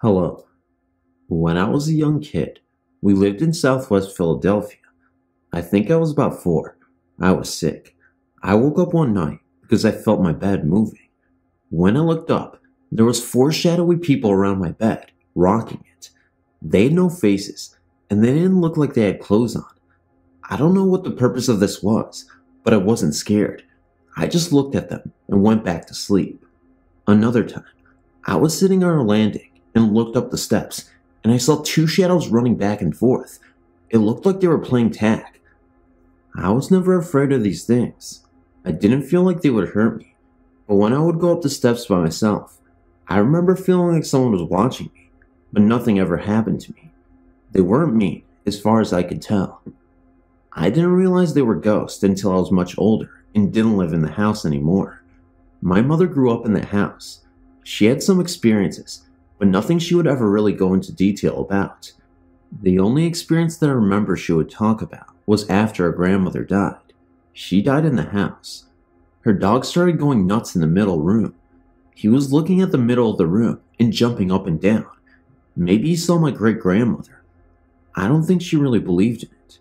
Hello. When I was a young kid, we lived in Southwest Philadelphia. I think I was about 4. I was sick. I woke up one night because I felt my bed moving. When I looked up, there was 4 shadowy people around my bed, rocking it. They had no faces, and they didn't look like they had clothes on. I don't know what the purpose of this was, but I wasn't scared. I just looked at them and went back to sleep. Another time, I was sitting on a landing and looked up the steps, and I saw 2 shadows running back and forth. It looked like they were playing tag. I was never afraid of these things. I didn't feel like they would hurt me, but when I would go up the steps by myself, I remember feeling like someone was watching me, but nothing ever happened to me. They weren't mean, as far as I could tell. I didn't realize they were ghosts until I was much older and didn't live in the house anymore. My mother grew up in the house. She had some experiences, but nothing she would ever really go into detail about. The only experience that I remember she would talk about was after her grandmother died. She died in the house. Her dog started going nuts in the middle room. He was looking at the middle of the room and jumping up and down. Maybe he saw my great-grandmother. I don't think she really believed in it.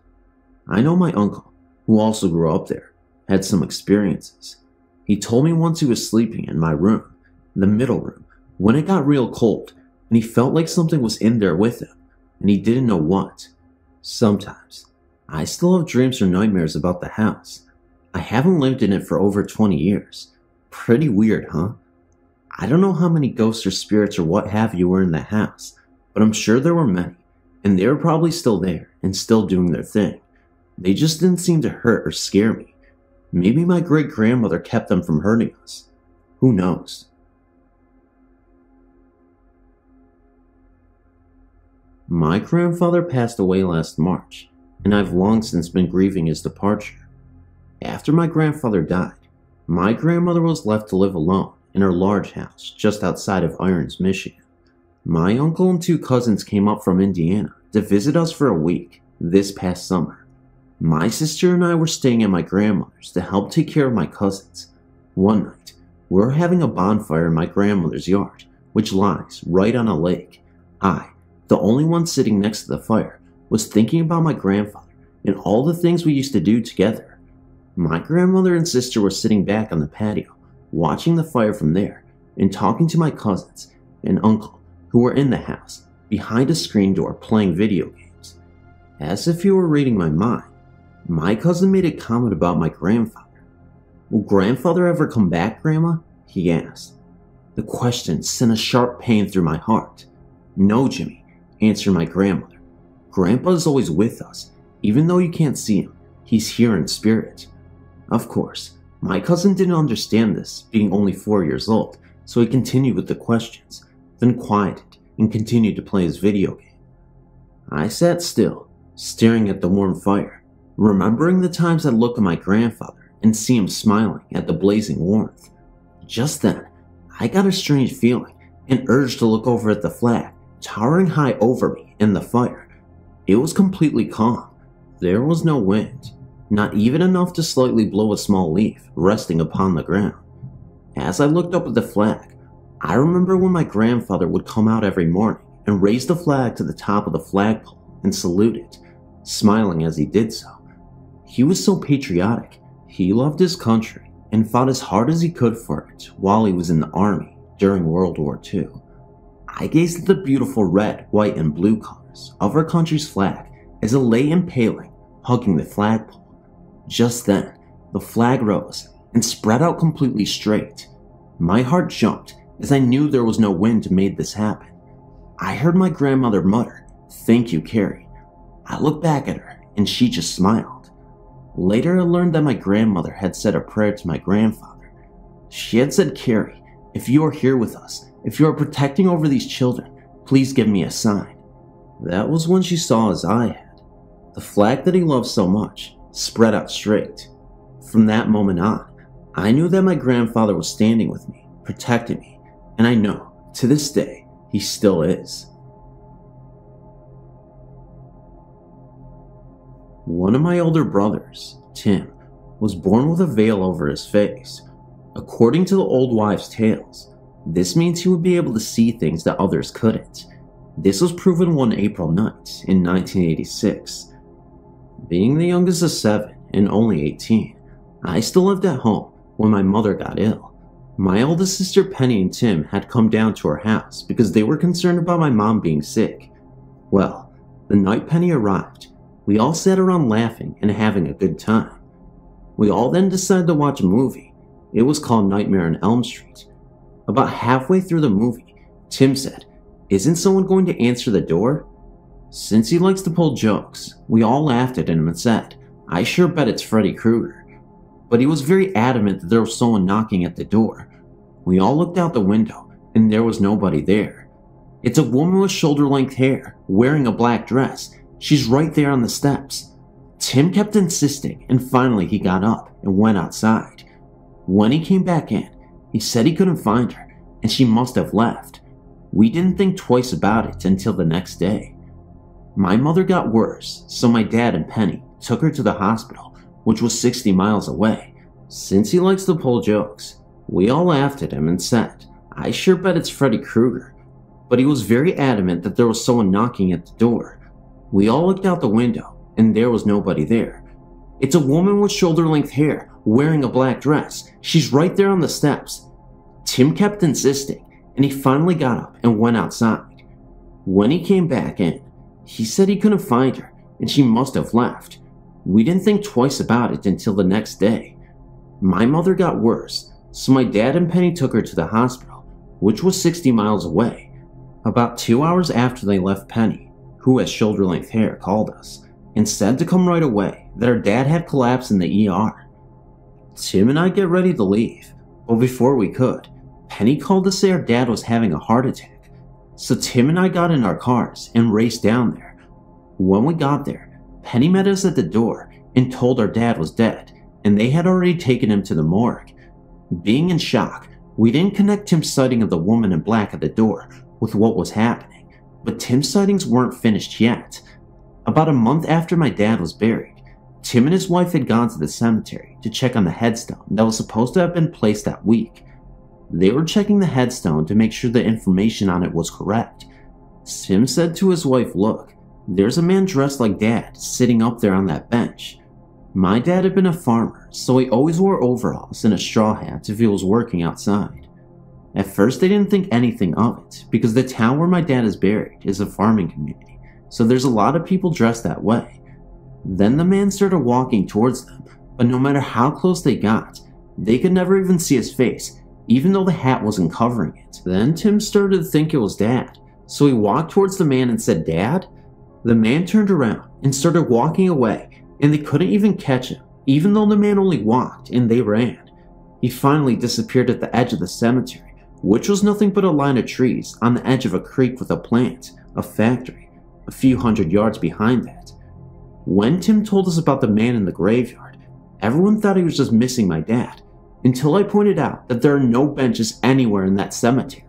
I know my uncle, who also grew up there, had some experiences. He told me once he was sleeping in my room, the middle room, when it got real cold, and he felt like something was in there with him, and he didn't know what. Sometimes, I still have dreams or nightmares about the house. I haven't lived in it for over 20 years. Pretty weird, huh? I don't know how many ghosts or spirits or what have you were in the house, but I'm sure there were many, and they were probably still there and still doing their thing. They just didn't seem to hurt or scare me. Maybe my great-grandmother kept them from hurting us. Who knows? My grandfather passed away last March, and I've long since been grieving his departure. After my grandfather died, my grandmother was left to live alone in her large house just outside of Irons, Michigan. My uncle and 2 cousins came up from Indiana to visit us for a week this past summer. My sister and I were staying at my grandmother's to help take care of my cousins. One night, we were having a bonfire in my grandmother's yard, which lies right on a lake. I, the only one sitting next to the fire, was thinking about my grandfather and all the things we used to do together. My grandmother and sister were sitting back on the patio, watching the fire from there, and talking to my cousins and uncle, who were in the house, behind a screen door playing video games. As if he were reading my mind, my cousin made a comment about my grandfather. "Will grandfather ever come back, Grandma?" he asked. The question sent a sharp pain through my heart. "No, Jimmy," answered my grandmother. "Grandpa is always with us. Even though you can't see him, he's here in spirit." Of course, my cousin didn't understand this, being only 4 years old, so he continued with the questions, then quieted and continued to play his video game. I sat still, staring at the warm fire, remembering the times I'd look at my grandfather and see him smiling at the blazing warmth. Just then, I got a strange feeling, an urge to look over at the flag, towering high over me in the fire. It was completely calm. There was no wind, not even enough to slightly blow a small leaf resting upon the ground. As I looked up at the flag, I remember when my grandfather would come out every morning and raise the flag to the top of the flagpole and salute it, smiling as he did so. He was so patriotic. He loved his country and fought as hard as he could for it while he was in the army during World War II. I gazed at the beautiful red, white, and blue colors of our country's flag as it lay impaling, hugging the flagpole. Just then, the flag rose and spread out completely straight. My heart jumped as I knew there was no wind to make this happen. I heard my grandmother mutter, "Thank you, Carrie." I looked back at her and she just smiled. Later, I learned that my grandmother had said a prayer to my grandfather. She had said, "Carrie, if you are here with us, if you are protecting over these children, please give me a sign." That was when she saw his eye had. The flag that he loved so much spread out straight. From that moment on, I knew that my grandfather was standing with me, protecting me, and I know, to this day, he still is. One of my older brothers, Tim, was born with a veil over his face. According to the old wives' tales, this means he would be able to see things that others couldn't. This was proven one April night in 1986. Being the youngest of 7 and only 18, I still lived at home when my mother got ill. My oldest sister Penny and Tim had come down to our house because they were concerned about my mom being sick. Well, the night Penny arrived, we all sat around laughing and having a good time. We all then decided to watch a movie. It was called Nightmare on Elm Street. About halfway through the movie, Tim said, "Isn't someone going to answer the door?" Since he likes to pull jokes, we all laughed at him and said, "I sure bet it's Freddy Krueger." But he was very adamant that there was someone knocking at the door. We all looked out the window, and there was nobody there. "It's a woman with shoulder-length hair, wearing a black dress. She's right there on the steps." Tim kept insisting, and finally he got up and went outside. When he came back in, he said he couldn't find her, and she must have left. We didn't think twice about it until the next day. My mother got worse, so my dad and Penny took her to the hospital, which was 60 miles away. Since he likes to pull jokes, we all laughed at him and said, "I sure bet it's Freddy Krueger." But he was very adamant that there was someone knocking at the door. We all looked out the window, and there was nobody there. "It's a woman with shoulder-length hair, wearing a black dress. She's right there on the steps." Tim kept insisting, and he finally got up and went outside. When he came back in, he said he couldn't find her, and she must have left. We didn't think twice about it until the next day. My mother got worse, so my dad and Penny took her to the hospital, which was 60 miles away. About 2 hours after they left, Penny, who has shoulder-length hair, called us and said to come right away, that her dad had collapsed in the ER. Tim and I get ready to leave, but before we could, Penny called to say our dad was having a heart attack. So Tim and I got in our cars and raced down there. When we got there, Penny met us at the door and told our dad was dead, and they had already taken him to the morgue. Being in shock, we didn't connect Tim's sighting of the woman in black at the door with what was happening, but Tim's sightings weren't finished yet. About a month after my dad was buried, Tim and his wife had gone to the cemetery to check on the headstone that was supposed to have been placed that week. They were checking the headstone to make sure the information on it was correct. Tim said to his wife, "Look, there's a man dressed like Dad sitting up there on that bench." My dad had been a farmer, so he always wore overalls and a straw hat if he was working outside. At first they didn't think anything of it, because the town where my dad is buried is a farming community, so there's a lot of people dressed that way. Then the man started walking towards them, but no matter how close they got, they could never even see his face, even though the hat wasn't covering it. Then Tim started to think it was Dad, so he walked towards the man and said, "Dad?" The man turned around and started walking away, and they couldn't even catch him, even though the man only walked and they ran. He finally disappeared at the edge of the cemetery, which was nothing but a line of trees on the edge of a creek with a plant, a factory, a few hundred yards behind that. When Tim told us about the man in the graveyard, everyone thought he was just missing my dad, until I pointed out that there are no benches anywhere in that cemetery.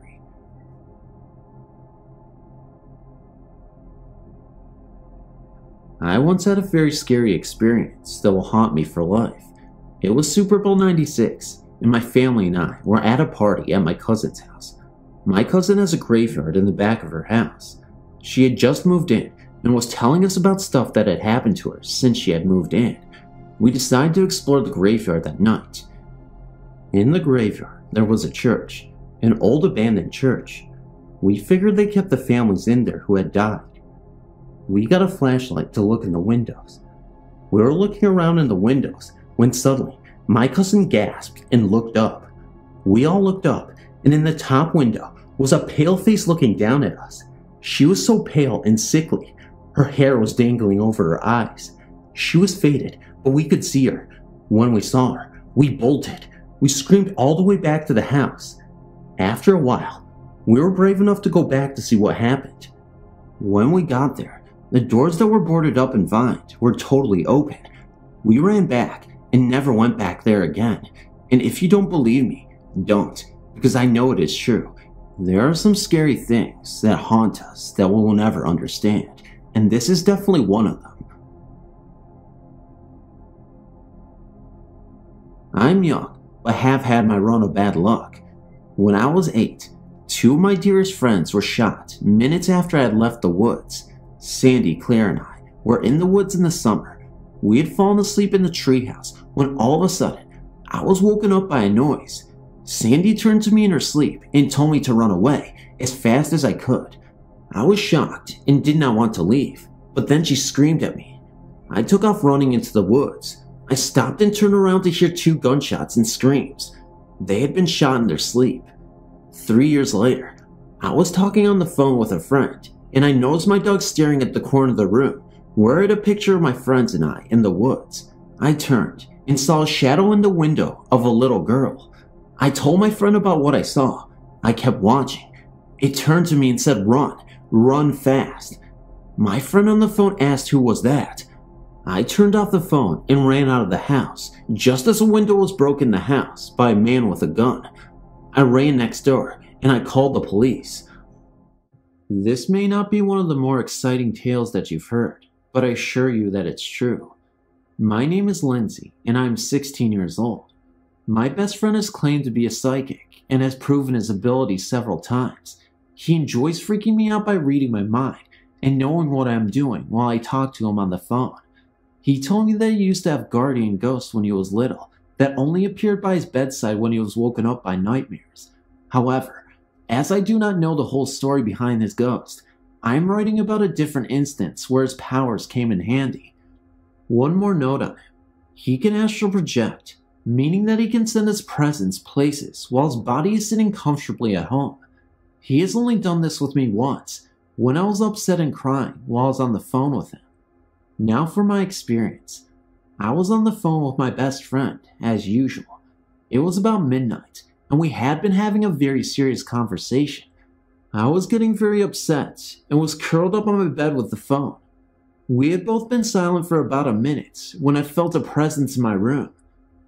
I once had a very scary experience that will haunt me for life. It was Super Bowl 96, and my family and I were at a party at my cousin's house. My cousin has a graveyard in the back of her house. She had just moved in and was telling us about stuff that had happened to her since she had moved in. We decided to explore the graveyard that night. In the graveyard, there was a church, an old abandoned church. We figured they kept the families in there who had died. We got a flashlight to look in the windows. We were looking around in the windows when suddenly my cousin gasped and looked up. We all looked up, and in the top window was a pale face looking down at us. She was so pale and sickly, her hair was dangling over her eyes. She was faded, but we could see her. When we saw her, we bolted. We screamed all the way back to the house. After a while, we were brave enough to go back to see what happened. When we got there, the doors that were boarded up and vined were totally open. We ran back and never went back there again. And if you don't believe me, don't, because I know it is true. There are some scary things that haunt us that we will never understand, and this is definitely one of them. I'm young, but have had my run of bad luck. When I was 8, 2 of my dearest friends were shot minutes after I had left the woods. Sandy, Claire, and I were in the woods in the summer. We had fallen asleep in the treehouse when all of a sudden, I was woken up by a noise. Sandy turned to me in her sleep and told me to run away as fast as I could. I was shocked and did not want to leave, but then she screamed at me. I took off running into the woods. I stopped and turned around to hear 2 gunshots and screams. They had been shot in their sleep. 3 years later, I was talking on the phone with a friend, and I noticed my dog staring at the corner of the room where I had a picture of my friends and I in the woods. I turned and saw a shadow in the window of a little girl. I told my friend about what I saw. I kept watching. It turned to me and said, "Run, run fast." My friend on the phone asked who was that. I turned off the phone and ran out of the house just as a window was broken in the house by a man with a gun. I ran next door and I called the police. This may not be one of the more exciting tales that you've heard, but I assure you that it's true. My name is Lindsay and I'm 16 years old. My best friend has claimed to be a psychic and has proven his ability several times. He enjoys freaking me out by reading my mind and knowing what I'm doing while I talk to him on the phone. He told me that he used to have guardian ghosts when he was little that only appeared by his bedside when he was woken up by nightmares. However, as I do not know the whole story behind his ghost, I am writing about a different instance where his powers came in handy. One more note on him. He can astral project, meaning that he can send his presence places while his body is sitting comfortably at home. He has only done this with me once, when I was upset and crying while I was on the phone with him. Now for my experience. I was on the phone with my best friend, as usual. It was about midnight, and we had been having a very serious conversation. I was getting very upset, and was curled up on my bed with the phone. We had both been silent for about a minute, when I felt a presence in my room.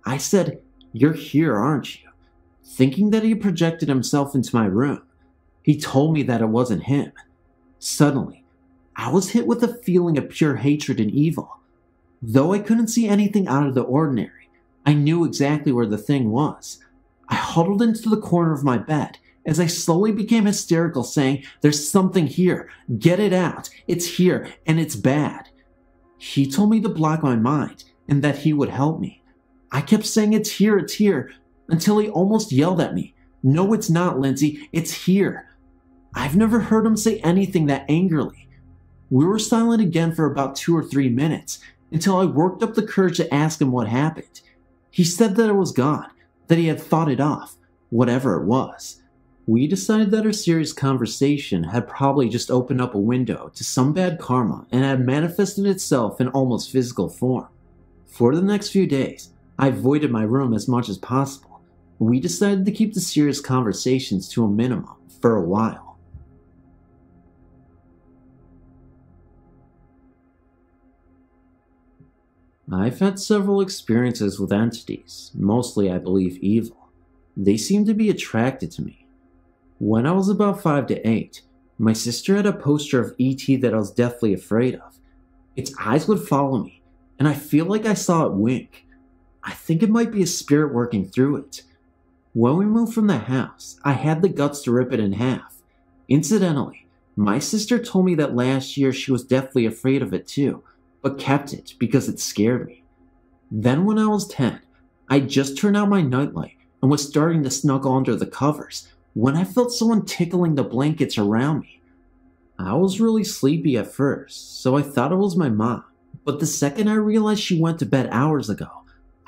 I said, "You're here, aren't you?" Thinking that he projected himself into my room. He told me that it wasn't him. Suddenly, I was hit with a feeling of pure hatred and evil. Though I couldn't see anything out of the ordinary, I knew exactly where the thing was. I huddled into the corner of my bed as I slowly became hysterical, saying, "There's something here. Get it out. It's here, and it's bad." He told me to block my mind and that he would help me. I kept saying, it's here, until he almost yelled at me. "No, it's not, Lindsay. It's here." I've never heard him say anything that angrily. We were silent again for about 2 or 3 minutes, until I worked up the courage to ask him what happened. He said that it was gone, that he had fought it off, whatever it was. We decided that our serious conversation had probably just opened up a window to some bad karma and had manifested itself in almost physical form. For the next few days, I avoided my room as much as possible. We decided to keep the serious conversations to a minimum for a while. I've had several experiences with entities, mostly I believe evil. They seem to be attracted to me. When I was about 5 to 8, my sister had a poster of E.T. that I was deathly afraid of. Its eyes would follow me, and I feel like I saw it wink. I think it might be a spirit working through it. When we moved from the house, I had the guts to rip it in half. Incidentally, my sister told me that last year she was deathly afraid of it too, but kept it because it scared me. Then when I was 10, I just turned out my nightlight and was starting to snuggle under the covers when I felt someone tickling the blankets around me. I was really sleepy at first, so I thought it was my mom, but the second I realized she went to bed hours ago,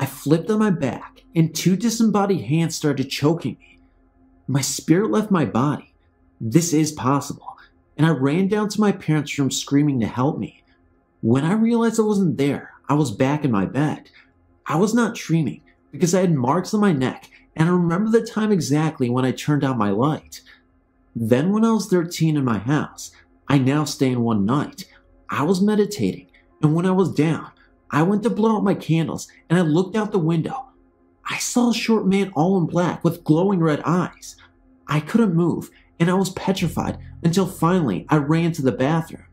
I flipped on my back and 2 disembodied hands started choking me. My spirit left my body. This is possible, and I ran down to my parents' room screaming to help me. When I realized I wasn't there, I was back in my bed. I was not dreaming because I had marks on my neck, and I remember the time exactly when I turned out my light. Then when I was 13 in my house, I now stay in one night, I was meditating, and when I was down, I went to blow out my candles, and I looked out the window. I saw a short man all in black with glowing red eyes. I couldn't move, and I was petrified until finally I ran to the bathroom.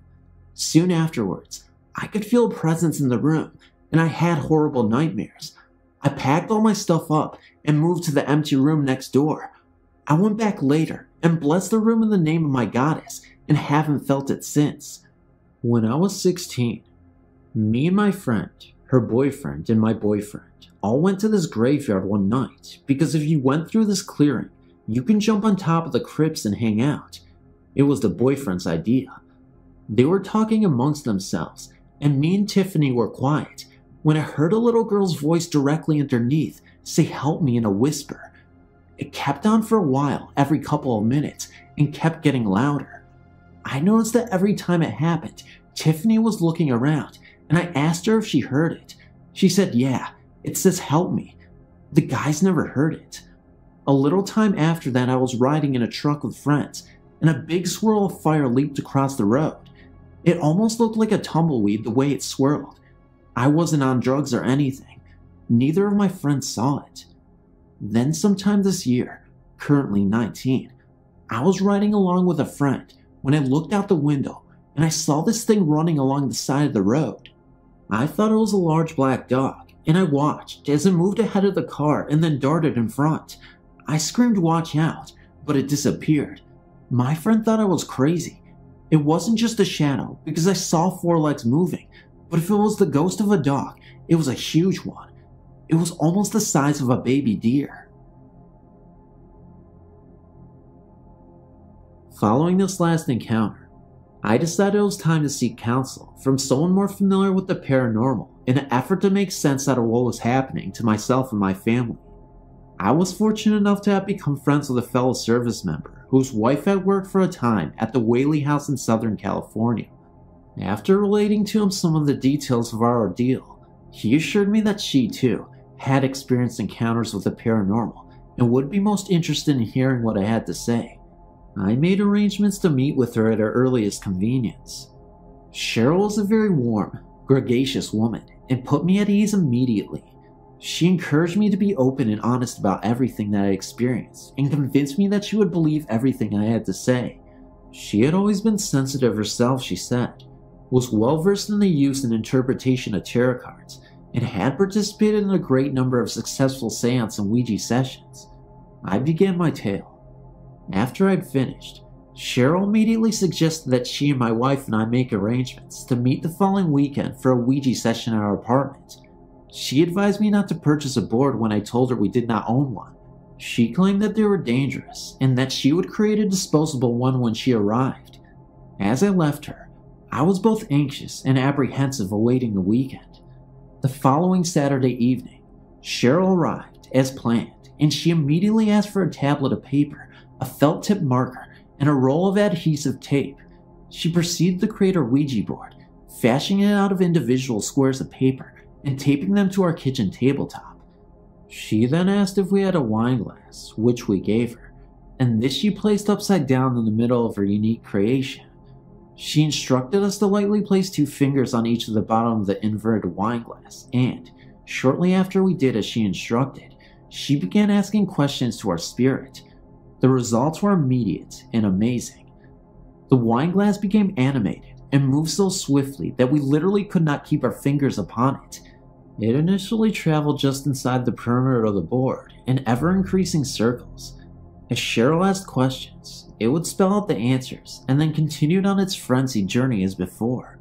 Soon afterwards, I could feel a presence in the room, and I had horrible nightmares. I packed all my stuff up and moved to the empty room next door. I went back later and blessed the room in the name of my goddess and haven't felt it since. When I was 16, me and my friend, her boyfriend, and my boyfriend all went to this graveyard one night because if you went through this clearing, you can jump on top of the crypts and hang out. It was the boyfriend's idea. They were talking amongst themselves, and me and Tiffany were quiet when I heard a little girl's voice directly underneath say help me in a whisper. It kept on for a while, every couple of minutes, and kept getting louder. I noticed that every time it happened, Tiffany was looking around, and I asked her if she heard it. She said, yeah, it says help me. The guys never heard it. A little time after that, I was riding in a truck with friends, and a big swirl of fire leaped across the road. It almost looked like a tumbleweed the way it swirled. I wasn't on drugs or anything. Neither of my friends saw it. Then sometime this year, currently 19, I was riding along with a friend when I looked out the window and I saw this thing running along the side of the road. I thought it was a large black dog, and I watched as it moved ahead of the car and then darted in front. I screamed watch out, but it disappeared. My friend thought I was crazy. It wasn't just a shadow because I saw 4 legs moving, but if it was the ghost of a dog, it was a huge one. It was almost the size of a baby deer. Following this last encounter, I decided it was time to seek counsel from someone more familiar with the paranormal in an effort to make sense out of what was happening to myself and my family. I was fortunate enough to have become friends with a fellow service member whose wife had worked for a time at the Whaley House in Southern California. After relating to him some of the details of our ordeal, he assured me that she too had experienced encounters with the paranormal and would be most interested in hearing what I had to say. I made arrangements to meet with her at her earliest convenience. Cheryl was a very warm, gregarious woman and put me at ease immediately. She encouraged me to be open and honest about everything that I experienced and convinced me that she would believe everything I had to say. She had always been sensitive herself, she said, was well versed in the use and interpretation of tarot cards, and had participated in a great number of successful seance and Ouija sessions. I began my tale. After I'd finished, Cheryl immediately suggested that she and my wife and I make arrangements to meet the following weekend for a Ouija session at our apartment. She advised me not to purchase a board when I told her we did not own one. She claimed that they were dangerous and that she would create a disposable one when she arrived. As I left her, I was both anxious and apprehensive awaiting the weekend. The following Saturday evening, Cheryl arrived as planned, and she immediately asked for a tablet of paper, a felt tip marker, and a roll of adhesive tape. She proceeded to create a Ouija board, fashioning it out of individual squares of paper and taping them to our kitchen tabletop. She then asked if we had a wine glass, which we gave her, and this she placed upside down in the middle of her unique creation. She instructed us to lightly place 2 fingers on each of the bottom of the inverted wine glass, and shortly after we did as she instructed, she began asking questions to our spirit. The results were immediate and amazing. The wine glass became animated and moved so swiftly that we literally could not keep our fingers upon it. It initially traveled just inside the perimeter of the board in ever-increasing circles. As Cheryl asked questions, it would spell out the answers and then continued on its frenzied journey as before.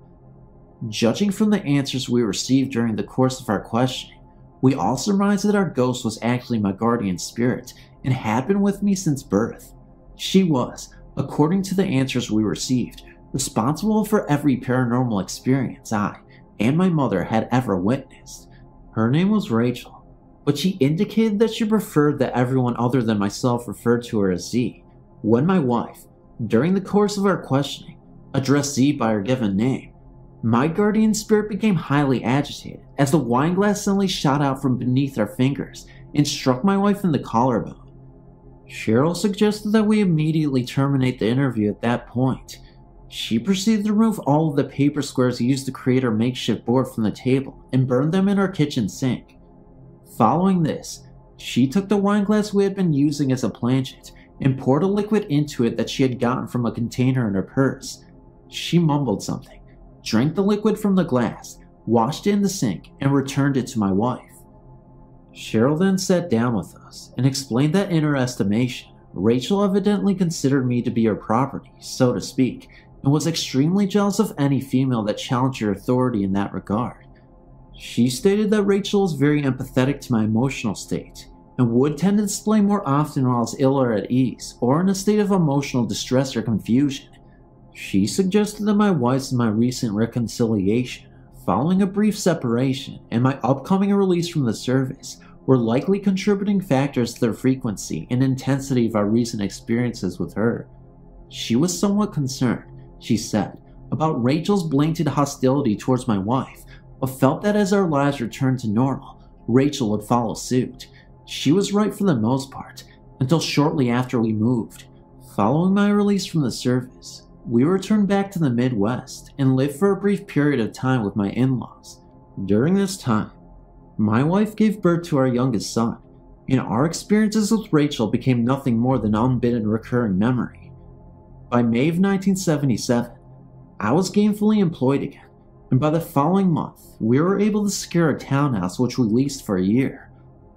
Judging from the answers we received during the course of our questioning, we all surmised that our ghost was actually my guardian spirit and had been with me since birth. She was, according to the answers we received, responsible for every paranormal experience I and my mother had ever witnessed. Her name was Rachel, but she indicated that she preferred that everyone other than myself referred to her as Z. When my wife, during the course of our questioning, addressed Z by her given name, my guardian spirit became highly agitated as the wine glass suddenly shot out from beneath our fingers and struck my wife in the collarbone. Cheryl suggested that we immediately terminate the interview at that point. She proceeded to remove all of the paper squares used to create our makeshift board from the table and burned them in our kitchen sink. Following this, she took the wine glass we had been using as a planchet and poured a liquid into it that she had gotten from a container in her purse. She mumbled something, drank the liquid from the glass, washed it in the sink, and returned it to my wife. Cheryl then sat down with us and explained that in her estimation, Rachel evidently considered me to be her property, so to speak, and was extremely jealous of any female that challenged her authority in that regard. She stated that Rachel was very empathetic to my emotional state, and would tend to display more often while I was ill or at ease, or in a state of emotional distress or confusion. She suggested that my wife's and my recent reconciliation, following a brief separation, and my upcoming release from the service, were likely contributing factors to the frequency and intensity of our recent experiences with her. She was somewhat concerned, she said, about Rachel's blatant hostility towards my wife, but felt that as our lives returned to normal, Rachel would follow suit. She was right for the most part, until shortly after we moved. Following my release from the service, we returned back to the Midwest and lived for a brief period of time with my in-laws. During this time, my wife gave birth to our youngest son, and our experiences with Rachel became nothing more than unbidden recurring memory. By May of 1977, I was gainfully employed again, and by the following month, we were able to secure a townhouse which we leased for a year.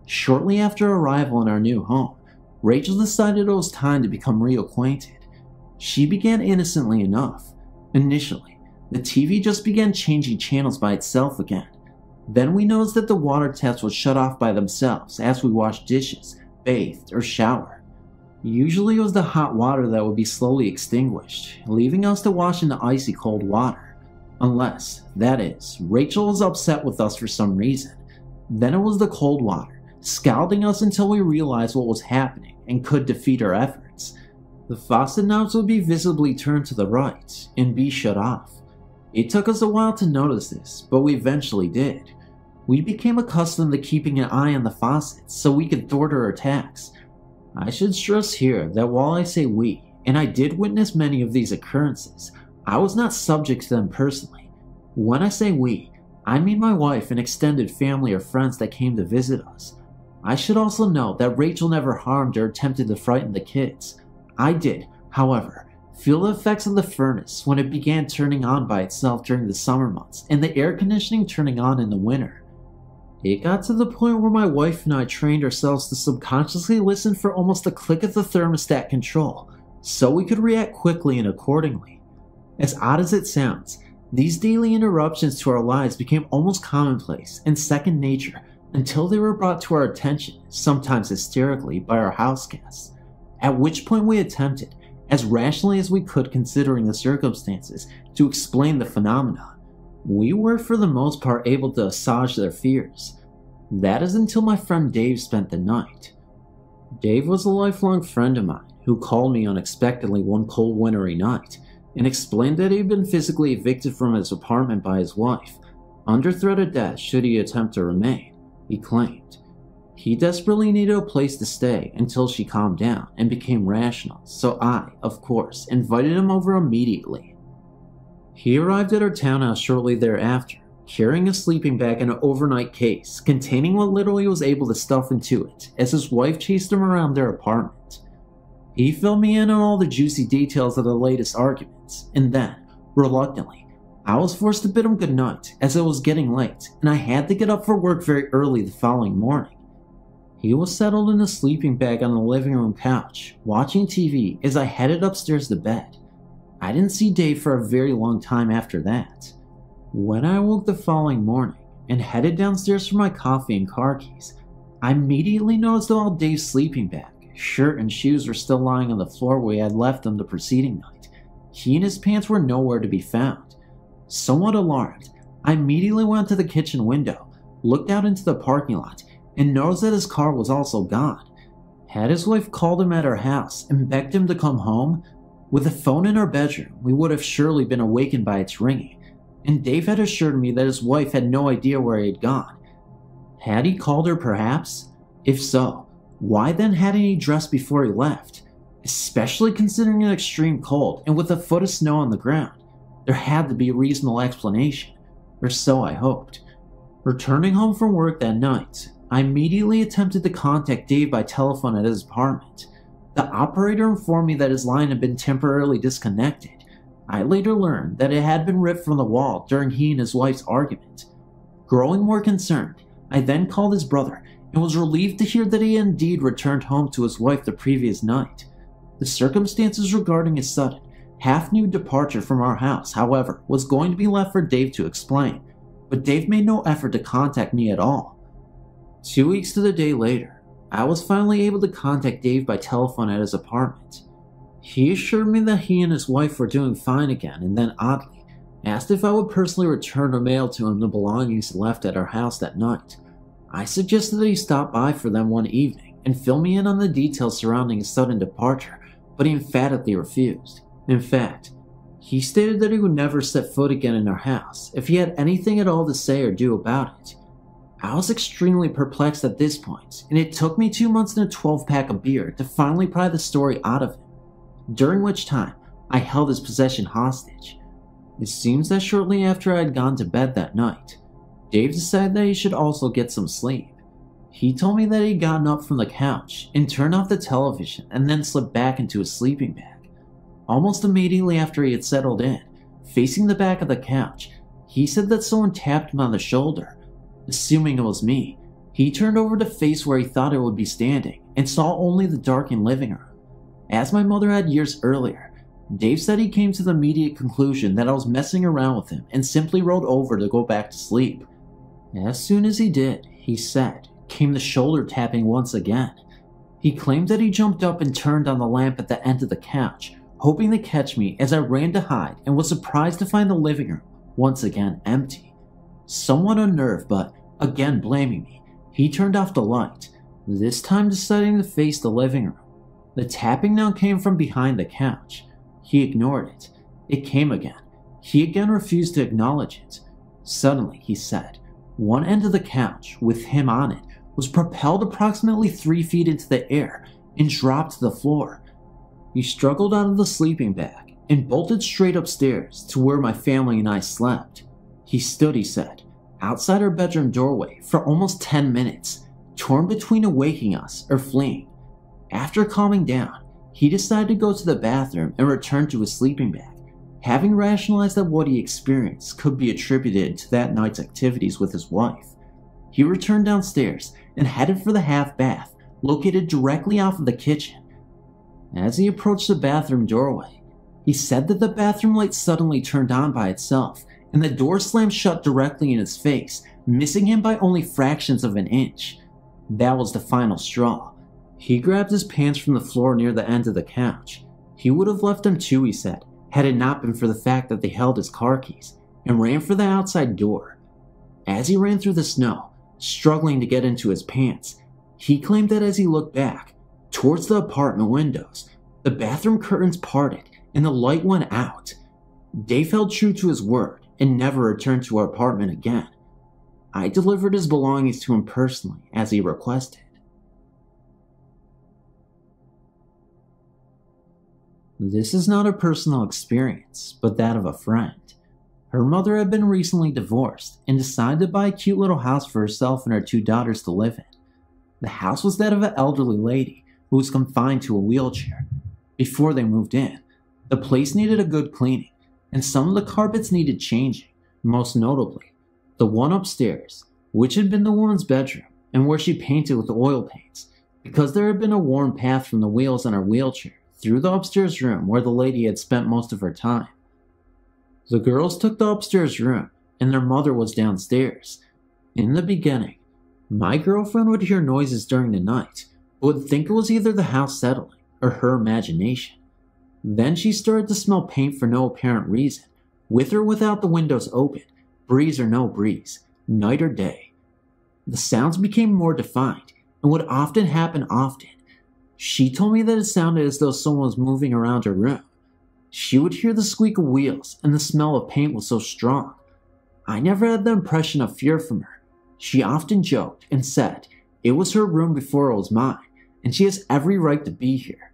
Shortly after arrival in our new home, Rachel decided it was time to become reacquainted. She began innocently enough. Initially, the TV just began changing channels by itself again. Then we noticed that the water taps would shut off by themselves as we washed dishes, bathed, or showered. Usually it was the hot water that would be slowly extinguished, leaving us to wash in the icy cold water. Unless, that is, Rachel was upset with us for some reason. Then it was the cold water, scalding us until we realized what was happening and could defeat our efforts. The faucet knobs would be visibly turned to the right and be shut off. It took us a while to notice this, but we eventually did. We became accustomed to keeping an eye on the faucets so we could thwart her attacks. I should stress here that while I say we, and I did witness many of these occurrences, I was not subject to them personally. When I say we, I mean my wife and extended family or friends that came to visit us. I should also note that Rachel never harmed or attempted to frighten the kids. I did, however, feel the effects of the furnace when it began turning on by itself during the summer months and the air conditioning turning on in the winter. It got to the point where my wife and I trained ourselves to subconsciously listen for almost the click of the thermostat control, so we could react quickly and accordingly. As odd as it sounds, these daily interruptions to our lives became almost commonplace and second nature until they were brought to our attention, sometimes hysterically, by our house guests. At which point we attempted, as rationally as we could considering the circumstances, to explain the phenomena. We were for the most part able to assuage their fears. That is until my friend Dave spent the night. Dave was a lifelong friend of mine who called me unexpectedly one cold wintry night and explained that he had been physically evicted from his apartment by his wife, under threat of death should he attempt to remain, he claimed. He desperately needed a place to stay until she calmed down and became rational, so I, of course, invited him over immediately. He arrived at our townhouse shortly thereafter, carrying a sleeping bag and an overnight case containing what little he was able to stuff into it as his wife chased him around their apartment. He filled me in on all the juicy details of the latest arguments, and then, reluctantly, I was forced to bid him goodnight as it was getting late and I had to get up for work very early the following morning. He was settled in a sleeping bag on the living room couch, watching TV as I headed upstairs to bed. I didn't see Dave for a very long time after that. When I woke the following morning and headed downstairs for my coffee and car keys, I immediately noticed that while Dave's sleeping bag, shirt, and shoes were still lying on the floor where he had left them the preceding night, he and his pants were nowhere to be found. Somewhat alarmed, I immediately went to the kitchen window, looked out into the parking lot, and noticed that his car was also gone. Had his wife called him at her house and begged him to come home, with a phone in our bedroom, we would have surely been awakened by its ringing, and Dave had assured me that his wife had no idea where he had gone. Had he called her perhaps? If so, why then hadn't he dressed before he left? Especially considering an extreme cold and with a foot of snow on the ground, there had to be a reasonable explanation, or so I hoped. Returning home from work that night, I immediately attempted to contact Dave by telephone at his apartment. The operator informed me that his line had been temporarily disconnected. I later learned that it had been ripped from the wall during he and his wife's argument. Growing more concerned, I then called his brother and was relieved to hear that he had indeed returned home to his wife the previous night. The circumstances regarding his sudden, half-nude departure from our house, however, was going to be left for Dave to explain, but Dave made no effort to contact me at all. 2 weeks to the day later, I was finally able to contact Dave by telephone at his apartment. He assured me that he and his wife were doing fine again, and then oddly, asked if I would personally return or mail to him the belongings left at our house that night. I suggested that he stop by for them one evening and fill me in on the details surrounding his sudden departure, but he emphatically refused. In fact, he stated that he would never set foot again in our house if he had anything at all to say or do about it. I was extremely perplexed at this point, and it took me 2 months and a 12-pack of beer to finally pry the story out of him, during which time I held his possession hostage. It seems that shortly after I had gone to bed that night, Dave decided that he should also get some sleep. He told me that he had gotten up from the couch and turned off the television and then slipped back into his sleeping bag. Almost immediately after he had settled in, facing the back of the couch, he said that someone tapped him on the shoulder. Assuming it was me, he turned over to face where he thought it would be standing and saw only the darkened living room. As my mother had years earlier, Dave said he came to the immediate conclusion that I was messing around with him and simply rolled over to go back to sleep. As soon as he did, he said, came the shoulder tapping once again. He claimed that he jumped up and turned on the lamp at the end of the couch, hoping to catch me as I ran to hide, and was surprised to find the living room once again empty. Somewhat unnerved, but again blaming me, he turned off the light, this time deciding to face the living room. The tapping now came from behind the couch. He ignored it. It came again. He again refused to acknowledge it. Suddenly, he said, one end of the couch, with him on it, was propelled approximately 3 feet into the air and dropped to the floor. He struggled out of the sleeping bag and bolted straight upstairs to where my family and I slept. He stood, he said, outside our bedroom doorway for almost 10 minutes, torn between awaking us or fleeing. After calming down, he decided to go to the bathroom and return to his sleeping bag, having rationalized that what he experienced could be attributed to that night's activities with his wife. He returned downstairs and headed for the half bath, located directly off of the kitchen. As he approached the bathroom doorway, he said that the bathroom light suddenly turned on by itself, and the door slammed shut directly in his face, missing him by only fractions of an inch. That was the final straw. He grabbed his pants from the floor near the end of the couch. He would have left them too, he said, had it not been for the fact that they held his car keys, and ran for the outside door. As he ran through the snow, struggling to get into his pants, he claimed that as he looked back, towards the apartment windows, the bathroom curtains parted and the light went out. Dave held true to his word and never returned to our apartment again. I delivered his belongings to him personally as he requested. This is not a personal experience, but that of a friend. Her mother had been recently divorced and decided to buy a cute little house for herself and her 2 daughters to live in. The house was that of an elderly lady who was confined to a wheelchair. Before they moved in, the place needed a good cleaning, and some of the carpets needed changing, most notably the one upstairs, which had been the woman's bedroom and where she painted with oil paints, because there had been a worn path from the wheels on her wheelchair through the upstairs room where the lady had spent most of her time. The girls took the upstairs room, and their mother was downstairs. In the beginning, my girlfriend would hear noises during the night, but would think it was either the house settling or her imagination. Then she started to smell paint for no apparent reason, with or without the windows open, breeze or no breeze, night or day. The sounds became more defined and would often happen often. She told me that it sounded as though someone was moving around her room. She would hear the squeak of wheels, and the smell of paint was so strong. I never had the impression of fear from her. She often joked and said it was her room before it was mine, and she has every right to be here.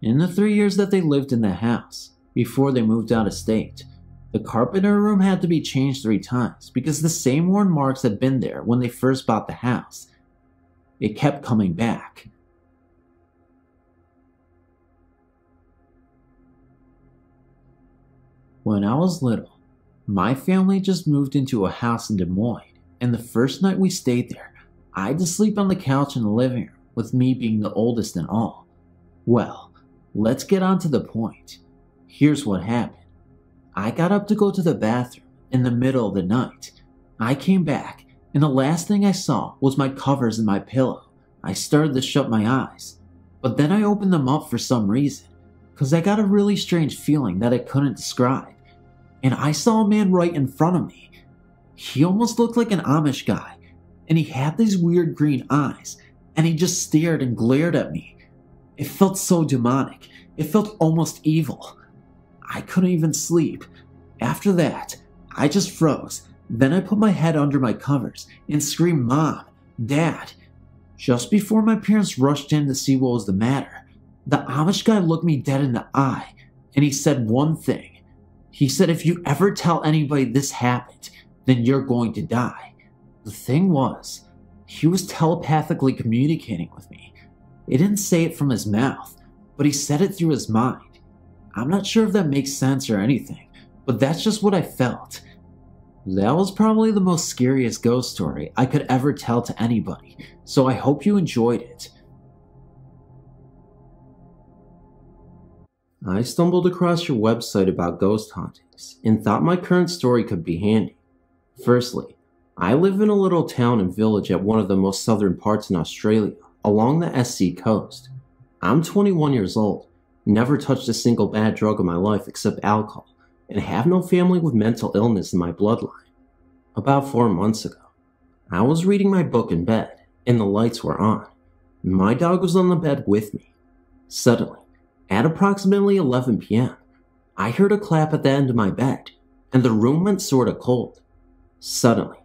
In the 3 years that they lived in the house, before they moved out of state, the carpet in her room had to be changed 3 times because the same worn marks had been there when they first bought the house. It kept coming back. When I was little, my family just moved into a house in Des Moines, and the first night we stayed there, I had to sleep on the couch in the living room, with me being the oldest and all. Well, let's get on to the point. Here's what happened. I got up to go to the bathroom in the middle of the night. I came back, and the last thing I saw was my covers and my pillow. I started to shut my eyes, but then I opened them up for some reason, because I got a really strange feeling that I couldn't describe, and I saw a man right in front of me. He almost looked like an Amish guy, and he had these weird green eyes, and he just stared and glared at me. It felt so demonic. It felt almost evil. I couldn't even sleep. After that, I just froze. Then I put my head under my covers and screamed, "Mom, Dad." Just before my parents rushed in to see what was the matter, the Amish guy looked me dead in the eye, and he said one thing. He said, "If you ever tell anybody this happened, then you're going to die." The thing was, he was telepathically communicating with me. He didn't say it from his mouth, but he said it through his mind. I'm not sure if that makes sense or anything, but that's just what I felt. That was probably the most scariest ghost story I could ever tell to anybody, so I hope you enjoyed it. I stumbled across your website about ghost hauntings and thought my current story could be handy. Firstly, I live in a little town and village at one of the most southern parts in Australia, along the SC coast. I'm 21 years old, never touched a single bad drug in my life except alcohol, and have no family with mental illness in my bloodline. About 4 months ago, I was reading my book in bed, and the lights were on. My dog was on the bed with me. Suddenly, at approximately 11 p.m., I heard a clap at the end of my bed, and the room went sorta cold. Suddenly,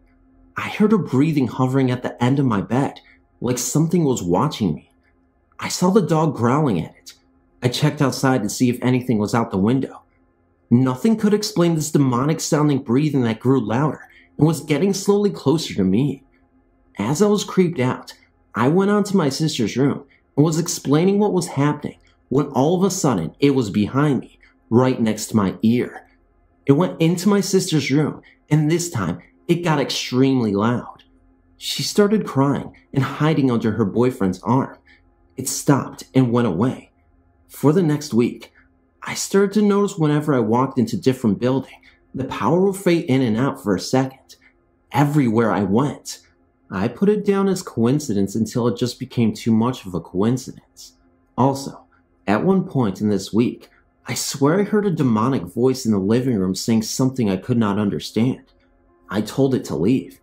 I heard a breathing hovering at the end of my bed, like something was watching me. I saw the dog growling at it. I checked outside to see if anything was out the window. Nothing could explain this demonic-sounding breathing that grew louder and was getting slowly closer to me. As I was creeped out, I went on to my sister's room and was explaining what was happening when all of a sudden it was behind me, right next to my ear. It went into my sister's room, and this time it got extremely loud. She started crying and hiding under her boyfriend's arm. It stopped and went away. For the next week, I started to notice whenever I walked into different buildings, the power would fade in and out for a second. Everywhere I went. I put it down as coincidence until it just became too much of a coincidence. Also, at one point in this week, I swear I heard a demonic voice in the living room saying something I could not understand. I told it to leave.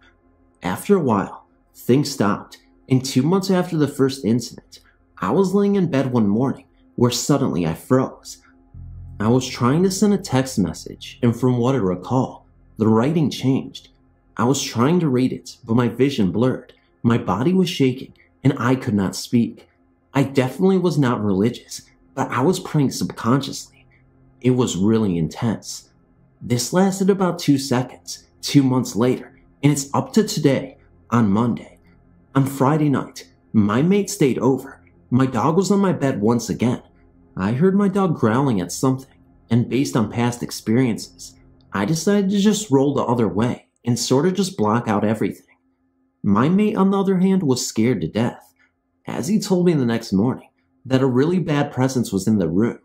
After a while, things stopped, and 2 months after the first incident, I was laying in bed one morning where suddenly I froze. I was trying to send a text message, and from what I recall, the writing changed. I was trying to read it, but my vision blurred, my body was shaking, and I could not speak. I definitely was not religious, but I was praying subconsciously. It was really intense. This lasted about 2 seconds, 2 months later, and it's up to today, on Monday. On Friday night, my mate stayed over. My dog was on my bed once again. I heard my dog growling at something, and based on past experiences, I decided to just roll the other way and sort of just block out everything. My mate, on the other hand, was scared to death, as he told me the next morning that a really bad presence was in the room.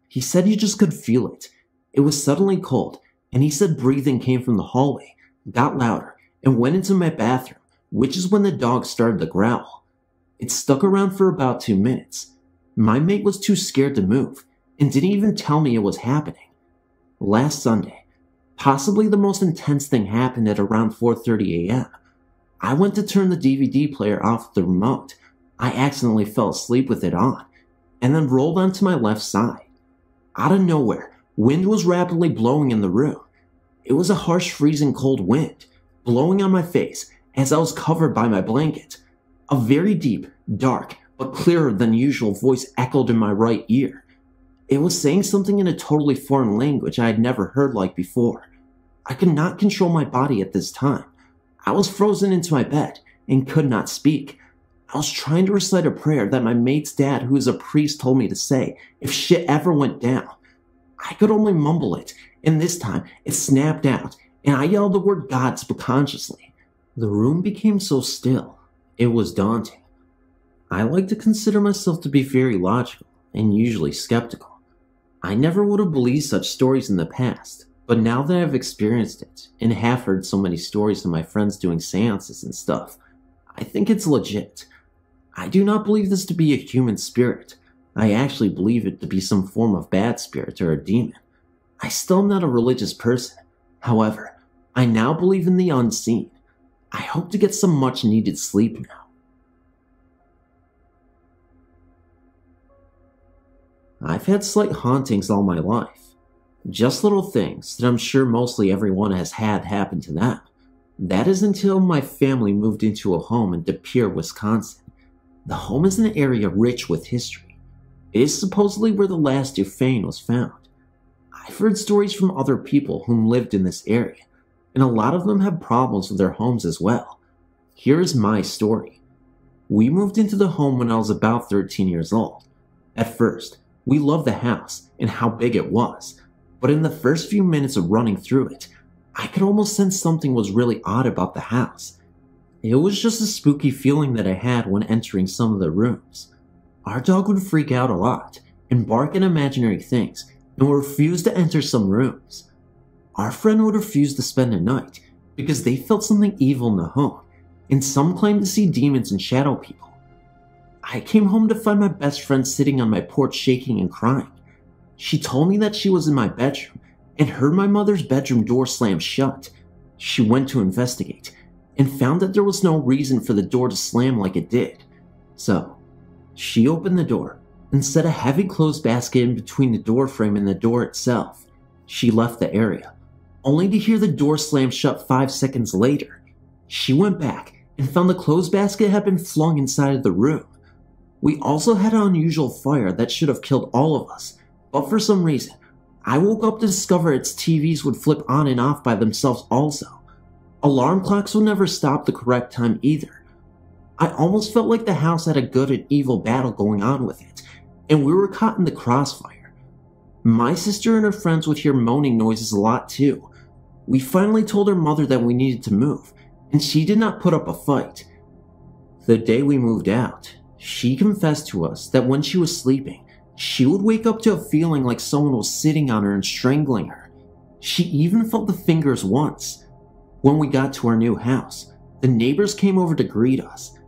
He said he just could feel it. It was suddenly cold, and he said breathing came from the hallway, got louder, and went into my bathroom, which is when the dog started to growl. It stuck around for about 2 minutes. My mate was too scared to move, and didn't even tell me it was happening. Last Sunday, possibly the most intense thing happened at around 4:30 a.m. I went to turn the DVD player off with the remote. I accidentally fell asleep with it on, and then rolled onto my left side. Out of nowhere, wind was rapidly blowing in the room. It was a harsh, freezing cold wind, blowing on my face as I was covered by my blanket. A very deep, dark, but clearer than usual voice echoed in my right ear. It was saying something in a totally foreign language I had never heard like before. I could not control my body at this time. I was frozen into my bed and could not speak. I was trying to recite a prayer that my mate's dad, who is a priest, told me to say if shit ever went down. I could only mumble it, and this time it snapped out, and I yelled the word God subconsciously. The room became so still. it was daunting. I like to consider myself to be very logical and usually skeptical. I never would have believed such stories in the past, but now that I've experienced it and have heard so many stories of my friends doing seances and stuff, I think it's legit. I do not believe this to be a human spirit. I actually believe it to be some form of bad spirit or a demon. I still am not a religious person. However, I now believe in the unseen. I hope to get some much needed sleep now. I've had slight hauntings all my life. Just little things that I'm sure mostly everyone has had happen to them. That is until my family moved into a home in De Pere, Wisconsin. The home is an area rich with history. It is supposedly where the last Dauphin was found. I've heard stories from other people whom lived in this area, and a lot of them have problems with their homes as well. Here is my story. We moved into the home when I was about 13 years old. At first, we loved the house and how big it was, but in the first few minutes of running through it, I could almost sense something was really odd about the house. It was just a spooky feeling that I had when entering some of the rooms. Our dog would freak out a lot and bark at imaginary things and would refuse to enter some rooms. Our friend would refuse to spend a night because they felt something evil in the home, and some claimed to see demons and shadow people. I came home to find my best friend sitting on my porch shaking and crying. She told me that she was in my bedroom and heard my mother's bedroom door slam shut. She went to investigate and found that there was no reason for the door to slam like it did. So, she opened the door and set a heavy clothes basket in between the door frame and the door itself. She left the area, only to hear the door slam shut 5 seconds later. She went back and found the clothes basket had been flung inside of the room. We also had an unusual fire that should have killed all of us, but for some reason, I woke up to discover its TVs would flip on and off by themselves also. Alarm clocks would never stop the correct time either. I almost felt like the house had a good and evil battle going on with it, and we were caught in the crossfire. My sister and her friends would hear moaning noises a lot too. We finally told her mother that we needed to move, and she did not put up a fight. The day we moved out, she confessed to us that when she was sleeping, she would wake up to a feeling like someone was sitting on her and strangling her. She even felt the fingers once. When we got to our new house, the neighbors came over to greet us.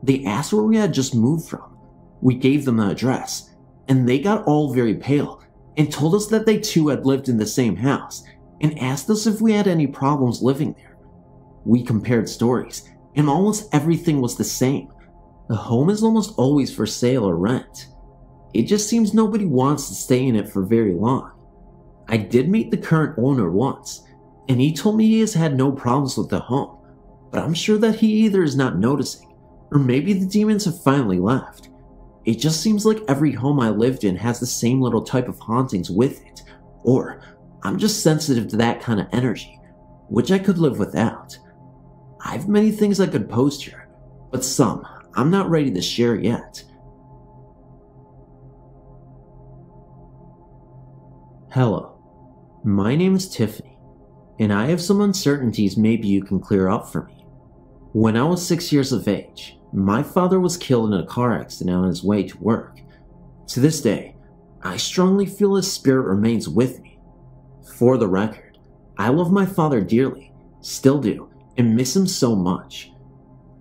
They asked where we had just moved from. We gave them the address, and they got all very pale and told us that they too had lived in the same house and asked us if we had any problems living there. We compared stories, and almost everything was the same. The home is almost always for sale or rent. It just seems nobody wants to stay in it for very long. I did meet the current owner once, and he told me he has had no problems with the home, but I'm sure that he either is not noticing, or maybe the demons have finally left. It just seems like every home I lived in has the same little type of hauntings with it, or I'm just sensitive to that kind of energy, which I could live without. I've many things I could post here, but some I'm not ready to share yet. Hello, my name is Tiffany, and I have some uncertainties maybe you can clear up for me. When I was 6 years of age, my father was killed in a car accident on his way to work. To this day, I strongly feel his spirit remains with me. For the record, I love my father dearly, still do, and miss him so much.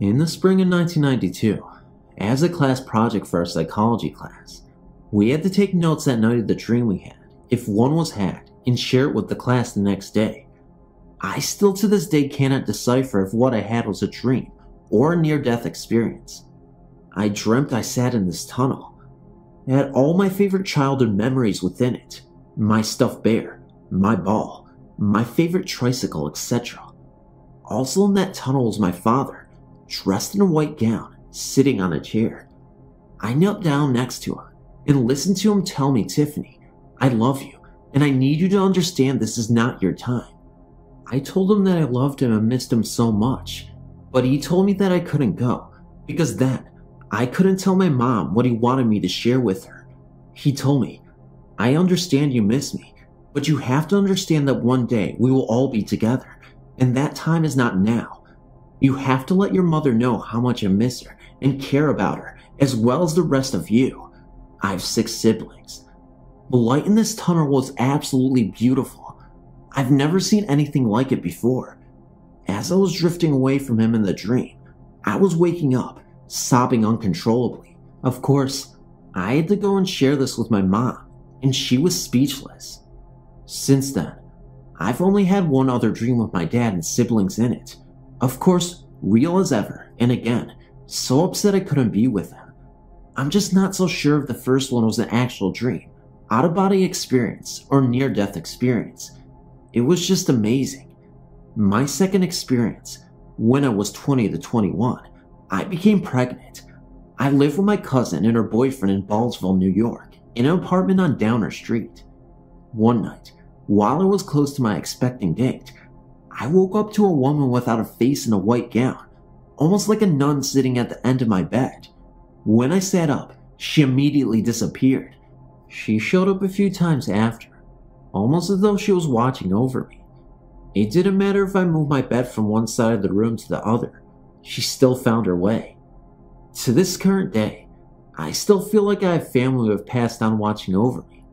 In the spring of 1992, as a class project for our psychology class, we had to take notes that night of the dream we had, if one was had, and share it with the class the next day. I still to this day cannot decipher if what I had was a dream or a near-death experience. I dreamt I sat in this tunnel. It had all my favorite childhood memories within it, my stuffed bear, my ball, my favorite tricycle, etc. Also in that tunnel was my father, dressed in a white gown, sitting on a chair. I knelt down next to him and listened to him tell me, "Tiffany, I love you, and I need you to understand this is not your time." I told him that I loved him and missed him so much, but he told me that I couldn't go, because then I couldn't tell my mom what he wanted me to share with her. He told me, "I understand you miss me, but you have to understand that one day we will all be together, and that time is not now. You have to let your mother know how much I miss her and care about her, as well as the rest of you. I have 6 siblings. The light in this tunnel was absolutely beautiful. I've never seen anything like it before. As I was drifting away from him in the dream, I was waking up, sobbing uncontrollably. Of course, I had to go and share this with my mom, and she was speechless. Since then, I've only had one other dream with my dad and siblings in it. Of course, real as ever, and again, so upset I couldn't be with them. I'm just not so sure if the first one was an actual dream, out-of-body experience, or near-death experience. It was just amazing. My second experience, when I was 20 to 21, I became pregnant. I lived with my cousin and her boyfriend in Ballsville, New York, in an apartment on Downer Street. One night, while I was close to my expecting date, I woke up to a woman without a face in a white gown, almost like a nun sitting at the end of my bed. When I sat up, she immediately disappeared. She showed up a few times after, almost as though she was watching over me. It didn't matter if I moved my bed from one side of the room to the other, she still found her way. To this current day, I still feel like I have family who have passed on watching over me.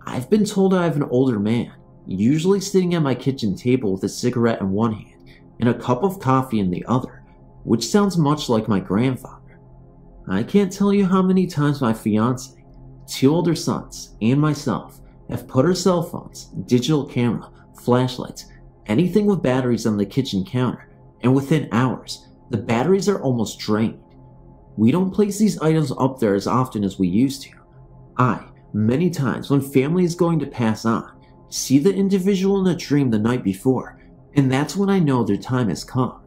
I've been told I have an older man, usually sitting at my kitchen table with a cigarette in one hand and a cup of coffee in the other, which sounds much like my grandfather. I can't tell you how many times my fiance, 2 older sons, and myself have put our cell phones, digital camera, flashlights, anything with batteries on the kitchen counter, and within hours, the batteries are almost drained. We don't place these items up there as often as we used to. Many times when family is going to pass on, see the individual in a dream the night before, and that's when I know their time has come.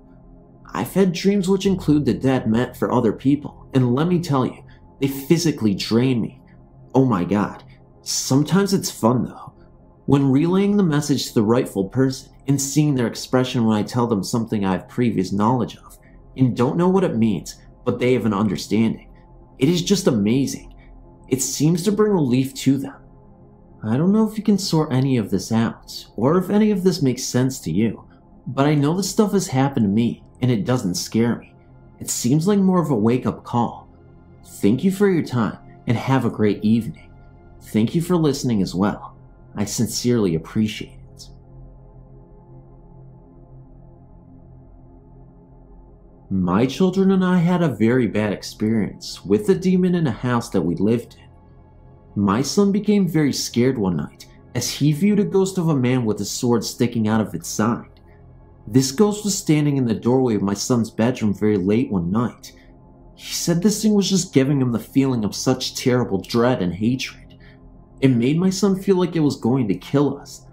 I've had dreams which include the dead meant for other people, and let me tell you, they physically drain me. Oh my god, sometimes it's fun though. When relaying the message to the rightful person and seeing their expression when I tell them something I have previous knowledge of, and don't know what it means, but they have an understanding. It is just amazing. It seems to bring relief to them. I don't know if you can sort any of this out, or if any of this makes sense to you, but I know this stuff has happened to me, and it doesn't scare me. It seems like more of a wake-up call. Thank you for your time, and have a great evening. Thank you for listening as well. I sincerely appreciate it. My children and I had a very bad experience with a demon in a house that we lived in. My son became very scared one night as he viewed a ghost of a man with a sword sticking out of its side. This ghost was standing in the doorway of my son's bedroom very late one night. He said this thing was just giving him the feeling of such terrible dread and hatred. It made my son feel like it was going to kill us.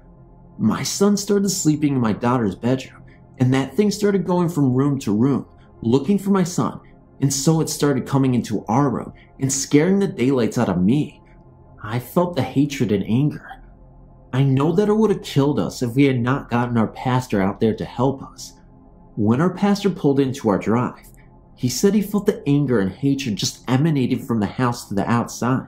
My son started sleeping in my daughter's bedroom, and that thing started going from room to room, looking for my son, and so it started coming into our room and scaring the daylights out of me. I felt the hatred and anger. I know that it would have killed us if we had not gotten our pastor out there to help us. When our pastor pulled into our drive, he said he felt the anger and hatred just emanating from the house to the outside.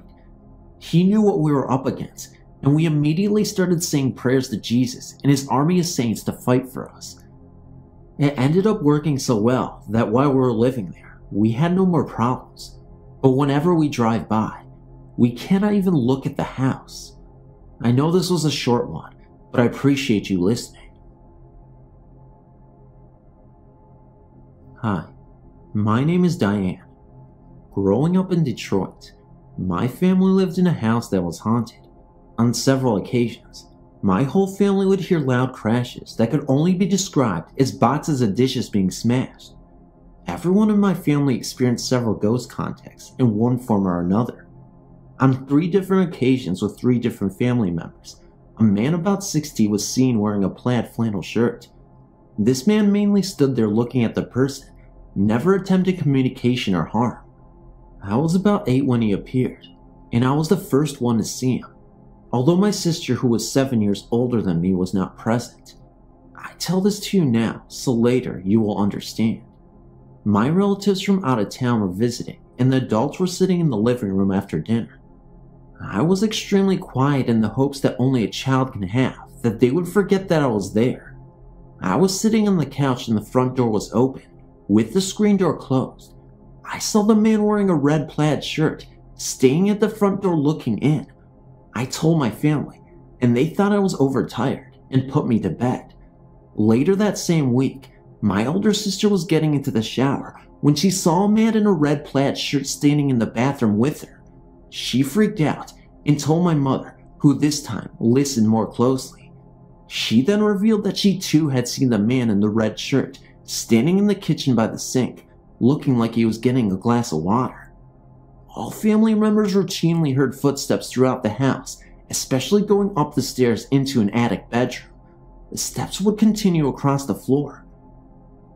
He knew what we were up against, and we immediately started saying prayers to Jesus and his army of saints to fight for us. It ended up working so well that while we were living there, we had no more problems. But whenever we drive by, we cannot even look at the house. I know this was a short one, but I appreciate you listening. Hi, my name is Diane. Growing up in Detroit, my family lived in a house that was haunted. On several occasions, my whole family would hear loud crashes that could only be described as boxes of dishes being smashed. Everyone in my family experienced several ghost contacts in one form or another. On 3 different occasions with 3 different family members, a man about 60 was seen wearing a plaid flannel shirt. This man mainly stood there looking at the person, never attempted communication or harm. I was about 8 when he appeared, and I was the first one to see him, although my sister, who was 7 years older than me, was not present. I tell this to you now, so later you will understand. My relatives from out of town were visiting, and the adults were sitting in the living room after dinner. I was extremely quiet in the hopes that only a child can have, that they would forget that I was there. I was sitting on the couch and the front door was open, with the screen door closed. I saw the man wearing a red plaid shirt, staying at the front door looking in. I told my family, and they thought I was overtired and put me to bed. Later that same week, my older sister was getting into the shower when she saw a man in a red plaid shirt standing in the bathroom with her. She freaked out and told my mother, who this time listened more closely. She then revealed that she too had seen the man in the red shirt standing in the kitchen by the sink, looking like he was getting a glass of water. All family members routinely heard footsteps throughout the house, especially going up the stairs into an attic bedroom. The steps would continue across the floor.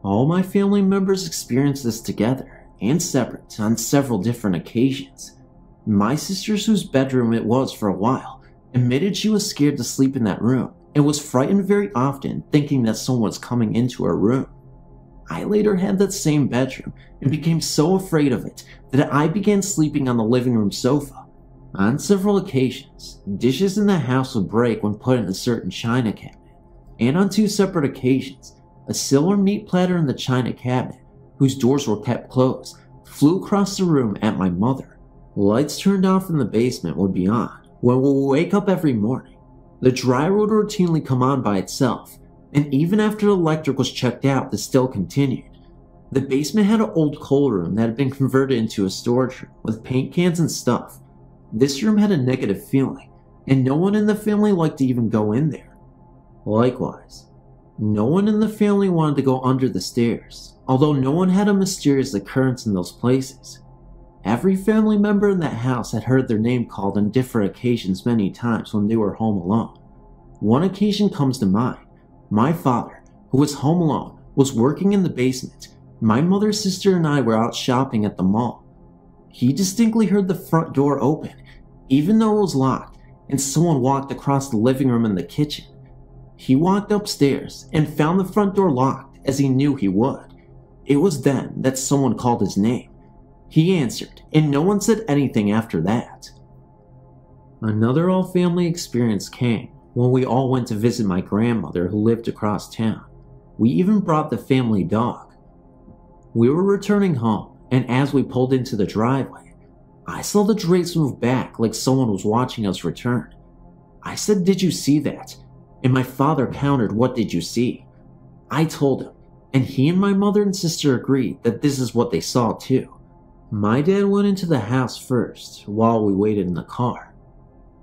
All my family members experienced this together and separate on several different occasions. My sister's, whose bedroom it was for a while, admitted she was scared to sleep in that room and was frightened very often, thinking that someone was coming into her room. I later had that same bedroom and became so afraid of it that I began sleeping on the living room sofa. On several occasions, dishes in the house would break when put in a certain china cabinet, and on 2 separate occasions, a silver meat platter in the china cabinet, whose doors were kept closed, flew across the room at my mother. Lights turned off in the basement would be on when we would wake up every morning. The dryer would routinely come on by itself, and even after the electric was checked out, this still continued. The basement had an old coal room that had been converted into a storage room with paint cans and stuff. This room had a negative feeling, and no one in the family liked to even go in there. Likewise, no one in the family wanted to go under the stairs, although no one had a mysterious occurrence in those places. Every family member in that house had heard their name called on different occasions many times when they were home alone. One occasion comes to mind. My father, who was home alone, was working in the basement. My mother's sister and I were out shopping at the mall. He distinctly heard the front door open, even though it was locked, and someone walked across the living room and the kitchen. He walked upstairs and found the front door locked, as he knew he would. It was then that someone called his name. He answered, and no one said anything after that. Another all-family experience came when we all went to visit my grandmother, who lived across town. We even brought the family dog. We were returning home, and as we pulled into the driveway, I saw the drapes move back like someone was watching us return. I said, "Did you see that?" And my father countered, "What did you see?" I told him, and he and my mother and sister agreed that this is what they saw too. My dad went into the house first while we waited in the car.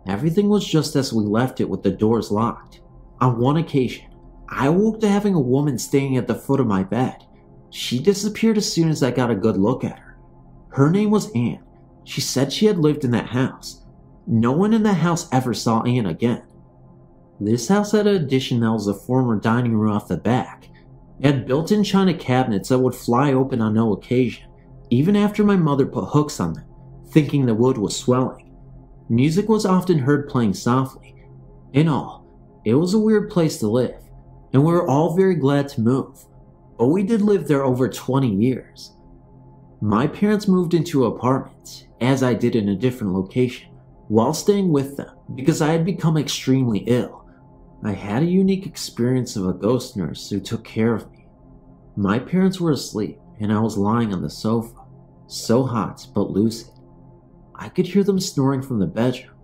Everything was just as we left it, with the doors locked. On one occasion, I awoke to having a woman staying at the foot of my bed. She disappeared as soon as I got a good look at her. Her name was Anne. She said she had lived in that house. No one in that house ever saw Anne again. This house had an addition that was a former dining room off the back. It had built-in china cabinets that would fly open on no occasion, even after my mother put hooks on them, thinking the wood was swelling. Music was often heard playing softly. In all, it was a weird place to live, and we were all very glad to move, but we did live there over 20 years. My parents moved into an apartment, as I did in a different location, while staying with them because I had become extremely ill. I had a unique experience of a ghost nurse who took care of me. My parents were asleep, and I was lying on the sofa, so hot but lucid. I could hear them snoring from the bedroom.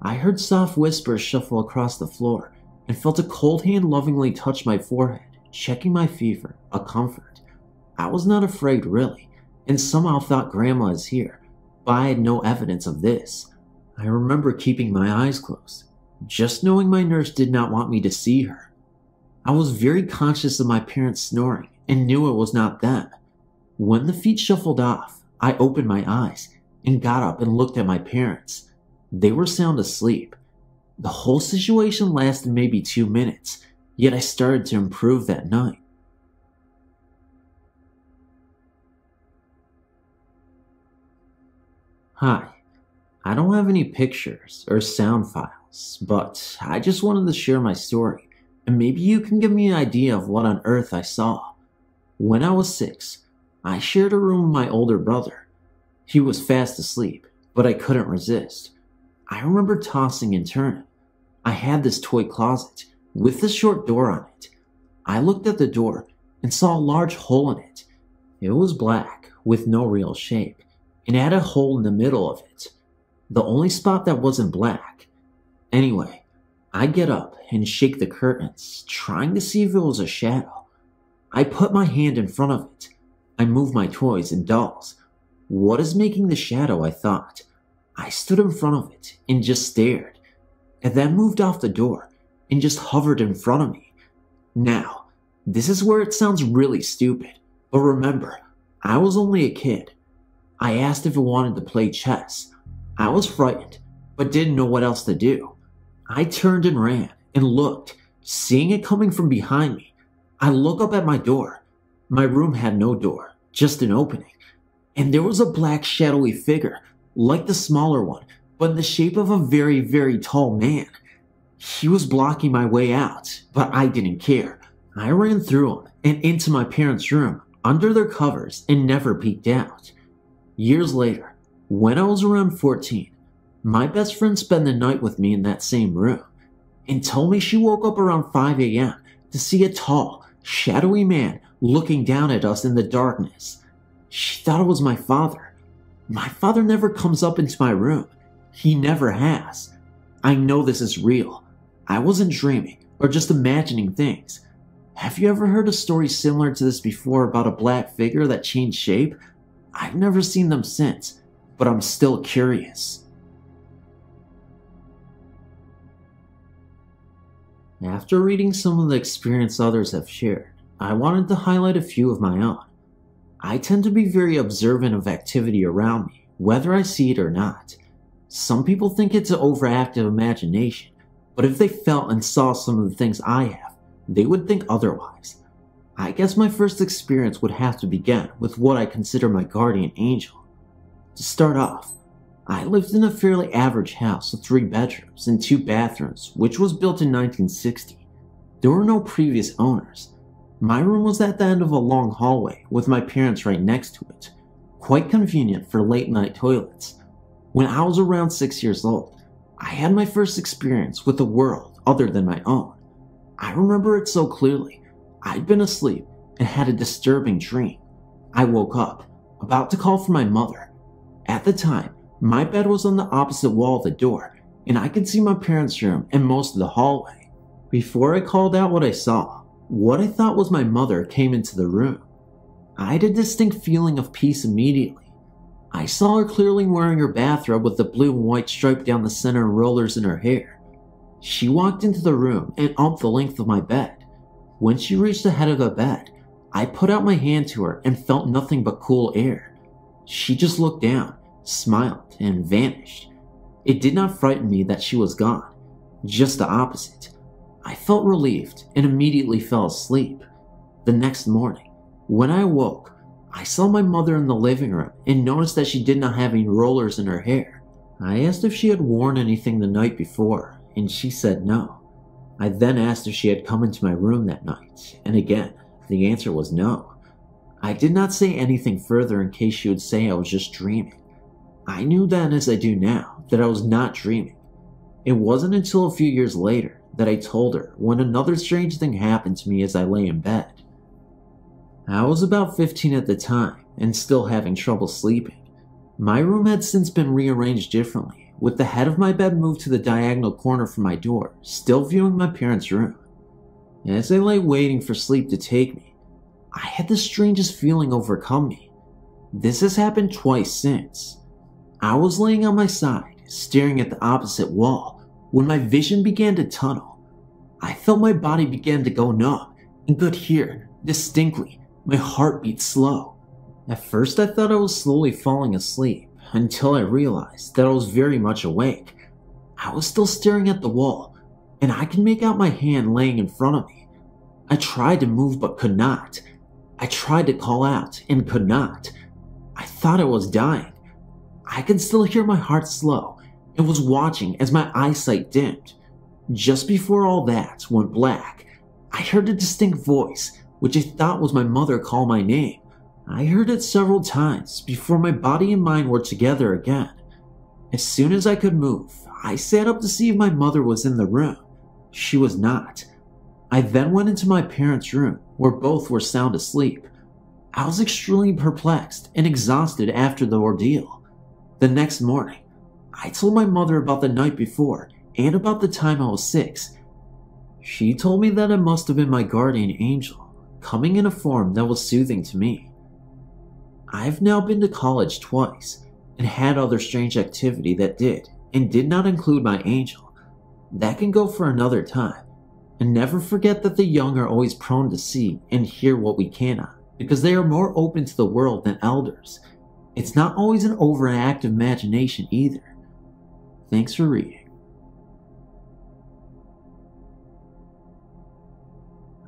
I heard soft whispers shuffle across the floor and felt a cold hand lovingly touch my forehead, checking my fever, a comfort. I was not afraid really, and somehow thought Grandma is here, but I had no evidence of this. I remember keeping my eyes closed, just knowing my nurse did not want me to see her. I was very conscious of my parents snoring and knew it was not them. When the feet shuffled off, I opened my eyes and got up and looked at my parents. They were sound asleep. The whole situation lasted maybe 2 minutes, yet I started to improve that night. Hi, I don't have any pictures or sound files, but I just wanted to share my story, and maybe you can give me an idea of what on earth I saw. When I was 6, I shared a room with my older brother. He was fast asleep, but I couldn't resist. I remember tossing and turning. I had this toy closet with a short door on it. I looked at the door and saw a large hole in it. It was black, with no real shape, and had a hole in the middle of it, the only spot that wasn't black. Anyway, I get up and shake the curtains, trying to see if it was a shadow. I put my hand in front of it. I move my toys and dolls. What is making the shadow, I thought. I stood in front of it and just stared, and then moved off the door and just hovered in front of me. Now, this is where it sounds really stupid, but remember, I was only a kid. I asked if it wanted to play chess. I was frightened, but didn't know what else to do. I turned and ran and looked, seeing it coming from behind me. I look up at my door. My room had no door, just an opening, and there was a black shadowy figure, like the smaller one, but in the shape of a very, very tall man. He was blocking my way out, but I didn't care. I ran through him and into my parents' room, under their covers, and never peeked out. Years later, when I was around 14, my best friend spent the night with me in that same room, and told me she woke up around 5 a.m. to see a tall, shadowy man looking down at us in the darkness. She thought it was my father. My father never comes up into my room. He never has. I know this is real. I wasn't dreaming or just imagining things. Have you ever heard a story similar to this before about a black figure that changed shape? I've never seen them since, but I'm still curious. After reading some of the experience others have shared, I wanted to highlight a few of my own. I tend to be very observant of activity around me, whether I see it or not. Some people think it's an overactive imagination, but if they felt and saw some of the things I have, they would think otherwise. I guess my first experience would have to begin with what I consider my guardian angel. To start off, I lived in a fairly average house with 3 bedrooms and 2 bathrooms, which was built in 1960. There were no previous owners. My room was at the end of a long hallway with my parents right next to it, quite convenient for late night toilets. When I was around 6 years old, I had my first experience with a world other than my own. I remember it so clearly. I'd been asleep and had a disturbing dream. I woke up, about to call for my mother. At the time, my bed was on the opposite wall of the door, and I could see my parents' room and most of the hallway. Before I called out what I saw, what I thought was my mother came into the room. I had a distinct feeling of peace immediately. I saw her clearly wearing her bathrobe with the blue and white stripe down the center and rollers in her hair. She walked into the room and up the length of my bed. When she reached the head of the bed, I put out my hand to her and felt nothing but cool air. She just looked down, smiled, and vanished. It did not frighten me that she was gone, just the opposite. I felt relieved and immediately fell asleep. The next morning, when I awoke, I saw my mother in the living room and noticed that she did not have any rollers in her hair. I asked if she had worn anything the night before, and she said no. I then asked if she had come into my room that night, and again, the answer was no. I did not say anything further in case she would say I was just dreaming. I knew then, as I do now, that I was not dreaming. It wasn't until a few years later that I told her when another strange thing happened to me as I lay in bed. I was about 15 at the time and still having trouble sleeping. My room had since been rearranged differently, with the head of my bed moved to the diagonal corner from my door, still viewing my parents' room. As I lay waiting for sleep to take me, I had the strangest feeling overcome me. This has happened twice since. I was laying on my side, staring at the opposite wall, when my vision began to tunnel. I felt my body begin to go numb and could hear, distinctly, my heartbeat slow. At first I thought I was slowly falling asleep, until I realized that I was very much awake. I was still staring at the wall, and I could make out my hand laying in front of me. I tried to move but could not. I tried to call out and could not. I thought I was dying. I could still hear my heart slow and was watching as my eyesight dimmed. Just before all that went black, I heard a distinct voice, which I thought was my mother, call my name. I heard it several times before my body and mind were together again. As soon as I could move, I sat up to see if my mother was in the room. She was not. I then went into my parents' room, where both were sound asleep. I was extremely perplexed and exhausted after the ordeal. The next morning, I told my mother about the night before and about the time I was 6. She told me that it must have been my guardian angel, coming in a form that was soothing to me. I've now been to college twice, and had other strange activity that did and did not include my angel. That can go for another time, and never forget that the young are always prone to see and hear what we cannot, because they are more open to the world than elders. It's not always an overactive imagination either. Thanks for reading.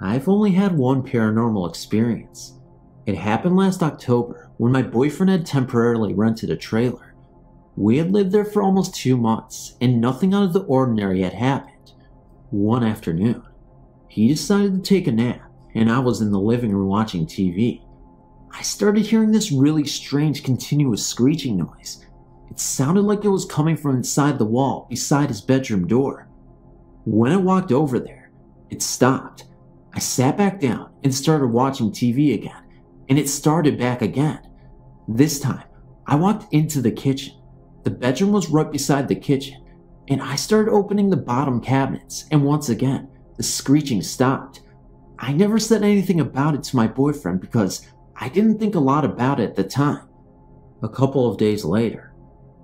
I've only had one paranormal experience. It happened last October when my boyfriend had temporarily rented a trailer. We had lived there for almost 2 months and nothing out of the ordinary had happened. One afternoon, he decided to take a nap and I was in the living room watching TV. I started hearing this really strange continuous screeching noise. It sounded like it was coming from inside the wall beside his bedroom door. When I walked over there, it stopped. I sat back down and started watching TV again, and it started back again. This time, I walked into the kitchen. The bedroom was right beside the kitchen, and I started opening the bottom cabinets, and once again, the screeching stopped. I never said anything about it to my boyfriend because I didn't think a lot about it at the time. A couple of days later,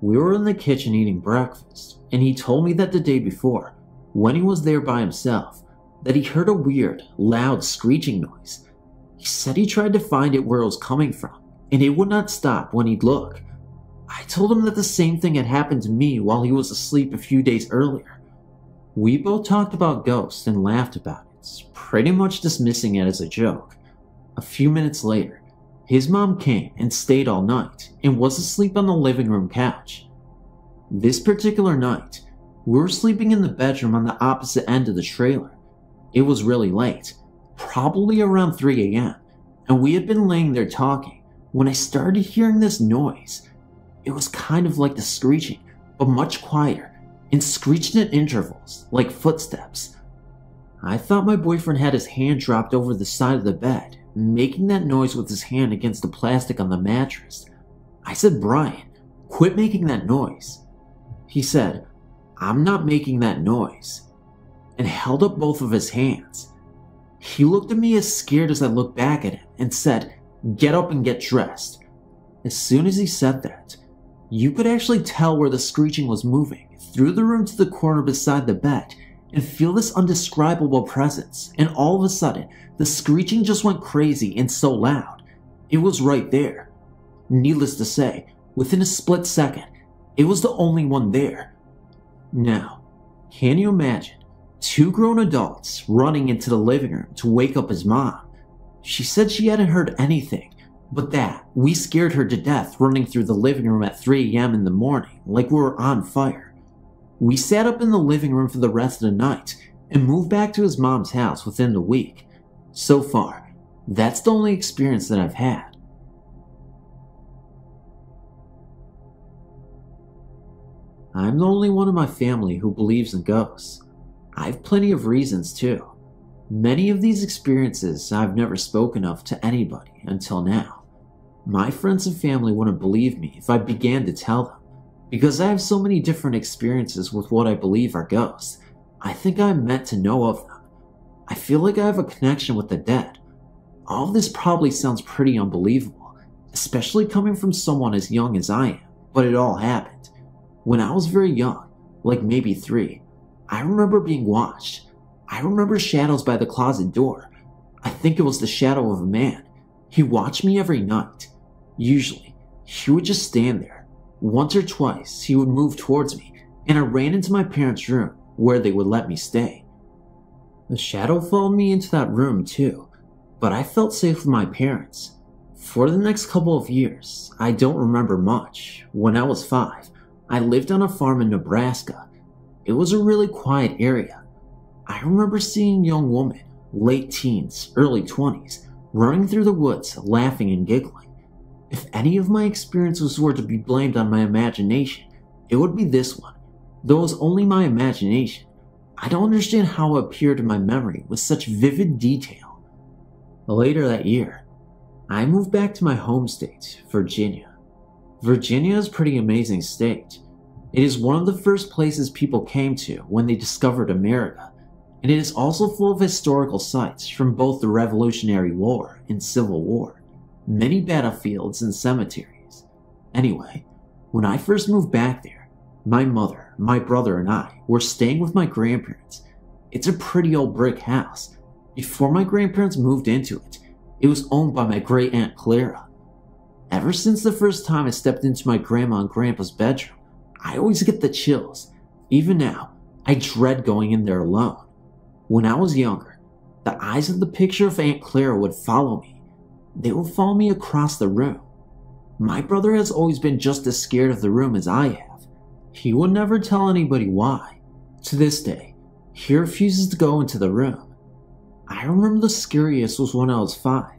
we were in the kitchen eating breakfast, and he told me that the day before, when he was there by himself, that he heard a weird, loud screeching noise. He said he tried to find it where it was coming from, and it would not stop when he'd look. I told him that the same thing had happened to me while he was asleep a few days earlier. We both talked about ghosts and laughed about it, pretty much dismissing it as a joke. A few minutes later, his mom came and stayed all night and was asleep on the living room couch. This particular night, we were sleeping in the bedroom on the opposite end of the trailer. It was really late, probably around 3 a.m., and we had been laying there talking when I started hearing this noise. It was kind of like the screeching, but much quieter, and screeched at intervals, like footsteps. I thought my boyfriend had his hand dropped over the side of the bed, making that noise with his hand against the plastic on the mattress. I said, "Brian, quit making that noise." He said, "I'm not making that noise," and held up both of his hands. He looked at me as scared as I looked back at him and said, "Get up and get dressed." As soon as he said that, you could actually tell where the screeching was moving through the room to the corner beside the bed and feel this undescribable presence, and all of a sudden, the screeching just went crazy and so loud. It was right there. Needless to say, within a split second, it was the only one there. Now, can you imagine 2 grown adults running into the living room to wake up his mom? She said she hadn't heard anything, but that we scared her to death running through the living room at 3 a.m. in the morning like we were on fire. We sat up in the living room for the rest of the night and moved back to his mom's house within the week. So far, that's the only experience that I've had. I'm the only one in my family who believes in ghosts. I have plenty of reasons too. Many of these experiences I've never spoken of to anybody until now. My friends and family wouldn't believe me if I began to tell them, because I have so many different experiences with what I believe are ghosts. I think I'm meant to know of them. I feel like I have a connection with the dead. All of this probably sounds pretty unbelievable, especially coming from someone as young as I am, but it all happened. When I was very young, like maybe 3, I remember being watched. I remember shadows by the closet door. I think it was the shadow of a man. He watched me every night. Usually, he would just stand there. Once or twice, he would move towards me, and I ran into my parents' room, where they would let me stay. The shadow followed me into that room too, but I felt safe with my parents. For the next couple of years, I don't remember much. When I was 5, I lived on a farm in Nebraska. It was a really quiet area. I remember seeing a young woman, late teens, early 20s, running through the woods, laughing and giggling. If any of my experiences were to be blamed on my imagination, it would be this one. Though it was only my imagination, I don't understand how it appeared in my memory with such vivid detail. Later that year, I moved back to my home state, Virginia. Virginia is a pretty amazing state. It is one of the first places people came to when they discovered America, and it is also full of historical sites from both the Revolutionary War and Civil War, many battlefields and cemeteries. Anyway, when I first moved back there, my mother, my brother, and I were staying with my grandparents. It's a pretty old brick house. Before my grandparents moved into it, it was owned by my great aunt Clara. Ever since the first time I stepped into my grandma and grandpa's bedroom, I always get the chills. Even now, I dread going in there alone. When I was younger, the eyes of the picture of Aunt Clara would follow me. They would follow me across the room. My brother has always been just as scared of the room as I have. He would never tell anybody why. To this day, he refuses to go into the room. I remember the scariest was when I was 5.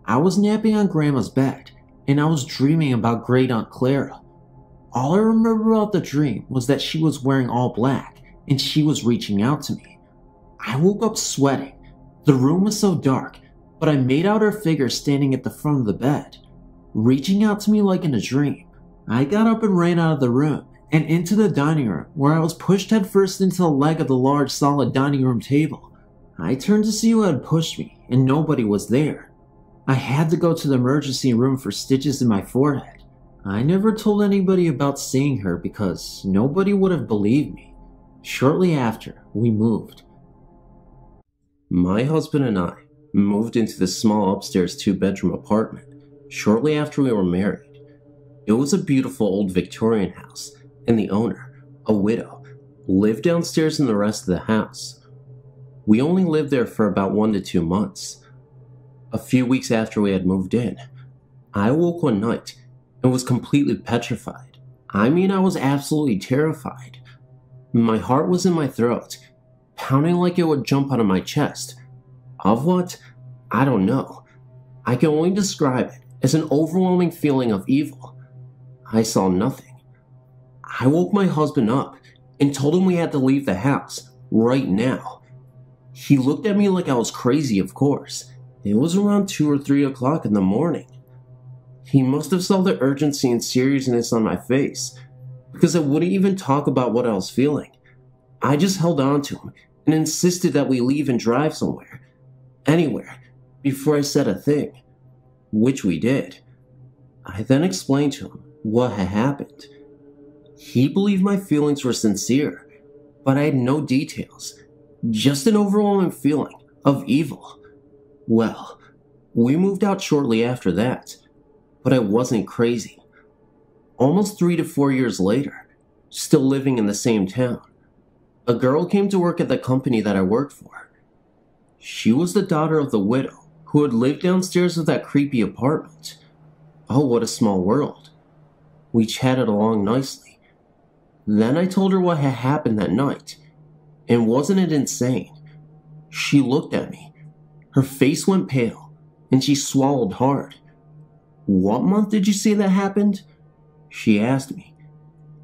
I was napping on Grandma's bed, and I was dreaming about Great Aunt Clara. All I remember about the dream was that she was wearing all black, and she was reaching out to me. I woke up sweating. The room was so dark, but I made out her figure standing at the front of the bed, reaching out to me like in a dream. I got up and ran out of the room and into the dining room, where I was pushed headfirst into the leg of the large solid dining room table. I turned to see who had pushed me, and nobody was there. I had to go to the emergency room for stitches in my forehead. I never told anybody about seeing her because nobody would have believed me. Shortly after, we moved. My husband and I moved into this small upstairs 2-bedroom apartment shortly after we were married. It was a beautiful old Victorian house, and the owner, a widow, lived downstairs in the rest of the house. We only lived there for about 1 to 2 months. A few weeks after we had moved in, I woke one night and was completely petrified. I mean, I was absolutely terrified. My heart was in my throat, pounding like it would jump out of my chest. Of what? I don't know. I can only describe it as an overwhelming feeling of evil. I saw nothing. I woke my husband up and told him we had to leave the house right now. He looked at me like I was crazy, of course. It was around 2 or 3 o'clock in the morning. He must have saw the urgency and seriousness on my face, because I wouldn't even talk about what I was feeling. I just held on to him and insisted that we leave and drive somewhere, anywhere, before I said a thing, which we did. I then explained to him what had happened. He believed my feelings were sincere, but I had no details, just an overwhelming feeling of evil. Well, we moved out shortly after that, but I wasn't crazy. Almost 3 to 4 years later, still living in the same town, a girl came to work at the company that I worked for. She was the daughter of the widow who had lived downstairs of that creepy apartment. Oh, what a small world. We chatted along nicely. Then I told her what had happened that night, and wasn't it insane? She looked at me. Her face went pale, and she swallowed hard. "What month did you say that happened?" she asked me.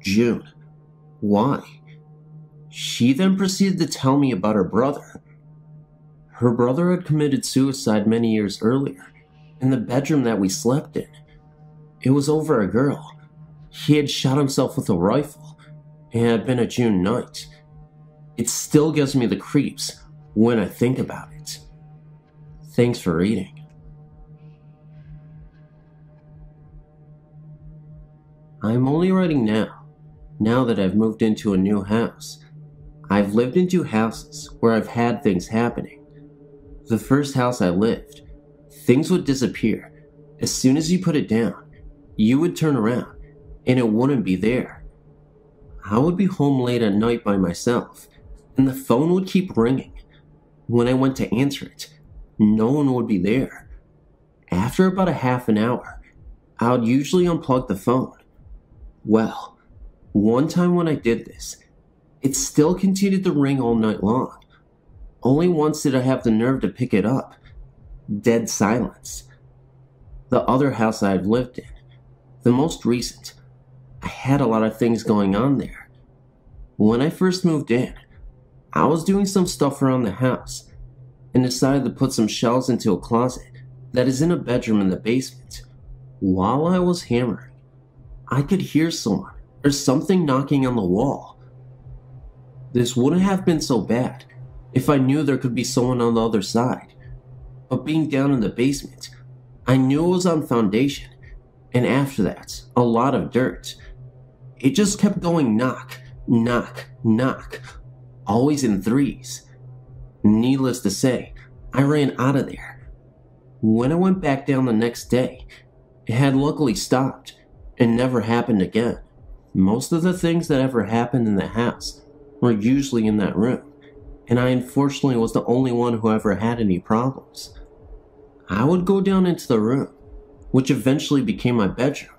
"June." "Why?" She then proceeded to tell me about her brother. Her brother had committed suicide many years earlier, in the bedroom that we slept in. It was over a girl. He had shot himself with a rifle, and it had been a June night. It still gives me the creeps when I think about it. Thanks for reading. I'm only writing now that I've moved into a new house. I've lived in 2 houses where I've had things happening. The first house I lived, things would disappear. As soon as you put it down, you would turn around, and it wouldn't be there. I would be home late at night by myself, and the phone would keep ringing. When I went to answer it, no one would be there. After about a half an hour, I would usually unplug the phone. Well, one time when I did this, it still continued to ring all night long. Only once did I have the nerve to pick it up. Dead silence. The other house I had lived in, the most recent, I had a lot of things going on there. When I first moved in, I was doing some stuff around the house and decided to put some shelves into a closet that is in a bedroom in the basement. While I was hammering, I could hear someone or something knocking on the wall. This wouldn't have been so bad if I knew there could be someone on the other side, but being down in the basement, I knew it was on foundation, and after that, a lot of dirt. It just kept going knock, knock, knock, always in threes. Needless to say, I ran out of there. When I went back down the next day, it had luckily stopped and never happened again. Most of the things that ever happened in the house were usually in that room, and I unfortunately was the only one who ever had any problems. I would go down into the room, which eventually became my bedroom.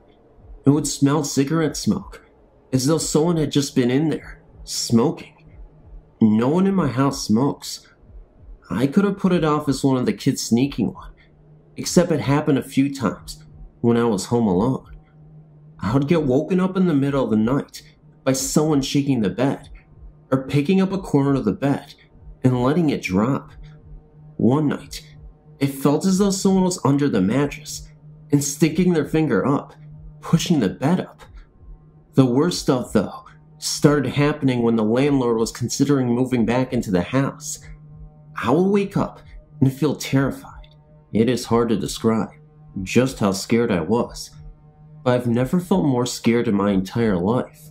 It would smell cigarette smoke, as though someone had just been in there, smoking. No one in my house smokes. I could have put it off as one of the kids sneaking one, except it happened a few times when I was home alone. I would get woken up in the middle of the night by someone shaking the bed, or picking up a corner of the bed and letting it drop. One night, it felt as though someone was under the mattress and sticking their finger up, pushing the bed up. The worst stuff, though, started happening when the landlord was considering moving back into the house. I would wake up and feel terrified. It is hard to describe just how scared I was, but I've never felt more scared in my entire life.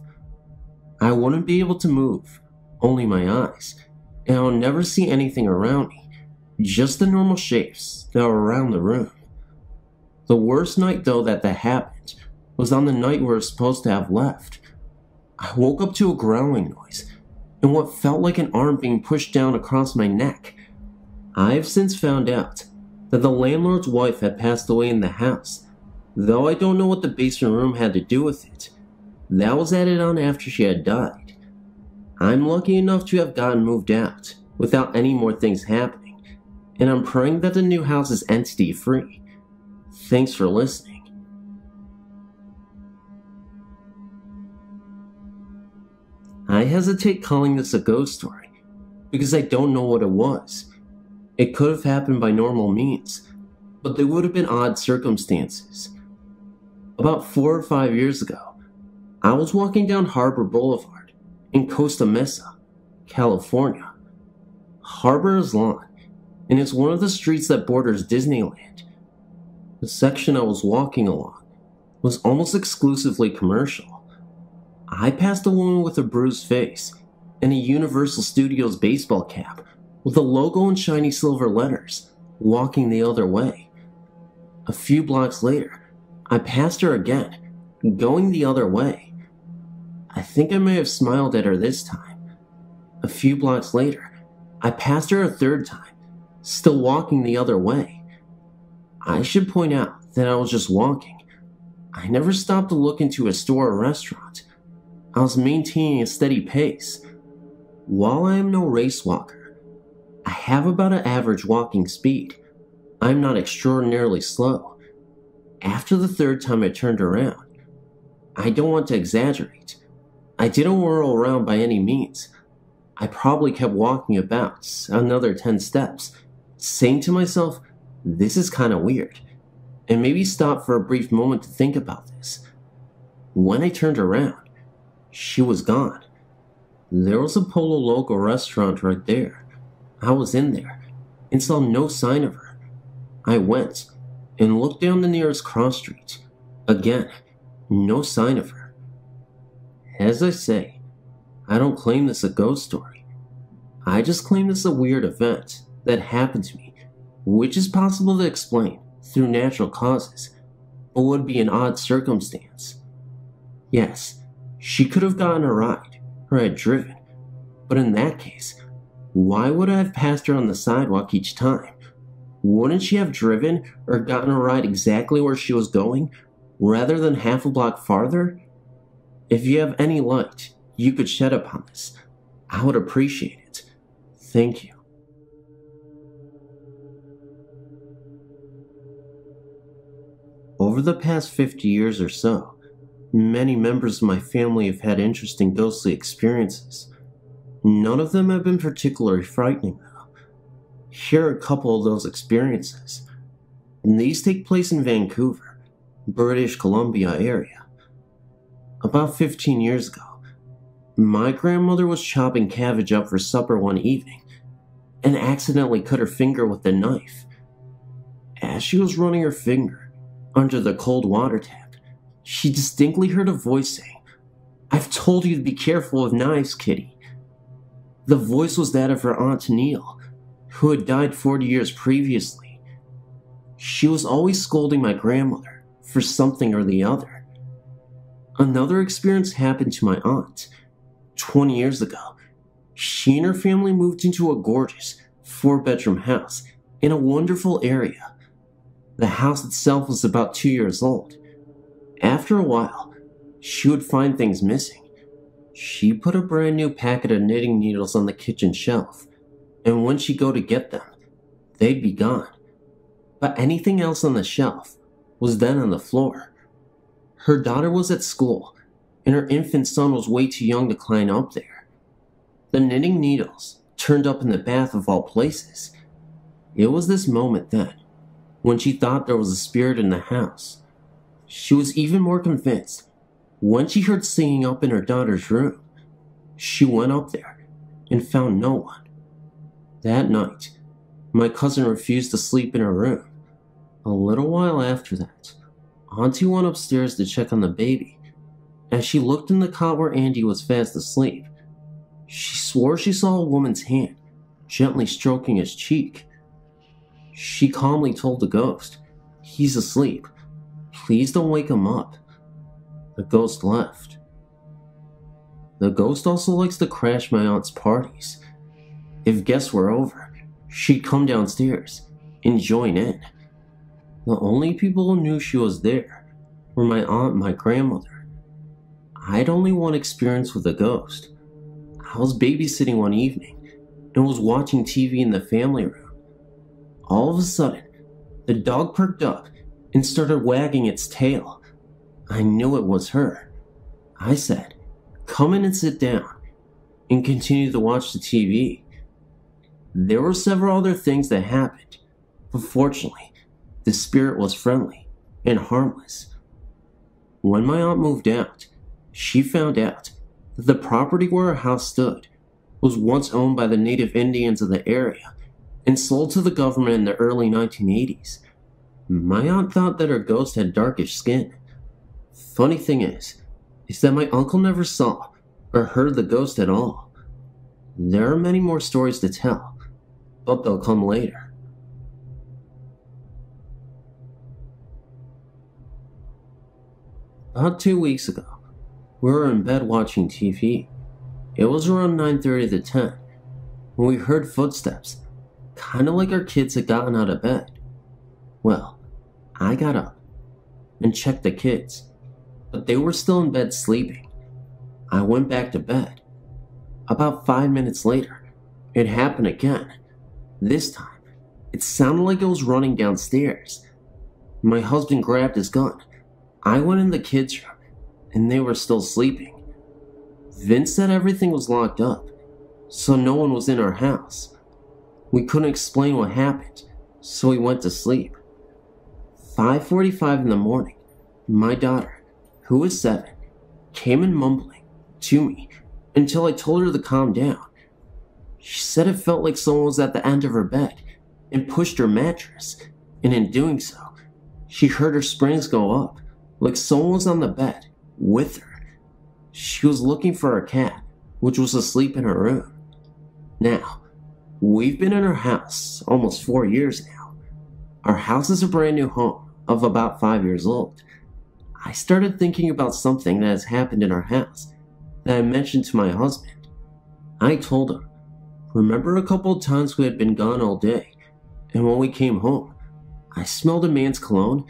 I wouldn't be able to move, only my eyes, and I would never see anything around me, just the normal shapes that were around the room. The worst night, though, that happened was on the night we were supposed to have left. I woke up to a growling noise and what felt like an arm being pushed down across my neck. I've since found out that the landlord's wife had passed away in the house, though I don't know what the basement room had to do with it. That was added on after she had died. I'm lucky enough to have gotten moved out without any more things happening, and I'm praying that the new house is entity-free. Thanks for listening. I hesitate calling this a ghost story because I don't know what it was. It could have happened by normal means, but they would have been odd circumstances. About 4 or 5 years ago, I was walking down Harbor Boulevard in Costa Mesa, California. Harbor is long, and it's one of the streets that borders Disneyland. The section I was walking along was almost exclusively commercial. I passed a woman with a bruised face and a Universal Studios baseball cap with a logo in shiny silver letters, walking the other way. A few blocks later, I passed her again, going the other way. I think I may have smiled at her this time. A few blocks later, I passed her a third time, still walking the other way. I should point out that I was just walking. I never stopped to look into a store or restaurant. I was maintaining a steady pace. While I am no race walker, I have about an average walking speed. I'm not extraordinarily slow. After the third time I turned around, I don't want to exaggerate. I didn't whirl around by any means. I probably kept walking about another 10 steps, saying to myself, this is kind of weird, and maybe stop for a brief moment to think about this. When I turned around, she was gone. There was a Polo Loco restaurant right there. I was in there and saw no sign of her. I went and looked down the nearest cross street. Again, no sign of her. As I say, I don't claim this a ghost story. I just claim this a weird event that happened to me, which is possible to explain through natural causes, but would be an odd circumstance. Yes, she could have gotten a ride, or had driven, but in that case, why would I have passed her on the sidewalk each time? Wouldn't she have driven or gotten a ride exactly where she was going, rather than half a block farther? If you have any light you could shed upon this, I would appreciate it. Thank you. Over the past 50 years or so, many members of my family have had interesting ghostly experiences. None of them have been particularly frightening though. Here are a couple of those experiences. And these take place in Vancouver, British Columbia area. About 15 years ago, my grandmother was chopping cabbage up for supper one evening and accidentally cut her finger with the knife. As she was running her finger under the cold water tap, she distinctly heard a voice saying, "I've told you to be careful with knives, Kitty." The voice was that of her Aunt Neil, who had died 40 years previously. She was always scolding my grandmother for something or the other. Another experience happened to my aunt. 20 years ago, she and her family moved into a gorgeous 4-bedroom house in a wonderful area. The house itself was about 2 years old. After a while, she would find things missing. She put a brand new packet of knitting needles on the kitchen shelf, and when she'd go to get them, they'd be gone. But anything else on the shelf was then on the floor. Her daughter was at school, and her infant son was way too young to climb up there. The knitting needles turned up in the bath of all places. It was this moment then, when she thought there was a spirit in the house. She was even more convinced when she heard singing up in her daughter's room. She went up there and found no one. That night, my cousin refused to sleep in her room. A little while after that, Auntie went upstairs to check on the baby. As she looked in the cot where Andy was fast asleep, she swore she saw a woman's hand gently stroking his cheek. She calmly told the ghost, "He's asleep. Please don't wake him up." The ghost left. The ghost also likes to crash my aunt's parties. If guests were over, she'd come downstairs and join in. The only people who knew she was there were my aunt and my grandmother. I'd only one experience with a ghost. I was babysitting one evening and was watching TV in the family room. All of a sudden, the dog perked up and started wagging its tail. I knew it was her. I said, "Come in and sit down," and continued to watch the TV. There were several other things that happened, but fortunately, the spirit was friendly and harmless. When my aunt moved out, she found out that the property where her house stood was once owned by the native Indians of the area and sold to the government in the early 1980s. My aunt thought that her ghost had darkish skin. Funny thing is that my uncle never saw or heard the ghost at all. There are many more stories to tell, but they'll come later. About 2 weeks ago, we were in bed watching TV. It was around 9:30 to 10 when we heard footsteps, kinda like our kids had gotten out of bed. Well, I got up and checked the kids, but they were still in bed sleeping. I went back to bed. About 5 minutes later, it happened again. This time, it sounded like it was running downstairs. My husband grabbed his gun. I went in the kids' room, and they were still sleeping. Vince said everything was locked up, so no one was in our house. We couldn't explain what happened, so we went to sleep. 5:45 in the morning, my daughter, who was 7, came in mumbling to me until I told her to calm down. She said it felt like someone was at the end of her bed and pushed her mattress, and in doing so, she heard her springs go up, like someone was on the bed with her. She was looking for her cat, which was asleep in her room. Now, we've been in our house almost 4 years now. Our house is a brand new home of about 5 years old. I started thinking about something that has happened in our house that I mentioned to my husband. I told him, "Remember a couple of times we had been gone all day, and when we came home, I smelled a man's cologne,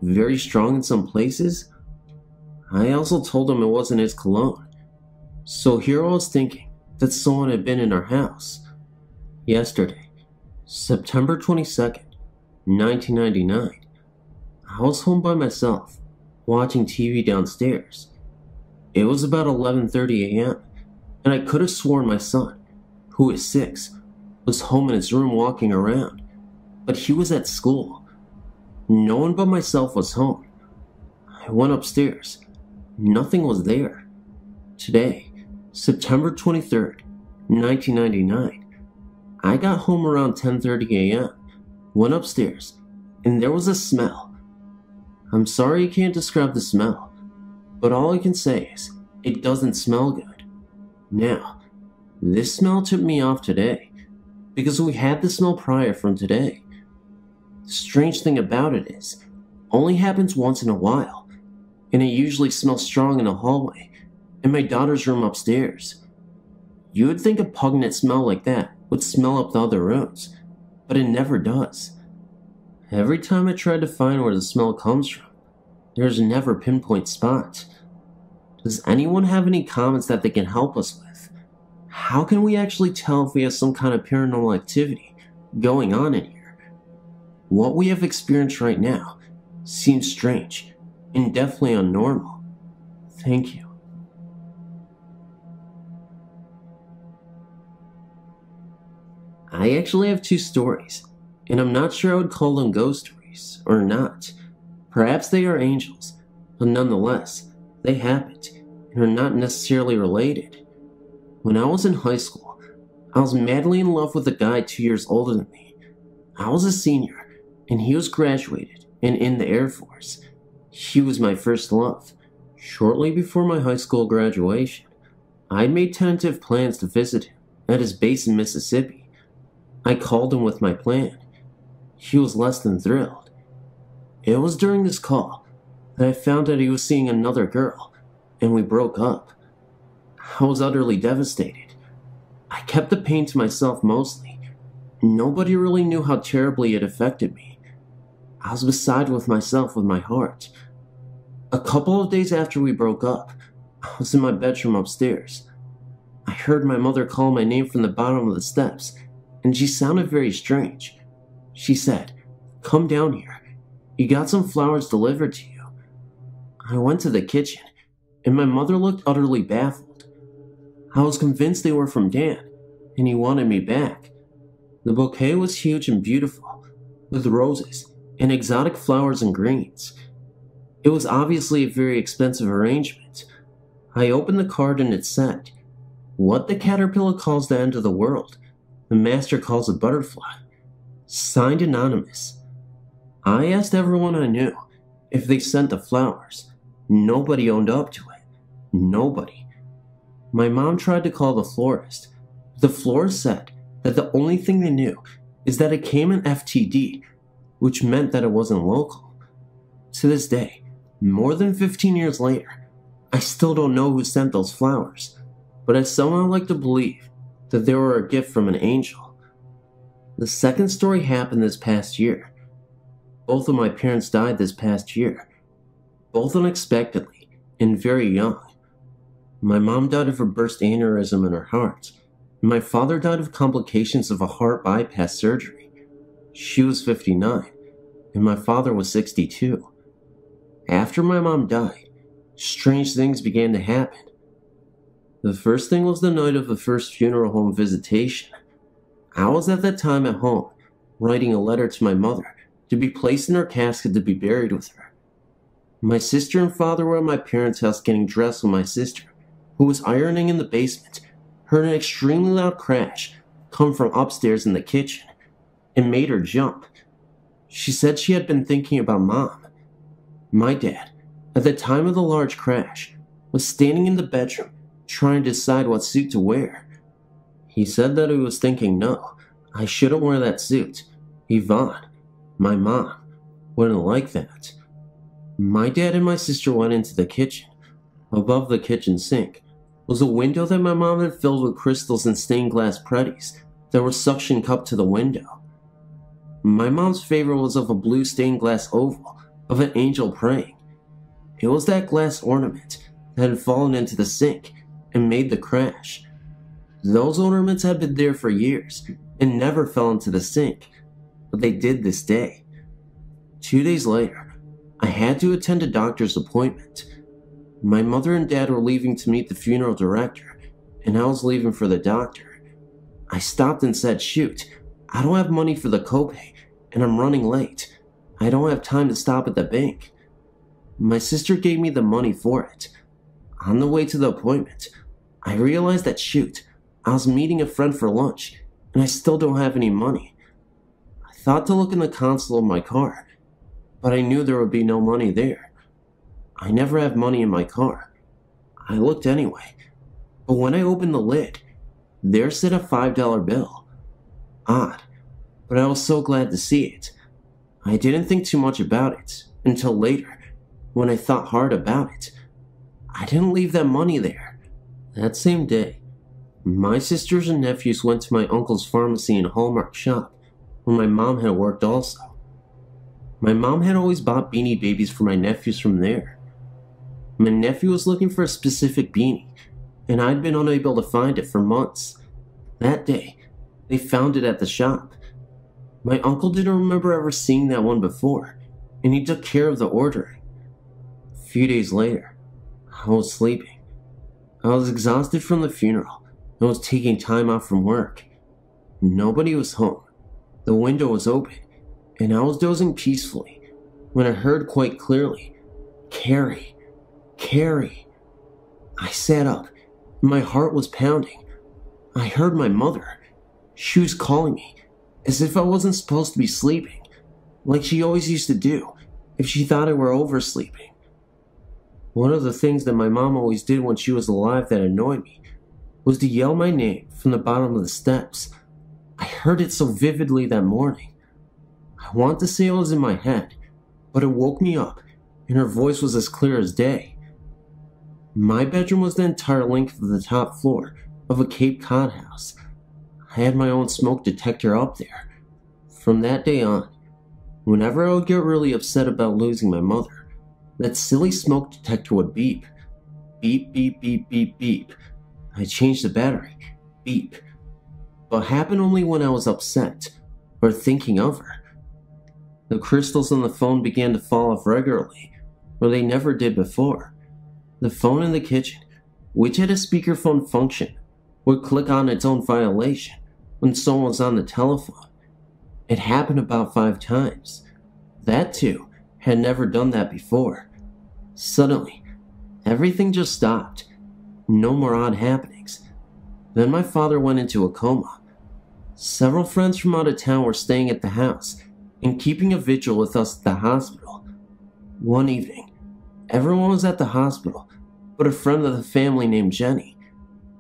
very strong in some places?" I also told him it wasn't his cologne. So here I was thinking that someone had been in our house. Yesterday, September 22nd, 1999, I was home by myself, watching TV downstairs. It was about 11:30 a.m., and I could have sworn my son, who is 6, was home in his room walking around, but he was at school. No one but myself was home. I went upstairs. Nothing was there. Today, September 23rd, 1999, I got home around 10:30 a.m., went upstairs, and there was a smell. I'm sorry I can't describe the smell, but all I can say is it doesn't smell good. Now, this smell tipped me off today, because we had the smell prior from today. The strange thing about it is, only happens once in a while, and it usually smells strong in the hallway, in my daughter's room upstairs. You would think a pungent smell like that would smell up the other rooms, but it never does. Every time I try to find where the smell comes from, there's never a pinpoint spot. Does anyone have any comments that they can help us with? How can we actually tell if we have some kind of paranormal activity going on in here? What we have experienced right now seems strange and definitely unnormal. Thank you. I actually have 2 stories, and I'm not sure I would call them ghost stories or not. Perhaps they are angels, but nonetheless, they happened and are not necessarily related. When I was in high school, I was madly in love with a guy 2 years older than me. I was a senior, and he was graduated and in the Air Force. He was my first love. Shortly before my high school graduation, I had made tentative plans to visit him at his base in Mississippi. I called him with my plan. He was less than thrilled. It was during this call that I found that he was seeing another girl, and we broke up. I was utterly devastated. I kept the pain to myself mostly. Nobody really knew how terribly it affected me. I was beside with myself with my heart. A couple of days after we broke up, I was in my bedroom upstairs. I heard my mother call my name from the bottom of the steps, and she sounded very strange. She said, "Come down here. You got some flowers delivered to you." I went to the kitchen, and my mother looked utterly baffled. I was convinced they were from Dan, and he wanted me back. The bouquet was huge and beautiful, with roses and exotic flowers and greens. It was obviously a very expensive arrangement. I opened the card and it said, "What the caterpillar calls the end of the world, the master calls a butterfly. Signed Anonymous." I asked everyone I knew if they sent the flowers. Nobody owned up to it. Nobody. My mom tried to call the florist. The florist said that the only thing they knew is that it came in FTD, which meant that it wasn't local. To this day, more than 15 years later, I still don't know who sent those flowers, but I somehow like to believe that they were a gift from an angel. The second story happened this past year. Both of my parents died this past year, both unexpectedly and very young. My mom died of a burst aneurysm in her heart, and my father died of complications of a heart bypass surgery. She was 59, and my father was 62. After my mom died, strange things began to happen. The first thing was the night of the first funeral home visitation. I was at that time at home, writing a letter to my mother to be placed in her casket to be buried with her. My sister and father were at my parents' house getting dressed when my sister, who was ironing in the basement, heard an extremely loud crash come from upstairs in the kitchen. It made her jump. She said she had been thinking about Mom. My dad, at the time of the large crash, was standing in the bedroom trying to decide what suit to wear. He said that he was thinking, no, I shouldn't wear that suit. Yvonne, my mom, wouldn't like that. My dad and my sister went into the kitchen. Above the kitchen sink was a window that my mom had filled with crystals and stained glass pretties that were suction cupped to the window. My mom's favorite was of a blue stained glass oval of an angel praying. It was that glass ornament that had fallen into the sink and made the crash. Those ornaments had been there for years and never fell into the sink, but they did this day. 2 days later, I had to attend a doctor's appointment. My mother and dad were leaving to meet the funeral director, and I was leaving for the doctor. I stopped and said, "Shoot, I don't have money for the copay, and I'm running late. I don't have time to stop at the bank." My sister gave me the money for it. On the way to the appointment, I realized that, shoot, I was meeting a friend for lunch, and I still don't have any money. I thought to look in the console of my car, but I knew there would be no money there. I never have money in my car. I looked anyway, but when I opened the lid, there sat a $5 bill. Odd, but I was so glad to see it. I didn't think too much about it until later, when I thought hard about it. I didn't leave that money there. That same day, my sisters and nephews went to my uncle's pharmacy and Hallmark shop, where my mom had worked also. My mom had always bought beanie babies for my nephews from there. My nephew was looking for a specific beanie, and I'd been unable to find it for months. That day, they found it at the shop. My uncle didn't remember ever seeing that one before, and he took care of the ordering. A few days later, I was sleeping. I was exhausted from the funeral and was taking time off from work. Nobody was home. The window was open, and I was dozing peacefully when I heard quite clearly, "Carrie, Carrie." I sat up, and my heart was pounding. I heard my mother. She was calling me, as if I wasn't supposed to be sleeping, like she always used to do if she thought I were oversleeping. One of the things that my mom always did when she was alive that annoyed me was to yell my name from the bottom of the steps. I heard it so vividly that morning. I want to say it was in my head, but it woke me up, and her voice was as clear as day. My bedroom was the entire length of the top floor of a Cape Cod house. I had my own smoke detector up there. From that day on, whenever I would get really upset about losing my mother, that silly smoke detector would beep. Beep, beep, beep, beep, beep. I changed the battery. Beep. But it happened only when I was upset, or thinking of her. The crystals on the phone began to fall off regularly, where they never did before. The phone in the kitchen, which had a speakerphone function, would click on its own violation when someone was on the telephone. It happened about 5 times. That too had never done that before. Suddenly, everything just stopped. No more odd happenings. Then my father went into a coma. Several friends from out of town were staying at the house and keeping a vigil with us at the hospital. One evening, everyone was at the hospital but a friend of the family named Jenny.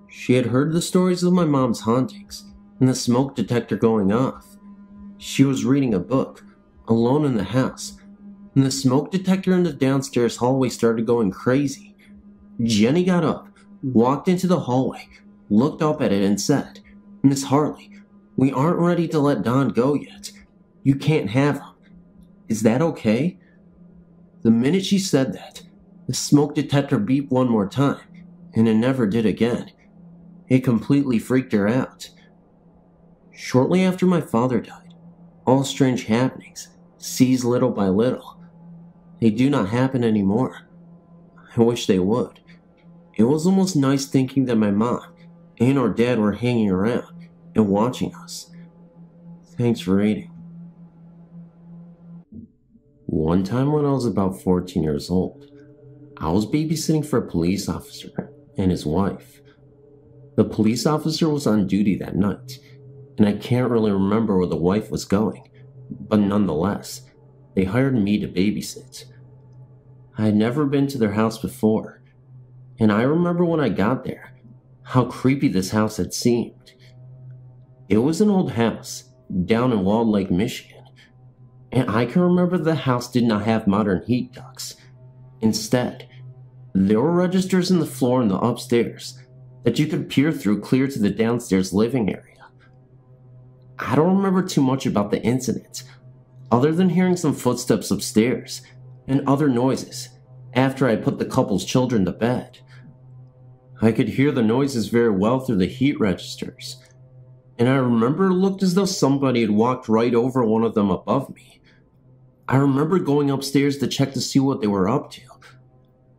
She had heard the stories of my mom's hauntings and the smoke detector going off. She was reading a book, alone in the house, and the smoke detector in the downstairs hallway started going crazy. Jenny got up, walked into the hallway, looked up at it and said, "Miss Harley, we aren't ready to let Don go yet. You can't have him. Is that okay?" The minute she said that, the smoke detector beeped one more time, and it never did again. It completely freaked her out. Shortly after my father died, all strange happenings ceased little by little. They do not happen anymore. I wish they would. It was almost nice thinking that my mom and our dad were hanging around and watching us. Thanks for reading. One time when I was about 14 years old, I was babysitting for a police officer and his wife. The police officer was on duty that night, and I can't really remember where the wife was going, but nonetheless, they hired me to babysit. I had never been to their house before, and I remember when I got there, how creepy this house had seemed. It was an old house down in Walled Lake, Michigan, and I can remember the house did not have modern heat ducts. Instead, there were registers in the floor in the upstairs that you could peer through clear to the downstairs living area. I don't remember too much about the incident, other than hearing some footsteps upstairs and other noises after I put the couple's children to bed. I could hear the noises very well through the heat registers, and I remember it looked as though somebody had walked right over one of them above me. I remember going upstairs to check to see what they were up to,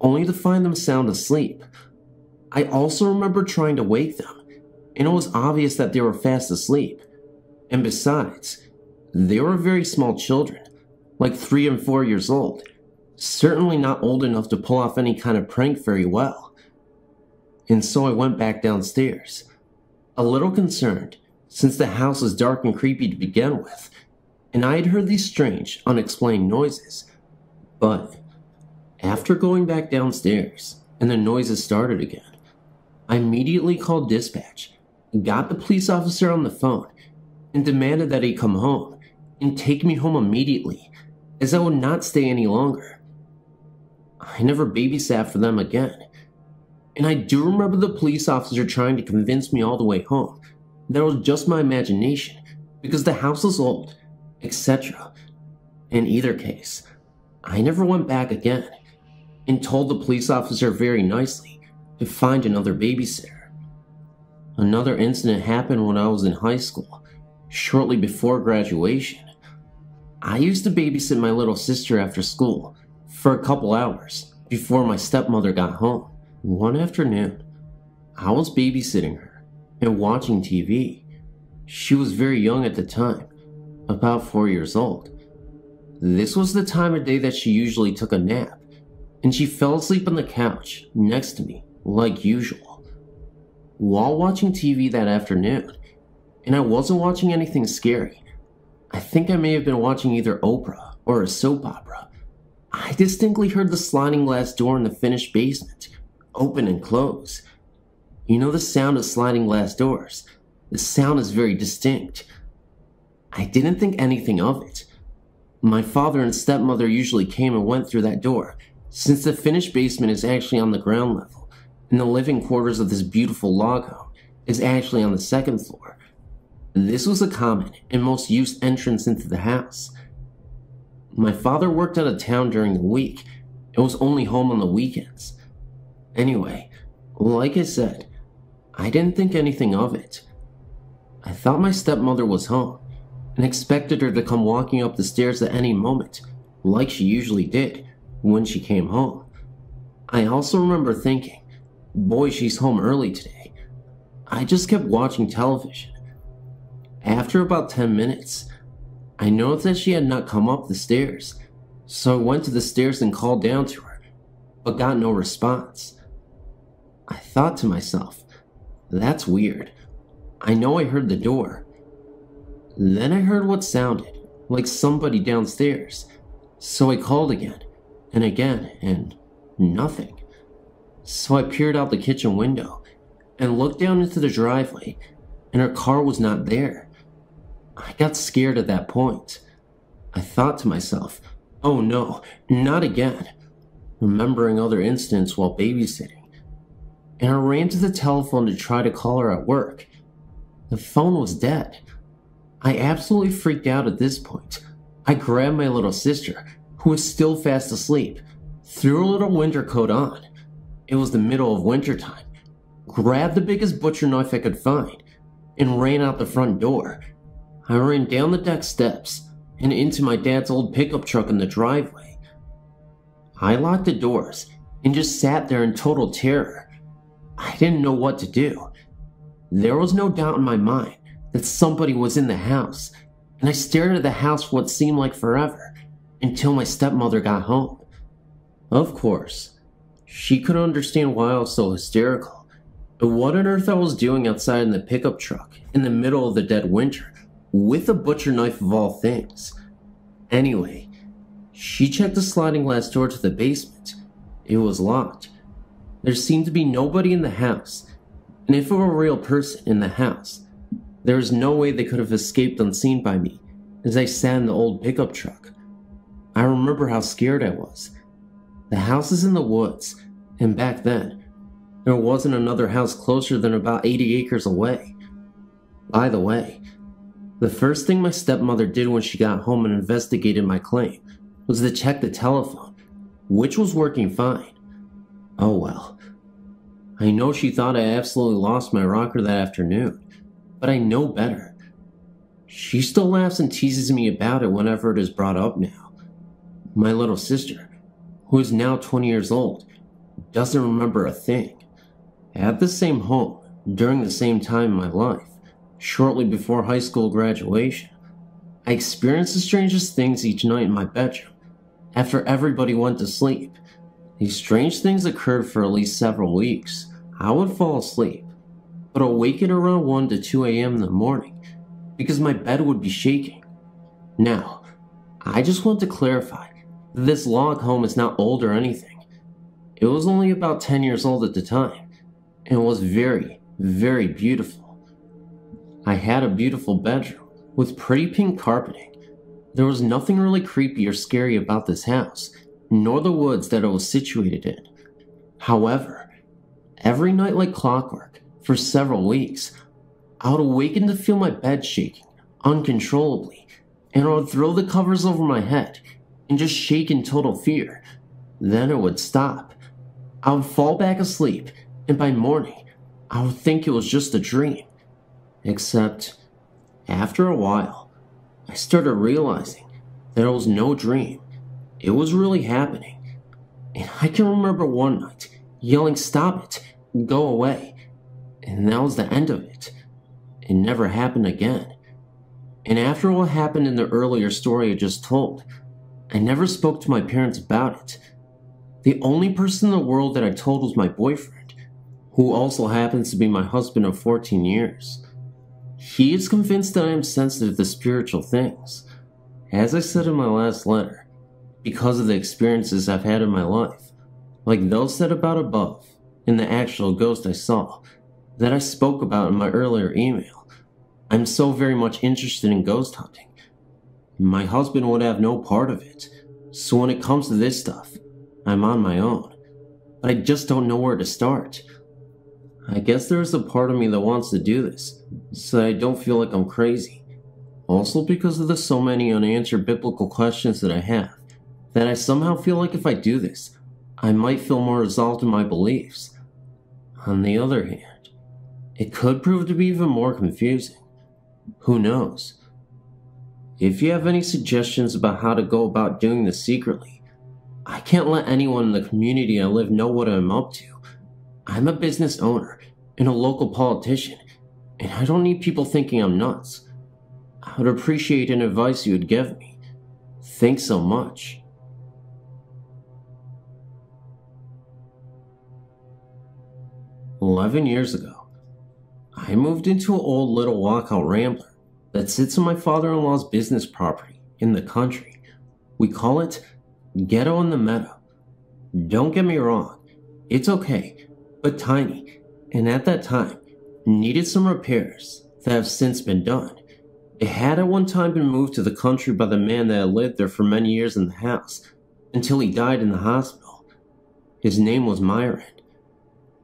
only to find them sound asleep. I also remember trying to wake them, and it was obvious that they were fast asleep. And besides, they were very small children, like 3 and 4 years old, certainly not old enough to pull off any kind of prank very well. And so I went back downstairs, a little concerned, since the house was dark and creepy to begin with, and I had heard these strange, unexplained noises. But after going back downstairs, and the noises started again, I immediately called dispatch, got the police officer on the phone, and demanded that he come home and take me home immediately, as I would not stay any longer. I never babysat for them again, and I do remember the police officer trying to convince me all the way home that it was just my imagination because the house was old, etc. In either case, I never went back again and told the police officer very nicely to find another babysitter. Another incident happened when I was in high school, shortly before graduation. I used to babysit my little sister after school for a couple hours before my stepmother got home. One afternoon, I was babysitting her and watching TV. She was very young at the time, about 4 years old. This was the time of day that she usually took a nap, and she fell asleep on the couch next to me, like usual. While watching TV that afternoon, and I wasn't watching anything scary, I think I may have been watching either Oprah or a soap opera, I distinctly heard the sliding glass door in the finished basement open and close. You know the sound of sliding glass doors? The sound is very distinct. I didn't think anything of it. My father and stepmother usually came and went through that door, since the finished basement is actually on the ground level, and the living quarters of this beautiful log home is actually on the second floor. This was a common and most used entrance into the house. My father worked out of town during the week and was only home on the weekends. Anyway, like I said, I didn't think anything of it. I thought my stepmother was home and expected her to come walking up the stairs at any moment, like she usually did when she came home. I also remember thinking, boy, she's home early today. I just kept watching television. After about 10 minutes, I noticed that she had not come up the stairs, so I went to the stairs and called down to her, but got no response. I thought to myself, that's weird. I know I heard the door. Then I heard what sounded like somebody downstairs, so I called again, and nothing. So I peered out the kitchen window and looked down into the driveway, and her car was not there. I got scared at that point. I thought to myself, oh no, not again, remembering other incidents while babysitting. And I ran to the telephone to try to call her at work. The phone was dead. I absolutely freaked out at this point. I grabbed my little sister, who was still fast asleep, threw her little winter coat on. It was the middle of winter time. Grabbed the biggest butcher knife I could find, and ran out the front door. I ran down the deck steps and into my dad's old pickup truck in the driveway. I locked the doors and just sat there in total terror. I didn't know what to do. There was no doubt in my mind that somebody was in the house, and I stared at the house for what seemed like forever, until my stepmother got home. Of course, she couldn't understand why I was so hysterical, but what on earth I was doing outside in the pickup truck in the middle of the dead winter, with a butcher knife of all things. Anyway, she checked the sliding glass door to the basement. It was locked. There seemed to be nobody in the house, and if it were a real person in the house, there was no way they could have escaped unseen by me as I sat in the old pickup truck. I remember how scared I was. The house is in the woods, and back then, there wasn't another house closer than about 80 acres away. By the way, the first thing my stepmother did when she got home and investigated my claim was to check the telephone, which was working fine. Oh well. I know she thought I absolutely lost my rocker that afternoon, but I know better. She still laughs and teases me about it whenever it is brought up now. My little sister, who is now 20 years old, doesn't remember a thing. At the same home, during the same time in my life, shortly before high school graduation, I experienced the strangest things each night in my bedroom. After everybody went to sleep, these strange things occurred for at least several weeks. I would fall asleep, but awaken around 1 to 2 a.m. in the morning because my bed would be shaking. Now, I just want to clarify that this log home is not old or anything. It was only about 10 years old at the time, and was very, very beautiful. I had a beautiful bedroom with pretty pink carpeting. There was nothing really creepy or scary about this house, nor the woods that it was situated in. However, every night like clockwork, for several weeks, I would awaken to feel my bed shaking uncontrollably, and I would throw the covers over my head and just shake in total fear. Then it would stop. I would fall back asleep, and by morning, I would think it was just a dream. Except, after a while, I started realizing that it was no dream. It was really happening. And I can remember one night yelling, "Stop it, go away." And that was the end of it. It never happened again. And after what happened in the earlier story I just told, I never spoke to my parents about it. The only person in the world that I told was my boyfriend, who also happens to be my husband of 14 years. He is convinced that I am sensitive to spiritual things. As I said in my last letter, because of the experiences I've had in my life, like those said about above, and the actual ghost I saw, that I spoke about in my earlier email, I'm so very much interested in ghost hunting. My husband would have no part of it, so when it comes to this stuff, I'm on my own, but I just don't know where to start. I guess there is a part of me that wants to do this, so that I don't feel like I'm crazy. Also because of the so many unanswered biblical questions that I have, that I somehow feel like if I do this, I might feel more resolved in my beliefs. On the other hand, it could prove to be even more confusing. Who knows? If you have any suggestions about how to go about doing this secretly, I can't let anyone in the community I live know what I'm up to. I'm a business owner and a local politician, and I don't need people thinking I'm nuts. I would appreciate any advice you would give me. Thanks so much. "11 years ago, I moved into an old little walkout rambler that sits on my father-in-law's business property in the country. We call it Ghetto in the Meadow. Don't get me wrong, it's okay, but tiny, and at that time, needed some repairs that have since been done. It had at one time been moved to the country by the man that had lived there for many years in the house, until he died in the hospital. His name was Myron.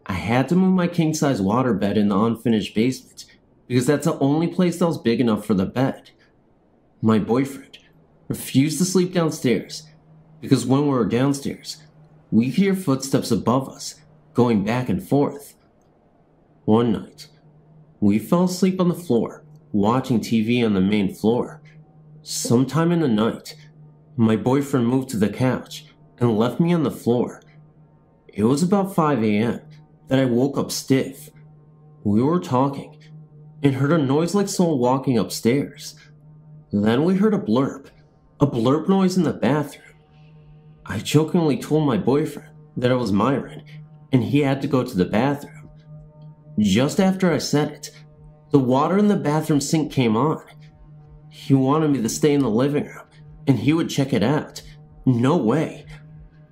I had to move my king-size waterbed in the unfinished basement, because that's the only place that was big enough for the bed. My boyfriend refused to sleep downstairs, because when we were downstairs, we could hear footsteps above us, going back and forth. One night, we fell asleep on the floor, watching TV on the main floor. Sometime in the night, my boyfriend moved to the couch and left me on the floor. It was about 5 a.m. that I woke up stiff. We were talking and heard a noise like someone walking upstairs. Then we heard a blurp noise in the bathroom. I jokingly told my boyfriend that it was Myron and he had to go to the bathroom. Just after I said it, the water in the bathroom sink came on. He wanted me to stay in the living room and he would check it out. No way.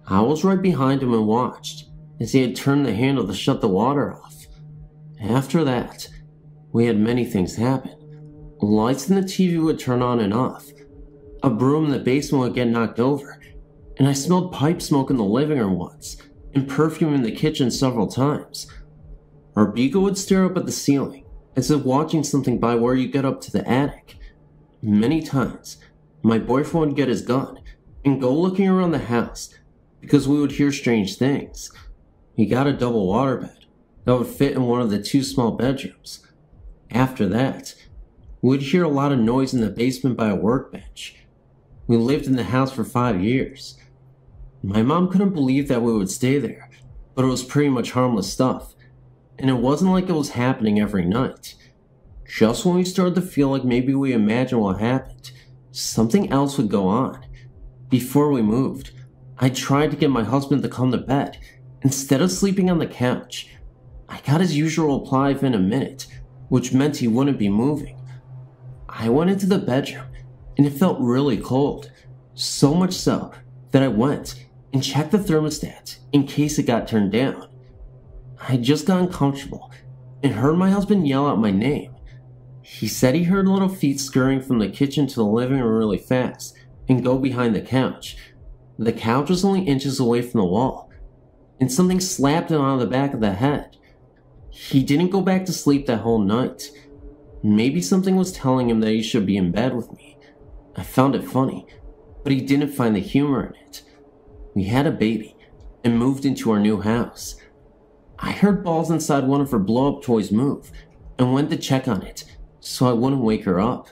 I was right behind him and watched as he had turned the handle to shut the water off. After that, we had many things happen. Lights in the TV would turn on and off. A broom in the basement would get knocked over, and I smelled pipe smoke in the living room once, and perfume in the kitchen several times. Our beagle would stare up at the ceiling, as if watching something by where you get up to the attic. Many times, my boyfriend would get his gun and go looking around the house, because we would hear strange things. He got a double waterbed that would fit in one of the 2 small bedrooms. After that, we'd hear a lot of noise in the basement by a workbench. We lived in the house for 5 years. My mom couldn't believe that we would stay there, but it was pretty much harmless stuff. and it wasn't like it was happening every night. Just when we started to feel like maybe we imagined what happened, something else would go on. Before we moved, I tried to get my husband to come to bed instead of sleeping on the couch. I got his usual reply within a minute, which meant he wouldn't be moving. I went into the bedroom, and it felt really cold, so much so that I went and checked the thermostat in case it got turned down. I had just gotten comfortable and heard my husband yell out my name. He said he heard little feet scurrying from the kitchen to the living room really fast and go behind the couch. The couch was only inches away from the wall, and something slapped him on the back of the head. He didn't go back to sleep that whole night. Maybe something was telling him that he should be in bed with me. I found it funny, but he didn't find the humor in it. We had a baby and moved into our new house. I heard balls inside one of her blow-up toys move and went to check on it so I wouldn't wake her up.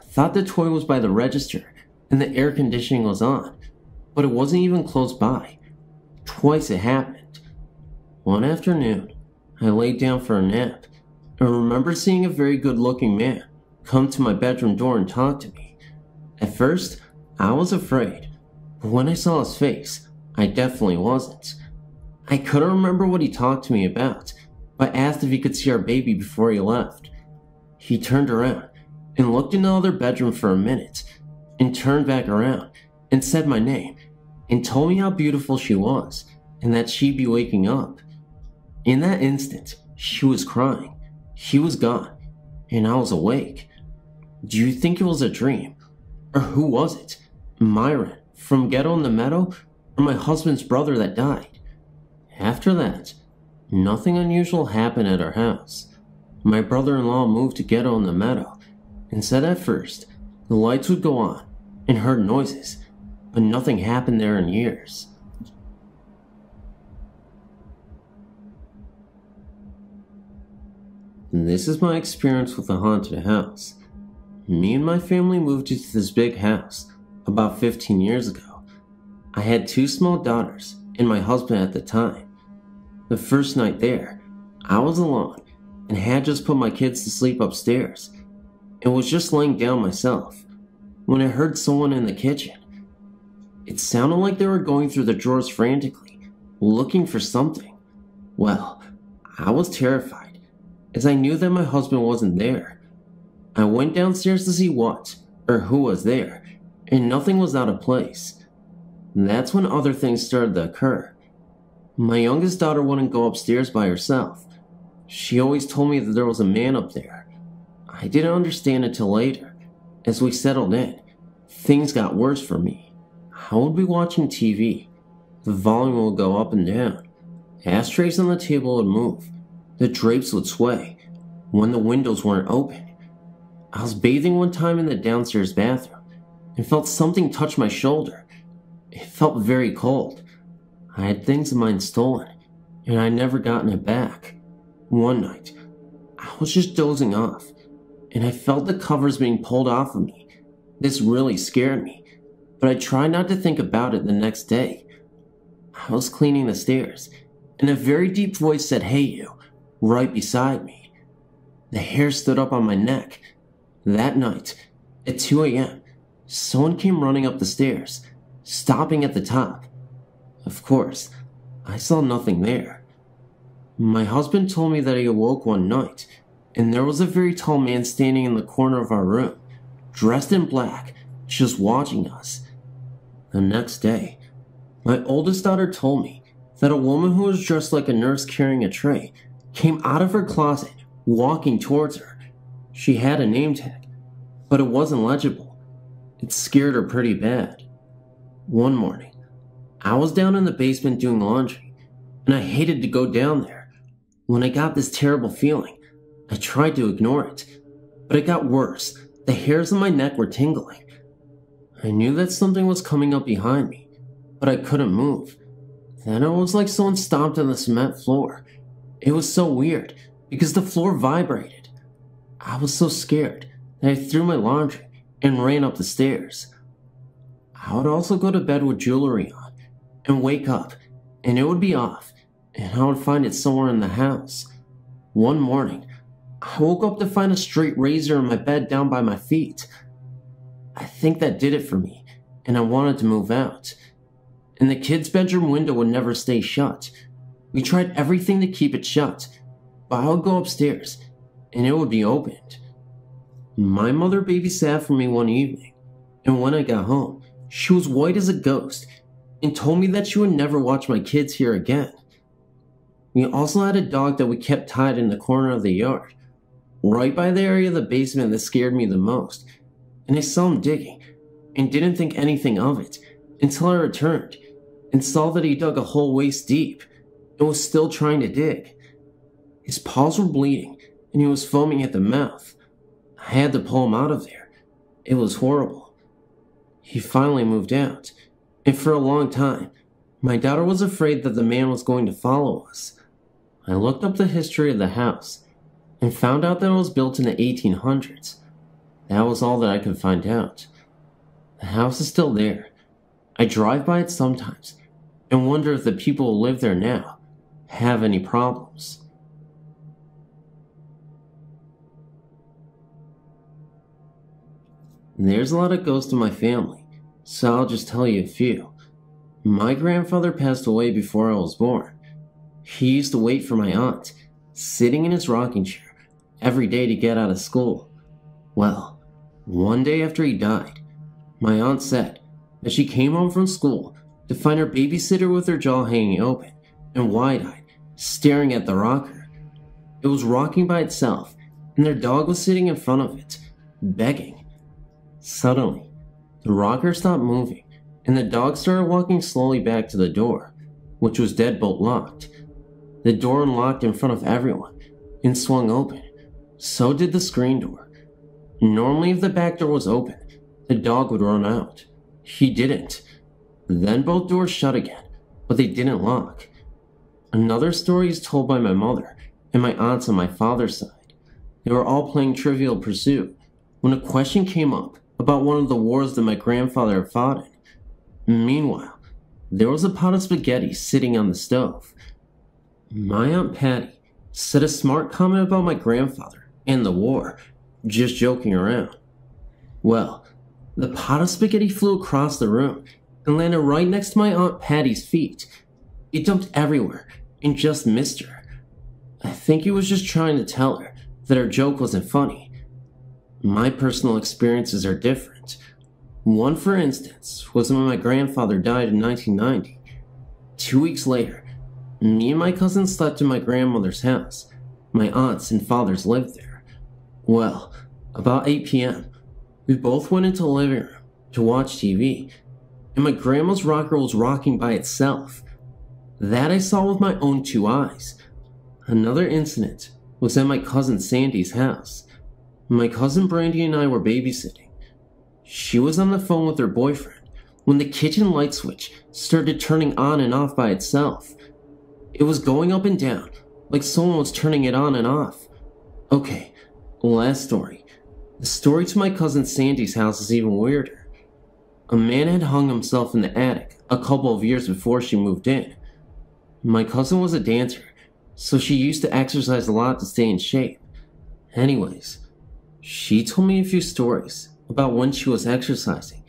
I thought the toy was by the register and the air conditioning was on, but it wasn't even close by. Twice it happened. One afternoon, I laid down for a nap and remember seeing a very good-looking man come to my bedroom door and talk to me. At first, I was afraid, but when I saw his face, I definitely wasn't. I couldn't remember what he talked to me about, but asked if he could see our baby before he left. He turned around and looked in the other bedroom for a minute, and turned back around and said my name, and told me how beautiful she was, and that she'd be waking up. In that instant, she was crying. He was gone, and I was awake. Do you think it was a dream? Or who was it? Myron from Ghetto in the Meadow, or my husband's brother that died? After that, nothing unusual happened at our house. My brother-in-law moved to Ghetto in the Meadow, and said at first the lights would go on and heard noises, but nothing happened there in years. And this is my experience with a haunted house. Me and my family moved into this big house about 15 years ago. I had 2 small daughters and my husband at the time. The first night there, I was alone and had just put my kids to sleep upstairs and was just laying down myself when I heard someone in the kitchen. It sounded like they were going through the drawers frantically, looking for something. Well, I was terrified, as I knew that my husband wasn't there. I went downstairs to see what, or who was there, and nothing was out of place. That's when other things started to occur. My youngest daughter wouldn't go upstairs by herself. She always told me that there was a man up there. I didn't understand it till later. As we settled in, things got worse for me. I would be watching TV. The volume would go up and down. Ashtrays on the table would move. The drapes would sway when the windows weren't open. I was bathing one time in the downstairs bathroom and felt something touch my shoulder. It felt very cold. I had things of mine stolen, and I'd never gotten it back. One night, I was just dozing off, and I felt the covers being pulled off of me. This really scared me, but I tried not to think about it the next day. I was cleaning the stairs, and a very deep voice said, "Hey you," right beside me. The hair stood up on my neck. That night, at 2 a.m., someone came running up the stairs, stopping at the top. Of course, I saw nothing there. My husband told me that he awoke one night, and there was a very tall man standing in the corner of our room, dressed in black, just watching us. The next day, my oldest daughter told me that a woman who was dressed like a nurse carrying a tray came out of her closet, walking towards her. She had a name tag, but it wasn't legible. It scared her pretty bad. One morning, I was down in the basement doing laundry, and I hated to go down there. When I got this terrible feeling, I tried to ignore it, but it got worse. The hairs on my neck were tingling. I knew that something was coming up behind me, but I couldn't move. Then it was like someone stomped on the cement floor. It was so weird, because the floor vibrated. I was so scared that I threw my laundry and ran up the stairs. I would also go to bed with jewelry on and wake up, and it would be off, and I would find it somewhere in the house. One morning, I woke up to find a straight razor in my bed down by my feet. I think that did it for me, and I wanted to move out. And the kids' bedroom window would never stay shut. We tried everything to keep it shut, but I would go upstairs, and it would be opened. My mother babysat for me one evening, and when I got home, she was white as a ghost and told me that she would never watch my kids here again. We also had a dog that we kept tied in the corner of the yard, right by the area of the basement that scared me the most, and I saw him digging and didn't think anything of it until I returned and saw that he dug a hole waist deep and was still trying to dig. His paws were bleeding and he was foaming at the mouth. I had to pull him out of there. It was horrible. He finally moved out, and for a long time, my daughter was afraid that the man was going to follow us. I looked up the history of the house and found out that it was built in the 1800s. That was all that I could find out. The house is still there. I drive by it sometimes and wonder if the people who live there now have any problems. There's a lot of ghosts in my family, so I'll just tell you a few. My grandfather passed away before I was born. He used to wait for my aunt, sitting in his rocking chair, every day to get out of school. Well, one day after he died, my aunt said that she came home from school to find her babysitter with her jaw hanging open and wide-eyed, staring at the rocker. It was rocking by itself, and their dog was sitting in front of it, begging. Suddenly, the rocker stopped moving, and the dog started walking slowly back to the door, which was deadbolt locked. The door unlocked in front of everyone and swung open. So did the screen door. Normally, if the back door was open, the dog would run out. He didn't. Then both doors shut again, but they didn't lock. Another story is told by my mother and my aunts on my father's side. They were all playing Trivial Pursuit when a question came up about one of the wars that my grandfather had fought in. Meanwhile, there was a pot of spaghetti sitting on the stove. My Aunt Patty said a smart comment about my grandfather and the war, just joking around. Well, the pot of spaghetti flew across the room and landed right next to my Aunt Patty's feet. It dumped everywhere and just missed her. I think he was just trying to tell her that her joke wasn't funny. My personal experiences are different. One, for instance, was when my grandfather died in 1990. 2 weeks later, me and my cousin slept in my grandmother's house. My aunts and fathers lived there. Well, about 8 p.m., we both went into the living room to watch TV, and my grandma's rocker was rocking by itself. That I saw with my own 2 eyes. Another incident was at my cousin Sandy's house. My cousin Brandy and I were babysitting. She was on the phone with her boyfriend when the kitchen light switch started turning on and off by itself. It was going up and down, like someone was turning it on and off. Okay, last story. The story to my cousin Sandy's house is even weirder. A man had hung himself in the attic a couple of years before she moved in. My cousin was a dancer, so she used to exercise a lot to stay in shape. Anyways, she told me a few stories about when she was exercising,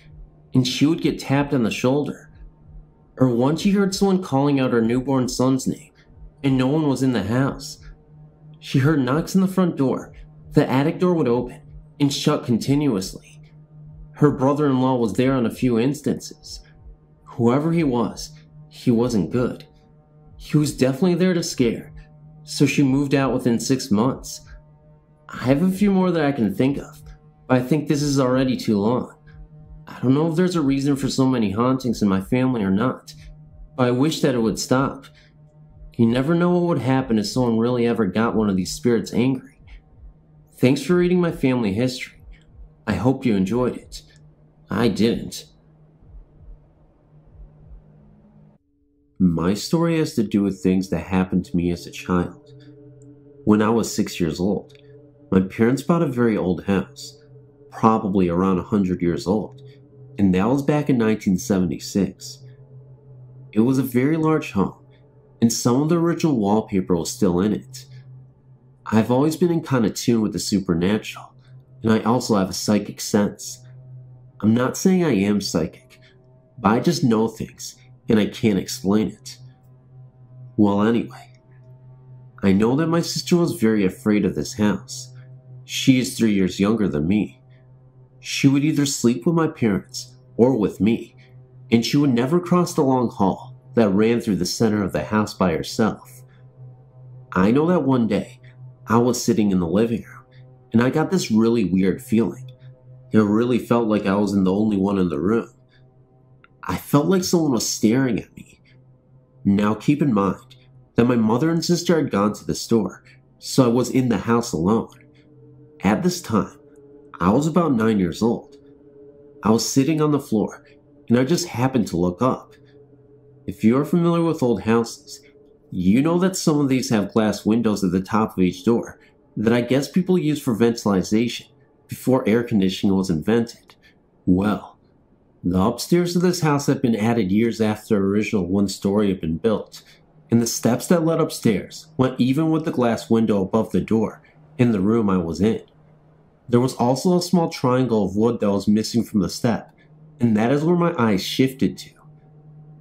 and she would get tapped on the shoulder. Or once she heard someone calling out her newborn son's name, and no one was in the house. She heard knocks on the front door. The attic door would open and shut continuously. Her brother-in-law was there on a few instances. Whoever he wasn't good. He was definitely there to scare, so she moved out within 6 months. I have a few more that I can think of, but I think this is already too long. I don't know if there's a reason for so many hauntings in my family or not, but I wish that it would stop. You never know what would happen if someone really ever got one of these spirits angry. Thanks for reading my family history. I hope you enjoyed it. I didn't. My story has to do with things that happened to me as a child. When I was 6 years old, my parents bought a very old house, probably around 100 years old, and that was back in 1976. It was a very large home, and some of the original wallpaper was still in it. I've always been in kind of tune with the supernatural, and I also have a psychic sense. I'm not saying I am psychic, but I just know things, and I can't explain it. Well, anyway, I know that my sister was very afraid of this house. She is 3 years younger than me. She would either sleep with my parents or with me, and she would never cross the long hall that ran through the center of the house by herself. I know that one day, I was sitting in the living room, and I got this really weird feeling. It really felt like I wasn't the only one in the room. I felt like someone was staring at me. Now keep in mind that my mother and sister had gone to the store, so I was in the house alone. At this time, I was about 9 years old. I was sitting on the floor, and I just happened to look up. If you are familiar with old houses, you know that some of these have glass windows at the top of each door that I guess people used for ventilation before air conditioning was invented. Well, the upstairs of this house had been added years after the original one-story had been built, and the steps that led upstairs went even with the glass window above the door in the room I was in. There was also a small triangle of wood that was missing from the step, and that is where my eyes shifted to.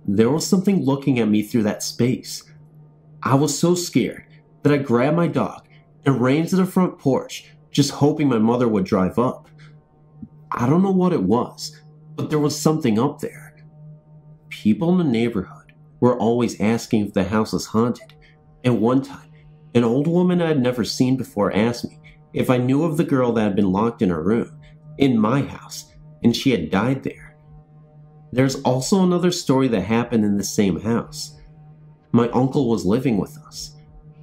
There was something looking at me through that space. I was so scared that I grabbed my dog and ran to the front porch, just hoping my mother would drive up. I don't know what it was, but there was something up there. People in the neighborhood were always asking if the house was haunted, and one time, an old woman I had never seen before asked me if I knew of the girl that had been locked in her room, in my house, and she had died there. There's also another story that happened in the same house. My uncle was living with us.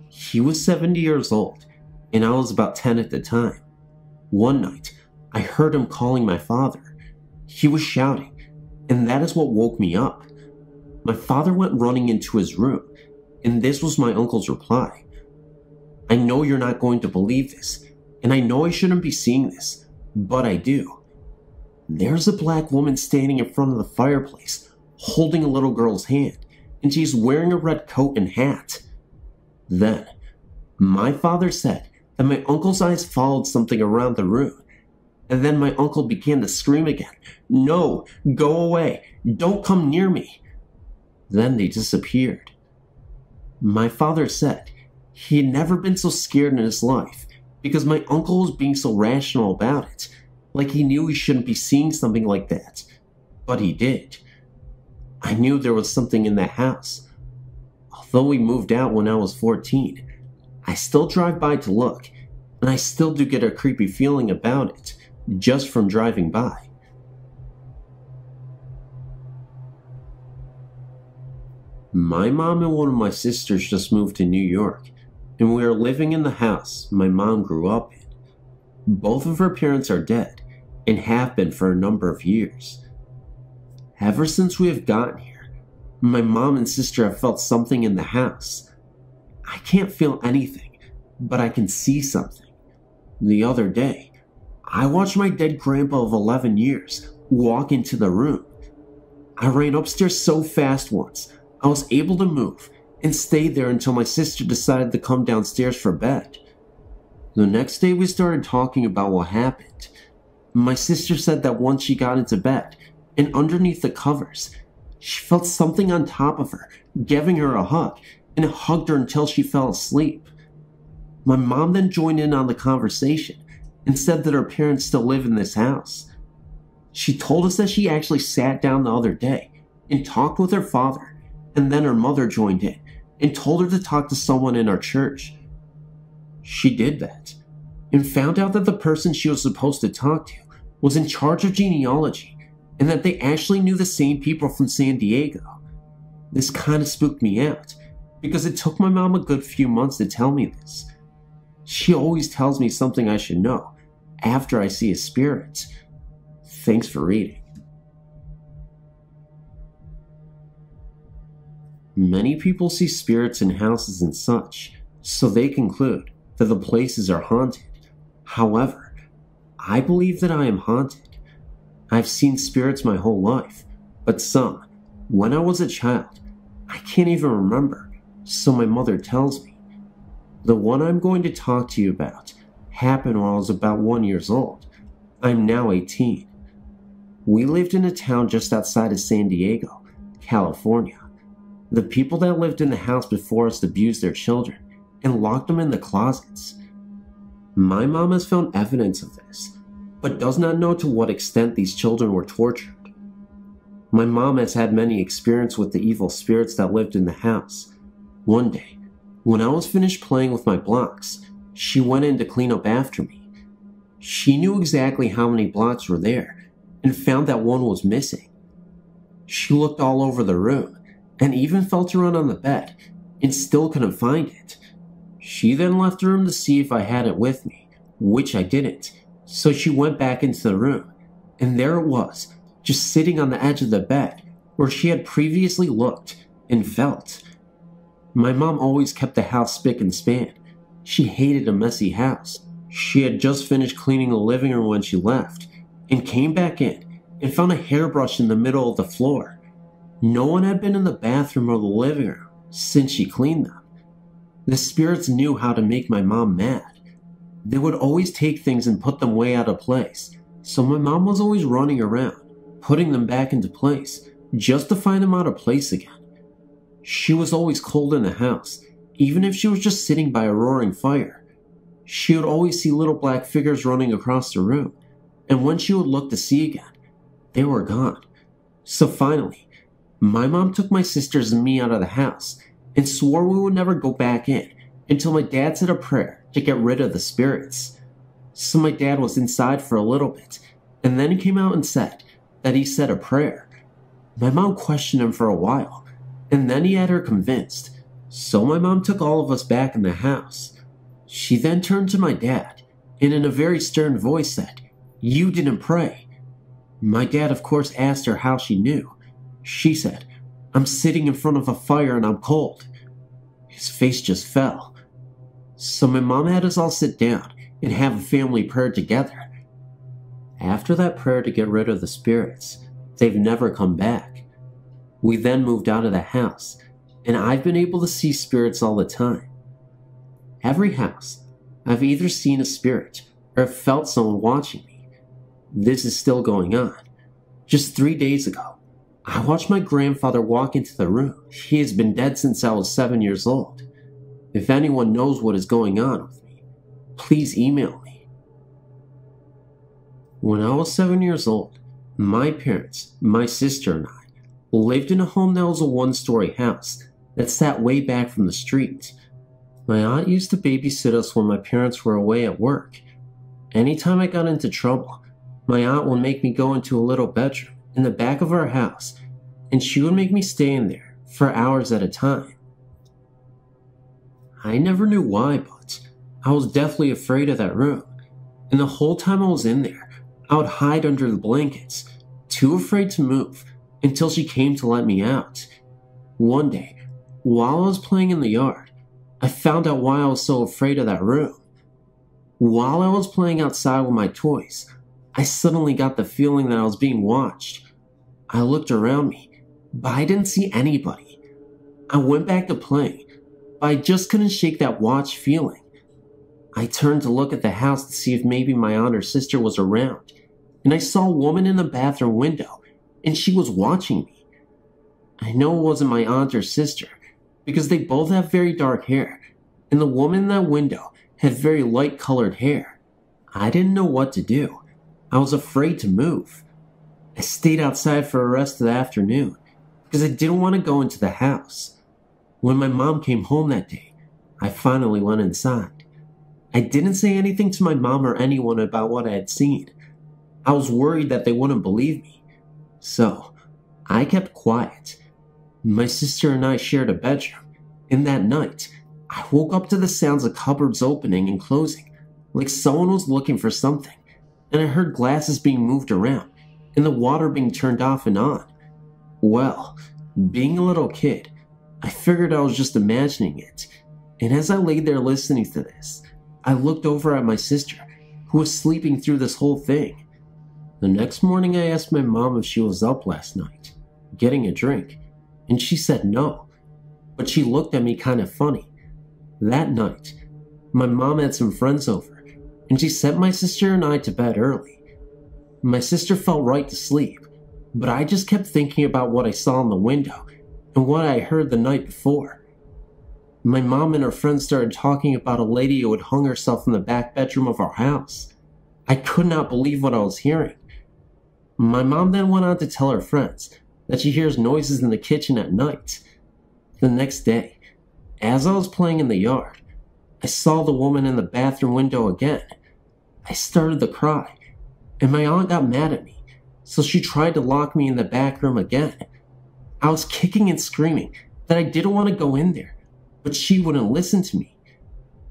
He was 70 years old, and I was about 10 at the time. One night, I heard him calling my father. He was shouting, and that is what woke me up. My father went running into his room, and this was my uncle's reply. I know you're not going to believe this, and I know I shouldn't be seeing this, but I do. There's a black woman standing in front of the fireplace, holding a little girl's hand, and she's wearing a red coat and hat. Then, my father said that my uncle's eyes followed something around the room, and then my uncle began to scream again, "No, go away, don't come near me." Then they disappeared. My father said he had never been so scared in his life because my uncle was being so rational about it, like he knew he shouldn't be seeing something like that, but he did. I knew there was something in that house. Although we moved out when I was 14, I still drive by to look, and I still do get a creepy feeling about it, just from driving by. My mom and one of my sisters just moved to New York, and we are living in the house my mom grew up in. Both of her parents are dead, and have been for a number of years. Ever since we have gotten here, my mom and sister have felt something in the house. I can't feel anything, but I can see something. The other day, I watched my dead grandpa of 11 years walk into the room. I ran upstairs so fast once, I was able to move and stayed there until my sister decided to come downstairs for bed. The next day we started talking about what happened. My sister said that once she got into bed, and underneath the covers, she felt something on top of her, giving her a hug, and hugged her until she fell asleep. My mom then joined in on the conversation and said that her parents still live in this house. She told us that she actually sat down the other day and talked with her father, and then her mother joined in and told her to talk to someone in our church. She did that, and found out that the person she was supposed to talk to was in charge of genealogy, and that they actually knew the same people from San Diego. This kind of spooked me out, because it took my mom a good few months to tell me this. She always tells me something I should know after I see a spirit. Thanks for reading. Many people see spirits in houses and such, so they conclude that the places are haunted. However, I believe that I am haunted. I've seen spirits my whole life, but some, when I was a child, I can't even remember, So my mother tells me, the one I'm going to talk to you about happened when I was about 1 year old. I'm now 18. We lived in a town just outside of San Diego, California. The people that lived in the house before us abused their children and locked them in the closets. My mom has found evidence of this, but does not know to what extent these children were tortured. My mom has had many experiences with the evil spirits that lived in the house. One day, when I was finished playing with my blocks, she went in to clean up after me. She knew exactly how many blocks were there and found that one was missing. She looked all over the room and even felt around on the bed and still couldn't find it. She then left the room to see if I had it with me, which I didn't, so she went back into the room, and there it was, just sitting on the edge of the bed where she had previously looked and felt. My mom always kept the house spick and span. She hated a messy house. She had just finished cleaning the living room when she left, and came back in and found a hairbrush in the middle of the floor. No one had been in the bathroom or the living room since she cleaned them. The spirits knew how to make my mom mad. They would always take things and put them way out of place, so my mom was always running around, putting them back into place, just to find them out of place again. She was always cold in the house, even if she was just sitting by a roaring fire. She would always see little black figures running across the room, and when she would look to see again, they were gone. So finally, my mom took my sisters and me out of the house and swore we would never go back in until my dad said a prayer to get rid of the spirits. So my dad was inside for a little bit, and then he came out and said that he said a prayer. My mom questioned him for a while, and then he had her convinced. So my mom took all of us back in the house. She then turned to my dad, and in a very stern voice said, "You didn't pray." My dad of course asked her how she knew. She said, "I'm sitting in front of a fire and I'm cold." His face just fell. So my mom had us all sit down and have a family prayer together. After that prayer to get rid of the spirits, they've never come back. We then moved out of the house, and I've been able to see spirits all the time. Every house, I've either seen a spirit or felt someone watching me. This is still going on. Just 3 days ago, I watched my grandfather walk into the room. He has been dead since I was 7 years old. If anyone knows what is going on with me, please email me. When I was 7 years old, my parents, my sister, and I lived in a home that was a one-story house that sat way back from the street. My aunt used to babysit us when my parents were away at work. Anytime I got into trouble, my aunt would make me go into a little bedroom in the back of our house, and she would make me stay in there for hours at a time. I never knew why, but I was deathly afraid of that room, and the whole time I was in there, I would hide under the blankets, too afraid to move, until she came to let me out. One day, while I was playing in the yard, I found out why I was so afraid of that room. While I was playing outside with my toys, I suddenly got the feeling that I was being watched. I looked around me, but I didn't see anybody. I went back to playing, but I just couldn't shake that watch feeling. I turned to look at the house to see if maybe my aunt or sister was around, and I saw a woman in the bathroom window, and she was watching me. I know it wasn't my aunt or sister, because they both have very dark hair, and the woman in that window had very light-colored hair. I didn't know what to do. I was afraid to move. I stayed outside for the rest of the afternoon because I didn't want to go into the house. When my mom came home that day, I finally went inside. I didn't say anything to my mom or anyone about what I had seen. I was worried that they wouldn't believe me. So, I kept quiet. My sister and I shared a bedroom, and that night, I woke up to the sounds of cupboards opening and closing, like someone was looking for something, and I heard glasses being moved around, and the water being turned off and on. Well, being a little kid, I figured I was just imagining it, and as I laid there listening to this, I looked over at my sister, who was sleeping through this whole thing. The next morning I asked my mom if she was up last night, getting a drink, and she said no. but she looked at me kind of funny. That night, my mom had some friends over, and she sent my sister and I to bed early. My sister fell right to sleep, but I just kept thinking about what I saw in the window and what I heard the night before. My mom and her friends started talking about a lady who had hung herself in the back bedroom of our house. I could not believe what I was hearing. My mom then went on to tell her friends that she hears noises in the kitchen at night. The next day, as I was playing in the yard, I saw the woman in the bathroom window again. I started to cry, and my aunt got mad at me, so she tried to lock me in the back room again. I was kicking and screaming that I didn't want to go in there, but she wouldn't listen to me.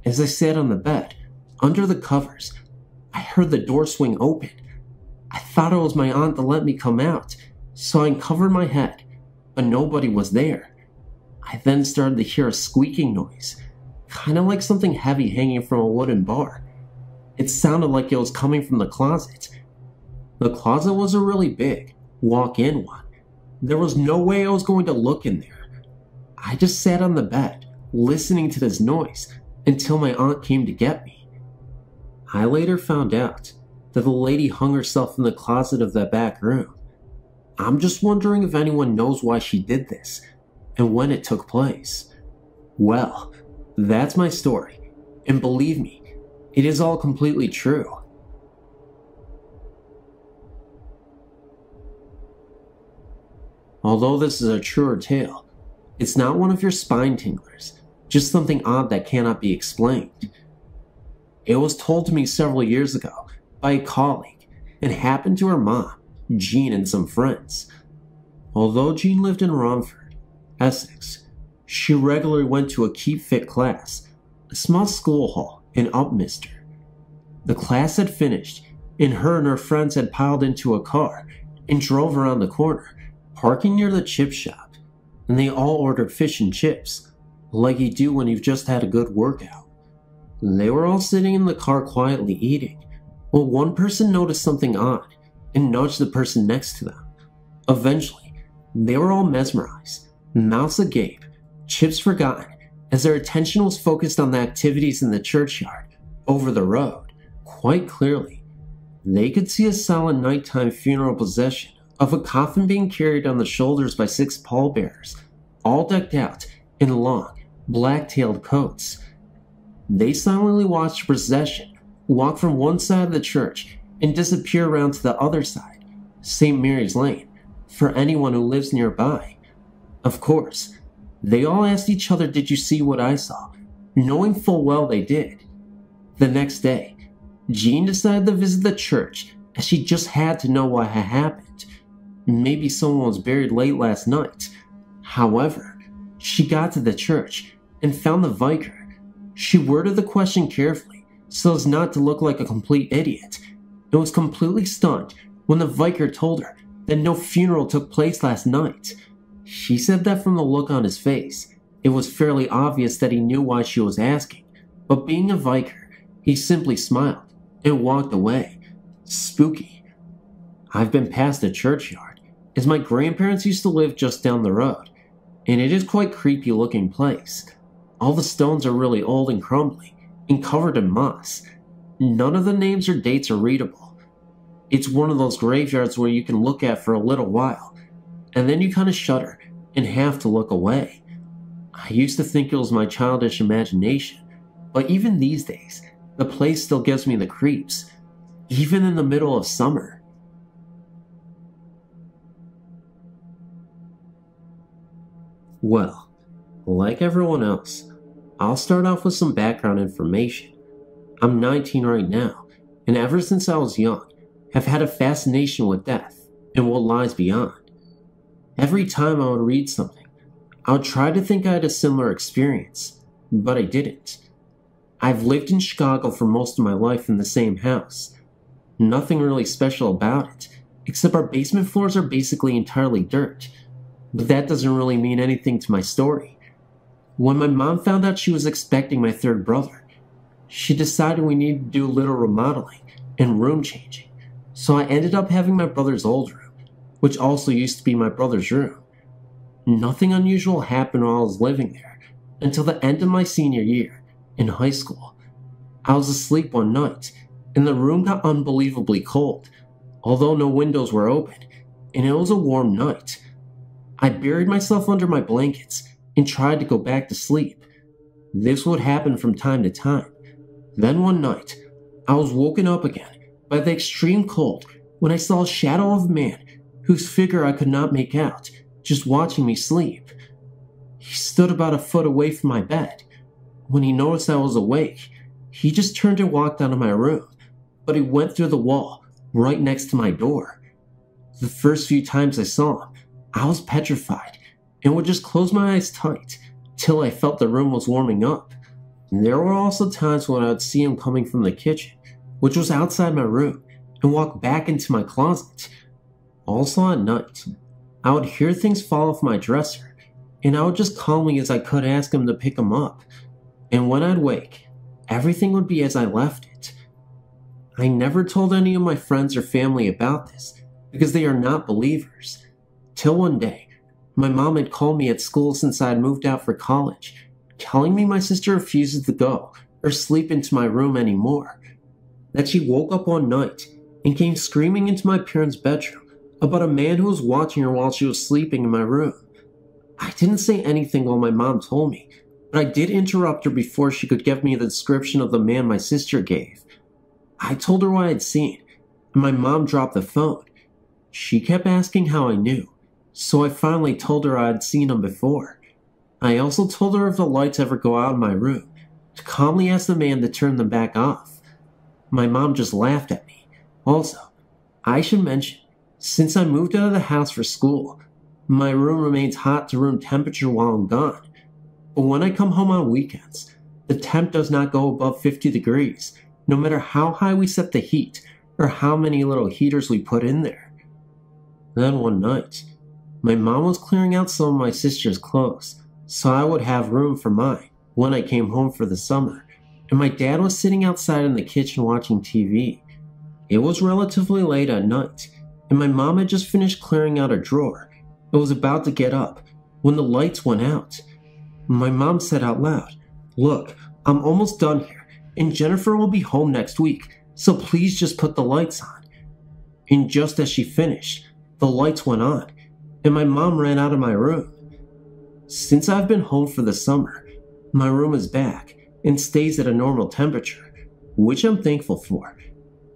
As I sat on the bed, under the covers, I heard the door swing open. I thought it was my aunt to let me come out, so I uncovered my head, but nobody was there. I then started to hear a squeaking noise, kind of like something heavy hanging from a wooden bar. It sounded like it was coming from the closet. The closet wasn't really big, walk-in one. There was no way I was going to look in there. I just sat on the bed, listening to this noise, until my aunt came to get me. I later found out that the lady hung herself in the closet of that back room. I'm just wondering if anyone knows why she did this, and when it took place. Well, that's my story, and believe me, it is all completely true. Although this is a truer tale, it's not one of your spine tinglers, just something odd that cannot be explained. It was told to me several years ago by a colleague and happened to her mom, Jean, and some friends. Although Jean lived in Romford, Essex, she regularly went to a Keep Fit class, a small school hall in Upminster. The class had finished, and her friends had piled into a car and drove around the corner, parking near the chip shop, and they all ordered fish and chips, like you do when you've just had a good workout. They were all sitting in the car quietly eating, when one person noticed something odd and nudged the person next to them. Eventually, they were all mesmerized, mouths agape, chips forgotten, as their attention was focused on the activities in the churchyard over the road. Quite clearly, they could see a silent nighttime funeral procession of a coffin being carried on the shoulders by 6 pallbearers, all decked out in long, black-tailed coats. They silently watched the procession walk from one side of the church and disappear around to the other side, St. Mary's Lane, for anyone who lives nearby. Of course, they all asked each other, "Did you see what I saw?" knowing full well they did. The next day, Jean decided to visit the church as she just had to know what had happened. Maybe someone was buried late last night. However, she got to the church and found the vicar. She worded the question carefully so as not to look like a complete idiot, and was completely stunned when the vicar told her that no funeral took place last night. She said that from the look on his face, it was fairly obvious that he knew why she was asking, but being a vicar, he simply smiled and walked away. Spooky. I've been past the churchyard, as my grandparents used to live just down the road, and it is quite creepy looking place. All the stones are really old and crumbly, and covered in moss. None of the names or dates are readable. It's one of those graveyards where you can look at for a little while, and then you kind of shudder and have to look away. I used to think it was my childish imagination, but even these days, the place still gives me the creeps, even in the middle of summer. Well, like everyone else, I'll start off with some background information. I'm 19 right now, and ever since I was young, have had a fascination with death and what lies beyond. Every time I would read something, I would try to think I had a similar experience, but I didn't. I've lived in Chicago for most of my life in the same house. Nothing really special about it, except our basement floors are basically entirely dirt. But that doesn't really mean anything to my story. When my mom found out she was expecting my 3rd brother, she decided we needed to do a little remodeling and room changing, so I ended up having my brother's old room, which also used to be my brother's room. Nothing unusual happened while I was living there until the end of my senior year in high school. I was asleep one night, and the room got unbelievably cold, although no windows were open, and it was a warm night. I buried myself under my blankets and tried to go back to sleep. This would happen from time to time. Then one night, I was woken up again by the extreme cold when I saw a shadow of a man whose figure I could not make out, just watching me sleep. He stood about a foot away from my bed. When he noticed I was awake, he just turned and walked out of my room, but he went through the wall right next to my door. The first few times I saw him, I was petrified and would just close my eyes tight till I felt the room was warming up. And there were also times when I would see him coming from the kitchen, which was outside my room, and walk back into my closet. Also at night, I would hear things fall off my dresser, and I would just calmly as I could ask him to pick them up. And when I'd wake, everything would be as I left it. I never told any of my friends or family about this because they are not believers. Till one day, my mom had called me at school since I had moved out for college, telling me my sister refuses to go or sleep into my room anymore. That she woke up one night and came screaming into my parents' bedroom about a man who was watching her while she was sleeping in my room. I didn't say anything while my mom told me, but I did interrupt her before she could give me the description of the man my sister gave. I told her what I'd seen, and my mom dropped the phone. She kept asking how I knew, so I finally told her I had seen him before. I also told her if the lights ever go out in my room, to calmly ask the man to turn them back off. My mom just laughed at me. Also, I should mention, since I moved out of the house for school, my room remains hot to room temperature while I'm gone. But when I come home on weekends, the temp does not go above 50 degrees, no matter how high we set the heat or how many little heaters we put in there. Then one night, my mom was clearing out some of my sister's clothes, so I would have room for mine when I came home for the summer, and my dad was sitting outside in the kitchen watching TV. It was relatively late at night, and my mom had just finished clearing out a drawer and was about to get up when the lights went out. My mom said out loud, "Look, I'm almost done here, and Jennifer will be home next week, so please just put the lights on." And just as she finished, the lights went on, and my mom ran out of my room. Since I've been home for the summer, my room is back and stays at a normal temperature, which I'm thankful for.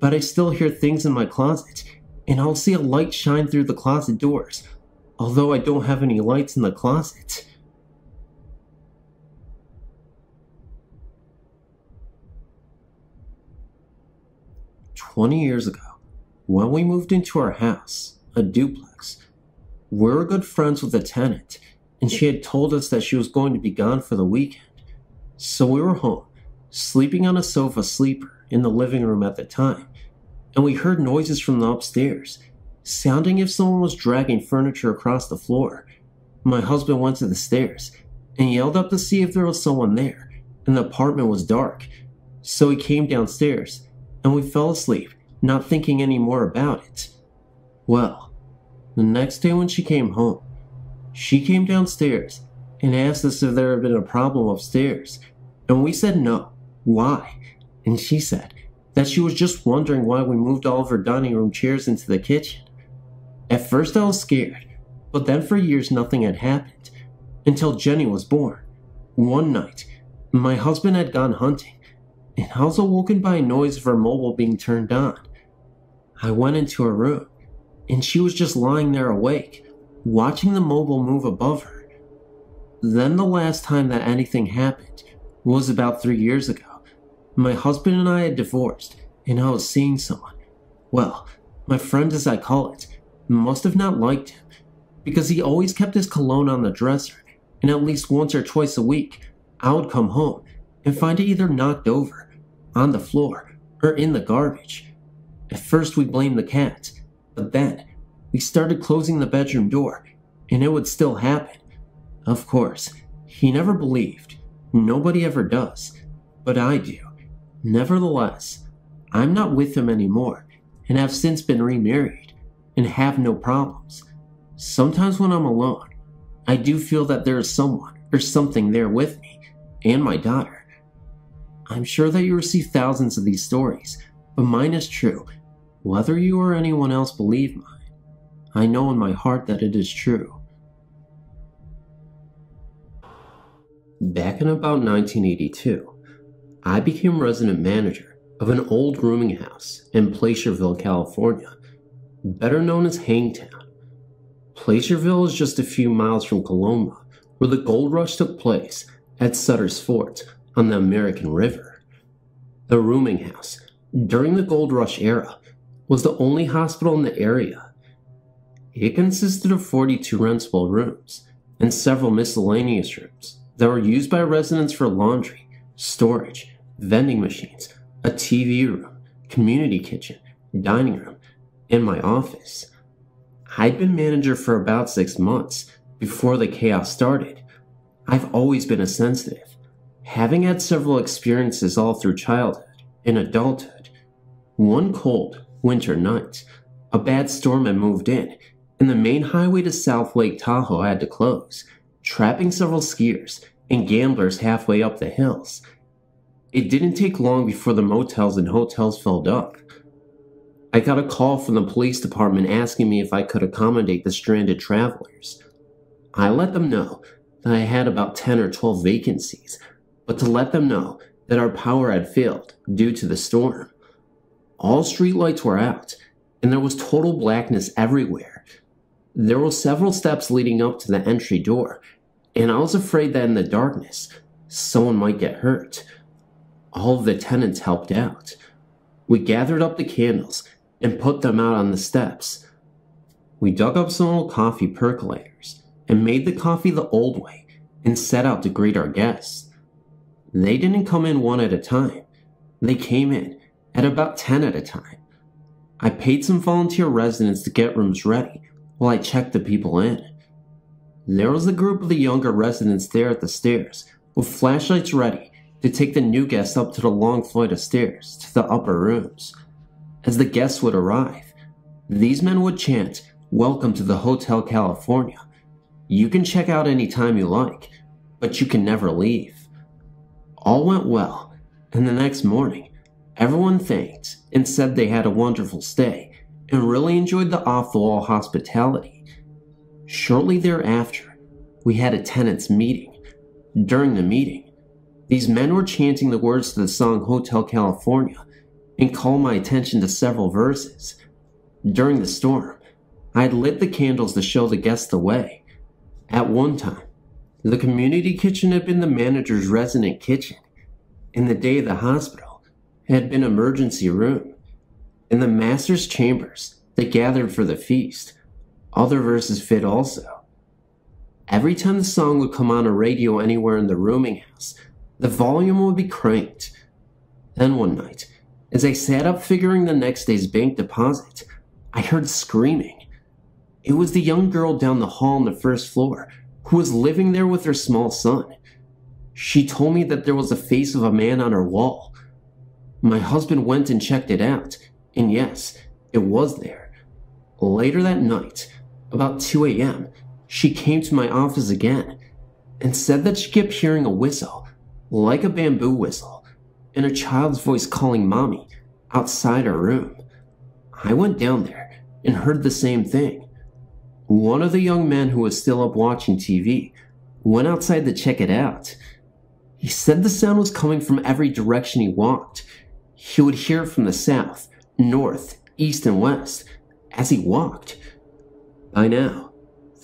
But I still hear things in my closet, and I'll see a light shine through the closet doors, although I don't have any lights in the closet. "20 years ago, when we moved into our house, a duplex, we were good friends with the tenant, and she had told us that she was going to be gone for the weekend. So we were home, sleeping on a sofa sleeper in the living room at the time, and we heard noises from the upstairs, sounding if someone was dragging furniture across the floor. My husband went to the stairs and yelled up to see if there was someone there, and the apartment was dark. So he came downstairs, and we fell asleep, not thinking any more about it. Well, the next day when she came home, she came downstairs and asked us if there had been a problem upstairs, and we said no. Why? And she said that she was just wondering why we moved all of her dining room chairs into the kitchen. At first I was scared, but then for years nothing had happened, until Jenny was born. One night, my husband had gone hunting, and I was awoken by a noise of her mobile being turned on. I went into her room, and she was just lying there awake, watching the mobile move above her. Then the last time that anything happened was about 3 years ago. My husband and I had divorced, and I was seeing someone. Well, my friend, as I call it, must have not liked him, because he always kept his cologne on the dresser, and at least once or twice a week, I would come home and find it either knocked over, on the floor, or in the garbage. At first we blamed the cat, but then we started closing the bedroom door, and it would still happen. Of course, he never believed. Nobody ever does, but I do. Nevertheless, I'm not with him anymore, and have since been remarried, and have no problems. Sometimes when I'm alone, I do feel that there is someone or something there with me and my daughter. I'm sure that you receive thousands of these stories, but mine is true, whether you or anyone else believe mine. I know in my heart that it is true. Back in about 1982, I became resident manager of an old rooming house in Placerville, California, better known as Hangtown. Placerville is just a few miles from Coloma, where the gold rush took place at Sutter's Fort on the American River. The rooming house, during the gold rush era, was the only hospital in the area. It consisted of 42 rentable rooms and several miscellaneous rooms that were used by residents for laundry, storage, vending machines, a TV room, community kitchen, dining room, and my office. I'd been manager for about 6 months before the chaos started. I've always been a sensitive, having had several experiences all through childhood and adulthood. One cold winter night, a bad storm had moved in, and the main highway to South Lake Tahoe had to close, trapping several skiers and gamblers halfway up the hills. It didn't take long before the motels and hotels filled up. I got a call from the police department asking me if I could accommodate the stranded travelers. I let them know that I had about 10 or 12 vacancies, but to let them know that our power had failed due to the storm. All streetlights were out, and there was total blackness everywhere. There were several steps leading up to the entry door, and I was afraid that in the darkness, someone might get hurt. All of the tenants helped out. We gathered up the candles and put them out on the steps. We dug up some old coffee percolators and made the coffee the old way and set out to greet our guests. They didn't come in one at a time. They came in at about 10 at a time. I paid some volunteer residents to get rooms ready while I checked the people in. There was a group of the younger residents there at the stairs with flashlights ready to take the new guests up to the long flight of stairs to the upper rooms. As the guests would arrive, these men would chant, "Welcome to the Hotel California. You can check out any time you like, but you can never leave." All went well, and the next morning, everyone thanked and said they had a wonderful stay and really enjoyed the off-the-wall hospitality. Shortly thereafter, we had a tenants meeting. During the meeting, these men were chanting the words to the song Hotel California and called my attention to several verses. During the storm, I had lit the candles to show the guests the way. At one time, the community kitchen had been the manager's resident kitchen. In the day of the hospital, it had been emergency room. In the master's chambers, they gathered for the feast. Other verses fit also. Every time the song would come on a radio anywhere in the rooming house, the volume would be cranked. Then one night, as I sat up figuring the next day's bank deposit, I heard screaming. It was the young girl down the hall on the first floor who was living there with her small son. She told me that there was a face of a man on her wall. My husband went and checked it out, and yes, it was there. Later that night, about 2 a.m., she came to my office again and said that she kept hearing a whistle, like a bamboo whistle, and a child's voice calling mommy outside her room. I went down there and heard the same thing. One of the young men who was still up watching TV went outside to check it out. He said the sound was coming from every direction he walked. He would hear it from the south, north, east, and west as he walked. By now,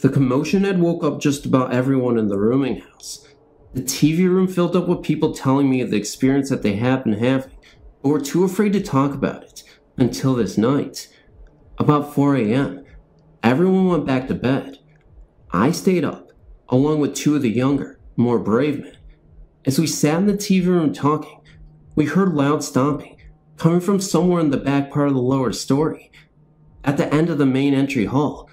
the commotion had woke up just about everyone in the rooming house. The TV room filled up with people telling me of the experience that they had been having, but were too afraid to talk about it until this night. About 4 a.m., everyone went back to bed. I stayed up, along with 2 of the younger, more brave men. As we sat in the TV room talking, we heard loud stomping coming from somewhere in the back part of the lower story. At the end of the main entry hall,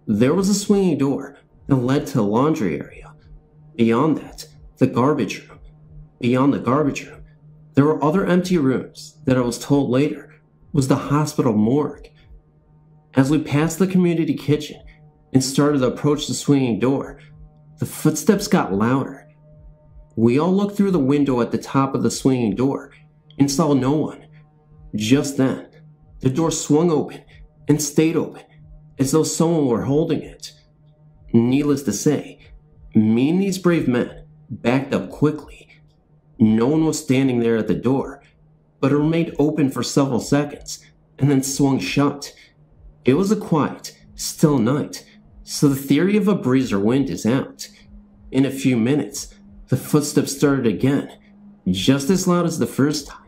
there was a swinging door that led to the laundry area. Beyond that, the garbage room. Beyond the garbage room, there were other empty rooms that I was told later was the hospital morgue. As we passed the community kitchen and started to approach the swinging door, the footsteps got louder. We all looked through the window at the top of the swinging door and saw no one. Just then, the door swung open and stayed open, as though someone were holding it. Needless to say, me and these brave men backed up quickly. No one was standing there at the door, but it remained open for several seconds and then swung shut. It was a quiet, still night, so the theory of a breeze or wind is out. In a few minutes, the footsteps started again, just as loud as the first time.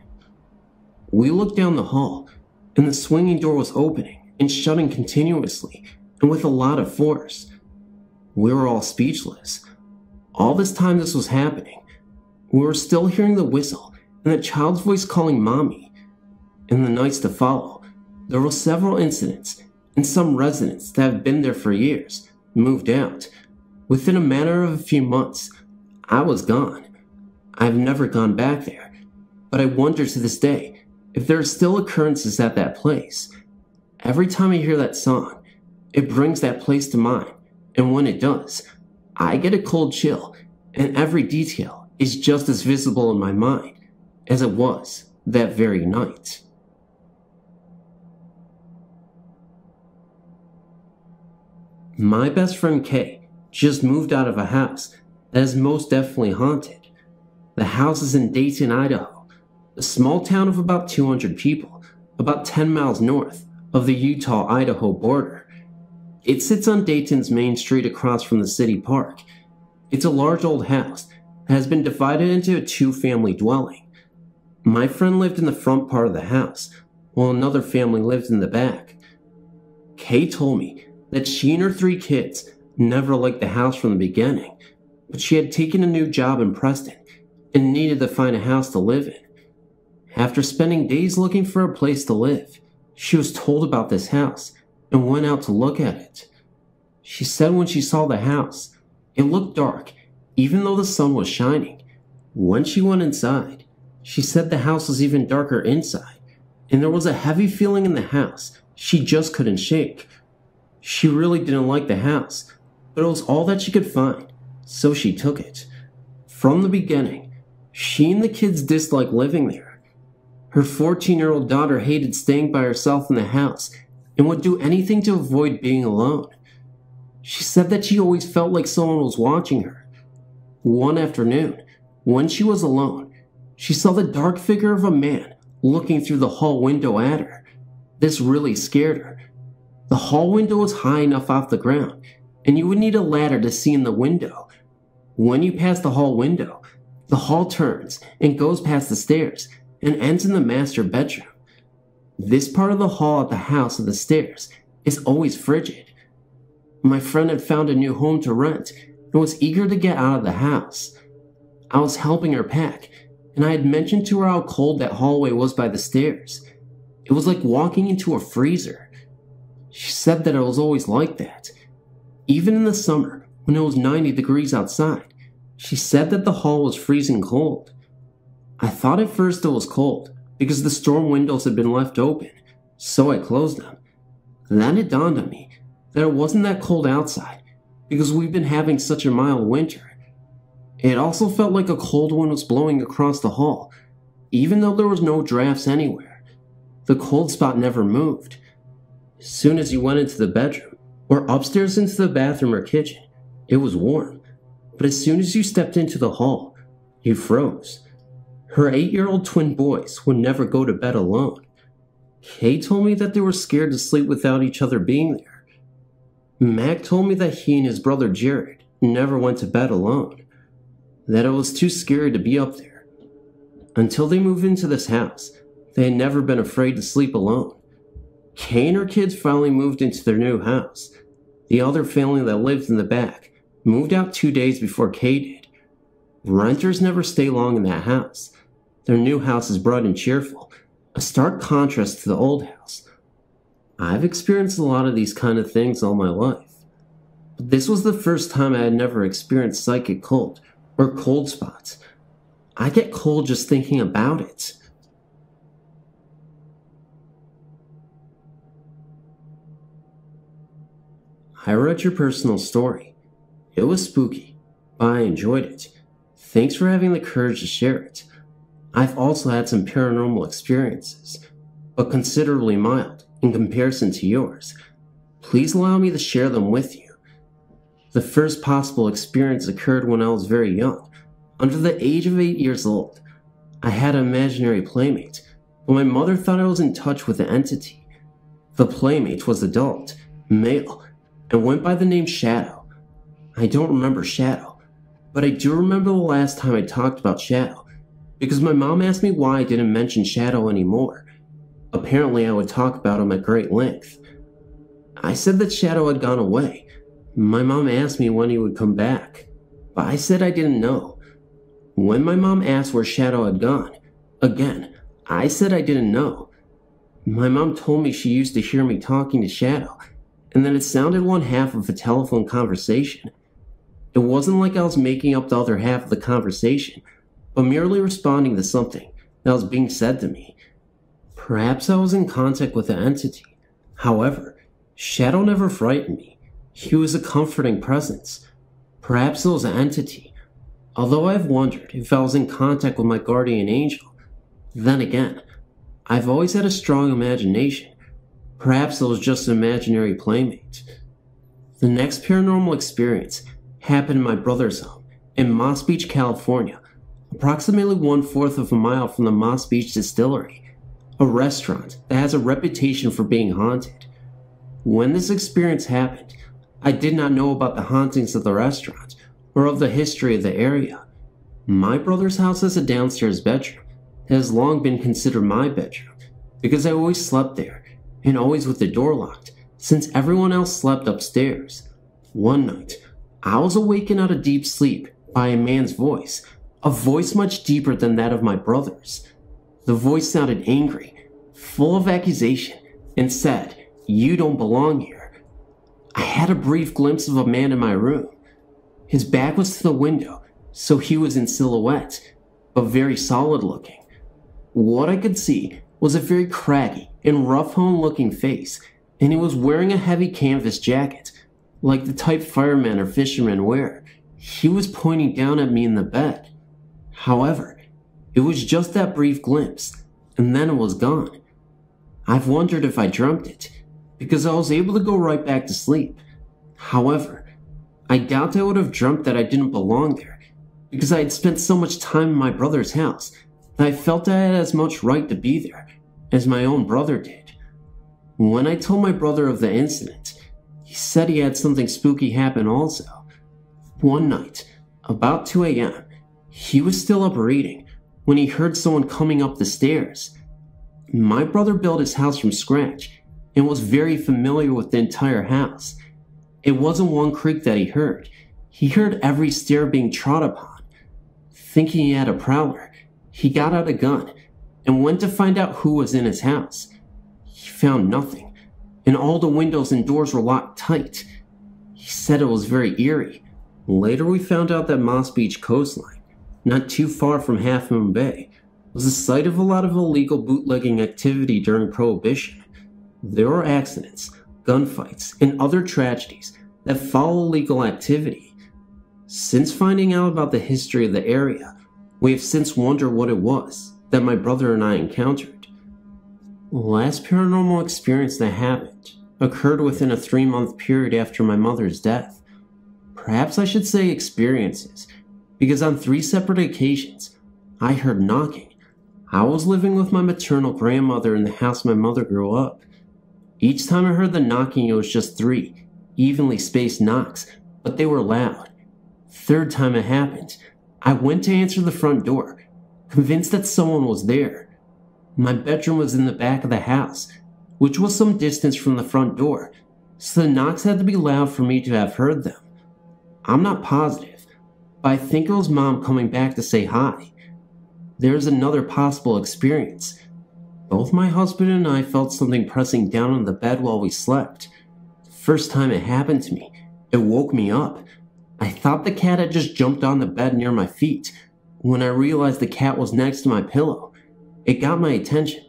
We looked down the hall, and the swinging door was opening and shutting continuously and with a lot of force. We were all speechless. All this time this was happening, we were still hearing the whistle and the child's voice calling Mommy. In the nights to follow, there were several incidents, and some residents that have been there for years moved out. Within a matter of a few months, I was gone. I've never gone back there, but I wonder to this day if there are still occurrences at that place. Every time I hear that song, it brings that place to mind, and when it does, I get a cold chill, and every detail is just as visible in my mind as it was that very night. My best friend Kay just moved out of a house that is most definitely haunted. The house is in Dayton, Idaho, a small town of about 200 people, about 10 miles north of the Utah-Idaho border. It sits on Dayton's main street across from the city park. It's a large old house that has been divided into a two-family dwelling. My friend lived in the front part of the house, while another family lived in the back. Kay told me that she and her 3 kids never liked the house from the beginning, but she had taken a new job in Preston and needed to find a house to live in. After spending days looking for a place to live, she was told about this house and went out to look at it. She said when she saw the house, it looked dark, even though the sun was shining. When she went inside, she said the house was even darker inside, and there was a heavy feeling in the house she just couldn't shake. She really didn't like the house, but it was all that she could find, so she took it. From the beginning, she and the kids disliked living there. Her 14-year-old daughter hated staying by herself in the house and would do anything to avoid being alone. She said that she always felt like someone was watching her. One afternoon, when she was alone, she saw the dark figure of a man looking through the hall window at her. This really scared her. The hall window was high enough off the ground, and you would need a ladder to see in the window. When you pass the hall window, the hall turns and goes past the stairs and ends in the master bedroom. This part of the hall at the house of the stairs is always frigid. My friend had found a new home to rent and was eager to get out of the house. I was helping her pack, and I had mentioned to her how cold that hallway was by the stairs. It was like walking into a freezer. She said that it was always like that. Even in the summer, when it was 90 degrees outside, she said that the hall was freezing cold. I thought at first it was cold because the storm windows had been left open, so I closed them. Then it dawned on me that it wasn't that cold outside because we've been having such a mild winter. It also felt like a cold wind was blowing across the hall, even though there was no drafts anywhere. The cold spot never moved. As soon as you went into the bedroom, or upstairs into the bathroom or kitchen, it was warm. But as soon as you stepped into the hall, you froze. Her 8-year-old twin boys would never go to bed alone. Kay told me that they were scared to sleep without each other being there. Mac told me that he and his brother Jared never went to bed alone, that it was too scary to be up there. Until they moved into this house, they had never been afraid to sleep alone. Kay and her kids finally moved into their new house. The other family that lived in the back moved out 2 days before Kay did. Renters never stay long in that house. Their new house is bright and cheerful, a stark contrast to the old house. I've experienced a lot of these kind of things all my life, but this was the first time I had never experienced psychic cold or cold spots. I get cold just thinking about it. I read your personal story. It was spooky, but I enjoyed it. Thanks for having the courage to share it. I've also had some paranormal experiences, but considerably mild in comparison to yours. Please allow me to share them with you. The first possible experience occurred when I was very young. Under the age of 8 years old, I had an imaginary playmate, but my mother thought I was in touch with the entity. The playmate was adult, male, and went by the name Shadow. I don't remember Shadow, but I do remember the last time I talked about Shadow, because my mom asked me why I didn't mention Shadow anymore. Apparently I would talk about him at great length. I said that Shadow had gone away. My mom asked me when he would come back, but I said I didn't know. When my mom asked where Shadow had gone, again, I said I didn't know. My mom told me she used to hear me talking to Shadow, and that it sounded one half of a telephone conversation. It wasn't like I was making up the other half of the conversation, but merely responding to something that was being said to me. Perhaps I was in contact with the entity. However, Shadow never frightened me. He was a comforting presence. Perhaps it was an entity. Although I've wondered if I was in contact with my guardian angel, then again, I've always had a strong imagination. Perhaps it was just an imaginary playmate. The next paranormal experience happened in my brother's home in Moss Beach, California, approximately 1/4 of a mile from the Moss Beach Distillery, a restaurant that has a reputation for being haunted. When this experience happened, I did not know about the hauntings of the restaurant or of the history of the area. My brother's house has a downstairs bedroom that has long been considered my bedroom because I always slept there and always with the door locked since everyone else slept upstairs. One night, I was awakened out of deep sleep by a man's voice, a voice much deeper than that of my brother's. The voice sounded angry, full of accusation, and said, "You don't belong here." I had a brief glimpse of a man in my room. His back was to the window, so he was in silhouette, but very solid looking. What I could see was a very craggy and rough-hewn looking face, and he was wearing a heavy canvas jacket, like the type firemen or fishermen wear. He was pointing down at me in the bed. However, it was just that brief glimpse, and then it was gone. I've wondered if I dreamt it, because I was able to go right back to sleep. However, I doubt I would have dreamt that I didn't belong there, because I had spent so much time in my brother's house that I felt I had as much right to be there as my own brother did. When I told my brother of the incident, he said he had something spooky happen also. One night, about 2 a.m., he was still up reading when he heard someone coming up the stairs. My brother built his house from scratch and was very familiar with the entire house. It wasn't one creak that he heard. He heard every stair being trod upon. Thinking he had a prowler, he got out a gun and went to find out who was in his house. He found nothing, and all the windows and doors were locked tight. He said it was very eerie. Later we found out that Moss Beach coastline, not too far from Half Moon Bay, was the site of a lot of illegal bootlegging activity during Prohibition. There were accidents, gunfights, and other tragedies that follow illegal activity. Since finding out about the history of the area, we have since wondered what it was that my brother and I encountered. The last paranormal experience that happened occurred within a 3-month period after my mother's death. Perhaps I should say experiences, because on 3 separate occasions, I heard knocking. I was living with my maternal grandmother in the house my mother grew up. Each time I heard the knocking, it was just 3 evenly spaced knocks, but they were loud. Third time it happened, I went to answer the front door, convinced that someone was there. My bedroom was in the back of the house, which was some distance from the front door, so the knocks had to be loud for me to have heard them. I'm not positive, but I think it was Mom coming back to say hi. There's another possible experience. Both my husband and I felt something pressing down on the bed while we slept. The first time it happened to me, it woke me up. I thought the cat had just jumped on the bed near my feet. When I realized the cat was next to my pillow, it got my attention,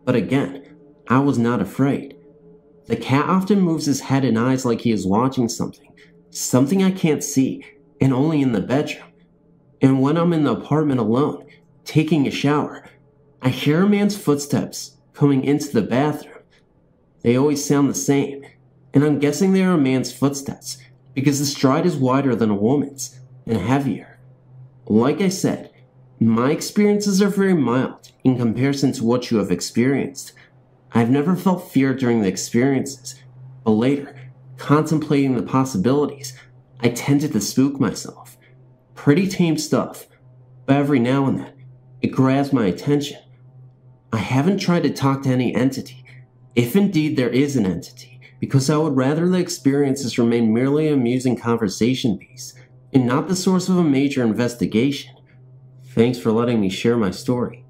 but again, I was not afraid. The cat often moves his head and eyes like he is watching something I can't see, and only in the bedroom. And when I'm in the apartment alone, taking a shower, I hear a man's footsteps coming into the bathroom. They always sound the same, and I'm guessing they are a man's footsteps because the stride is wider than a woman's and heavier. Like I said, my experiences are very mild in comparison to what you have experienced. I've never felt fear during the experiences, but later, contemplating the possibilities, I tended to spook myself. Pretty tame stuff, but every now and then, it grabs my attention. I haven't tried to talk to any entity, if indeed there is an entity, because I would rather the experiences remain merely an amusing conversation piece, and not the source of a major investigation. Thanks for letting me share my story.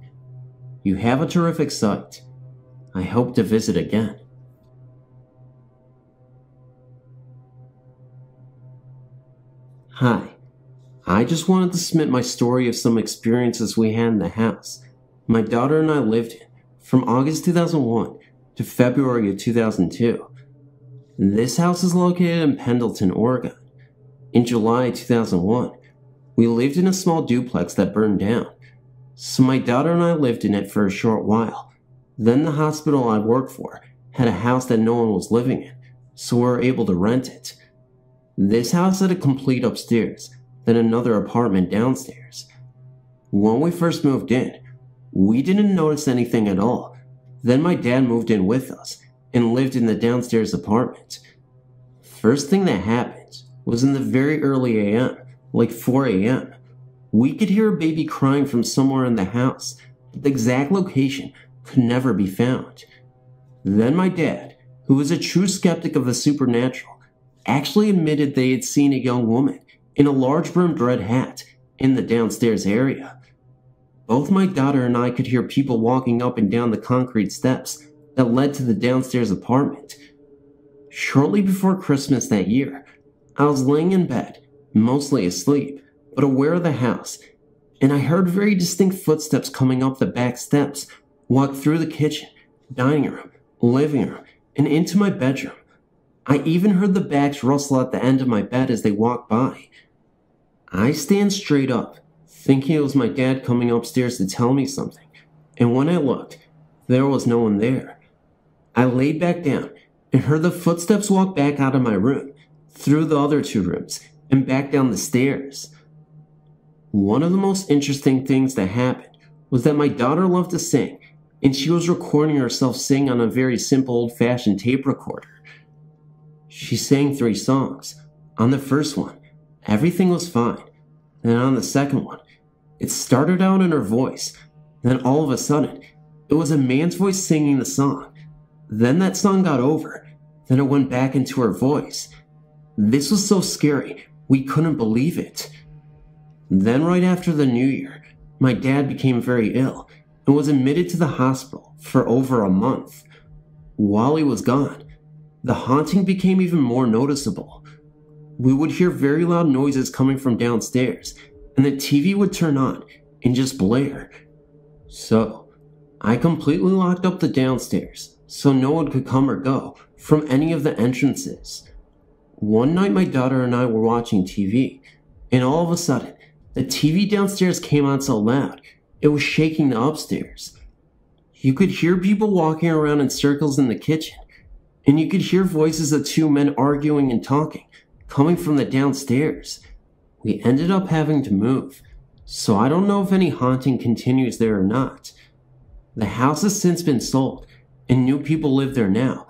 You have a terrific site. I hope to visit again. Hi. I just wanted to submit my story of some experiences we had in the house my daughter and I lived in from August 2001 to February of 2002. This house is located in Pendleton, Oregon. In July 2001, we lived in a small duplex that burned down, so my daughter and I lived in it for a short while. Then the hospital I worked for had a house that no one was living in, so we were able to rent it. This house had a complete upstairs, then another apartment downstairs. When we first moved in, we didn't notice anything at all. Then my dad moved in with us and lived in the downstairs apartment. First thing that happened was in the very early AM, like 4 AM. We could hear a baby crying from somewhere in the house, but the exact location could never be found. Then my dad, who was a true skeptic of the supernatural, actually admitted they had seen a young woman in a large brimmed red hat in the downstairs area. Both my daughter and I could hear people walking up and down the concrete steps that led to the downstairs apartment. Shortly before Christmas that year, I was laying in bed, mostly asleep, but aware of the house, and I heard very distinct footsteps coming up the back steps, walk through the kitchen, dining room, living room, and into my bedroom. I even heard the bags rustle at the end of my bed as they walked by. I stand straight up, thinking it was my dad coming upstairs to tell me something, and when I looked, there was no one there. I laid back down and heard the footsteps walk back out of my room, through the other two rooms, and back down the stairs. One of the most interesting things that happened was that my daughter loved to sing, and she was recording herself sing on a very simple old-fashioned tape recorder. She sang 3 songs. On the first one, everything was fine. Then on the second one, it started out in her voice. Then all of a sudden, it was a man's voice singing the song. Then that song got over. Then it went back into her voice. This was so scary, we couldn't believe it. Then right after the New Year, my dad became very ill and was admitted to the hospital for over a month. While he was gone, the haunting became even more noticeable. We would hear very loud noises coming from downstairs, and the TV would turn on and just blare. So, I completely locked up the downstairs so no one could come or go from any of the entrances. One night my daughter and I were watching TV, and all of a sudden, the TV downstairs came on so loud, it was shaking the upstairs. You could hear people walking around in circles in the kitchen, and you could hear voices of 2 men arguing and talking, coming from the downstairs. We ended up having to move, so I don't know if any haunting continues there or not. The house has since been sold, and new people live there now,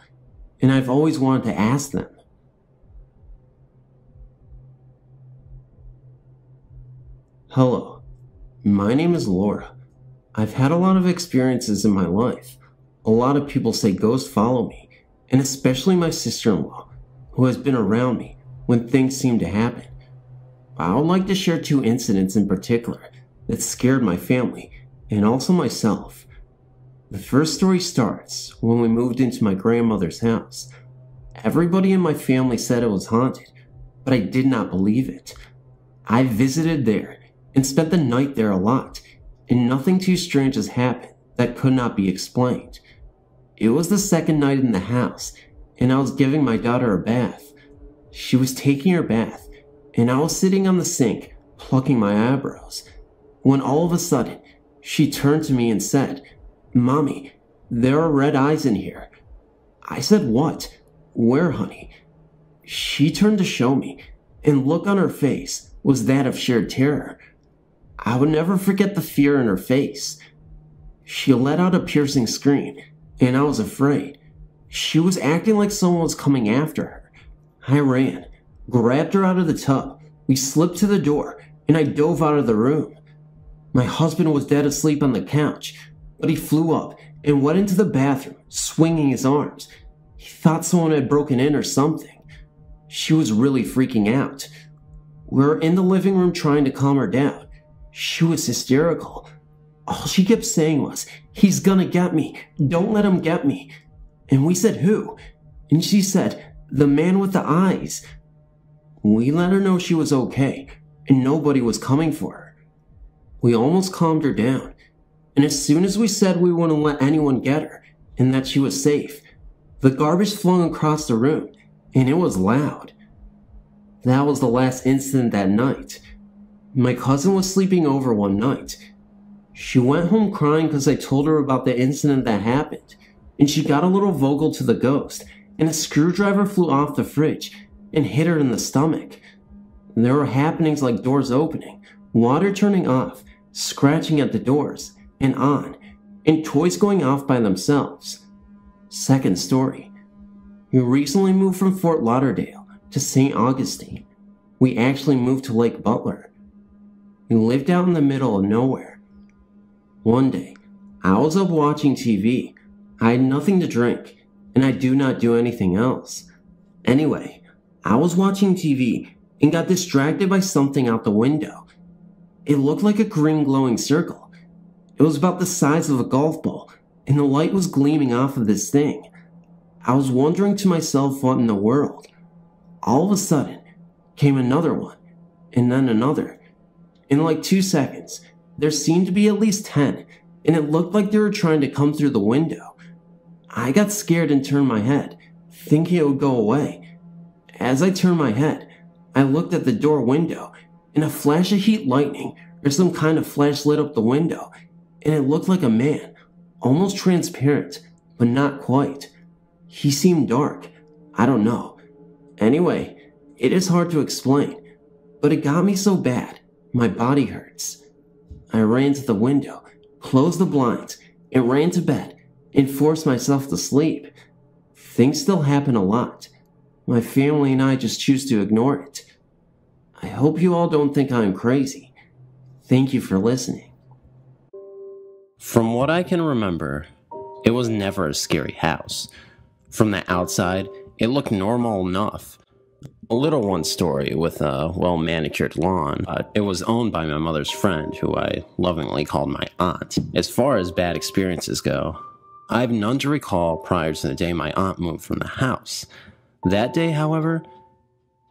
and I've always wanted to ask them. Hello, my name is Laura. I've had a lot of experiences in my life. A lot of people say ghosts follow me, and especially my sister-in-law, who has been around me when things seem to happen. I would like to share 2 incidents in particular that scared my family, and also myself. The first story starts when we moved into my grandmother's house. Everybody in my family said it was haunted, but I did not believe it. I visited there and spent the night there a lot, and nothing too strange has happened that could not be explained. It was the second night in the house, and I was giving my daughter a bath. She was taking her bath, and I was sitting on the sink, plucking my eyebrows, when all of a sudden, she turned to me and said, "Mommy, there are red eyes in here." I said, "What? Where, honey?" She turned to show me, and look on her face was that of sheer terror. I would never forget the fear in her face. She let out a piercing scream, and I was afraid. She was acting like someone was coming after her. I ran, grabbed her out of the tub. We slipped to the door, and I dove out of the room. My husband was dead asleep on the couch, but he flew up and went into the bathroom, swinging his arms. He thought someone had broken in or something. She was really freaking out. We were in the living room trying to calm her down. She was hysterical. All she kept saying was, "He's gonna get me. Don't let him get me." And we said, "Who?" And she said, "The man with the eyes." We let her know she was okay, and nobody was coming for her. We almost calmed her down, and as soon as we said we wouldn't let anyone get her, and that she was safe, the garbage flung across the room, and it was loud. That was the last incident that night. My cousin was sleeping over one night. She went home crying because I told her about the incident that happened, and she got a little vocal to the ghost, and a screwdriver flew off the fridge and hit her in the stomach. There were happenings like doors opening, water turning off, scratching at the doors, and on, and toys going off by themselves. Second story. We recently moved from Fort Lauderdale to St. Augustine. We actually moved to Lake Butler. We lived out in the middle of nowhere. One day, I was up watching TV. I had nothing to drink, and I do not do anything else. Anyway, I was watching TV and got distracted by something out the window. It looked like a green glowing circle. It was about the size of a golf ball, and the light was gleaming off of this thing. I was wondering to myself what in the world. All of a sudden, came another one, and then another. In like 2 seconds, there seemed to be at least 10, and it looked like they were trying to come through the window. I got scared and turned my head, thinking it would go away. As I turned my head, I looked at the door window, and a flash of heat lightning or some kind of flash lit up the window, and it looked like a man, almost transparent, but not quite. He seemed dark. I don't know. Anyway, it is hard to explain, but it got me so bad, my body hurts. I ran to the window, closed the blinds, and ran to bed, and forced myself to sleep. Things still happen a lot. My family and I just choose to ignore it. I hope you all don't think I'm crazy. Thank you for listening. From what I can remember, it was never a scary house. From the outside, it looked normal enough. A little one-story with a well-manicured lawn. It was owned by my mother's friend, who I lovingly called my aunt. As far as bad experiences go, I have none to recall prior to the day my aunt moved from the house. That day, however,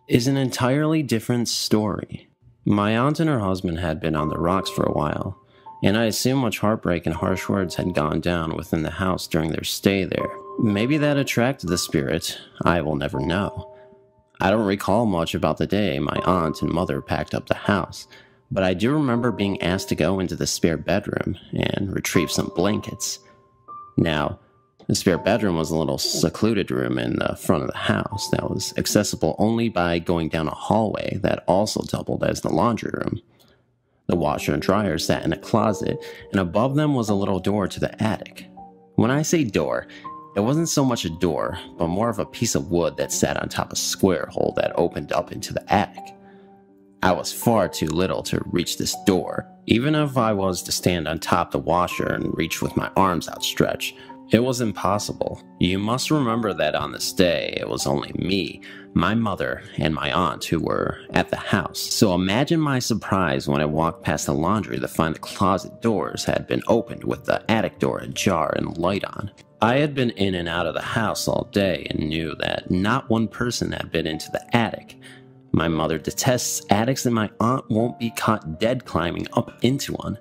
is an entirely different story. My aunt and her husband had been on the rocks for a while, and I assume much heartbreak and harsh words had gone down within the house during their stay there. Maybe that attracted the spirit, I will never know. I don't recall much about the day my aunt and mother packed up the house, but I do remember being asked to go into the spare bedroom and retrieve some blankets. Now, the spare bedroom was a little secluded room in the front of the house that was accessible only by going down a hallway that also doubled as the laundry room. The washer and dryer sat in a closet, and above them was a little door to the attic. When I say door, it wasn't so much a door, but more of a piece of wood that sat on top of a square hole that opened up into the attic. I was far too little to reach this door, even if I was to stand on top the washer and reach with my arms outstretched. It was impossible. You must remember that on this day, it was only me, my mother, and my aunt who were at the house. So imagine my surprise when I walked past the laundry to find the closet doors had been opened with the attic door ajar and light on. I had been in and out of the house all day and knew that not one person had been into the attic. My mother detests attics and my aunt won't be caught dead climbing up into one.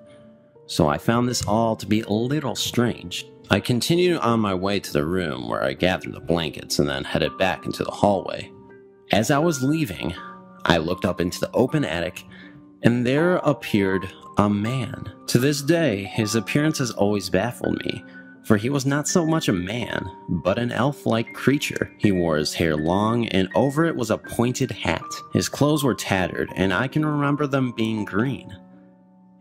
So I found this all to be a little strange. I continued on my way to the room where I gathered the blankets and then headed back into the hallway. As I was leaving, I looked up into the open attic, and there appeared a man. To this day, his appearance has always baffled me, for he was not so much a man, but an elf-like creature. He wore his hair long, and over it was a pointed hat. His clothes were tattered, and I can remember them being green.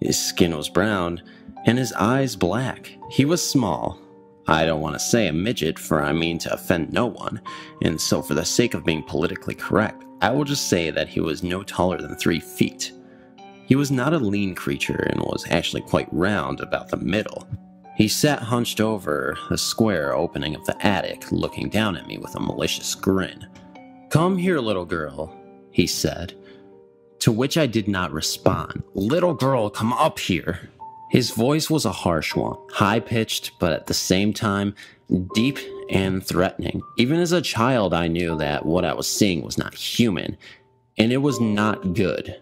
His skin was brown, and his eyes black. He was small. I don't want to say a midget, for I mean to offend no one, and so for the sake of being politically correct, I will just say that he was no taller than 3 feet. He was not a lean creature and was actually quite round about the middle. He sat hunched over the square opening of the attic, looking down at me with a malicious grin. "Come here, little girl," he said, to which I did not respond. "Little girl, come up here." His voice was a harsh one, high-pitched, but at the same time, deep and threatening. Even as a child, I knew that what I was seeing was not human, and it was not good.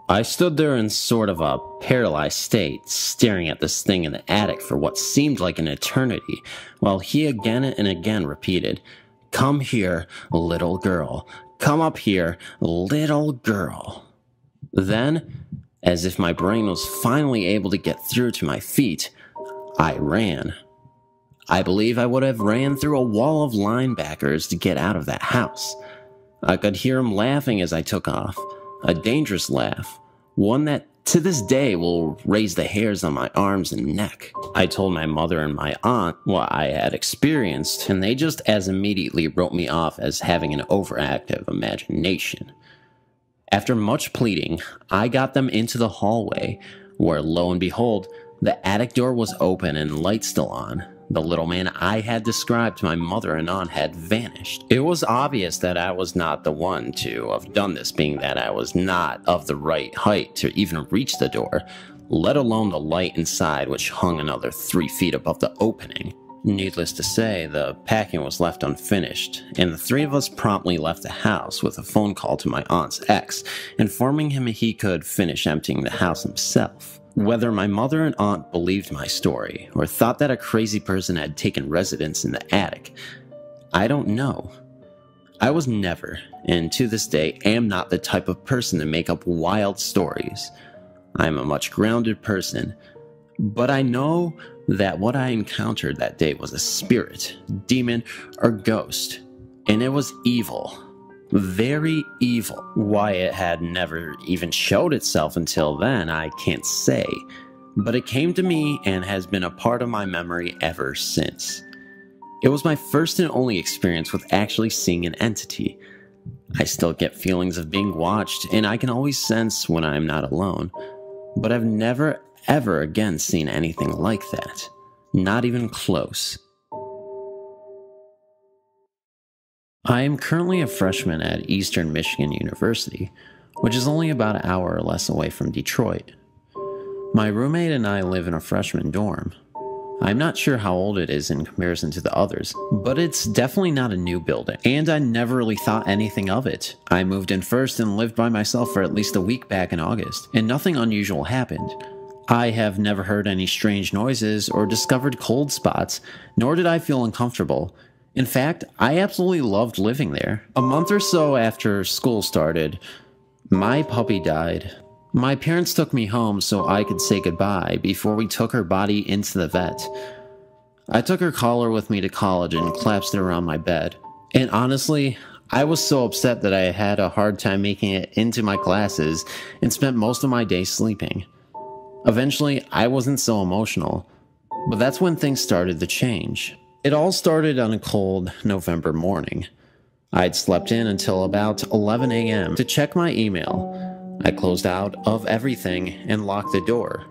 I stood there in sort of a paralyzed state, staring at this thing in the attic for what seemed like an eternity, while he again and again repeated, "Come here, little girl. Come up here, little girl." Then, as if my brain was finally able to get through to my feet, I ran. I believe I would have ran through a wall of linebackers to get out of that house. I could hear him laughing as I took off. A dangerous laugh, one that to this day will raise the hairs on my arms and neck. I told my mother and my aunt what I had experienced, and they just as immediately wrote me off as having an overactive imagination. After much pleading, I got them into the hallway, where lo and behold, the attic door was open and light still on. The little man I had described to my mother and aunt had vanished. It was obvious that I was not the one to have done this, being that I was not of the right height to even reach the door, let alone the light inside, which hung another 3 feet above the opening. Needless to say, the packing was left unfinished, and the 3 of us promptly left the house with a phone call to my aunt's ex, informing him he could finish emptying the house himself. Whether my mother and aunt believed my story, or thought that a crazy person had taken residence in the attic, I don't know. I was never, and to this day am not the type of person to make up wild stories. I am a much grounded person, but I know that what I encountered that day was a spirit, demon, or ghost, and it was evil. Very evil. Why it had never even showed itself until then, I can't say, but it came to me and has been a part of my memory ever since. It was my first and only experience with actually seeing an entity. I still get feelings of being watched, and I can always sense when I am not alone, but I've never ever again seen anything like that. Not even close. I am currently a freshman at Eastern Michigan University, which is only about an hour or less away from Detroit. My roommate and I live in a freshman dorm. I'm not sure how old it is in comparison to the others, but it's definitely not a new building, and I never really thought anything of it. I moved in first and lived by myself for at least a week back in August, and nothing unusual happened. I have never heard any strange noises or discovered cold spots, nor did I feel uncomfortable. In fact, I absolutely loved living there. A month or so after school started, my puppy died. My parents took me home so I could say goodbye before we took her body into the vet. I took her collar with me to college and collapsed it around my bed. And honestly, I was so upset that I had a hard time making it into my classes and spent most of my day sleeping. Eventually, I wasn't so emotional, but that's when things started to change. It all started on a cold November morning. I'd slept in until about 11 a.m. to check my email. I closed out of everything and locked the door.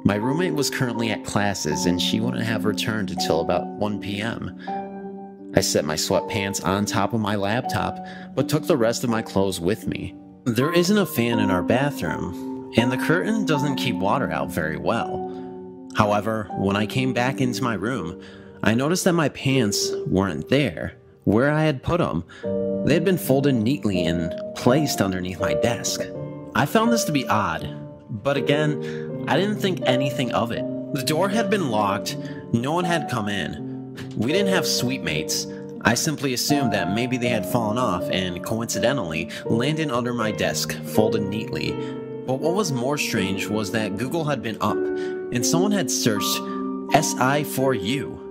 My roommate was currently at classes and she wouldn't have returned until about 1 p.m. I set my sweatpants on top of my laptop, but took the rest of my clothes with me. There isn't a fan in our bathroom, and the curtain doesn't keep water out very well. However, when I came back into my room, I noticed that my pants weren't there, where I had put them. They had been folded neatly and placed underneath my desk. I found this to be odd, but again, I didn't think anything of it. The door had been locked, no one had come in. We didn't have suite mates. I simply assumed that maybe they had fallen off and coincidentally landed under my desk, folded neatly. But what was more strange was that Google had been up, and someone had searched SI4U.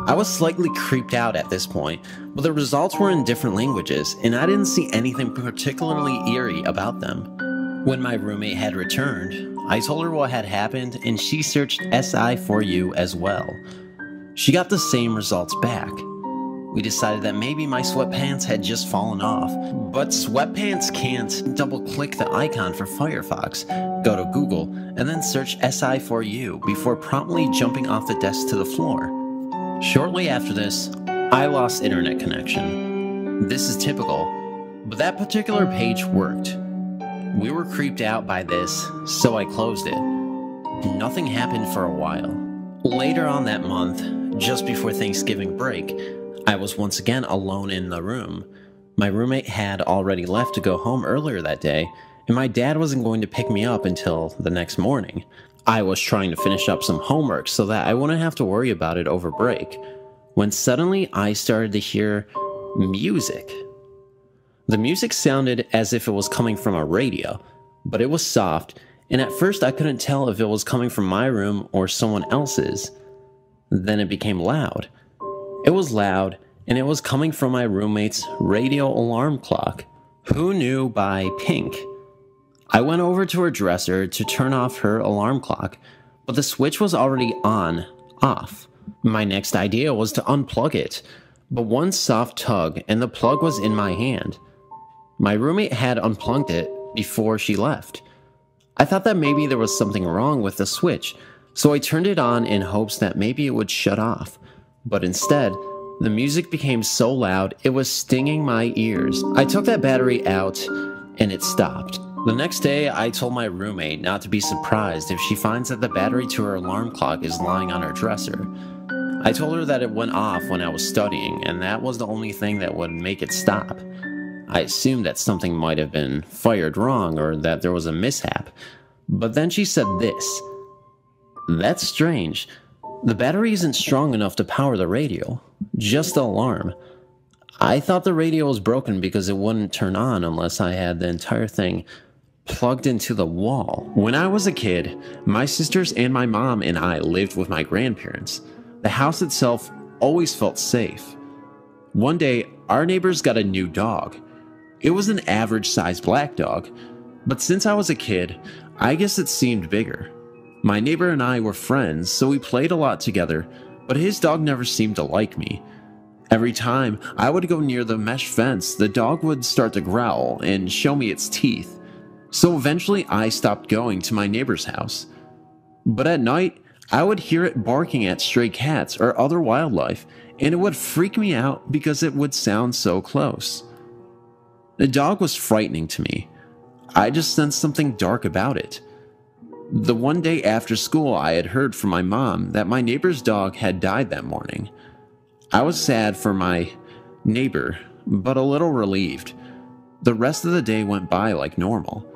I was slightly creeped out at this point, but the results were in different languages, and I didn't see anything particularly eerie about them. When my roommate had returned, I told her what had happened, and she searched SI4U as well. She got the same results back. We decided that maybe my sweatpants had just fallen off, but sweatpants can't double-click the icon for Firefox, go to Google, and then search SI4U before promptly jumping off the desk to the floor. Shortly after this, I lost internet connection. This is typical, but that particular page worked. We were creeped out by this, so I closed it. Nothing happened for a while. Later on that month, just before Thanksgiving break, I was once again alone in the room. My roommate had already left to go home earlier that day, and my dad wasn't going to pick me up until the next morning. I was trying to finish up some homework so that I wouldn't have to worry about it over break, when suddenly I started to hear music. The music sounded as if it was coming from a radio, but it was soft, and at first I couldn't tell if it was coming from my room or someone else's. Then it became loud. It was loud, and it was coming from my roommate's radio alarm clock. Who knew by Pink? I went over to her dresser to turn off her alarm clock, but the switch was already off. My next idea was to unplug it, but one soft tug and the plug was in my hand. My roommate had unplugged it before she left. I thought that maybe there was something wrong with the switch, so I turned it on in hopes that maybe it would shut off. But instead, the music became so loud it was stinging my ears. I took that battery out and it stopped. The next day, I told my roommate not to be surprised if she finds that the battery to her alarm clock is lying on her dresser. I told her that it went off when I was studying, and that was the only thing that would make it stop. I assumed that something might have been fired wrong or that there was a mishap. But then she said this: "That's strange. The battery isn't strong enough to power the radio, just the alarm. I thought the radio was broken because it wouldn't turn on unless I had the entire thing plugged into the wall." When I was a kid, my sisters and my mom and I lived with my grandparents. The house itself always felt safe. One day, our neighbors got a new dog. It was an average-sized black dog, but since I was a kid, I guess it seemed bigger. My neighbor and I were friends, so we played a lot together, but his dog never seemed to like me. Every time I would go near the mesh fence, the dog would start to growl and show me its teeth. So eventually I stopped going to my neighbor's house. But at night, I would hear it barking at stray cats or other wildlife, and it would freak me out because it would sound so close. The dog was frightening to me. I just sensed something dark about it. The one day after school, I had heard from my mom that my neighbor's dog had died that morning. I was sad for my neighbor, but a little relieved. The rest of the day went by like normal.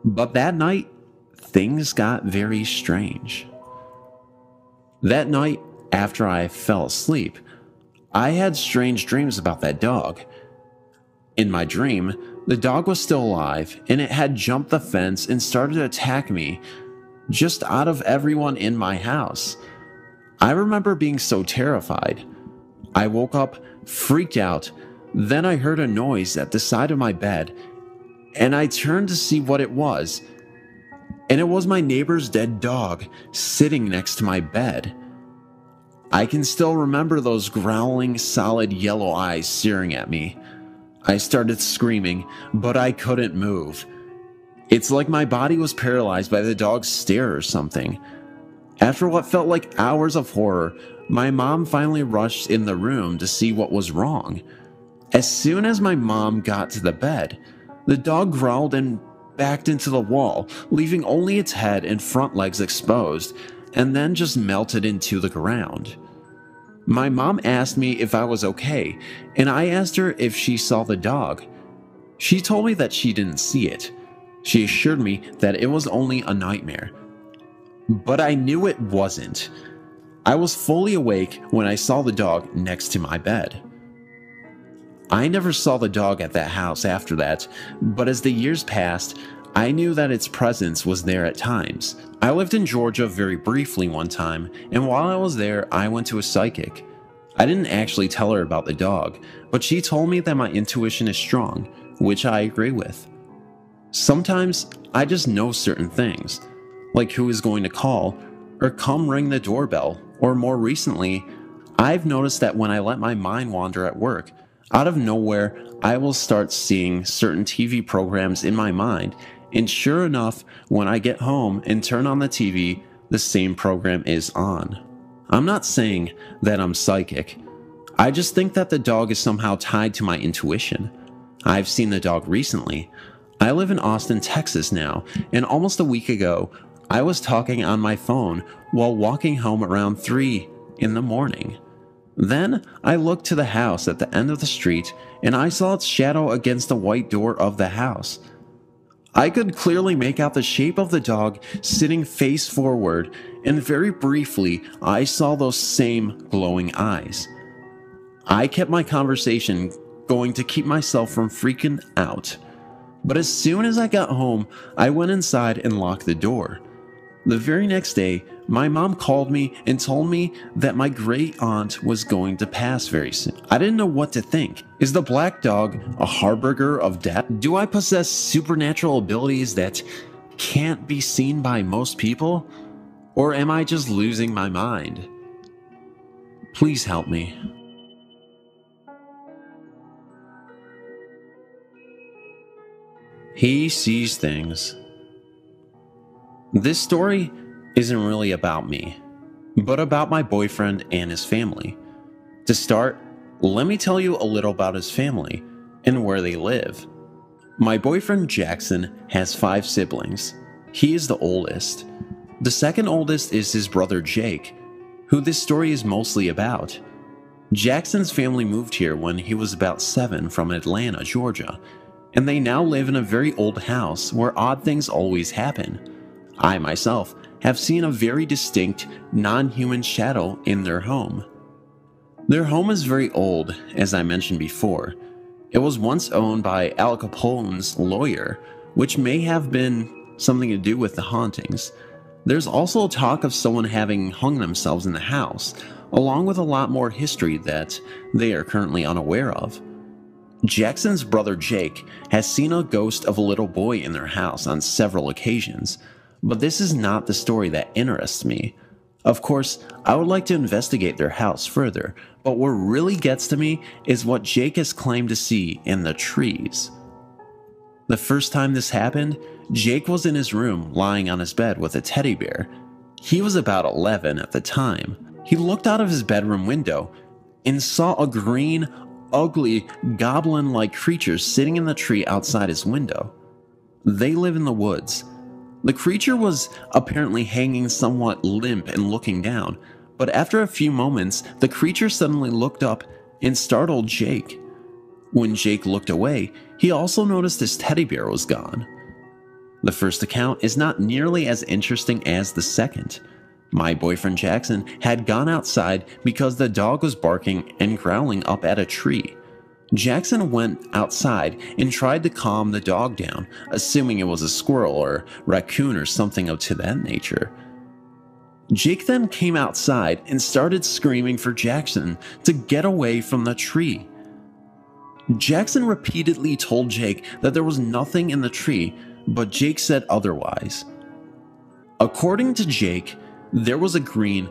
But that night, things got very strange. That night, after I fell asleep, I had strange dreams about that dog. In my dream, the dog was still alive, and it had jumped the fence and started to attack me, just out of everyone in my house. I remember being so terrified. I woke up, freaked out, then I heard a noise at the side of my bed, and I turned to see what it was, and it was my neighbor's dead dog sitting next to my bed. I can still remember those growling, solid yellow eyes staring at me. I started screaming, but I couldn't move. It's like my body was paralyzed by the dog's stare or something. After what felt like hours of horror, my mom finally rushed in the room to see what was wrong. As soon as my mom got to the bed, the dog growled and backed into the wall, leaving only its head and front legs exposed, and then just melted into the ground. My mom asked me if I was okay, and I asked her if she saw the dog. She told me that she didn't see it. She assured me that it was only a nightmare. But I knew it wasn't. I was fully awake when I saw the dog next to my bed. I never saw the dog at that house after that, but as the years passed, I knew that its presence was there at times. I lived in Georgia very briefly one time, and while I was there, I went to a psychic. I didn't actually tell her about the dog, but she told me that my intuition is strong, which I agree with. Sometimes, I just know certain things, like who is going to call, or come ring the doorbell, or more recently, I've noticed that when I let my mind wander at work, out of nowhere, I will start seeing certain TV programs in my mind, and sure enough, when I get home and turn on the TV, the same program is on. I'm not saying that I'm psychic. I just think that the dog is somehow tied to my intuition. I've seen the dog recently. I live in Austin, Texas now, and almost a week ago, I was talking on my phone while walking home around 3 in the morning. Then I looked to the house at the end of the street and I saw its shadow against the white door of the house. I could clearly make out the shape of the dog sitting face forward, and very briefly I saw those same glowing eyes. I kept my conversation going to keep myself from freaking out, but as soon as I got home, I went inside and locked the door. The very next day, my mom called me and told me that my great aunt was going to pass very soon. I didn't know what to think. Is the black dog a harbinger of death? Do I possess supernatural abilities that can't be seen by most people? Or am I just losing my mind? Please help me. He sees things. This story isn't really about me, but about my boyfriend and his family. To start, let me tell you a little about his family and where they live. My boyfriend Jackson has 5 siblings. He is the oldest. The second oldest is his brother Jake, who this story is mostly about. Jackson's family moved here when he was about 7 from Atlanta, Georgia, and they now live in a very old house where odd things always happen. I myself have seen a very distinct, non-human shadow in their home. Their home is very old, as I mentioned before. It was once owned by Al Capone's lawyer, which may have been something to do with the hauntings. There's also talk of someone having hung themselves in the house, along with a lot more history that they are currently unaware of. Jackson's brother Jake has seen a ghost of a little boy in their house on several occasions, but this is not the story that interests me. Of course, I would like to investigate their house further, but what really gets to me is what Jake has claimed to see in the trees. The first time this happened, Jake was in his room lying on his bed with a teddy bear. He was about 11 at the time. He looked out of his bedroom window and saw a green, ugly, goblin-like creature sitting in the tree outside his window. They live in the woods. The creature was apparently hanging somewhat limp and looking down, but after a few moments, the creature suddenly looked up and startled Jake. When Jake looked away, he also noticed his teddy bear was gone. The first account is not nearly as interesting as the second. My boyfriend Jackson had gone outside because the dog was barking and growling up at a tree. Jackson went outside and tried to calm the dog down, assuming it was a squirrel or raccoon or something of to that nature. Jake then came outside and started screaming for Jackson to get away from the tree. Jackson repeatedly told Jake that there was nothing in the tree, but Jake said otherwise. According to Jake, there was a green,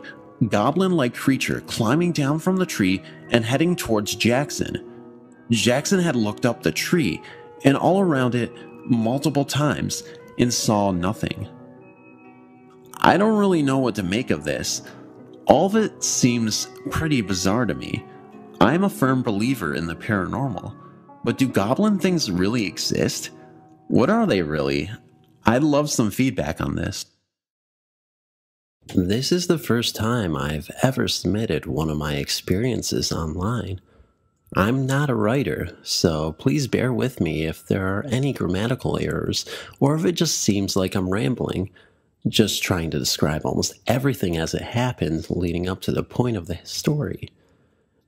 goblin-like creature climbing down from the tree and heading towards Jackson. Jackson had looked up the tree and all around it multiple times and saw nothing. I don't really know what to make of this. All of it seems pretty bizarre to me. I'm a firm believer in the paranormal, but do goblin things really exist? What are they really? I'd love some feedback on this. This is the first time I've ever submitted one of my experiences online. I'm not a writer, so please bear with me if there are any grammatical errors or if it just seems like I'm rambling. just trying to describe almost everything as it happened leading up to the point of the story.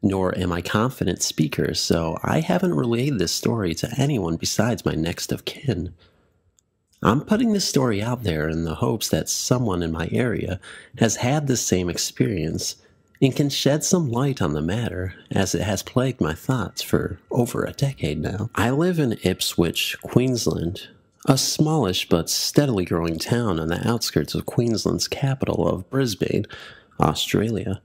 Nor am I a confident speaker, so I haven't relayed this story to anyone besides my next of kin. I'm putting this story out there in the hopes that someone in my area has had the same experience and can shed some light on the matter, as it has plagued my thoughts for over a decade now. I live in Ipswich, Queensland, a smallish but steadily growing town on the outskirts of Queensland's capital of Brisbane, Australia.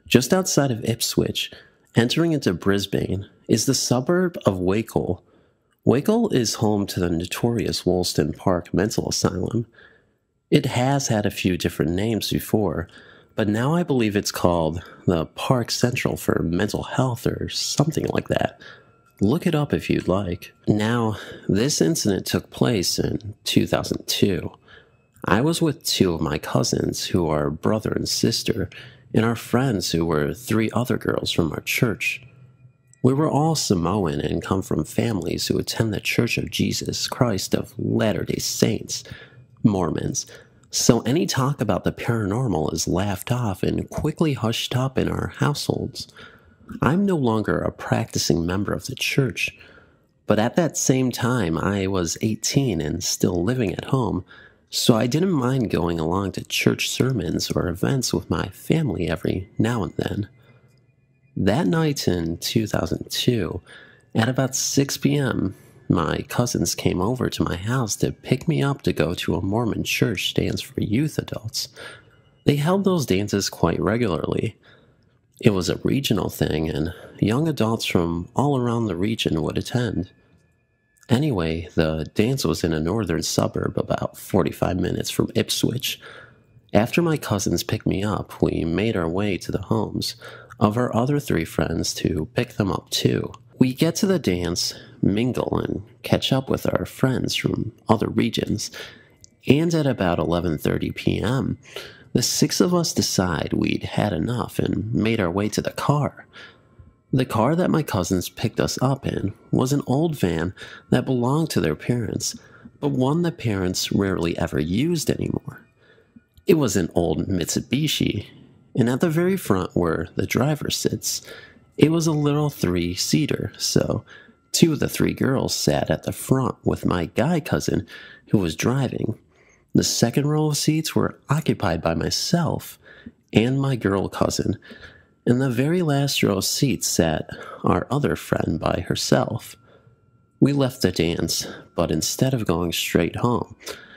Just outside of Ipswich, entering into Brisbane, is the suburb of WAGON. WAGON is home to the notorious Woolston Park Mental Asylum. It has had a few different names before, but now I believe it's called the Park Central for Mental Health or something like that. Look it up if you'd like. Now, this incident took place in 2002. I was with two of my cousins who are brother and sister, and our friends who were three other girls from our church. We were all Samoan and come from families who attend the Church of Jesus Christ of Latter-day Saints, Mormons, so any talk about the paranormal is laughed off and quickly hushed up in our households. I'm no longer a practicing member of the church, but at that same time I was 18 and still living at home, so I didn't mind going along to church sermons or events with my family every now and then. That night in 2002, at about 6 p.m., my cousins came over to my house to pick me up to go to a Mormon church dance for youth adults. They held those dances quite regularly. It was a regional thing, and young adults from all around the region would attend. Anyway, the dance was in a northern suburb about 45 minutes from Ipswich. After my cousins picked me up, we made our way to the homes of our other three friends to pick them up too. We get to the dance, mingle, and catch up with our friends from other regions, and at about 11:30 p.m., the six of us decide we'd had enough and made our way to the car. The car that my cousins picked us up in was an old van that belonged to their parents, but one the parents rarely ever used anymore. It was an old Mitsubishi, and at the very front where the driver sits, it was a little three-seater, so two of the three girls sat at the front with my guy cousin who was driving. The second row of seats were occupied by myself and my girl cousin, and the very last row of seats sat our other friend by herself. We left the dance, but instead of going straight home,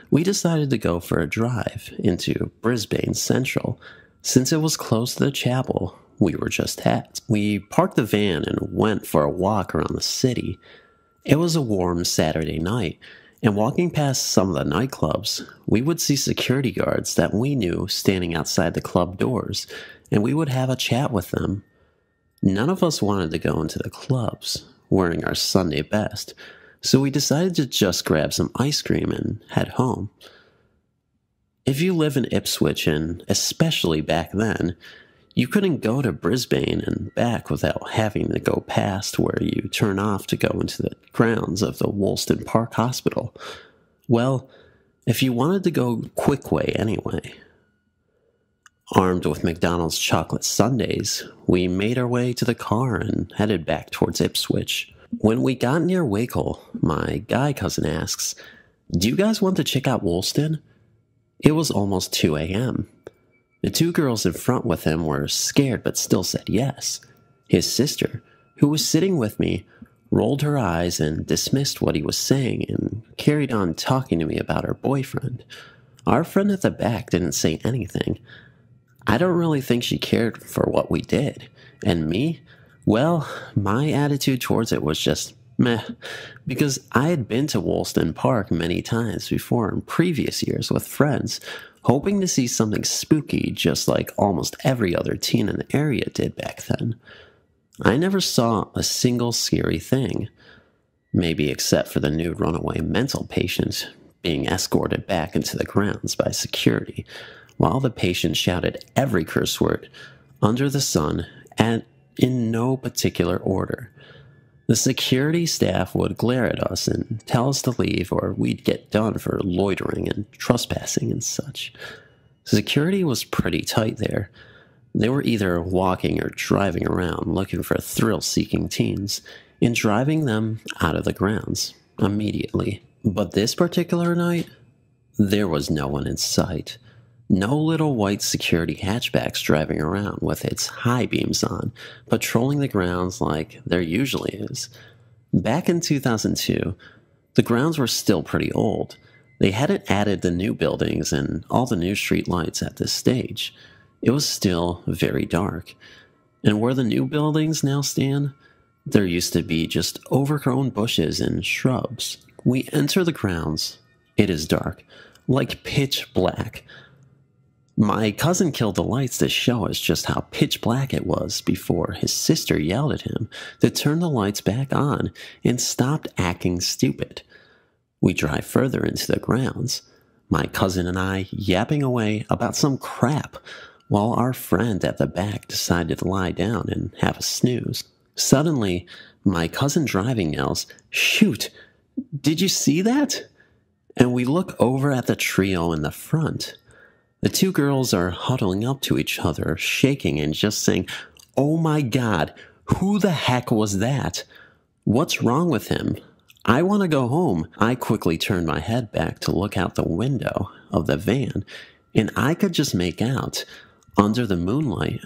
we decided to go for a drive into Brisbane Central, since it was close to the chapel we were just at. We parked the van and went for a walk around the city. It was a warm Saturday night, and walking past some of the nightclubs, we would see security guards that we knew standing outside the club doors, and we would have a chat with them. None of us wanted to go into the clubs, wearing our Sunday best, so we decided to just grab some ice cream and head home. If you live in Ipswich, and especially back then, you couldn't go to Brisbane and back without having to go past where you turn off to go into the grounds of the Woolston Park Hospital. Well, if you wanted to go quick way anyway. Armed with McDonald's chocolate sundaes, we made our way to the car and headed back towards Ipswich. When we got near WAGON, my guy cousin asks, "Do you guys want to check out Woolston?" It was almost 2 a.m. The two girls in front with him were scared but still said yes. His sister, who was sitting with me, rolled her eyes and dismissed what he was saying and carried on talking to me about her boyfriend. Our friend at the back didn't say anything. I don't really think she cared for what we did. And me? Well, my attitude towards it was just meh, because I had been to Woolston Park many times before in previous years with friends, hoping to see something spooky just like almost every other teen in the area did back then. I never saw a single scary thing, maybe except for the new runaway mental patient being escorted back into the grounds by security, while the patient shouted every curse word under the sun and in no particular order. The security staff would glare at us and tell us to leave or we'd get done for loitering and trespassing and such. Security was pretty tight there. They were either walking or driving around looking for thrill-seeking teens and driving them out of the grounds immediately. But this particular night, there was no one in sight. No little white security hatchbacks driving around with its high beams on, patrolling the grounds like there usually is. Back in 2002, the grounds were still pretty old. They hadn't added the new buildings and all the new street lights at this stage. It was still very dark. And where the new buildings now stand, there used to be just overgrown bushes and shrubs. We enter the grounds. It is dark, like pitch black. My cousin killed the lights to show us just how pitch black it was before his sister yelled at him to turn the lights back on and stopped acting stupid. We drive further into the grounds, my cousin and I yapping away about some crap, while our friend at the back decided to lie down and have a snooze. Suddenly, my cousin driving yells, "Shoot! Did you see that?" And we look over at the trio in the front. The two girls are huddling up to each other, shaking and just saying, "Oh my God, who the heck was that? What's wrong with him? I want to go home." I quickly turned my head back to look out the window of the van, and I could just make out, under the moonlight,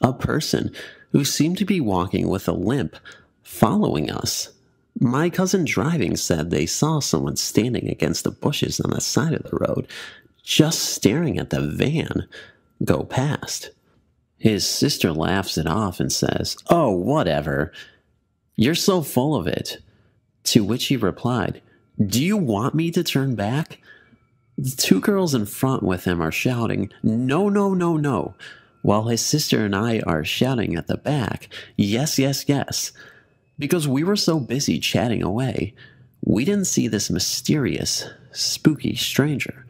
a person who seemed to be walking with a limp, following us. My cousin driving said they saw someone standing against the bushes on the side of the road, just staring at the van go past. His sister laughs it off and says, "Oh, whatever. You're so full of it." To which he replied, "Do you want me to turn back?" The two girls in front with him are shouting, "No, no, no, no," while his sister and I are shouting at the back, "Yes, yes, yes." Because we were so busy chatting away, we didn't see this mysterious, spooky stranger.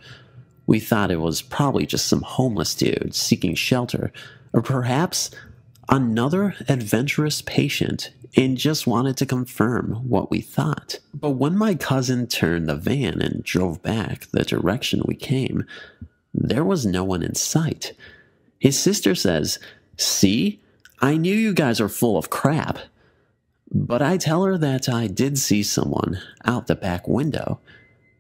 We thought it was probably just some homeless dude seeking shelter, or perhaps another adventurous patient and just wanted to confirm what we thought. But when my cousin turned the van and drove back the direction we came, there was no one in sight. His sister says, "See? I knew you guys are full of crap." But I tell her that I did see someone out the back window.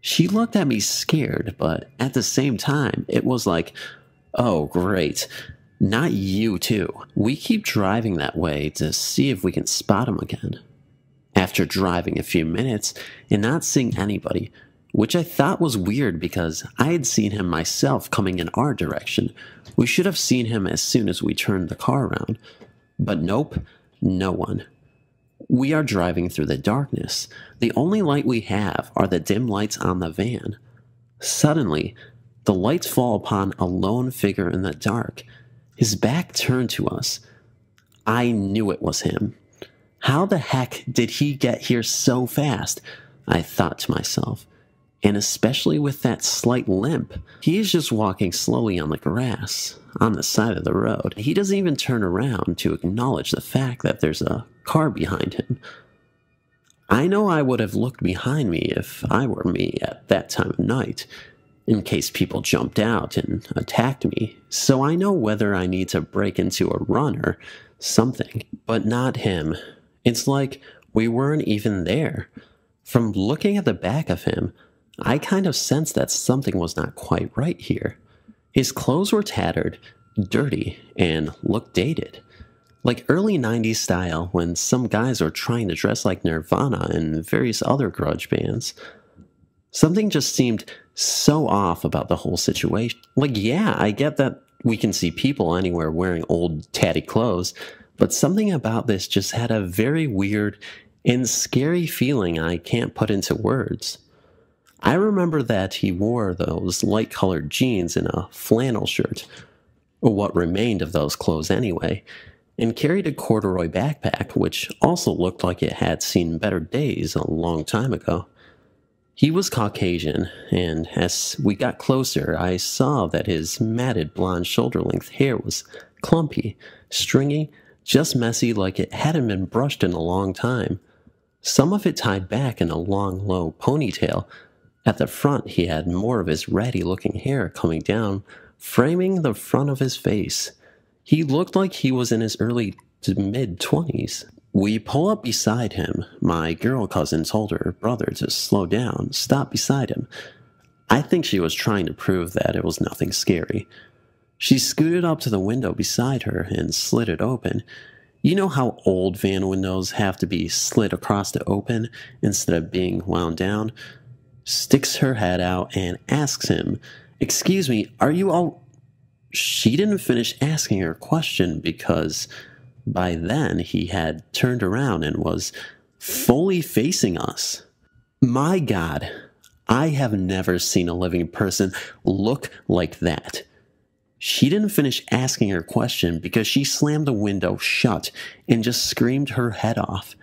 She looked at me scared, but at the same time, it was like, "Oh, great. Not you, too." We keep driving that way to see if we can spot him again. After driving a few minutes and not seeing anybody, which I thought was weird because I had seen him myself coming in our direction. We should have seen him as soon as we turned the car around. But nope, no one. We are driving through the darkness. The only light we have are the dim lights on the van. Suddenly, the lights fall upon a lone figure in the dark, his back turned to us. I knew it was him. How the heck did he get here so fast? I thought to myself. And especially with that slight limp, he is just walking slowly on the grass, on the side of the road. He doesn't even turn around to acknowledge the fact that there's a car behind him. I know I would have looked behind me if I were me at that time of night, in case people jumped out and attacked me, so I know whether I need to break into a run or something. But not him. It's like we weren't even there. From looking at the back of him, I kind of sensed that something was not quite right here. His clothes were tattered, dirty, and looked dated. Like early 90s style when some guys were trying to dress like Nirvana and various other grunge bands. Something just seemed so off about the whole situation. Like, yeah, I get that we can see people anywhere wearing old tatty clothes, but something about this just had a very weird and scary feeling I can't put into words. I remember that he wore those light-colored jeans and a flannel shirt, or what remained of those clothes anyway, and carried a corduroy backpack, which also looked like it had seen better days a long time ago. He was Caucasian, and as we got closer, I saw that his matted blonde shoulder-length hair was clumpy, stringy, just messy like it hadn't been brushed in a long time. some of it tied back in a long, low ponytail. At the front, he had more of his ratty-looking hair coming down, framing the front of his face. He looked like he was in his early to mid-20s. We pull up beside him. My girl cousin told her brother to slow down, stop beside him. I think she was trying to prove that it was nothing scary. She scooted up to the window beside her and slid it open. You know how old van windows have to be slid across to open instead of being wound down? Sticks her head out and asks him, "Excuse me, are you all..." She didn't finish asking her question because by then he had turned around and was fully facing us. My God, I have never seen a living person look like that. She didn't finish asking her question because she slammed the window shut and just screamed her head off.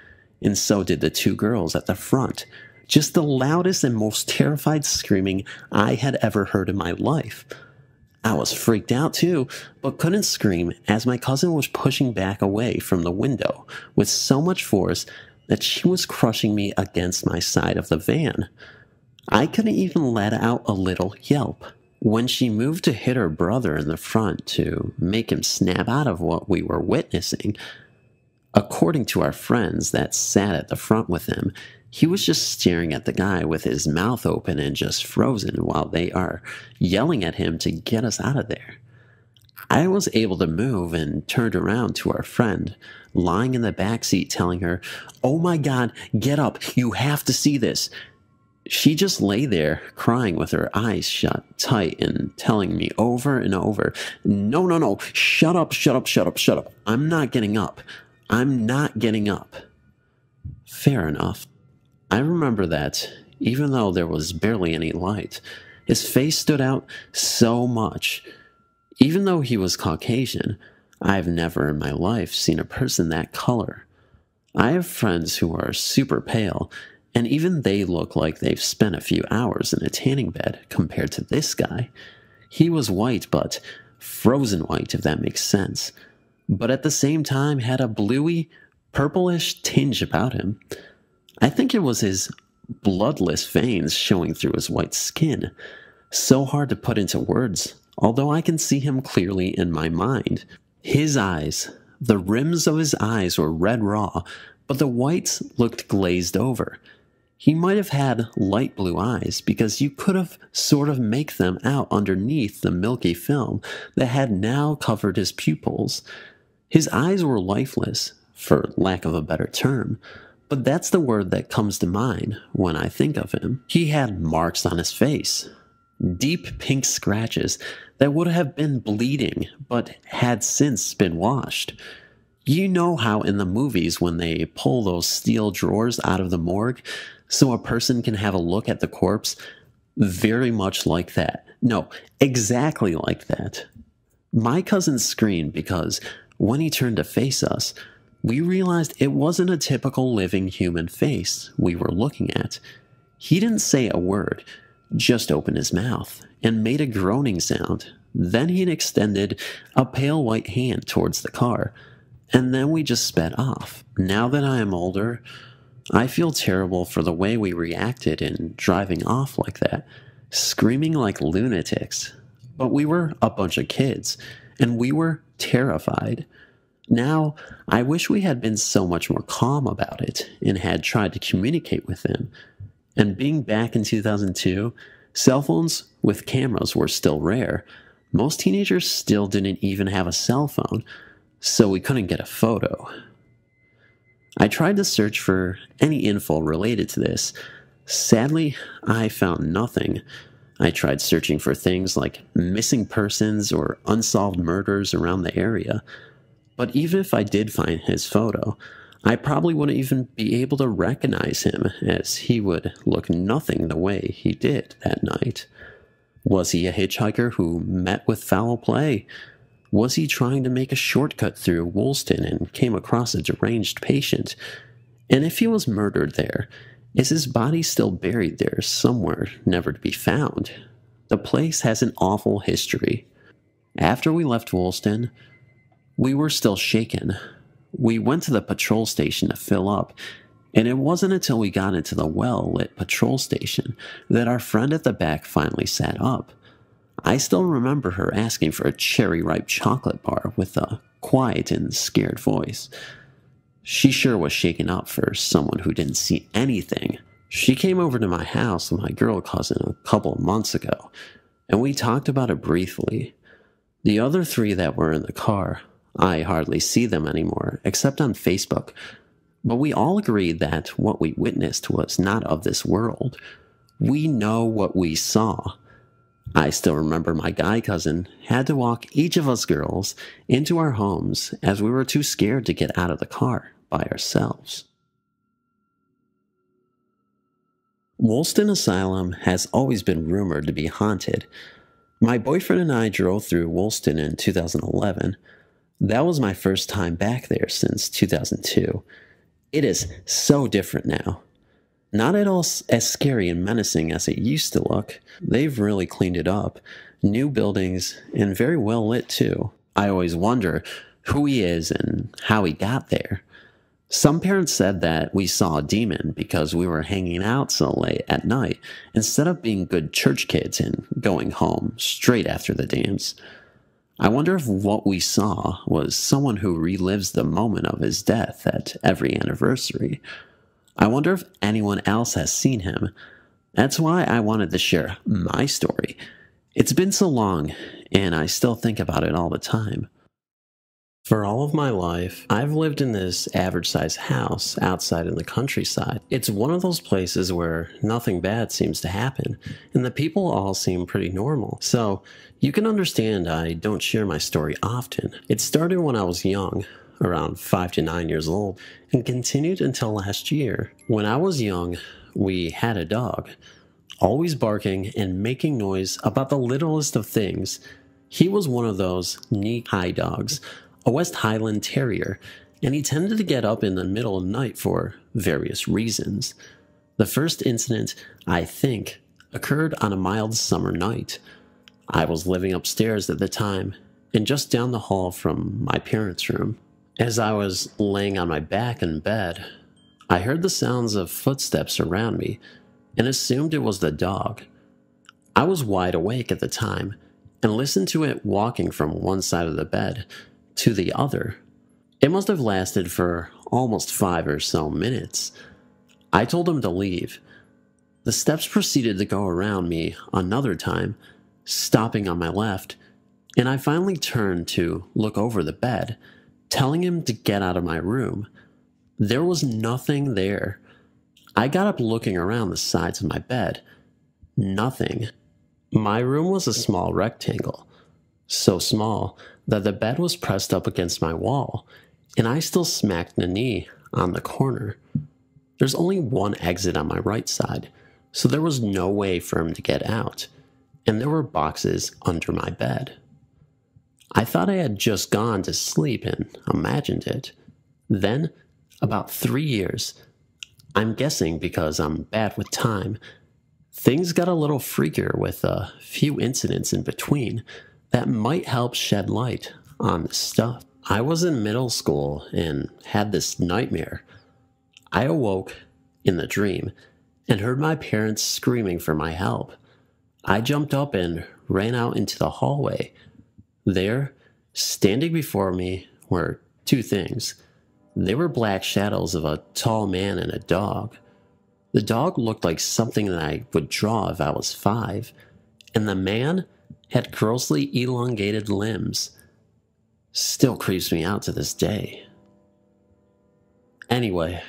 And so did the two girls at the front. Just the loudest and most terrified screaming I had ever heard in my life. I was freaked out too, but couldn't scream as my cousin was pushing back away from the window with so much force that she was crushing me against my side of the van. I couldn't even let out a little yelp. When she moved to hit her brother in the front to make him snap out of what we were witnessing, according to our friends that sat at the front with him, he was just staring at the guy with his mouth open and just frozen while they are yelling at him to get us out of there. I was able to move and turned around to our friend, lying in the back seat, telling her, "Oh my God, get up, you have to see this." She just lay there, crying with her eyes shut tight and telling me over and over, No, shut up, shut up, shut up, shut up. I'm not getting up. I'm not getting up." Fair enough. I remember that, even though there was barely any light, his face stood out so much. Even though he was Caucasian, I've never in my life seen a person that color. I have friends who are super pale, and even they look like they've spent a few hours in a tanning bed compared to this guy. He was white, but frozen white, if that makes sense, but at the same time had a bluey, purplish tinge about him. I think it was his bloodless veins showing through his white skin. So hard to put into words, although I can see him clearly in my mind. His eyes, the rims of his eyes were red raw, but the whites looked glazed over. He might have had light blue eyes because you could have sort of make them out underneath the milky film that had now covered his pupils. His eyes were lifeless, for lack of a better term, but that's the word that comes to mind when I think of him. He had marks on his face, deep pink scratches that would have been bleeding but had since been washed. You know how in the movies when they pull those steel drawers out of the morgue so a person can have a look at the corpse? Very much like that. No, exactly like that. My cousin screamed because when he turned to face us, we realized it wasn't a typical living human face we were looking at. He didn't say a word, just opened his mouth and made a groaning sound. Then he extended a pale white hand towards the car, and then we just sped off. Now that I am older, I feel terrible for the way we reacted in driving off like that, screaming like lunatics. But we were a bunch of kids, and we were terrified. Now, I wish we had been so much more calm about it and had tried to communicate with him. And being back in 2002, cell phones with cameras were still rare. Most teenagers still didn't even have a cell phone, so we couldn't get a photo. I tried to search for any info related to this. Sadly, I found nothing. I tried searching for things like missing persons or unsolved murders around the area. But even if I did find his photo, I probably wouldn't even be able to recognize him, as he would look nothing the way he did that night. Was he a hitchhiker who met with foul play? Was he trying to make a shortcut through Woolston and came across a deranged patient? And if he was murdered there, is his body still buried there somewhere never to be found? The place has an awful history. After we left Woolston, we were still shaken. We went to the patrol station to fill up, And it wasn't until we got into the well-lit patrol station that our friend at the back finally sat up. I still remember her asking for a cherry-ripe chocolate bar with a quiet and scared voice. She sure was shaken up for someone who didn't see anything. She came over to my house with my girl cousin a couple of months ago, and we talked about it briefly. The other three that were in the car, I hardly see them anymore, except on Facebook, but we all agreed that what we witnessed was not of this world. We know what we saw. I still remember my guy cousin had to walk each of us girls into our homes as we were too scared to get out of the car by ourselves. Woolston Asylum has always been rumored to be haunted. My boyfriend and I drove through Woolston in 2011. That was my first time back there since 2002. It is so different now. Not at all as scary and menacing as it used to look. They've really cleaned it up. New buildings, and very well lit too. I always wonder who he is and how he got there. Some parents said that we saw a demon because we were hanging out so late at night instead of being good church kids and going home straight after the dance. I wonder if what we saw was someone who relives the moment of his death at every anniversary. I wonder if anyone else has seen him. That's why I wanted to share my story. It's been so long, and I still think about it all the time. For all of my life, I've lived in this average-sized house outside in the countryside. It's one of those places where nothing bad seems to happen, and the people all seem pretty normal. So, you can understand I don't share my story often. It started when I was young, around 5 to 9 years old, and continued until last year. When I was young, we had a dog, always barking and making noise about the littlest of things. He was one of those knee-high dogs, a West Highland Terrier, and he tended to get up in the middle of the night for various reasons. The first incident, I think, occurred on a mild summer night. I was living upstairs at the time, and just down the hall from my parents' room. As I was laying on my back in bed, I heard the sounds of footsteps around me, and assumed it was the dog. I was wide awake at the time, and listened to it walking from one side of the bed to the other. It must have lasted for almost 5 or so minutes. I told him to leave. The steps proceeded to go around me another time, stopping on my left, and I finally turned to look over the bed, telling him to get out of my room. There was nothing there. I got up looking around the sides of my bed. Nothing. My room was a small rectangle, so small that the bed was pressed up against my wall, and I still smacked a knee on the corner. There's only one exit on my right side, so there was no way for him to get out, and there were boxes under my bed. I thought I had just gone to sleep and imagined it. Then, about 3 years, I'm guessing because I'm bad with time, things got a little freakier with a few incidents in between that might help shed light on this stuff. I was in middle school and had this nightmare. I awoke in the dream and heard my parents screaming for my help. I jumped up and ran out into the hallway. There, standing before me, were 2 things. They were black shadows of a tall man and a dog. The dog looked like something that I would draw if I was 5, and the man had grossly elongated limbs. Still creeps me out to this day. Anyway,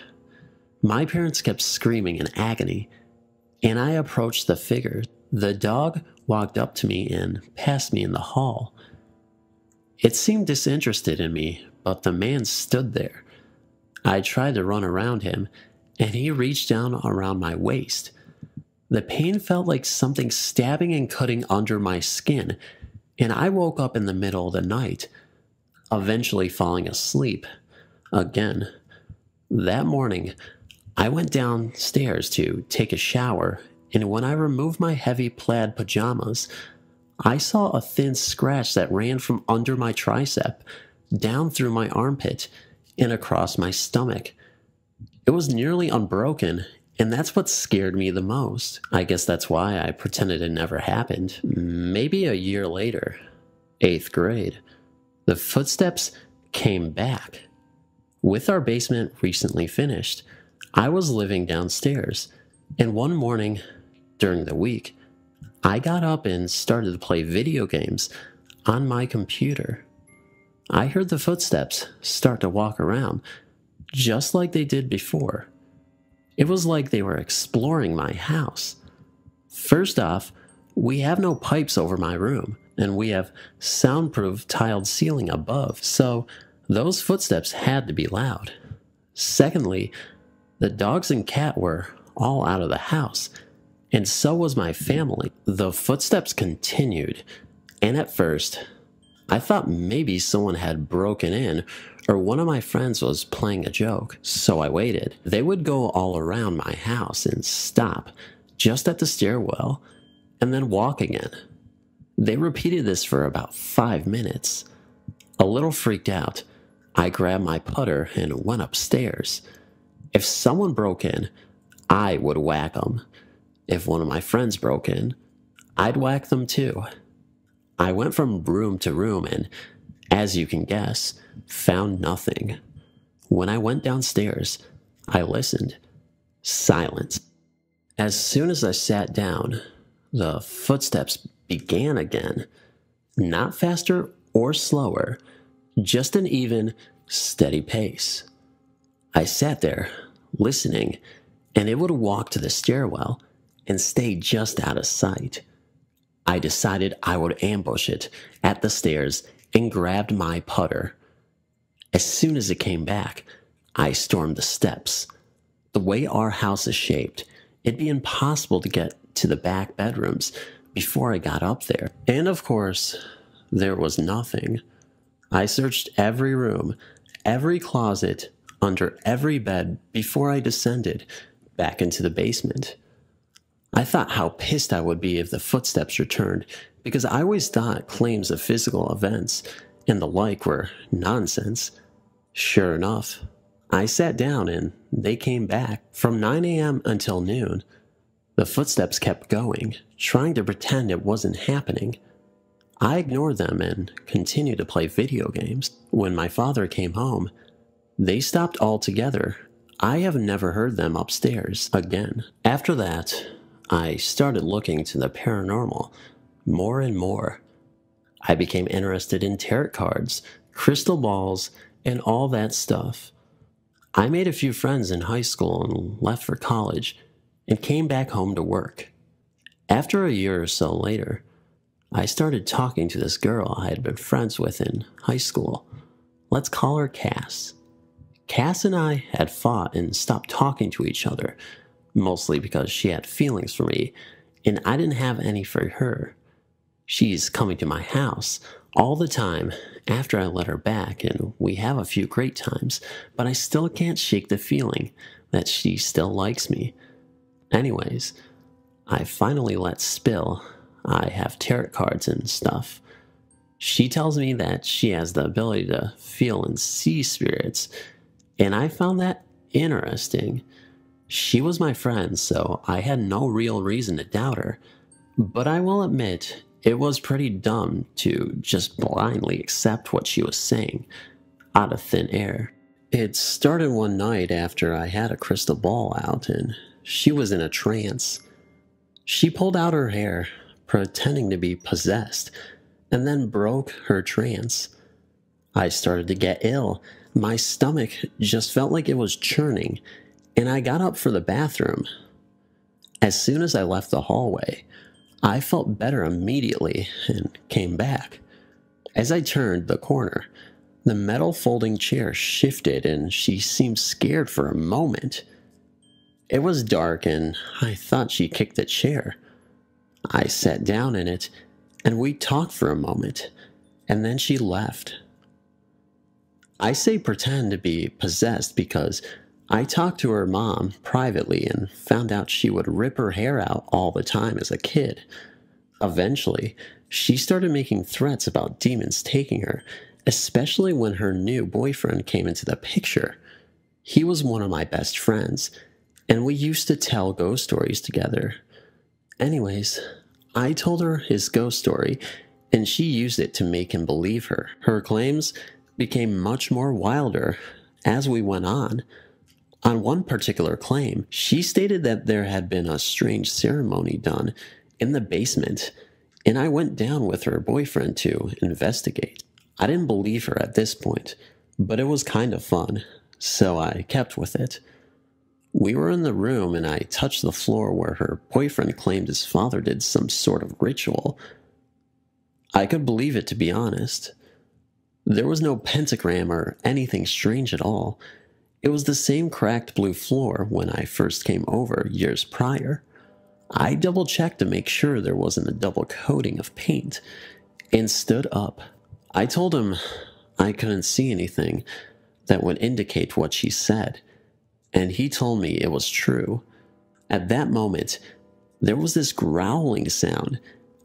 my parents kept screaming in agony, and I approached the figure. The dog walked up to me and passed me in the hall. It seemed disinterested in me, but the man stood there. I tried to run around him, and he reached down around my waist. The pain felt like something stabbing and cutting under my skin, and I woke up in the middle of the night, eventually falling asleep again. That morning, I went downstairs to take a shower, and when I removed my heavy plaid pajamas, I saw a thin scratch that ran from under my tricep, down through my armpit, and across my stomach. It was nearly unbroken, and that's what scared me the most. I guess that's why I pretended it never happened. Maybe a year later, 8th grade, the footsteps came back. With our basement recently finished, I was living downstairs, and one morning during the week, I got up and started to play video games on my computer. I heard the footsteps start to walk around, just like they did before. It was like they were exploring my house. First off, we have no pipes over my room, and we have soundproof tiled ceiling above, so those footsteps had to be loud. Secondly, the dogs and cat were all out of the house, and so was my family. The footsteps continued, and at first, I thought maybe someone had broken in or one of my friends was playing a joke, so I waited. They would go all around my house and stop just at the stairwell and then walk again. They repeated this for about 5 minutes. A little freaked out, I grabbed my putter and went upstairs. If someone broke in, I would whack them. If one of my friends broke in, I'd whack them too. I went from room to room and, as you can guess, found nothing. When I went downstairs, I listened. Silence. As soon as I sat down, the footsteps began again. Not faster or slower, just an even, steady pace. I sat there, listening, and it would walk to the stairwell and stay just out of sight. I decided I would ambush it at the stairs and grabbed my putter. As soon as it came back, I stormed the steps. The way our house is shaped, it'd be impossible to get to the back bedrooms before I got up there. And of course, there was nothing. I searched every room, every closet, under every bed before I descended back into the basement. I thought how pissed I would be if the footsteps returned, because I always thought claims of physical events and the like were nonsense. Sure enough, I sat down and they came back. From 9 a.m. until noon, the footsteps kept going, trying to pretend it wasn't happening. I ignored them and continued to play video games. When my father came home, they stopped altogether. I have never heard them upstairs again. After that, I started looking to the paranormal more and more. I became interested in tarot cards, crystal balls, and all that stuff. I made a few friends in high school and left for college and came back home to work. After a year or so later, I started talking to this girl I had been friends with in high school. Let's call her Cass. Cass and I had fought and stopped talking to each other, mostly because she had feelings for me and I didn't have any for her. She's coming to my house all the time after I let her back, and we have a few great times, but I still can't shake the feeling that she still likes me. Anyways, I finally let spill. I have tarot cards and stuff. She tells me that she has the ability to feel and see spirits, and I found that interesting. She was my friend, so I had no real reason to doubt her, but I will admit it was pretty dumb to just blindly accept what she was saying out of thin air. It started one night after I had a crystal ball out and she was in a trance. She pulled out her hair, pretending to be possessed, and then broke her trance. I started to get ill. My stomach just felt like it was churning, and I got up for the bathroom. As soon as I left the hallway, I felt better immediately and came back. As I turned the corner, the metal folding chair shifted and she seemed scared for a moment. It was dark and I thought she kicked the chair. I sat down in it and we talked for a moment, and then she left. I say pretend to be possessed because I talked to her mom privately and found out she would rip her hair out all the time as a kid. Eventually, she started making threats about demons taking her, especially when her new boyfriend came into the picture. He was one of my best friends, and we used to tell ghost stories together. Anyways, I told her his ghost story, and she used it to make him believe her. Her claims became much more wilder as we went on. On one particular claim, she stated that there had been a strange ceremony done in the basement, and I went down with her boyfriend to investigate. I didn't believe her at this point, but it was kind of fun, so I kept with it. We were in the room and I touched the floor where her boyfriend claimed his father did some sort of ritual. I could believe it, to be honest. There was no pentagram or anything strange at all. It was the same cracked blue floor when I first came over years prior. I double-checked to make sure there wasn't a double coating of paint and stood up. I told him I couldn't see anything that would indicate what she said, and he told me it was true. At that moment, there was this growling sound,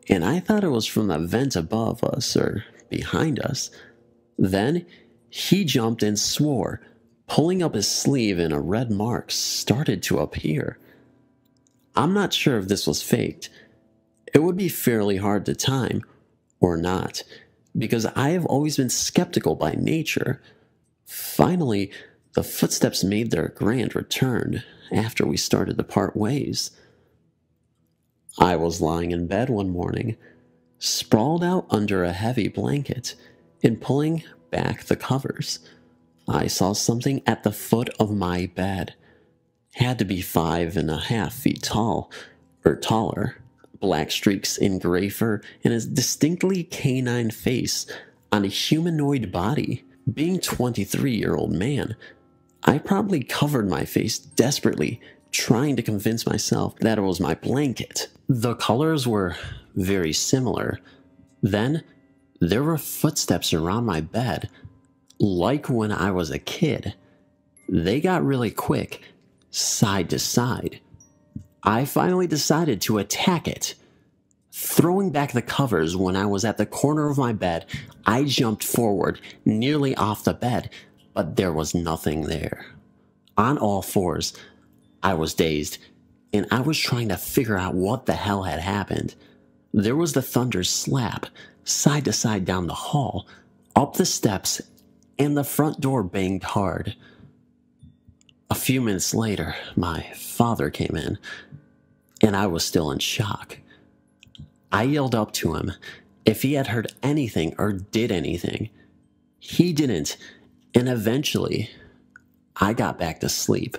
and I thought it was from the vent above us or behind us. Then he jumped and swore, pulling up his sleeve, and a red mark started to appear. I'm not sure if this was faked. It would be fairly hard to time, or not, because I have always been skeptical by nature. Finally, the footsteps made their grand return after we started to part ways. I was lying in bed one morning, sprawled out under a heavy blanket, and pulling back the covers. I saw something at the foot of my bed. Had to be 5.5 feet tall, or taller, black streaks in gray fur, and a distinctly canine face on a humanoid body. Being 23-year-old man, I probably covered my face desperately, trying to convince myself that it was my blanket. The colors were very similar. Then, there were footsteps around my bed, like when I was a kid. They got really quick, side to side. I finally decided to attack it. Throwing back the covers when I was at the corner of my bed, I jumped forward, nearly off the bed, but there was nothing there. On all fours, I was dazed, and I was trying to figure out what the hell had happened. There was the thunder slap, side to side down the hall, up the steps, and the front door banged hard. A few minutes later, my father came in, and I was still in shock. I yelled up to him if he had heard anything or did anything. He didn't, and eventually, I got back to sleep.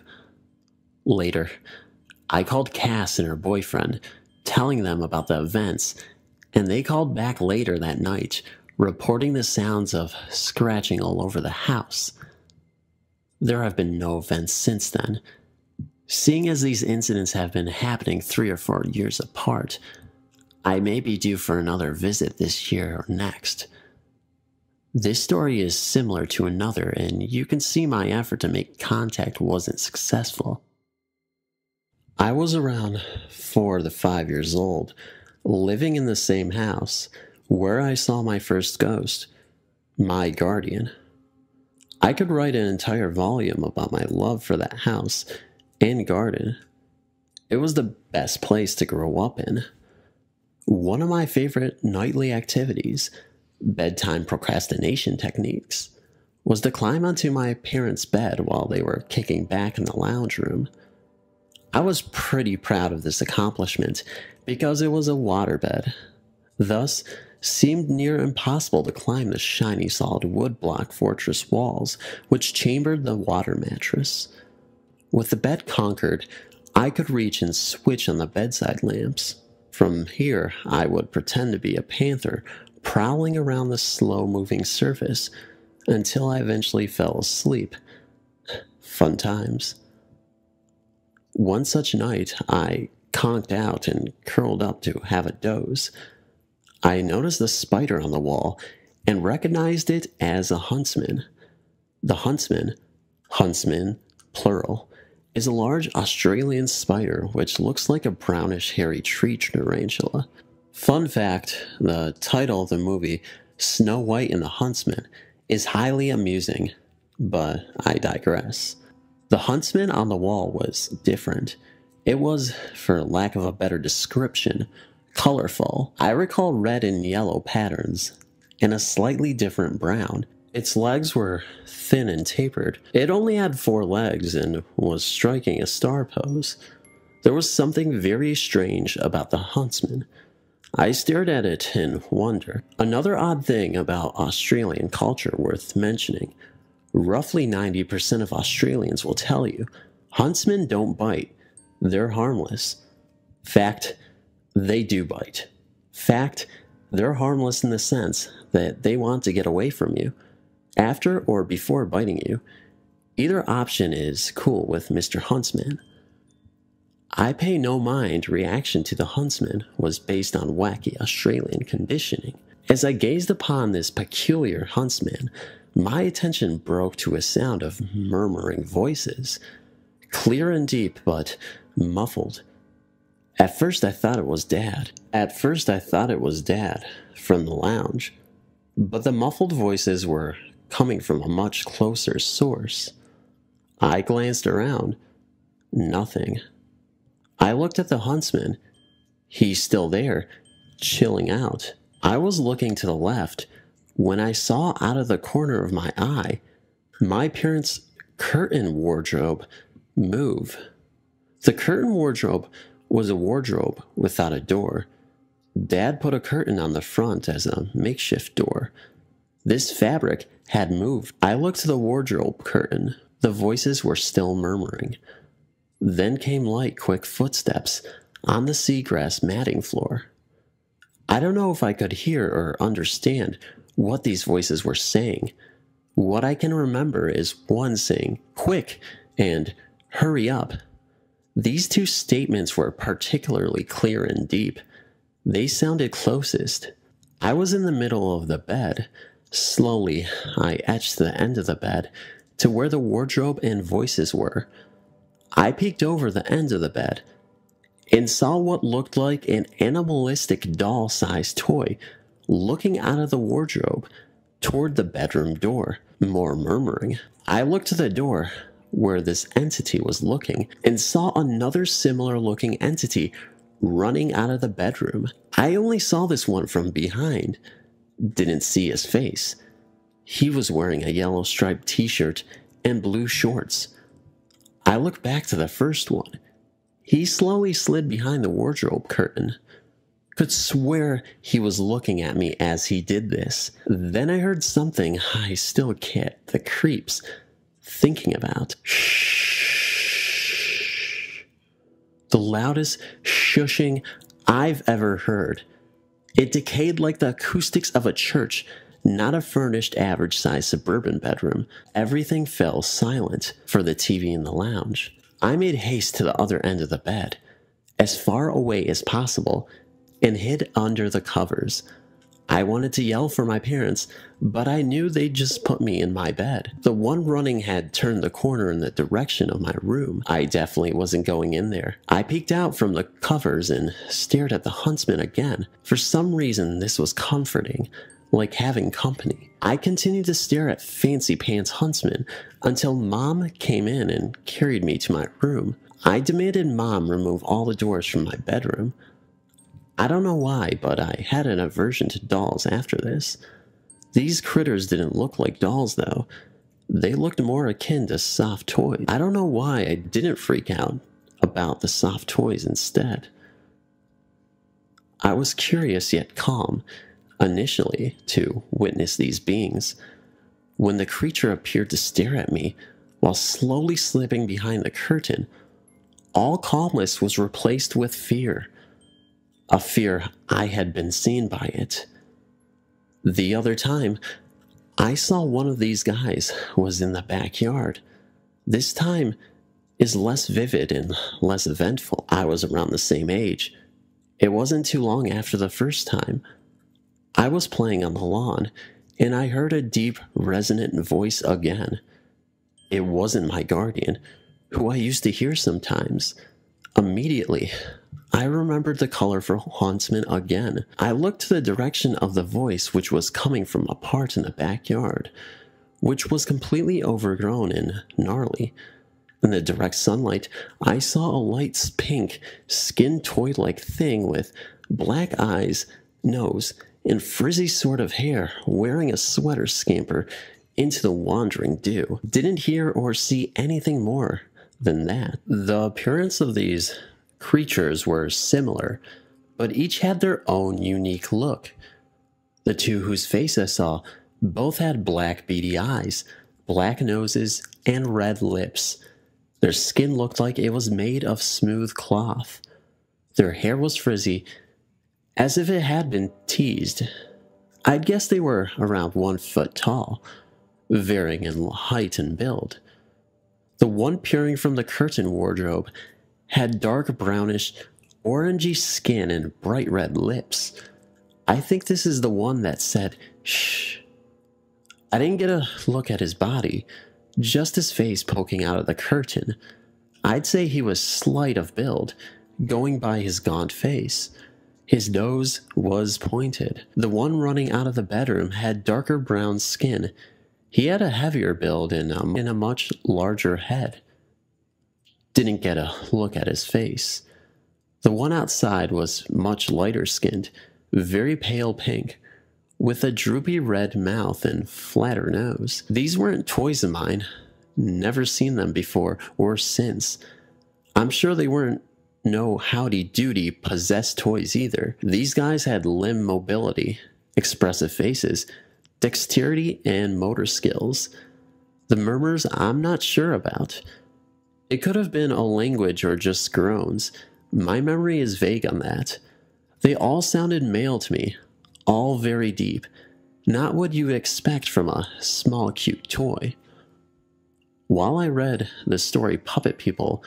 Later, I called Cass and her boyfriend, telling them about the events, and they called back later that night, reporting the sounds of scratching all over the house. There have been no events since then. Seeing as these incidents have been happening 3 or 4 years apart, I may be due for another visit this year or next. This story is similar to another, and you can see my effort to make contact wasn't successful. I was around 4 to 5 years old, living in the same house where I saw my first ghost, my guardian. I could write an entire volume about my love for that house and garden. It was the best place to grow up in. One of my favorite nightly activities, bedtime procrastination techniques, was to climb onto my parents' bed while they were kicking back in the lounge room. I was pretty proud of this accomplishment because it was a waterbed, thus seemed near impossible to climb the shiny solid wood block fortress walls which chambered the water mattress. With the bed conquered, I could reach and switch on the bedside lamps. From here, I would pretend to be a panther prowling around the slow-moving surface until I eventually fell asleep. Fun times. One such night, I conked out and curled up to have a doze. I noticed the spider on the wall and recognized it as a huntsman. The huntsman, plural, is a large Australian spider which looks like a brownish hairy tree tarantula. Fun fact, the title of the movie, Snow White and the Huntsman, is highly amusing, but I digress. The huntsman on the wall was different. It was, for lack of a better description, colorful. I recall red and yellow patterns, and a slightly different brown. Its legs were thin and tapered. It only had 4 legs and was striking a star pose. There was something very strange about the huntsman. I stared at it in wonder. Another odd thing about Australian culture worth mentioning. Roughly 90% of Australians will tell you, huntsmen don't bite. They're harmless. Fact, they do bite. Fact, they're harmless in the sense that they want to get away from you. After or before biting you, either option is cool with Mr. Huntsman. I pay no mind reaction to the huntsman was based on wacky Australian conditioning. As I gazed upon this peculiar huntsman, my attention broke to a sound of murmuring voices, clear and deep but muffled. At first I thought it was Dad from the lounge, but the muffled voices were coming from a much closer source. I glanced around. Nothing. I looked at the huntsman. He's still there, chilling out. I was looking to the left when I saw out of the corner of my eye my parents' curtain wardrobe move. The curtain wardrobe was a wardrobe without a door. Dad put a curtain on the front as a makeshift door. This fabric had moved. I looked to the wardrobe curtain. The voices were still murmuring. Then came light, quick footsteps on the seagrass matting floor. I don't know if I could hear or understand what these voices were saying. What I can remember is one saying, "Quick," and "Hurry up." These 2 statements were particularly clear and deep. They sounded closest. I was in the middle of the bed. Slowly, I edged to the end of the bed to where the wardrobe and voices were. I peeked over the end of the bed and saw what looked like an animalistic doll-sized toy looking out of the wardrobe toward the bedroom door. More murmuring. I looked to the door where this entity was looking and saw another similar-looking entity running out of the bedroom. I only saw this one from behind. Didn't see his face. He was wearing a yellow striped t-shirt and blue shorts. I looked back to the first one. He slowly slid behind the wardrobe curtain. Could swear he was looking at me as he did this. Then I heard something I still get the creeps thinking about. Shh. The loudest shushing I've ever heard. It decayed like the acoustics of a church, not a furnished average-sized suburban bedroom. Everything fell silent for the TV in the lounge. I made haste to the other end of the bed, as far away as possible, and hid under the covers. I wanted to yell for my parents, but I knew they'd just put me in my bed. The one running had turned the corner in the direction of my room. I definitely wasn't going in there. I peeked out from the covers and stared at the huntsman again. For some reason, this was comforting, like having company. I continued to stare at Fancy Pants Huntsman until Mom came in and carried me to my room. I demanded Mom remove all the doors from my bedroom. I don't know why, but I had an aversion to dolls after this. These critters didn't look like dolls, though. They looked more akin to soft toys. I don't know why I didn't freak out about the soft toys instead. I was curious yet calm, initially, to witness these beings. When the creature appeared to stare at me while slowly slipping behind the curtain, all calmness was replaced with fear. A fear I had been seen by it. The other time, I saw one of these guys was in the backyard. This time is less vivid and less eventful. I was around the same age. It wasn't too long after the first time. I was playing on the lawn, and I heard a deep, resonant voice again. It wasn't my guardian, who I used to hear sometimes. Immediately, I remembered the colorful huntsman again. I looked to the direction of the voice, which was coming from a part in the backyard, which was completely overgrown and gnarly. In the direct sunlight, I saw a light pink, skin toy-like thing with black eyes, nose, and frizzy sort of hair, wearing a sweater scamper into the wandering dew. Didn't hear or see anything more than that. The appearance of these creatures were similar, but each had their own unique look. The two whose face I saw both had black beady eyes, black noses, and red lips. Their skin looked like it was made of smooth cloth. Their hair was frizzy, as if it had been teased. I'd guess they were around 1 foot tall, varying in height and build. The one peering from the curtain wardrobe had dark brownish, orangey skin and bright red lips. I think this is the one that said, "Shh." I didn't get a look at his body, just his face poking out of the curtain. I'd say he was slight of build, going by his gaunt face. His nose was pointed. The one running out of the bedroom had darker brown skin. He had a heavier build and a much larger head. Didn't get a look at his face. The one outside was much lighter skinned, very pale pink, with a droopy red mouth and flatter nose. These weren't toys of mine. Never seen them before or since. I'm sure they weren't no howdy doody possessed toys either. These guys had limb mobility, expressive faces, dexterity, and motor skills. The murmurs I'm not sure about. It could have been a language or just groans. My memory is vague on that. They all sounded male to me, all very deep, not what you would expect from a small cute toy. While I read the story Puppet People,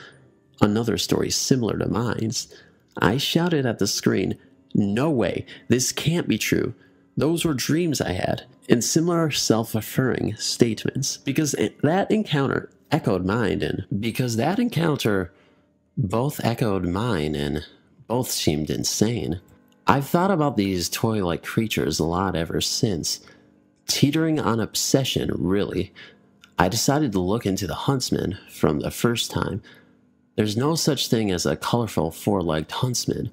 another story similar to mine's, I shouted at the screen, "No way, this can't be true. Those were dreams I had," and similar self-affirming statements, because that encounter echoed mine, and both seemed insane. I've thought about these toy-like creatures a lot ever since, teetering on obsession, really. I decided to look into the huntsman from the first time. There's no such thing as a colorful four-legged huntsman.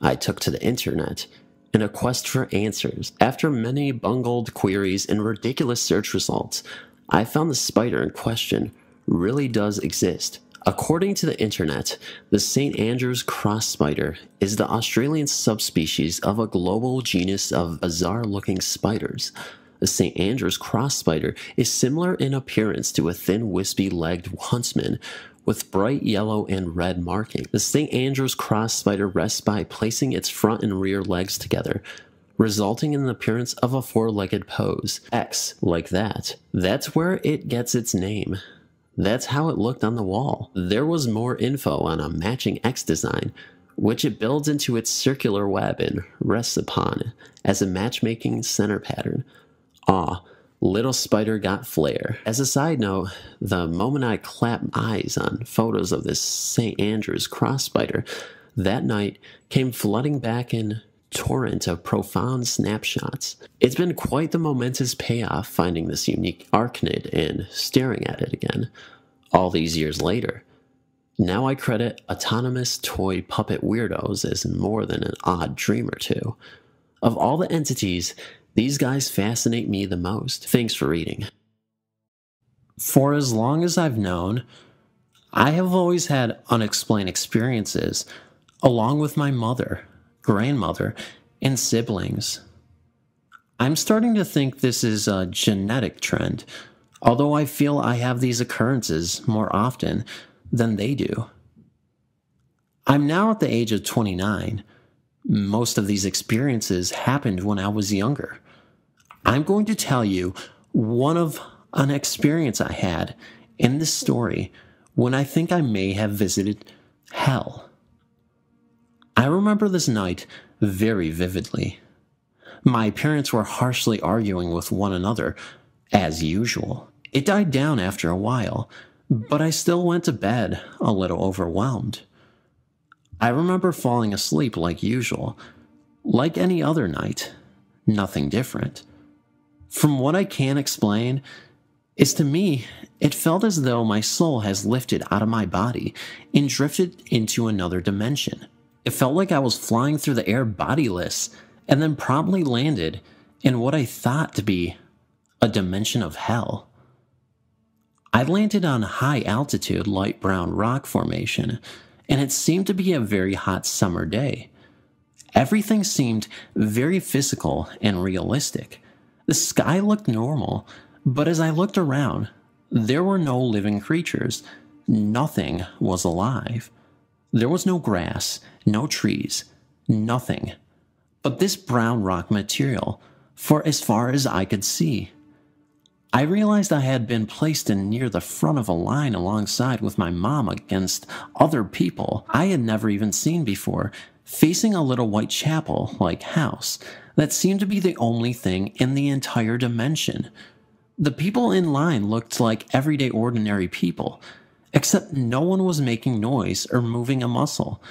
I took to the internet in a quest for answers. After many bungled queries and ridiculous search results, I found the spider in question really does exist. According to the internet, the St. Andrew's cross spider is the Australian subspecies of a global genus of bizarre-looking spiders. The St. Andrew's cross spider is similar in appearance to a thin, wispy-legged huntsman with bright yellow and red marking. The St. Andrew's cross spider rests by placing its front and rear legs together, resulting in the appearance of a four-legged pose. X, like that. That's where it gets its name. That's how it looked on the wall. There was more info on a matching X design, which it builds into its circular web and rests upon as a matchmaking center pattern. Aw, little spider got flair. As a side note, the moment I clapped eyes on photos of this St. Andrew's cross spider, that night came flooding back in torrent of profound snapshots. It's been quite the momentous payoff finding this unique arachnid and staring at it again, all these years later. Now I credit autonomous toy puppet weirdos as more than an odd dream or two. Of all the entities, these guys fascinate me the most. Thanks for reading. For as long as I've known, I have always had unexplained experiences, along with my mother, grandmother, and siblings. I'm starting to think this is a genetic trend, although I feel I have these occurrences more often than they do. I'm now at the age of 29. Most of these experiences happened when I was younger. I'm going to tell you an experience I had in this story when I think I may have visited hell. I remember this night very vividly. My parents were harshly arguing with one another, as usual. It died down after a while, but I still went to bed a little overwhelmed. I remember falling asleep like usual, like any other night, nothing different. From what I can explain, is to me, it felt as though my soul has lifted out of my body and drifted into another dimension. It felt like I was flying through the air bodiless and then promptly landed in what I thought to be a dimension of hell. I landed on high altitude light brown rock formation, and it seemed to be a very hot summer day. Everything seemed very physical and realistic. The sky looked normal, but as I looked around, there were no living creatures. Nothing was alive. There was no grass, no trees, nothing but this brown rock material for as far as I could see. I realized I had been placed in near the front of a line alongside with my mom against other people I had never even seen before, facing a little white chapel-like house that seemed to be the only thing in the entire dimension. The people in line looked like everyday ordinary people, except no one was making noise or moving a muscle.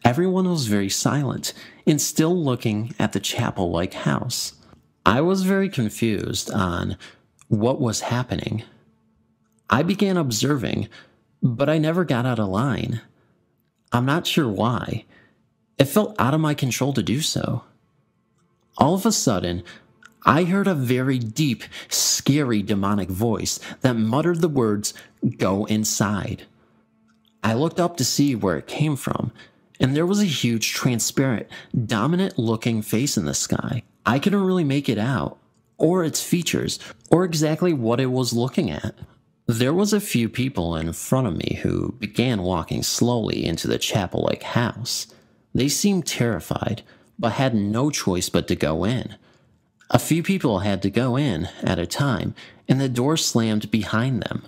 Everyone was very silent and still looking at the chapel-like house. I was very confused on what was happening. I began observing, but I never got out of line. I'm not sure why. It felt out of my control to do so. All of a sudden, I heard a very deep, scary demonic voice that muttered the words, "Go inside." I looked up to see where it came from, and there was a huge, transparent, dominant-looking face in the sky. I couldn't really make it out, or its features, or exactly what it was looking at. There was a few people in front of me who began walking slowly into the chapel-like house. They seemed terrified, but had no choice but to go in. A few people had to go in at a time, and the door slammed behind them.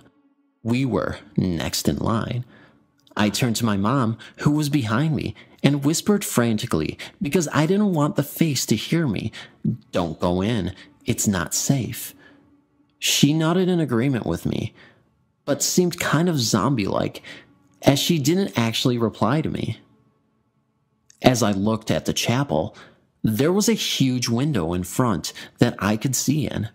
We were next in line. I turned to my mom, who was behind me, and whispered frantically because I didn't want the face to hear me, "Don't go in. It's not safe." She nodded in agreement with me, but seemed kind of zombie-like, as she didn't actually reply to me. As I looked at the chapel, there was a huge window in front that I could see in.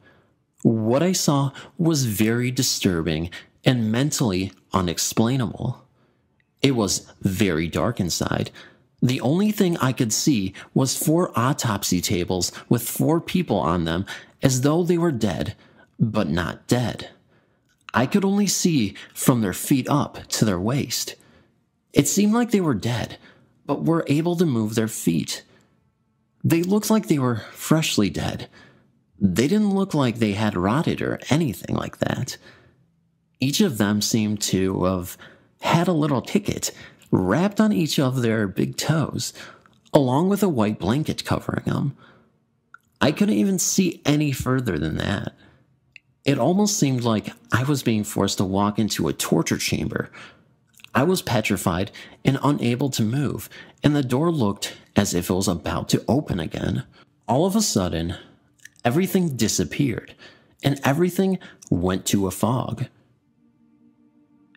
What I saw was very disturbing and mentally unexplainable. It was very dark inside. The only thing I could see was 4 autopsy tables with 4 people on them as though they were dead, but not dead. I could only see from their feet up to their waist. It seemed like they were dead, but were able to move their feet. They looked like they were freshly dead. They didn't look like they had rotted or anything like that. Each of them seemed to have had a little ticket wrapped on each of their big toes, along with a white blanket covering them. I couldn't even see any further than that. It almost seemed like I was being forced to walk into a torture chamber. I was petrified and unable to move, and the door looked as if it was about to open again. All of a sudden, everything disappeared, and everything went to a fog.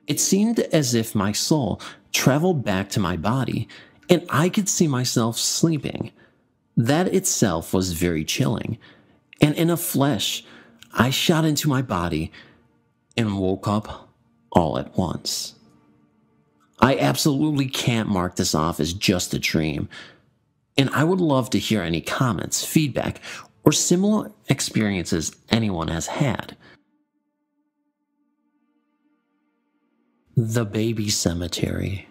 It seemed as if my soul traveled back to my body, and I could see myself sleeping. That itself was very chilling, and in a flash, I shot into my body and woke up all at once. I absolutely can't mark this off as just a dream, and I would love to hear any comments, feedback, or similar experiences anyone has had. The Baby Cemetery.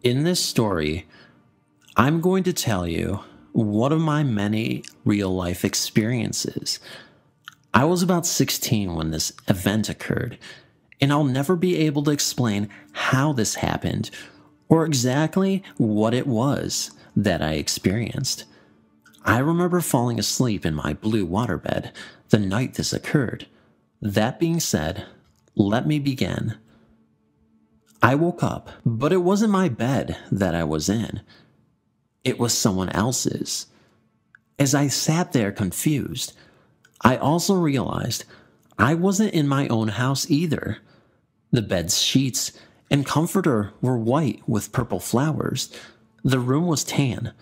In this story, I'm going to tell you one of my many real-life experiences. I was about 16 when this event occurred, and I'll never be able to explain how this happened or exactly what it was that I experienced. I remember falling asleep in my blue waterbed the night this occurred. That being said, let me begin. I woke up, but it wasn't my bed that I was in. It was someone else's. As I sat there confused, I also realized I wasn't in my own house either. The bed's sheets and comforter were white with purple flowers. The room was tan.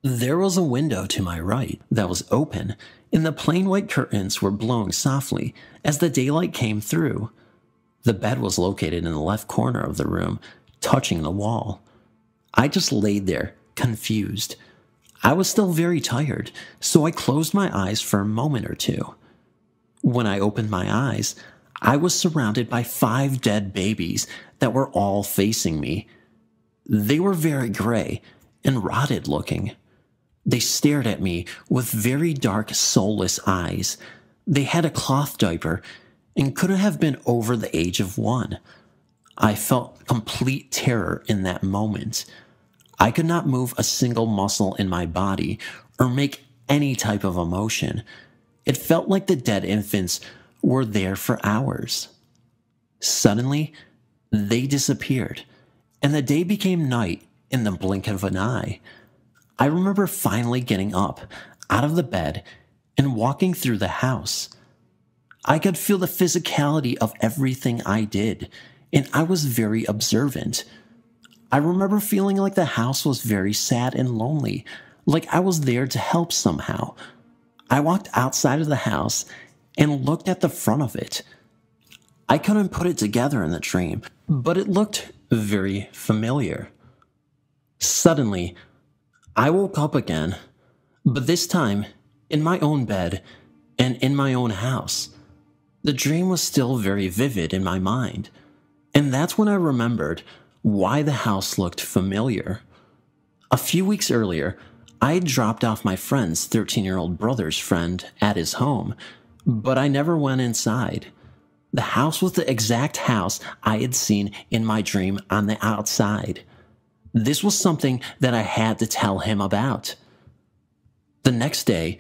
There was a window to my right that was open, and the plain white curtains were blowing softly as the daylight came through. The bed was located in the left corner of the room, touching the wall. I just laid there, confused. I was still very tired, so I closed my eyes for a moment or two. When I opened my eyes, I was surrounded by 5 dead babies that were all facing me. They were very gray and rotted looking. They stared at me with very dark, soulless eyes. They had a cloth diaper and couldn't have been over the age of 1. I felt complete terror in that moment. I could not move a single muscle in my body or make any type of emotion. It felt like the dead infants were there for hours. Suddenly, they disappeared, and the day became night in the blink of an eye. I remember finally getting up out of the bed and walking through the house. I could feel the physicality of everything I did, and I was very observant. I remember feeling like the house was very sad and lonely, like I was there to help somehow. I walked outside of the house and looked at the front of it. I couldn't put it together in the dream, but it looked very familiar. Suddenly, I woke up again, but this time in my own bed and in my own house. The dream was still very vivid in my mind, and that's when I remembered why the house looked familiar. A few weeks earlier, I had dropped off my friend's 13-year-old brother's friend at his home, but I never went inside. The house was the exact house I had seen in my dream on the outside. This was something that I had to tell him about. The next day,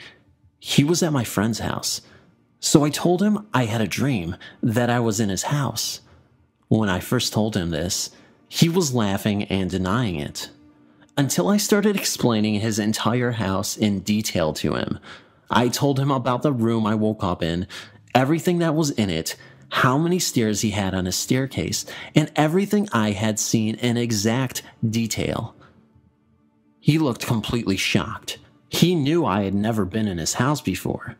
he was at my friend's house, so I told him I had a dream that I was in his house. When I first told him this, he was laughing and denying it, until I started explaining his entire house in detail to him. I told him about the room I woke up in, everything that was in it, how many stairs he had on his staircase, and everything I had seen in exact detail. He looked completely shocked. He knew I had never been in his house before.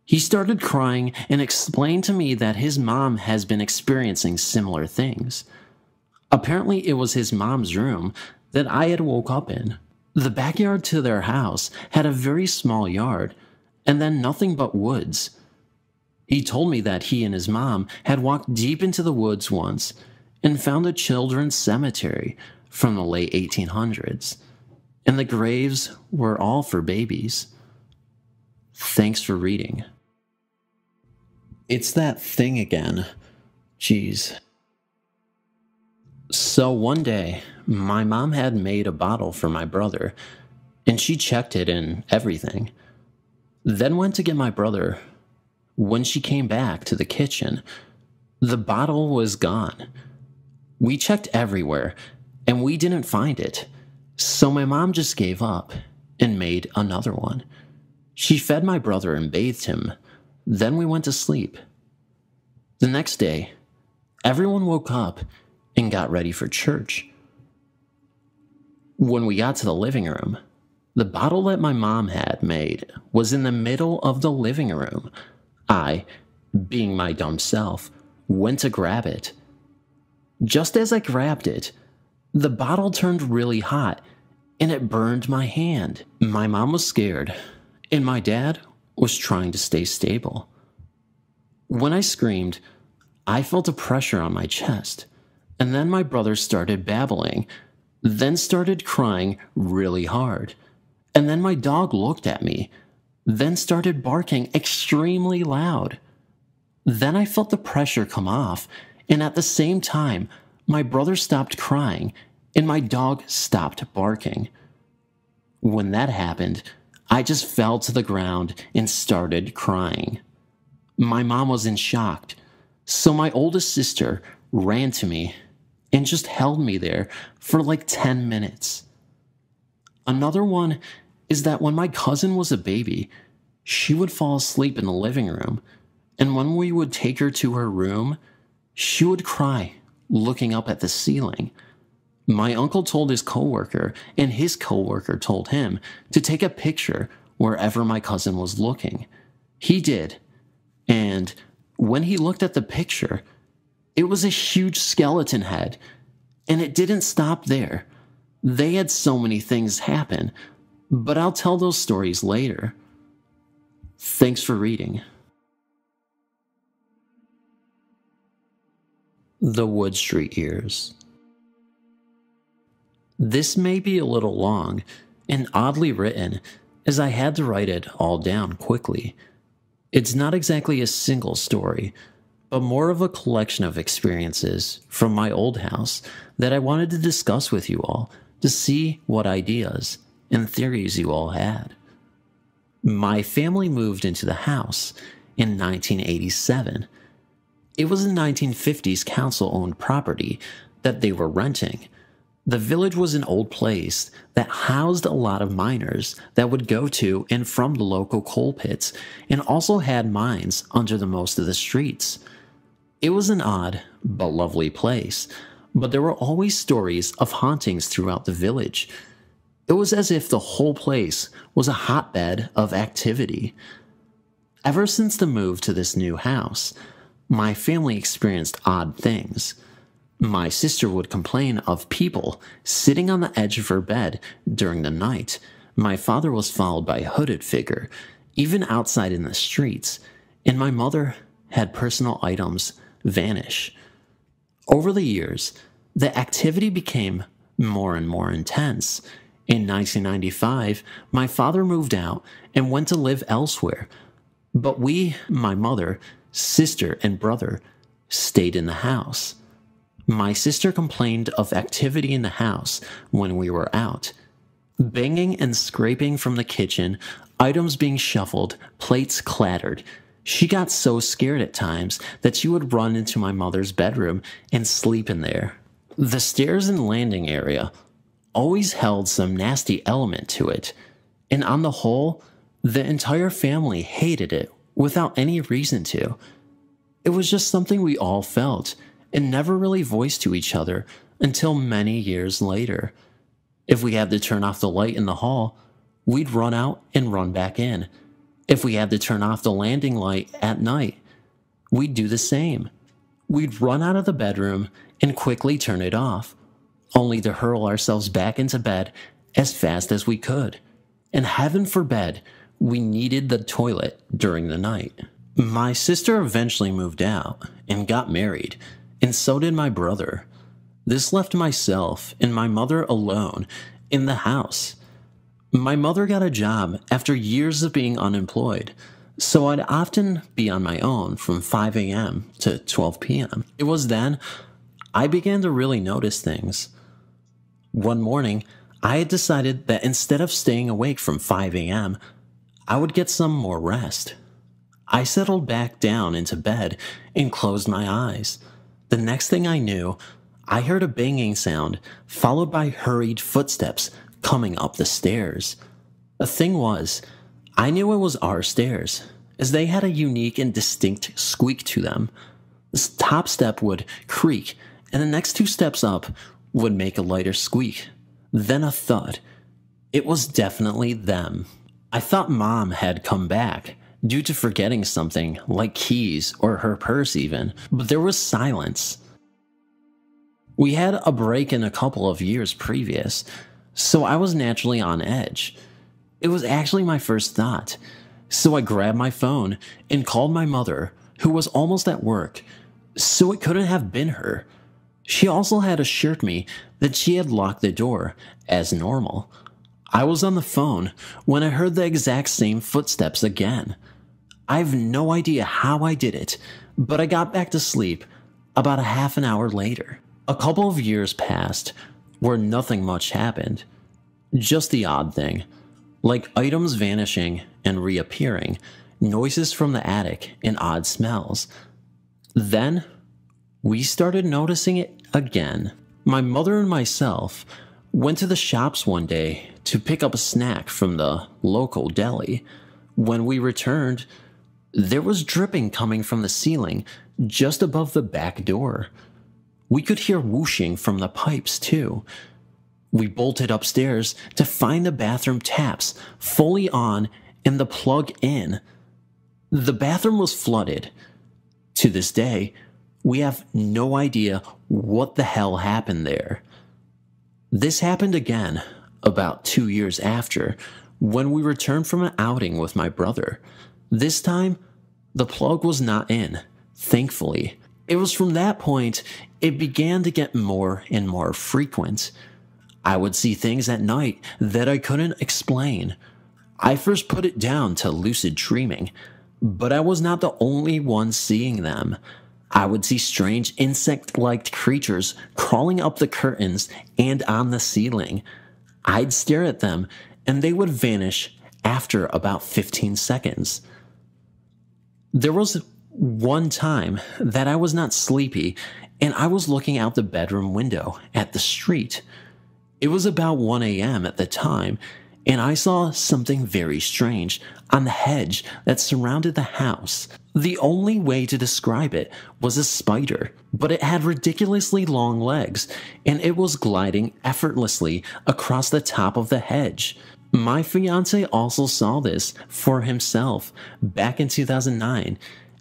He started crying and explained to me that his mom has been experiencing similar things. Apparently, it was his mom's room that I had woke up in. The backyard to their house had a very small yard, and then nothing but woods. He told me that he and his mom had walked deep into the woods once and found a children's cemetery from the late 1800s, and the graves were all for babies. Thanks for reading. It's that thing again. Jeez. So one day, my mom had made a bottle for my brother, and she checked it and everything. Then went to get my brother. When she came back to the kitchen, the bottle was gone. We checked everywhere, and we didn't find it. So my mom just gave up and made another one. She fed my brother and bathed him. Then we went to sleep. The next day, everyone woke up and got ready for church. When we got to the living room, the bottle that my mom had made was in the middle of the living room. I, being my dumb self, went to grab it. Just as I grabbed it, the bottle turned really hot and it burned my hand. My mom was scared, and my dad was trying to stay stable. When I screamed, I felt a pressure on my chest, and then my brother started babbling, then started crying really hard, and then my dog looked at me, then started barking extremely loud. Then I felt the pressure come off, and at the same time, my brother stopped crying, and my dog stopped barking. When that happened, I just fell to the ground and started crying. My mom was in shock, so my oldest sister ran to me and just held me there for like 10 minutes. Another one is that when my cousin was a baby, she would fall asleep in the living room, and when we would take her to her room, she would cry, looking up at the ceiling. My uncle told his coworker, and his coworker told him to take a picture wherever my cousin was looking. He did. And when he looked at the picture, it was a huge skeleton head. And it didn't stop there. They had so many things happen, but I'll tell those stories later. Thanks for reading. The Wood Street Years. This may be a little long and oddly written, as I had to write it all down quickly. It's not exactly a single story, but more of a collection of experiences from my old house that I wanted to discuss with you all to see what ideas and theories you all had. My family moved into the house in 1987. It was a 1950s council-owned property that they were renting. The village was an old place that housed a lot of miners that would go to and from the local coal pits and also had mines under the most of the streets. It was an odd but lovely place, but there were always stories of hauntings throughout the village. It was as if the whole place was a hotbed of activity. Ever since the move to this new house, my family experienced odd things. My sister would complain of people sitting on the edge of her bed during the night. My father was followed by a hooded figure, even outside in the streets, and my mother had personal items vanish. Over the years, the activity became more and more intense. In 1995, my father moved out and went to live elsewhere, but we, my mother, sister, and brother, stayed in the house. My sister complained of activity in the house when we were out. Banging and scraping from the kitchen, items being shuffled, plates clattered. She got so scared at times that she would run into my mother's bedroom and sleep in there. The stairs and landing area always held some nasty element to it, and on the whole, the entire family hated it without any reason to. It was just something we all felt and never really voiced to each other until many years later. If we had to turn off the light in the hall, we'd run out and run back in. If we had to turn off the landing light at night, we'd do the same. We'd run out of the bedroom and quickly turn it off, only to hurl ourselves back into bed as fast as we could. And heaven forbid, we needed the toilet during the night. My sister eventually moved out and got married, and so did my brother. This left myself and my mother alone in the house. My mother got a job after years of being unemployed, so I'd often be on my own from 5 a.m. to 12 p.m. It was then I began to really notice things. One morning, I had decided that instead of staying awake from 5 a.m., I would get some more rest. I settled back down into bed and closed my eyes. The next thing I knew, I heard a banging sound, followed by hurried footsteps coming up the stairs. The thing was, I knew it was our stairs, as they had a unique and distinct squeak to them. The top step would creak, and the next 2 steps up would make a lighter squeak, then a thud. It was definitely them. I thought Mom had come back, due to forgetting something like keys or her purse even, but there was silence. We had a break in a couple of years previous, so I was naturally on edge. It was actually my first thought, so I grabbed my phone and called my mother, who was almost at work, so it couldn't have been her. She also had assured me that she had locked the door, as normal. I was on the phone when I heard the exact same footsteps again. I have no idea how I did it, but I got back to sleep about a half an hour later. A couple of years passed where nothing much happened. Just the odd thing, like items vanishing and reappearing, noises from the attic, and odd smells. Then, we started noticing it again. My mother and myself went to the shops one day to pick up a snack from the local deli. When we returned, there was dripping coming from the ceiling just above the back door. We could hear whooshing from the pipes too. We bolted upstairs to find the bathroom taps fully on and the plug in. The bathroom was flooded. To this day, we have no idea what the hell happened there. This happened again about 2 years after, when we returned from an outing with my brother. This time, the plug was not in, thankfully. It was from that point it began to get more and more frequent. I would see things at night that I couldn't explain. I first put it down to lucid dreaming, but I was not the only one seeing them. I would see strange insect-like creatures crawling up the curtains and on the ceiling. I'd stare at them, and they would vanish after about 15 seconds. There was one time that I was not sleepy, and I was looking out the bedroom window at the street. It was about 1 a.m. at the time, and I saw something very strange on the hedge that surrounded the house. The only way to describe it was a spider, but it had ridiculously long legs, and it was gliding effortlessly across the top of the hedge. My fiance also saw this for himself back in 2009,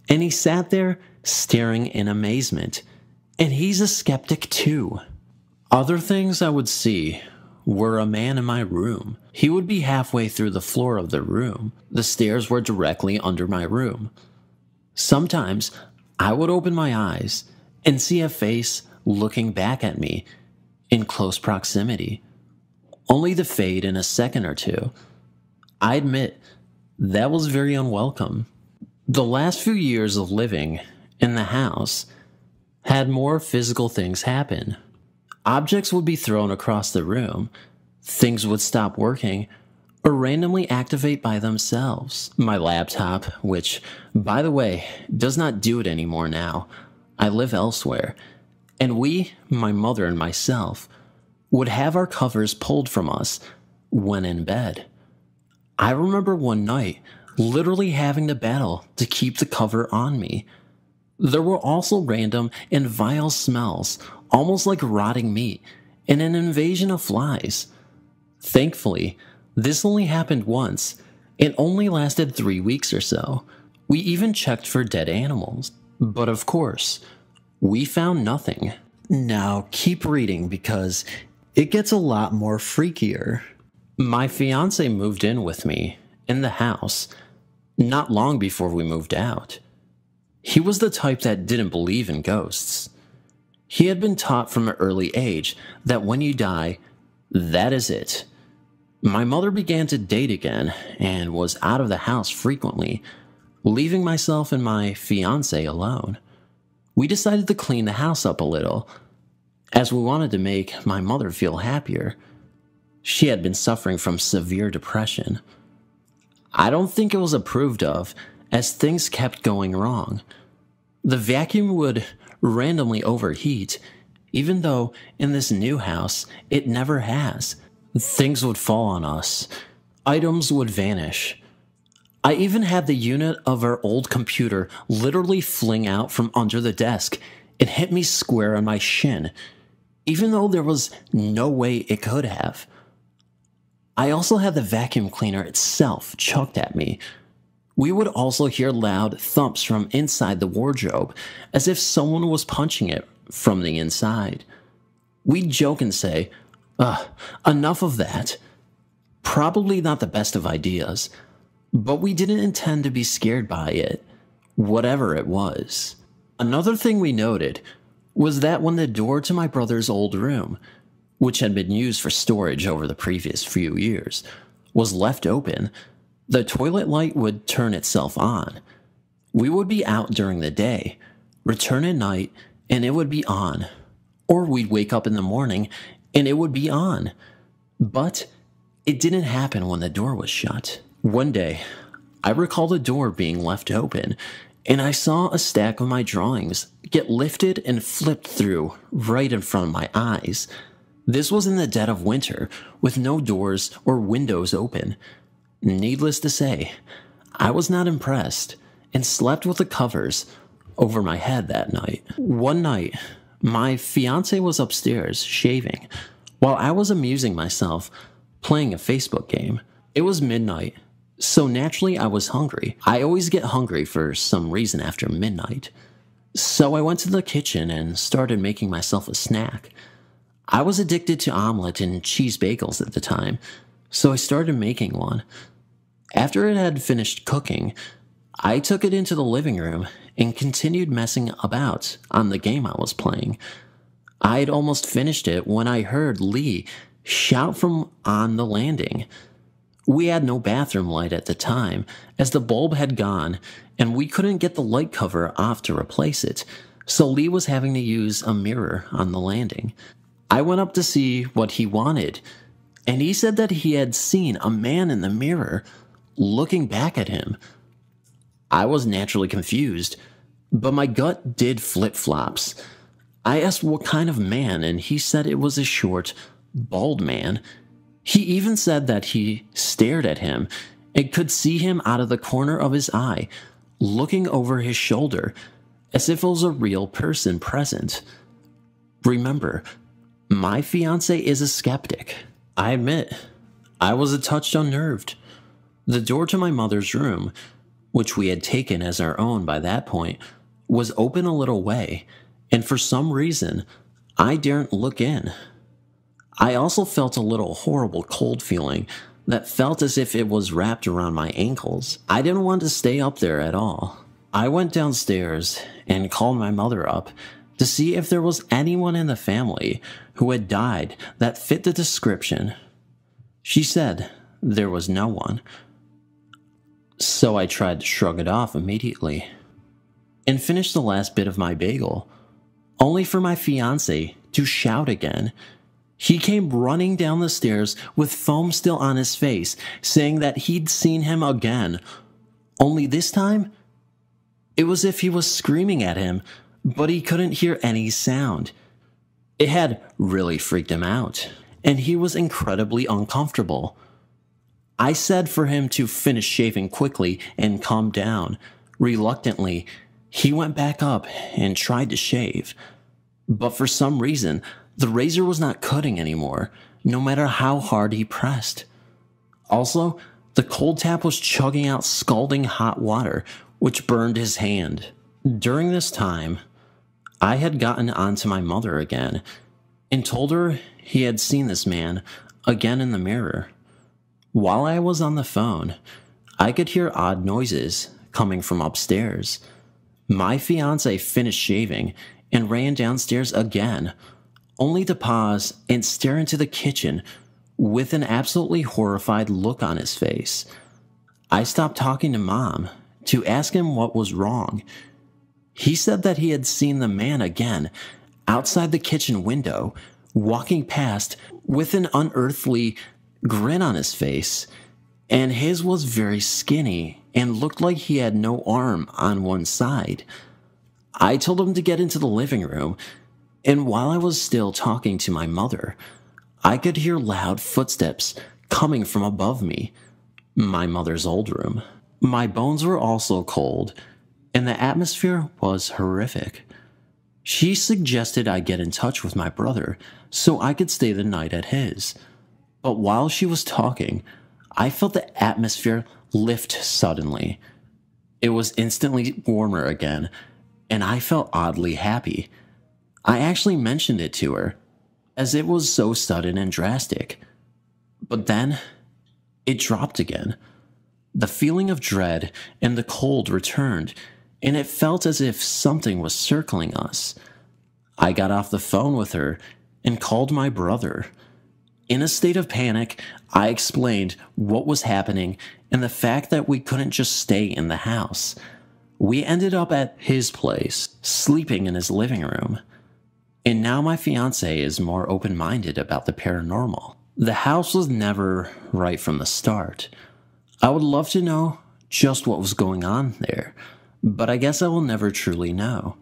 and he sat there staring in amazement. And he's a skeptic too. Other things I would see were a man in my room. He would be halfway through the floor of the room. The stairs were directly under my room. Sometimes I would open my eyes and see a face looking back at me in close proximity, only to fade in a second or two. I admit that was very unwelcome. The last few years of living in the house had more physical things happen. Objects would be thrown across the room, things would stop working, or randomly activate by themselves. My laptop, which, by the way, does not do it anymore now. I live elsewhere, and we, my mother and myself, would have our covers pulled from us when in bed. I remember one night literally having to battle to keep the cover on me. There were also random and vile smells, almost like rotting meat, and an invasion of flies. Thankfully, this only happened once, and only lasted 3 weeks or so. We even checked for dead animals, but of course, we found nothing. Now keep reading because it gets a lot more freakier. My fiance moved in with me, in the house, not long before we moved out. He was the type that didn't believe in ghosts. He had been taught from an early age that when you die, that is it. My mother began to date again and was out of the house frequently, leaving myself and my fiance alone. We decided to clean the house up a little, as we wanted to make my mother feel happier. She had been suffering from severe depression. I don't think it was approved of, as things kept going wrong. The vacuum would randomly overheat, even though in this new house it never has. Things would fall on us. Items would vanish. I even had the unit of our old computer literally fling out from under the desk and hit me square on my shin, even though there was no way it could have. I also had the vacuum cleaner itself chucked at me. We would also hear loud thumps from inside the wardrobe, as if someone was punching it from the inside. We'd joke and say, enough of that. Probably not the best of ideas, but we didn't intend to be scared by it, whatever it was. Another thing we noted was that when the door to my brother's old room, which had been used for storage over the previous few years, was left open, the toilet light would turn itself on. We would be out during the day, return at night, and it would be on. Or we'd wake up in the morning, and it would be on. But it didn't happen when the door was shut. One day, I recall the door being left open, and I saw a stack of my drawings get lifted and flipped through right in front of my eyes. This was in the dead of winter, with no doors or windows open. Needless to say, I was not impressed, and slept with the covers over my head that night. One night, my fiance was upstairs shaving, while I was amusing myself playing a Facebook game. It was midnight, So naturally, I was hungry. I always get hungry for some reason after midnight. So I went to the kitchen and started making myself a snack. I was addicted to omelet and cheese bagels at the time, so I started making one. After it had finished cooking, I took it into the living room and continued messing about on the game I was playing. I had almost finished it when I heard Lee shout from on the landing. We had no bathroom light at the time, as the bulb had gone, and we couldn't get the light cover off to replace it, so Lee was having to use a mirror on the landing. I went up to see what he wanted, and he said that he had seen a man in the mirror looking back at him. I was naturally confused, but my gut did flip-flops. I asked what kind of man, and he said it was a short, bald man. He even said that he stared at him and could see him out of the corner of his eye, looking over his shoulder, as if it was a real person present. Remember, my fiancé is a skeptic. I admit, I was a touch unnerved. The door to my mother's room, which we had taken as our own by that point, was open a little way, and for some reason, I daren't look in. I also felt a little horrible cold feeling that felt as if it was wrapped around my ankles. I didn't want to stay up there at all. I went downstairs and called my mother up to see if there was anyone in the family who had died that fit the description. She said there was no one. So I tried to shrug it off immediately and finished the last bit of my bagel, only for my fiancé to shout again. He came running down the stairs with foam still on his face, saying that he'd seen him again. Only this time, it was as if he was screaming at him, but he couldn't hear any sound. It had really freaked him out, and he was incredibly uncomfortable. I said for him to finish shaving quickly and calm down. Reluctantly, he went back up and tried to shave, but for some reason, the razor was not cutting anymore, no matter how hard he pressed. Also, the cold tap was chugging out scalding hot water, which burned his hand. During this time, I had gotten onto my mother again, and told her he had seen this man again in the mirror. While I was on the phone, I could hear odd noises coming from upstairs. My fiancé finished shaving and ran downstairs again, only to pause and stare into the kitchen with an absolutely horrified look on his face. I stopped talking to Mom to ask him what was wrong. He said that he had seen the man again outside the kitchen window, walking past with an unearthly grin on his face, and his was very skinny and looked like he had no arm on one side. I told him to get into the living room, and while I was still talking to my mother, I could hear loud footsteps coming from above me, my mother's old room. My bones were also cold, and the atmosphere was horrific. She suggested I get in touch with my brother so I could stay the night at his. But while she was talking, I felt the atmosphere lift suddenly. It was instantly warmer again, and I felt oddly happy. I actually mentioned it to her, as it was so sudden and drastic. But then, it dropped again. The feeling of dread and the cold returned, and it felt as if something was circling us. I got off the phone with her and called my brother. In a state of panic, I explained what was happening and the fact that we couldn't just stay in the house. We ended up at his place, sleeping in his living room. And now my fiancé is more open-minded about the paranormal. The house was never right from the start. I would love to know just what was going on there, but I guess I will never truly know.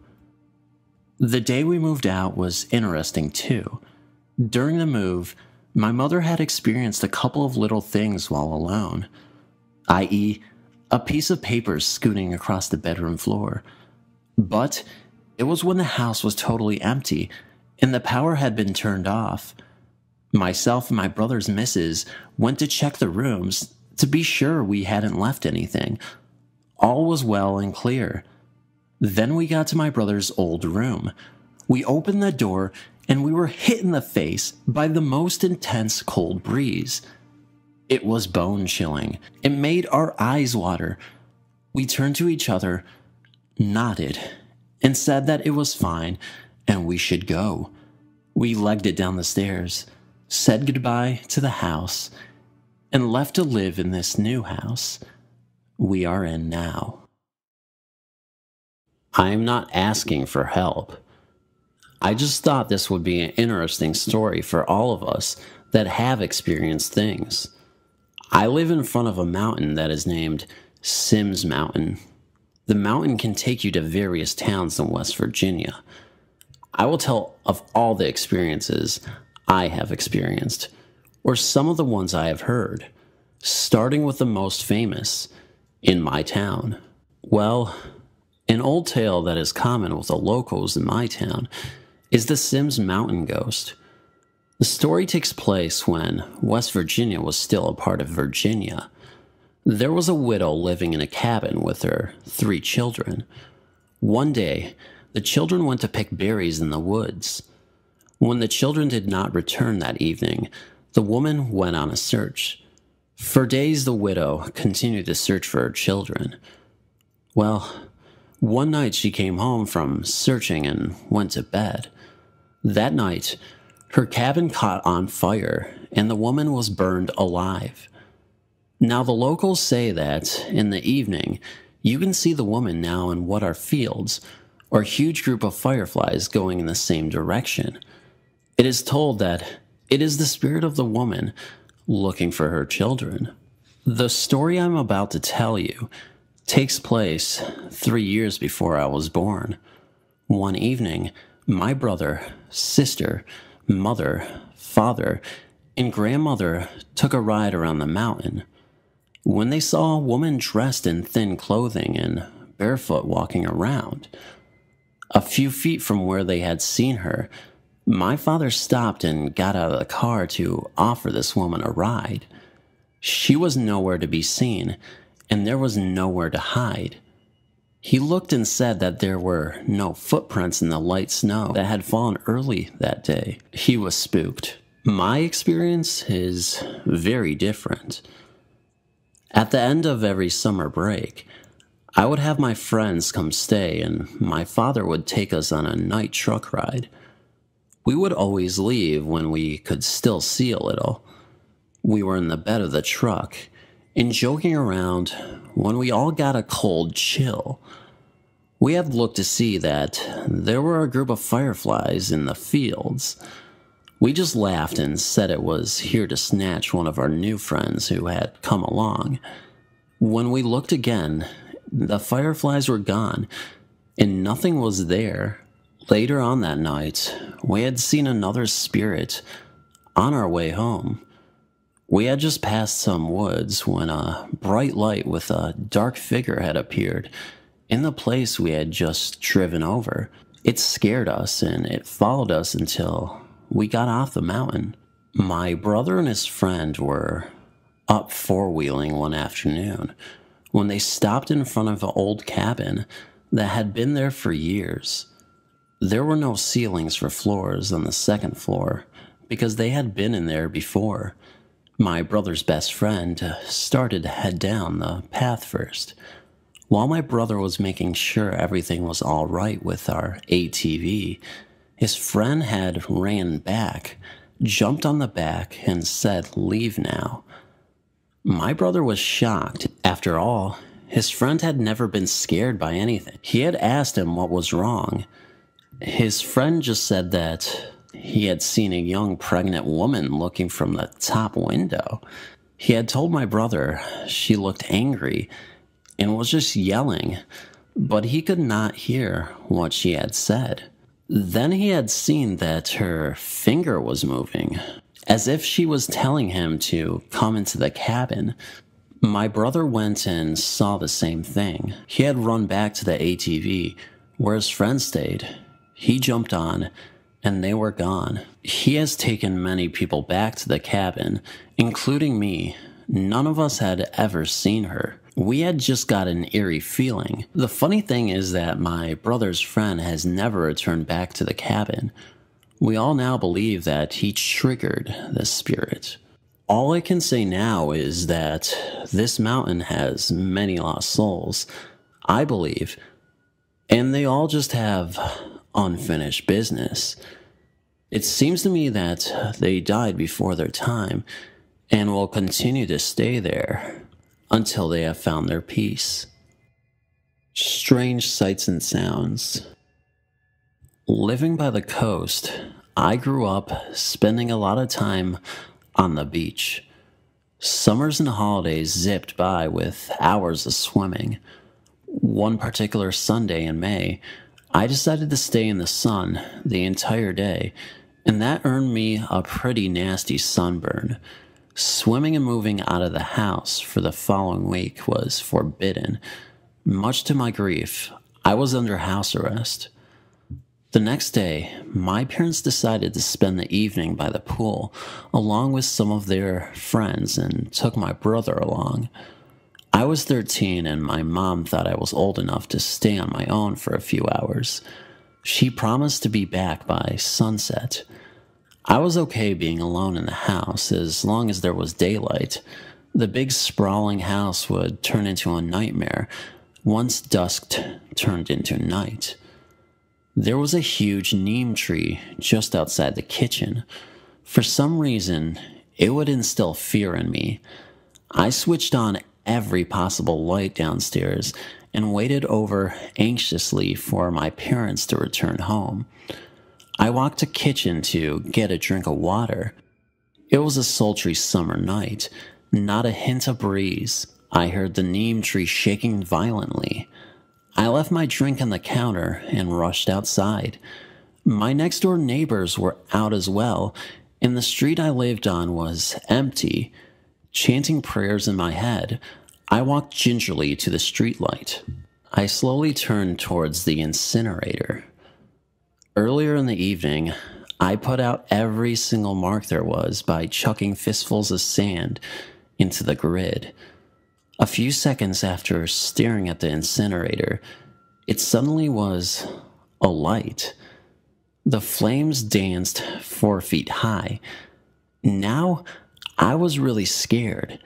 The day we moved out was interesting too. During the move, my mother had experienced a couple of little things while alone, i.e., a piece of paper scooting across the bedroom floor. But it was when the house was totally empty and the power had been turned off. Myself and my brother's missus went to check the rooms to be sure we hadn't left anything. All was well and clear. Then we got to my brother's old room. We opened the door and we were hit in the face by the most intense cold breeze. It was bone-chilling. It made our eyes water. We turned to each other, nodded, and said that it was fine and we should go. We legged it down the stairs, said goodbye to the house, and left to live in this new house we are in now. I am not asking for help. I just thought this would be an interesting story for all of us that have experienced things. I live in front of a mountain that is named Sims Mountain. The mountain can take you to various towns in West Virginia. I will tell of all the experiences I have experienced, or some of the ones I have heard, starting with the most famous, in my town. Well, an old tale that is common with the locals in my town is the Sims Mountain Ghost. The story takes place when West Virginia was still a part of Virginia. There was a widow living in a cabin with her 3 children. One day, the children went to pick berries in the woods. When the children did not return that evening, the woman went on a search. For days, the widow continued to search for her children. Well, one night she came home from searching and went to bed. That night, her cabin caught on fire and the woman was burned alive. Now, the locals say that in the evening, you can see the woman now in what are fields or a huge group of fireflies going in the same direction. It is told that it is the spirit of the woman looking for her children. The story I'm about to tell you takes place 3 years before I was born. One evening, my brother, sister, mother, father, and grandmother took a ride around the mountain. When they saw a woman dressed in thin clothing and barefoot walking around, a few feet from where they had seen her, my father stopped and got out of the car to offer this woman a ride. She was nowhere to be seen, and there was nowhere to hide. He looked and said that there were no footprints in the light snow that had fallen early that day. He was spooked. My experience is very different. At the end of every summer break, I would have my friends come stay, and my father would take us on a night truck ride. We would always leave when we could still see a little. We were in the bed of the truck and joking around when we all got a cold chill. We had looked to see that there were a group of fireflies in the fields. We just laughed and said it was here to snatch one of our new friends who had come along. When we looked again, the fireflies were gone and nothing was there. Later on that night, we had seen another spirit on our way home. We had just passed some woods when a bright light with a dark figure had appeared in the place we had just driven over. It scared us and it followed us until we got off the mountain. My brother and his friend were up four-wheeling one afternoon when they stopped in front of an old cabin that had been there for years. There were no ceilings for floors on the second floor because they had been in there before. My brother's best friend started to head down the path first. While my brother was making sure everything was all right with our ATV, his friend had ran back, jumped on the back, and said, "Leave now." My brother was shocked. After all, his friend had never been scared by anything. He had asked him what was wrong. His friend just said that he had seen a young pregnant woman looking from the top window. He had told my brother she looked angry and was just yelling, but he could not hear what she had said. Then he had seen that her finger was moving, as if she was telling him to come into the cabin. My brother went and saw the same thing. He had run back to the ATV where his friend stayed. He jumped on, and they were gone. He has taken many people back to the cabin, including me, none of us had ever seen her. We had just got an eerie feeling. The funny thing is that my brother's friend has never returned back to the cabin. We all now believe that he triggered the spirit. All I can say now is that this mountain has many lost souls, I believe, and they all just have unfinished business. It seems to me that they died before their time and will continue to stay there until they have found their peace. Strange sights and sounds. Living by the coast, I grew up spending a lot of time on the beach. Summers and holidays zipped by with hours of swimming. One particular Sunday in May, I decided to stay in the sun the entire day, and that earned me a pretty nasty sunburn. Swimming and moving out of the house for the following week was forbidden. Much to my grief, I was under house arrest. The next day, my parents decided to spend the evening by the pool along with some of their friends and took my brother along. I was 13 and my mom thought I was old enough to stay on my own for a few hours. She promised to be back by sunset. I was okay being alone in the house as long as there was daylight. The big sprawling house would turn into a nightmare once dusk turned into night. There was a huge neem tree just outside the kitchen. For some reason, it would instill fear in me. I switched on every possible light downstairs and waited over anxiously for my parents to return home. I walked to the kitchen to get a drink of water. It was a sultry summer night, not a hint of breeze. I heard the neem tree shaking violently. I left my drink on the counter and rushed outside. My next door neighbors were out as well, and the street I lived on was empty. Chanting prayers in my head, I walked gingerly to the streetlight. I slowly turned towards the incinerator. Earlier in the evening, I put out every single mark there was by chucking fistfuls of sand into the grid. A few seconds after staring at the incinerator, it suddenly was alight. The flames danced 4 feet high. Now, I was really scared.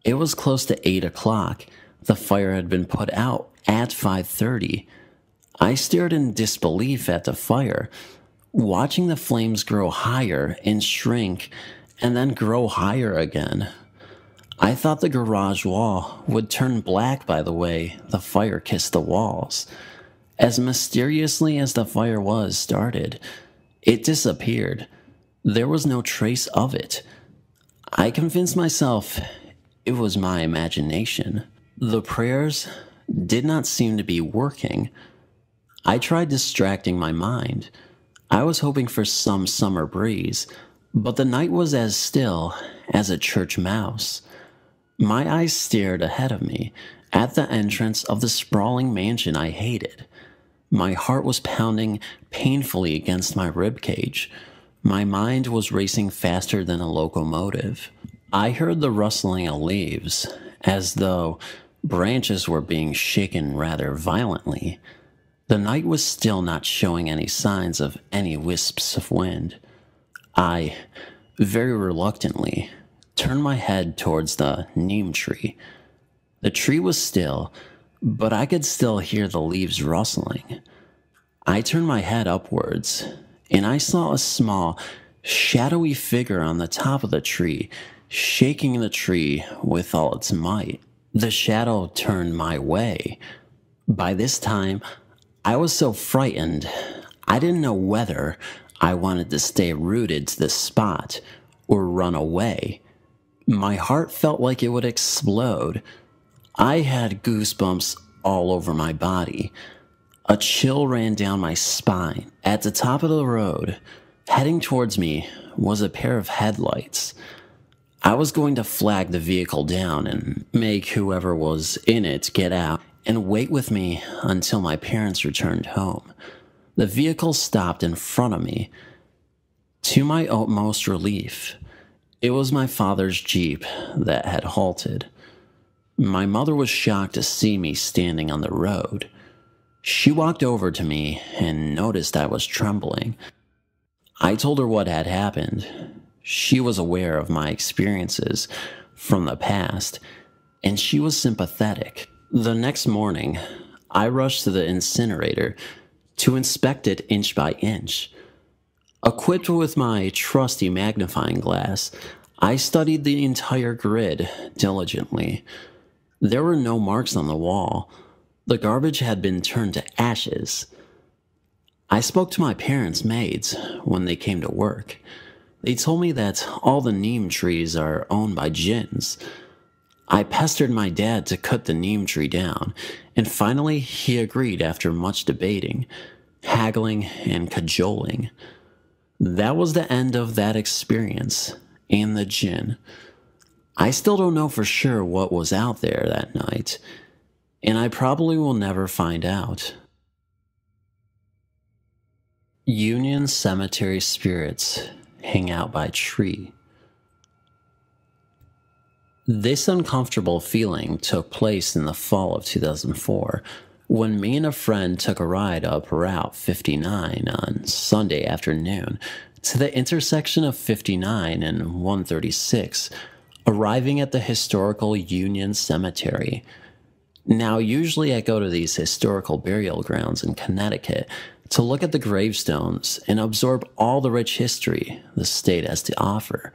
It was close to 8 o'clock. The fire had been put out at 5:30. I stared in disbelief at the fire, watching the flames grow higher and shrink, and then grow higher again. I thought the garage wall would turn black by the way the fire kissed the walls. As mysteriously as the fire was started, it disappeared. There was no trace of it. I convinced myself it was my imagination. The prayers did not seem to be working. I tried distracting my mind. I was hoping for some summer breeze, but the night was as still as a church mouse. My eyes stared ahead of me at the entrance of the sprawling mansion I hated. My heart was pounding painfully against my ribcage. My mind was racing faster than a locomotive. I heard the rustling of leaves, as though branches were being shaken rather violently. The night was still not showing any signs of any wisps of wind. I, very reluctantly, turned my head towards the neem tree. The tree was still, but I could still hear the leaves rustling. I turned my head upwards, and I saw a small, shadowy figure on the top of the tree, shaking the tree with all its might. The shadow turned my way. By this time, I was so frightened, I didn't know whether I wanted to stay rooted to the spot or run away. My heart felt like it would explode. I had goosebumps all over my body. A chill ran down my spine. At the top of the road, heading towards me, was a pair of headlights. I was going to flag the vehicle down and make whoever was in it get out and wait with me until my parents returned home. The vehicle stopped in front of me. To my utmost relief, It was my father's Jeep that had halted. My mother was shocked to see me standing on the road. She walked over to me and noticed I was trembling. I told her what had happened. She was aware of my experiences from the past, and she was sympathetic. The next morning, I rushed to the incinerator to inspect it inch by inch. Equipped with my trusty magnifying glass, I studied the entire grid diligently. There were no marks on the wall. The garbage had been turned to ashes. I spoke to my parents' maids when they came to work. They told me that all the neem trees are owned by jinns. I pestered my dad to cut the neem tree down, and finally he agreed after much debating, haggling, and cajoling. That was the end of that experience, and the jinn. I still don't know for sure what was out there that night, and I probably will never find out. Union Cemetery spirits hang out by tree. This uncomfortable feeling took place in the fall of 2004 when me and a friend took a ride up Route 59 on Sunday afternoon to the intersection of 59 and 136, arriving at the historical Union Cemetery. Now, usually I go to these historical burial grounds in Connecticut to look at the gravestones and absorb all the rich history the state has to offer.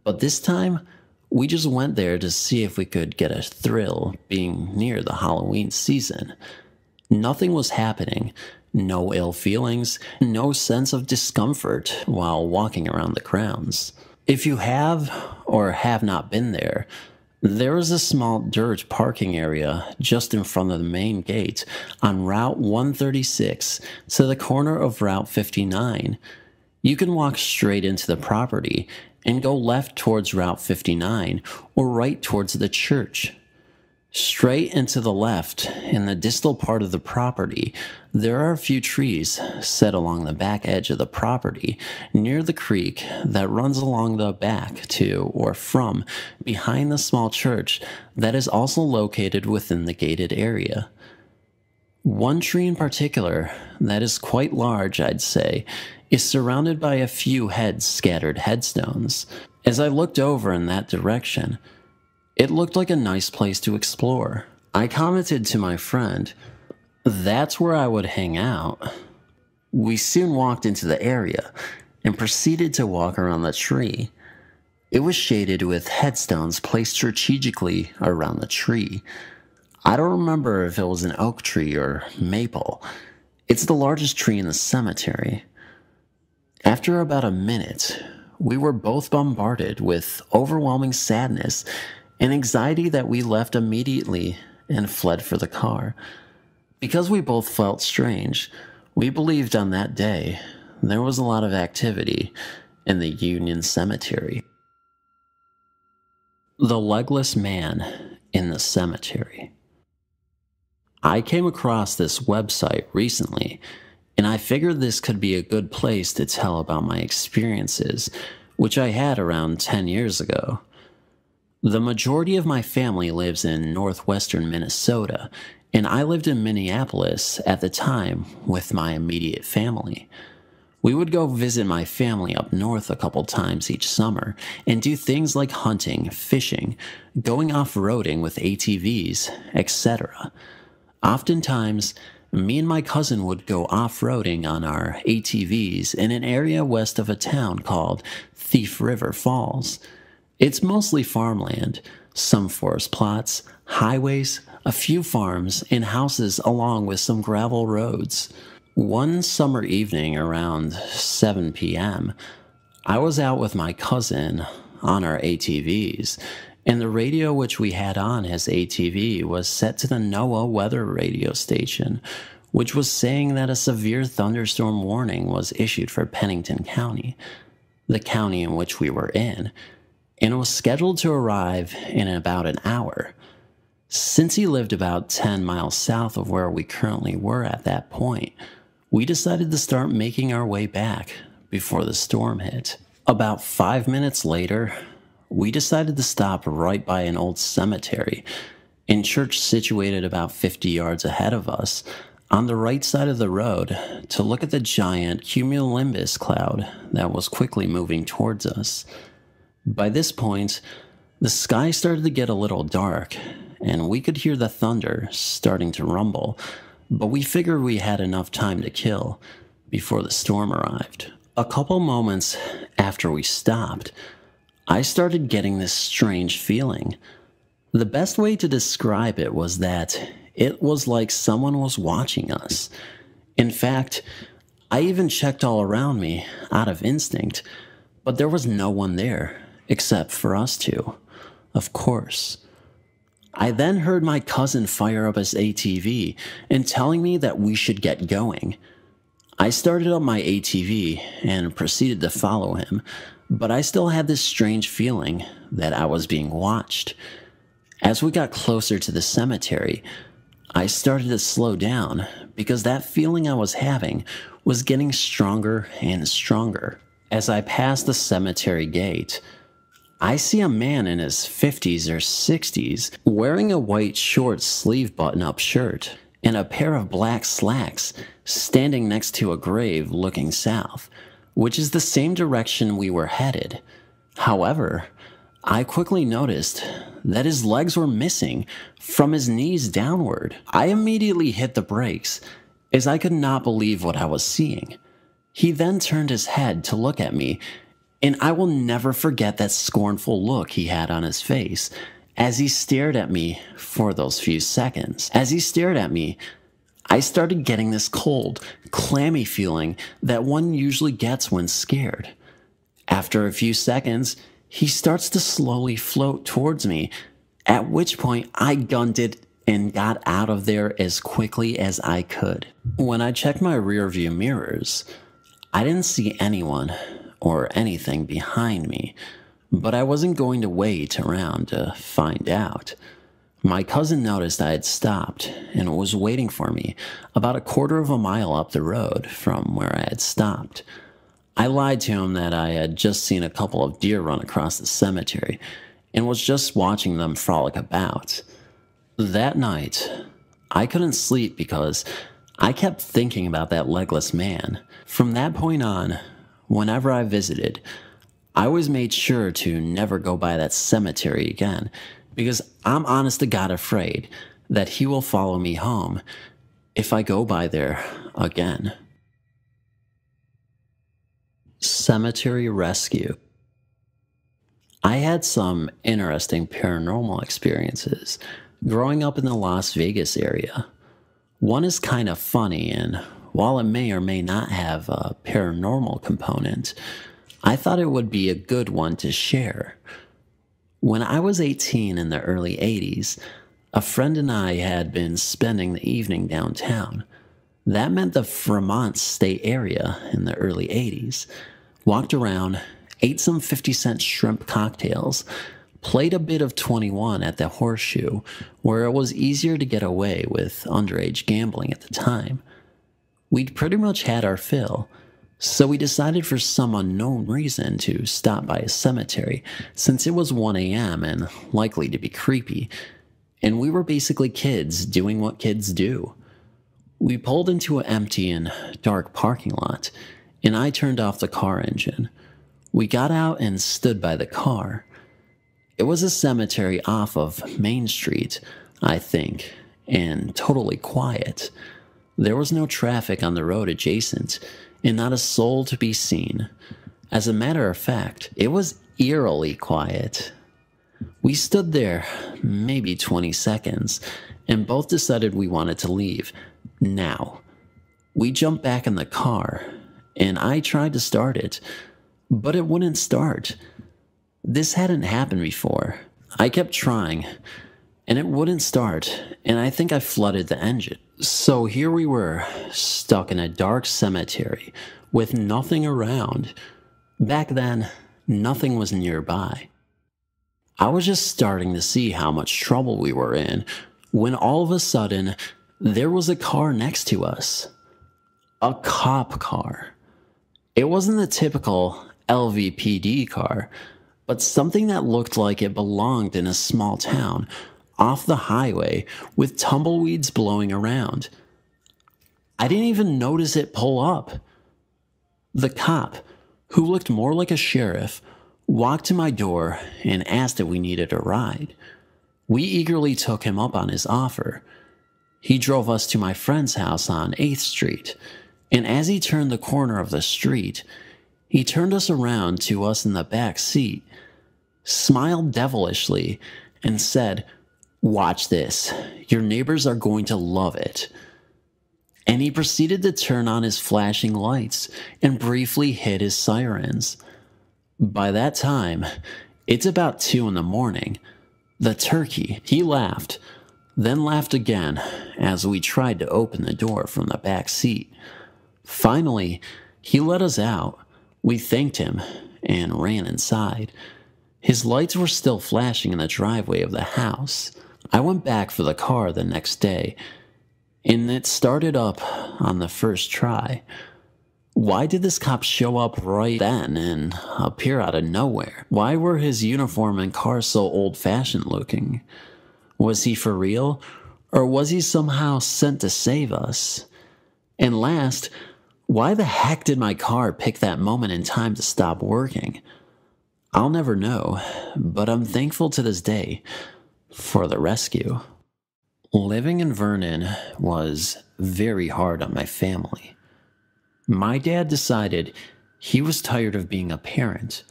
But this time, we just went there to see if we could get a thrill being near the Halloween season. Nothing was happening, no ill feelings, no sense of discomfort while walking around the grounds. If you have or have not been there, there is a small dirt parking area just in front of the main gate on Route 136 to the corner of Route 59. You can walk straight into the property and go left towards Route 59 or right towards the church. Straight and to the left, in the distal part of the property, there are a few trees set along the back edge of the property near the creek that runs along the back to or from behind the small church that is also located within the gated area. One tree in particular, that is quite large, I'd say, is surrounded by a few scattered headstones. As I looked over in that direction, it looked like a nice place to explore. I commented to my friend, "That's where I would hang out." We soon walked into the area and proceeded to walk around the tree. It was shaded with headstones placed strategically around the tree. I don't remember if it was an oak tree or maple. It's the largest tree in the cemetery. After about a minute, we were both bombarded with overwhelming sadness and anxiety that we left immediately and fled for the car. Because we both felt strange, we believed on that day there was a lot of activity in the Union Cemetery. The Legless Man in the Cemetery. I came across this website recently, and I figured this could be a good place to tell about my experiences, which I had around 10 years ago. The majority of my family lives in northwestern Minnesota, and I lived in Minneapolis at the time with my immediate family. We would go visit my family up north a couple times each summer and do things like hunting, fishing, going off-roading with ATVs, etc. Oftentimes, me and my cousin would go off-roading on our ATVs in an area west of a town called Thief River Falls. It's mostly farmland, some forest plots, highways, a few farms, and houses along with some gravel roads. One summer evening around 7 p.m., I was out with my cousin on our ATVs, and the radio which we had on his ATV was set to the NOAA weather radio station, which was saying that a severe thunderstorm warning was issued for Pennington County, the county in which we were in, and it was scheduled to arrive in about an hour. Since he lived about 10 miles south of where we currently were at that point, we decided to start making our way back before the storm hit. About 5 minutes later, we decided to stop right by an old cemetery in church situated about 50 yards ahead of us on the right side of the road to look at the giant cumulonimbus cloud that was quickly moving towards us. By this point, the sky started to get a little dark, and we could hear the thunder starting to rumble, but we figured we had enough time to kill before the storm arrived. A couple moments after we stopped, I started getting this strange feeling. The best way to describe it was that it was like someone was watching us. In fact, I even checked all around me out of instinct, but there was no one there except for us two, of course. I then heard my cousin fire up his ATV and telling me that we should get going. I started up my ATV and proceeded to follow him, but I still had this strange feeling that I was being watched. As we got closer to the cemetery, I started to slow down because that feeling I was having was getting stronger and stronger. As I passed the cemetery gate, I see a man in his 50s or 60s wearing a white short sleeve button-up shirt and a pair of black slacks standing next to a grave looking south, which is the same direction we were headed. However, I quickly noticed that his legs were missing from his knees downward. I immediately hit the brakes as I could not believe what I was seeing. He then turned his head to look at me, and I will never forget that scornful look he had on his face as he stared at me for those few seconds. As he stared at me, I started getting this cold, clammy feeling that one usually gets when scared. After a few seconds, he starts to slowly float towards me, at which point I gunned it and got out of there as quickly as I could. When I checked my rearview mirrors, I didn't see anyone or anything behind me, but I wasn't going to wait around to find out. My cousin noticed I had stopped and was waiting for me about a quarter of a mile up the road from where I had stopped. I lied to him that I had just seen a couple of deer run across the cemetery and was just watching them frolic about. That night, I couldn't sleep because I kept thinking about that legless man. From that point on, whenever I visited, I always made sure to never go by that cemetery again, because I'm honest to God afraid that he will follow me home if I go by there again. Cemetery rescue. I had some interesting paranormal experiences growing up in the Las Vegas area. One is kind of funny, and while it may or may not have a paranormal component, I thought it would be a good one to share. When I was 18 in the early 80s, a friend and I had been spending the evening downtown. That meant the Fremont State area in the early 80s. Walked around, ate some 50-cent shrimp cocktails, played a bit of 21 at the Horseshoe, where it was easier to get away with underage gambling at the time. We'd pretty much had our fill, so we decided for some unknown reason to stop by a cemetery, since it was 1 a.m. and likely to be creepy, and we were basically kids doing what kids do. We pulled into an empty and dark parking lot, and I turned off the car engine. We got out and stood by the car. It was a cemetery off of Main Street, I think, and totally quiet. There was no traffic on the road adjacent, and not a soul to be seen. As a matter of fact, it was eerily quiet. We stood there maybe 20 seconds, and both decided we wanted to leave now. We jumped back in the car, and I tried to start it, but it wouldn't start. This hadn't happened before. I kept trying, and it wouldn't start, and I think I flooded the engine. So here we were, stuck in a dark cemetery with nothing around. Back then, nothing was nearby. I was just starting to see how much trouble we were in when all of a sudden, there was a car next to us. A cop car. It wasn't the typical LVPD car, but something that looked like it belonged in a small town off the highway with tumbleweeds blowing around. I didn't even notice it pull up. The cop, who looked more like a sheriff, walked to my door and asked if we needed a ride. We eagerly took him up on his offer. He drove us to my friend's house on 8th Street, and as he turned the corner of the street, he turned us around to us in the back seat, smiled devilishly, and said, "Watch this. Your neighbors are going to love it." And he proceeded to turn on his flashing lights and briefly hit his sirens. By that time, it's about 2 in the morning. The turkey, he laughed, then laughed again as we tried to open the door from the back seat. Finally, he let us out. We thanked him and ran inside. His lights were still flashing in the driveway of the house. I went back for the car the next day, and it started up on the first try. Why did this cop show up right then and appear out of nowhere? Why were his uniform and car so old-fashioned looking? Was he for real, or was he somehow sent to save us? And last, why the heck did my car pick that moment in time to stop working? I'll never know, but I'm thankful to this day for the rescue. Living in Vernon was very hard on my family. My dad decided he was tired of being a parent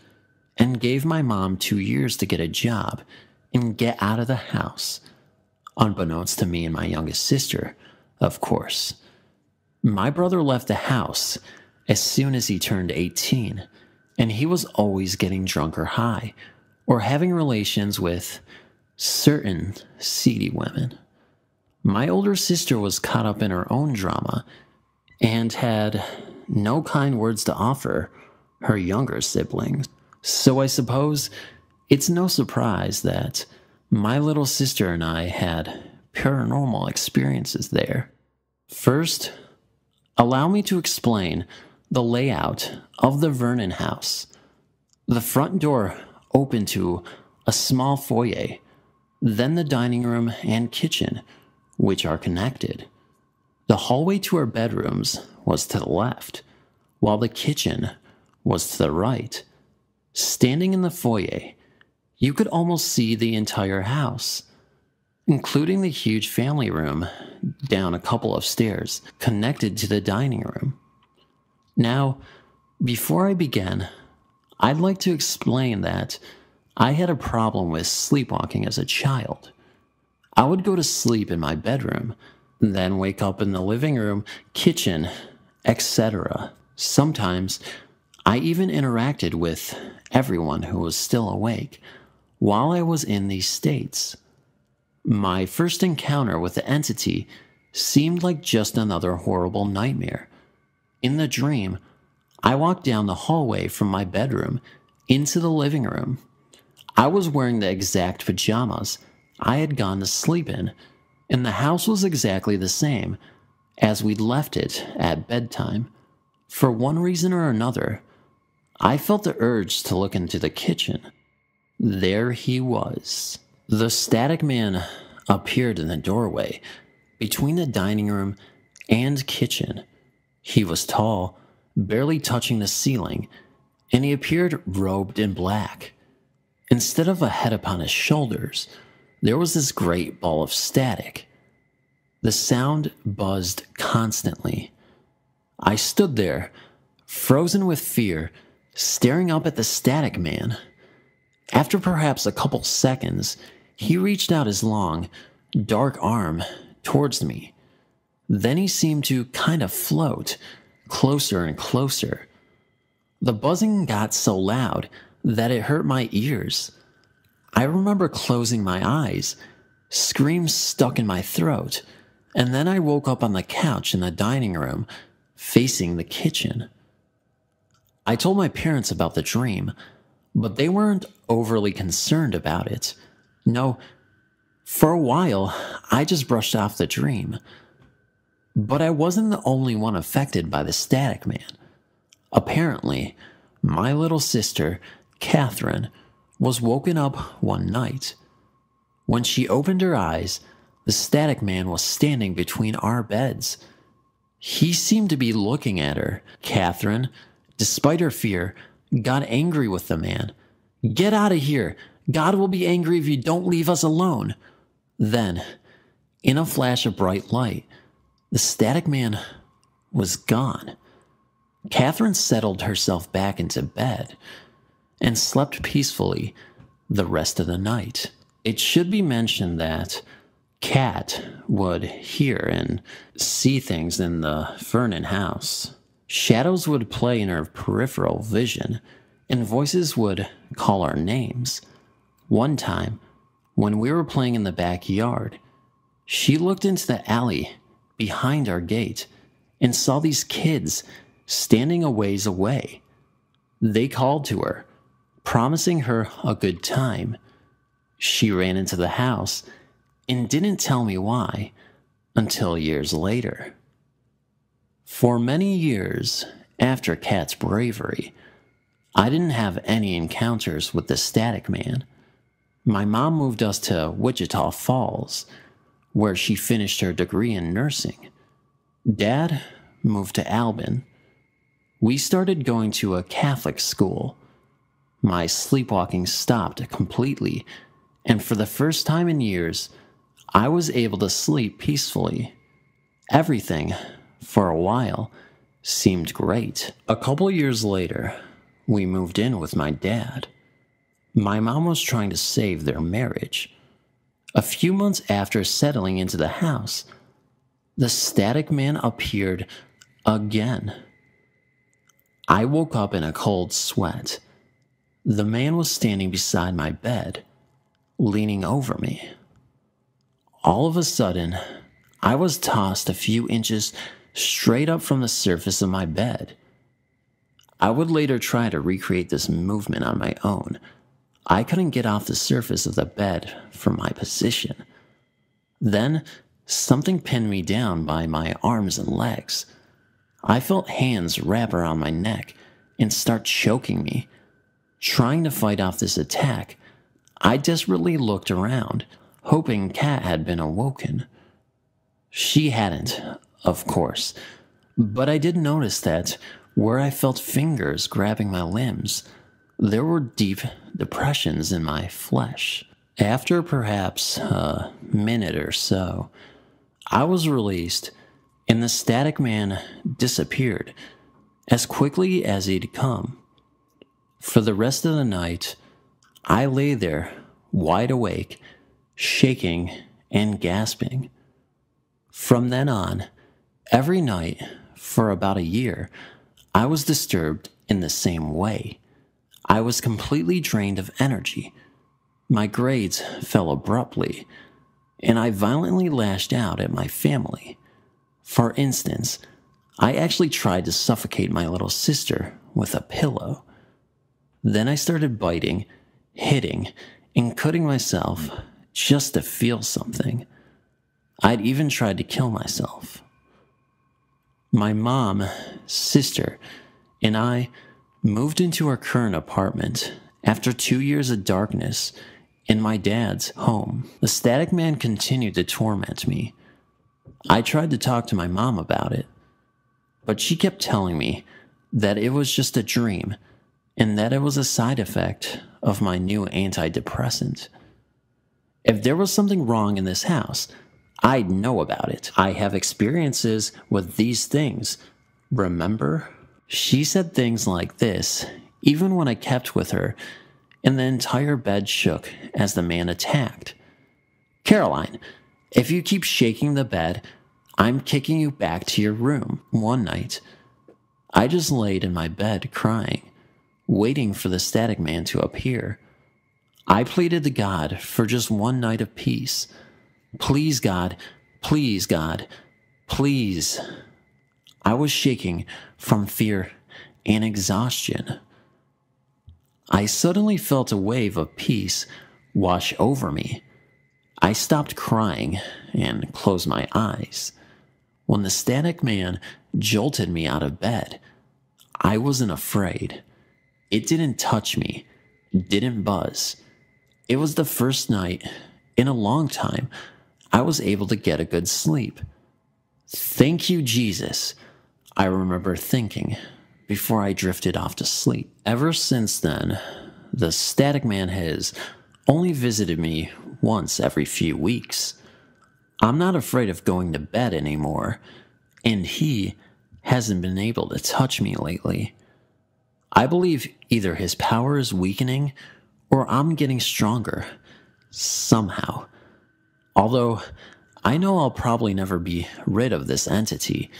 and gave my mom 2 years to get a job and get out of the house, unbeknownst to me and my youngest sister, of course. My brother left the house as soon as he turned 18, and he was always getting drunk or high, or having relations with certain seedy women. My older sister was caught up in her own drama and had no kind words to offer her younger siblings. So I suppose it's no surprise that my little sister and I had paranormal experiences there. First, allow me to explain the layout of the Vernon house. The front door opened to a small foyer, then the dining room and kitchen, which are connected. The hallway to our bedrooms was to the left, while the kitchen was to the right. Standing in the foyer, you could almost see the entire house, including the huge family room down a couple of stairs connected to the dining room. Now, before I begin, I'd like to explain that I had a problem with sleepwalking as a child. I would go to sleep in my bedroom, then wake up in the living room, kitchen, etc. Sometimes, I even interacted with everyone who was still awake while I was in these states. My first encounter with the entity seemed like just another horrible nightmare. In the dream, I walked down the hallway from my bedroom into the living room. I was wearing the exact pajamas I had gone to sleep in, and the house was exactly the same as we'd left it at bedtime. For one reason or another, I felt the urge to look into the kitchen. There he was. The static man appeared in the doorway between the dining room and kitchen. He was tall, barely touching the ceiling, and he appeared robed in black. Instead of a head upon his shoulders, there was this great ball of static. The sound buzzed constantly. I stood there, frozen with fear, staring up at the static man. After perhaps a couple seconds, he reached out his long, dark arm towards me. Then he seemed to kind of float, closer and closer. The buzzing got so loud that it hurt my ears. I remember closing my eyes, screams stuck in my throat, and then I woke up on the couch in the dining room, facing the kitchen. I told my parents about the dream, but they weren't overly concerned about it. No, for a while, I just brushed off the dream. But I wasn't the only one affected by the static man. Apparently, My little sister, Catherine, was woken up one night. When she opened her eyes, the static man was standing between our beds. He seemed to be looking at her. Catherine, despite her fear, got angry with the man. "Get out of here! God will be angry if you don't leave us alone." Then, in a flash of bright light, the static man was gone. Catherine settled herself back into bed and slept peacefully the rest of the night. It should be mentioned that Kat would hear and see things in the Vernon house. Shadows would play in her peripheral vision, and voices would call our names. One time, when we were playing in the backyard, she looked into the alley behind our gate and saw these kids standing a ways away. They called to her, promising her a good time. She ran into the house and didn't tell me why until years later. For many years after Kat's bravery, I didn't have any encounters with the static man. My mom moved us to Wichita Falls, where she finished her degree in nursing. Dad moved to Albin. We started going to a Catholic school. My sleepwalking stopped completely, and for the first time in years, I was able to sleep peacefully. Everything, for a while, seemed great. A couple years later, we moved in with my dad. My mom was trying to save their marriage. A few months after settling into the house, the static man appeared again. I woke up in a cold sweat. The man was standing beside my bed, leaning over me. All of a sudden, I was tossed a few inches straight up from the surface of my bed. I would later try to recreate this movement on my own. I couldn't get off the surface of the bed from my position. Then, something pinned me down by my arms and legs. I felt hands wrap around my neck and start choking me. Trying to fight off this attack, I desperately looked around, hoping Kat had been awoken. She hadn't, of course, but I did notice that where I felt fingers grabbing my limbs, there were deep depressions in my flesh. After perhaps a minute or so, I was released, and the static man disappeared as quickly as he'd come. For the rest of the night, I lay there, wide awake, shaking and gasping. From then on, every night, for about a year, I was disturbed in the same way. I was completely drained of energy. My grades fell abruptly, and I violently lashed out at my family. For instance, I actually tried to suffocate my little sister with a pillow. Then I started biting, hitting, and cutting myself just to feel something. I'd even tried to kill myself. My mom, sister, and I moved into our current apartment after 2 years of darkness in my dad's home. The static man continued to torment me. I tried to talk to my mom about it, but she kept telling me that it was just a dream and that it was a side effect of my new antidepressant. If there was something wrong in this house, I'd know about it. I have experiences with these things, remember? She said things like this, even when I kept with her, and the entire bed shook as the man attacked. "Caroline, if you keep shaking the bed, I'm kicking you back to your room." One night, I just laid in my bed crying, waiting for the static man to appear. I pleaded to God for just one night of peace. "Please, God, please, God, please." I was shaking from fear and exhaustion. I suddenly felt a wave of peace wash over me. I stopped crying and closed my eyes. When the static man jolted me out of bed, I wasn't afraid. It didn't touch me, didn't buzz. It was the first night in a long time I was able to get a good sleep. Thank you, Jesus, I remember thinking before I drifted off to sleep. Ever since then, the static man has only visited me once every few weeks. I'm not afraid of going to bed anymore, and he hasn't been able to touch me lately. I believe either his power is weakening or I'm getting stronger, somehow. Although, I know I'll probably never be rid of this entity.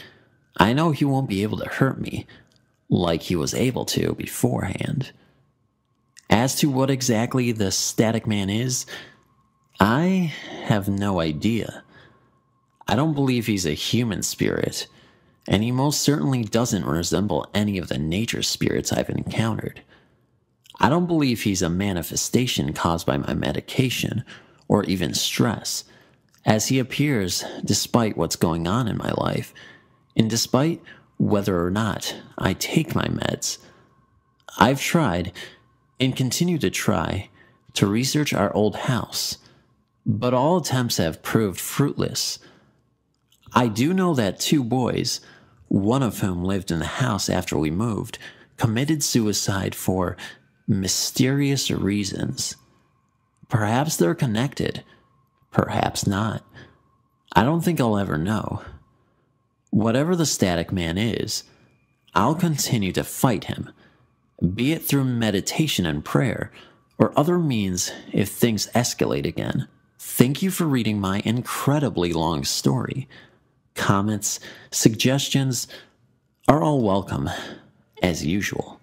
I know he won't be able to hurt me like he was able to beforehand. As to what exactly the static man is, I have no idea. I don't believe he's a human spirit, and he most certainly doesn't resemble any of the nature spirits I've encountered. I don't believe he's a manifestation caused by my medication or even stress, as he appears despite what's going on in my life, and despite whether or not I take my meds. I've tried, and continue to try, to research our old house, but all attempts have proved fruitless. I do know that 2 boys, one of whom lived in the house after we moved, committed suicide for mysterious reasons. Perhaps they're connected, perhaps not. I don't think I'll ever know. Whatever the static man is, I'll continue to fight him, be it through meditation and prayer, or other means if things escalate again. Thank you for reading my incredibly long story. Comments, suggestions are all welcome, as usual.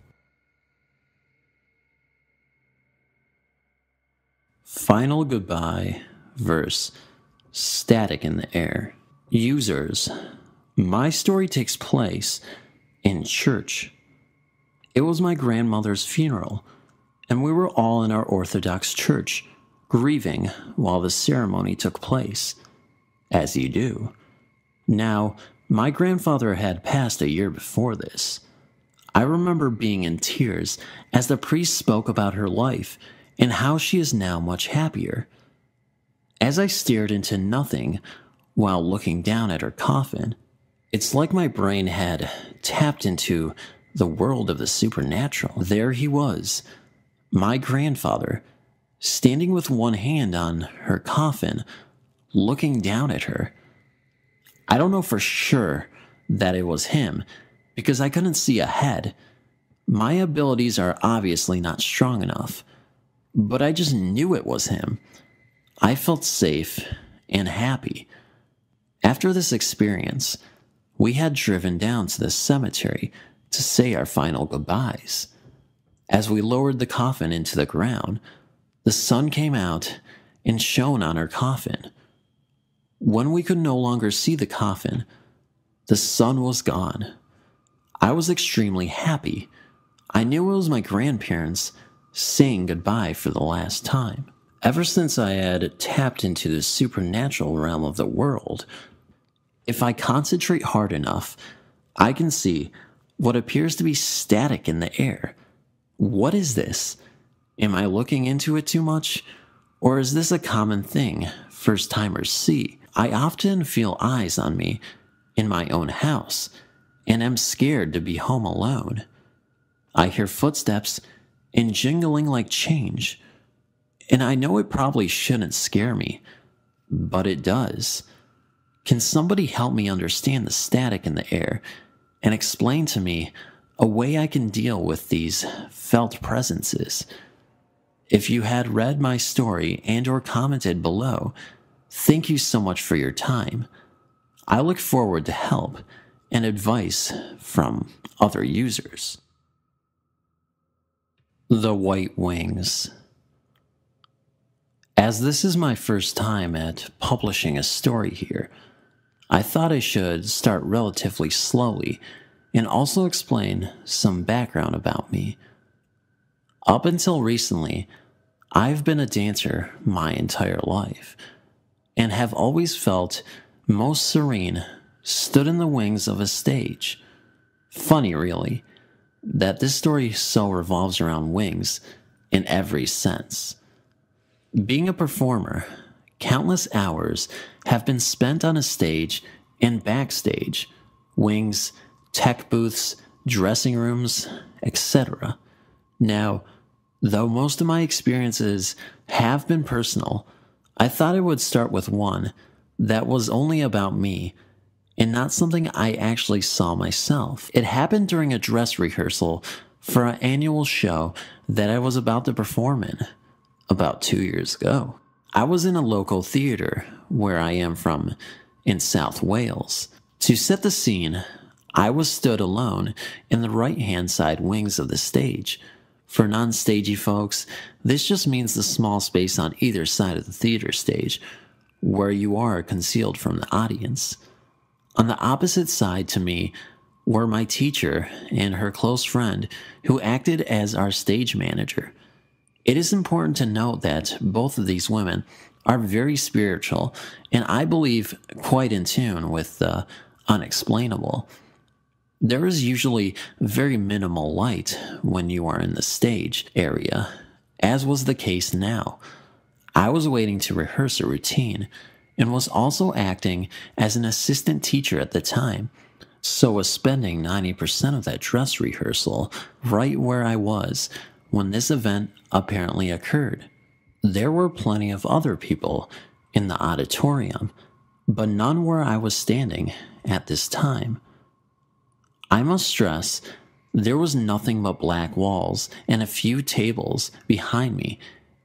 Final goodbye, verse, static in the air. Users, my story takes place in church. It was my grandmother's funeral, and we were all in our Orthodox church, grieving while the ceremony took place, as you do. Now, my grandfather had passed a year before this. I remember being in tears as the priest spoke about her life and how she is now much happier. As I stared into nothing while looking down at her coffin, it's like my brain had tapped into the world of the supernatural. There he was, my grandfather, standing with one hand on her coffin, looking down at her. I don't know for sure that it was him, because I couldn't see ahead. My abilities are obviously not strong enough, but I just knew it was him. I felt safe and happy. After this experience, we had driven down to the cemetery to say our final goodbyes. As we lowered the coffin into the ground, the sun came out and shone on her coffin. When we could no longer see the coffin, the sun was gone. I was extremely happy. I knew it was my grandparents saying goodbye for the last time. Ever since I had tapped into the supernatural realm of the world, if I concentrate hard enough, I can see what appears to be static in the air. What is this? Am I looking into it too much? Or is this a common thing first-timers see? I often feel eyes on me in my own house, and am scared to be home alone. I hear footsteps and jingling like change, and I know it probably shouldn't scare me, but it does. Can somebody help me understand the static in the air and explain to me a way I can deal with these felt presences? If you had read my story and or commented below, thank you so much for your time. I look forward to help and advice from other users. The White Wings. As this is my first time at publishing a story here, I thought I should start relatively slowly and also explain some background about me. Up until recently, I've been a dancer my entire life, and have always felt most serene, stood in the wings of a stage. Funny, really. that this story so revolves around wings in every sense. Being a performer, countless hours have been spent on a stage and backstage, wings, tech booths, dressing rooms, etc. Now, though most of my experiences have been personal, I thought I would start with one that was only about me and not something I actually saw myself. It happened during a dress rehearsal for an annual show that I was about to perform in about 2 years ago. I was in a local theater where I am from in South Wales. To set the scene, I was stood alone in the right-hand side wings of the stage. For non-stagey folks, this just means the small space on either side of the theater stage, where you are concealed from the audience. On the opposite side to me were my teacher and her close friend, who acted as our stage manager. It is important to note that both of these women are very spiritual, and I believe quite in tune with the unexplainable. There is usually very minimal light when you are in the stage area, as was the case now. I was waiting to rehearse a routine and was also acting as an assistant teacher at the time, so was spending 90% of that dress rehearsal right where I was when this event apparently occurred. There were plenty of other people in the auditorium, but none where I was standing at this time. I must stress, there was nothing but black walls and a few tables behind me,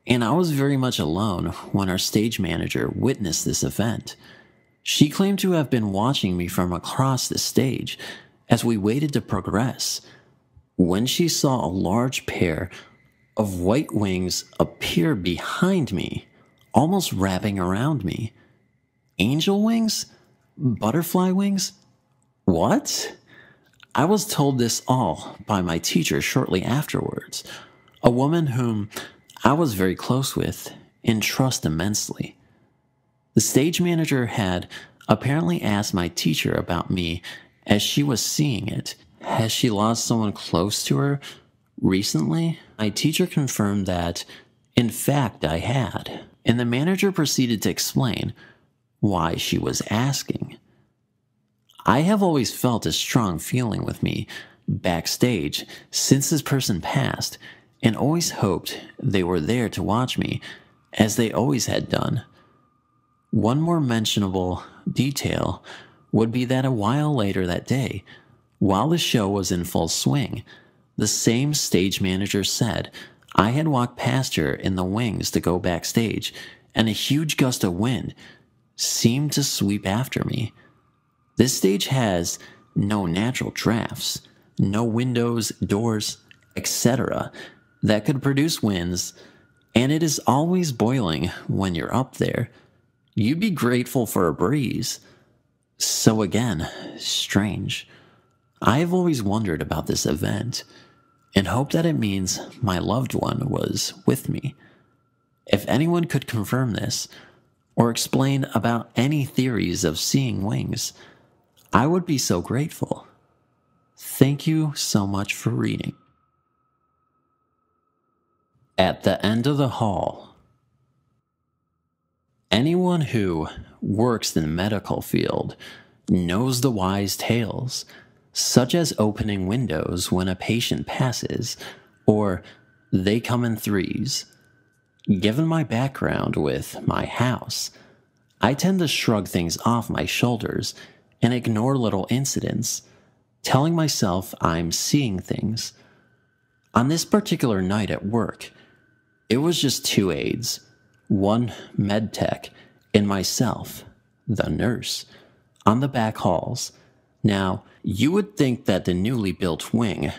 and I was very much alone when our stage manager witnessed this event. She claimed to have been watching me from across the stage as we waited to progress, when she saw a large pair of white wings appear behind me, almost wrapping around me. Angel wings? Butterfly wings? What? I was told this all by my teacher shortly afterwards, a woman whom I was very close with and trust immensely. The stage manager had apparently asked my teacher about me as she was seeing it. Has she lost someone close to her recently? My teacher confirmed that, in fact, I had, and the manager proceeded to explain why she was asking. I have always felt a strong feeling with me backstage since this person passed, and always hoped they were there to watch me, as they always had done. One more mentionable detail would be that a while later that day, while the show was in full swing, the same stage manager said I had walked past her in the wings to go backstage, and a huge gust of wind seemed to sweep after me. This stage has no natural drafts, no windows, doors, etc. that could produce winds, and it is always boiling when you're up there. You'd be grateful for a breeze. So again, strange. I have always wondered about this event, and hope that it means my loved one was with me. If anyone could confirm this, or explain about any theories of seeing wings, I would be so grateful. Thank you so much for reading. At the end of the hall. Anyone who works in the medical field knows the wise tales, such as opening windows when a patient passes, or they come in threes. Given my background with my house, I tend to shrug things off my shoulders and ignore little incidents, telling myself I'm seeing things. On this particular night at work, it was just 2 aides, one med tech, and myself, the nurse, on the back halls. Now, you would think that the newly built wing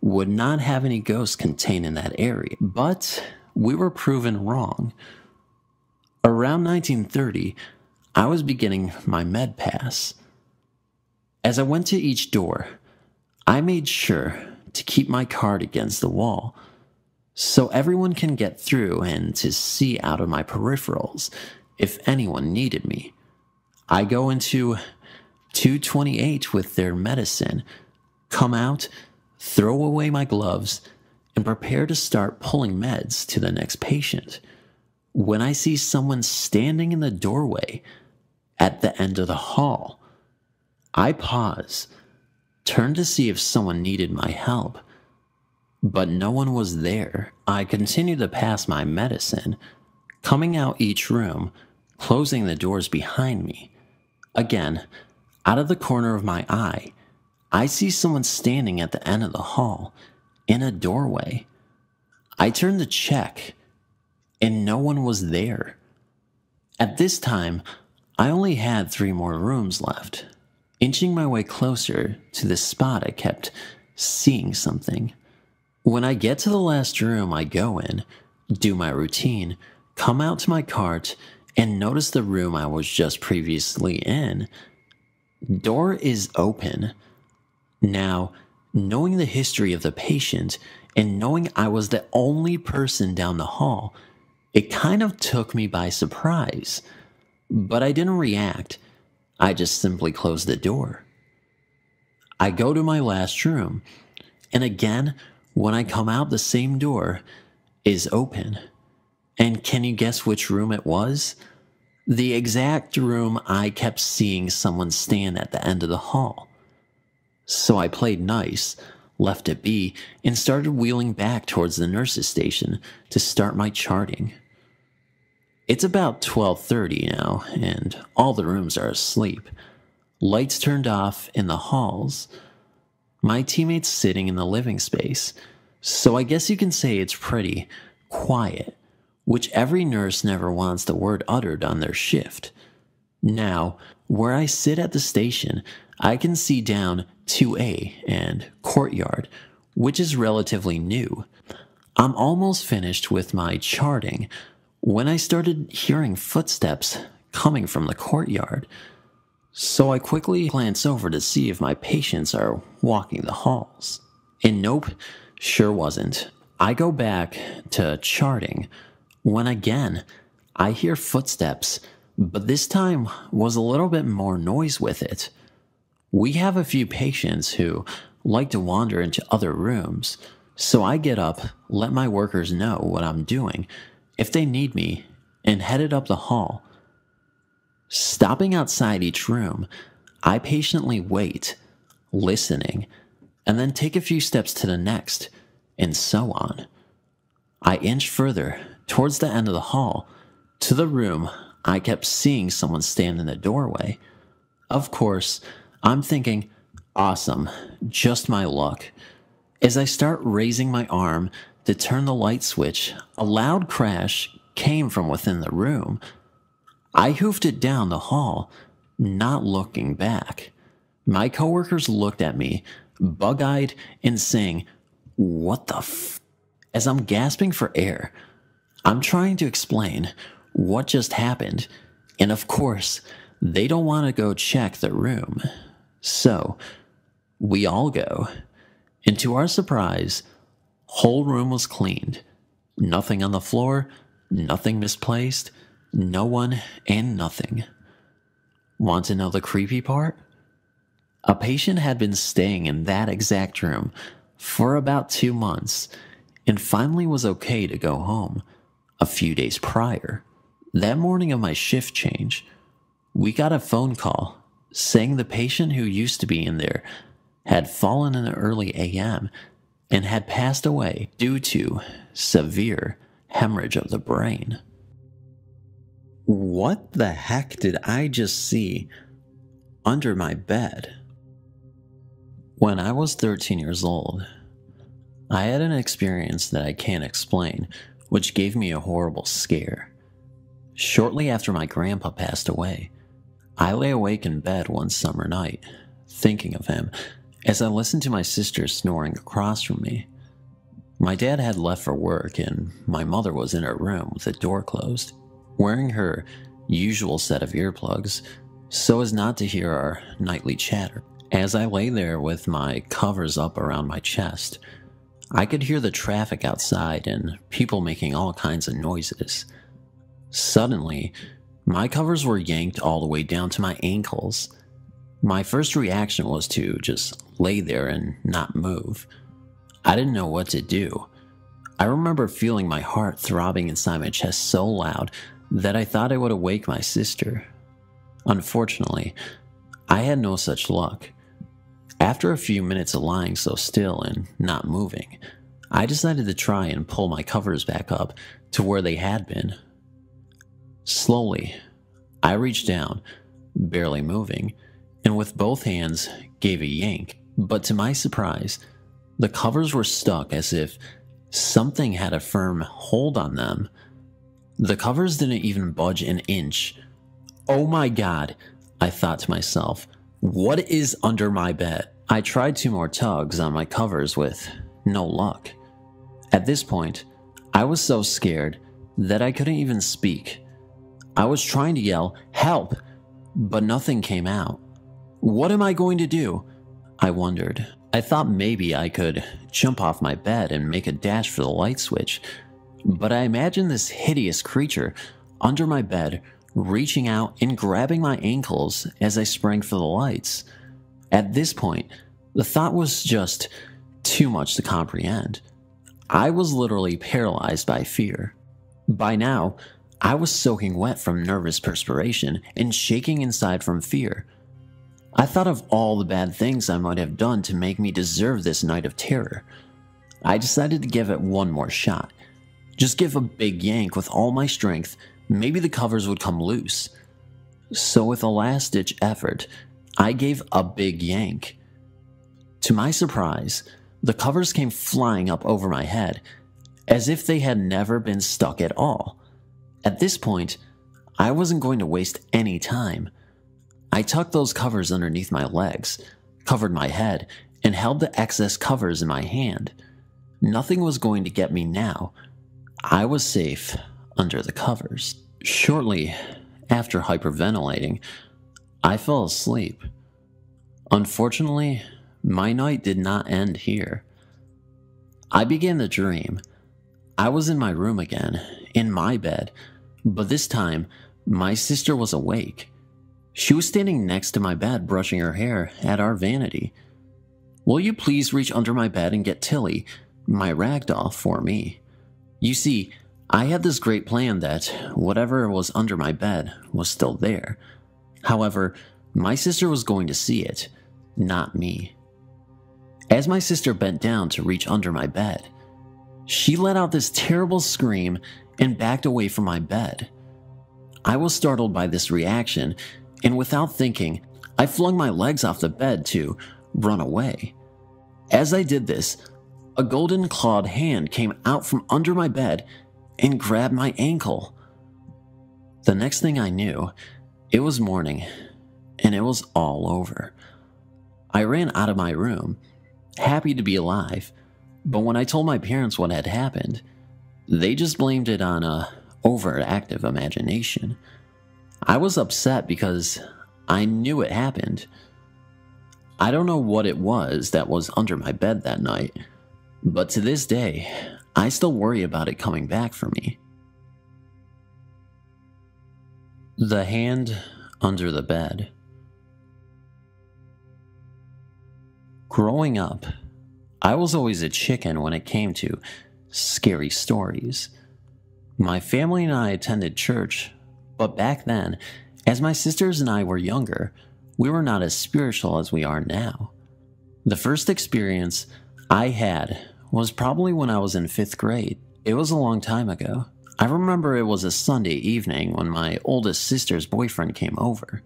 would not have any ghosts contained in that area, but we were proven wrong. Around 1930, I was beginning my med pass. As I went to each door, I made sure to keep my card against the wall, so everyone can get through and to see out of my peripherals if anyone needed me. I go into 228 with their medicine, come out, throw away my gloves, and prepare to start pulling meds to the next patient, when I see someone standing in the doorway at the end of the hall. I pause, turn to see if someone needed my help, but no one was there. I continued to pass my medicine, coming out each room, closing the doors behind me. Again, out of the corner of my eye, I see someone standing at the end of the hall, in a doorway. I turn to check, and no one was there. At this time, I only had 3 more rooms left. Inching my way closer to the spot, I kept seeing something. When I get to the last room, I go in, do my routine, come out to my cart, and notice the room I was just previously in. Door is open. Now, knowing the history of the patient and knowing I was the only person down the hall, it kind of took me by surprise. But I didn't react. I just simply closed the door. I go to my last room, and again, when I come out, the same door is open. And can you guess which room it was? The exact room I kept seeing someone stand at the end of the hall. So I played nice, left it be, and started wheeling back towards the nurse's station to start my charting. It's about 12:30 now, and all the rooms are asleep. Lights turned off in the halls. My teammates sitting in the living space, so I guess you can say it's pretty quiet, which every nurse never wants the word uttered on their shift. Now, where I sit at the station, I can see down 2A and courtyard, which is relatively new. I'm almost finished with my charting when I started hearing footsteps coming from the courtyard. So I quickly glance over to see if my patients are walking the halls. And nope, sure wasn't. I go back to charting when again I hear footsteps, but this time was a little bit more noise with it. We have a few patients who like to wander into other rooms, so I get up, let my workers know what I'm doing if they need me, and headed up the hall. Stopping outside each room, I patiently wait, listening, and then take a few steps to the next, and so on. I inch further towards the end of the hall, to the room I kept seeing someone stand in the doorway. Of course, I'm thinking, awesome, just my luck. As I start raising my arm to turn the light switch, a loud crash came from within the room. I hoofed it down the hall, not looking back. My coworkers looked at me, bug-eyed and saying, "What the f—" As I'm gasping for air, I'm trying to explain what just happened, and of course, they don't want to go check the room. So, we all go, and to our surprise, whole room was cleaned. Nothing on the floor, nothing misplaced, no one and nothing. Want to know the creepy part? A patient had been staying in that exact room for about 2 months and finally was okay to go home a few days prior. That morning of my shift change, we got a phone call saying the patient who used to be in there had fallen in the early AM and had passed away due to severe hemorrhage of the brain. What the heck did I just see under my bed? When I was 13 years old, I had an experience that I can't explain, which gave me a horrible scare. Shortly after my grandpa passed away, I lay awake in bed one summer night, thinking of him, as I listened to my sister snoring across from me. My dad had left for work, and my mother was in her room with the door closed, wearing her usual set of earplugs so as not to hear our nightly chatter. As I lay there with my covers up around my chest, I could hear the traffic outside and people making all kinds of noises. Suddenly, my covers were yanked all the way down to my ankles. My first reaction was to just lay there and not move. I didn't know what to do. I remember feeling my heart throbbing inside my chest so loud that I thought I would awake my sister. Unfortunately, I had no such luck. After a few minutes of lying so still and not moving, I decided to try and pull my covers back up to where they had been. Slowly, I reached down, barely moving, and with both hands gave a yank, but to my surprise, the covers were stuck as if something had a firm hold on them. The covers didn't even budge an inch. Oh my god, I thought to myself, what is under my bed? I tried 2 more tugs on my covers with no luck. At this point, I was so scared that I couldn't even speak. I was trying to yell, "Help!" but nothing came out. What am I going to do? I wondered. I thought maybe I could jump off my bed and make a dash for the light switch, but I imagined this hideous creature under my bed reaching out and grabbing my ankles as I sprang for the lights. At this point, the thought was just too much to comprehend. I was literally paralyzed by fear. By now, I was soaking wet from nervous perspiration and shaking inside from fear. I thought of all the bad things I might have done to make me deserve this night of terror. I decided to give it one more shot. Just give a big yank with all my strength, maybe the covers would come loose. So with a last-ditch effort, I gave a big yank. To my surprise, the covers came flying up over my head, as if they had never been stuck at all. At this point, I wasn't going to waste any time. I tucked those covers underneath my legs, covered my head, and held the excess covers in my hand. Nothing was going to get me now. I was safe under the covers. Shortly after hyperventilating, I fell asleep. Unfortunately, my night did not end here. I began to dream. I was in my room again, in my bed, but this time, my sister was awake. She was standing next to my bed brushing her hair at our vanity. "Will you please reach under my bed and get Tilly, my ragdoll, for me? You see, I had this great plan that whatever was under my bed was still there. However, my sister was going to see it, not me." As my sister bent down to reach under my bed, she let out this terrible scream and backed away from my bed. I was startled by this reaction, and without thinking, I flung my legs off the bed to run away. As I did this, a golden clawed hand came out from under my bed and grabbed my ankle. The next thing I knew, it was morning, and it was all over. I ran out of my room, happy to be alive, but when I told my parents what had happened, they just blamed it on a overactive imagination. I was upset because I knew it happened. I don't know what it was that was under my bed that night, but to this day, I still worry about it coming back for me. The hand under the bed. Growing up, I was always a chicken when it came to scary stories. My family and I attended church, but back then, as my sisters and I were younger, we were not as spiritual as we are now. The first experience I had was probably when I was in 5th grade. It was a long time ago. I remember it was a Sunday evening when my oldest sister's boyfriend came over.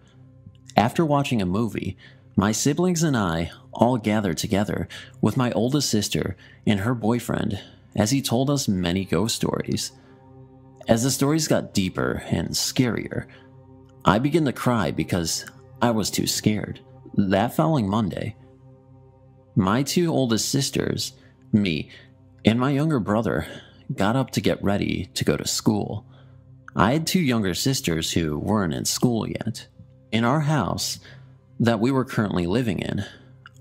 After watching a movie, my siblings and I all gathered together with my oldest sister and her boyfriend as he told us many ghost stories. As the stories got deeper and scarier, I began to cry because I was too scared. That following Monday, my 2 oldest sisters, me, and my younger brother got up to get ready to go to school. I had 2 younger sisters who weren't in school yet. In our house that we were currently living in,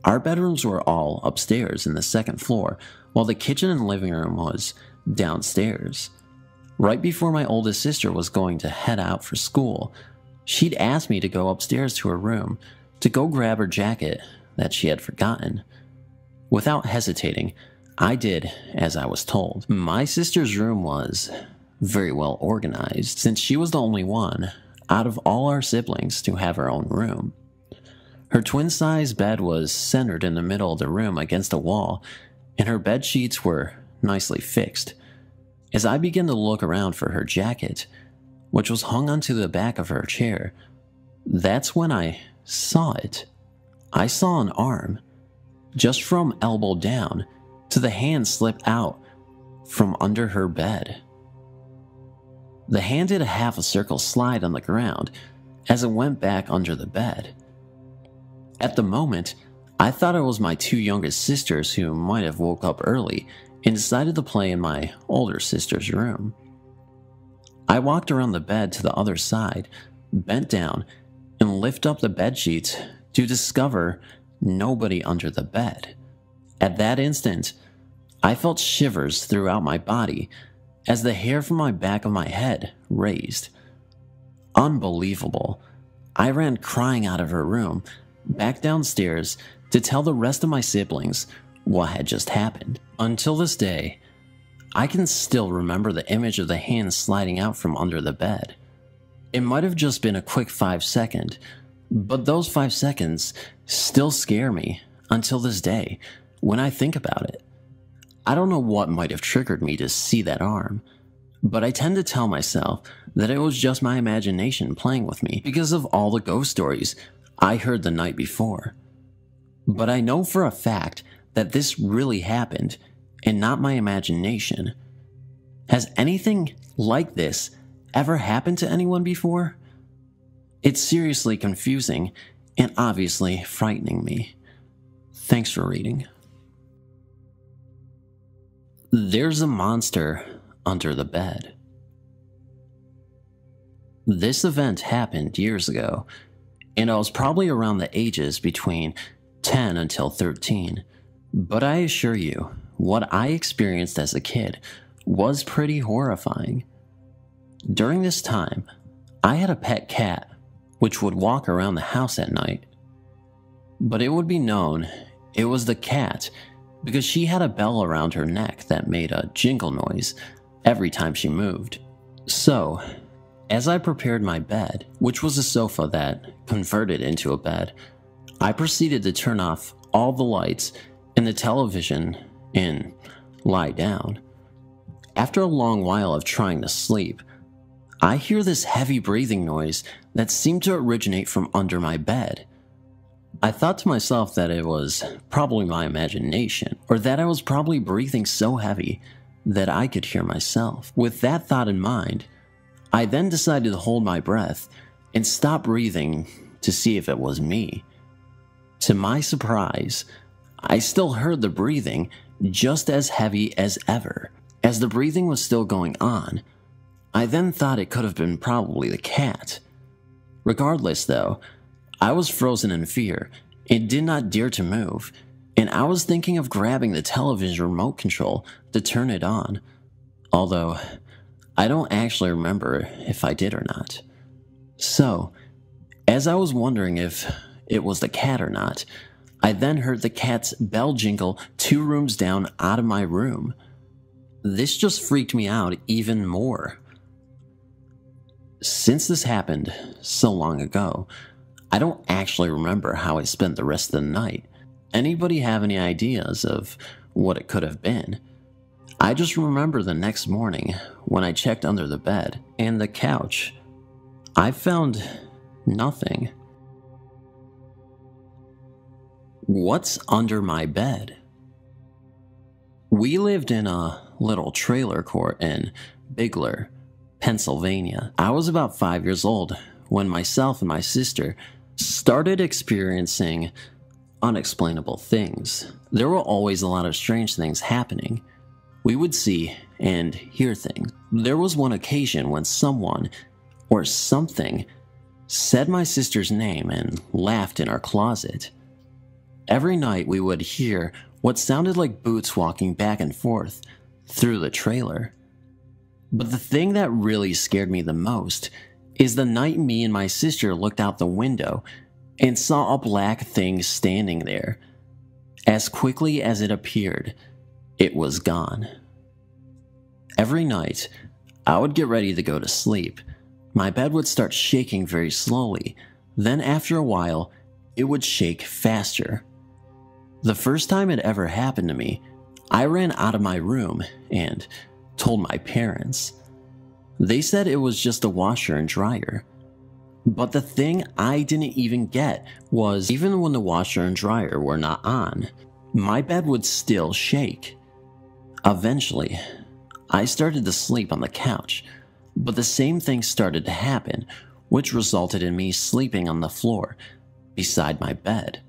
our bedrooms were all upstairs in the 2nd floor, while the kitchen and living room was downstairs. Right before my oldest sister was going to head out for school, she'd asked me to go upstairs to her room to go grab her jacket that she had forgotten. Without hesitating, I did as I was told. My sister's room was very well organized, since she was the only one out of all our siblings to have her own room. Her twin-size bed was centered in the middle of the room against a wall, and her bed sheets were nicely fixed. As I began to look around for her jacket, which was hung onto the back of her chair, that's when I saw it. I saw an arm, just from elbow down, to the hand slip out from under her bed. The hand did a half a circle slide on the ground as it went back under the bed. At the moment, I thought it was my two youngest sisters who might have woke up early and decided to play in my older sister's room. I walked around the bed to the other side, bent down, and lifted up the bed sheets to discover nobody under the bed. At that instant, I felt shivers throughout my body as the hair from my back of my head raised. Unbelievable. I ran crying out of her room, back downstairs to tell the rest of my siblings what had just happened. Until this day, I can still remember the image of the hand sliding out from under the bed. It might have just been a quick 5 seconds, but those 5 seconds still scare me until this day when I think about it. I don't know what might have triggered me to see that arm, but I tend to tell myself that it was just my imagination playing with me because of all the ghost stories I heard the night before. But I know for a fact that this really happened and not my imagination. Has anything like this ever happened to anyone before? It's seriously confusing and obviously frightening me. Thanks for reading. There's a monster under the bed. This event happened years ago, and I was probably around the ages between 10 until 13. But I assure you, what I experienced as a kid was pretty horrifying. During this time, I had a pet cat which would walk around the house at night. But it would be known it was the cat because she had a bell around her neck that made a jingle noise every time she moved. So, as I prepared my bed, which was a sofa that converted into a bed, I proceeded to turn off all the lights and the television and lie down. After a long while of trying to sleep, I hear this heavy breathing noise that seemed to originate from under my bed. I thought to myself that it was probably my imagination, or that I was probably breathing so heavy that I could hear myself. With that thought in mind, I then decided to hold my breath and stop breathing to see if it was me. To my surprise, I still heard the breathing just as heavy as ever. As the breathing was still going on, I then thought it could have been probably the cat. Regardless though, I was frozen in fear and did not dare to move, and I was thinking of grabbing the television remote control to turn it on, although I don't actually remember if I did or not. So, as I was wondering if it was the cat or not, I then heard the cat's bell jingle 2 rooms down out of my room. This just freaked me out even more. Since this happened so long ago, I don't actually remember how I spent the rest of the night. Anybody have any ideas of what it could have been? I just remember the next morning when I checked under the bed and the couch, I found nothing. What's under my bed? We lived in a little trailer court in Bigler, Pennsylvania. I was about 5 years old when myself and my sister started experiencing unexplainable things. There were always a lot of strange things happening. We would see and hear things. There was one occasion when someone or something said my sister's name and laughed in our closet. Every night we would hear what sounded like boots walking back and forth through the trailer. But the thing that really scared me the most is the night me and my sister looked out the window and saw a black thing standing there. As quickly as it appeared, it was gone. Every night, I would get ready to go to sleep. My bed would start shaking very slowly. Then after a while, it would shake faster. The first time it ever happened to me, I ran out of my room and told my parents. They said it was just a washer and dryer. But the thing I didn't even get was, even when the washer and dryer were not on, my bed would still shake. Eventually, I started to sleep on the couch, but the same thing started to happen, which resulted in me sleeping on the floor beside my bed.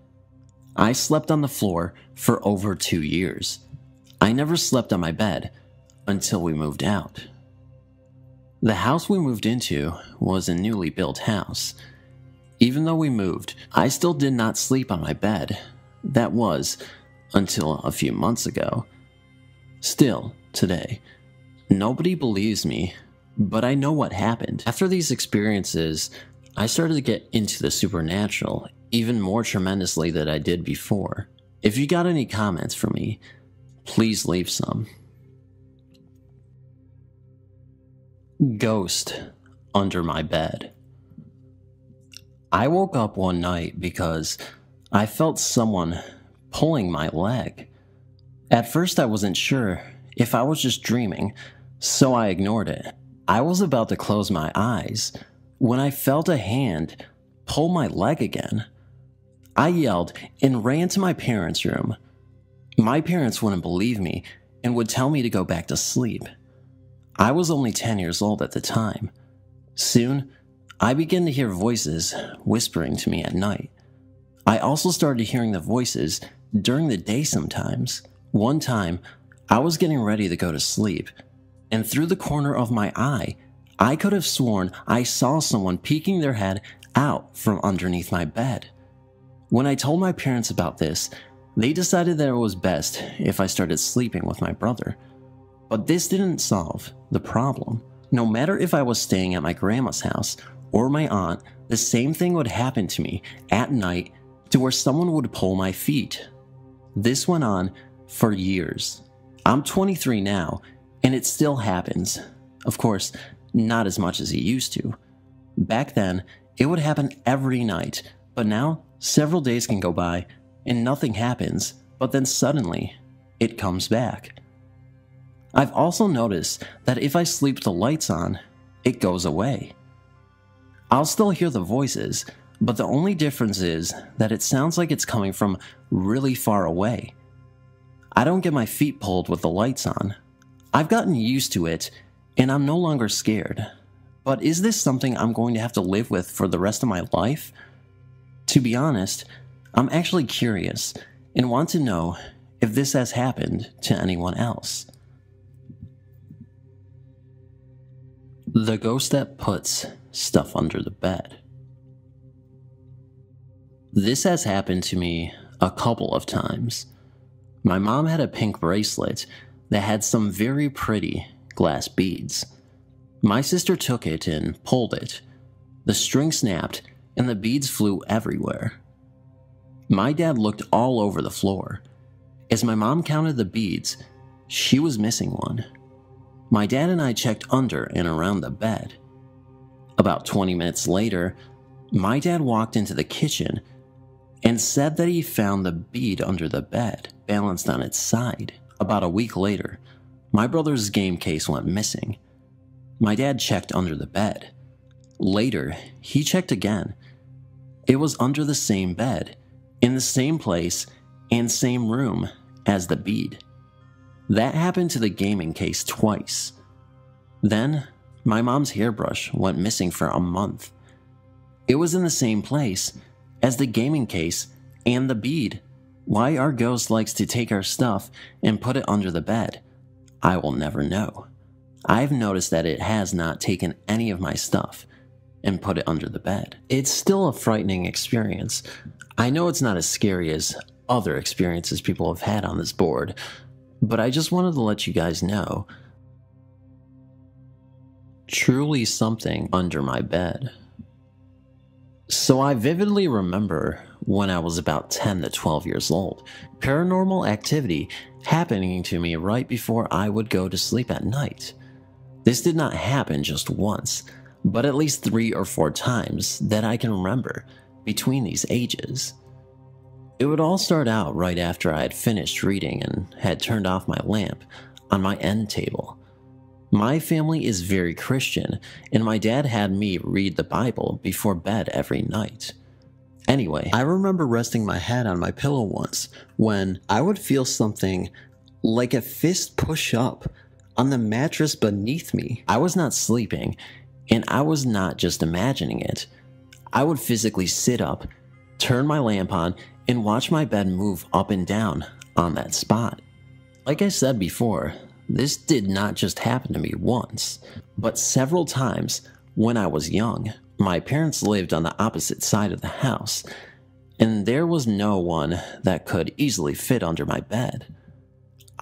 I slept on the floor for over 2 years. I never slept on my bed until we moved out. The house we moved into was a newly built house. Even though we moved, I still did not sleep on my bed. That was until a few months ago. Still, today, nobody believes me, but I know what happened. After these experiences, I started to get into the supernatural even more tremendously than I did before. If you got any comments for me, please leave some. Ghost under my bed. I woke up one night because I felt someone pulling my leg. At first I wasn't sure if I was just dreaming, so I ignored it. I was about to close my eyes when I felt a hand pull my leg again. I yelled and ran to my parents' room. My parents wouldn't believe me and would tell me to go back to sleep. I was only 10 years old at the time. Soon, I began to hear voices whispering to me at night. I also started hearing the voices during the day sometimes. One time, I was getting ready to go to sleep, and through the corner of my eye, I could have sworn I saw someone peeking their head out from underneath my bed. When I told my parents about this, they decided that it was best if I started sleeping with my brother. But this didn't solve the problem. No matter if I was staying at my grandma's house or my aunt, the same thing would happen to me at night to where someone would pull my feet. This went on for years. I'm 23 now, and it still happens. Of course, not as much as it used to. Back then, it would happen every night, but now several days can go by and nothing happens, but then suddenly, it comes back. I've also noticed that if I sleep with the lights on, it goes away. I'll still hear the voices, but the only difference is that it sounds like it's coming from really far away. I don't get my feet pulled with the lights on. I've gotten used to it, and I'm no longer scared. But is this something I'm going to have to live with for the rest of my life? To be honest, I'm actually curious and want to know if this has happened to anyone else. The ghost that puts stuff under the bed. This has happened to me a couple of times. My mom had a pink bracelet that had some very pretty glass beads. My sister took it and pulled it. The string snapped and the beads flew everywhere. My dad looked all over the floor. As my mom counted the beads, she was missing one. My dad and I checked under and around the bed. About 20 minutes later, my dad walked into the kitchen and said that he found the bead under the bed, balanced on its side. About a week later, my brother's game case went missing. My dad checked under the bed. Later, he checked again. It was under the same bed, in the same place, and same room as the bead. That happened to the gaming case twice. Then, my mom's hairbrush went missing for a month. It was in the same place as the gaming case and the bead. Why our ghost likes to take our stuff and put it under the bed, I will never know. I've noticed that it has not taken any of my stuff and put it under the bed. It's still a frightening experience. I know it's not as scary as other experiences people have had on this board, but I just wanted to let you guys know. Truly something under my bed. So I vividly remember when I was about 10 to 12 years old. Paranormal activity happening to me right before I would go to sleep at night. This did not happen just once, but at least 3 or 4 times that I can remember between these ages. It would all start out right after I had finished reading and had turned off my lamp on my end table. My family is very Christian, and my dad had me read the Bible before bed every night. Anyway, I remember resting my head on my pillow once when I would feel something like a fist push up on the mattress beneath me. I was not sleeping, and I was not just imagining it. I would physically sit up, turn my lamp on, and watch my bed move up and down on that spot. Like I said before, this did not just happen to me once, but several times when I was young. My parents lived on the opposite side of the house, and there was no one that could easily fit under my bed.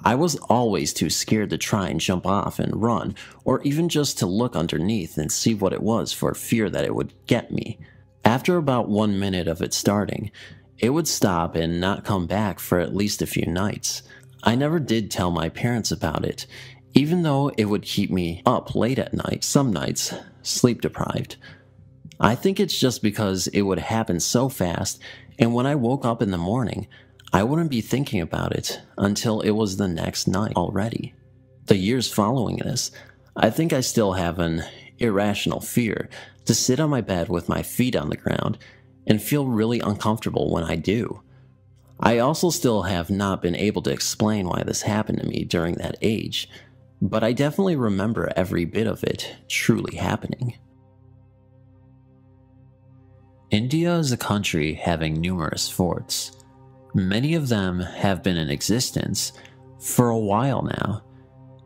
I was always too scared to try and jump off and run, or even just to look underneath and see what it was for fear that it would get me. After about 1 minute of it starting, it would stop and not come back for at least a few nights. I never did tell my parents about it, even though it would keep me up late at night, some nights sleep deprived. I think it's just because it would happen so fast, and when I woke up in the morning, I wouldn't be thinking about it until it was the next night already. The years following this, I think I still have an irrational fear to sit on my bed with my feet on the ground and feel really uncomfortable when I do. I also still have not been able to explain why this happened to me during that age, but I definitely remember every bit of it truly happening. India is a country having numerous forts. Many of them have been in existence for a while now,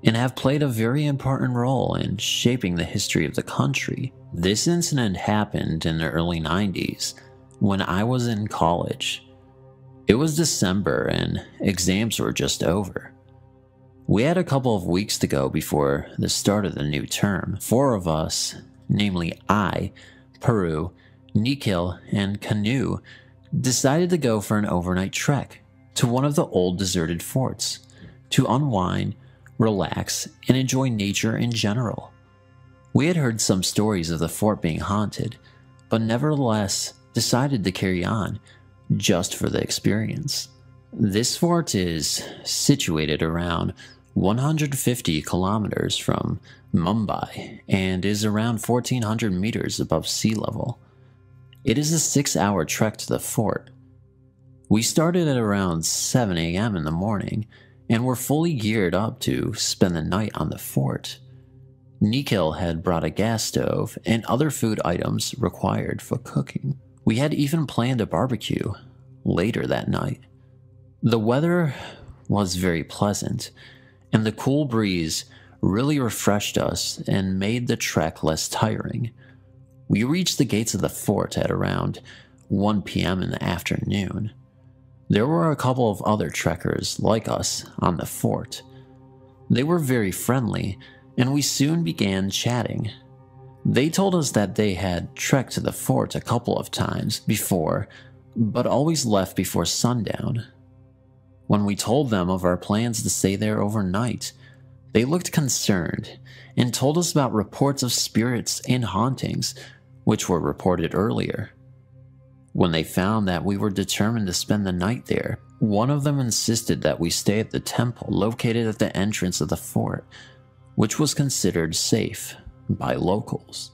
and have played a very important role in shaping the history of the country. This incident happened in the early 90s when I was in college. It was December and exams were just over. We had a couple of weeks to go before the start of the new term. 4 of us, namely I, Peru, Nikhil, and Canoe, decided to go for an overnight trek to one of the old deserted forts to unwind, relax, and enjoy nature in general. We had heard some stories of the fort being haunted, but nevertheless decided to carry on just for the experience. This fort is situated around 150 kilometers from Mumbai and is around 1,400 meters above sea level. It is a 6-hour trek to the fort. We started at around 7 a.m. in the morning and were fully geared up to spend the night on the fort. Nikhil had brought a gas stove and other food items required for cooking. We had even planned a barbecue later that night. The weather was very pleasant, and the cool breeze really refreshed us and made the trek less tiring. We reached the gates of the fort at around 1 p.m. in the afternoon. There were a couple of other trekkers like us on the fort. They were very friendly, and we soon began chatting. They told us that they had trekked to the fort a couple of times before, but always left before sundown. When we told them of our plans to stay there overnight, they looked concerned and told us about reports of spirits and hauntings, which were reported earlier. When they found that we were determined to spend the night there, one of them insisted that we stay at the temple located at the entrance of the fort, which was considered safe by locals.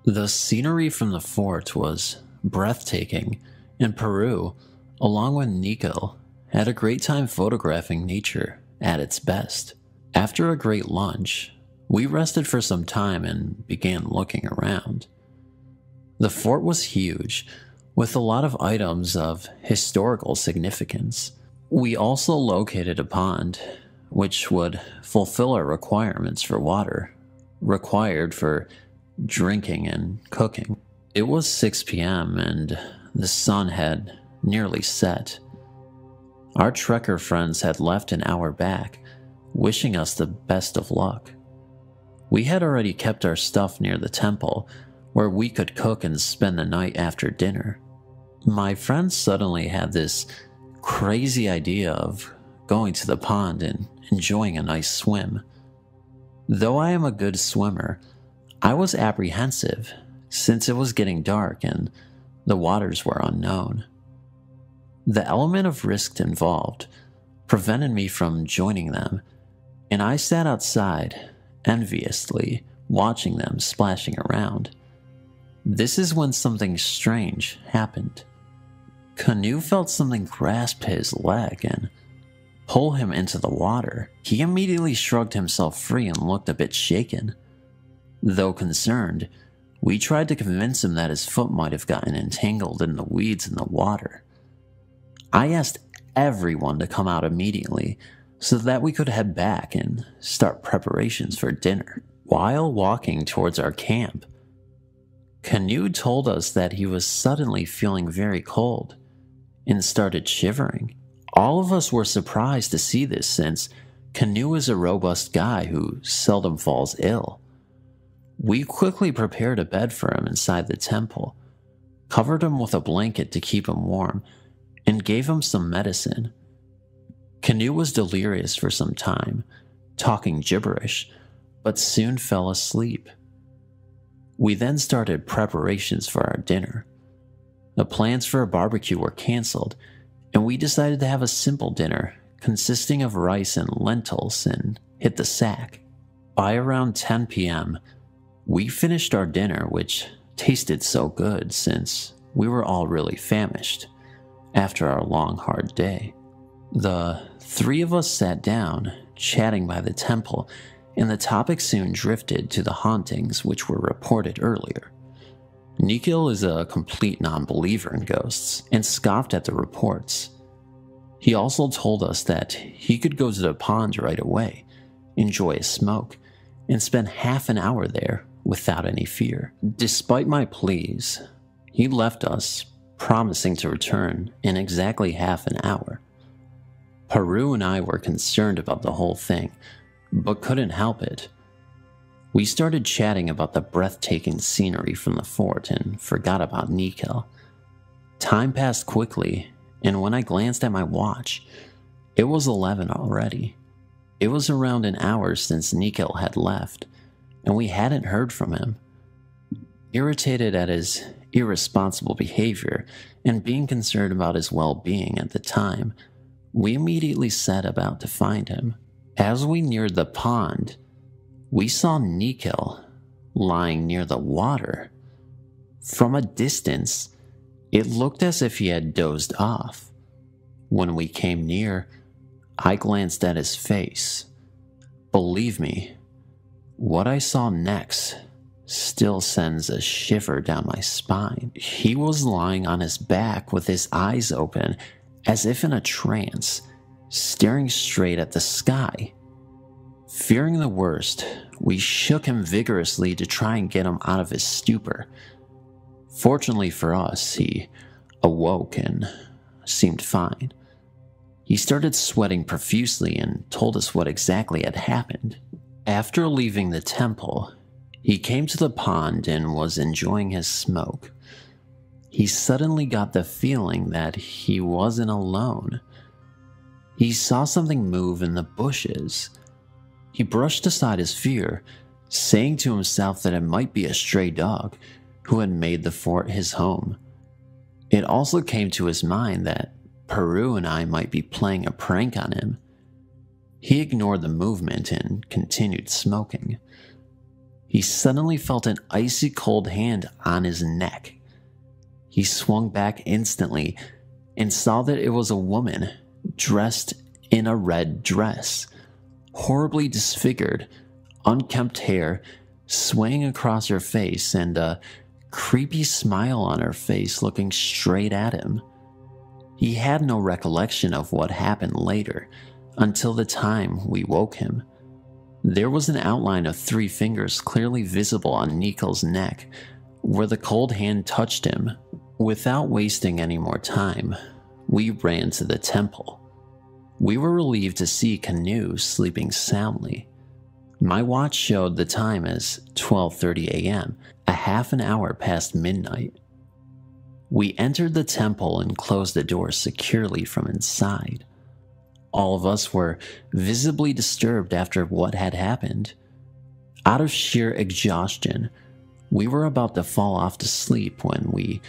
The scenery from the fort was breathtaking, and Peru, along with Nico, had a great time photographing nature at its best. After a great lunch, we rested for some time and began looking around. The fort was huge, with a lot of items of historical significance. We also located a pond, which would fulfill our requirements for water, required for drinking and cooking. It was 6 p.m. and the sun had nearly set. Our trekker friends had left an hour back, wishing us the best of luck. We had already kept our stuff near the temple, where we could cook and spend the night after dinner. My friend suddenly had this crazy idea of going to the pond and enjoying a nice swim. Though I am a good swimmer, I was apprehensive since it was getting dark and the waters were unknown. The element of risk involved prevented me from joining them, and I sat outside, enviously watching them splashing around. This is when something strange happened. Canoe felt something grasp his leg and pull him into the water. He immediately shrugged himself free and looked a bit shaken. Though concerned, we tried to convince him that his foot might have gotten entangled in the weeds in the water. I asked everyone to come out immediately so that we could head back and start preparations for dinner. While walking towards our camp, Canoe told us that he was suddenly feeling very cold and started shivering. All of us were surprised to see this since Canoe is a robust guy who seldom falls ill. We quickly prepared a bed for him inside the temple, covered him with a blanket to keep him warm, and gave him some medicine. Canoe was delirious for some time, talking gibberish, but soon fell asleep. We then started preparations for our dinner. The plans for a barbecue were canceled, and we decided to have a simple dinner consisting of rice and lentils and hit the sack. By around 10 p.m., we finished our dinner, which tasted so good since we were all really famished after our long, hard day. The three of us sat down, chatting by the temple, and the topic soon drifted to the hauntings which were reported earlier. Nikhil is a complete non-believer in ghosts and scoffed at the reports. He also told us that he could go to the pond right away, enjoy a smoke, and spend half an hour there without any fear. Despite my pleas, he left us, promising to return in exactly half an hour. Peru and I were concerned about the whole thing, but couldn't help it. We started chatting about the breathtaking scenery from the fort and forgot about Nikhil. Time passed quickly, and when I glanced at my watch, it was 11 already. It was around an hour since Nikhil had left, and we hadn't heard from him. Irritated at his irresponsible behavior and being concerned about his well-being at the time, we immediately set about to find him. As we neared the pond, we saw Nikhil lying near the water. From a distance, it looked as if he had dozed off. When we came near, I glanced at his face. Believe me, what I saw next still sends a shiver down my spine. He was lying on his back with his eyes open, as if in a trance, staring straight at the sky. Fearing the worst, we shook him vigorously to try and get him out of his stupor. Fortunately for us, he awoke and seemed fine. He started sweating profusely and told us what exactly had happened. After leaving the temple, he came to the pond and was enjoying his smoke. He suddenly got the feeling that he wasn't alone. He saw something move in the bushes. He brushed aside his fear, saying to himself that it might be a stray dog who had made the fort his home. It also came to his mind that Peru and I might be playing a prank on him. He ignored the movement and continued smoking. He suddenly felt an icy cold hand on his neck. He swung back instantly and saw that it was a woman dressed in a red dress, horribly disfigured, unkempt hair swaying across her face and a creepy smile on her face looking straight at him. He had no recollection of what happened later until the time we woke him. There was an outline of 3 fingers clearly visible on Nikhil's neck where the cold hand touched him. Without wasting any more time, we ran to the temple. We were relieved to see Canoe sleeping soundly. My watch showed the time as 12:30 a.m., a half an hour past midnight. We entered the temple and closed the door securely from inside. All of us were visibly disturbed after what had happened. Out of sheer exhaustion, we were about to fall off to sleep when we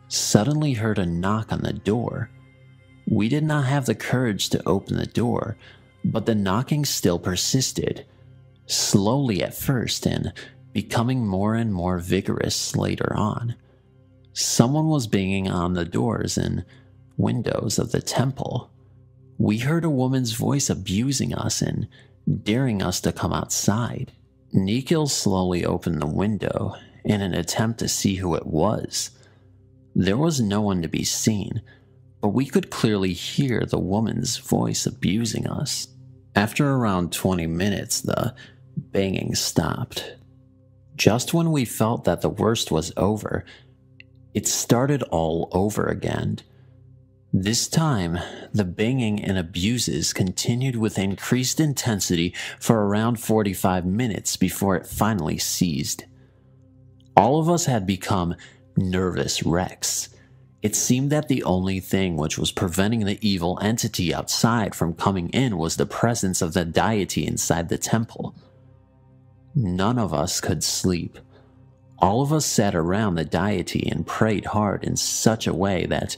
suddenly heard a knock on the door. We did not have the courage to open the door, but the knocking still persisted, slowly at first and becoming more and more vigorous later on. Someone was banging on the doors and windows of the temple. We heard a woman's voice abusing us and daring us to come outside. Nikhil slowly opened the window in an attempt to see who it was. There was no one to be seen, but we could clearly hear the woman's voice abusing us. After around 20 minutes, the banging stopped. Just when we felt that the worst was over, it started all over again. This time, the banging and abuses continued with increased intensity for around 45 minutes before it finally ceased. All of us had become nervous wrecks. It seemed that the only thing which was preventing the evil entity outside from coming in was the presence of the deity inside the temple. None of us could sleep. All of us sat around the deity and prayed hard in such a way that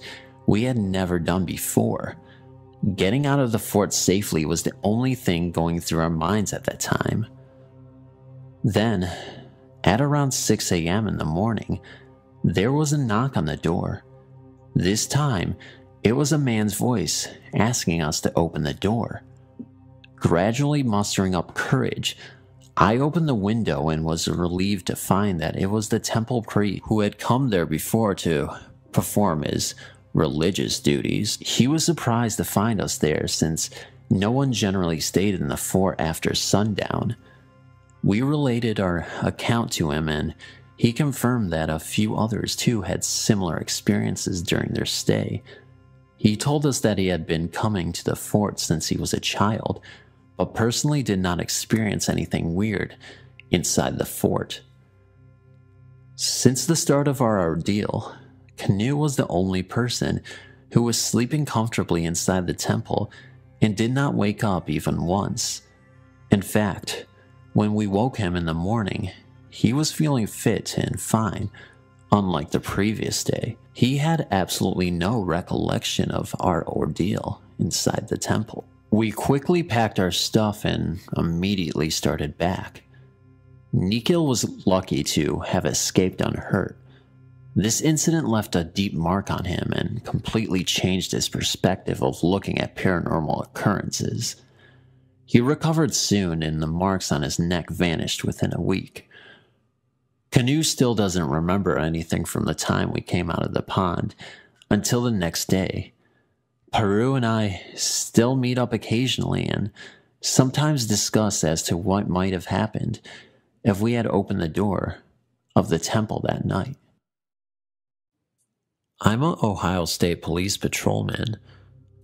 we had never done before. Getting out of the fort safely was the only thing going through our minds at that time. Then, at around 6 a.m. in the morning, there was a knock on the door. This time, it was a man's voice asking us to open the door. Gradually mustering up courage, I opened the window and was relieved to find that it was the temple priest who had come there before to perform his religious duties. He was surprised to find us there since no one generally stayed in the fort after sundown. We related our account to him and he confirmed that a few others too had similar experiences during their stay. He told us that he had been coming to the fort since he was a child, but personally did not experience anything weird inside the fort. Since the start of our ordeal, Canoe was the only person who was sleeping comfortably inside the temple and did not wake up even once. In fact, when we woke him in the morning, he was feeling fit and fine, unlike the previous day. He had absolutely no recollection of our ordeal inside the temple. We quickly packed our stuff and immediately started back. Nikhil was lucky to have escaped unhurt. This incident left a deep mark on him and completely changed his perspective of looking at paranormal occurrences. He recovered soon and the marks on his neck vanished within a week. Canoe still doesn't remember anything from the time we came out of the pond until the next day. Peru and I still meet up occasionally and sometimes discuss as to what might have happened if we had opened the door of the temple that night. I'm an Ohio State Police patrolman,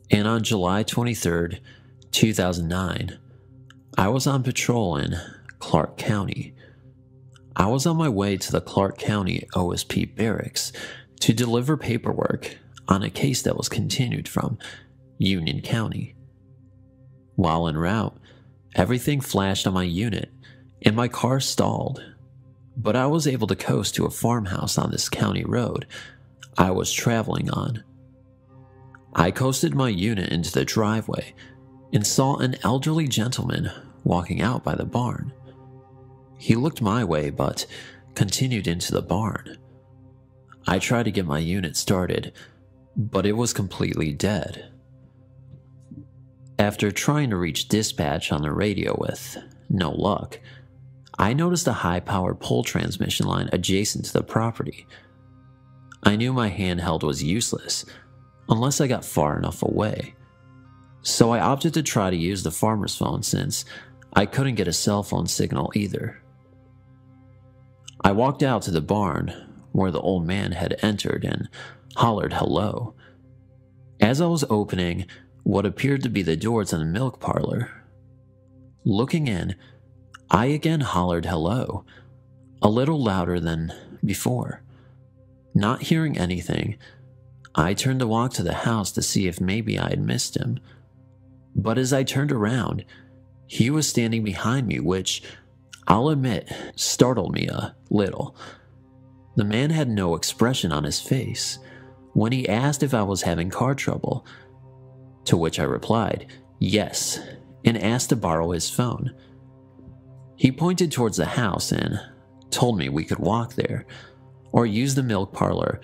and on July 23rd, 2009, I was on patrol in Clark County. I was on my way to the Clark County OSP barracks to deliver paperwork on a case that was continued from Union County. While en route, everything flashed on my unit and my car stalled, but I was able to coast to a farmhouse on this county road I was traveling on. I coasted my unit into the driveway and saw an elderly gentleman walking out by the barn. He looked my way but continued into the barn. I tried to get my unit started, but it was completely dead. After trying to reach dispatch on the radio with no luck, I noticed a high-powered pole transmission line adjacent to the property. I knew my handheld was useless unless I got far enough away, so I opted to try to use the farmer's phone since I couldn't get a cell phone signal either. I walked out to the barn where the old man had entered and hollered hello. As I was opening what appeared to be the door to the milk parlor, looking in, I again hollered hello, a little louder than before. Not hearing anything, I turned to walk to the house to see if maybe I had missed him. But as I turned around, he was standing behind me, which, I'll admit, startled me a little. The man had no expression on his face when he asked if I was having car trouble, to which I replied, yes, and asked to borrow his phone. He pointed towards the house and told me we could walk there, or use the milk parlor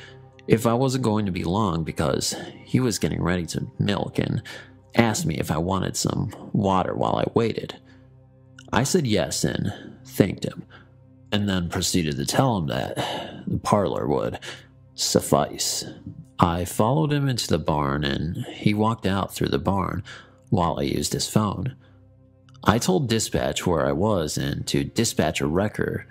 if I wasn't going to be long, because he was getting ready to milk and asked me if I wanted some water while I waited. I said yes and thanked him, and then proceeded to tell him that the parlor would suffice. I followed him into the barn, and he walked out through the barn while I used his phone. I told dispatch where I was and to dispatch a wrecker,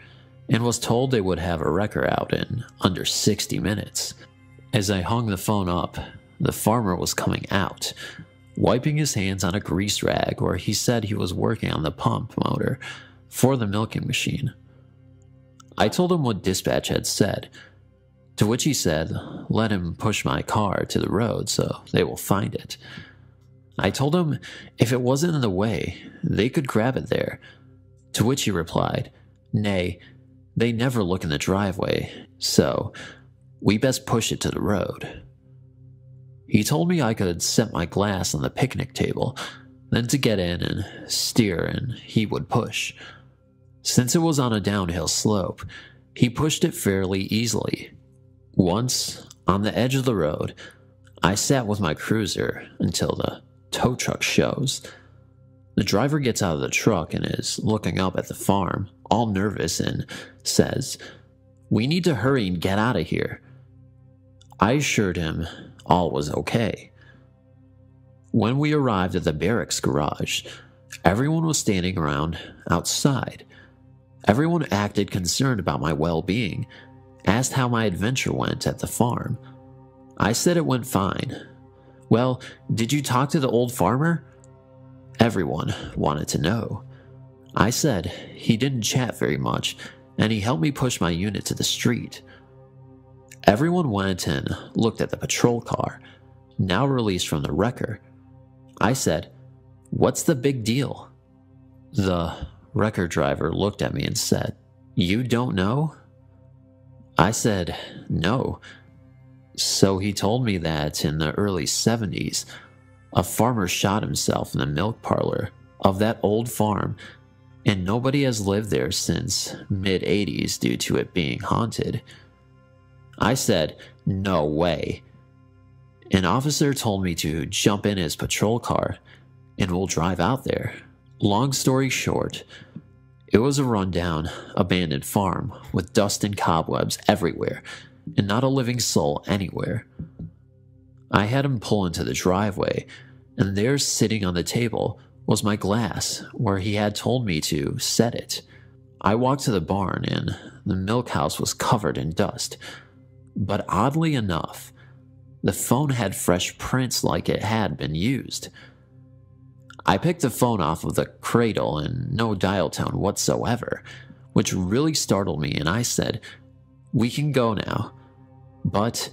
and was told they would have a wrecker out in under 60 minutes. As I hung the phone up, the farmer was coming out, wiping his hands on a grease rag where he said he was working on the pump motor for the milking machine. I told him what dispatch had said, to which he said, let him push my car to the road so they will find it. I told him if it wasn't in the way, they could grab it there, to which he replied, nay, they never look in the driveway, so we best push it to the road. He told me I could set my glass on the picnic table, then to get in and steer, and he would push. Since it was on a downhill slope, he pushed it fairly easily. Once, on the edge of the road, I sat with my cruiser until the tow truck shows. The driver gets out of the truck and is looking up at the farm, all nervous, and says, we need to hurry and get out of here. I assured him all was okay. When we arrived at the barracks garage, everyone was standing around outside. Everyone acted concerned about my well-being, asked how my adventure went at the farm. I said it went fine. Well, did you talk to the old farmer? Everyone wanted to know. I said he didn't chat very much, and he helped me push my unit to the street. Everyone went and looked at the patrol car, now released from the wrecker. I said, what's the big deal? The wrecker driver looked at me and said, you don't know? I said, no. So he told me that in the early 70s, a farmer shot himself in the milk parlor of that old farm, and nobody has lived there since mid-80s due to it being haunted. I said, no way. An officer told me to jump in his patrol car and we'll drive out there. Long story short, it was a rundown, abandoned farm with dust and cobwebs everywhere and not a living soul anywhere. I had him pull into the driveway, and there sitting on the table was my glass where he had told me to set it. I walked to the barn and the milk house was covered in dust. But oddly enough, the phone had fresh prints like it had been used. I picked the phone off of the cradle and no dial tone whatsoever, which really startled me, and I said, we can go now. But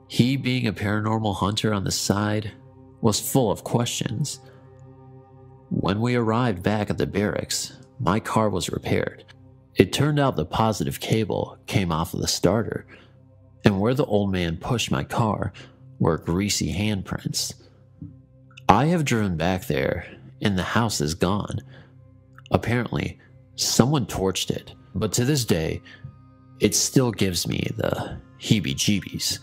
he, being a paranormal hunter on the side, was full of questions. When we arrived back at the barracks, my car was repaired. It turned out the positive cable came off of the starter, and where the old man pushed my car were greasy handprints. I have driven back there, and the house is gone. Apparently, someone torched it, but to this day, it still gives me the heebie-jeebies.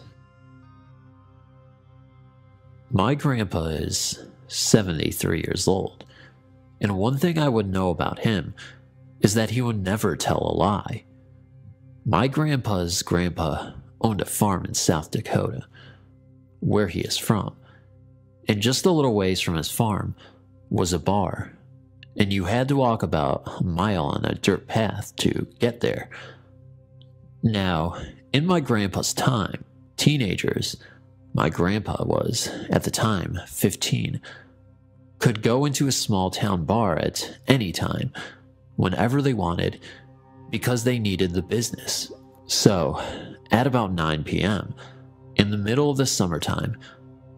My grandpa is 73 years old, and one thing I would know about him is that he would never tell a lie. My grandpa's grandpa owned a farm in South Dakota, where he is from, and just a little ways from his farm was a bar, and you had to walk about a mile on a dirt path to get there. Now, in my grandpa's time, teenagers, my grandpa was, at the time, 15, could go into a small town bar at any time, whenever they wanted, because they needed the business. So, At about 9 p.m., in the middle of the summertime,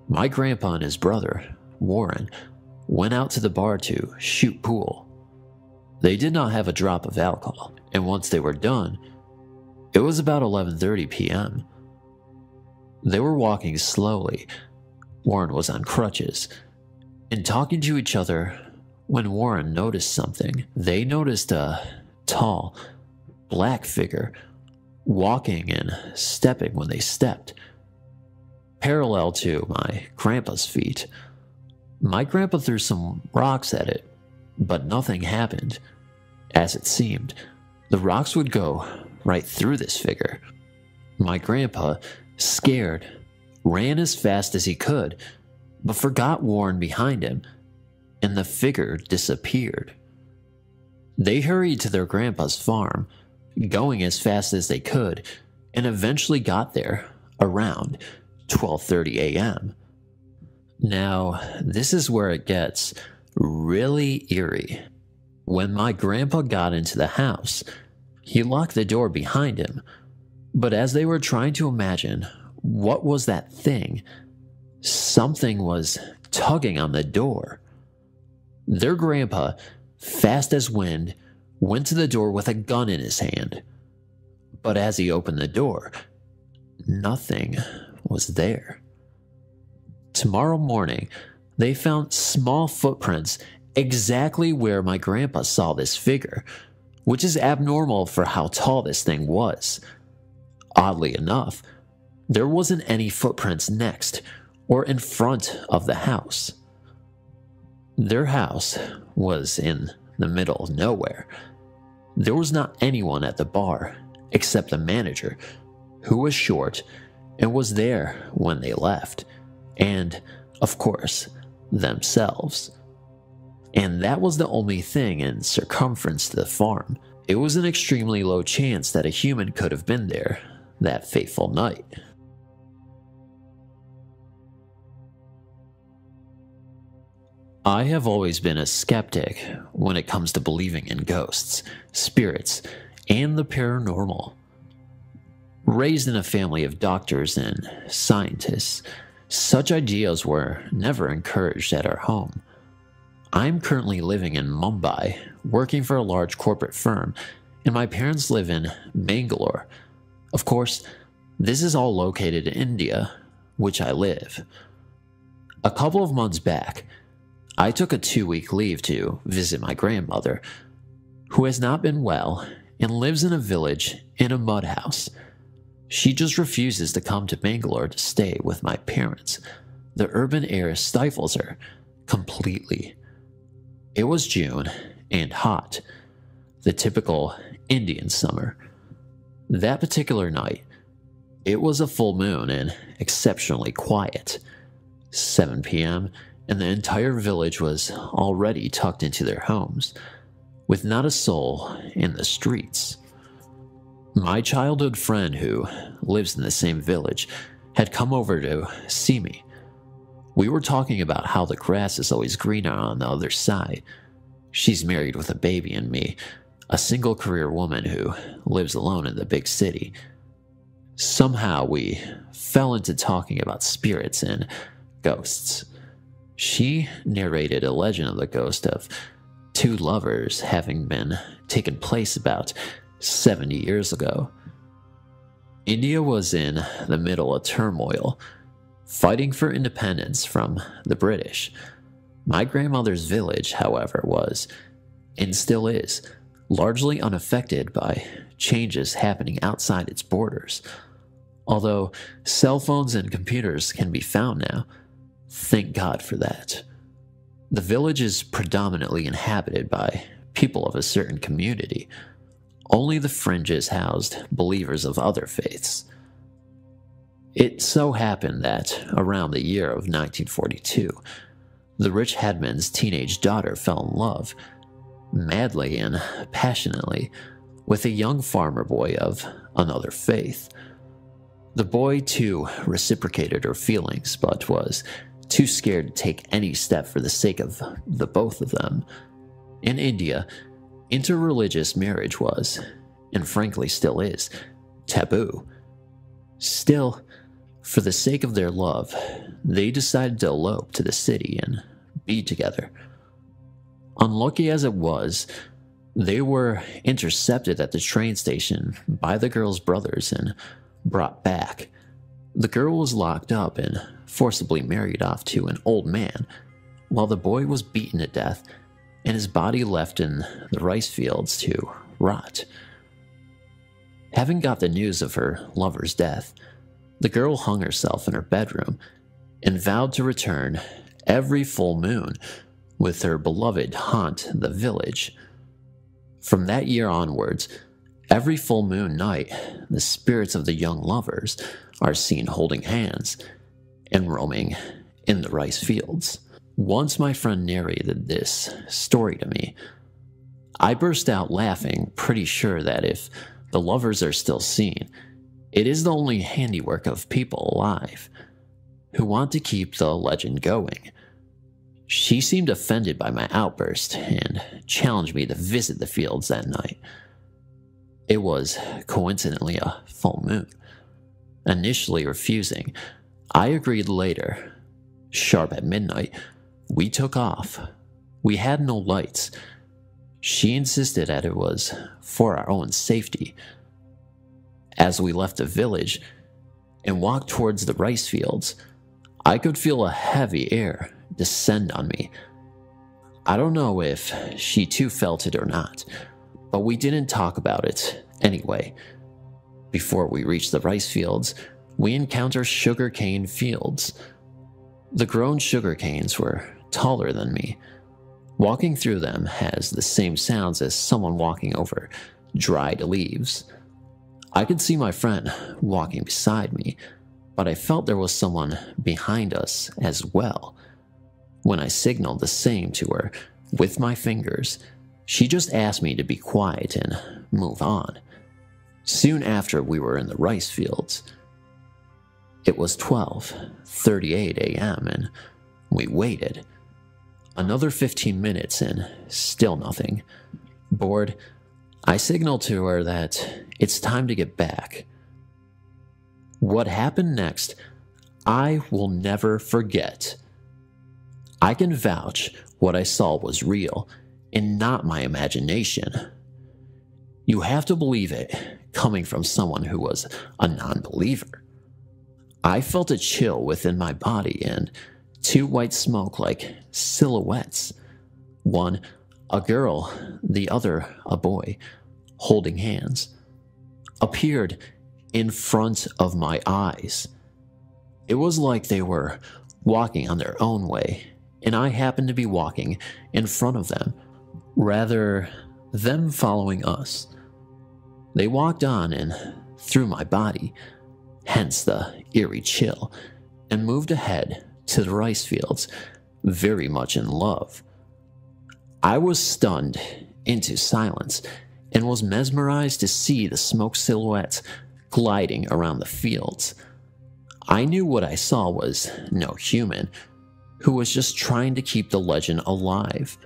my grandpa and his brother, Warren, went out to the bar to shoot pool. They did not have a drop of alcohol, and once they were done, it was about 11:30 p.m. They were walking slowly. Warren was on crutches, and talking to each other when Warren noticed something. They noticed a tall, black figure walking and stepping when they stepped, parallel to my grandpa's feet. My grandpa threw some rocks at it, but nothing happened. As it seemed, the rocks would go right through this figure. My grandpa, scared, ran as fast as he could, but forgot Warren behind him, and the figure disappeared. They hurried to their grandpa's farm, going as fast as they could, and eventually got there around 12:30 a.m. Now, this is where it gets really eerie. When my grandpa got into the house, he locked the door behind him, but as they were trying to imagine what was that thing, something was tugging on the door. Their grandpa, fast as wind, went to the door with a gun in his hand. But as he opened the door, nothing was there. Tomorrow morning, they found small footprints exactly where my grandpa saw this figure, which is abnormal for how tall this thing was. Oddly enough, there wasn't any footprints next or in front of the house. Their house was in the middle of nowhere. There was not anyone at the bar except the manager, who was short and was there when they left, and, of course, themselves. And that was the only thing in circumference to the farm. It was an extremely low chance that a human could have been there that fateful night. I have always been a skeptic when it comes to believing in ghosts, spirits, and the paranormal. Raised in a family of doctors and scientists, such ideas were never encouraged at our home. I'm currently living in Mumbai, working for a large corporate firm, and my parents live in Bangalore. Of course, this is all located in India, which I live. A couple of months back, I took a 2-week leave to visit my grandmother, who has not been well and lives in a village in a mud house. She just refuses to come to Bangalore to stay with my parents. The urban air stifles her completely. It was June and hot, the typical Indian summer. That particular night, it was a full moon and exceptionally quiet. 7 p.m., and the entire village was already tucked into their homes, with not a soul in the streets. My childhood friend, who lives in the same village, had come over to see me. We were talking about how the grass is always greener on the other side. She's married with a baby and me, a single career woman who lives alone in the big city. Somehow we fell into talking about spirits and ghosts. She narrated a legend of the ghost of 2 lovers having been taken place about 70 years ago. India was in the middle of turmoil, fighting for independence from the British. My grandmother's village, however, was, and still is, largely unaffected by changes happening outside its borders. Although cell phones and computers can be found now, thank God for that. The village is predominantly inhabited by people of a certain community. Only the fringes housed believers of other faiths. It so happened that around the year of 1942, the rich headman's teenage daughter fell in love, madly and passionately, with a young farmer boy of another faith. The boy, too, reciprocated her feelings, but was too scared to take any step for the sake of the both of them. In India, interreligious marriage was, and frankly still is, taboo. Still, for the sake of their love, they decided to elope to the city and be together. Unlucky as it was, they were intercepted at the train station by the girl's brothers and brought back. The girl was locked up and forcibly married off to an old man, while the boy was beaten to death and his body left in the rice fields to rot. Having got the news of her lover's death, the girl hung herself in her bedroom and vowed to return every full moon with her beloved haunt the village. From that year onwards, every full moon night, the spirits of the young lovers are seen holding hands and roaming in the rice fields. Once my friend narrated this story to me, I burst out laughing, pretty sure that if the lovers are still seen, it is the only handiwork of people alive who want to keep the legend going. She seemed offended by my outburst and challenged me to visit the fields that night. It was coincidentally a full moon. Initially refusing, I agreed later. Sharp at midnight, we took off. We had no lights. She insisted that it was for our own safety. As we left the village and walked towards the rice fields, I could feel a heavy air descend on me. I don't know if she too felt it or not, but we didn't talk about it anyway. Before we reached the rice fields, we encountered sugarcane fields. The grown sugarcanes were taller than me. Walking through them has the same sounds as someone walking over dried leaves. I could see my friend walking beside me, but I felt there was someone behind us as well. When I signaled the same to her with my fingers, she just asked me to be quiet and move on. Soon after, we were in the rice fields. It was 12:38 a.m. and we waited. Another 15 minutes and still nothing. Bored, I signaled to her that it's time to get back. What happened next, I will never forget. I can vouch what I saw was real and not my imagination. You have to believe it coming from someone who was a non-believer. I felt a chill within my body and two white smoke-like silhouettes. One, a girl, the other, a boy, holding hands, appeared in front of my eyes. It was like they were walking on their own way, and I happened to be walking in front of them, rather them following us. They walked on and through my body, hence the eerie chill, and moved ahead to the rice fields, very much in love. I was stunned into silence and was mesmerized to see the smoke silhouettes gliding around the fields. I knew what I saw was no human, who was just trying to keep the legend alive.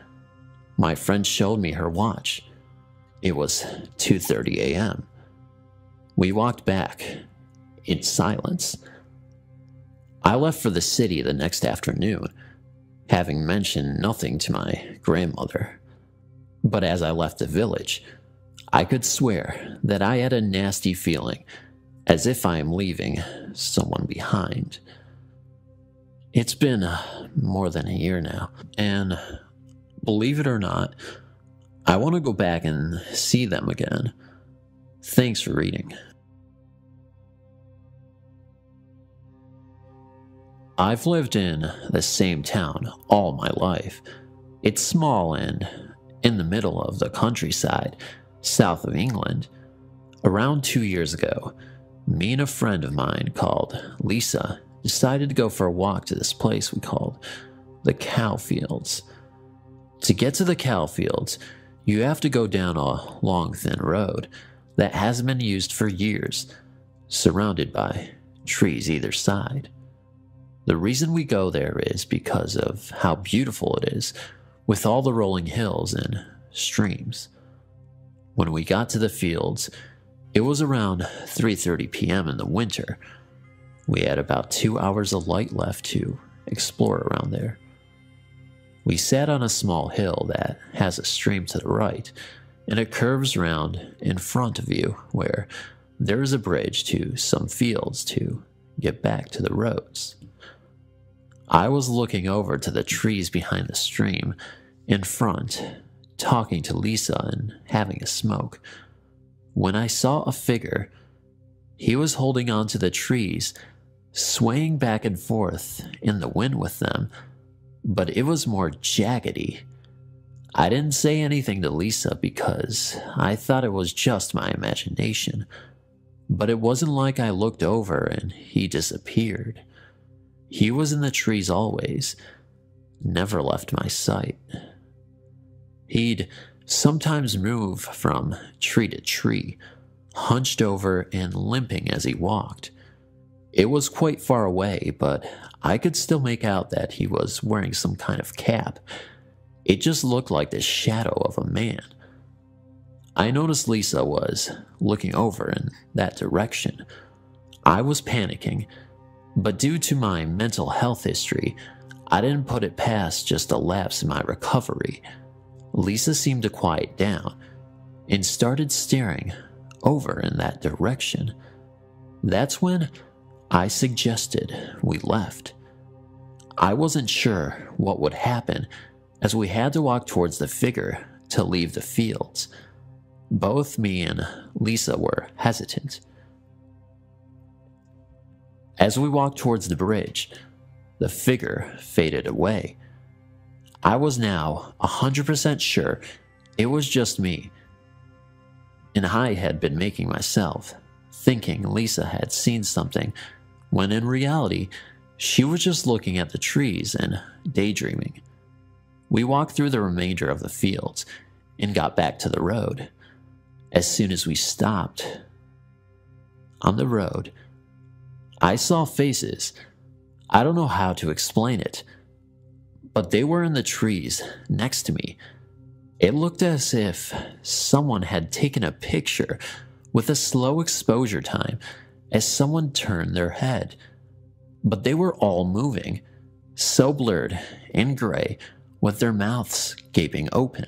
My friend showed me her watch. It was 2:30 a.m. We walked back in silence. I left for the city the next afternoon, having mentioned nothing to my grandmother. But as I left the village, I could swear that I had a nasty feeling, as if I am leaving someone behind. It's been more than a year now, and believe it or not, I want to go back and see them again. Thanks for reading. I've lived in the same town all my life. It's small and in the middle of the countryside, south of England. Around 2 years ago, me and a friend of mine called Lisa decided to go for a walk to this place we called the cow fields. To get to the cow fields, you have to go down a long, thin road that hasn't been used for years, surrounded by trees either side. The reason we go there is because of how beautiful it is, with all the rolling hills and streams. When we got to the fields, It was around 3:30 p.m. in the winter. We had about 2 hours of light left to explore around there. We sat on a small hill that has a stream to the right, and it curves around in front of you where there is a bridge to some fields to get back to the roads. I was looking over to the trees behind the stream in front, talking to Lisa and having a smoke, when I saw a figure. He was holding on to the trees, swaying back and forth in the wind with them, but it was more jaggedy. I didn't say anything to Lisa because I thought it was just my imagination, but it wasn't like I looked over and he disappeared. He was in the trees always, never left my sight. He'd sometimes move from tree to tree, hunched over and limping as he walked. It was quite far away, but I could still make out that he was wearing some kind of cap. It just looked like the shadow of a man. I noticed Lisa was looking over in that direction. I was panicking, but due to my mental health history, I didn't put it past just a lapse in my recovery. Lisa seemed to quiet down and started staring over in that direction. That's when I suggested we left. I wasn't sure what would happen, as we had to walk towards the figure to leave the fields. Both me and Lisa were hesitant. As we walked towards the bridge, the figure faded away. I was now 100% sure it was just me, and I had been making myself thinking Lisa had seen something, when in reality, she was just looking at the trees and daydreaming. We walked through the remainder of the fields and got back to the road. As soon as we stopped on the road, I saw faces. I don't know how to explain it, but they were in the trees next to me. It looked as if someone had taken a picture with a slow exposure time as someone turned their head, but they were all moving, so blurred and gray, with their mouths gaping open.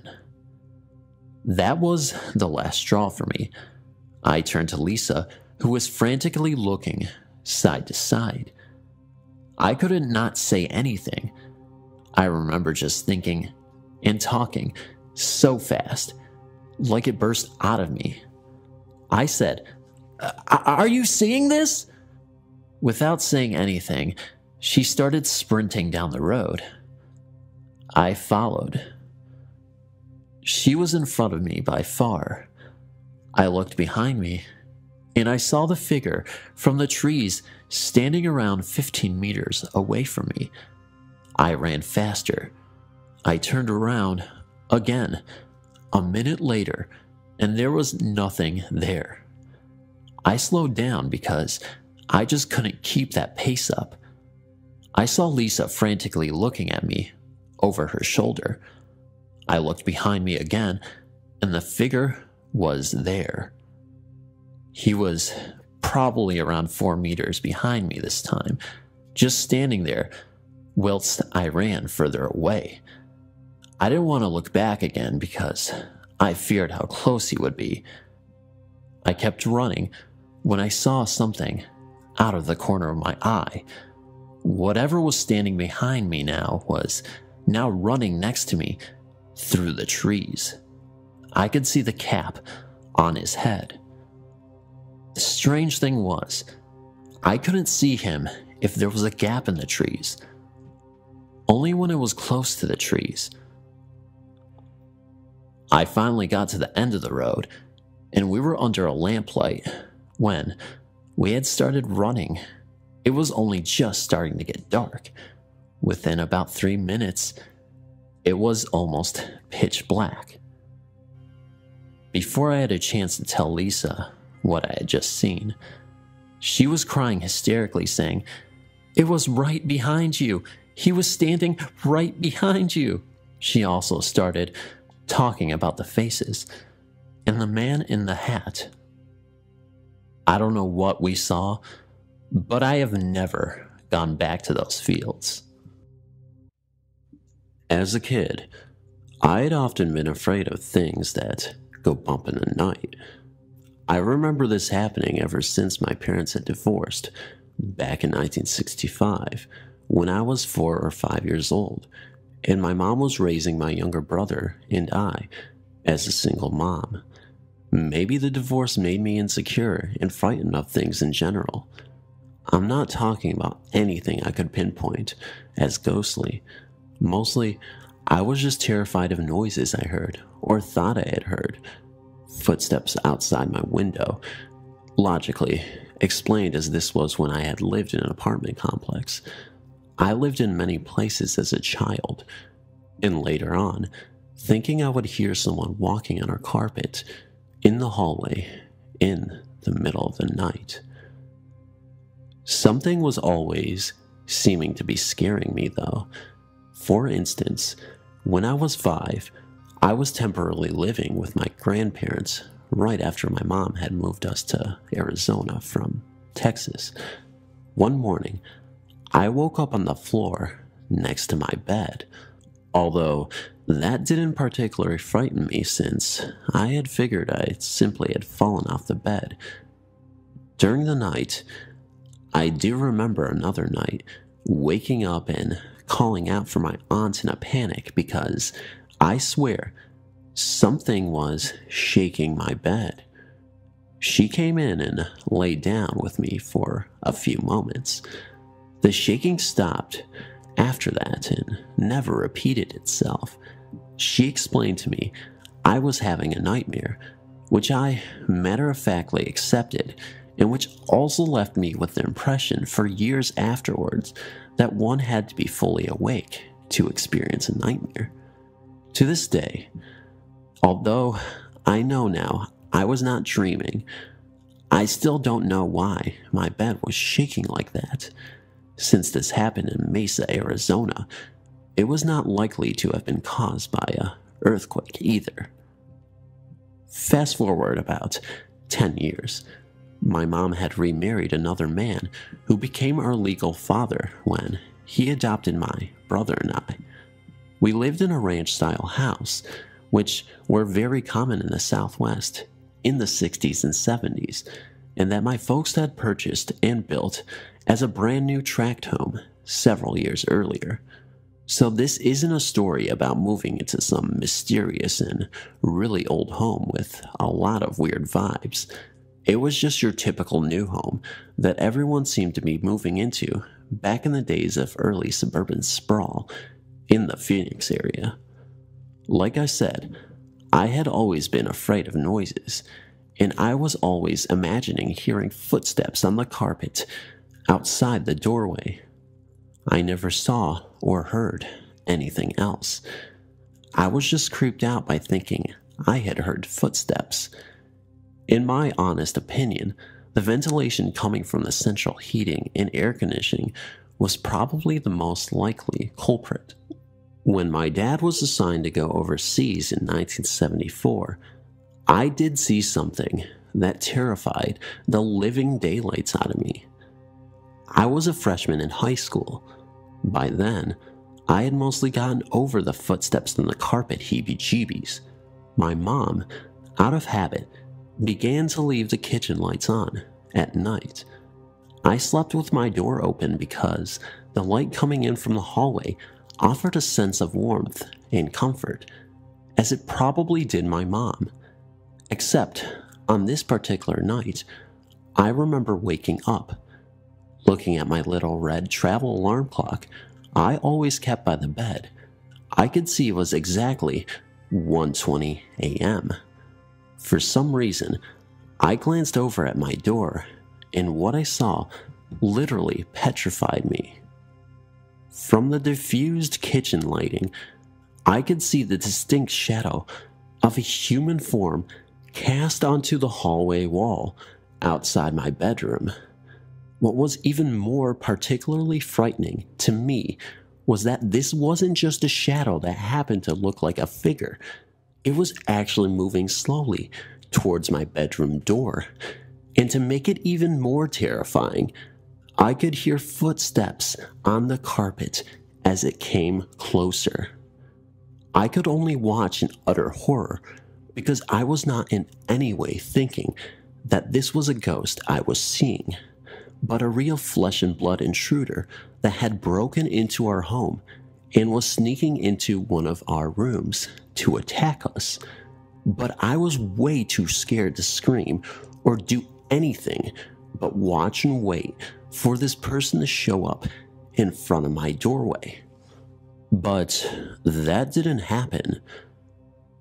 That was the last straw for me. I turned to Lisa, who was frantically looking side to side. I couldn't not say anything. I remember just thinking and talking so fast, like it burst out of me. I said, "Are you seeing this?" Without saying anything, she started sprinting down the road. I followed. She was in front of me by far. I looked behind me, and I saw the figure from the trees standing around 15 meters away from me. I ran faster. I turned around again a minute later, and there was nothing there. I slowed down because I just couldn't keep that pace up. I saw Lisa frantically looking at me over her shoulder. I looked behind me again, and the figure was there. He was probably around 4 meters behind me this time, just standing there whilst I ran further away. I didn't want to look back again because I feared how close he would be. I kept running when I saw something out of the corner of my eye. Whatever was standing behind me now was now running next to me through the trees. I could see the cap on his head. The strange thing was, I couldn't see him if there was a gap in the trees, only when it was close to the trees. I finally got to the end of the road, and we were under a lamplight when we had started running. It was only just starting to get dark. Within about 3 minutes, it was almost pitch black. Before I had a chance to tell Lisa what I had just seen, she was crying hysterically, saying, "It was right behind you. He was standing right behind you." She also started talking about the faces and the man in the hat. I don't know what we saw, but I have never gone back to those fields. As a kid, I had often been afraid of things that go bump in the night. I remember this happening ever since my parents had divorced, back in 1965, when I was 4 or 5 years old, and my mom was raising my younger brother and I as a single mom. Maybe the divorce made me insecure and frightened of things in general. I'm not talking about anything I could pinpoint as ghostly. Mostly, I was just terrified of noises I heard or thought I had heard. Footsteps outside my window, logically explained as this was when I had lived in an apartment complex. I lived in many places as a child, and later on, thinking I would hear someone walking on our carpet in the hallway in the middle of the night. Something was always seeming to be scaring me though. For instance, when I was 5, I was temporarily living with my grandparents right after my mom had moved us to Arizona from Texas. One morning, I woke up on the floor next to my bed, although that didn't particularly frighten me since I had figured I simply had fallen off the bed. During the night, I do remember another night waking up and calling out for my aunt in a panic because I swear something was shaking my bed. She came in and laid down with me for a few moments. The shaking stopped after that and never repeated itself. She explained to me I was having a nightmare, which I matter-of-factly accepted, and which also left me with the impression for years afterwards that one had to be fully awake to experience a nightmare. To this day, although I know now I was not dreaming, I still don't know why my bed was shaking like that. Since this happened in Mesa, Arizona, it was not likely to have been caused by an earthquake either. Fast forward about 10 years. My mom had remarried another man who became our legal father when he adopted my brother and I. We lived in a ranch-style house, which were very common in the Southwest in the 60s and 70s, and that my folks had purchased and built as a brand new tract home several years earlier. So this isn't a story about moving into some mysterious and really old home with a lot of weird vibes. It was just your typical new home that everyone seemed to be moving into back in the days of early suburban sprawl in the Phoenix area. Like I said, I had always been afraid of noises, and I was always imagining hearing footsteps on the carpet outside the doorway. I never saw or heard anything else. I was just creeped out by thinking I had heard footsteps. In my honest opinion, the ventilation coming from the central heating and air conditioning was probably the most likely culprit. When my dad was assigned to go overseas in 1974, I did see something that terrified the living daylights out of me. I was a freshman in high school. By then, I had mostly gotten over the footsteps on the carpet heebie-jeebies. My mom, out of habit, began to leave the kitchen lights on at night. I slept with my door open because the light coming in from the hallway offered a sense of warmth and comfort, as it probably did my mom. Except, on this particular night, I remember waking up, looking at my little red travel alarm clock I always kept by the bed. I could see it was exactly 1:20 a.m. For some reason, I glanced over at my door, and what I saw literally petrified me. From the diffused kitchen lighting, I could see the distinct shadow of a human form cast onto the hallway wall outside my bedroom. What was even more particularly frightening to me was that this wasn't just a shadow that happened to look like a figure. It was actually moving slowly towards my bedroom door, And to make it even more terrifying, I could hear footsteps on the carpet as it came closer. I could only watch in utter horror because I was not in any way thinking that this was a ghost I was seeing, but a real flesh and blood intruder that had broken into our home and was sneaking into one of our rooms to attack us. But I was way too scared to scream or do anything but watch and wait for this person to show up in front of my doorway. But that didn't happen.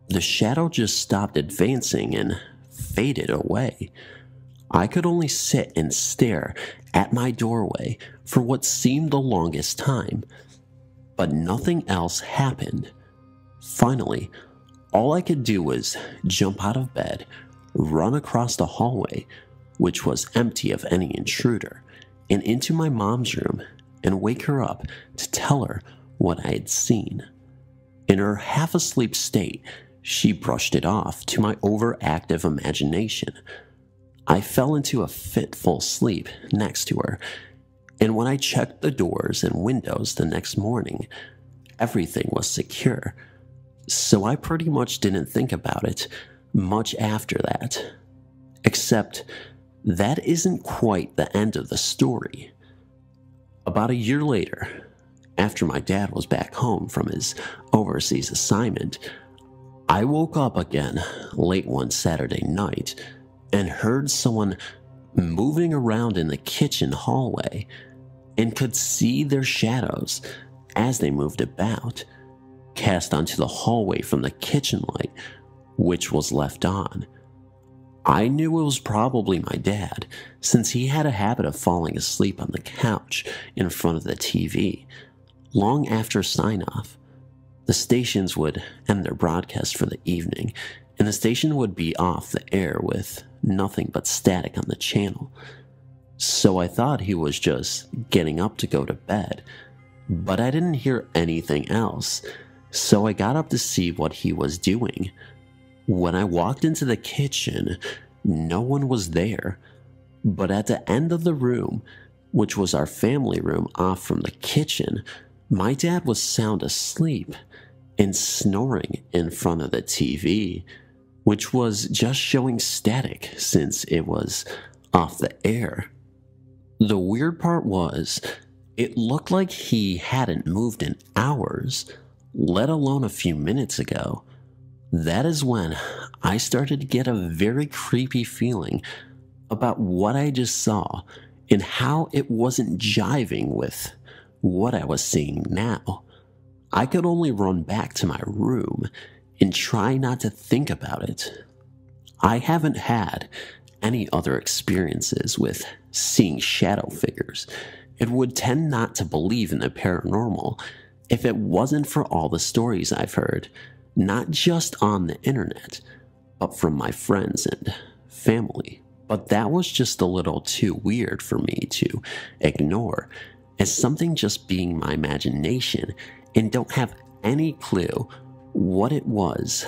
The shadow just stopped advancing and faded away. I could only sit and stare at my doorway for what seemed the longest time, but nothing else happened. Finally, all I could do was jump out of bed, run across the hallway, which was empty of any intruder, and into my mom's room and wake her up to tell her what I had seen. In her half-asleep state, she brushed it off to my overactive imagination. I fell into a fitful sleep next to her, and when I checked the doors and windows the next morning, everything was secure, so I pretty much didn't think about it much after that. Except, that isn't quite the end of the story. About a year later, after my dad was back home from his overseas assignment, I woke up again late one Saturday night and heard someone moving around in the kitchen hallway and could see their shadows as they moved about, cast onto the hallway from the kitchen light, which was left on. I knew it was probably my dad, since he had a habit of falling asleep on the couch in front of the TV. Long after sign-off, the stations would end their broadcast for the evening, and the station would be off the air with nothing but static on the channel. So I thought he was just getting up to go to bed, but I didn't hear anything else, so I got up to see what he was doing. When I walked into the kitchen, no one was there, but at the end of the room, which was our family room off from the kitchen, my dad was sound asleep and snoring in front of the TV, which was just showing static since it was off the air. The weird part was, it looked like he hadn't moved in hours, let alone a few minutes ago. That is when I started to get a very creepy feeling about what I just saw and how it wasn't jiving with what I was seeing now. I could only run back to my room and try not to think about it. I haven't had any other experiences with seeing shadow figures and would tend not to believe in the paranormal if it wasn't for all the stories I've heard, not just on the internet, but from my friends and family. But that was just a little too weird for me to ignore as something just being my imagination and don't have any clue what it was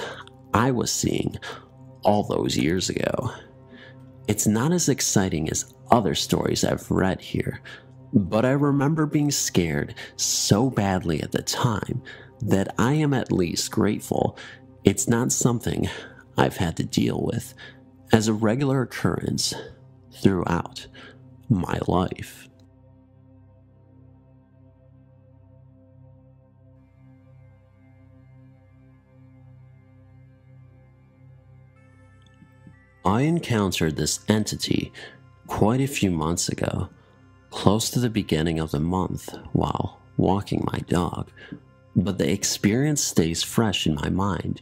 I was seeing all those years ago. It's not as exciting as other stories I've read here, but I remember being scared so badly at the time that I am at least grateful it's not something I've had to deal with as a regular occurrence throughout my life. I encountered this entity quite a few months ago, close to the beginning of the month while walking my dog, but the experience stays fresh in my mind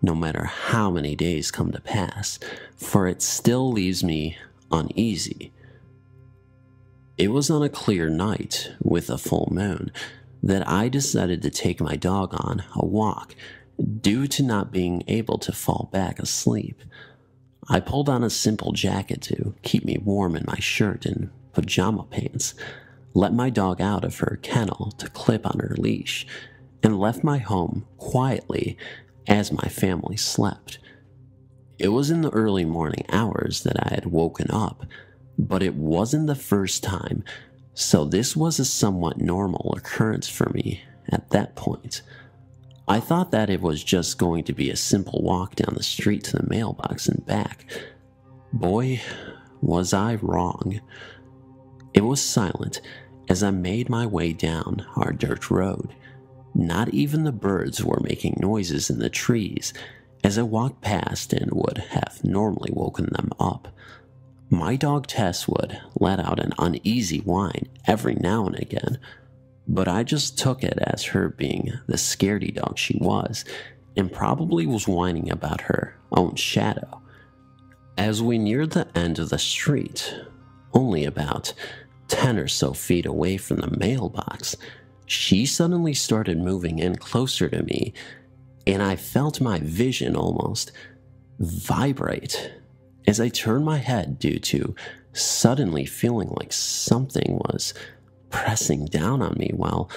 no matter how many days come to pass, for it still leaves me uneasy. It was on a clear night with a full moon that I decided to take my dog on a walk due to not being able to fall back asleep. I pulled on a simple jacket to keep me warm in my shirt and pajama pants, let my dog out of her kennel to clip on her leash, and left my home quietly as my family slept. It was in the early morning hours that I had woken up, but it wasn't the first time, so this was a somewhat normal occurrence for me at that point. I thought that it was just going to be a simple walk down the street to the mailbox and back. Boy, was I wrong. It was silent as I made my way down our dirt road. Not even the birds were making noises in the trees as I walked past and would have normally woken them up. My dog Tess would let out an uneasy whine every now and again, but I just took it as her being the scaredy dog she was, and probably was whining about her own shadow. As we neared the end of the street, only about 10 or so feet away from the mailbox, she suddenly started moving in closer to me, and I felt my vision almost vibrate as I turned my head due to suddenly feeling like something was pressing down on me while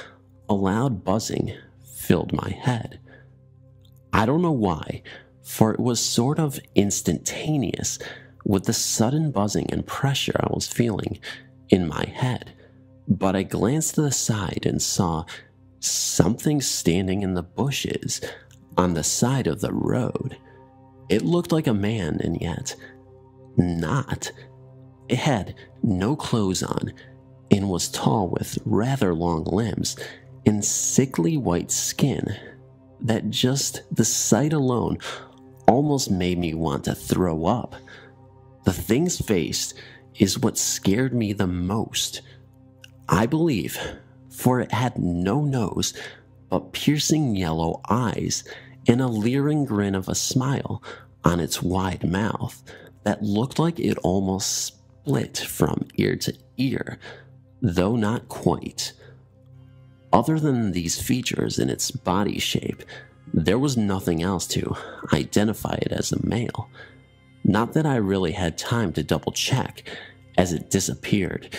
a loud buzzing filled my head. I don't know why, for it was sort of instantaneous with the sudden buzzing and pressure I was feeling in my head, but I glanced to the side and saw something standing in the bushes on the side of the road. It looked like a man, and yet not. It had no clothes on and was tall with rather long limbs and sickly white skin that just the sight alone almost made me want to throw up. The thing's face is what scared me the most, I believe, for it had no nose but piercing yellow eyes and a leering grin of a smile on its wide mouth that looked like it almost split from ear to ear, though not quite. Other than these features in its body shape, there was nothing else to identify it as a male. Not that I really had time to double check, as it disappeared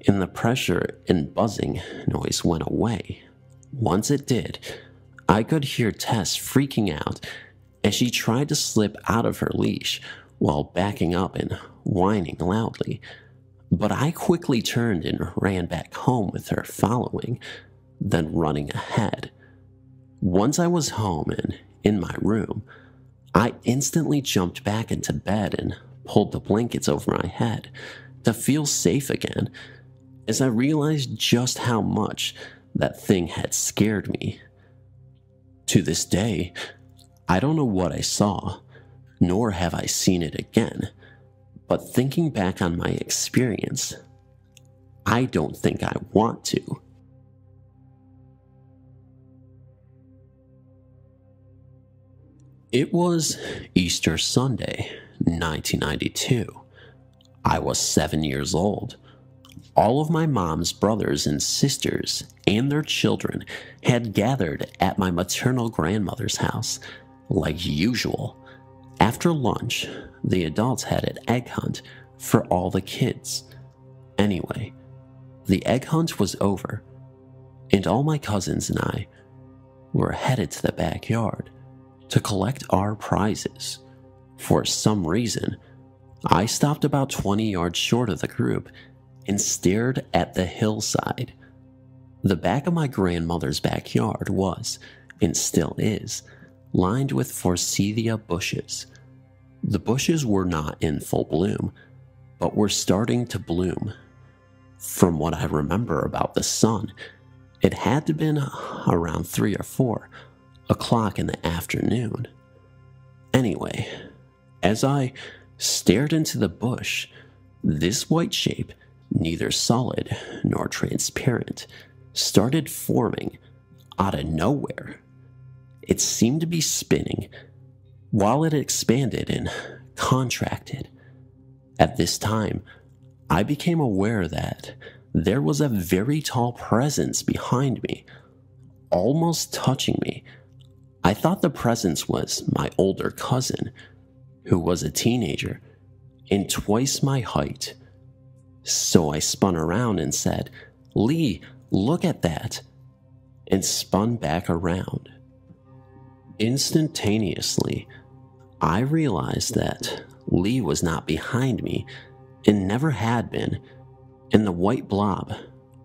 and the pressure and buzzing noise went away. Once it did, I could hear Tess freaking out as she tried to slip out of her leash while backing up and whining loudly, but I quickly turned and ran back home with her following, then running ahead. Once I was home and in my room, I instantly jumped back into bed and pulled the blankets over my head to feel safe again, as I realized just how much that thing had scared me. To this day, I don't know what I saw, nor have I seen it again, but thinking back on my experience, I don't think I want to. It was Easter Sunday, 1992. I was 7 years old. All of my mom's brothers and sisters and their children had gathered at my maternal grandmother's house, like usual. After lunch, the adults had an egg hunt for all the kids. Anyway, the egg hunt was over, and all my cousins and I were headed to the backyard to collect our prizes. For some reason, I stopped about 20 yards short of the group and stared at the hillside. The back of my grandmother's backyard was, and still is, lined with forsythia bushes. The bushes were not in full bloom, but were starting to bloom. From what I remember about the sun, it had to have been around 3 or 4 o'clock in the afternoon. Anyway, as I stared into the bush, this white shape, neither solid nor transparent, started forming out of nowhere. It seemed to be spinning while it expanded and contracted. At this time, I became aware that there was a very tall presence behind me, almost touching me. I thought the presence was my older cousin, who was a teenager and twice my height. So I spun around and said, "Lee, look at that," and spun back around. Instantaneously, I realized that Lee was not behind me and never had been, and the white blob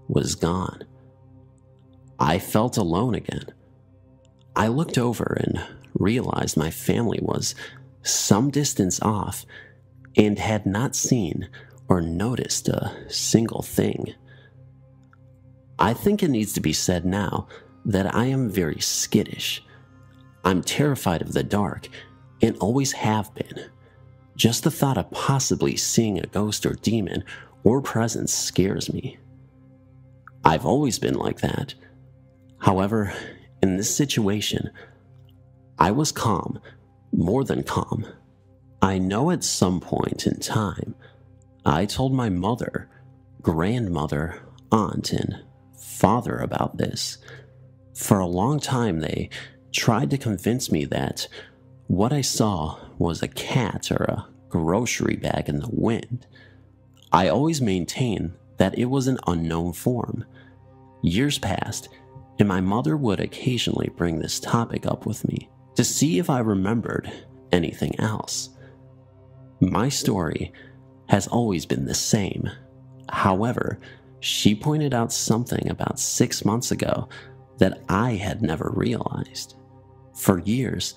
was gone. I felt alone again. I looked over and realized my family was some distance off and had not seen or noticed a single thing. I think it needs to be said now that I am very skittish. I'm terrified of the dark and always have been. Just the thought of possibly seeing a ghost or demon or presence scares me. I've always been like that. However, in this situation, I was calm, more than calm. I know at some point in time, I told my mother, grandmother, aunt, and father about this. For a long time, they tried to convince me that what I saw was a cat or a grocery bag in the wind. I always maintained that it was an unknown form. Years passed, and my mother would occasionally bring this topic up with me to see if I remembered anything else. My story has always been the same. However, she pointed out something about 6 months ago that I had never realized. For years,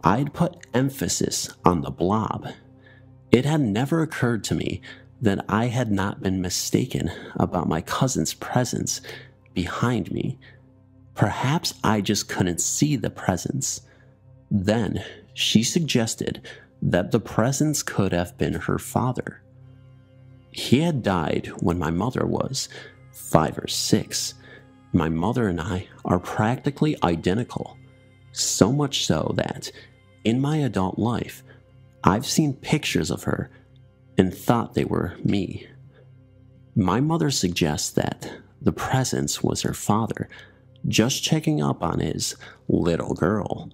I'd put emphasis on the blob. It had never occurred to me that I had not been mistaken about my cousin's presence behind me. Perhaps I just couldn't see the presence. Then she suggested that the presence could have been her father. He had died when my mother was 5 or 6. My mother and I are practically identical, so much so that in my adult life, I've seen pictures of her and thought they were me. My mother suggests that the presence was her father, just checking up on his little girl.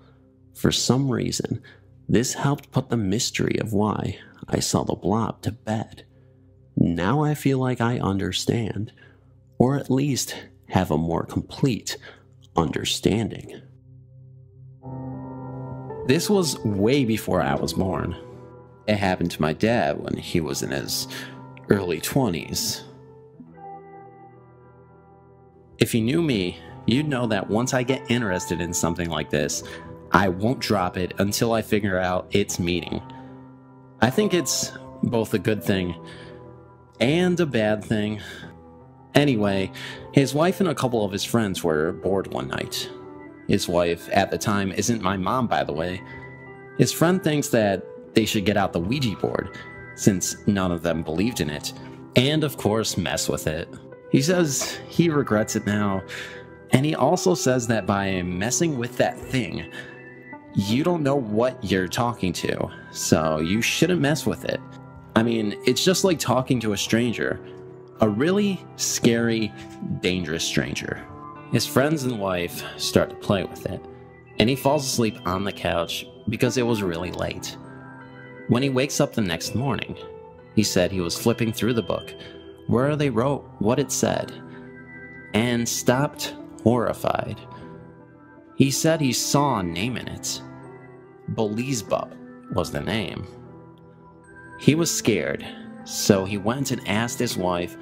For some reason, this helped put the mystery of why I saw the blob to bed. Now I feel like I understand, or at least have a more complete understanding. This was way before I was born. It happened to my dad when he was in his early 20s. If you knew me, you'd know that once I get interested in something like this, I won't drop it until I figure out its meaning. I think it's both a good thing and a bad thing. Anyway, his wife and a couple of his friends were bored one night. His wife, at the time, isn't my mom, by the way. His friend thinks that they should get out the Ouija board, since none of them believed in it, and of course mess with it. He says he regrets it now, and he also says that by messing with that thing, you don't know what you're talking to, so you shouldn't mess with it. I mean, it's just like talking to a stranger, a really scary, dangerous stranger. His friends and wife start to play with it, and he falls asleep on the couch because it was really late. When he wakes up the next morning, he said he was flipping through the book where they wrote what it said, and stopped horrified. He said he saw a name in it. Belzebub was the name. He was scared, so he went and asked his wife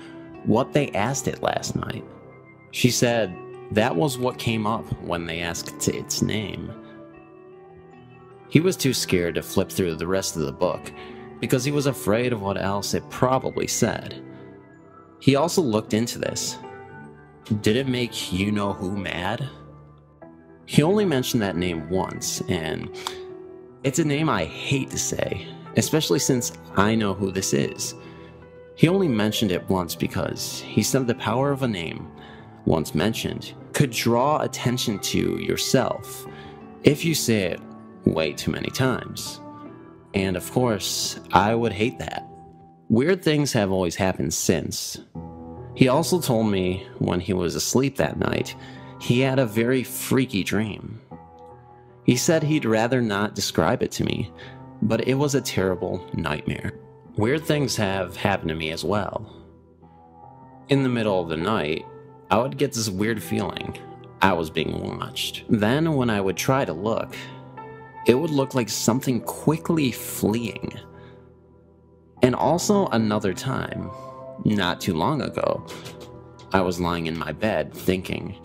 what they asked it last night. She said that was what came up when they asked its name. He was too scared to flip through the rest of the book because he was afraid of what else it probably said. He also looked into this. Did it make you-know-who mad? He only mentioned that name once, and it's a name I hate to say, especially since I know who this is. He only mentioned it once because he said the power of a name, once mentioned, could draw attention to yourself if you say it way too many times. And of course, I would hate that. Weird things have always happened since. He also told me when he was asleep that night, he had a very freaky dream. He said he'd rather not describe it to me, but it was a terrible nightmare. Weird things have happened to me as well. In the middle of the night, I would get this weird feeling I was being watched. Then when I would try to look, it would look like something quickly fleeing. And also another time, not too long ago, I was lying in my bed thinking,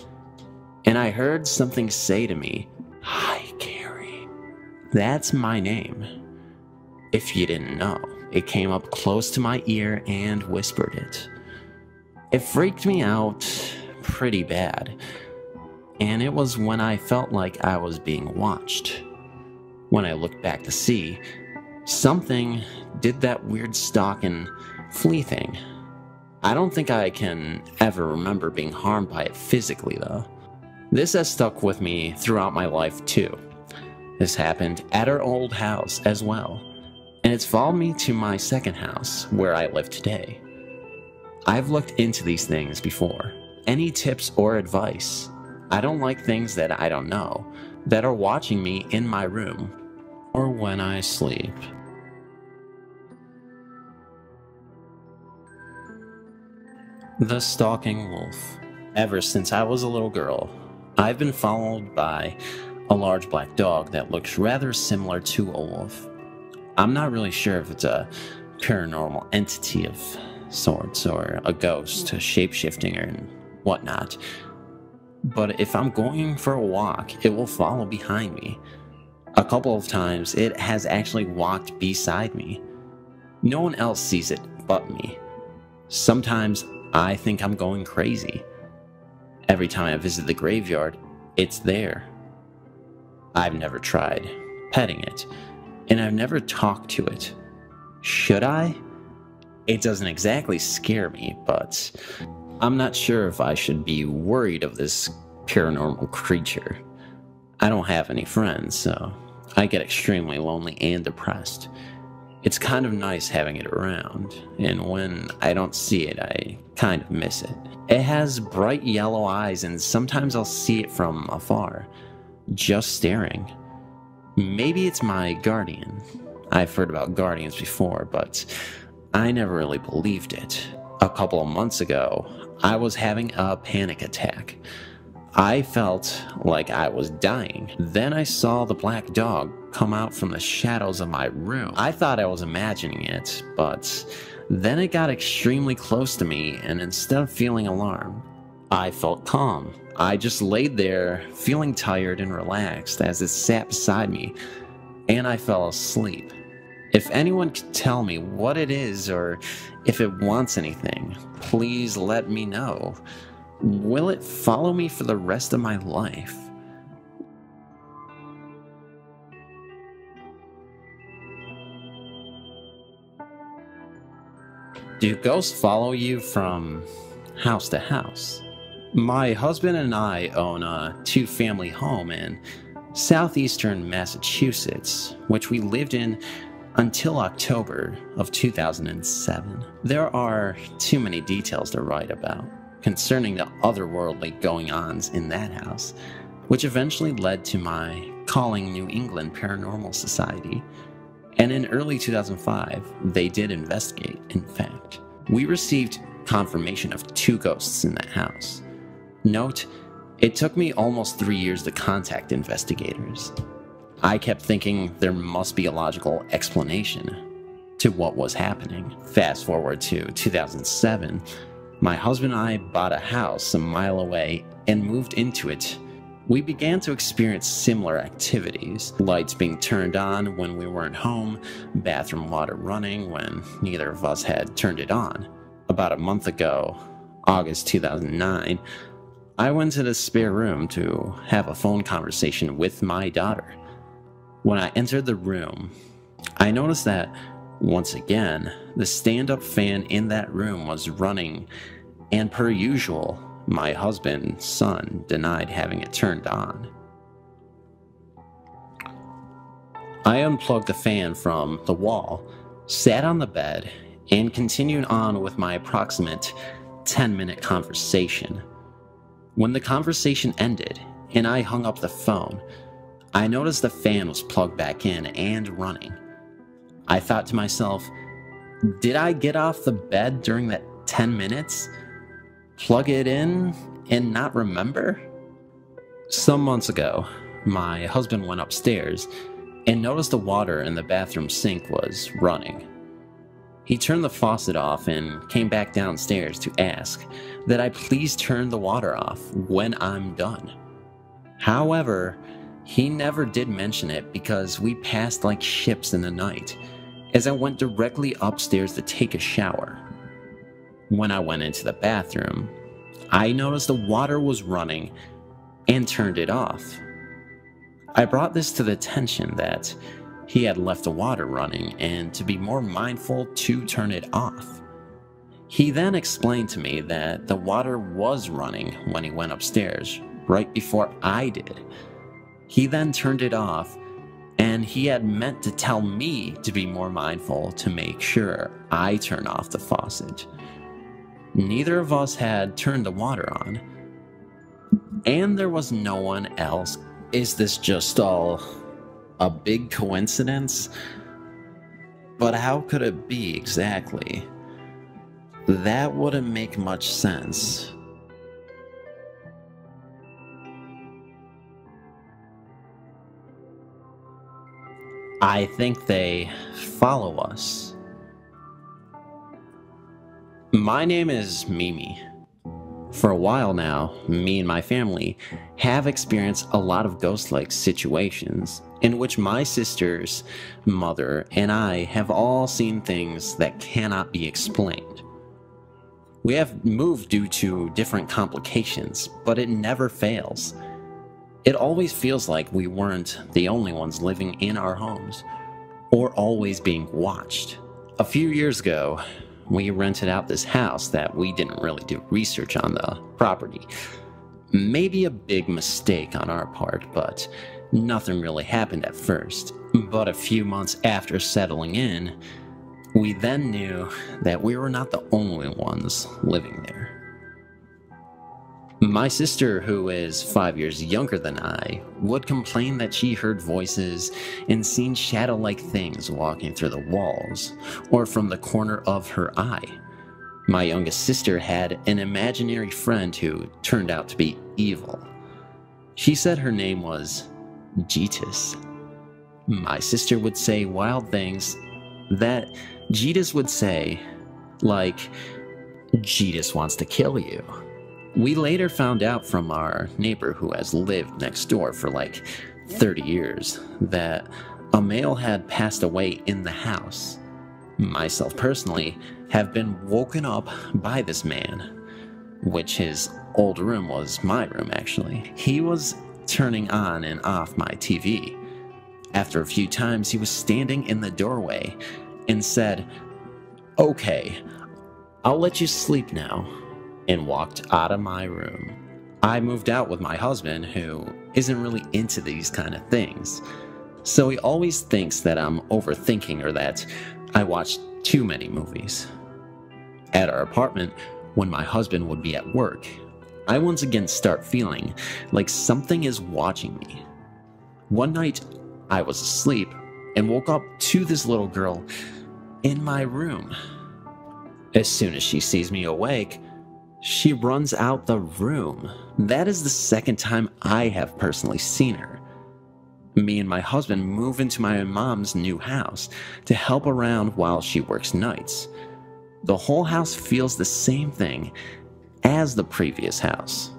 and I heard something say to me, "Hi, Carrie." That's my name. If you didn't know, it came up close to my ear and whispered it. It freaked me out pretty bad, and it was when I felt like I was being watched. When I looked back to see, something did that weird stalk and flee thing. I don't think I can ever remember being harmed by it physically though. This has stuck with me throughout my life too. This happened at our old house as well, and it's followed me to my second house where I live today. I've looked into these things before. Any tips or advice? I don't like things that I don't know, that are watching me in my room or when I sleep. The Stalking Wolf. Ever since I was a little girl, I've been followed by a large black dog that looks rather similar to a wolf. I'm not really sure if it's a paranormal entity of sorts or a ghost, a shapeshifting or whatnot. But if I'm going for a walk, it will follow behind me. A couple of times, it has actually walked beside me. No one else sees it but me. Sometimes I think I'm going crazy. Every time I visit the graveyard, it's there. I've never tried petting it, and I've never talked to it. Should I? It doesn't exactly scare me, but I'm not sure if I should be worried of this paranormal creature. I don't have any friends, so I get extremely lonely and depressed. It's kind of nice having it around, and when I don't see it, I kind of miss it. It has bright yellow eyes, and sometimes I'll see it from afar, just staring. Maybe it's my guardian. I've heard about guardians before, but I never really believed it. A couple of months ago, I was having a panic attack. I felt like I was dying. Then I saw the black dog come out from the shadows of my room. I thought I was imagining it, but then it got extremely close to me, and instead of feeling alarmed, I felt calm. I just laid there, feeling tired and relaxed as it sat beside me, and I fell asleep. If anyone could tell me what it is or if it wants anything, please let me know. Will it follow me for the rest of my life? Do ghosts follow you from house to house? My husband and I own a two-family home in southeastern Massachusetts, which we lived in until October of 2007. There are too many details to write about concerning the otherworldly going-ons in that house, which eventually led to my calling New England Paranormal Society. And in early 2005, they did investigate, in fact. We received confirmation of 2 ghosts in that house. Note, it took me almost 3 years to contact investigators. I kept thinking there must be a logical explanation to what was happening. Fast forward to 2007, my husband and I bought a house a mile away and moved into it. We began to experience similar activities, lights being turned on when we weren't home, bathroom water running when neither of us had turned it on. About a month ago, August 2009, I went to the spare room to have a phone conversation with my daughter. When I entered the room, I noticed that, once again, the stand-up fan in that room was running, and per usual, my husband's son denied having it turned on. I unplugged the fan from the wall, sat on the bed, and continued on with my approximate 10-minute conversation. When the conversation ended, and I hung up the phone, I noticed the fan was plugged back in and running. I thought to myself, did I get off the bed during that 10 minutes? Plug it in and not remember? Some months ago, my husband went upstairs and noticed the water in the bathroom sink was running. He turned the faucet off and came back downstairs to ask that I please turn the water off when I'm done. However, he never did mention it because we passed like ships in the night, as I went directly upstairs to take a shower. When I went into the bathroom, I noticed the water was running and turned it off. I brought this to the attention that he had left the water running and to be more mindful to turn it off. He then explained to me that the water was running when he went upstairs, right before I did. He then turned it off, and he had meant to tell me to be more mindful to make sure I turn off the faucet. Neither of us had turned the water on, and there was no one else. Is this just all a big coincidence? But how could it be exactly? That wouldn't make much sense. I think they follow us. My name is Mimi. For a while now, me and my family have experienced a lot of ghost-like situations in which my sister's mother and I have all seen things that cannot be explained. We have moved due to different complications, but it never fails. It always feels like we weren't the only ones living in our homes, or always being watched. A few years ago, we rented out this house that we didn't really do research on the property. Maybe a big mistake on our part, but nothing really happened at first. But a few months after settling in, we then knew that we were not the only ones living there. My sister, who is 5 years younger than I, would complain that she heard voices and seen shadow-like things walking through the walls or from the corner of her eye. My youngest sister had an imaginary friend who turned out to be evil. She said her name was Jeetus. My sister would say wild things that Jeetus would say, like, "Jeetus wants to kill you." We later found out from our neighbor who has lived next door for like 30 years that a male had passed away in the house. Myself personally have been woken up by this man, which his old room was my room actually. He was turning on and off my TV. After a few times he was standing in the doorway and said, "Okay, I'll let you sleep now," and walked out of my room. I moved out with my husband, who isn't really into these kind of things, so he always thinks that I'm overthinking or that I watch too many movies. At our apartment, when my husband would be at work, I once again start feeling like something is watching me. One night, I was asleep and woke up to this little girl in my room. As soon as she sees me awake, she runs out the room. That is the second time I have personally seen her. Me and my husband move into my mom's new house to help around while she works nights. The whole house feels the same thing as the previous house.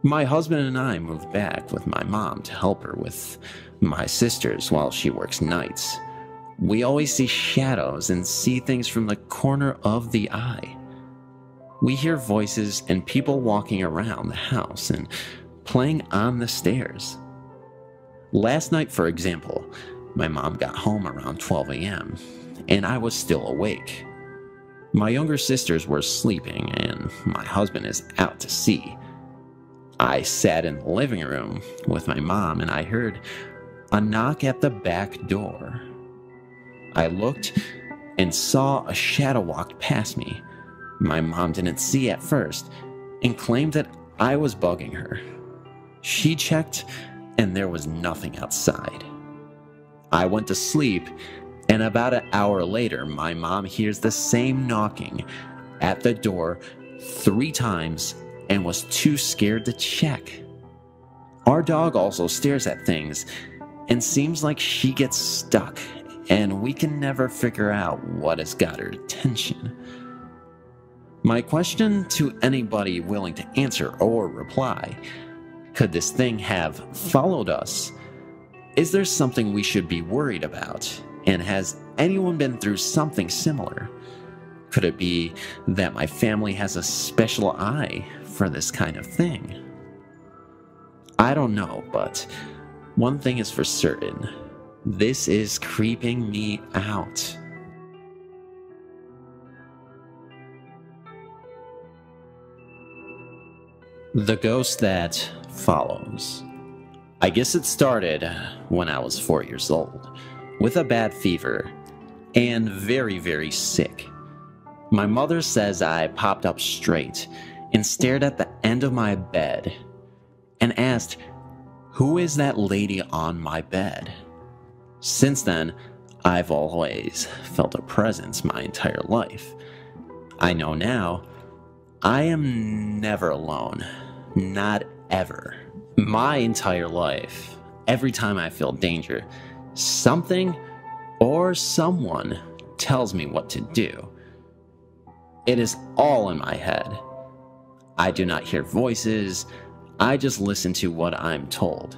My husband and I moved back with my mom to help her with my sisters while she works nights. We always see shadows and see things from the corner of the eye. We hear voices and people walking around the house and playing on the stairs. Last night, for example, my mom got home around 12 a.m. and I was still awake. My younger sisters were sleeping and my husband is out to sea. I sat in the living room with my mom and I heard a knock at the back door. I looked and saw a shadow walk past me. My mom didn't see at first and claimed that I was bugging her. She checked and there was nothing outside. I went to sleep, and about an hour later, my mom hears the same knocking at the door 3 times and was too scared to check. Our dog also stares at things and seems like she gets stuck, and we can never figure out what has got her attention. My question to anybody willing to answer or reply: could this thing have followed us? Is there something we should be worried about? And has anyone been through something similar? Could it be that my family has a special eye for this kind of thing? I don't know, but one thing is for certain: this is creeping me out. The ghost that follows. I guess it started when I was 4 years old, with a bad fever, and very, very sick. My mother says I popped up straight and stared at the end of my bed and asked, "Who is that lady on my bed?" Since then, I've always felt a presence my entire life. I know now, I am never alone. Not ever. My entire life, every time I feel danger, something or someone tells me what to do. It is all in my head. I do not hear voices, I just listen to what I'm told.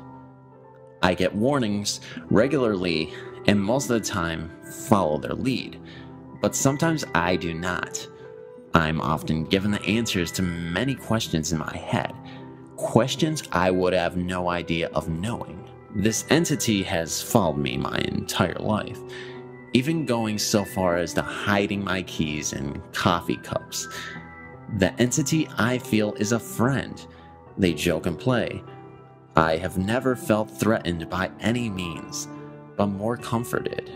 I get warnings regularly and most of the time follow their lead, but sometimes I do not. I'm often given the answers to many questions in my head, questions I would have no idea of knowing. This entity has followed me my entire life, even going so far as to hiding my keys in coffee cups. The entity I feel is a friend. They joke and play. I have never felt threatened by any means, but more comforted.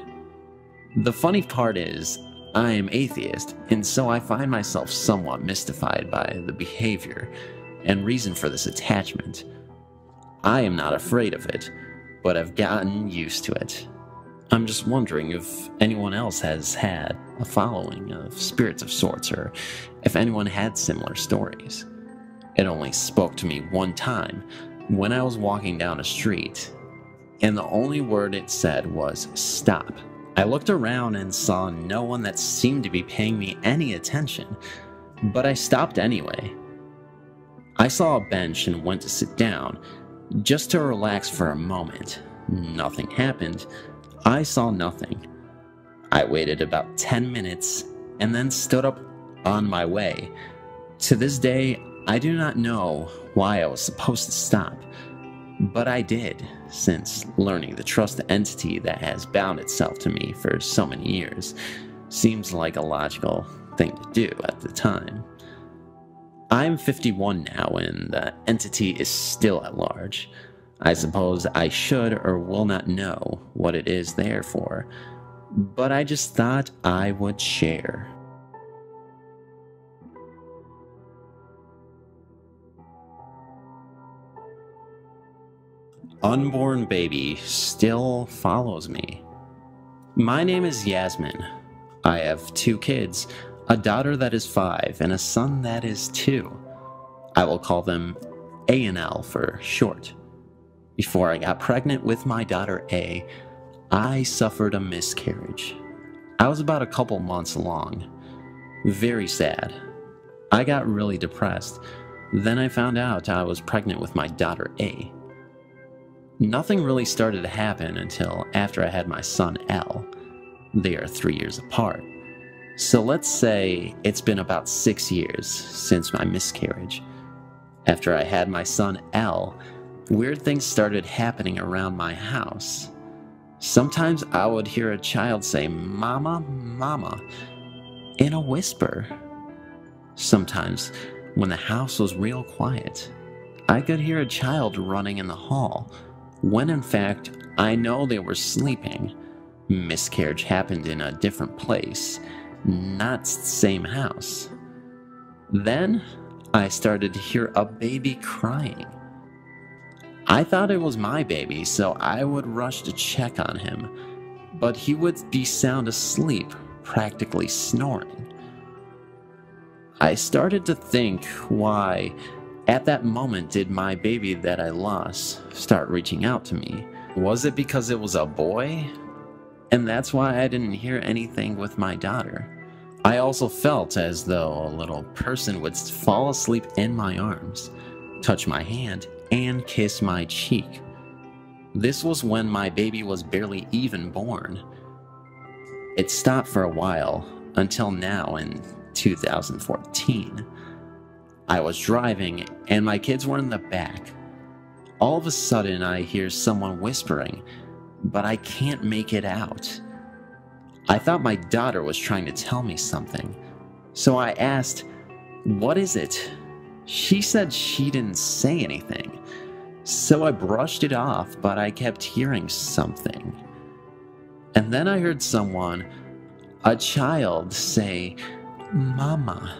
The funny part is, I am atheist, and so I find myself somewhat mystified by the behavior and reason for this attachment. I am not afraid of it, but I've gotten used to it. I'm just wondering if anyone else has had a following of spirits of sorts, or if anyone had similar stories. It only spoke to me one time when I was walking down a street, and the only word it said was "stop." I looked around and saw no one that seemed to be paying me any attention, but I stopped anyway. I saw a bench and went to sit down, just to relax for a moment. Nothing happened. I saw nothing. I waited about 10 minutes and then stood up on my way. To this day, I do not know why I was supposed to stop, but I did, since learning to trust the entity that has bound itself to me for so many years seems like a logical thing to do at the time. I'm 51 now and the entity is still at large. I suppose I should or will not know what it is there for, but I just thought I would share. Unborn baby still follows me. My name is Yasmin. I have 2 kids, a daughter that is 5 and a son that is 2. I will call them A and L for short. Before I got pregnant with my daughter A, I suffered a miscarriage. I was about a couple months along. Very sad. I got really depressed. Then I found out I was pregnant with my daughter A. Nothing really started to happen until after I had my son L. They are 3 years apart. So let's say it's been about 6 years since my miscarriage. After I had my son L, weird things started happening around my house. Sometimes I would hear a child say, "Mama, Mama," in a whisper. Sometimes, when the house was real quiet, I could hear a child running in the hall, when in fact, I know they were sleeping. Miscarriage happened in a different place, not the same house. Then, I started to hear a baby crying. I thought it was my baby, so I would rush to check on him, but he would be sound asleep, practically snoring. I started to think, why, at that moment, did my baby that I lost start reaching out to me? Was it because it was a boy? And that's why I didn't hear anything with my daughter. I also felt as though a little person would fall asleep in my arms, touch my hand, and kiss my cheek. This was when my baby was barely even born. It stopped for a while, until now in 2014. I was driving, and my kids were in the back. All of a sudden, I hear someone whispering, but I can't make it out. I thought my daughter was trying to tell me something, so I asked, "What is it?" She said she didn't say anything, so I brushed it off, but I kept hearing something. And then I heard someone, a child, say, "Mama."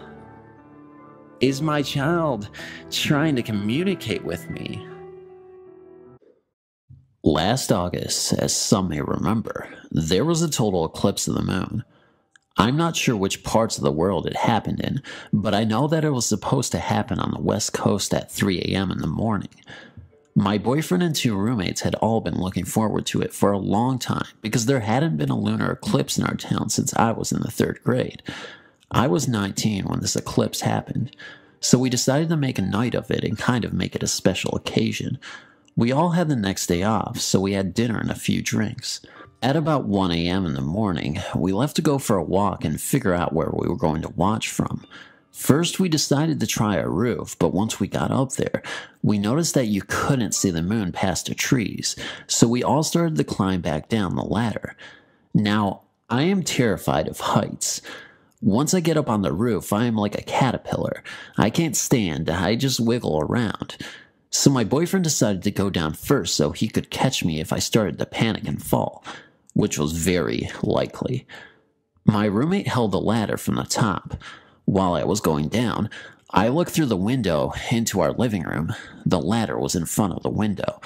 Is my child trying to communicate with me? Last August, as some may remember, there was a total eclipse of the moon. I'm not sure which parts of the world it happened in, but I know that it was supposed to happen on the West Coast at 3 a.m. in the morning. My boyfriend and 2 roommates had all been looking forward to it for a long time because there hadn't been a lunar eclipse in our town since I was in the 3rd grade. I was 19 when this eclipse happened, so we decided to make a night of it and kind of make it a special occasion. We all had the next day off, so we had dinner and a few drinks. At about 1 a.m. in the morning, we left to go for a walk and figure out where we were going to watch from. First, we decided to try a roof, but once we got up there, we noticed that you couldn't see the moon past the trees, so we all started to climb back down the ladder. Now, I am terrified of heights. Once I get up on the roof, I am like a caterpillar. I can't stand, I just wiggle around. So my boyfriend decided to go down first so he could catch me if I started to panic and fall, which was very likely. My roommate held the ladder from the top. While I was going down, I looked through the window into our living room. The ladder was in front of the window.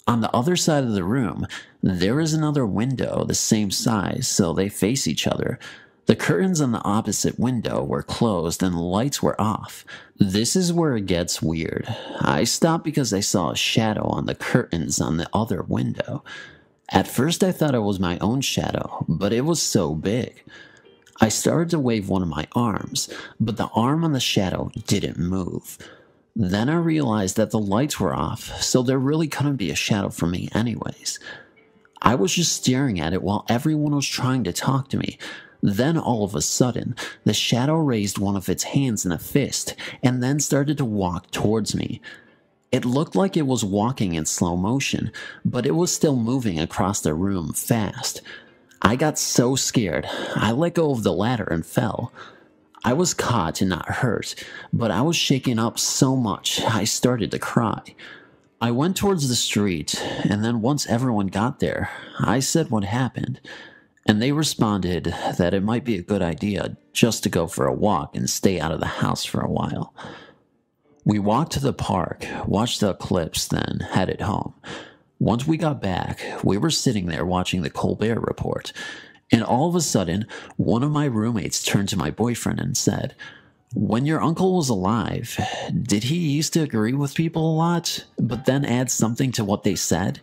On the other side of the room, there is another window the same size, so they face each other. The curtains on the opposite window were closed and the lights were off. This is where it gets weird. I stopped because I saw a shadow on the curtains on the other window. At first I thought it was my own shadow, but it was so big. I started to wave one of my arms, but the arm on the shadow didn't move. Then I realized that the lights were off, so there really couldn't be a shadow for me anyways. I was just staring at it while everyone was trying to talk to me. Then all of a sudden, the shadow raised one of its hands in a fist and then started to walk towards me. It looked like it was walking in slow motion, but it was still moving across the room fast. I got so scared, I let go of the ladder and fell. I was caught and not hurt, but I was shaken up so much I started to cry. I went towards the street, and then once everyone got there, I said what happened. And they responded that it might be a good idea just to go for a walk and stay out of the house for a while. We walked to the park, watched the eclipse, then headed home. Once we got back, we were sitting there watching the Colbert Report, and all of a sudden, one of my roommates turned to my boyfriend and said, "When your uncle was alive, did he used to agree with people a lot, but then add something to what they said?"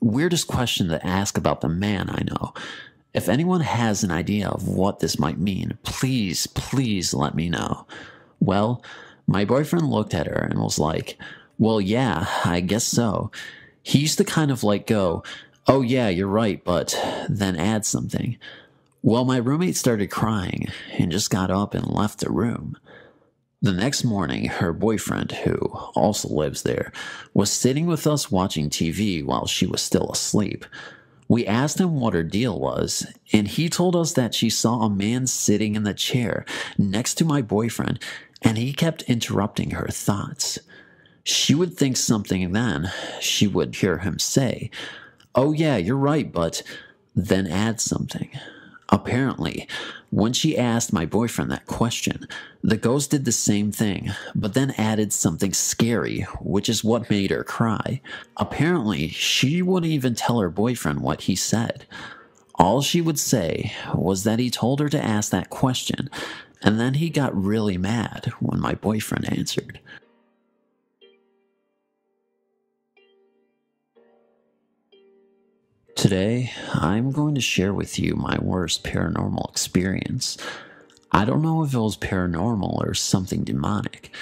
Weirdest question to ask about the man I know. If anyone has an idea of what this might mean, please let me know. Well, my boyfriend looked at her and was like, "Well, yeah, I guess so." He used to kind of like go, "Oh yeah, you're right, but," then add something. Well, my roommate started crying and just got up and left the room. The next morning, her boyfriend, who also lives there, was sitting with us watching TV while she was still asleep. We asked him what her deal was, and he told us that she saw a man sitting in the chair next to my boyfriend, and he kept interrupting her thoughts. She would think something, then she would hear him say, "Oh yeah, you're right, but," then add something. Apparently, when she asked my boyfriend that question, the ghost did the same thing, but then added something scary, which is what made her cry. Apparently, she wouldn't even tell her boyfriend what he said. All she would say was that he told her to ask that question, and then he got really mad when my boyfriend answered. Today, I'm going to share with you my worst paranormal experience. I don't know if it was paranormal or something demonic.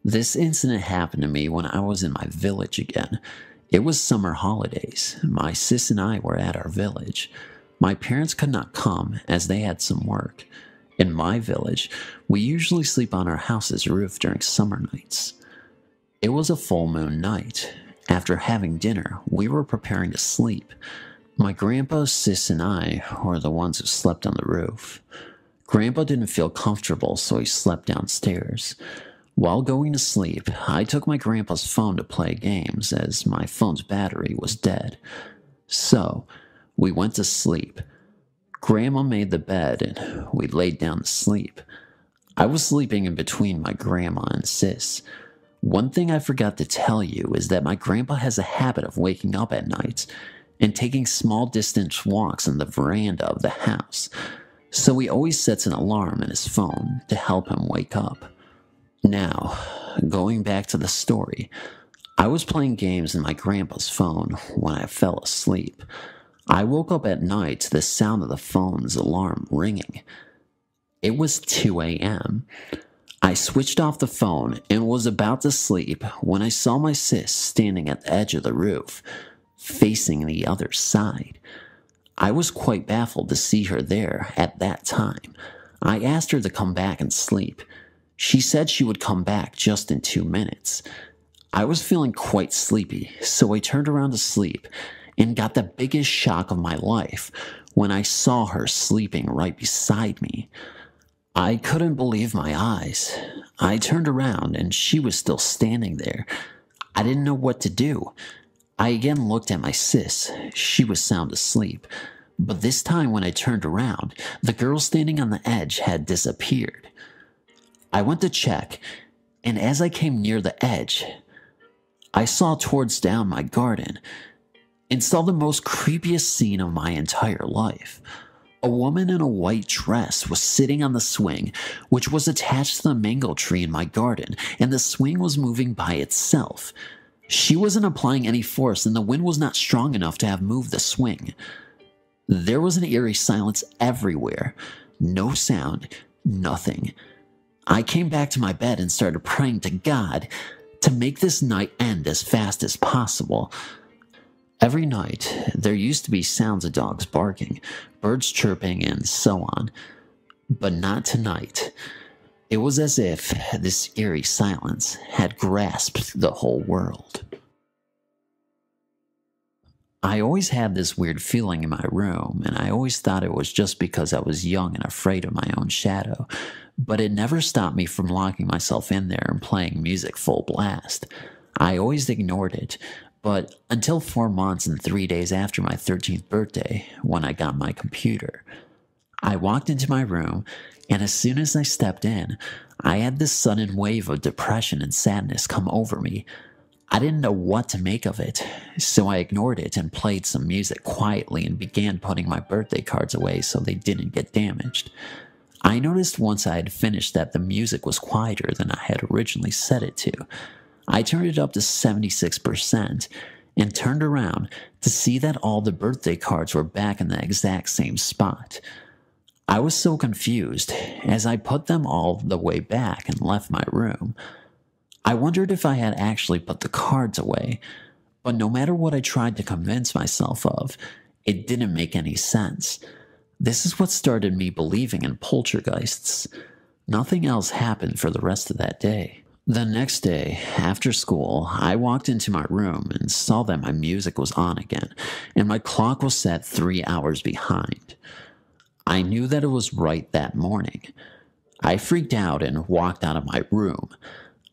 This incident happened to me when I was in my village again. It was summer holidays. My sis and I were at our village. My parents could not come as they had some work. In my village, we usually sleep on our house's roof during summer nights. It was a full moon night. After having dinner, we were preparing to sleep. My grandpa, sis, and I were the ones who slept on the roof. Grandpa didn't feel comfortable, so he slept downstairs. While going to sleep, I took my grandpa's phone to play games as my phone's battery was dead. So, we went to sleep. Grandma made the bed and we laid down to sleep. I was sleeping in between my grandma and sis. One thing I forgot to tell you is that my grandpa has a habit of waking up at night and taking small distance walks on the veranda of the house, so he always sets an alarm in his phone to help him wake up. Now, going back to the story, I was playing games in my grandpa's phone when I fell asleep. I woke up at night to the sound of the phone's alarm ringing. It was 2 a.m. I switched off the phone and was about to sleep when I saw my sis standing at the edge of the roof, facing the other side. I was quite baffled to see her there at that time. I asked her to come back and sleep. She said she would come back just in 2 minutes. I was feeling quite sleepy, so I turned around to sleep and got the biggest shock of my life when I saw her sleeping right beside me. I couldn't believe my eyes. I turned around and she was still standing there. I didn't know what to do. I again looked at my sis. She was sound asleep. But this time when I turned around, the girl standing on the edge had disappeared. I went to check, and as I came near the edge, I saw towards down my garden and saw the most creepiest scene of my entire life. A woman in a white dress was sitting on the swing, which was attached to the mango tree in my garden, and the swing was moving by itself. She wasn't applying any force, and the wind was not strong enough to have moved the swing. There was an eerie silence everywhere. No sound, nothing. I came back to my bed and started praying to God to make this night end as fast as possible. Every night, there used to be sounds of dogs barking, birds chirping, and so on. But not tonight. It was as if this eerie silence had grasped the whole world. I always had this weird feeling in my room, and I always thought it was just because I was young and afraid of my own shadow, but it never stopped me from locking myself in there and playing music full blast. I always ignored it, but until 4 months and 3 days after my 13th birthday, when I got my computer. I walked into my room, and as soon as I stepped in, I had this sudden wave of depression and sadness come over me. I didn't know what to make of it, so I ignored it and played some music quietly and began putting my birthday cards away so they didn't get damaged. I noticed once I had finished that the music was quieter than I had originally set it to. I turned it up to 76% and turned around to see that all the birthday cards were back in the exact same spot. I was so confused as I put them all the way back and left my room. I wondered if I had actually put the cards away, but no matter what I tried to convince myself of, it didn't make any sense. This is what started me believing in poltergeists. Nothing else happened for the rest of that day. The next day, after school, I walked into my room and saw that my music was on again, and my clock was set 3 hours behind. I knew that it was right that morning. I freaked out and walked out of my room.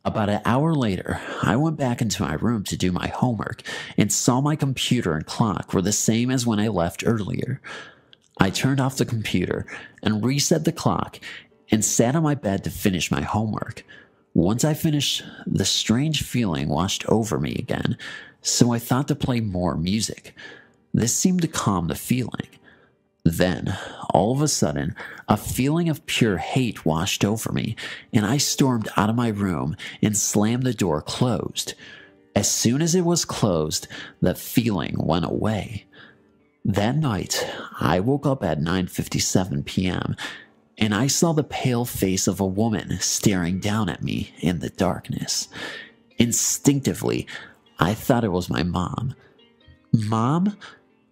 About an hour later, I went back into my room to do my homework and saw my computer and clock were the same as when I left earlier. I turned off the computer and reset the clock and sat on my bed to finish my homework. Once I finished, the strange feeling washed over me again, so I thought to play more music. This seemed to calm the feeling. Then, all of a sudden, a feeling of pure hate washed over me, and I stormed out of my room and slammed the door closed. As soon as it was closed, the feeling went away. That night, I woke up at 9:57 p.m. and I saw the pale face of a woman staring down at me in the darkness. Instinctively, I thought it was my mom. "Mom?"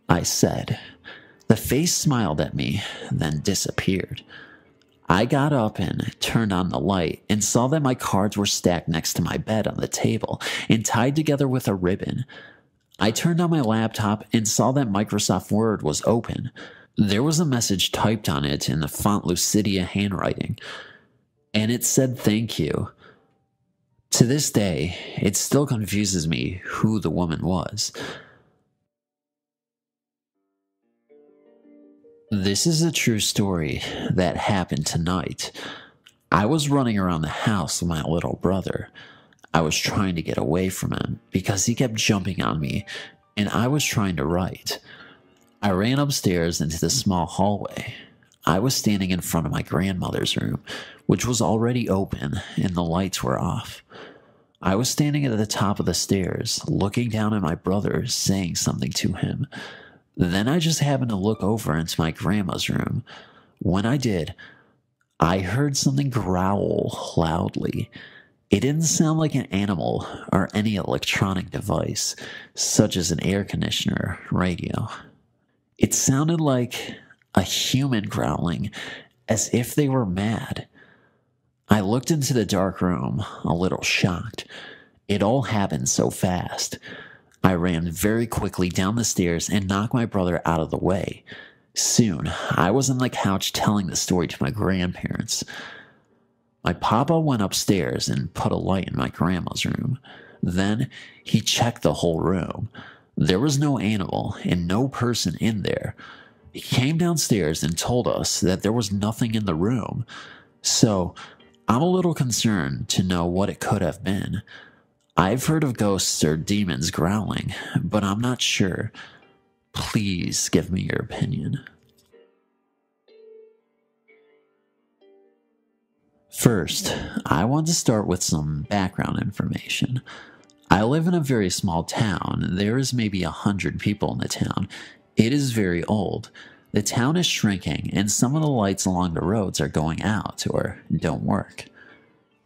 I said. The face smiled at me, then disappeared. I got up and turned on the light and saw that my cards were stacked next to my bed on the table and tied together with a ribbon. I turned on my laptop and saw that Microsoft Word was open. There was a message typed on it in the font Lucidia handwriting, and it said thank you. To this day, it still confuses me who the woman was. This is a true story that happened tonight. I was running around the house with my little brother. I was trying to get away from him because he kept jumping on me, and I was trying to write. I ran upstairs into the small hallway. I was standing in front of my grandmother's room, which was already open and the lights were off. I was standing at the top of the stairs, looking down at my brother, saying something to him. Then I just happened to look over into my grandma's room. When I did, I heard something growl loudly. It didn't sound like an animal or any electronic device, such as an air conditioner or radio. It sounded like a human growling, as if they were mad. I looked into the dark room, a little shocked. It all happened so fast. I ran very quickly down the stairs and knocked my brother out of the way. Soon, I was on the couch telling the story to my grandparents. My papa went upstairs and put a light in my grandma's room. Then, he checked the whole room. There was no animal and no person in there. He came downstairs and told us that there was nothing in the room. So, I'm a little concerned to know what it could have been. I've heard of ghosts or demons growling, but I'm not sure. Please give me your opinion. First, I want to start with some background information. I live in a very small town. There is maybe 100 people in the town. It is very old. The town is shrinking, and some of the lights along the roads are going out or don't work.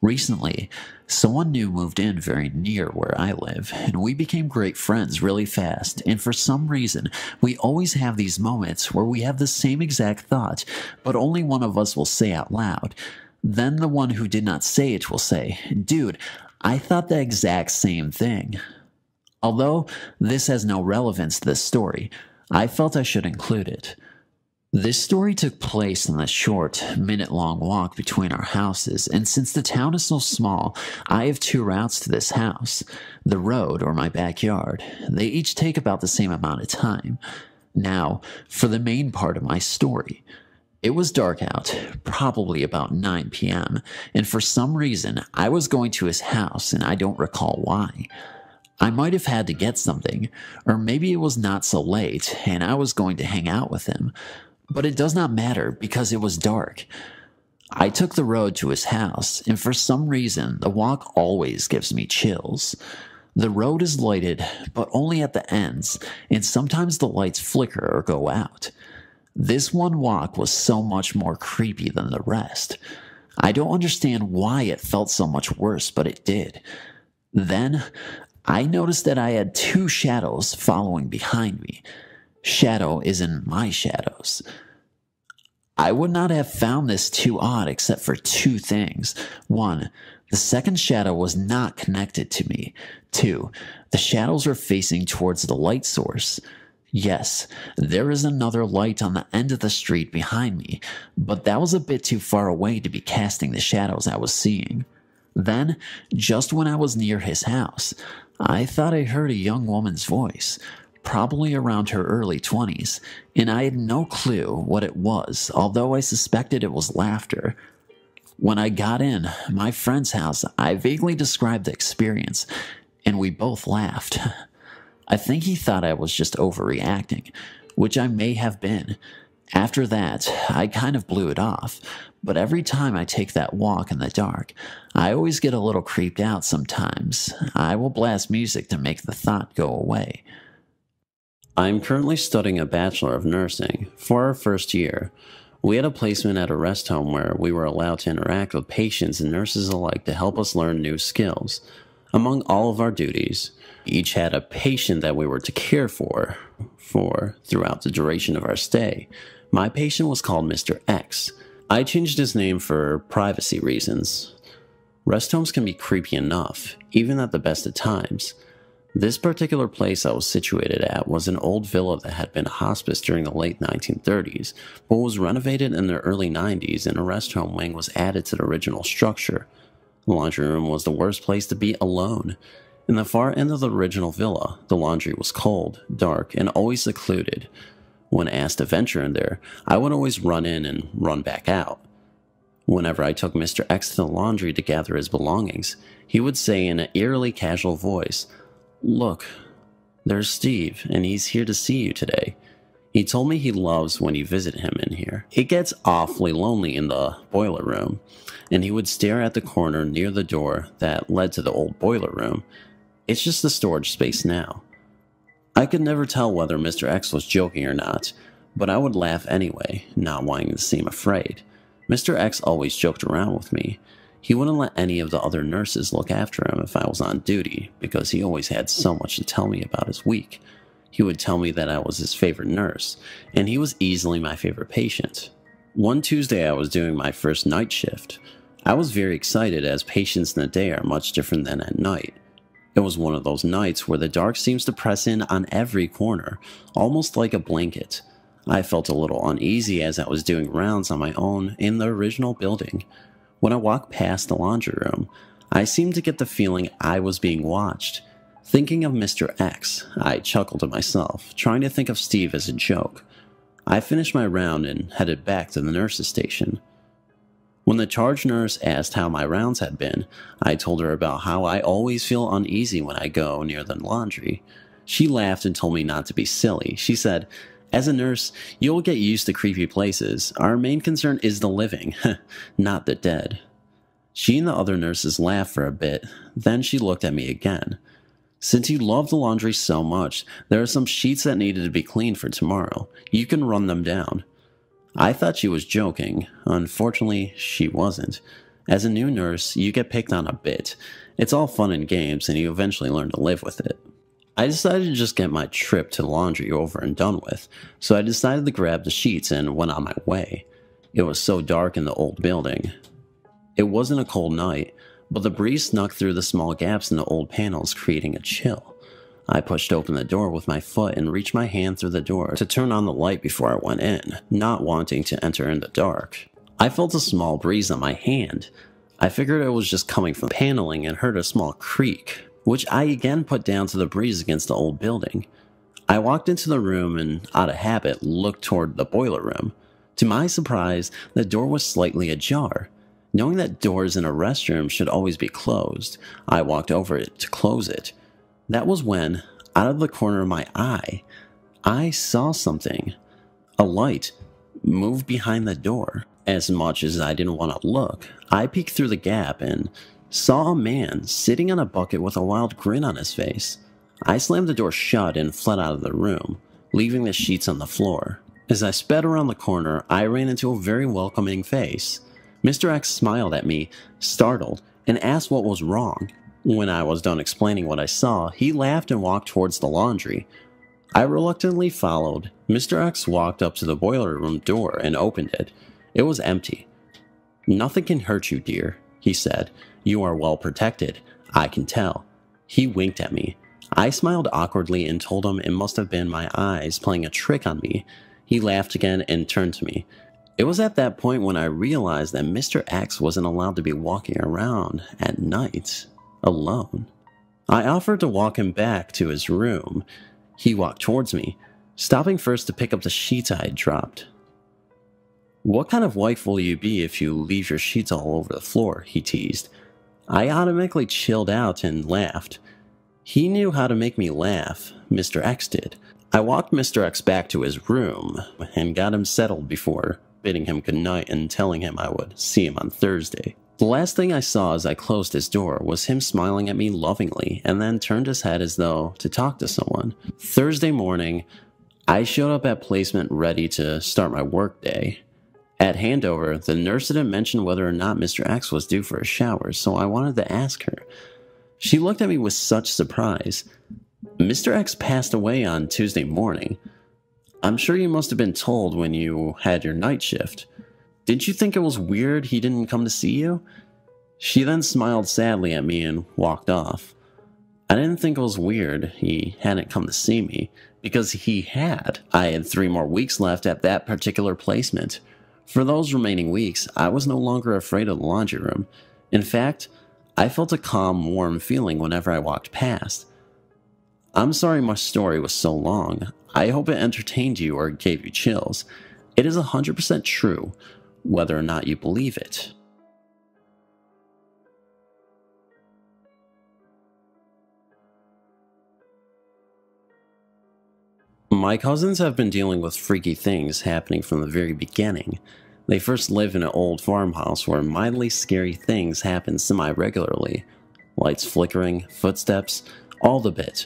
Recently, someone new moved in very near where I live, and we became great friends really fast, and for some reason, we always have these moments where we have the same exact thought, but only one of us will say out loud. Then the one who did not say it will say, "Dude, I thought the exact same thing." Although this has no relevance to this story, I felt I should include it. This story took place on a short, minute-long walk between our houses, and since the town is so small, I have two routes to this house, the road or my backyard. They each take about the same amount of time. Now, for the main part of my story. It was dark out, probably about 9 p.m., and for some reason, I was going to his house, and I don't recall why. I might have had to get something, or maybe it was not so late, and I was going to hang out with him. But it does not matter because it was dark. I took the road to his house, and for some reason, the walk always gives me chills. The road is lighted, but only at the ends, and sometimes the lights flicker or go out. This one walk was so much more creepy than the rest. I don't understand why it felt so much worse, but it did. Then, I noticed that I had two shadows following behind me. Shadow is in my shadows. I would not have found this too odd except for two things. One, the second shadow was not connected to me. Two, the shadows were facing towards the light source. Yes, there is another light on the end of the street behind me, but that was a bit too far away to be casting the shadows I was seeing. Then, just when I was near his house, I thought I heard a young woman's voice, probably around her early 20s, and I had no clue what it was, although I suspected it was laughter. When I got in my friend's house, I vaguely described the experience, and we both laughed. I think he thought I was just overreacting, which I may have been. After that, I kind of blew it off, but every time I take that walk in the dark, I always get a little creeped out sometimes. I will blast music to make the thought go away. I'm currently studying a Bachelor of Nursing. For our first year, we had a placement at a rest home where we were allowed to interact with patients and nurses alike to help us learn new skills. Among all of our duties, we each had a patient that we were to care for throughout the duration of our stay. My patient was called Mr. X. I changed his name for privacy reasons. Rest homes can be creepy enough, even at the best of times. This particular place I was situated at was an old villa that had been a hospice during the late 1930s, but was renovated in the early 90s and a rest home wing was added to the original structure. The laundry room was the worst place to be alone. In the far end of the original villa, the laundry was cold, dark, and always secluded. When asked to venture in there, I would always run in and run back out. Whenever I took Mr. X to the laundry to gather his belongings, he would say in an eerily casual voice, "Look, there's Steve, and he's here to see you today." He told me he loves when you visit him in here. It gets awfully lonely in the boiler room, and he would stare at the corner near the door that led to the old boiler room. It's just a storage space now. I could never tell whether Mr. X was joking or not, but I would laugh anyway, not wanting to seem afraid. Mr. X always joked around with me. He wouldn't let any of the other nurses look after him if I was on duty, because he always had so much to tell me about his week. He would tell me that I was his favorite nurse, and he was easily my favorite patient. One Tuesday I was doing my first night shift. I was very excited as patients in the day are much different than at night. It was one of those nights where the dark seems to press in on every corner, almost like a blanket. I felt a little uneasy as I was doing rounds on my own in the original building. When I walked past the laundry room, I seemed to get the feeling I was being watched. Thinking of Mr. X, I chuckled to myself, trying to think of Steve as a joke. I finished my round and headed back to the nurse's station. When the charge nurse asked how my rounds had been, I told her about how I always feel uneasy when I go near the laundry. She laughed and told me not to be silly. She said, "As a nurse, you'll get used to creepy places. Our main concern is the living, not the dead." She and the other nurses laughed for a bit, then she looked at me again. "Since you love the laundry so much, there are some sheets that needed to be cleaned for tomorrow. You can run them down." I thought she was joking. Unfortunately, she wasn't. As a new nurse, you get picked on a bit. It's all fun and games, and you eventually learn to live with it. I decided to just get my trip to the laundry over and done with, so I decided to grab the sheets and went on my way. It was so dark in the old building. It wasn't a cold night, but the breeze snuck through the small gaps in the old panels, creating a chill. I pushed open the door with my foot and reached my hand through the door to turn on the light before I went in, not wanting to enter in the dark. I felt a small breeze on my hand. I figured it was just coming from the paneling and heard a small creak, which I again put down to the breeze against the old building. I walked into the room and, out of habit, looked toward the boiler room. To my surprise, the door was slightly ajar. Knowing that doors in a restroom should always be closed, I walked over it to close it. That was when, out of the corner of my eye, I saw something. A light moved behind the door. As much as I didn't want to look, I peeked through the gap and saw a man sitting on a bucket with a wild grin on his face. I slammed the door shut and fled out of the room, leaving the sheets on the floor. As I sped around the corner, I ran into a very welcoming face. Mr. X smiled at me, startled, and asked what was wrong. When I was done explaining what I saw, he laughed and walked towards the laundry. I reluctantly followed. Mr. X walked up to the boiler room door and opened it. It was empty. "Nothing can hurt you, dear," he said. "You are well protected. I can tell." He winked at me. I smiled awkwardly and told him it must have been my eyes playing a trick on me. He laughed again and turned to me. It was at that point when I realized that Mr. X wasn't allowed to be walking around at night alone. I offered to walk him back to his room. He walked towards me, stopping first to pick up the sheets I had dropped. "What kind of wife will you be if you leave your sheets all over the floor?" he teased. I automatically chilled out and laughed. He knew how to make me laugh. Mr. X did. I walked Mr. X back to his room and got him settled before bidding him goodnight and telling him I would see him on Thursday. The last thing I saw as I closed his door was him smiling at me lovingly and then turned his head as though to talk to someone. Thursday morning, I showed up at placement ready to start my work day. At handover, the nurse didn't mention whether or not Mr. X was due for a shower, so I wanted to ask her. She looked at me with such surprise. Mr. X passed away on Tuesday morning. I'm sure you must have been told when you had your night shift. Didn't you think it was weird he didn't come to see you? She then smiled sadly at me and walked off. I didn't think it was weird he hadn't come to see me, because he had. I had 3 more weeks left at that particular placement. For those remaining weeks, I was no longer afraid of the laundry room. In fact, I felt a calm, warm feeling whenever I walked past. I'm sorry my story was so long. I hope it entertained you or gave you chills. It is 100% true, whether or not you believe it. My cousins have been dealing with freaky things happening from the very beginning. They first live in an old farmhouse where mildly scary things happen semi-regularly. Lights flickering, footsteps, all the bit.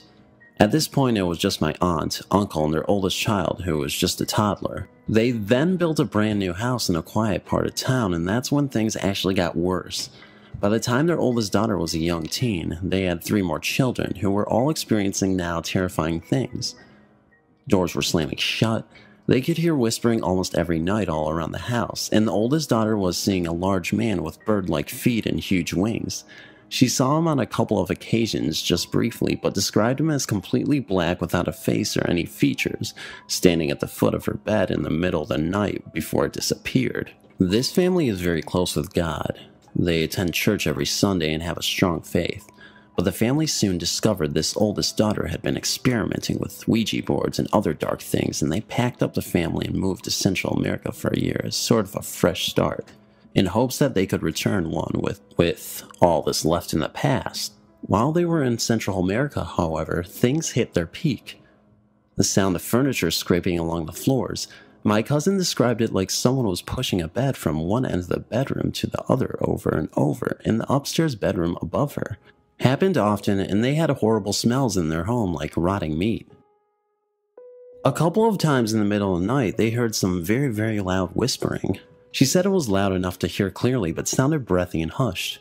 At this point, it was just my aunt, uncle, and their oldest child, who was just a toddler. They then built a brand new house in a quiet part of town, and that's when things actually got worse. By the time their oldest daughter was a young teen, they had 3 more children who were all experiencing now terrifying things. Doors were slamming shut. They could hear whispering almost every night all around the house, and the oldest daughter was seeing a large man with bird-like feet and huge wings. She saw him on a couple of occasions just briefly, but described him as completely black without a face or any features, standing at the foot of her bed in the middle of the night before it disappeared. This family is very close with God. They attend church every Sunday and have a strong faith. But the family soon discovered this oldest daughter had been experimenting with Ouija boards and other dark things, and they packed up the family and moved to Central America for a year as sort of a fresh start, in hopes that they could return one with all this left in the past. While they were in Central America, however, things hit their peak. The sound of furniture scraping along the floors. My cousin described it like someone was pushing a bed from one end of the bedroom to the other over and over in the upstairs bedroom above her. Happened often, and they had horrible smells in their home like rotting meat. A couple of times in the middle of the night, they heard some very, very loud whispering. She said it was loud enough to hear clearly, but sounded breathy and hushed.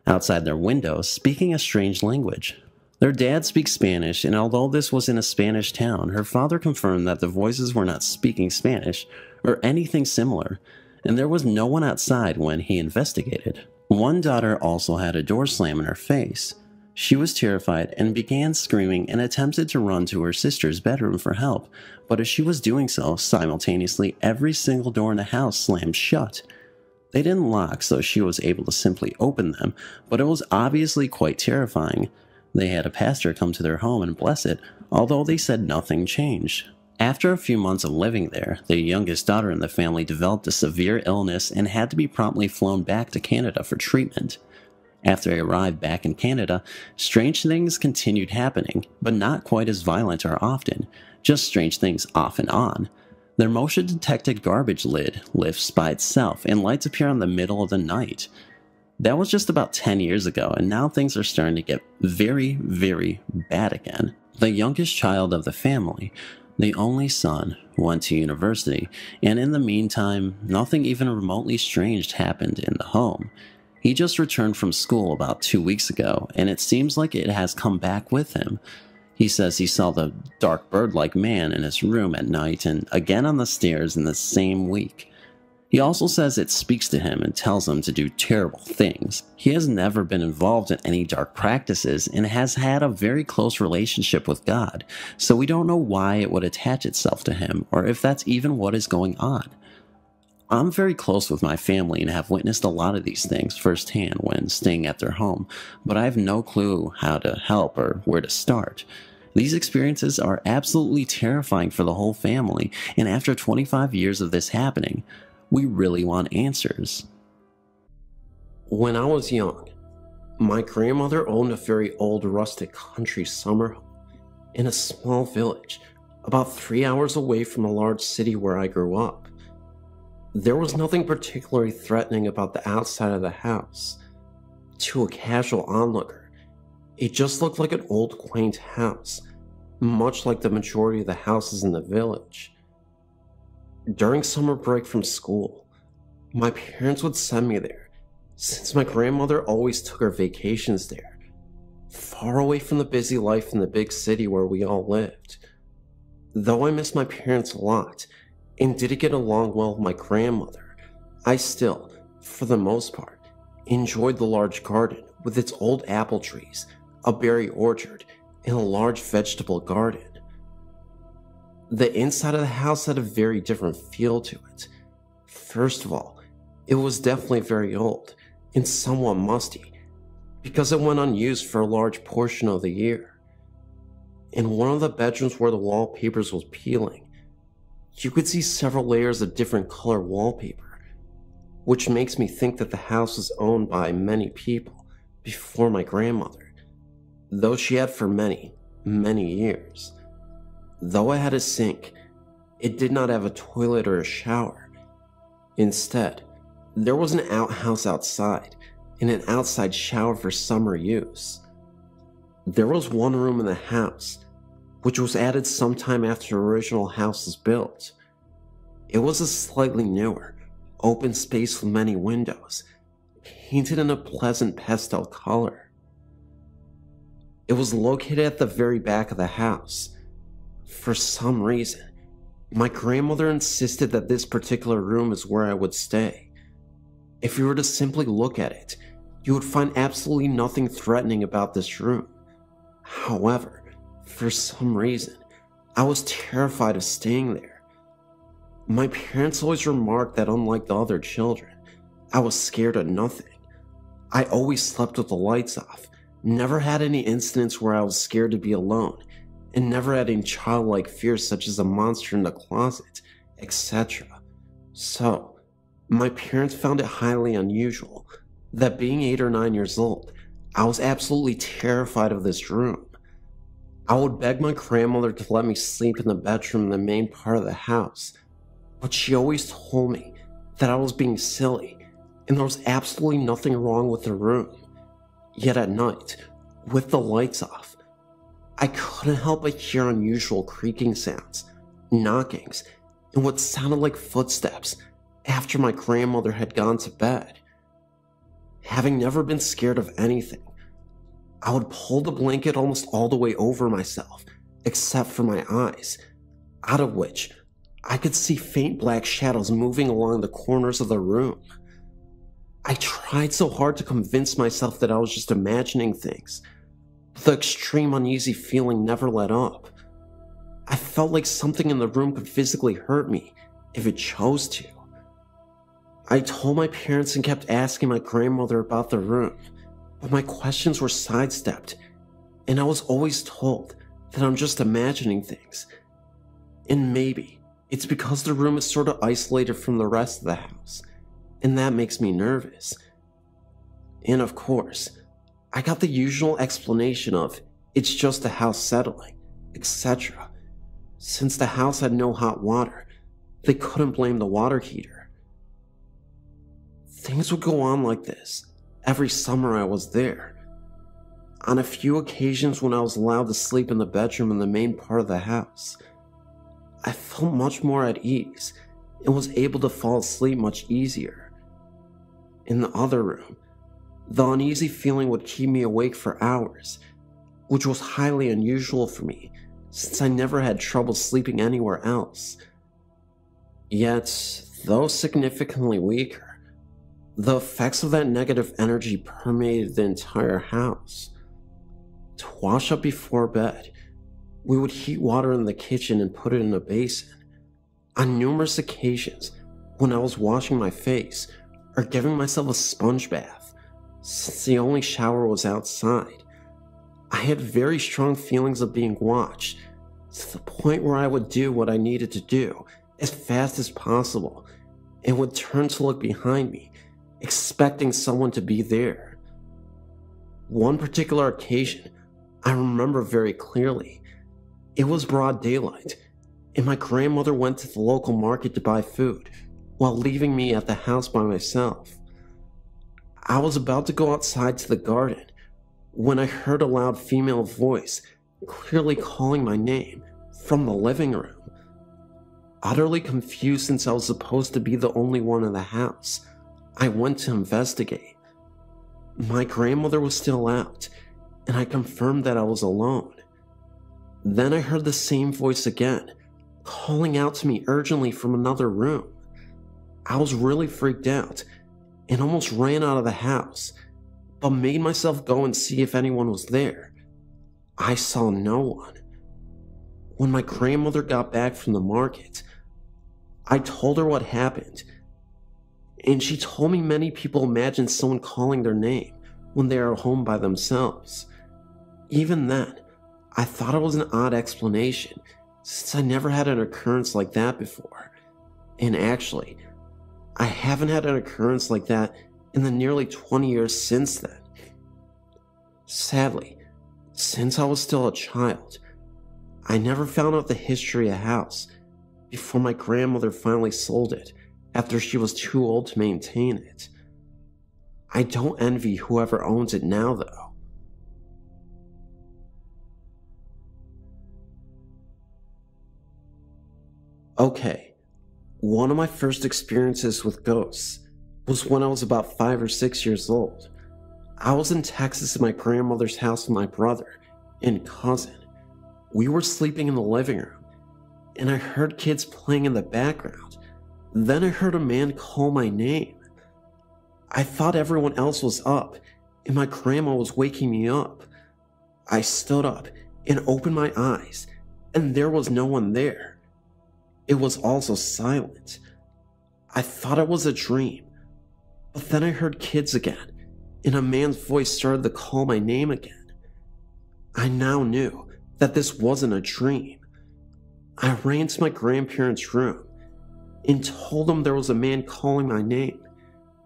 Outside their window, speaking a strange language. Their dad speaks Spanish, and although this was in a Spanish town, her father confirmed that the voices were not speaking Spanish or anything similar, and there was no one outside when he investigated. One daughter also had a door slam in her face. She was terrified and began screaming and attempted to run to her sister's bedroom for help, but as she was doing so, simultaneously every single door in the house slammed shut. They didn't lock, so she was able to simply open them, but it was obviously quite terrifying. They had a pastor come to their home and bless it, although they said nothing changed. After a few months of living there, the youngest daughter in the family developed a severe illness and had to be promptly flown back to Canada for treatment. After they arrived back in Canada, strange things continued happening, but not quite as violent or often, just strange things off and on. Their motion-detected garbage lid lifts by itself and lights appear in the middle of the night. That was just about 10 years ago, and now things are starting to get very, very bad again. The youngest child of the family, the only son, went to university, and in the meantime, nothing even remotely strange happened in the home. He just returned from school about 2 weeks ago, and it seems like it has come back with him. He says he saw the dark bird-like man in his room at night and again on the stairs in the same week. He also says it speaks to him and tells him to do terrible things. He has never been involved in any dark practices and has had a very close relationship with God, so we don't know why it would attach itself to him or if that's even what is going on. I'm very close with my family and have witnessed a lot of these things firsthand when staying at their home, but I have no clue how to help or where to start. These experiences are absolutely terrifying for the whole family, and after 25 years of this happening, we really want answers. When I was young, my grandmother owned a very old rustic country summer home in a small village about 3 hours away from a large city where I grew up. There was nothing particularly threatening about the outside of the house. To a casual onlooker, it just looked like an old quaint house, much like the majority of the houses in the village. During summer break from school, my parents would send me there, since my grandmother always took her vacations there, far away from the busy life in the big city where we all lived. Though I miss my parents a lot, and didn't get along well with my grandmother, I still, for the most part, enjoyed the large garden with its old apple trees, a berry orchard, and a large vegetable garden. The inside of the house had a very different feel to it. First of all, it was definitely very old and somewhat musty, because it went unused for a large portion of the year. In one of the bedrooms where the wallpapers was peeling, you could see several layers of different color wallpaper, which makes me think that the house was owned by many people before my grandmother, though she had for many, many years. Though it had a sink, it did not have a toilet or a shower. Instead, there was an outhouse outside and an outside shower for summer use. There was one room in the house, which was added sometime after the original house was built. It was a slightly newer, open space with many windows, painted in a pleasant pastel color. It was located at the very back of the house. For some reason, my grandmother insisted that this particular room is where I would stay. If you were to simply look at it, you would find absolutely nothing threatening about this room. However, for some reason, I was terrified of staying there. My parents always remarked that unlike the other children, I was scared of nothing. I always slept with the lights off, never had any incidents where I was scared to be alone, and never had any childlike fears such as a monster in the closet, etc. So, my parents found it highly unusual that being 8 or 9 years old, I was absolutely terrified of this room. I would beg my grandmother to let me sleep in the bedroom in the main part of the house, but she always told me that I was being silly and there was absolutely nothing wrong with the room. Yet at night, with the lights off, I couldn't help but hear unusual creaking sounds, knockings, and what sounded like footsteps after my grandmother had gone to bed. Having never been scared of anything, I would pull the blanket almost all the way over myself, except for my eyes, out of which I could see faint black shadows moving along the corners of the room. I tried so hard to convince myself that I was just imagining things, but the extreme uneasy feeling never let up. I felt like something in the room could physically hurt me if it chose to. I told my parents and kept asking my grandmother about the room, but my questions were sidestepped, and I was always told that I'm just imagining things. And maybe it's because the room is sort of isolated from the rest of the house, and that makes me nervous. And of course, I got the usual explanation of it's just the house settling, etc. Since the house had no hot water, they couldn't blame the water heater. Things would go on like this every summer I was there. On a few occasions when I was allowed to sleep in the bedroom in the main part of the house, I felt much more at ease and was able to fall asleep much easier. In the other room, the uneasy feeling would keep me awake for hours, which was highly unusual for me since I never had trouble sleeping anywhere else. Yet, though significantly weaker, the effects of that negative energy permeated the entire house. To wash up before bed, we would heat water in the kitchen and put it in a basin. On numerous occasions, when I was washing my face or giving myself a sponge bath, since the only shower was outside, I had very strong feelings of being watched, to the point where I would do what I needed to do as fast as possible and would turn to look behind me, expecting someone to be there. One particular occasion I remember very clearly. It was broad daylight, and my grandmother went to the local market to buy food, while leaving me at the house by myself. I was about to go outside to the garden when I heard a loud female voice clearly calling my name from the living room. Utterly confused since I was supposed to be the only one in the house, I went to investigate. My grandmother was still out, and I confirmed that I was alone. Then I heard the same voice again, calling out to me urgently from another room. I was really freaked out and almost ran out of the house, but made myself go and see if anyone was there. I saw no one. When my grandmother got back from the market, I told her what happened, and she told me many people imagine someone calling their name when they are home by themselves. Even then, I thought it was an odd explanation, since I never had an occurrence like that before. And actually, I haven't had an occurrence like that in the nearly 20 years since then. Sadly, since I was still a child, I never found out the history of the house before my grandmother finally sold it after she was too old to maintain it. I don't envy whoever owns it now, though. Okay, one of my first experiences with ghosts was when I was about 5 or 6 years old. I was in Texas at my grandmother's house with my brother and cousin. We were sleeping in the living room, and I heard kids playing in the background. Then I heard a man call my name. I thought everyone else was up, and my grandma was waking me up. I stood up and opened my eyes, and there was no one there. It was also silent. I thought it was a dream, but then I heard kids again, and a man's voice started to call my name again. I now knew that this wasn't a dream. I ran to my grandparents' room and told them there was a man calling my name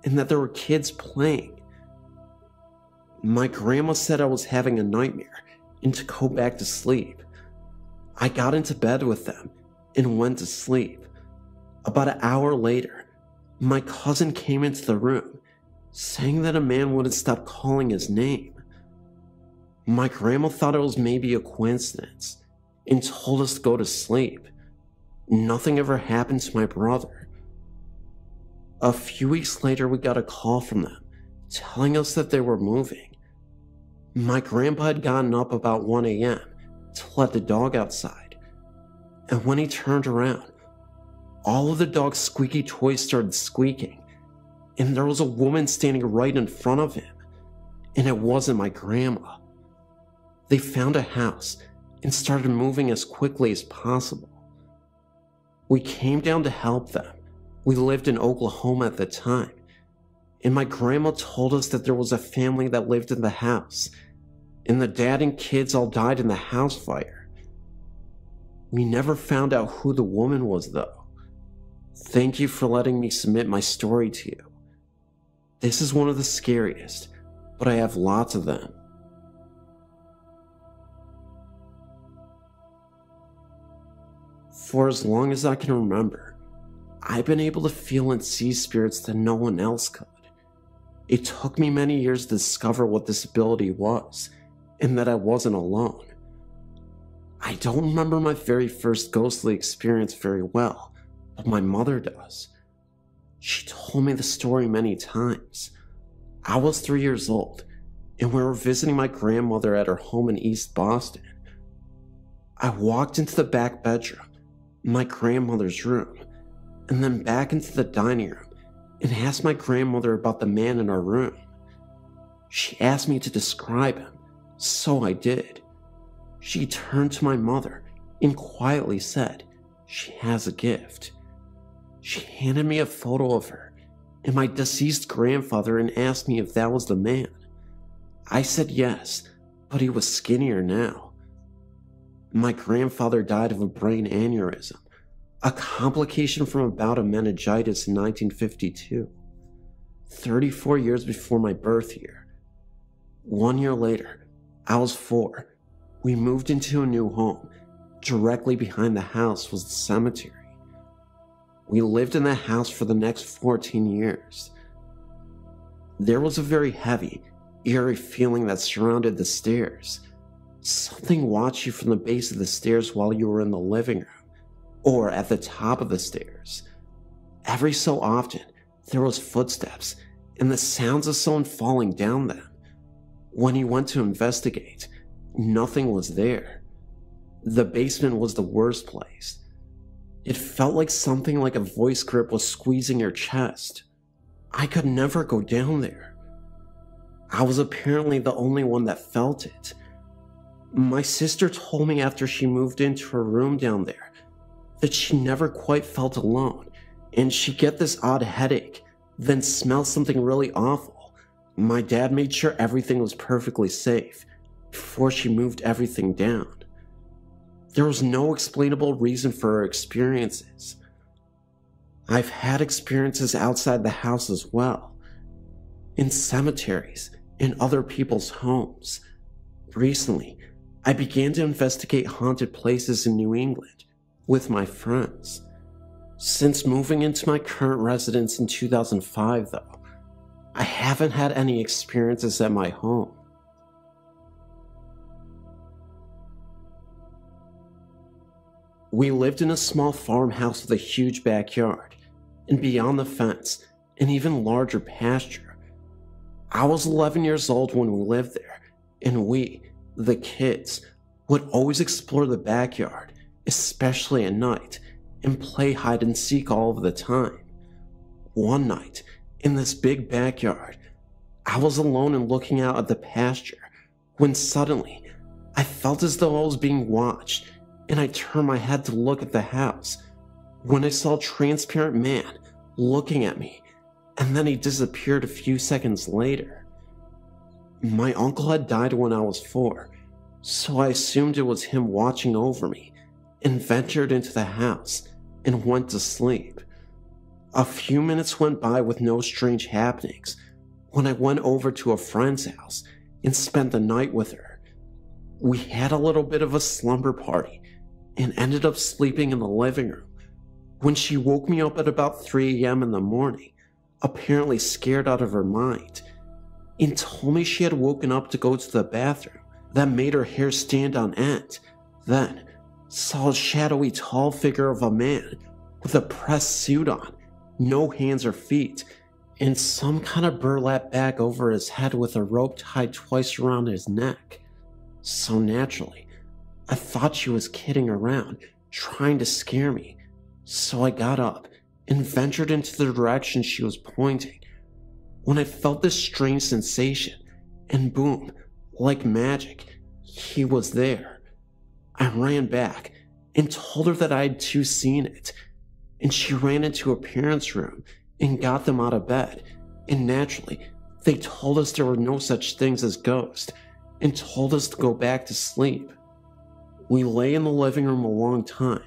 and that there were kids playing. My grandma said I was having a nightmare and to go back to sleep. I got into bed with them and went to sleep. About an hour later, my cousin came into the room, saying that a man wouldn't stop calling his name. My grandma thought it was maybe a coincidence and told us to go to sleep. Nothing ever happened to my brother. A few weeks later, we got a call from them, telling us that they were moving. My grandpa had gotten up about 1 a.m. to let the dog outside. And when he turned around, all of the dog's squeaky toys started squeaking, and there was a woman standing right in front of him, and it wasn't my grandma. They found a house and started moving as quickly as possible. We came down to help them. We lived in Oklahoma at the time, and my grandma told us that there was a family that lived in the house, and the dad and kids all died in the house fire. We never found out who the woman was, though. Thank you for letting me submit my story to you. This is one of the scariest, but I have lots of them. For as long as I can remember, I've been able to feel and see spirits that no one else could. It took me many years to discover what this ability was, and that I wasn't alone. I don't remember my very first ghostly experience very well, but my mother does. She told me the story many times. I was 3 years old, and we were visiting my grandmother at her home in East Boston. I walked into the back bedroom, my grandmother's room, and then back into the dining room and asked my grandmother about the man in our room. She asked me to describe him, so I did. She turned to my mother and quietly said, "She has a gift." She handed me a photo of her and my deceased grandfather and asked me if that was the man. I said yes, but he was skinnier now. My grandfather died of a brain aneurysm, a complication from a bout of meningitis in 1952, 34 years before my birth year. 1 year later, I was 4. We moved into a new home. Directly behind the house was the cemetery. We lived in the house for the next 14 years. There was a very heavy, eerie feeling that surrounded the stairs. Something watched you from the base of the stairs while you were in the living room, or at the top of the stairs. Every so often, there was footsteps and the sounds of someone falling down them. When you went to investigate, nothing was there. The basement was the worst place. It felt like something like a voice grip was squeezing your chest. I could never go down there. I was apparently the only one that felt it. My sister told me after she moved into her room down there that she never quite felt alone, and she'd get this odd headache, then smell something really awful. My dad made sure everything was perfectly safe before she moved everything down. There was no explainable reason for her experiences. I've had experiences outside the house as well, in cemeteries, in other people's homes. Recently, I began to investigate haunted places in New England with my friends. Since moving into my current residence in 2005, though, I haven't had any experiences at my home. We lived in a small farmhouse with a huge backyard, and beyond the fence, an even larger pasture. I was 11 years old when we lived there, and we, the kids, would always explore the backyard, especially at night, and play hide and seek all of the time. One night, in this big backyard, I was alone and looking out at the pasture, when suddenly, I felt as though I was being watched, and I turned my head to look at the house, when I saw a transparent man looking at me, and then he disappeared a few seconds later. My uncle had died when I was 4, so I assumed it was him watching over me, and ventured into the house and went to sleep. A few minutes went by with no strange happenings when I went over to a friend's house and spent the night with her. We had a little bit of a slumber party and ended up sleeping in the living room when she woke me up at about 3 a.m. in the morning, apparently scared out of her mind, and told me she had woken up to go to the bathroom. That made her hair stand on end. Then saw a shadowy tall figure of a man with a pressed suit on, no hands or feet, and some kind of burlap bag over his head with a rope tied twice around his neck. So naturally, I thought she was kidding around, trying to scare me, so I got up and ventured into the direction she was pointing, when I felt this strange sensation, and boom, like magic, he was there. I ran back and told her that I had too seen it, and she ran into her parents' room and got them out of bed, and naturally, they told us there were no such things as ghosts, and told us to go back to sleep. We lay in the living room a long time,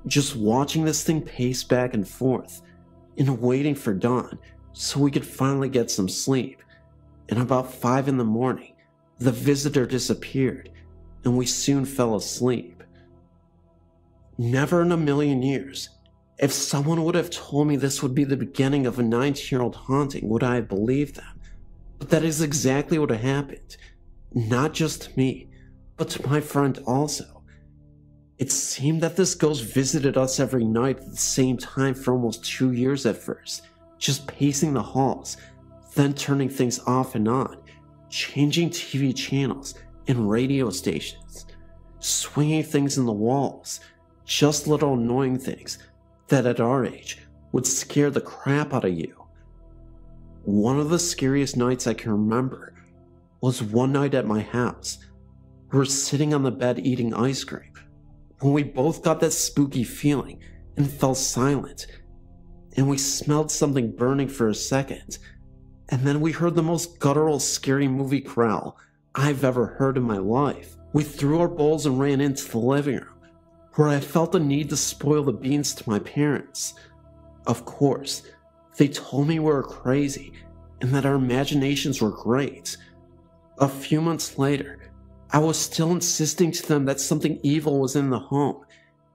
just watching this thing pace back and forth, and waiting for dawn so we could finally get some sleep. And about 5 in the morning, the visitor disappeared, and we soon fell asleep. Never in a million years, if someone would have told me this would be the beginning of a 19-year-old haunting, would I have believed them. But that is exactly what happened. Not just to me, but to my friend also. It seemed that this ghost visited us every night at the same time for almost 2 years at first, just pacing the halls, then turning things off and on, changing TV channels and radio stations, swinging things in the walls, just little annoying things that at our age would scare the crap out of you. One of the scariest nights I can remember was one night at my house. We were sitting on the bed eating ice cream when we both got that spooky feeling and fell silent, and we smelled something burning for a second, and then we heard the most guttural scary movie growl I've ever heard in my life. We threw our bowls and ran into the living room, where I felt the need to spoil the beans to my parents. Of course, they told me we were crazy and that our imaginations were great. A few months later, I was still insisting to them that something evil was in the home,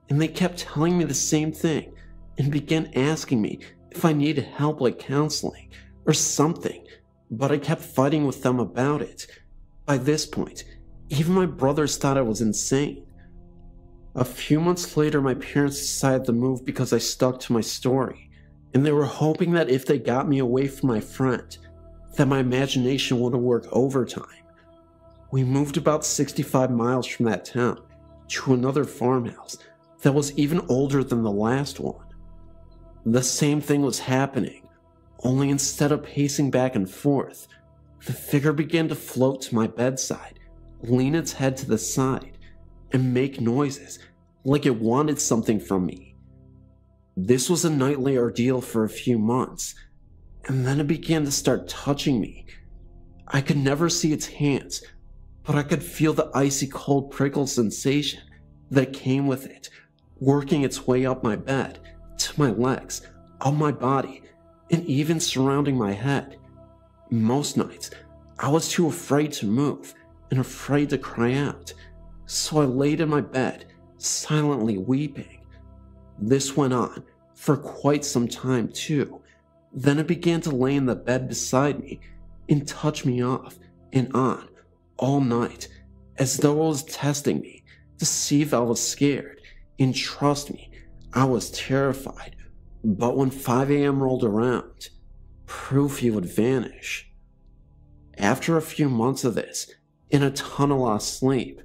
and they kept telling me the same thing, and began asking me if I needed help like counseling or something, but I kept fighting with them about it. By this point, even my brothers thought I was insane. A few months later, my parents decided to move because I stuck to my story, and they were hoping that if they got me away from my friend, that my imagination wouldn't work overtime. We moved about 65 miles from that town to another farmhouse that was even older than the last one. The same thing was happening, only instead of pacing back and forth, the figure began to float to my bedside, lean its head to the side, and make noises like it wanted something from me. This was a nightly ordeal for a few months, and then it began to start touching me. I could never see its hands, but I could feel the icy cold prickle sensation that came with it, working its way up my bed, to my legs, up my body, and even surrounding my head. Most nights, I was too afraid to move and afraid to cry out, so I laid in my bed, silently weeping. This went on for quite some time too. Then it began to lay in the bed beside me and touch me off and on all night, as though it was testing me to see if I was scared. And trust me, I was terrified. But when 5 a.m. rolled around, proof he would vanish. After a few months of this, in a ton of lost sleep,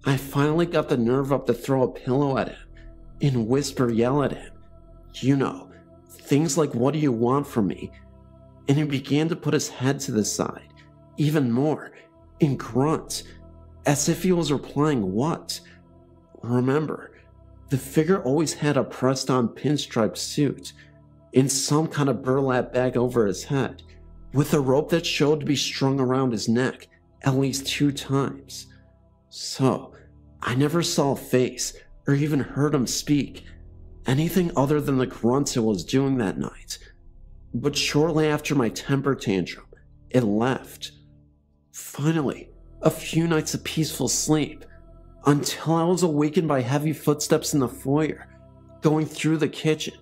I finally got the nerve up to throw a pillow at him and yell at him. You know, things like, "What do you want from me?" And he began to put his head to the side, even more, and grunt, as if he was replying, "What?" Remember, the figure always had a pressed-on pinstripe suit, and some kind of burlap bag over his head, with a rope that showed to be strung around his neck at least 2 times. So, I never saw a face or even heard him speak, anything other than the grunts it was doing that night. But shortly after my temper tantrum, it left. Finally, a few nights of peaceful sleep, until I was awakened by heavy footsteps in the foyer, going through the kitchen,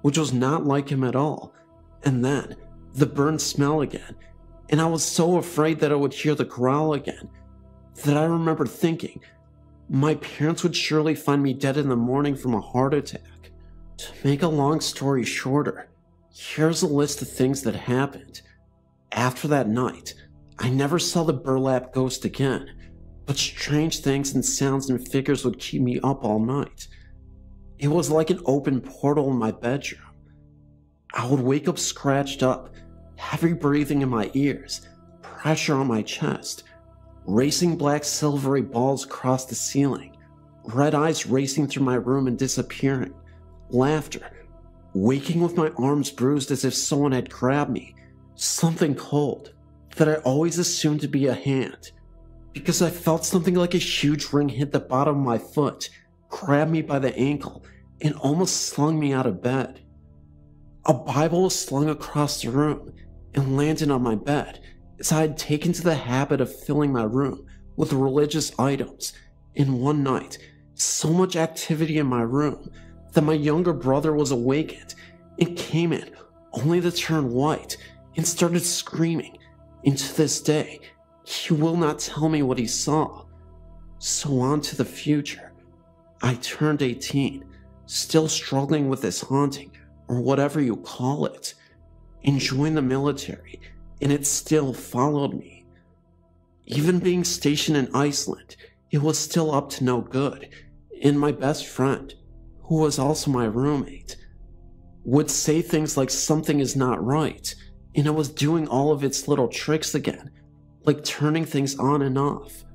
which was not like him at all, and then the burnt smell again, and I was so afraid that I would hear the growl again, that I remember thinking my parents would surely find me dead in the morning from a heart attack. To make a long story shorter, here's a list of things that happened. After that night, I never saw the burlap ghost again, but strange things and sounds and figures would keep me up all night. It was like an open portal in my bedroom. I would wake up scratched up, heavy breathing in my ears, pressure on my chest, racing black silvery balls across the ceiling, red eyes racing through my room and disappearing, laughter, waking with my arms bruised as if someone had grabbed me, something cold that I always assumed to be a hand, because I felt something like a huge ring hit the bottom of my foot, grabbed me by the ankle, and almost slung me out of bed. A Bible was slung across the room and landed on my bed, as I had taken to the habit of filling my room with religious items. In one night, so much activity in my room that my younger brother was awakened and came in only to turn white and started screaming. And to this day, he will not tell me what he saw. So on to the future. I turned 18, still struggling with this haunting, or whatever you call it, and joined the military, and it still followed me. Even being stationed in Iceland, it was still up to no good, and my best friend, who was also my roommate, would say things like something is not right, and it was doing all of its little tricks again, like turning things on and off.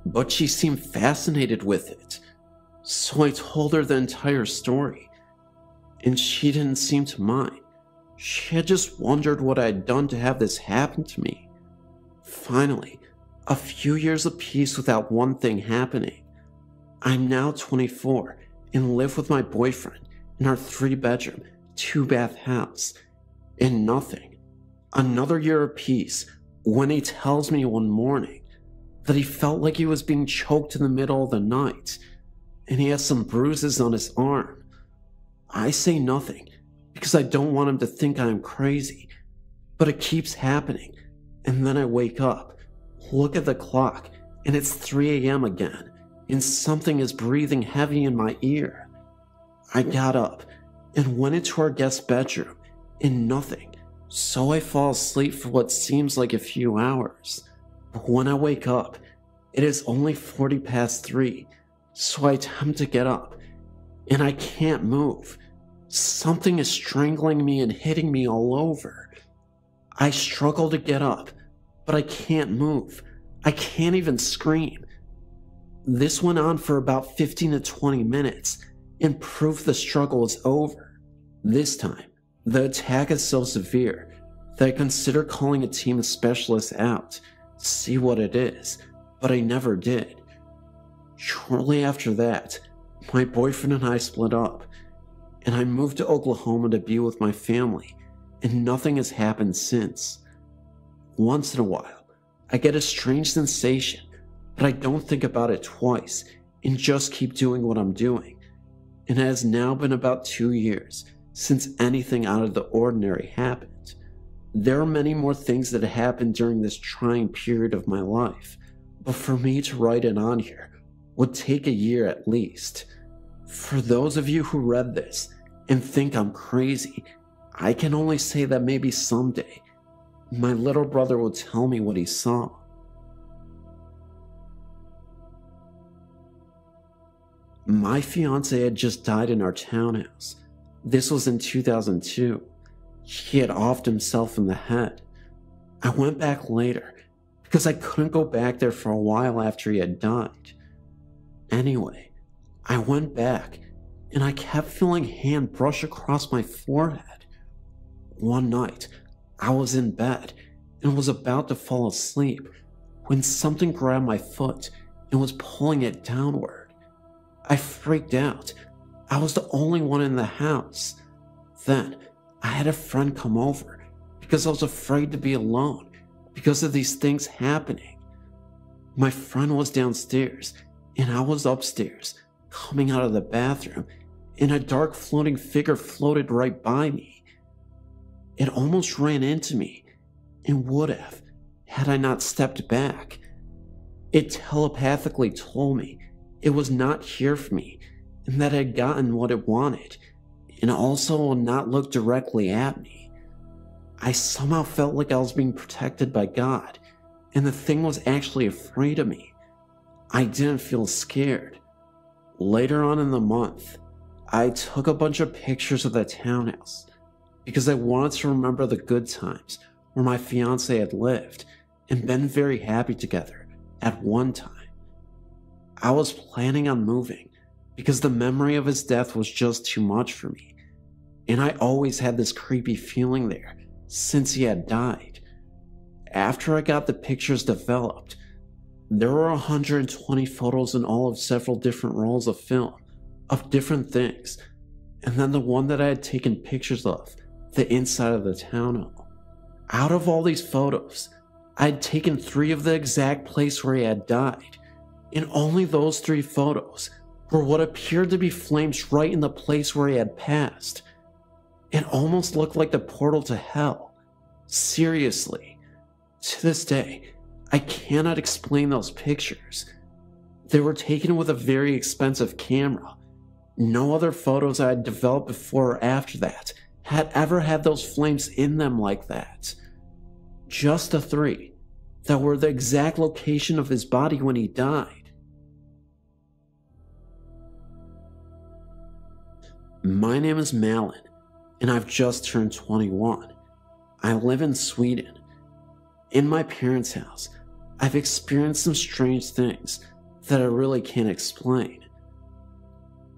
But she seemed fascinated with it, so I told her the entire story, and she didn't seem to mind. She had just wondered what I had done to have this happen to me. Finally, a few years of peace without one thing happening. I'm now 24 and live with my boyfriend in our 3-bedroom, 2-bath house, and nothing. Another year of peace when he tells me one morning that he felt like he was being choked in the middle of the night, and he has some bruises on his arm. I say nothing because I don't want him to think I am crazy, but it keeps happening, and then I wake up, look at the clock, and it's 3 a.m. again, and something is breathing heavy in my ear. I got up and went into our guest bedroom, and nothing, so I fall asleep for what seems like a few hours. But when I wake up, it is only 40 past 3, so I attempt to get up, and I can't move. Something is strangling me and hitting me all over. I struggle to get up, but I can't move. I can't even scream. This went on for about 15 to 20 minutes, and proof the struggle is over. This time, the attack is so severe that I consider calling a team of specialists out to see what it is, but I never did. Shortly after that, my boyfriend and I split up, and I moved to Oklahoma to be with my family, and nothing has happened since. Once in a while, I get a strange sensation, but I don't think about it twice and just keep doing what I'm doing. And it has now been about 2 years since anything out of the ordinary happened. There are many more things that happened during this trying period of my life, but for me to write it on here would take a year at least. For those of you who read this and think I'm crazy, I can only say that maybe someday my little brother will tell me what he saw. My fiance had just died in our townhouse. This was in 2002. He had offed himself in the head. I went back later because I couldn't go back there for a while after he had died. Anyway, I went back and I kept feeling a hand brush across my forehead. One night, I was in bed and was about to fall asleep when something grabbed my foot and was pulling it downward. I freaked out. I was the only one in the house. Then, I had a friend come over because I was afraid to be alone because of these things happening. My friend was downstairs and I was upstairs, coming out of the bathroom, and a dark floating figure floated right by me. It almost ran into me, and would have, had I not stepped back. It telepathically told me it was not here for me, and that I had gotten what it wanted, and also would not look directly at me. I somehow felt like I was being protected by God, and the thing was actually afraid of me. I didn't feel scared. Later on in the month, I took a bunch of pictures of the townhouse because I wanted to remember the good times where my fiance had lived and been very happy together at one time. I was planning on moving because the memory of his death was just too much for me, and I always had this creepy feeling there since he had died. After I got the pictures developed, there were 120 photos in all of several different rolls of film of different things, and then the one that I had taken pictures of, the inside of the townhome. Out of all these photos, I had taken 3 of the exact place where he had died, and only those 3 photos were what appeared to be flames right in the place where he had passed. It almost looked like the portal to hell. Seriously. To this day, I cannot explain those pictures. They were taken with a very expensive camera. No other photos I had developed before or after that had ever had those flames in them like that. Just the 3 that were the exact location of his body when he died. My name is Malin, and I've just turned 21. I live in Sweden. In my parents' house, I've experienced some strange things that I really can't explain.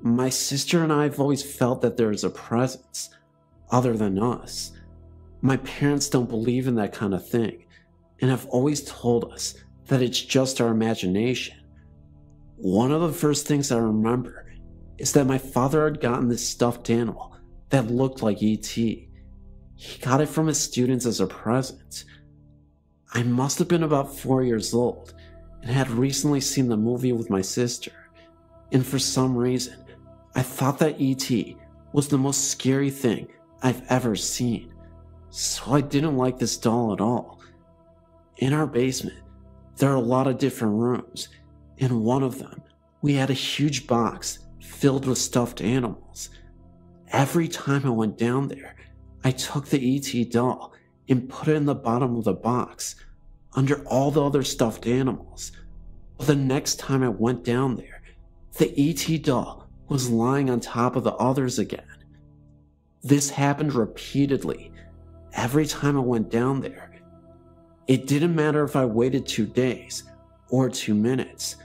My sister and I have always felt that there is a presence other than us. My parents don't believe in that kind of thing and have always told us that it's just our imagination. One of the first things I remember is that my father had gotten this stuffed animal that looked like E.T. He got it from his students as a present. I must have been about 4 years old and had recently seen the movie with my sister, and for some reason, I thought that E.T. was the most scary thing I've ever seen, so I didn't like this doll at all. In our basement, there are a lot of different rooms. In one of them, we had a huge box filled with stuffed animals. Every time I went down there, I took the ET doll and put it in the bottom of the box, under all the other stuffed animals. But the next time I went down there, the ET doll was lying on top of the others again. This happened repeatedly, every time I went down there. It didn't matter if I waited 2 days or 2 minutes.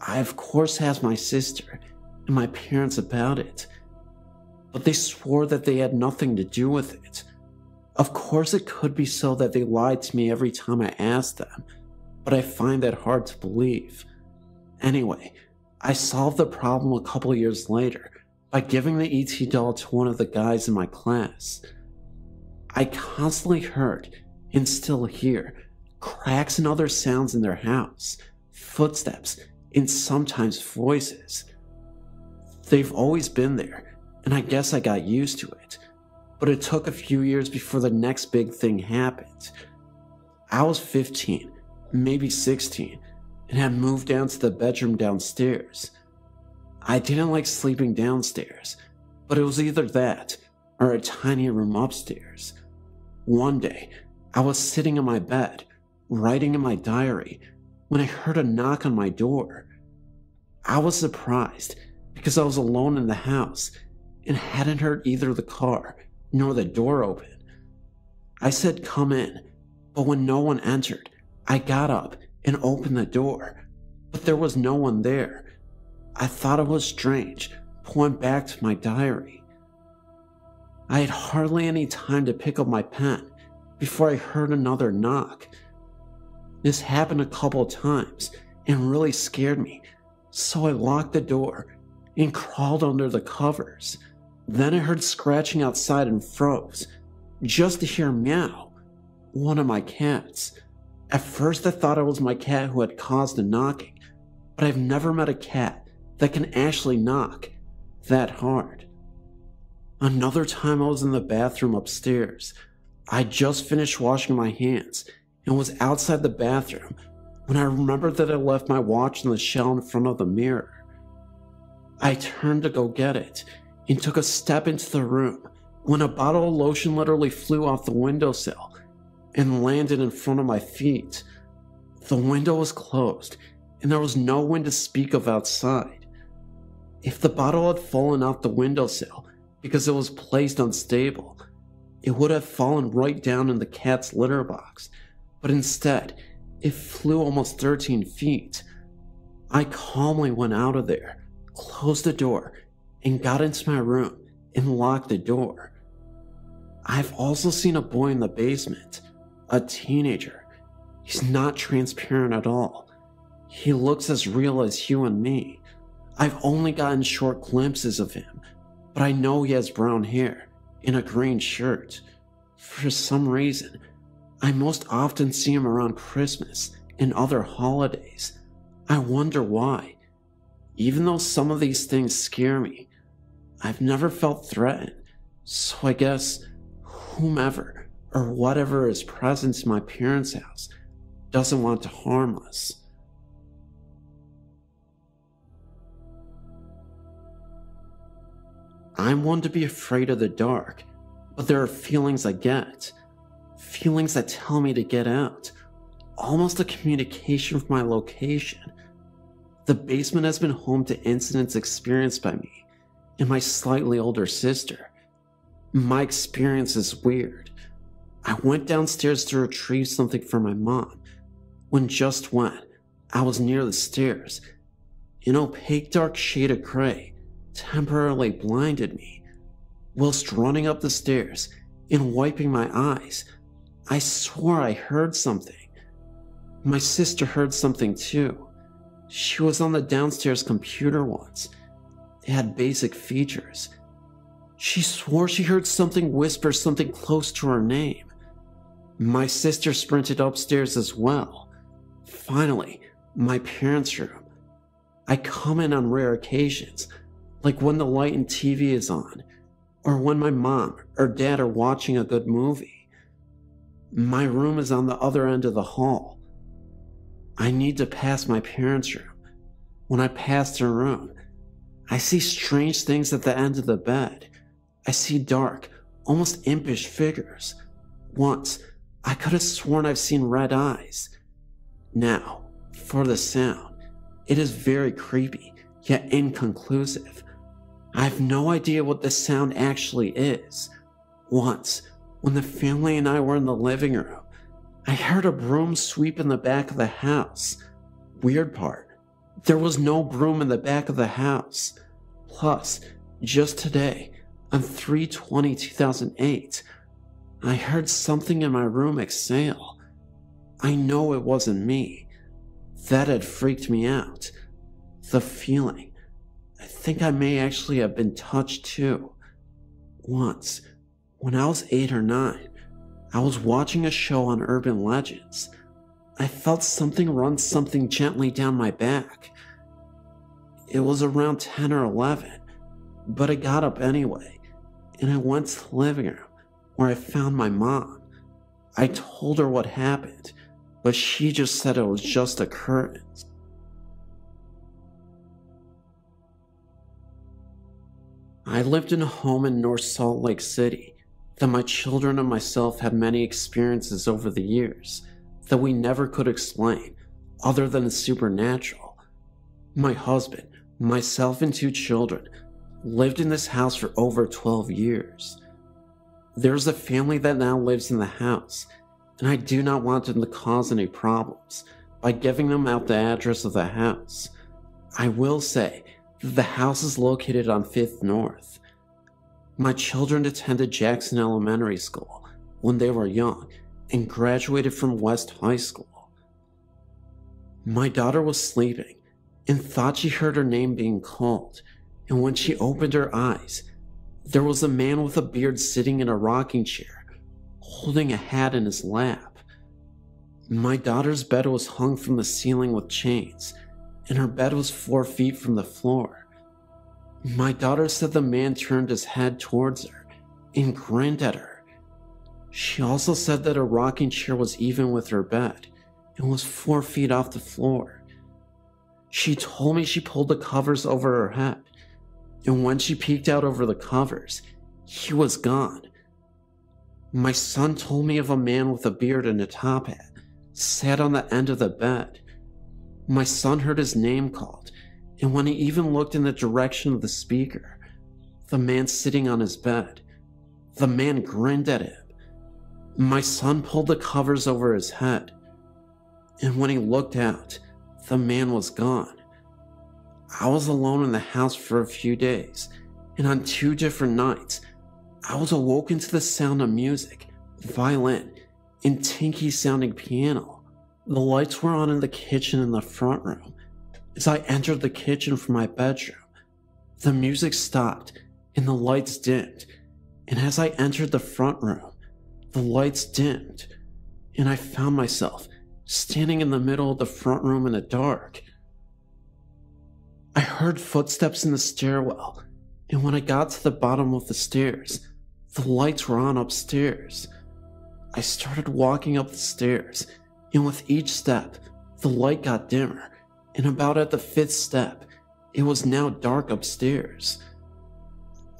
I of course asked my sister and my parents about it, but they swore that they had nothing to do with it. Of course it could be so that they lied to me every time I asked them, but I find that hard to believe. Anyway, I solved the problem a couple years later by giving the ET doll to one of the guys in my class. I constantly heard, and still hear, cracks and other sounds in their house, footsteps, and sometimes voices. They've always been there, and I guess I got used to it, but it took a few years before the next big thing happened. I was 15, maybe 16, and had moved down to the bedroom downstairs. I didn't like sleeping downstairs, but it was either that or a tiny room upstairs. One day, I was sitting in my bed, writing in my diary, when I heard a knock on my door. I was surprised because I was alone in the house and hadn't heard either the car nor the door open. I said, "Come in," but when no one entered, I got up and opened the door, but there was no one there. I thought it was strange, but went back to my diary. I had hardly any time to pick up my pen before I heard another knock. This happened a couple times and really scared me, so I locked the door and crawled under the covers. Then I heard scratching outside and froze, just to hear meow, one of my cats. At first I thought it was my cat who had caused the knocking, but I've never met a cat that can actually knock that hard. Another time I was in the bathroom upstairs. I just finished washing my hands and was outside the bathroom when I remembered that I left my watch on the shelf in front of the mirror. I turned to go get it and took a step into the room when a bottle of lotion literally flew off the windowsill and landed in front of my feet. The window was closed and there was no wind to speak of outside. If the bottle had fallen off the windowsill because it was placed unstable, it would have fallen right down in the cat's litter box, but instead, it flew almost 13 feet. I calmly went out of there, closed the door, and got into my room and locked the door. I've also seen a boy in the basement, a teenager. He's not transparent at all. He looks as real as you and me. I've only gotten short glimpses of him, but I know he has brown hair in a green shirt. For some reason, I most often see him around Christmas and other holidays. I wonder why. Even though some of these things scare me, I've never felt threatened, so I guess whomever or whatever is present in my parents' house doesn't want to harm us. I'm one to be afraid of the dark, but there are feelings I get. Feelings that tell me to get out. Almost a communication from my location. The basement has been home to incidents experienced by me and my slightly older sister. My experience is weird. I went downstairs to retrieve something for my mom, when I was near the stairs, an opaque dark shade of gray temporarily blinded me. Whilst running up the stairs and wiping my eyes, I swore I heard something. My sister heard something too. She was on the downstairs computer once. It had basic features. She swore she heard something whisper something close to her name. My sister sprinted upstairs as well. Finally, my parents' room. I come in on rare occasions, like when the light and TV is on, or when my mom or dad are watching a good movie. My room is on the other end of the hall. I need to pass my parents' room. When I pass their room, I see strange things at the end of the bed. I see dark, almost impish figures. Once, I could have sworn I've seen red eyes. Now, for the sound, it is very creepy, yet inconclusive. I have no idea what the sound actually is. Once, when the family and I were in the living room, I heard a broom sweep in the back of the house. Weird part, there was no broom in the back of the house. Plus, just today, on 3/20/2008, I heard something in my room exhale. I know it wasn't me. That had freaked me out. The feeling. I think I may actually have been touched too. Once, when I was 8 or 9, I was watching a show on urban legends. I felt something run something gently down my back. It was around 10 or 11, but I got up anyway, and I went to the living room where I found my mom. I told her what happened, but she just said it was just a curtain. I lived in a home in North Salt Lake City that my children and myself had many experiences over the years that we never could explain other than the supernatural. My husband, myself, and 2 children lived in this house for over 12 years. There's a family that now lives in the house, and I do not want them to cause any problems by giving them out the address of the house. I will say that the house is located on 5th North. My children attended Jackson Elementary School when they were young and graduated from West High School. My daughter was sleeping and thought she heard her name being called, and when she opened her eyes, there was a man with a beard sitting in a rocking chair, holding a hat in his lap. My daughter's bed was hung from the ceiling with chains, and her bed was 4 feet from the floor. My daughter said the man turned his head towards her and grinned at her. She also said that her rocking chair was even with her bed and was 4 feet off the floor. She told me she pulled the covers over her head, and when she peeked out over the covers, he was gone. My son told me of a man with a beard and a top hat, sat on the end of the bed. My son heard his name called, and when he even looked in the direction of the speaker, the man sitting on his bed, the man grinned at him. My son pulled the covers over his head, and when he looked out, the man was gone. I was alone in the house for a few days, and on 2 different nights, I was awoken to the sound of music, violin, and tinky sounding piano. The lights were on in the kitchen and the front room. As I entered the kitchen from my bedroom, the music stopped and the lights dimmed, and as I entered the front room, the lights dimmed, and I found myself standing in the middle of the front room in the dark. I heard footsteps in the stairwell, and when I got to the bottom of the stairs, the lights were on upstairs. I started walking up the stairs, and with each step, the light got dimmer, and about at the 5th step, it was now dark upstairs.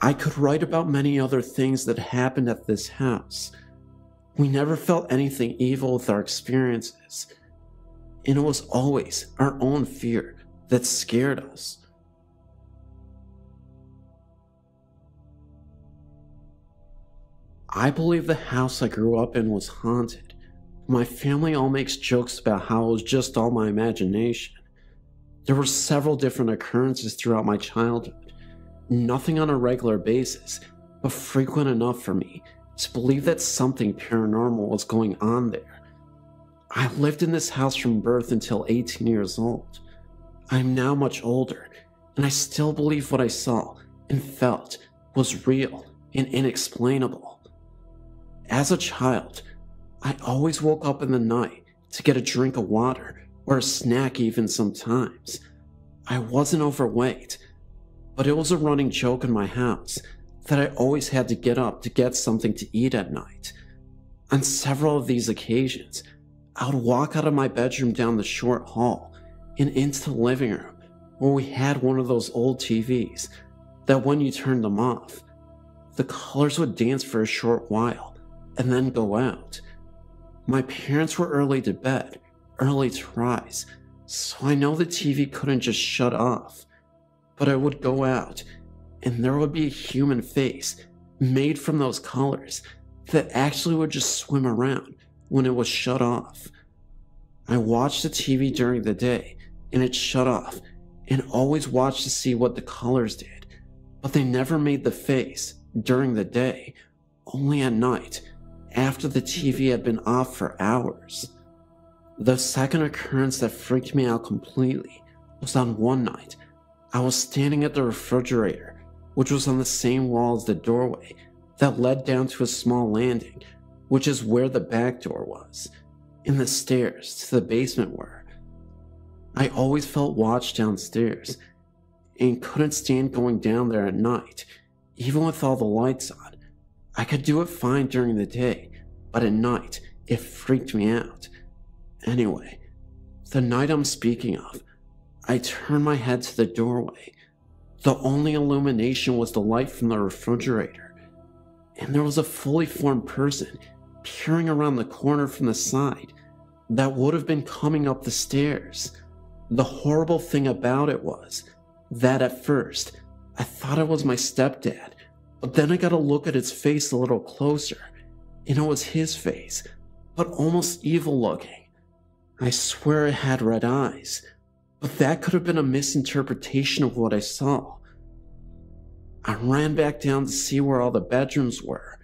I could write about many other things that happened at this house. We never felt anything evil with our experiences, and it was always our own fear that scared us. I believe the house I grew up in was haunted. My family all makes jokes about how it was just all my imagination. There were several different occurrences throughout my childhood, nothing on a regular basis, but frequent enough for me to believe that something paranormal was going on there. I lived in this house from birth until 18 years old. I am now much older, and I still believe what I saw and felt was real and inexplainable. As a child, I always woke up in the night to get a drink of water or a snack even sometimes. I wasn't overweight, but it was a running joke in my house that I always had to get up to get something to eat at night. On several of these occasions, I would walk out of my bedroom down the short hall and into the living room where we had one of those old TVs that when you turned them off, the colors would dance for a short while and then go out. My parents were early to bed, early to rise, so I know the TV couldn't just shut off. But I would go out, and there would be a human face made from those colors that actually would just swim around when it was shut off. I watched the TV during the day, and it shut off, and always watched to see what the colors did, but they never made the face during the day, only at night, after the TV had been off for hours. The second occurrence that freaked me out completely was on one night. I was standing at the refrigerator, which was on the same wall as the doorway that led down to a small landing, which is where the back door was, and the stairs to the basement were. I always felt watched downstairs, and couldn't stand going down there at night, even with all the lights on. I could do it fine during the day, but at night, it freaked me out. Anyway, the night I'm speaking of, I turned my head to the doorway. The only illumination was the light from the refrigerator, and there was a fully formed person peering around the corner from the side that would have been coming up the stairs. The horrible thing about it was that at first, I thought it was my stepdad, but then I got a look at his face a little closer, and it was his face, but almost evil looking. I swear it had red eyes, but that could have been a misinterpretation of what I saw. I ran back down to see where all the bedrooms were,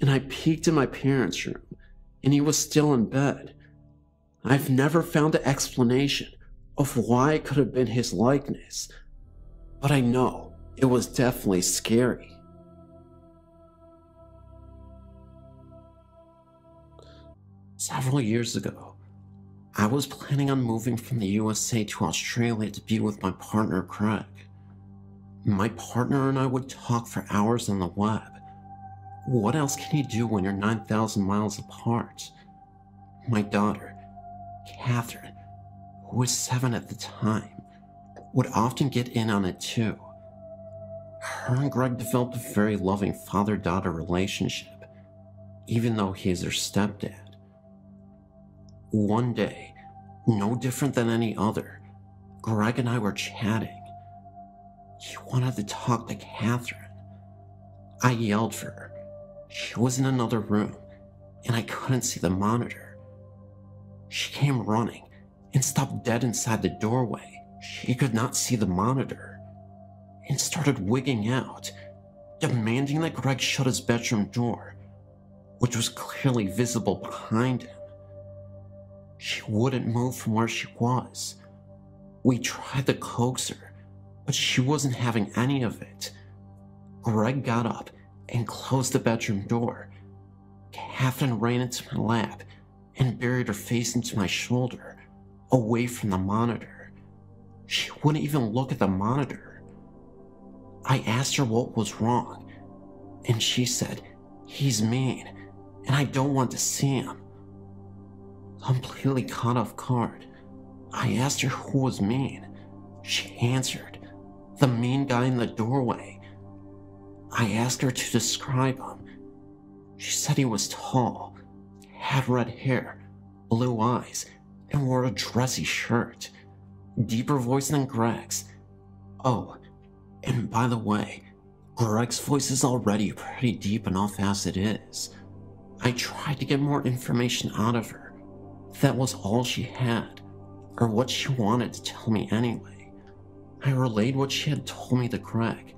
and I peeked in my parents' room, and he was still in bed. I've never found an explanation of why it could have been his likeness, but I know it was definitely scary. Several years ago, I was planning on moving from the USA to Australia to be with my partner Craig. My partner and I would talk for hours on the web. What else can you do when you're 9,000 miles apart? My daughter, Catherine, who was 7 at the time, would often get in on it too. Her and Greg developed a very loving father-daughter relationship, even though he is her stepdad. One day, no different than any other, Greg and I were chatting. He wanted to talk to Catherine. I yelled for her. She was in another room, and I couldn't see the monitor. She came running and stopped dead inside the doorway. She could not see the monitor, and started wigging out, demanding that Greg shut his bedroom door, which was clearly visible behind him. She wouldn't move from where she was. We tried to coax her, but she wasn't having any of it. Greg got up and closed the bedroom door. Catherine ran into my lap and buried her face into my shoulder, away from the monitor. She wouldn't even look at the monitor. I asked her what was wrong, and she said, "He's mean, and I don't want to see him." Completely caught off guard, I asked her who was mean. She answered, "The mean guy in the doorway." I asked her to describe him. She said he was tall, had red hair, blue eyes, and wore a dressy shirt. Deeper voice than Greg's. Oh, and by the way, Greg's voice is already pretty deep enough as it is. I tried to get more information out of her. That was all she had, or what she wanted to tell me anyway. I relayed what she had told me to Greg,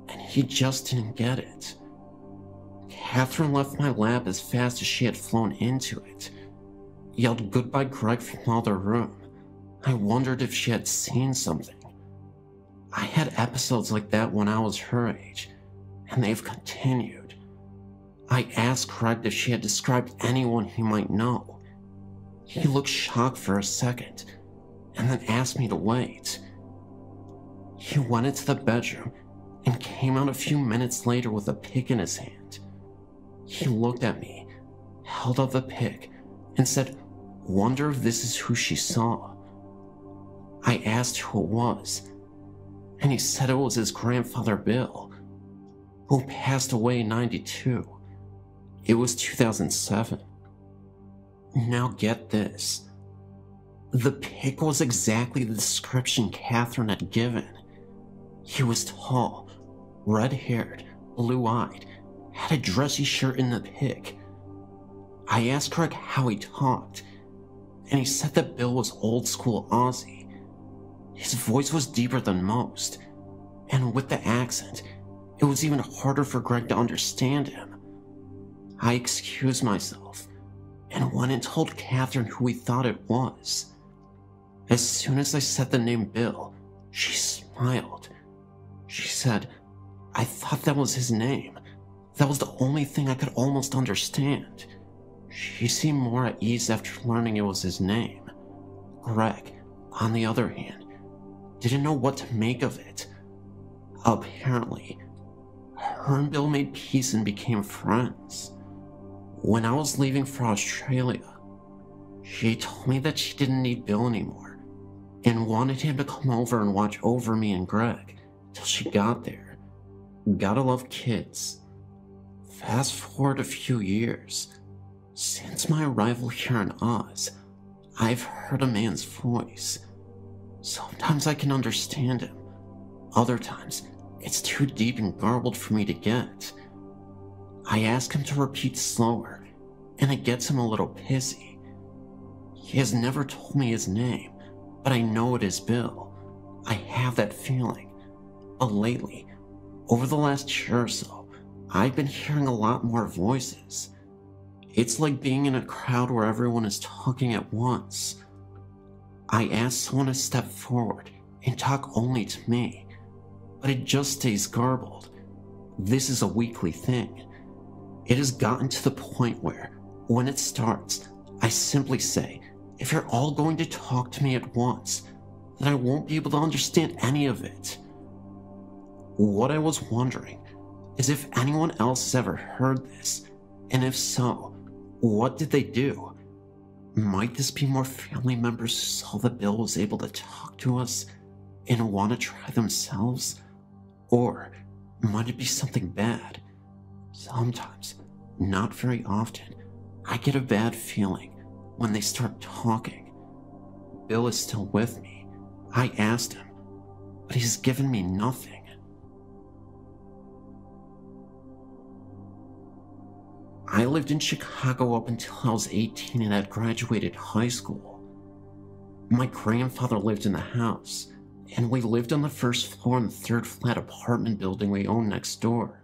and he just didn't get it. Catherine left my lap as fast as she had flown into it, yelled goodbye Greg from the other room. I wondered if she had seen something. I had episodes like that when I was her age, and they've continued. I asked Greg if she had described anyone he might know. He looked shocked for a second, and then asked me to wait. He went into the bedroom and came out a few minutes later with a pick in his hand. He looked at me, held up the pick, and said, "Wonder if this is who she saw." I asked who it was, and he said it was his grandfather Bill, who passed away in '92. It was 2007. Now get this. The pick was exactly the description Catherine had given. He was tall, red-haired, blue-eyed, had a dressy shirt in the pick. I asked Greg how he talked, and he said that Bill was old-school Aussie. His voice was deeper than most, and with the accent, it was even harder for Greg to understand him. I excused myself, and went and told Catherine who we thought it was. As soon as I said the name Bill, she smiled. She said, "I thought that was his name. That was the only thing I could almost understand." She seemed more at ease after learning it was his name. Greg, on the other hand, didn't know what to make of it. Apparently, her and Bill made peace and became friends. When I was leaving for Australia, she told me that she didn't need Bill anymore and wanted him to come over and watch over me and Greg till she got there. Gotta love kids. Fast forward a few years. Since my arrival here in Oz, I've heard a man's voice. Sometimes I can understand him. Other times, it's too deep and garbled for me to get. I ask him to repeat slower, and it gets him a little pissy. He has never told me his name, but I know it is Bill. I have that feeling. But lately, over the last year or so, I've been hearing a lot more voices. It's like being in a crowd where everyone is talking at once. I ask someone to step forward and talk only to me, but it just stays garbled. This is a weekly thing. It has gotten to the point where, when it starts, I simply say, if you're all going to talk to me at once, then I won't be able to understand any of it. What I was wondering is if anyone else has ever heard this, and if so, what did they do? Might this be more family members who saw that Bill was able to talk to us and want to try themselves? Or might it be something bad? Sometimes, not very often, I get a bad feeling when they start talking. Bill is still with me. I asked him, but he's given me nothing. I lived in Chicago up until I was 18 and had graduated high school. My grandfather lived in the house, and we lived on the first floor in the third flat apartment building we owned next door.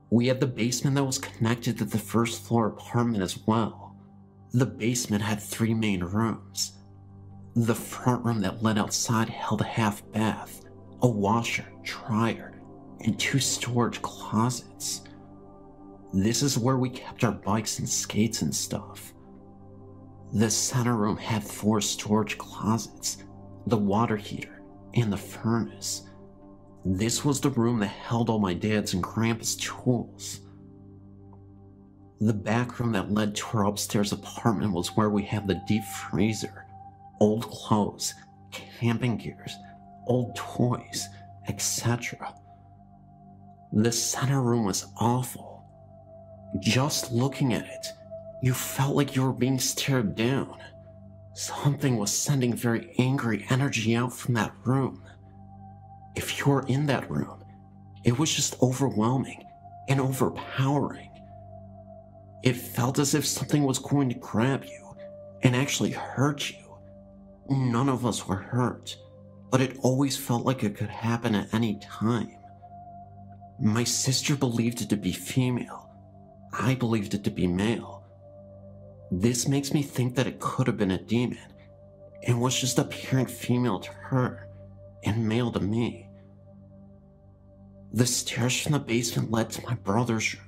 We had the basement that was connected to the first floor apartment as well. The basement had 3 main rooms. The front room that led outside held a half bath, a washer, dryer, and 2 storage closets. This is where we kept our bikes and skates and stuff. The center room had 4 storage closets, the water heater, and the furnace. This was the room that held all my dad's and grandpa's tools. The back room that led to our upstairs apartment was where we had the deep freezer, old clothes, camping gears, old toys, etc. The center room was awful. Just looking at it, you felt like you were being stared down. Something was sending very angry energy out from that room. If you were in that room, it was just overwhelming and overpowering. It felt as if something was going to grab you and actually hurt you. None of us were hurt, but it always felt like it could happen at any time. My sister believed it to be female. I believed it to be male. This makes me think that it could have been a demon and was just appearing female to her and male to me. The stairs from the basement led to my brother's room.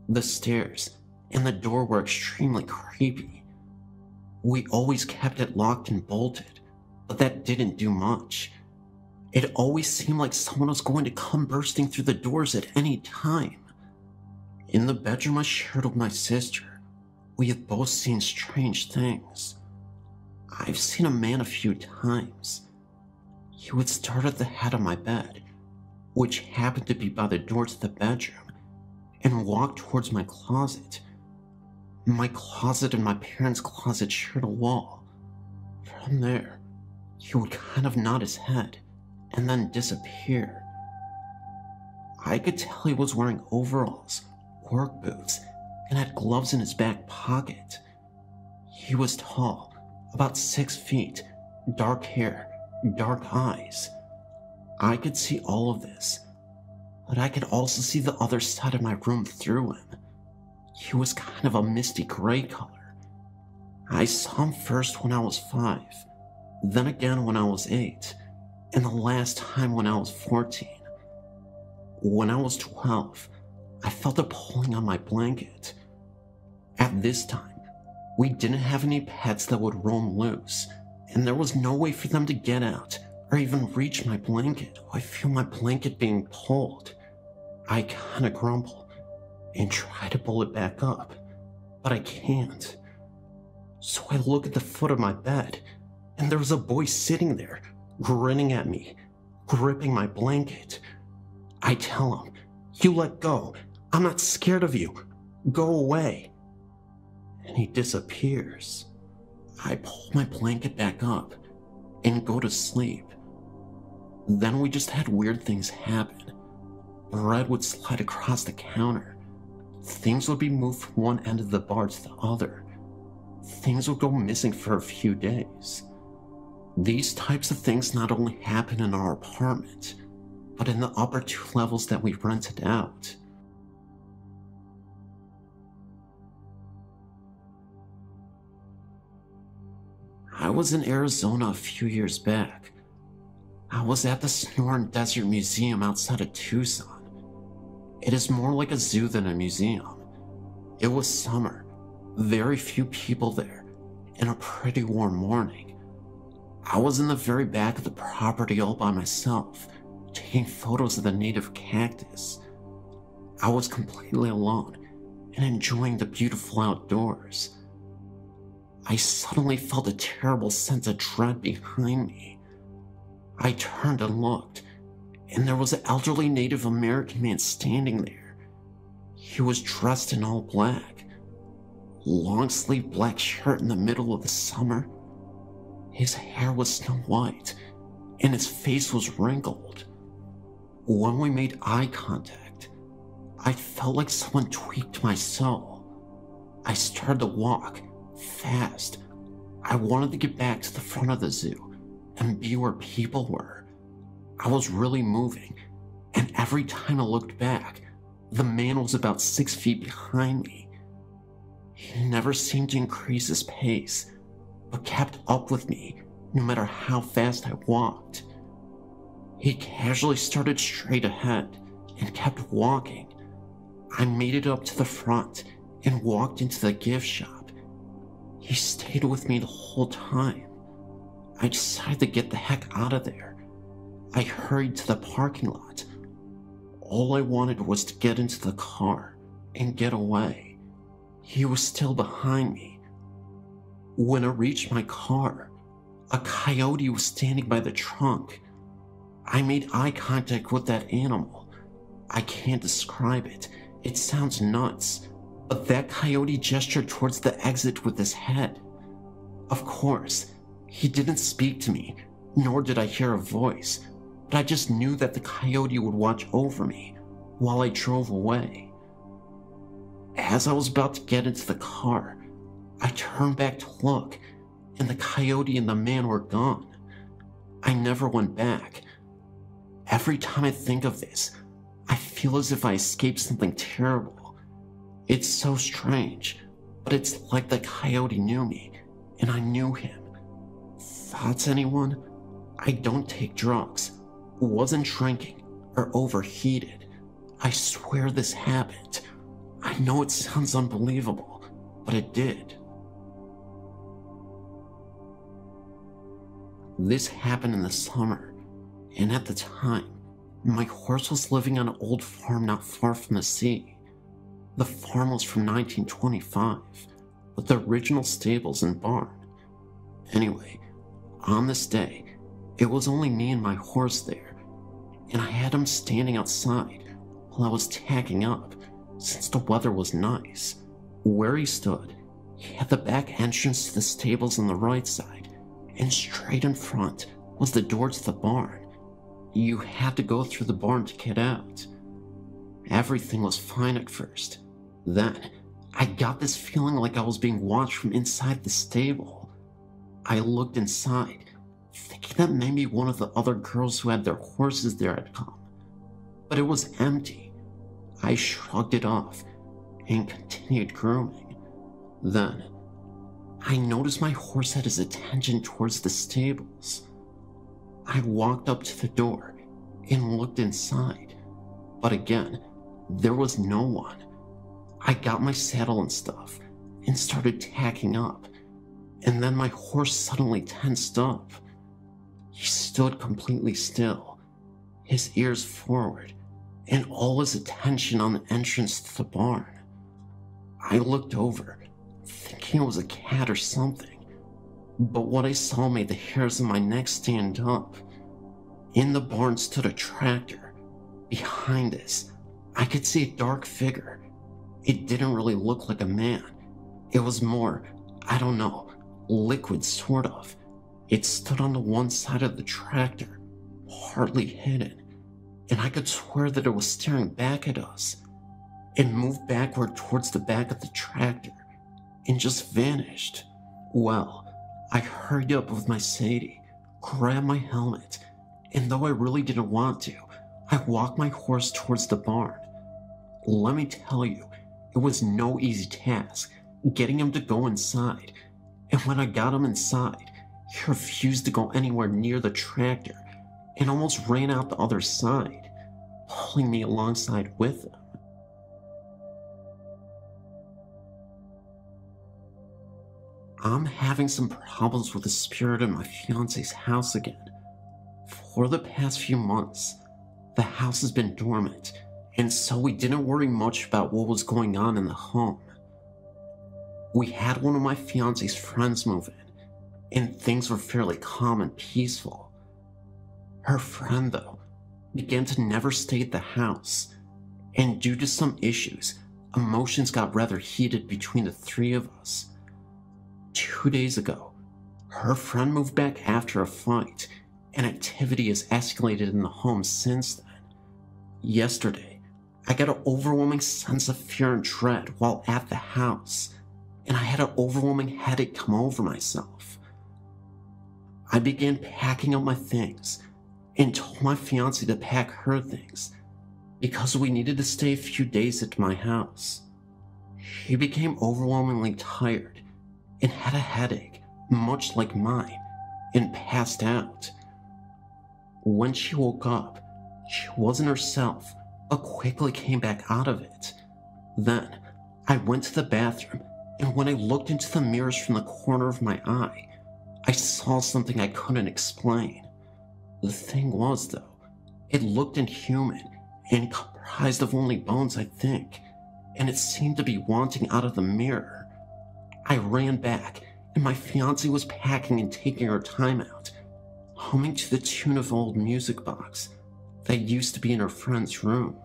The stairs and the door were extremely creepy. We always kept it locked and bolted, but that didn't do much. It always seemed like someone was going to come bursting through the doors at any time. In the bedroom I shared with my sister, we have both seen strange things. I've seen a man a few times. He would start at the head of my bed, which happened to be by the door to the bedroom, and walk towards my closet. My closet and my parents' closet shared a wall. From there, he would kind of nod his head and then disappear. I could tell he was wearing overalls, work boots, and had gloves in his back pocket. He was tall, about 6 feet, dark hair, dark eyes. I could see all of this, but I could also see the other side of my room through him. He was kind of a misty gray color. I saw him first when I was 5, then again when I was 8, and the last time when I was 14. When I was 12, I felt a pulling on my blanket. At this time, we didn't have any pets that would roam loose, and there was no way for them to get out or even reach my blanket. I feel my blanket being pulled. I kinda grumble and try to pull it back up, but I can't. So I look at the foot of my bed, and there was a boy sitting there, grinning at me, gripping my blanket. I tell him, "You let go. I'm not scared of you. Go away." And he disappears. I pull my blanket back up and go to sleep. Then we just had weird things happen. Bread would slide across the counter. Things would be moved from one end of the bar to the other. Things would go missing for a few days. These types of things not only happen in our apartment, but in the upper 2 levels that we rented out. I was in Arizona a few years back. I was at the Sonoran Desert Museum outside of Tucson. It is more like a zoo than a museum. It was summer, very few people there, and a pretty warm morning. I was in the very back of the property all by myself, taking photos of the native cactus. I was completely alone and enjoying the beautiful outdoors. I suddenly felt a terrible sense of dread behind me. I turned and looked, and there was an elderly Native American man standing there. He was dressed in all black, long-sleeved black shirt in the middle of the summer. His hair was snow white, and his face was wrinkled. When we made eye contact, I felt like someone tweaked my soul. I started to walk, fast. I wanted to get back to the front of the zoo and be where people were. I was really moving, and every time I looked back, the man was about 6 feet behind me. He never seemed to increase his pace, but kept up with me no matter how fast I walked. He casually started straight ahead and kept walking. I made it up to the front and walked into the gift shop. He stayed with me the whole time. I decided to get the heck out of there. I hurried to the parking lot. All I wanted was to get into the car and get away. He was still behind me. When I reached my car, a coyote was standing by the trunk. I made eye contact with that animal. I can't describe it. It sounds nuts. But that coyote gestured towards the exit with his head. Of course, he didn't speak to me, nor did I hear a voice, but I just knew that the coyote would watch over me while I drove away. As I was about to get into the car, I turned back to look, and the coyote and the man were gone. I never went back. Every time I think of this, I feel as if I escaped something terrible. It's so strange, but it's like the coyote knew me, and I knew him. Thoughts, anyone? I don't take drugs, wasn't drinking, or overheated. I swear this happened. I know it sounds unbelievable, but it did. This happened in the summer, And at the time, my horse was living on an old farm not far from the sea. The farm was from 1925, with the original stables and barn. Anyway, on this day, it was only me and my horse there, and I had him standing outside while I was tacking up, since the weather was nice. Where he stood, he had the back entrance to the stables on the right side, and straight in front was the door to the barn. You had to go through the barn to get out. Everything was fine at first. Then, I got this feeling like I was being watched from inside the stable. I looked inside, thinking that maybe one of the other girls who had their horses there had come. But it was empty. I shrugged it off and continued grooming. Then, I noticed my horse had his attention towards the stables. I walked up to the door and looked inside, but again, there was no one. I got my saddle and stuff and started tacking up, and then my horse suddenly tensed up. He stood completely still, his ears forward, and all his attention on the entrance to the barn. I looked over, thinking it was a cat or something, but what I saw made the hairs on my neck stand up. In the barn stood a tractor. Behind this, I could see a dark figure. It didn't really look like a man. It was more, I don't know, liquid sort of. It stood on the one side of the tractor, partly hidden, and I could swear that it was staring back at us. It moved backward towards the back of the tractor and just vanished. Well, I hurried up with my Sadie, grabbed my helmet, and though I really didn't want to, I walked my horse towards the barn. Let me tell you, it was no easy task getting him to go inside, and when I got him inside, he refused to go anywhere near the tractor and almost ran out the other side, pulling me alongside with him. I'm having some problems with the spirit in my fiance's house again. For the past few months, the house has been dormant, and so we didn't worry much about what was going on in the home. We had one of my fiance's friends move in, and things were fairly calm and peaceful. Her friend, though, began to never stay at the house, and due to some issues, emotions got rather heated between the three of us. 2 days ago, her friend moved back after a fight, and activity has escalated in the home since then. Yesterday, I got an overwhelming sense of fear and dread while at the house, and I had an overwhelming headache come over myself. I began packing up my things and told my fiancée to pack her things because we needed to stay a few days at my house. She became overwhelmingly tired and had a headache, much like mine, and passed out. When she woke up, she wasn't herself, but quickly came back out of it. Then, I went to the bathroom, and when I looked into the mirrors from the corner of my eye, I saw something I couldn't explain. The thing was, though, it looked inhuman and comprised of only bones, I think, and it seemed to be wanting out of the mirror. I ran back, and my fiancée was packing and taking her time out, humming to the tune of an old music box that used to be in her friend's room.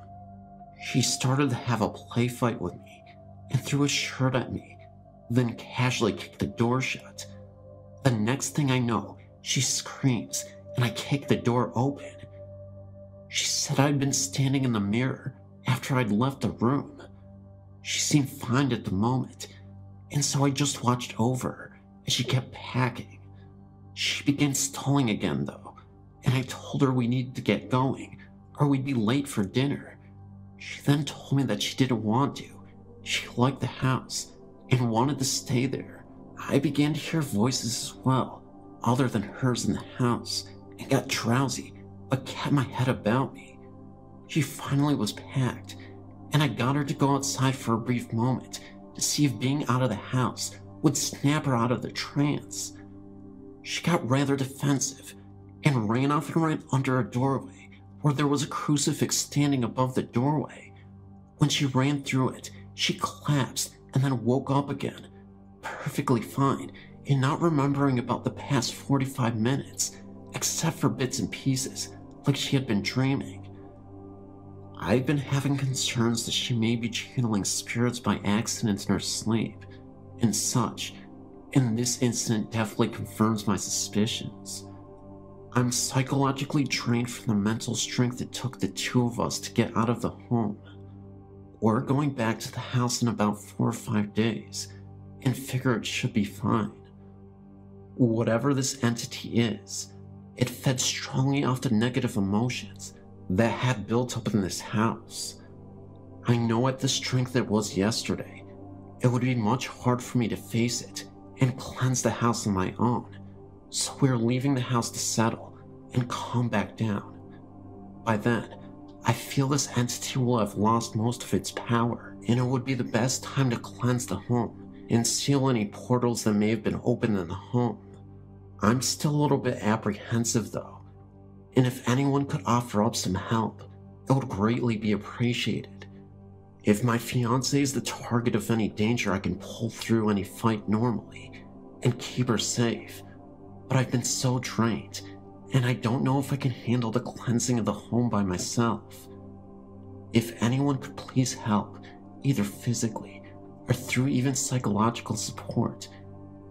She started to have a play fight with me and threw a shirt at me, then casually kicked the door shut. The next thing I know, she screams, and I kick the door open. She said I'd been standing in the mirror after I'd left the room. She seemed fine at the moment, and so I just watched over her as she kept packing. She began stalling again, though, and I told her we needed to get going, or we'd be late for dinner. She then told me that she didn't want to. She liked the house, and wanted to stay there. I began to hear voices as well, other than hers in the house, and got drowsy, but kept my head about me. She finally was packed, and I got her to go outside for a brief moment to see if being out of the house would snap her out of the trance. She got rather defensive, and ran off and ran under a doorway where there was a crucifix standing above the doorway. When she ran through it, she collapsed and then woke up again, perfectly fine, and not remembering about the past 45 minutes, except for bits and pieces, like she had been dreaming. I've been having concerns that she may be channeling spirits by accident in her sleep, and such, and this incident definitely confirms my suspicions. I'm psychologically drained from the mental strength it took the two of us to get out of the home. We're going back to the house in about 4 or 5 days, and figure it should be fine. Whatever this entity is, it fed strongly off the negative emotions that had built up in this house. I know at the strength it was yesterday, it would be much hard for me to face it and cleanse the house on my own, so we're leaving the house to settle and calm back down. By then, I feel this entity will have lost most of its power, and it would be the best time to cleanse the home and seal any portals that may have been opened in the home. I'm still a little bit apprehensive though, and if anyone could offer up some help, it would greatly be appreciated. If my fiancée is the target of any danger, I can pull through any fight normally and keep her safe, but I've been so drained, and I don't know if I can handle the cleansing of the home by myself. If anyone could please help, either physically or through even psychological support,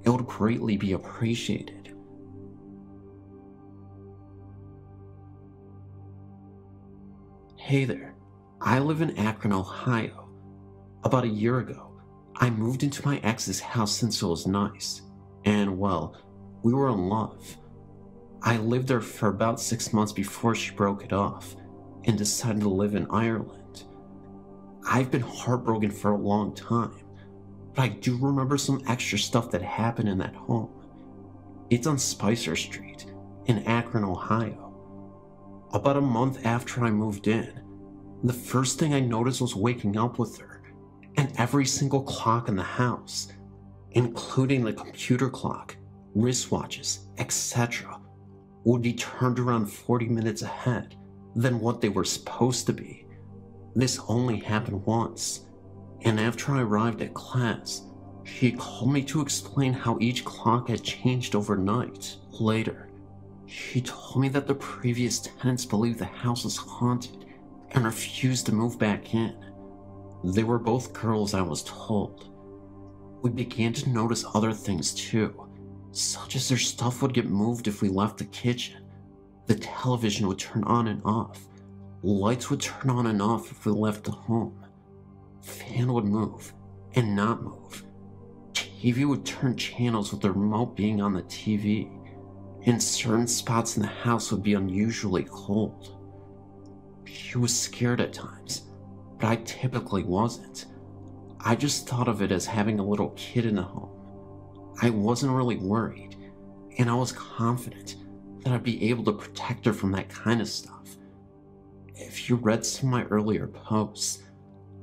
it would greatly be appreciated. Hey there, I live in Akron, Ohio. About a year ago, I moved into my ex's house since it was nice, and well, we were in love. I lived there for about 6 months before she broke it off and decided to live in Ireland. I've been heartbroken for a long time, but I do remember some extra stuff that happened in that home. It's on Spicer Street in Akron, Ohio. About a month after I moved in, the first thing I noticed was waking up with her, and every single clock in the house, including the computer clock, wristwatches, etc., would be turned around 40 minutes ahead than what they were supposed to be. This only happened once, and after I arrived at class, she called me to explain how each clock had changed overnight. Later, she told me that the previous tenants believed the house was haunted and refused to move back in. They were both girls, I was told. We began to notice other things too, such as their stuff would get moved if we left the kitchen. The television would turn on and off. Lights would turn on and off if we left the home. Fan would move and not move. TV would turn channels with the remote being on the TV. And certain spots in the house would be unusually cold. She was scared at times, but I typically wasn't. I just thought of it as having a little kid in the home. I wasn't really worried, and I was confident that I'd be able to protect her from that kind of stuff. If you read some of my earlier posts,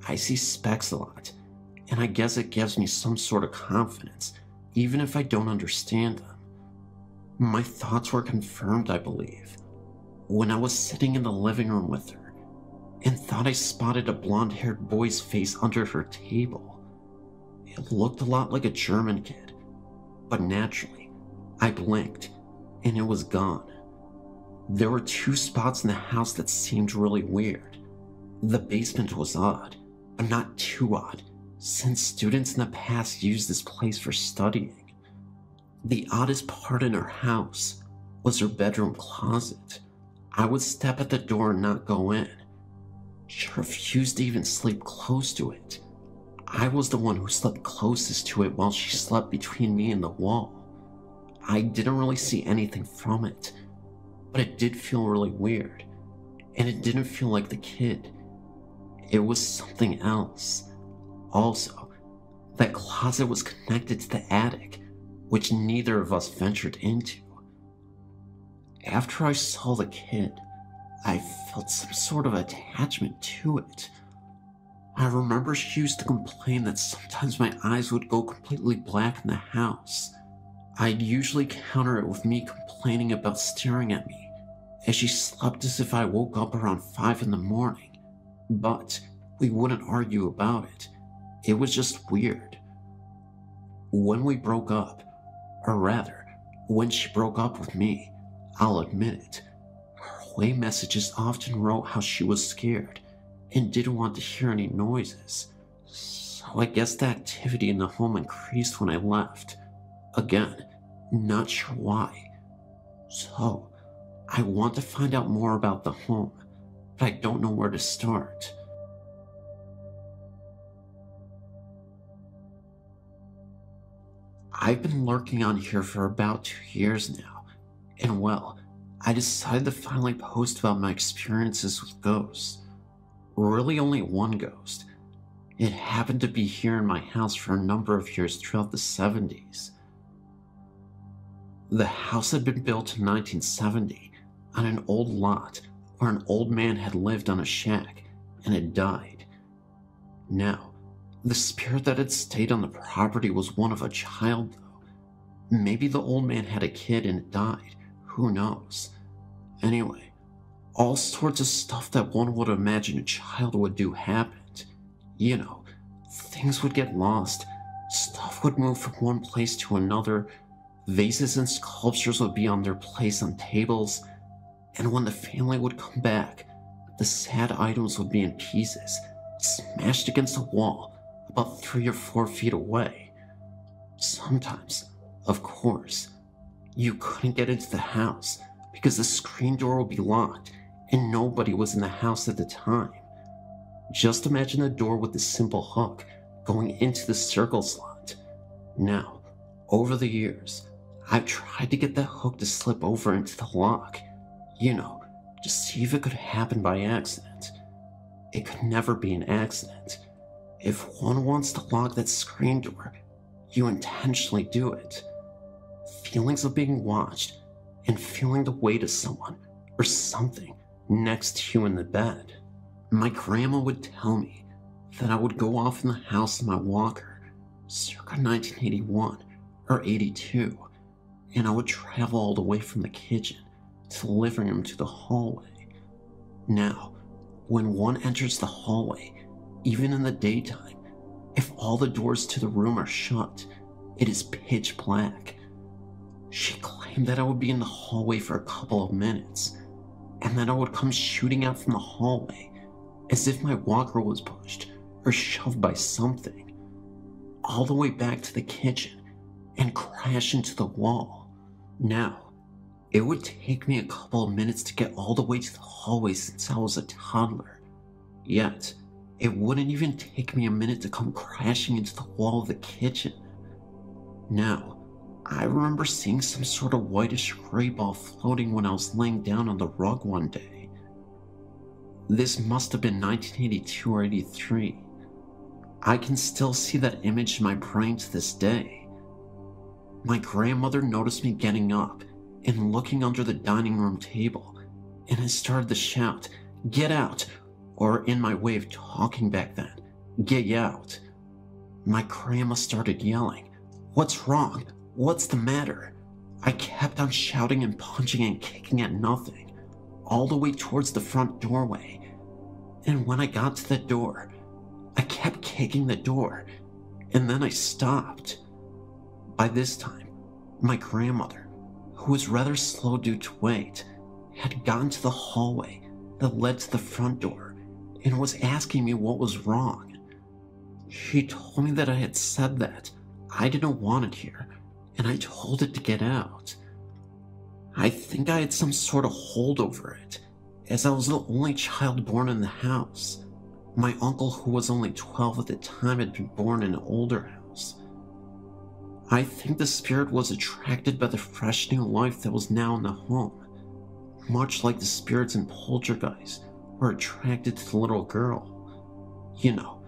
I see specks a lot, and I guess it gives me some sort of confidence, even if I don't understand them. My thoughts were confirmed, I believe, when I was sitting in the living room with her and thought I spotted a blonde-haired boy's face under her table. It looked a lot like a German kid, but naturally, I blinked and it was gone. There were 2 spots in the house that seemed really weird. The basement was odd, but not too odd, since students in the past used this place for studying. The oddest part in her house was her bedroom closet. I would step at the door and not go in. She refused to even sleep close to it. I was the one who slept closest to it while she slept between me and the wall. I didn't really see anything from it, but it did feel really weird, and it didn't feel like the kid. It was something else. Also, that closet was connected to the attic, which neither of us ventured into. After I saw the kid, I felt some sort of attachment to it. I remember she used to complain that sometimes my eyes would go completely black in the house. I'd usually counter it with me complaining about staring at me as she slept as if I woke up around 5 in the morning, but we wouldn't argue about it. It was just weird. When we broke up, or rather, when she broke up with me, I'll admit it, her away messages often wrote how she was scared and didn't want to hear any noises. So I guess the activity in the home increased when I left. Again, not sure why. So, I want to find out more about the home, but I don't know where to start. I've been lurking on here for about 2 years now, and well, I decided to finally post about my experiences with ghosts. Really only one ghost. It happened to be here in my house for a number of years throughout the 70s. The house had been built in 1970 on an old lot where an old man had lived on a shack and had died. Now, the spirit that had stayed on the property was one of a child, though. Maybe the old man had a kid and it died. Who knows? Anyway, all sorts of stuff that one would imagine a child would do happened. You know, things would get lost, stuff would move from one place to another, vases and sculptures would be on their place on tables, and when the family would come back, the sad items would be in pieces, smashed against a wall about 3 or 4 feet away. Sometimes, of course, you couldn't get into the house because the screen door would be locked and nobody was in the house at the time. Just imagine a door with a simple hook going into the circle slot. Now, over the years, I've tried to get that hook to slip over into the lock, you know, to see if it could happen by accident. It could never be an accident. If one wants to lock that screen door, you intentionally do it. Feelings of being watched and feeling the weight of someone or something next to you in the bed. My grandma would tell me that I would go off in the house in my walker, circa 1981 or 82, and I would travel all the way from the kitchen to the living room to the hallway. Now, when one enters the hallway, even in the daytime, if all the doors to the room are shut, it is pitch black. She claimed that I would be in the hallway for a couple of minutes, and that I would come shooting out from the hallway as if my walker was pushed or shoved by something, all the way back to the kitchen and crash into the wall. Now, it would take me a couple of minutes to get all the way to the hallway since I was a toddler, yet it wouldn't even take me a minute to come crashing into the wall of the kitchen. Now, I remember seeing some sort of whitish gray ball floating when I was laying down on the rug one day. This must have been 1982 or 83. I can still see that image in my brain to this day. My grandmother noticed me getting up and looking under the dining room table, and I started to shout, "Get out!" or in my way of talking back then, "Get out!" My grandma started yelling, "What's wrong? What's the matter?" I kept on shouting and punching and kicking at nothing, all the way towards the front doorway. And when I got to the door, I kept kicking the door, and then I stopped. By this time, my grandmother, who was rather slow due to weight, had gotten to the hallway that led to the front door and was asking me what was wrong. She told me that I had said that I didn't want it here, and I told it to get out. I think I had some sort of hold over it, as I was the only child born in the house. My uncle, who was only 12 at the time, had been born in an older house. I think the spirit was attracted by the fresh new life that was now in the home, much like the spirits in Poltergeist were attracted to the little girl. You know,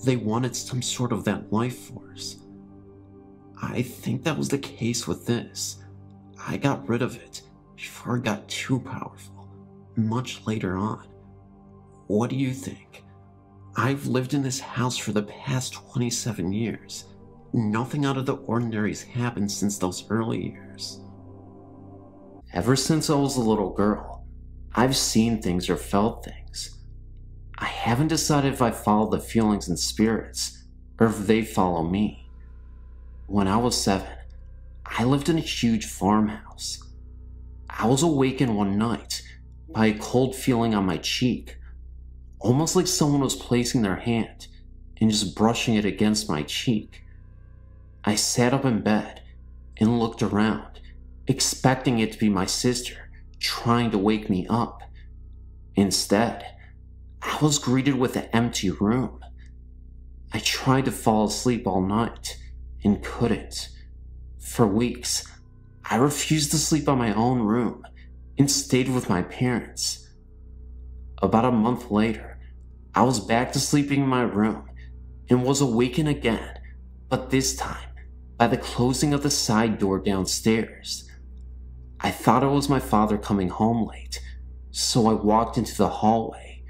they wanted some sort of that life force. I think that was the case with this. I got rid of it before it got too powerful, much later on. What do you think? I've lived in this house for the past 27 years. nothing out of the ordinary has happened since those early years. Ever since I was a little girl, I've seen things or felt things. I haven't decided if I follow the feelings and spirits, or if they follow me. When I was 7, I lived in a huge farmhouse. I was awakened one night by a cold feeling on my cheek, almost like someone was placing their hand and just brushing it against my cheek. I sat up in bed and looked around, expecting it to be my sister trying to wake me up. Instead, I was greeted with an empty room. I tried to fall asleep all night and couldn't. For weeks, I refused to sleep on my own room and stayed with my parents. About a month later, I was back to sleeping in my room and was awakened again, but this time by the closing of the side door downstairs. I thought it was my father coming home late, so I walked into the hallway.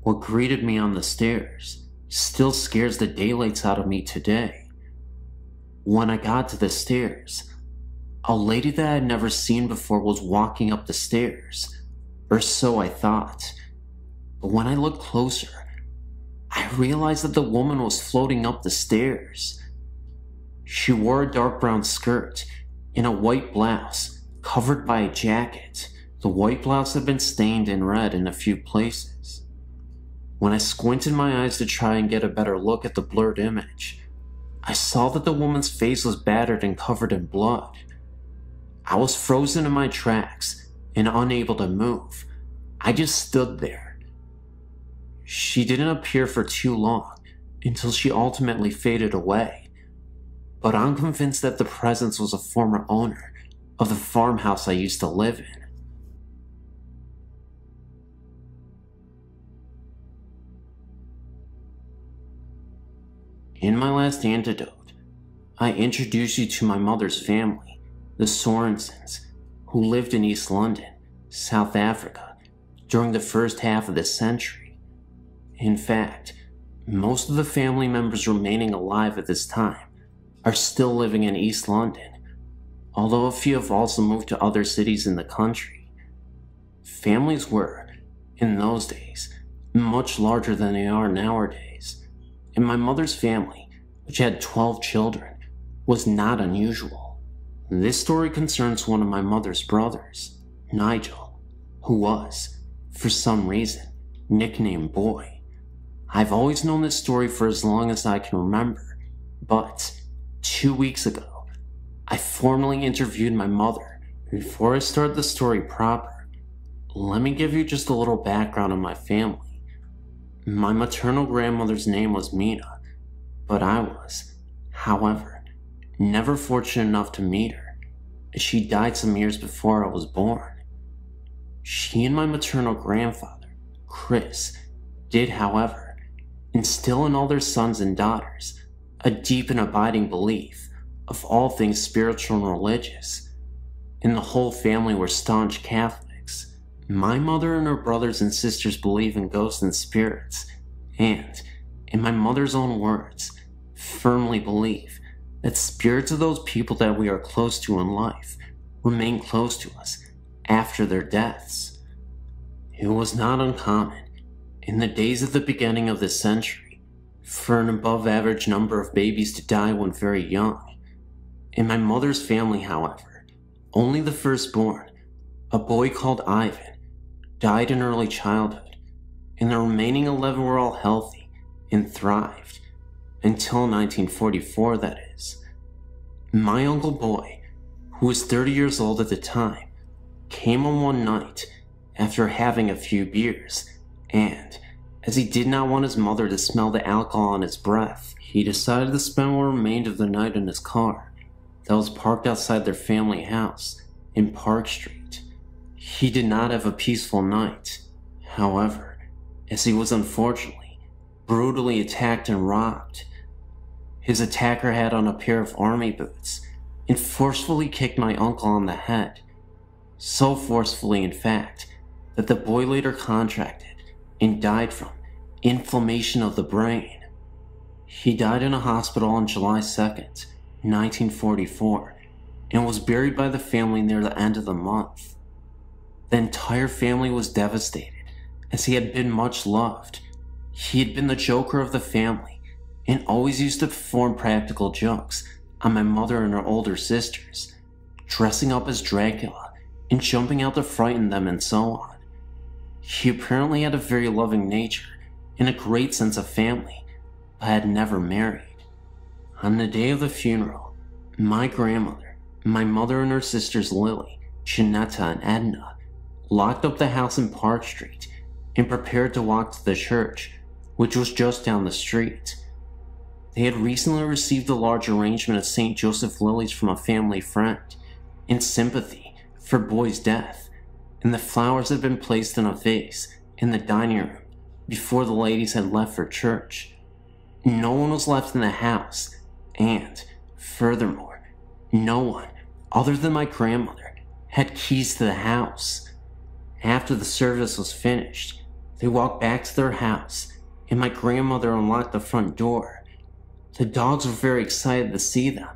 What greeted me on the stairs still scares the daylights out of me today. When I got to the stairs, a lady that I had never seen before was walking up the stairs, or so I thought. But when I looked closer, I realized that the woman was floating up the stairs. She wore a dark brown skirt and a white blouse covered by a jacket. The white blouse had been stained and red in a few places. When I squinted my eyes to try and get a better look at the blurred image, I saw that the woman's face was battered and covered in blood. I was frozen in my tracks and unable to move. I just stood there. She didn't appear for too long until she ultimately faded away. But I'm convinced that the presence was a former owner of the farmhouse I used to live in. In my last antidote, I introduce you to my mother's family, the Sorensens, who lived in East London, South Africa, during the first half of this century. In fact, most of the family members remaining alive at this time are still living in East London, although a few have also moved to other cities in the country. Families were, in those days, much larger than they are nowadays, and my mother's family, which had 12 children, was not unusual. This story concerns one of my mother's brothers, Nigel, who was, for some reason, nicknamed Boy. I've always known this story for as long as I can remember, but 2 weeks ago, I formally interviewed my mother. Before I start the story proper, let me give you just a little background on my family. My maternal grandmother's name was Mina, but I was, however, never fortunate enough to meet her, as she died some years before I was born. She and my maternal grandfather, Chris, did, however, instill in all their sons and daughters a deep and abiding belief of all things spiritual and religious, and the whole family were staunch Catholics. My mother and her brothers and sisters believe in ghosts and spirits, and, in my mother's own words, firmly believe that spirits of those people that we are close to in life remain close to us after their deaths. It was not uncommon, in the days of the beginning of this century, for an above average number of babies to die when very young. In my mother's family, however, only the firstborn, a boy called Ivan, died in early childhood, and the remaining 11 were all healthy and thrived, until 1944, that is. My Uncle Boy, who was 30 years old at the time, came home one night after having a few beers, and, as he did not want his mother to smell the alcohol on his breath, he decided to spend what remained of the night in his car that was parked outside their family house in Park Street. He did not have a peaceful night, however, as he was unfortunately brutally attacked and robbed. His attacker had on a pair of army boots and forcefully kicked my uncle on the head, so forcefully in fact that the boy later contracted and died from inflammation of the brain. He died in a hospital on July 2nd, 1944, and was buried by the family near the end of the month. The entire family was devastated, as he had been much loved. He had been the joker of the family, and always used to perform practical jokes on my mother and her older sisters, dressing up as Dracula and jumping out to frighten them and so on. He apparently had a very loving nature and a great sense of family, but had never married. On the day of the funeral, my grandmother, my mother and her sisters Lily, Janetta, and Edna locked up the house in Park Street and prepared to walk to the church, which was just down the street. They had recently received a large arrangement of St. Joseph lilies from a family friend, in sympathy for Boy's death, and the flowers had been placed in a vase in the dining room before the ladies had left for church. No one was left in the house, and, furthermore, no one, other than my grandmother, had keys to the house. After the service was finished, they walked back to their house, and my grandmother unlocked the front door. The dogs were very excited to see them,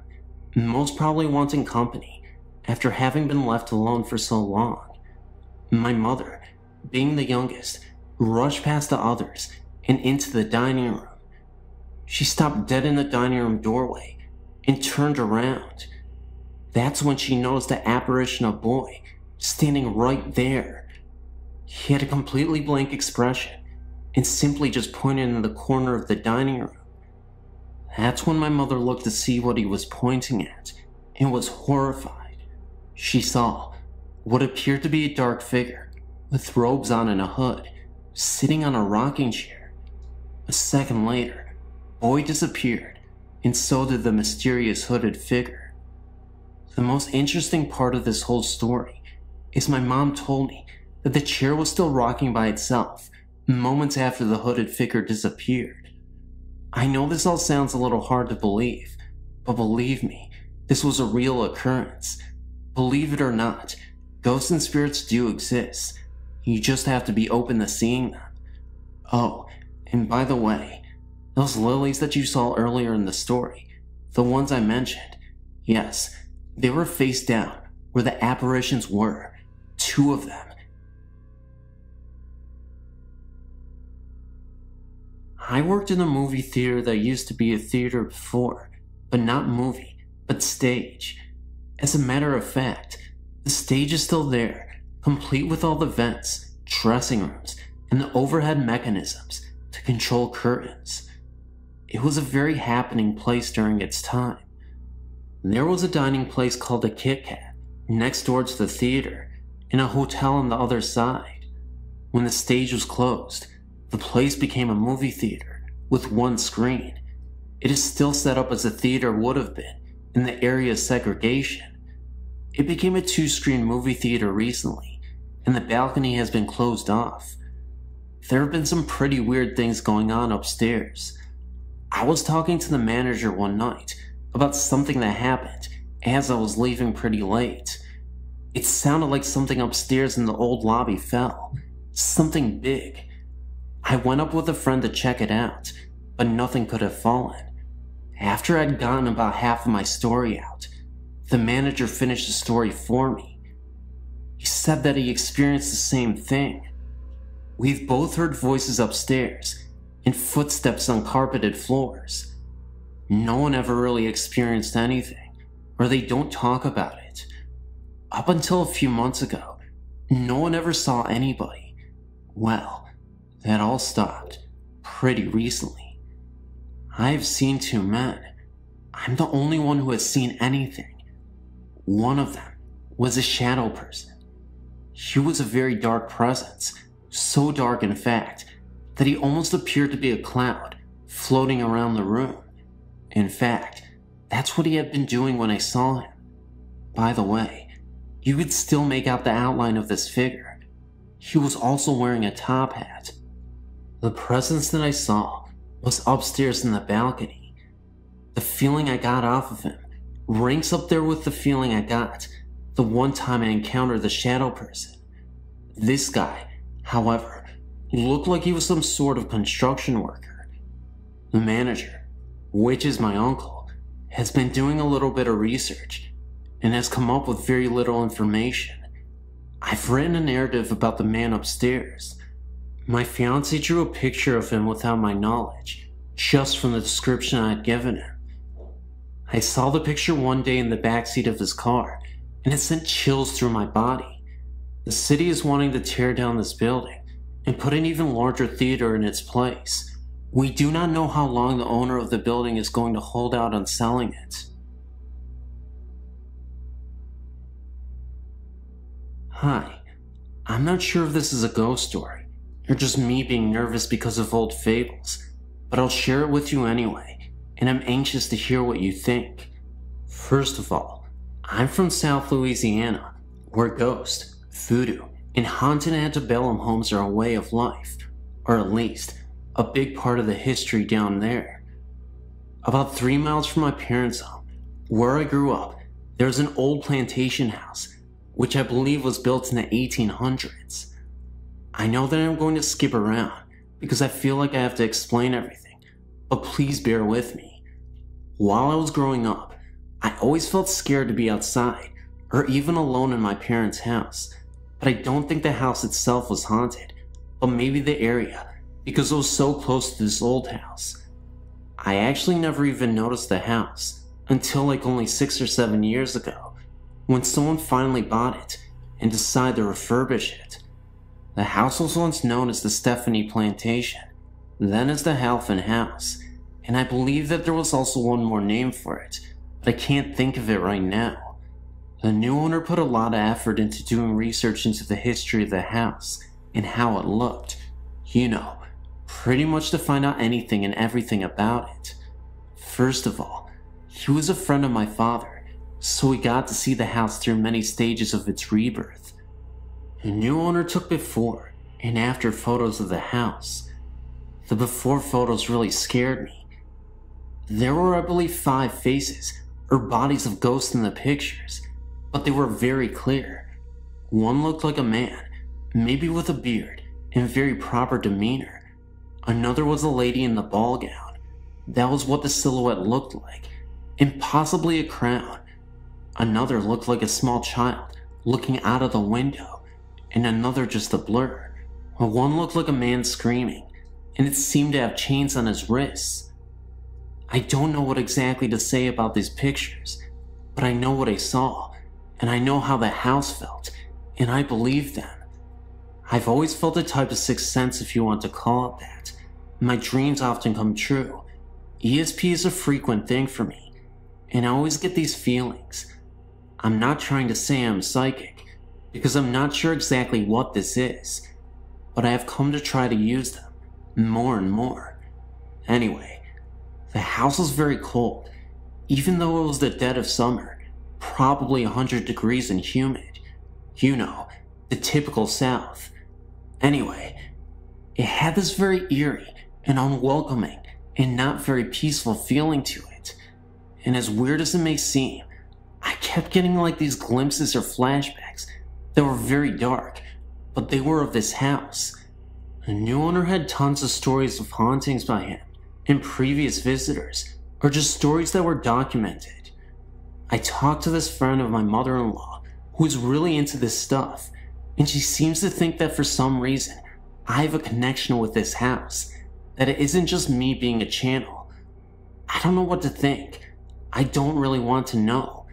most probably wanting company after having been left alone for so long. My mother, being the youngest, rushed past the others and into the dining room. She stopped dead in the dining room doorway and turned around. That's when she noticed the apparition of Boy standing right there. He had a completely blank expression and simply just pointed in the corner of the dining room. That's when my mother looked to see what he was pointing at and was horrified. She saw what appeared to be a dark figure with robes on and a hood, sitting on a rocking chair. A second later, Boy disappeared, and so did the mysterious hooded figure. The most interesting part of this whole story is my mom told me that the chair was still rocking by itself moments after the hooded figure disappeared. I know this all sounds a little hard to believe, but believe me, this was a real occurrence. Believe it or not, ghosts and spirits do exist. You just have to be open to seeing them. Oh, and by the way, those lilies that you saw earlier in the story, the ones I mentioned, yes, they were face down where the apparitions were, 2 of them. I worked in a movie theater that used to be a theater before, but not movie, but stage. As a matter of fact, the stage is still there, complete with all the vents, dressing rooms, and the overhead mechanisms to control curtains. It was a very happening place during its time. There was a dining place called the Kit Kat next door to the theater, and a hotel on the other side. When the stage was closed, the place became a movie theater with 1 screen. It is still set up as a theater would have been in the area of segregation. It became a 2-screen movie theater recently, and the balcony has been closed off. There have been some pretty weird things going on upstairs. I was talking to the manager one night about something that happened as I was leaving pretty late. It sounded like something upstairs in the old lobby fell. Something big. I went up with a friend to check it out, but nothing could have fallen. After I'd gotten about half of my story out, the manager finished the story for me. He said that he experienced the same thing. We've both heard voices upstairs and footsteps on carpeted floors. No one ever really experienced anything, or they don't talk about it. Up until a few months ago, no one ever saw anybody. Well, that all stopped pretty recently. I've seen 2 men. I'm the only one who has seen anything. One of them was a shadow person. He was a very dark presence, so dark in fact that he almost appeared to be a cloud floating around the room. In fact, that's what he had been doing when I saw him. By the way, you could still make out the outline of this figure. He was also wearing a top hat. The presence that I saw was upstairs in the balcony. The feeling I got off of him ranks up there with the feeling I got the one time I encountered the shadow person. This guy, however, looked like he was some sort of construction worker. The manager, which is my uncle, has been doing a little bit of research and has come up with very little information. I've written a narrative about the man upstairs. My fiancé drew a picture of him without my knowledge, just from the description I had given him. I saw the picture one day in the backseat of his car, and it sent chills through my body. The city is wanting to tear down this building and put an even larger theater in its place. We do not know how long the owner of the building is going to hold out on selling it. Hi, I'm not sure if this is a ghost story, or just me being nervous because of old fables, but I'll share it with you anyway, and I'm anxious to hear what you think. First of all, I'm from South Louisiana, where ghosts, voodoo, and haunted antebellum homes are a way of life, or at least, a big part of the history down there. About 3 miles from my parents' home, where I grew up, there's an old plantation house, which I believe was built in the 1800s. I know that I'm going to skip around, because I feel like I have to explain everything, but please bear with me. While I was growing up, I always felt scared to be outside, or even alone in my parents' house, but I don't think the house itself was haunted, but maybe the area, because it was so close to this old house. I actually never even noticed the house, until like only 6 or 7 years ago, when someone finally bought it and decided to refurbish it. The house was once known as the Stephanie Plantation, then as the Halfin House, and I believe that there was also one more name for it, but I can't think of it right now. The new owner put a lot of effort into doing research into the history of the house and how it looked. You know, pretty much to find out anything and everything about it. First of all, he was a friend of my father, so we got to see the house through many stages of its rebirth. The new owner took before and after photos of the house. The before photos really scared me. There were, I believe, 5 faces or bodies of ghosts in the pictures, but they were very clear. One looked like a man, maybe with a beard and very proper demeanor. Another was a lady in the ball gown. That was what the silhouette looked like, and possibly a crown. Another looked like a small child looking out of the window, and another just a blur. One looked like a man screaming, and it seemed to have chains on his wrists. I don't know what exactly to say about these pictures, but I know what I saw, and I know how the house felt, and I believe them. I've always felt a type of sixth sense, if you want to call it that. My dreams often come true. ESP is a frequent thing for me, and I always get these feelings. I'm not trying to say I'm psychic, because I'm not sure exactly what this is, but I have come to try to use them more and more. Anyway, the house was very cold, even though it was the dead of summer, probably 100 degrees and humid. You know, the typical South. Anyway, it had this very eerie and unwelcoming and not very peaceful feeling to it, and as weird as it may seem, I kept getting like these glimpses or flashbacks that were very dark, but they were of this house. The new owner had tons of stories of hauntings by him and previous visitors, or just stories that were documented. I talked to this friend of my mother-in-law who is really into this stuff, and she seems to think that for some reason I have a connection with this house, that it isn't just me being a channel. I don't know what to think. I don't really want to know.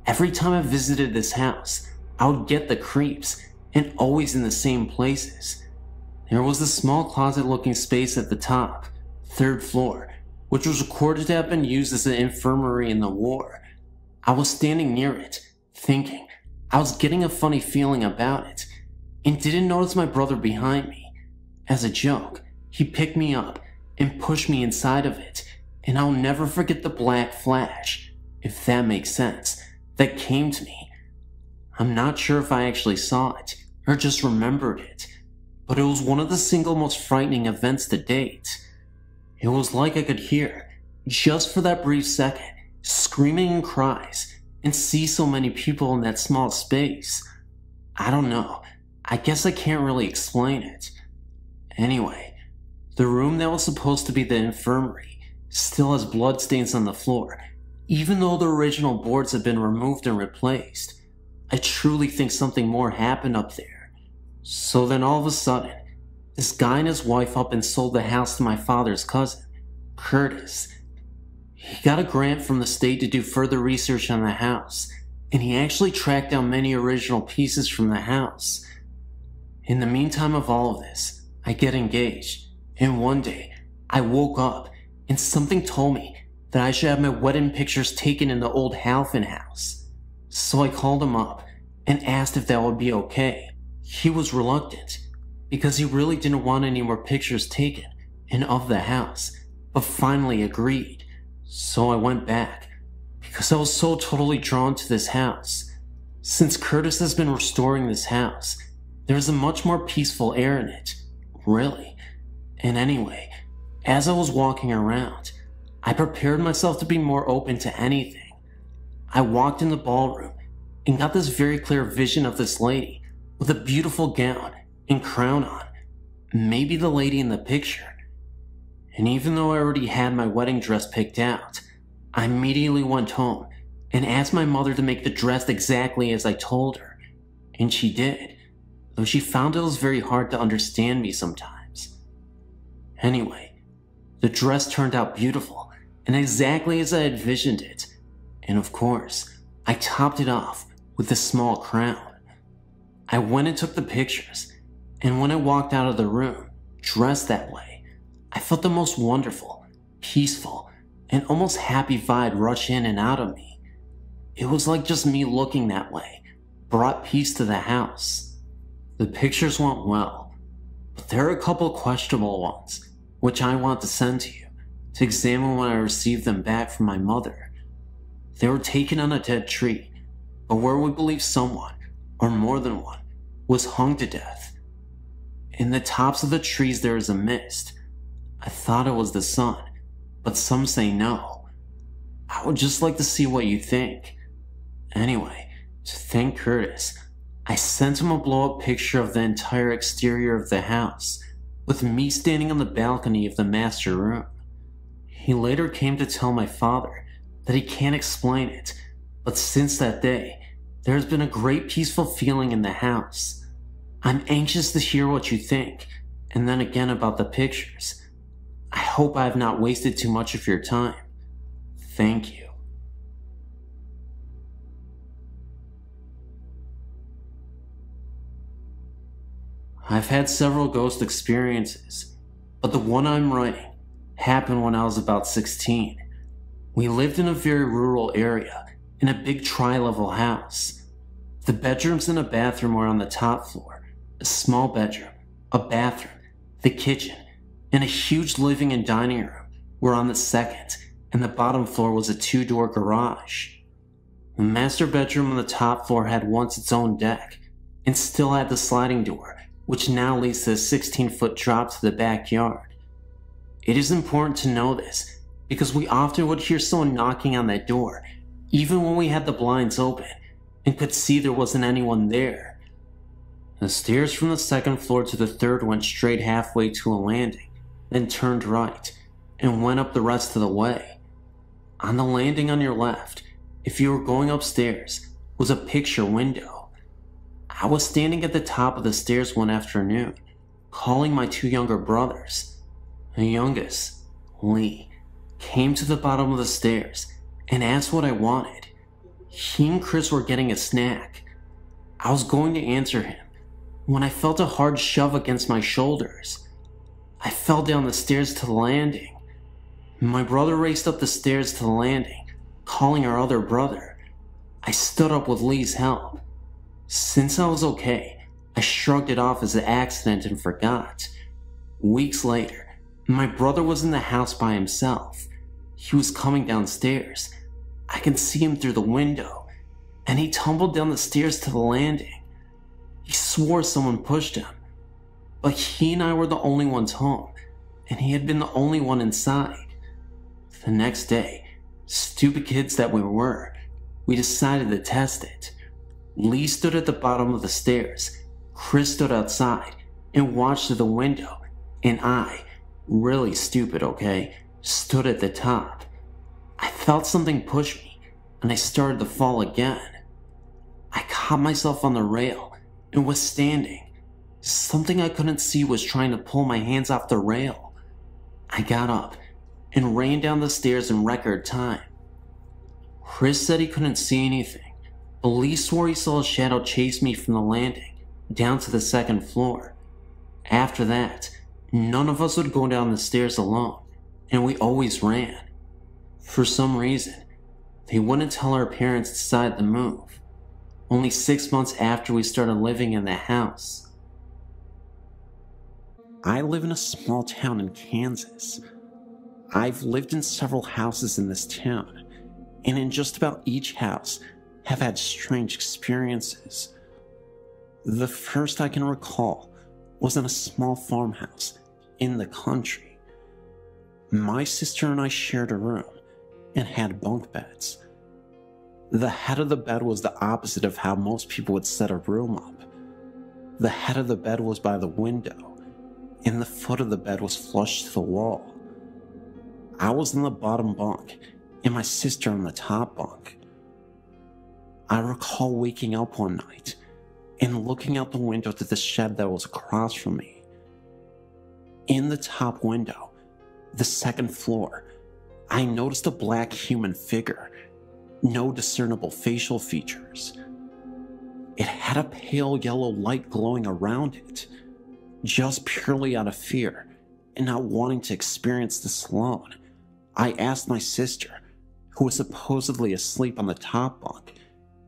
Every time I visited this house, I would get the creeps, and always in the same places. There was a small closet-looking space at the top, 3rd floor, which was recorded to have been used as an infirmary in the war. I was standing near it, thinking. I was getting a funny feeling about it, and didn't notice my brother behind me. As a joke, he picked me up and pushed me inside of it, and I'll never forget the black flash, if that makes sense, that came to me. I'm not sure if I actually saw it, or just remembered it, but it was one of the single most frightening events to date. It was like I could hear, just for that brief second, screaming and cries, and see so many people in that small space. I don't know, I guess I can't really explain it. Anyway, the room that was supposed to be the infirmary still has bloodstains on the floor, even though the original boards have been removed and replaced. I truly think something more happened up there. So then all of a sudden, this guy and his wife up and sold the house to my father's cousin, Curtis. He got a grant from the state to do further research on the house, and he actually tracked down many original pieces from the house. In the meantime of all of this, I get engaged, and one day, I woke up and something told me that I should have my wedding pictures taken in the old Halfin house. So I called him up and asked if that would be okay. He was reluctant because he really didn't want any more pictures taken and of the house, but finally agreed. So I went back because I was so totally drawn to this house. Since Curtis has been restoring this house, there's a much more peaceful air in it, really. And anyway, as I was walking around, I prepared myself to be more open to anything. I walked in the ballroom and got this very clear vision of this lady with a beautiful gown and crown on, maybe the lady in the picture. And even though I already had my wedding dress picked out, I immediately went home and asked my mother to make the dress exactly as I told her, and she did, though she found it was very hard to understand me sometimes. Anyway, the dress turned out beautiful and exactly as I had envisioned it, and of course, I topped it off with a small crown. I went and took the pictures, and when I walked out of the room, dressed that way, I felt the most wonderful, peaceful, and almost happy vibe rush in and out of me. It was like just me looking that way brought peace to the house. The pictures went well, but there are a couple questionable ones which I want to send to you to examine when I received them back from my mother. They were taken on a dead tree, but where we believe someone, or more than one, was hung to death. In the tops of the trees there is a mist. I thought it was the sun, but some say no. I would just like to see what you think. Anyway, to thank Curtis, I sent him a blow-up picture of the entire exterior of the house, with me standing on the balcony of the master room. He later came to tell my father that he can't explain it, but since that day, there has been a great peaceful feeling in the house. I'm anxious to hear what you think, and then again about the pictures. I hope I have not wasted too much of your time. Thank you. I've had several ghost experiences, but the one I'm writing happened when I was about 16. We lived in a very rural area in a big tri-level house. The bedrooms and a bathroom were on the top floor, a small bedroom, a bathroom, the kitchen, and a huge living and dining room were on the second, and the bottom floor was a two-door garage. The master bedroom on the top floor had once its own deck, and still had the sliding door, which now leads to a 16-foot drop to the backyard. It is important to know this, because we often would hear someone knocking on that door, even when we had the blinds open, and could see there wasn't anyone there. The stairs from the second floor to the third went straight halfway to a landing, then turned right, and went up the rest of the way. On the landing on your left, if you were going upstairs, was a picture window. I was standing at the top of the stairs one afternoon, calling my two younger brothers. The youngest, Lee, came to the bottom of the stairs and asked what I wanted. He and Chris were getting a snack. I was going to answer him when I felt a hard shove against my shoulders. I fell down the stairs to the landing. My brother raced up the stairs to the landing, calling our other brother. I stood up with Lee's help. Since I was okay, I shrugged it off as an accident and forgot. Weeks later, my brother was in the house by himself. He was coming downstairs. I could see him through the window, and he tumbled down the stairs to the landing. He swore someone pushed him, but he and I were the only ones home, and he had been the only one inside. The next day, stupid kids that we were, we decided to test it. Lee stood at the bottom of the stairs, Chris stood outside and watched through the window, and I, really stupid, okay, stood at the top. I felt something push me, and I started to fall again. I caught myself on the rail and was standing. Something I couldn't see was trying to pull my hands off the rail. I got up and ran down the stairs in record time. Chris said he couldn't see anything, but Lee swore he saw a shadow chase me from the landing down to the second floor. After that, none of us would go down the stairs alone, and we always ran. For some reason, they wouldn't tell our parents decided to move, only 6 months after we started living in the house. I live in a small town in Kansas. I've lived in several houses in this town, and in just about each house have had strange experiences. The first I can recall was in a small farmhouse in the country. My sister and I shared a room and had bunk beds. The head of the bed was the opposite of how most people would set a room up. The head of the bed was by the window, and the foot of the bed was flush to the wall. I was in the bottom bunk, and my sister on the top bunk. I recall waking up one night and looking out the window to the shed that was across from me. In the top window, the second floor, I noticed a black human figure, no discernible facial features. It had a pale yellow light glowing around it, just purely out of fear and not wanting to experience this alone. I asked my sister, who was supposedly asleep on the top bunk,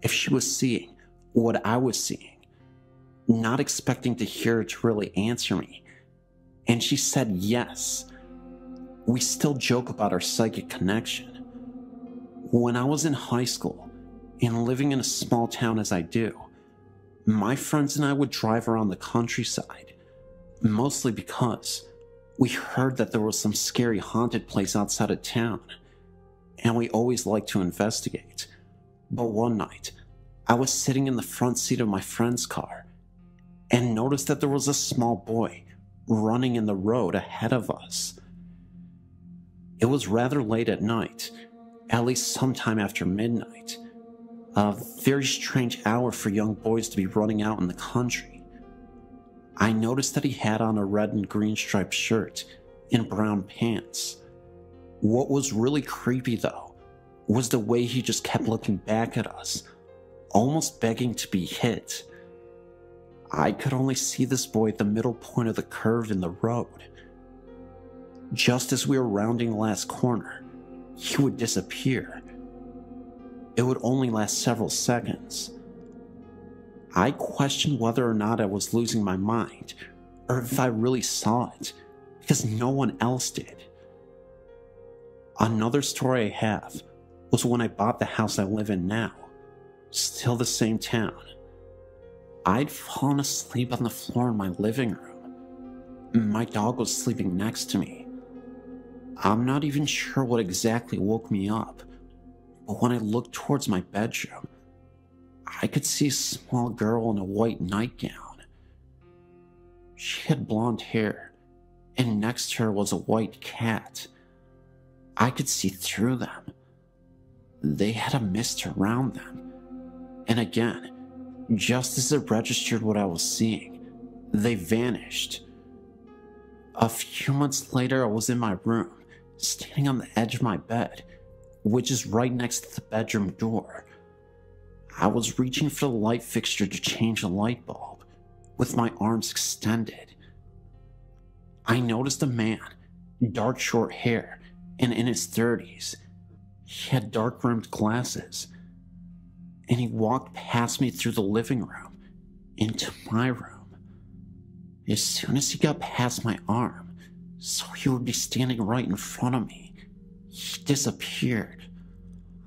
if she was seeing what I was seeing, not expecting to hear her to really answer me, and she said yes. We still joke about our psychic connection. When I was in high school and living in a small town as I do, my friends and I would drive around the countryside, mostly because we heard that there was some scary haunted place outside of town, and we always liked to investigate. But one night, I was sitting in the front seat of my friend's car and noticed that there was a small boy running in the road ahead of us. It was rather late at night, at least sometime after midnight, a very strange hour for young boys to be running out in the country. I noticed that he had on a red and green striped shirt and brown pants. What was really creepy, though, was the way he just kept looking back at us, almost begging to be hit. I could only see this boy at the middle point of the curve in the road. Just as we were rounding the last corner, he would disappear. It would only last several seconds. I questioned whether or not I was losing my mind, or if I really saw it, because no one else did. Another story I have was when I bought the house I live in now, still the same town. I'd fallen asleep on the floor in my living room. My dog was sleeping next to me. I'm not even sure what exactly woke me up, but when I looked towards my bedroom, I could see a small girl in a white nightgown. She had blonde hair, and next to her was a white cat. I could see through them. They had a mist around them. And again, just as it registered what I was seeing, they vanished. A few months later, I was in my room, standing on the edge of my bed, which is right next to the bedroom door. I was reaching for the light fixture to change a light bulb, with my arms extended. I noticed a man, dark short hair, and in his 30s. He had dark-rimmed glasses, and he walked past me through the living room, into my room. As soon as he got past my arm, so he would be standing right in front of me, he disappeared.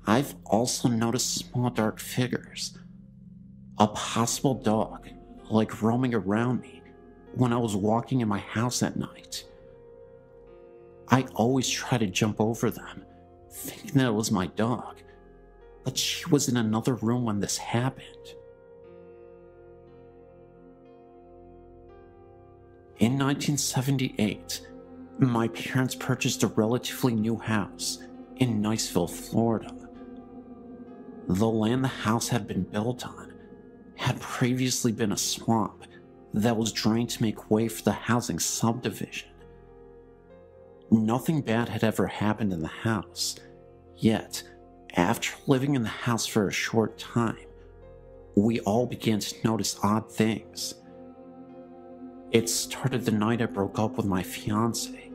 I've also noticed small dark figures, a possible dog, like roaming around me when I was walking in my house at night. I always try to jump over them, thinking that it was my dog, but she was in another room when this happened. In 1978, My parents purchased a relatively new house in Niceville, Florida. The land the house had been built on had previously been a swamp that was drained to make way for the housing subdivision. Nothing bad had ever happened in the house, yet, after living in the house for a short time, we all began to notice odd things. It started the night I broke up with my fiance.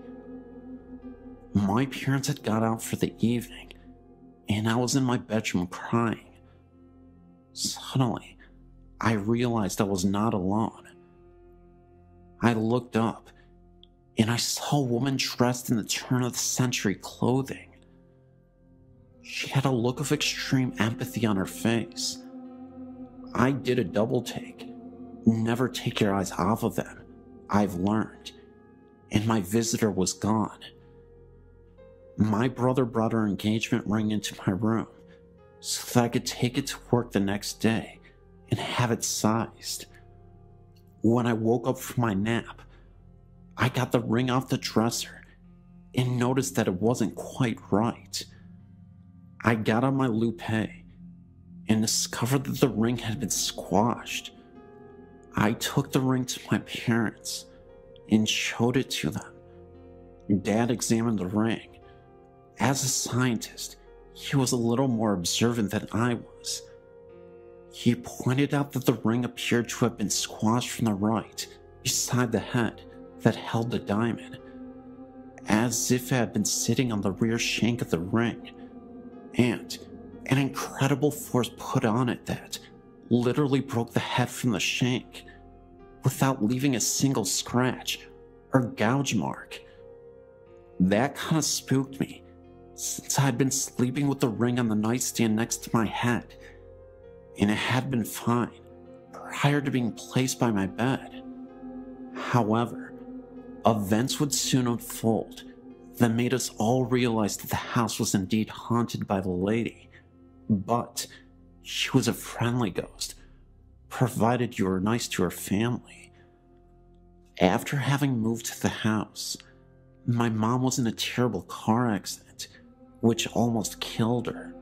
My parents had got out for the evening, and I was in my bedroom crying. Suddenly, I realized I was not alone. I looked up, and I saw a woman dressed in the turn-of-the-century clothing. She had a look of extreme empathy on her face. I did a double take. Never take your eyes off of them, I've learned. And my visitor was gone. My brother brought her engagement ring into my room so that I could take it to work the next day and have it sized. When I woke up from my nap, I got the ring off the dresser and noticed that it wasn't quite right. I got on my loupe and discovered that the ring had been squashed. I took the ring to my parents and showed it to them. Dad examined the ring. As a scientist, he was a little more observant than I was. He pointed out that the ring appeared to have been squashed from the right, beside the head that held the diamond, as if it had been sitting on the rear shank of the ring, and an incredible force put on it that literally broke the head from the shank, without leaving a single scratch or gouge mark. That kind of spooked me, since I had been sleeping with the ring on the nightstand next to my head, and it had been fine prior to being placed by my bed. However, events would soon unfold that made us all realize that the house was indeed haunted by the lady, but she was a friendly ghost, provided you were nice to her family. After having moved to the house, my mom was in a terrible car accident, which almost killed her.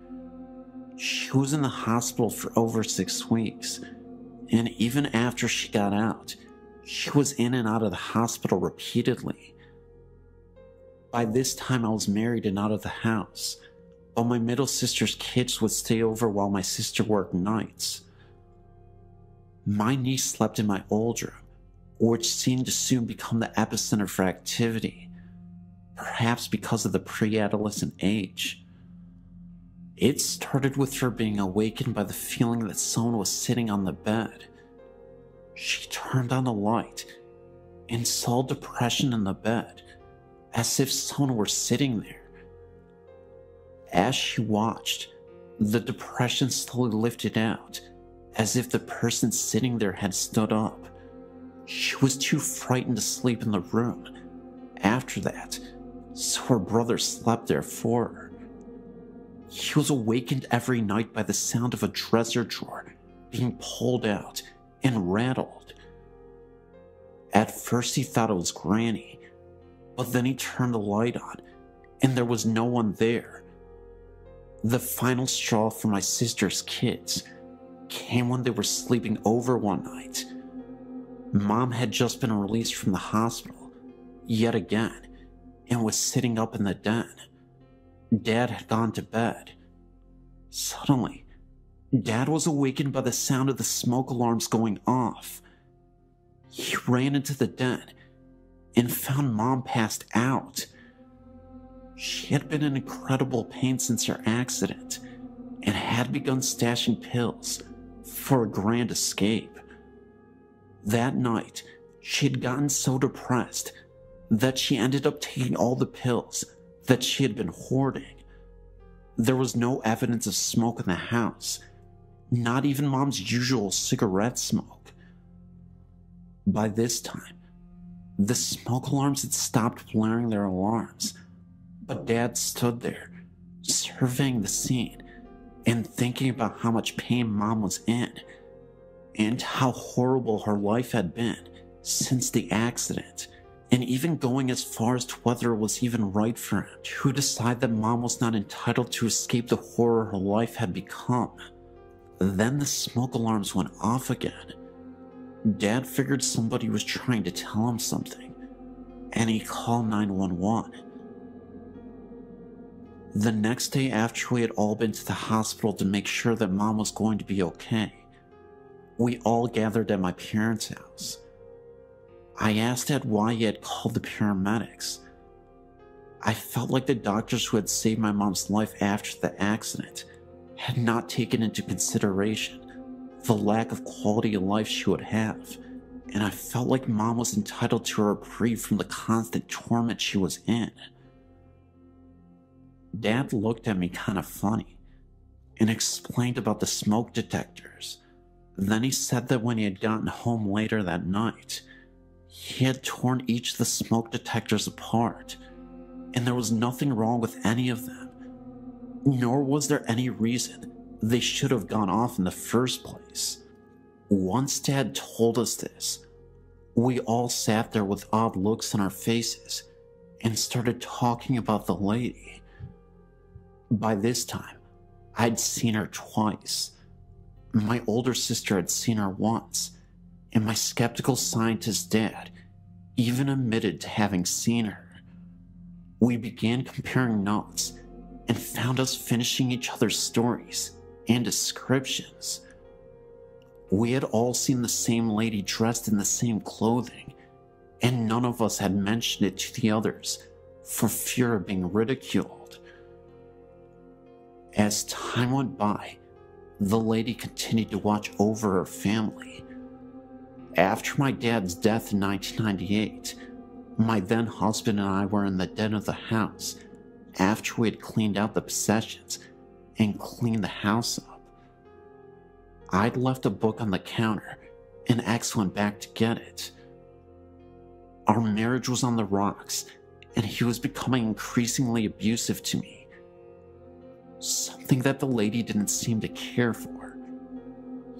She was in the hospital for over 6 weeks, and even after she got out, she was in and out of the hospital repeatedly. By this time I was married and out of the house, but my middle sister's kids would stay over while my sister worked nights. My niece slept in my old room, which seemed to soon become the epicenter for activity, perhaps because of the pre-adolescent age. It started with her being awakened by the feeling that someone was sitting on the bed. She turned on the light and saw depression in the bed, as if someone were sitting there. As she watched, the depression slowly lifted out, as if the person sitting there had stood up. She was too frightened to sleep in the room after that, so her brother slept there for her. He was awakened every night by the sound of a dresser drawer being pulled out and rattled. At first he thought it was Granny, but then he turned the light on and there was no one there. The final straw for my sister's kids came when they were sleeping over one night. Mom had just been released from the hospital, yet again, and was sitting up in the den. Dad had gone to bed. Suddenly, Dad was awakened by the sound of the smoke alarms going off. He ran into the den and found Mom passed out. She had been in incredible pain since her accident and had begun stashing pills for a grand escape. That night, she had gotten so depressed that she ended up taking all the pills that she had been hoarding. There was no evidence of smoke in the house, not even Mom's usual cigarette smoke. By this time, the smoke alarms had stopped blaring their alarms, but Dad stood there, surveying the scene and thinking about how much pain Mom was in and how horrible her life had been since the accident and even going as far as to whether it was even right for him to decide that Mom was not entitled to escape the horror her life had become. Then the smoke alarms went off again. Dad figured somebody was trying to tell him something, and he called 911. The next day, after we had all been to the hospital to make sure that Mom was going to be okay, we all gathered at my parents' house. I asked Dad why he had called the paramedics. I felt like the doctors who had saved my mom's life after the accident had not taken into consideration the lack of quality of life she would have, and I felt like Mom was entitled to a reprieve from the constant torment she was in. Dad looked at me kind of funny and explained about the smoke detectors. Then he said that when he had gotten home later that night, he had torn each of the smoke detectors apart, and there was nothing wrong with any of them, nor was there any reason they should have gone off in the first place. Once Dad told us this, we all sat there with odd looks on our faces and started talking about the lady. By this time, I'd seen her twice. My older sister had seen her once, and my skeptical scientist dad even admitted to having seen her. We began comparing notes and found us finishing each other's stories and descriptions. We had all seen the same lady dressed in the same clothing, and none of us had mentioned it to the others for fear of being ridiculed. As time went by, the lady continued to watch over her family. After my dad's death in 1998, my then husband and I were in the den of the house after we had cleaned out the possessions and cleaned the house up. I'd left a book on the counter, and X went back to get it. Our marriage was on the rocks, and he was becoming increasingly abusive to me. Something that the lady didn't seem to care for.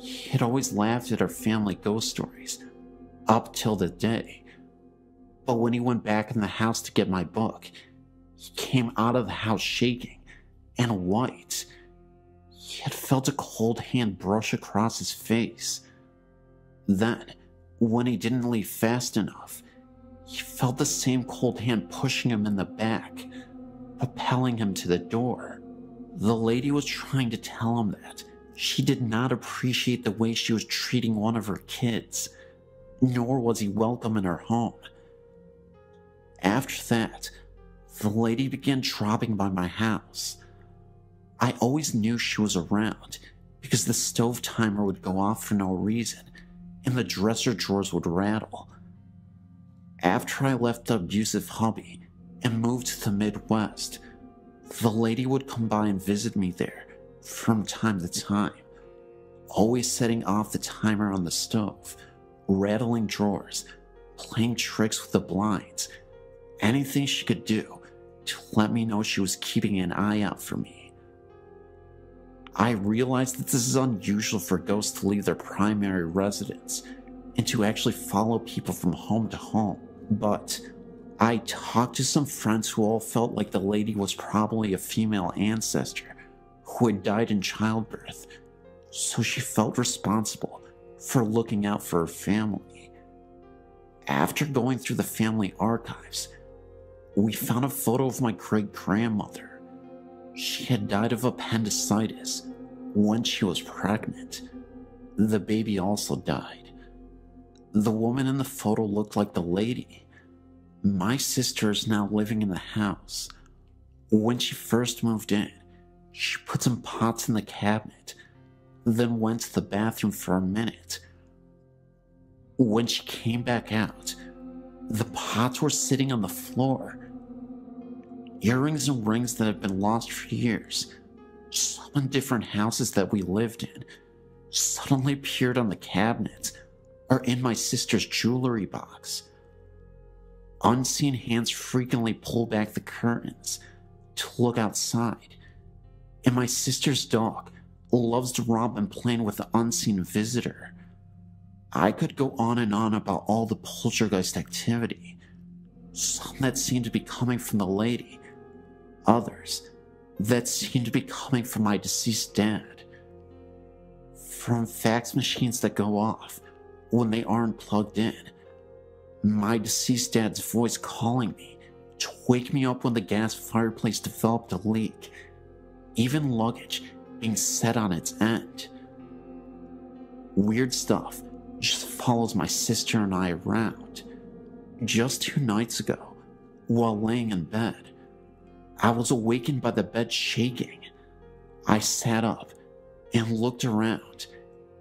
He had always laughed at our family ghost stories, up till the day. But when he went back in the house to get my book, he came out of the house shaking and white. He had felt a cold hand brush across his face. Then, when he didn't leave fast enough, he felt the same cold hand pushing him in the back, propelling him to the door. The lady was trying to tell him that she did not appreciate the way she was treating one of her kids, nor was he welcome in her home. After that, the lady began dropping by my house. I always knew she was around because the stove timer would go off for no reason and the dresser drawers would rattle. After I left the abusive hubby and moved to the Midwest, the lady would come by and visit me there from time to time, always setting off the timer on the stove, rattling drawers, playing tricks with the blinds, anything she could do to let me know she was keeping an eye out for me. I realized that this is unusual for ghosts to leave their primary residence and to actually follow people from home to home, but I talked to some friends who all felt like the lady was probably a female ancestor who had died in childbirth, so she felt responsible for looking out for her family. After going through the family archives, we found a photo of my great-grandmother. She had died of appendicitis when she was pregnant. The baby also died. The woman in the photo looked like the lady. My sister is now living in the house. When she first moved in, she put some pots in the cabinet, then went to the bathroom for a minute. When she came back out, the pots were sitting on the floor. Earrings and rings that had been lost for years, some in different houses that we lived in, suddenly appeared on the cabinets or in my sister's jewelry box. Unseen hands frequently pull back the curtains to look outside, and my sister's dog loves to romp and play with the unseen visitor. I could go on and on about all the poltergeist activity, Some that seemed to be coming from the lady. Others that seemed to be coming from my deceased dad. From fax machines that go off when they aren't plugged in. My deceased dad's voice calling me to wake me up when the gas fireplace developed a leak. Even luggage being set on its end. Weird stuff just follows my sister and I around. Just 2 nights ago, while laying in bed, I was awakened by the bed shaking. I sat up and looked around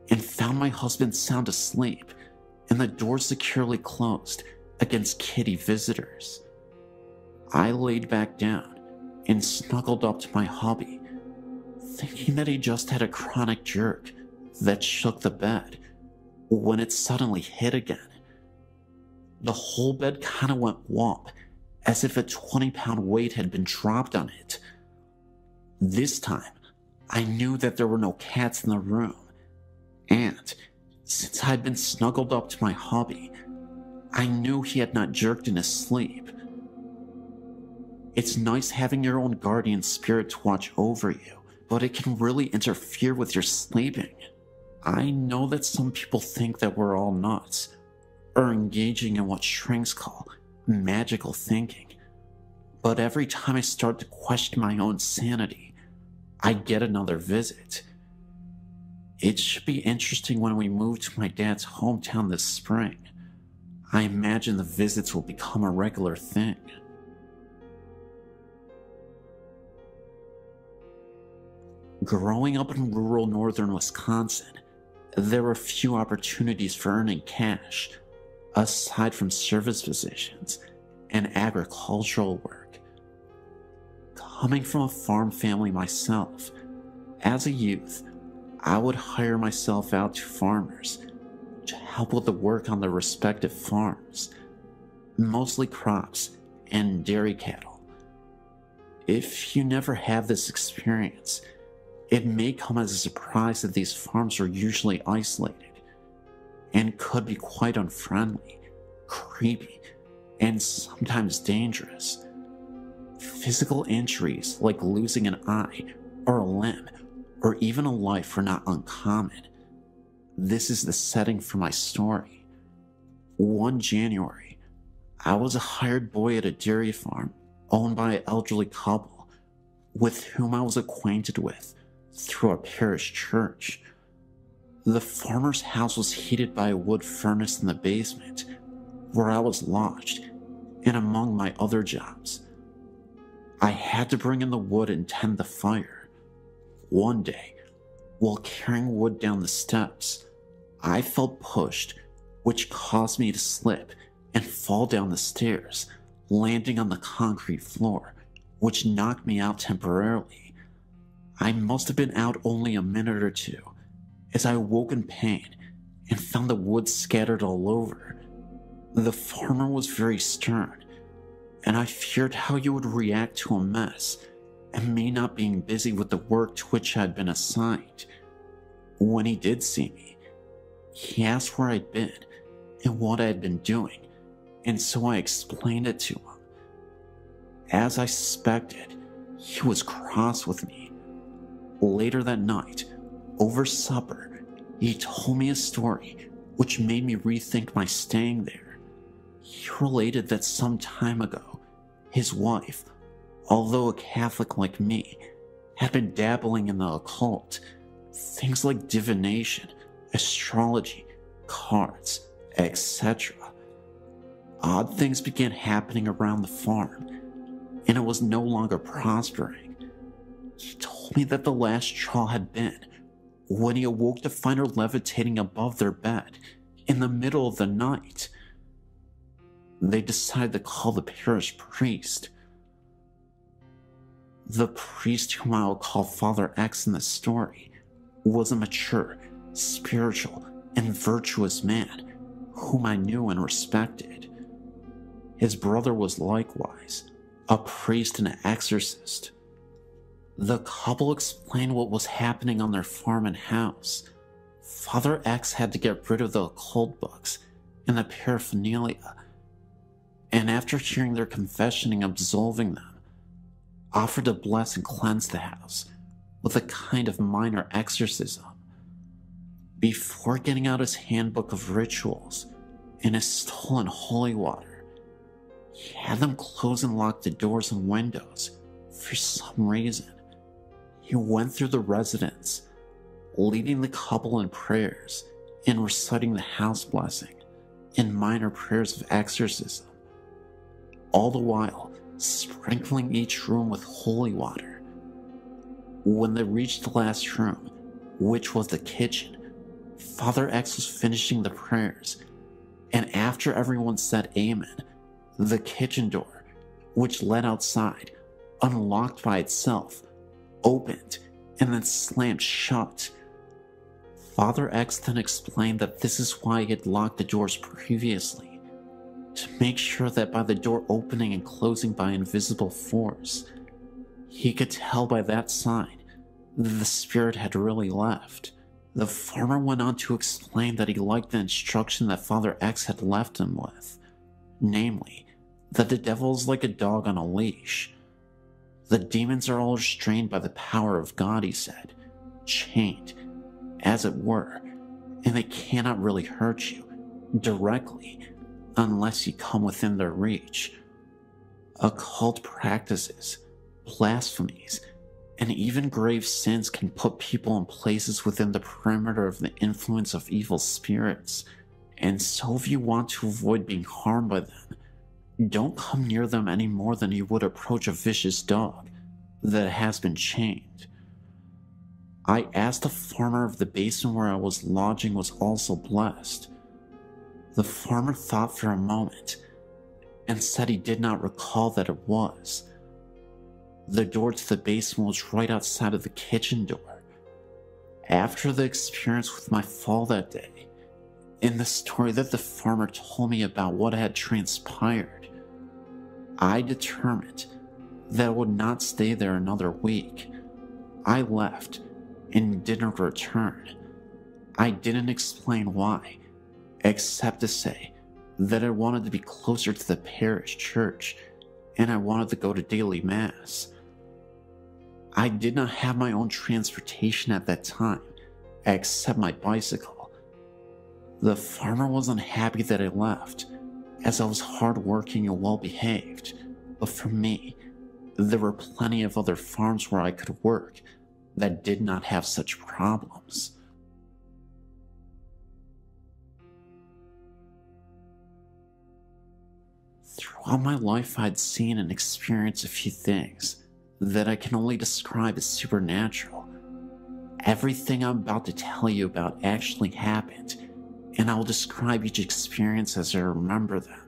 and found my husband sound asleep and the door securely closed against kitty visitors. I laid back down and snuggled up to my hubby, thinking that he just had a chronic jerk that shook the bed when it suddenly hit again. The whole bed kind of went womp, as if a 20-pound weight had been dropped on it. This time, I knew that there were no cats in the room, and since I'd been snuggled up to my hubby, I knew he had not jerked in his sleep. It's nice having your own guardian spirit to watch over you, but it can really interfere with your sleeping. I know that some people think that we're all nuts, or engaging in what shrinks call magical thinking, but every time I start to question my own sanity, I get another visit. It should be interesting when we move to my dad's hometown this spring. I imagine the visits will become a regular thing. Growing up in rural northern Wisconsin, there were few opportunities for earning cash, aside from service positions and agricultural work. Coming from a farm family myself, as a youth, I would hire myself out to farmers to help with the work on their respective farms, mostly crops and dairy cattle. If you never have this experience, it may come as a surprise that these farms are usually isolated and could be quite unfriendly, creepy, and sometimes dangerous. Physical injuries like losing an eye or a limb or even a life are not uncommon. This is the setting for my story. One January, I was a hired boy at a dairy farm owned by an elderly couple with whom I was acquainted with through a parish church. The farmer's house was heated by a wood furnace in the basement, where I was lodged, and among my other jobs, I had to bring in the wood and tend the fire. One day, while carrying wood down the steps, I felt pushed, which caused me to slip and fall down the stairs, landing on the concrete floor, which knocked me out temporarily. I must have been out only a minute or two, as I woke in pain and found the wood scattered all over. The farmer was very stern, and I feared how he would react to a mess and me not being busy with the work to which I had been assigned. When he did see me, he asked where I'd been and what I had been doing, and so I explained it to him. As I suspected, he was cross with me. Later that night, over supper, he told me a story which made me rethink my staying there. He related that some time ago, his wife, although a Catholic like me, had been dabbling in the occult, things like divination, astrology, cards, etc. Odd things began happening around the farm, and it was no longer prospering. He told me that the last straw had been when he awoke to find her levitating above their bed in the middle of the night. They decided to call the parish priest. The priest, whom I will call Father X in the story, was a mature, spiritual, and virtuous man whom I knew and respected. His brother was likewise a priest and an exorcist. The couple explained what was happening on their farm and house. Father X had to get rid of the occult books and the paraphernalia, and and after hearing their confession and absolving them, offered to bless and cleanse the house with a kind of minor exorcism. Before getting out his handbook of rituals and his stolen holy water, he had them close and lock the doors and windows. For some reason, he went through the residence, leading the couple in prayers and reciting the house blessing and minor prayers of exorcism, all the while sprinkling each room with holy water. When they reached the last room, which was the kitchen, Father X was finishing the prayers, and after everyone said amen, the kitchen door, which led outside, unlocked by itself, opened and then slammed shut. Father X then explained that this is why he had locked the doors previously, to make sure that by the door opening and closing by invisible force, he could tell by that sign that the spirit had really left. The farmer went on to explain that he liked the instruction that Father X had left him with, namely, that the devil is like a dog on a leash. The demons are all restrained by the power of God, he said, chained, as it were, and they cannot really hurt you directly unless you come within their reach. Occult practices, blasphemies, and even grave sins can put people in places within the perimeter of the influence of evil spirits, and so if you want to avoid being harmed by them, don't come near them any more than you would approach a vicious dog that has been chained. I asked the farmer if the basement where I was lodging was also blessed. The farmer thought for a moment and said he did not recall that it was. The door to the basement was right outside of the kitchen door. After the experience with my fall that day, and the story that the farmer told me about what had transpired, I determined that I would not stay there another week. I left and didn't return. I didn't explain why, except to say that I wanted to be closer to the parish church and I wanted to go to daily mass. I did not have my own transportation at that time, except my bicycle. The farmer was unhappy that I left, as I was hardworking and well-behaved, but for me, there were plenty of other farms where I could work that did not have such problems. Throughout my life, I'd seen and experienced a few things that I can only describe as supernatural. Everything I'm about to tell you about actually happened, and I will describe each experience as I remember them.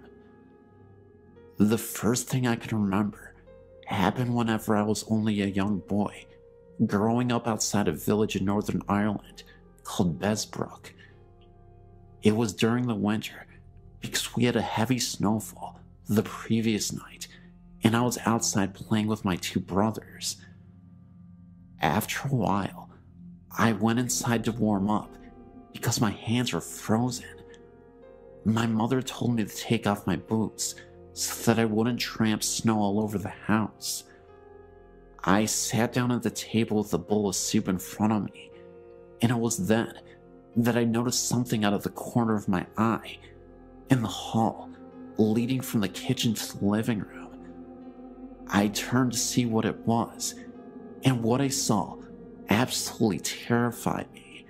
The first thing I can remember happened whenever I was only a young boy, growing up outside a village in Northern Ireland called Besbrook. It was during the winter, because we had a heavy snowfall the previous night, and I was outside playing with my two brothers. After a while, I went inside to warm up because my hands were frozen. My mother told me to take off my boots so that I wouldn't tramp snow all over the house. I sat down at the table with a bowl of soup in front of me, and it was then that I noticed something out of the corner of my eye in the hall leading from the kitchen to the living room. I turned to see what it was, and what I saw absolutely terrified me.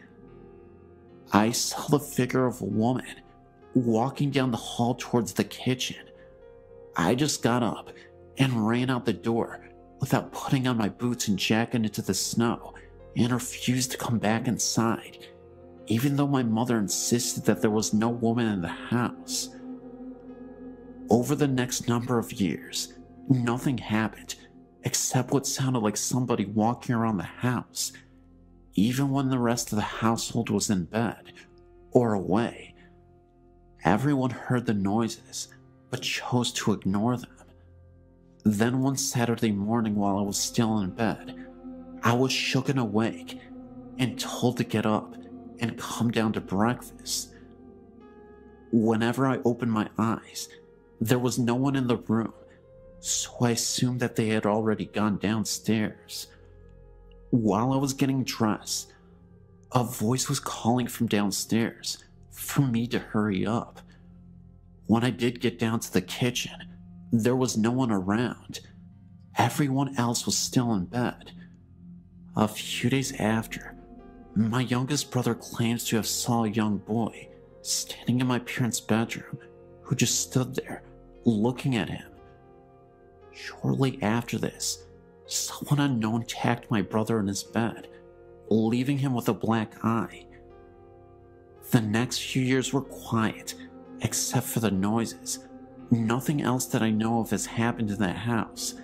I saw the figure of a woman walking down the hall towards the kitchen. I just got up and ran out the door without putting on my boots and jacket into the snow, and refused to come back inside, even though my mother insisted that there was no woman in the house. Over the next number of years, nothing happened except what sounded like somebody walking around the house, even when the rest of the household was in bed or away. Everyone heard the noises, but chose to ignore them. Then one Saturday morning while I was still in bed, I was shook and awake and told to get up and come down to breakfast. Whenever I opened my eyes, There was no one in the room, so I assumed that they had already gone downstairs. While I was getting dressed, a voice was calling from downstairs for me to hurry up. When I did get down to the kitchen, there was no one around. Everyone else was still in bed. A few days after, my youngest brother claims to have saw a young boy standing in my parents' bedroom who just stood there looking at him. Shortly after this, someone unknown attacked my brother in his bed, leaving him with a black eye. The next few years were quiet, except for the noises. Nothing else that I know of has happened in that house,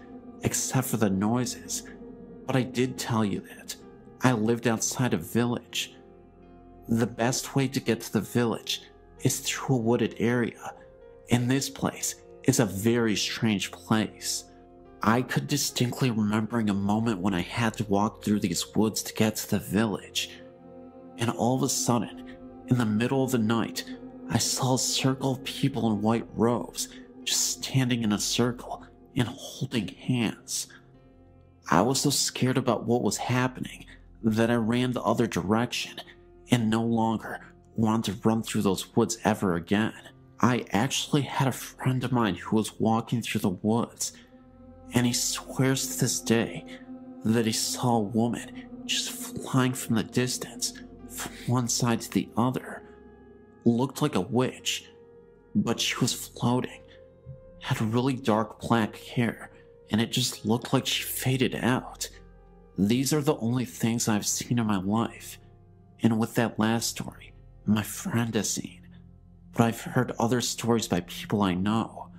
except for the noises. But I did tell you that I lived outside a village. The best way to get to the village is through a wooded area, and this place is a very strange place. I could distinctly remembering a moment when I had to walk through these woods to get to the village, and all of a sudden, in the middle of the night, I saw a circle of people in white robes just standing in a circle and holding hands. I was so scared about what was happening that I ran the other direction and no longer wanted to run through those woods ever again. I actually had a friend of mine who was walking through the woods, and he swears to this day that he saw a woman just flying from the distance from one side to the other. Looked like a witch, but she was floating, had really dark black hair, and it just looked like she faded out. These are the only things I've seen in my life, and with that last story, my friend has seen. But I've heard other stories by people I know.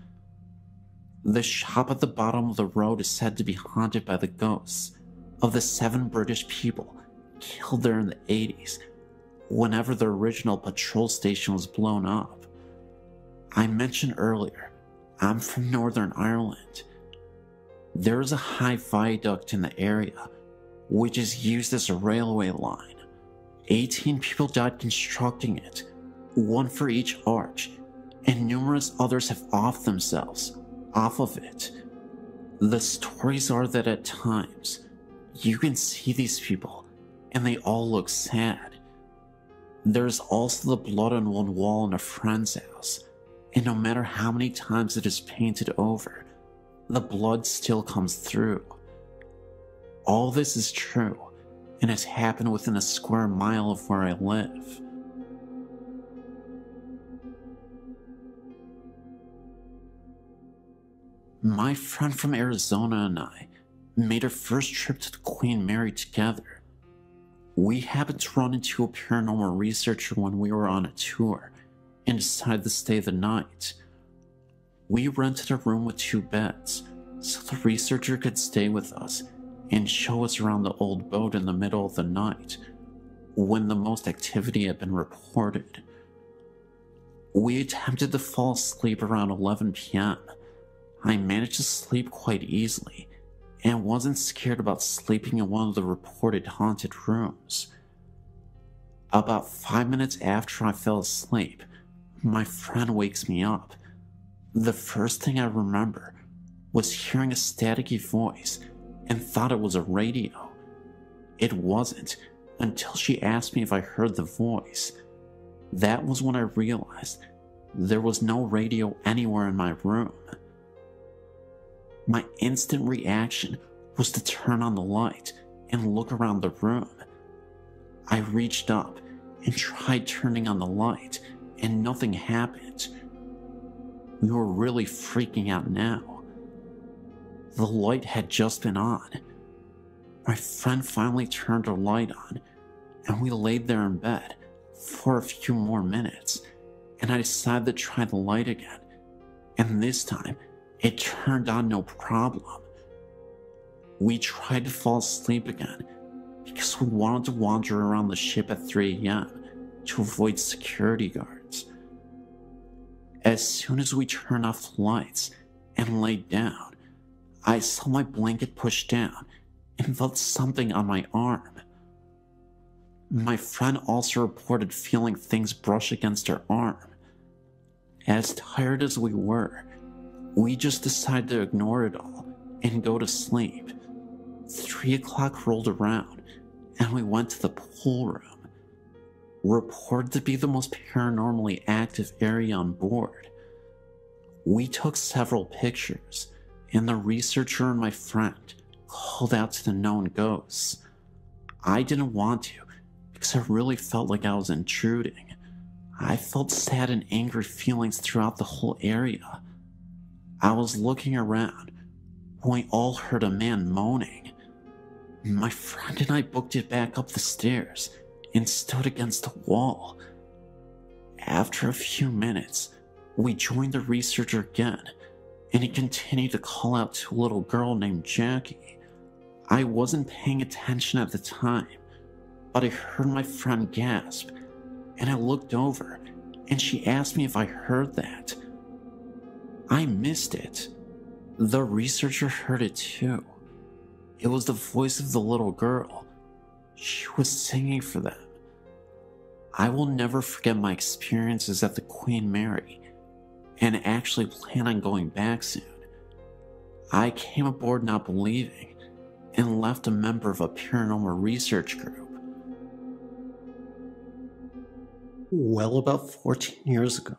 The shop at the bottom of the road is said to be haunted by the ghosts of the 7 British people killed there in the 80s, whenever the original patrol station was blown up. I mentioned earlier, I'm from Northern Ireland. There is a high viaduct in the area, which is used as a railway line. 18 people died constructing it, one for each arch, and numerous others have offed themselves off of it. The stories are that at times, you can see these people, and they all look sad. There's also the blood on one wall in a friend's house, and no matter how many times it is painted over, the blood still comes through. All this is true, and has happened within a square mile of where I live. My friend from Arizona and I made our first trip to the Queen Mary together. We happened to run into a paranormal researcher when we were on a tour and decided to stay the night. We rented a room with 2 beds so the researcher could stay with us and show us around the old boat in the middle of the night when the most activity had been reported. We attempted to fall asleep around 11 p.m. I managed to sleep quite easily and wasn't scared about sleeping in one of the reported haunted rooms. About 5 minutes after I fell asleep, my friend wakes me up. The first thing I remember was hearing a staticky voice and thought it was a radio. It wasn't until she asked me if I heard the voice. That was when I realized there was no radio anywhere in my room. My instant reaction was to turn on the light and look around the room. I reached up and tried turning on the light, and nothing happened. We were really freaking out now. The light had just been on. My friend finally turned her light on, and we laid there in bed for a few more minutes, and I decided to try the light again, and this time, it turned on no problem. We tried to fall asleep again because we wanted to wander around the ship at 3 a.m. to avoid security guards. As soon as we turned off the lights and laid down, I saw my blanket pushed down and felt something on my arm. My friend also reported feeling things brush against her arm. As tired as we were, We just decided to ignore it all and go to sleep. 3 o'clock rolled around and we went to the pool room, reported to be the most paranormally active area on board. We took several pictures, and the researcher and my friend called out to the known ghosts. I didn't want to because I really felt like I was intruding. I felt sad and angry feelings throughout the whole area. I was looking around when we all heard a man moaning. My friend and I booked it back up the stairs and stood against the wall. After a few minutes, we joined the researcher again, and he continued to call out to a little girl named Jackie. I wasn't paying attention at the time, but I heard my friend gasp, and I looked over, and she asked me if I heard that. I missed it. The researcher heard it too. It was the voice of the little girl. She was singing for them. I will never forget my experiences at the Queen Mary, and actually plan on going back soon. I came aboard not believing, and left a member of a paranormal research group. Well, about 14 years ago,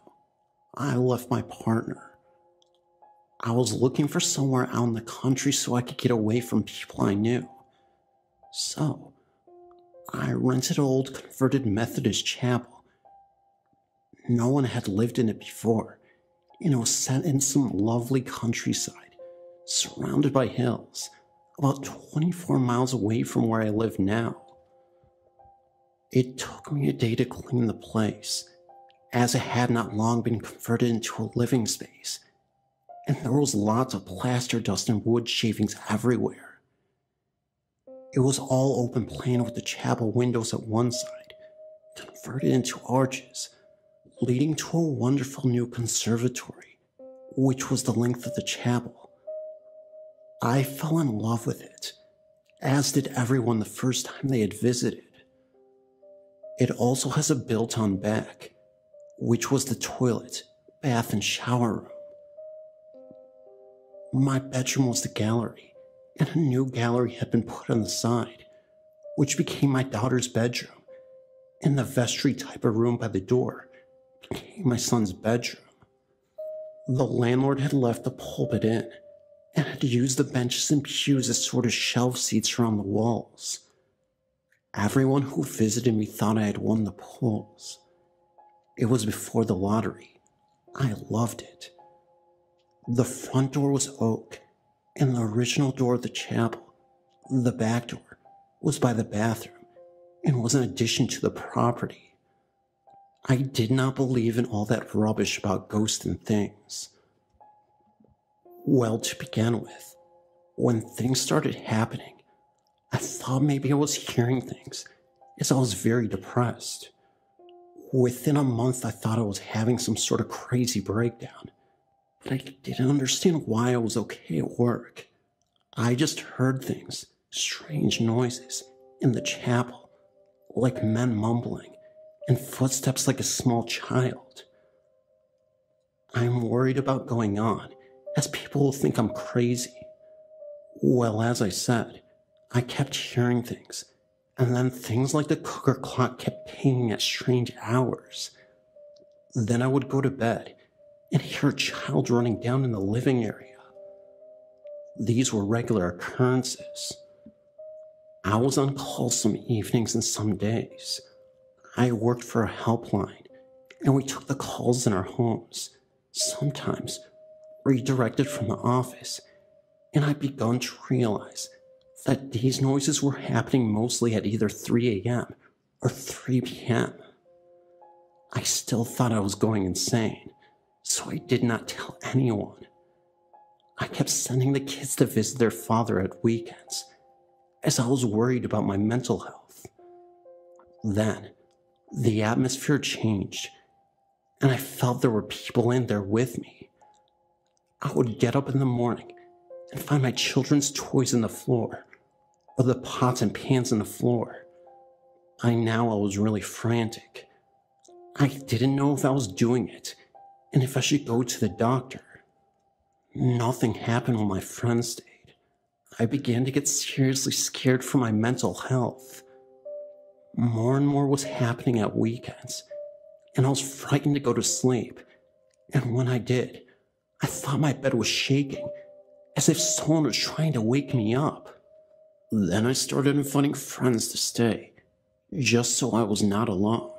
I left my partner. I was looking for somewhere out in the country so I could get away from people I knew. So, I rented an old converted Methodist chapel. No one had lived in it before, and it was set in some lovely countryside, surrounded by hills, about 24 miles away from where I live now. It took me a day to clean the place, as it had not long been converted into a living space, and there was lots of plaster dust and wood shavings everywhere. It was all open plan with the chapel windows at one side, converted into arches, leading to a wonderful new conservatory, which was the length of the chapel. I fell in love with it, as did everyone the first time they had visited. It also has a built-on back, which was the toilet, bath, and shower room. My bedroom was the gallery, and a new gallery had been put on the side, which became my daughter's bedroom, and the vestry type of room by the door became my son's bedroom. The landlord had left the pulpit in, and had used the benches and pews as sort of shelf seats around the walls. Everyone who visited me thought I had won the polls. It was before the lottery. I loved it. The front door was oak, and the original door of the chapel, the back door, was by the bathroom and was an addition to the property. I did not believe in all that rubbish about ghosts and things. Well, to begin with, when things started happening, I thought maybe I was hearing things, as I was very depressed. Within a month, I thought I was having some sort of crazy breakdown, but I didn't understand why I was okay at work. I just heard things, strange noises, in the chapel, like men mumbling, and footsteps like a small child. I'm worried about going on, as people will think I'm crazy. Well, as I said, I kept hearing things, and then things like the cooker clock kept pinging at strange hours. Then I would go to bed and hear a child running down in the living area. These were regular occurrences. I was on call some evenings and some days. I worked for a helpline, and we took the calls in our homes, sometimes redirected from the office, and I'd begun to realize that these noises were happening mostly at either 3 a.m. or 3 p.m. I still thought I was going insane, so I did not tell anyone. I kept sending the kids to visit their father at weekends, as I was worried about my mental health. Then, the atmosphere changed, and I felt there were people in there with me. I would get up in the morning and find my children's toys on the floor, or the pots and pans on the floor. By now I was really frantic. I didn't know if I was doing it, and if I should go to the doctor. Nothing happened when my friends stayed. I began to get seriously scared for my mental health. More and more was happening at weekends, and I was frightened to go to sleep. And when I did, I thought my bed was shaking, as if someone was trying to wake me up. Then I started inviting friends to stay, just so I was not alone.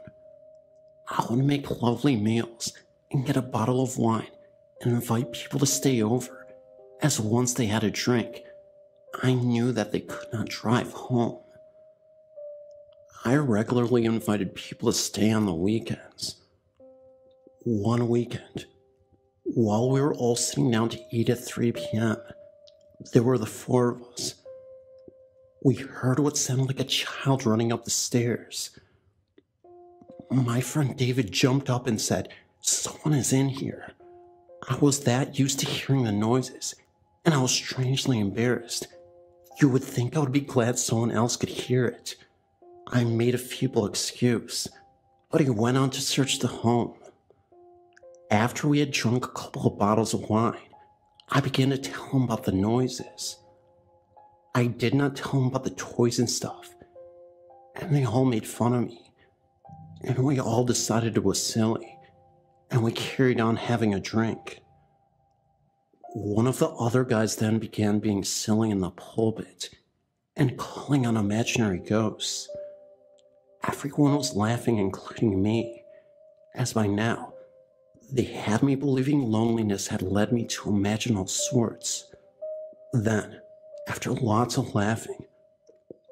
I would make lovely meals and get a bottle of wine and invite people to stay over, as once they had a drink, I knew that they could not drive home. I regularly invited people to stay on the weekends. One weekend, while we were all sitting down to eat at 3 p.m., there were the 4 of us. We heard what sounded like a child running up the stairs. My friend David jumped up and said, "Someone is in here." I was that used to hearing the noises, and I was strangely embarrassed. You would think I would be glad someone else could hear it. I made a feeble excuse, but he went on to search the home. After we had drunk a couple of bottles of wine, I began to tell him about the noises. I did not tell him about the toys and stuff, and they all made fun of me. And we all decided it was silly, and we carried on having a drink. One of the other guys then began being silly in the pulpit and calling on imaginary ghosts. Everyone was laughing, including me, as by now, they had me believing loneliness had led me to imagine all sorts. Then, after lots of laughing,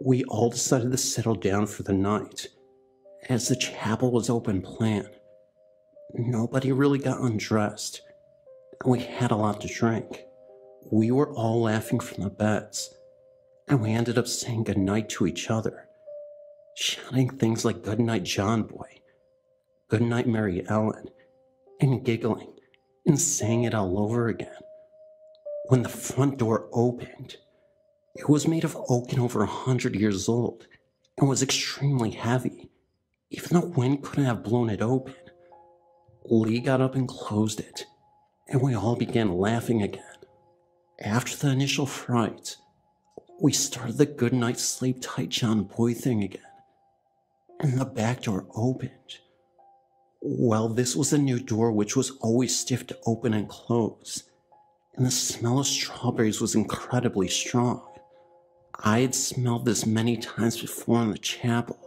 we all decided to settle down for the night, as the chapel was open plan. Nobody really got undressed, and we had a lot to drink. We were all laughing from the beds, and we ended up saying goodnight to each other, shouting things like "Good night, John Boy," "Good night, Mary Ellen," and giggling and saying it all over again. When the front door opened, it was made of oak and over 100 years old, and was extremely heavy. Even the wind couldn't have blown it open. Lee got up and closed it, and we all began laughing again. After the initial fright, we started the "good night, sleep tight, John Boy" thing again, and the back door opened. Well, this was a new door which was always stiff to open and close, and the smell of strawberries was incredibly strong. I had smelled this many times before in the chapel.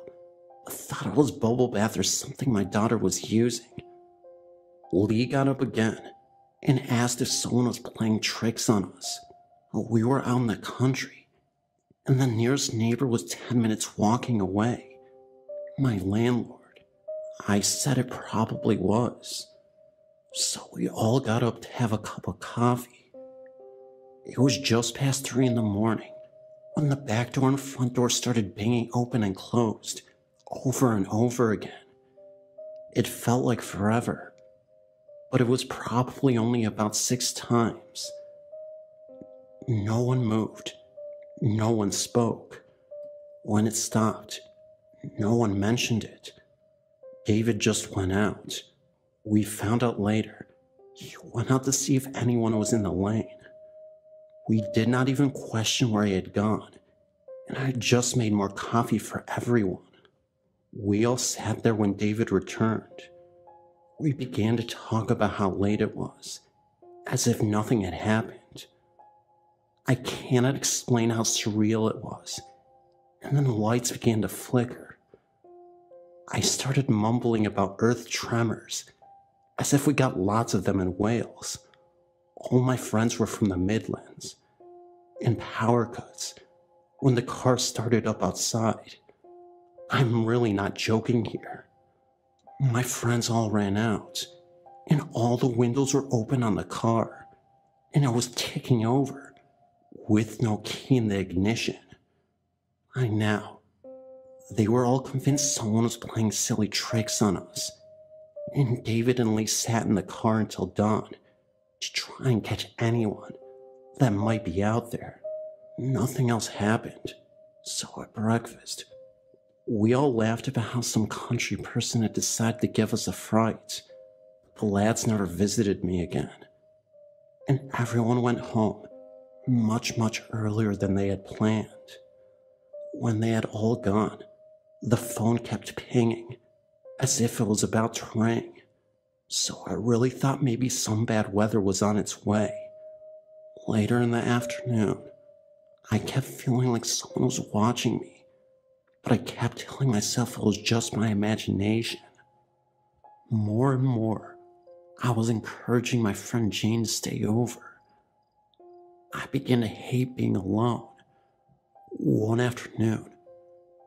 I thought it was bubble bath or something my daughter was using. Lee got up again and asked if someone was playing tricks on us. We were out in the country, and the nearest neighbor was 10 minutes walking away. My landlord. I said it probably was. So we all got up to have a cup of coffee. It was just past 3 in the morning when the back door and front door started banging open and closed over and over again. It felt like forever, but it was probably only about 6 times. No one moved. No one spoke. When it stopped, no one mentioned it. David just went out. We found out later he went out to see if anyone was in the lane. We did not even question where he had gone, and I had just made more coffee for everyone. We all sat there when David returned. We began to talk about how late it was, as if nothing had happened. I cannot explain how surreal it was, and then the lights began to flicker. I started mumbling about earth tremors, as if we got lots of them in Wales. All my friends were from the Midlands. And power cuts, when the car started up outside. I'm really not joking here. My friends all ran out, and all the windows were open on the car, and it was ticking over, with no key in the ignition. They were all convinced someone was playing silly tricks on us, and David and Lee sat in the car until dawn to try and catch anyone that might be out there. Nothing else happened, so at breakfast, we all laughed about how some country person had decided to give us a fright. The lads never visited me again. and everyone went home much earlier than they had planned. When they had all gone, the phone kept pinging, as if it was about to ring. So I really thought maybe some bad weather was on its way. Later in the afternoon, I kept feeling like someone was watching me, but I kept telling myself it was just my imagination. More and more, I was encouraging my friend Jane to stay over. I began to hate being alone. One afternoon,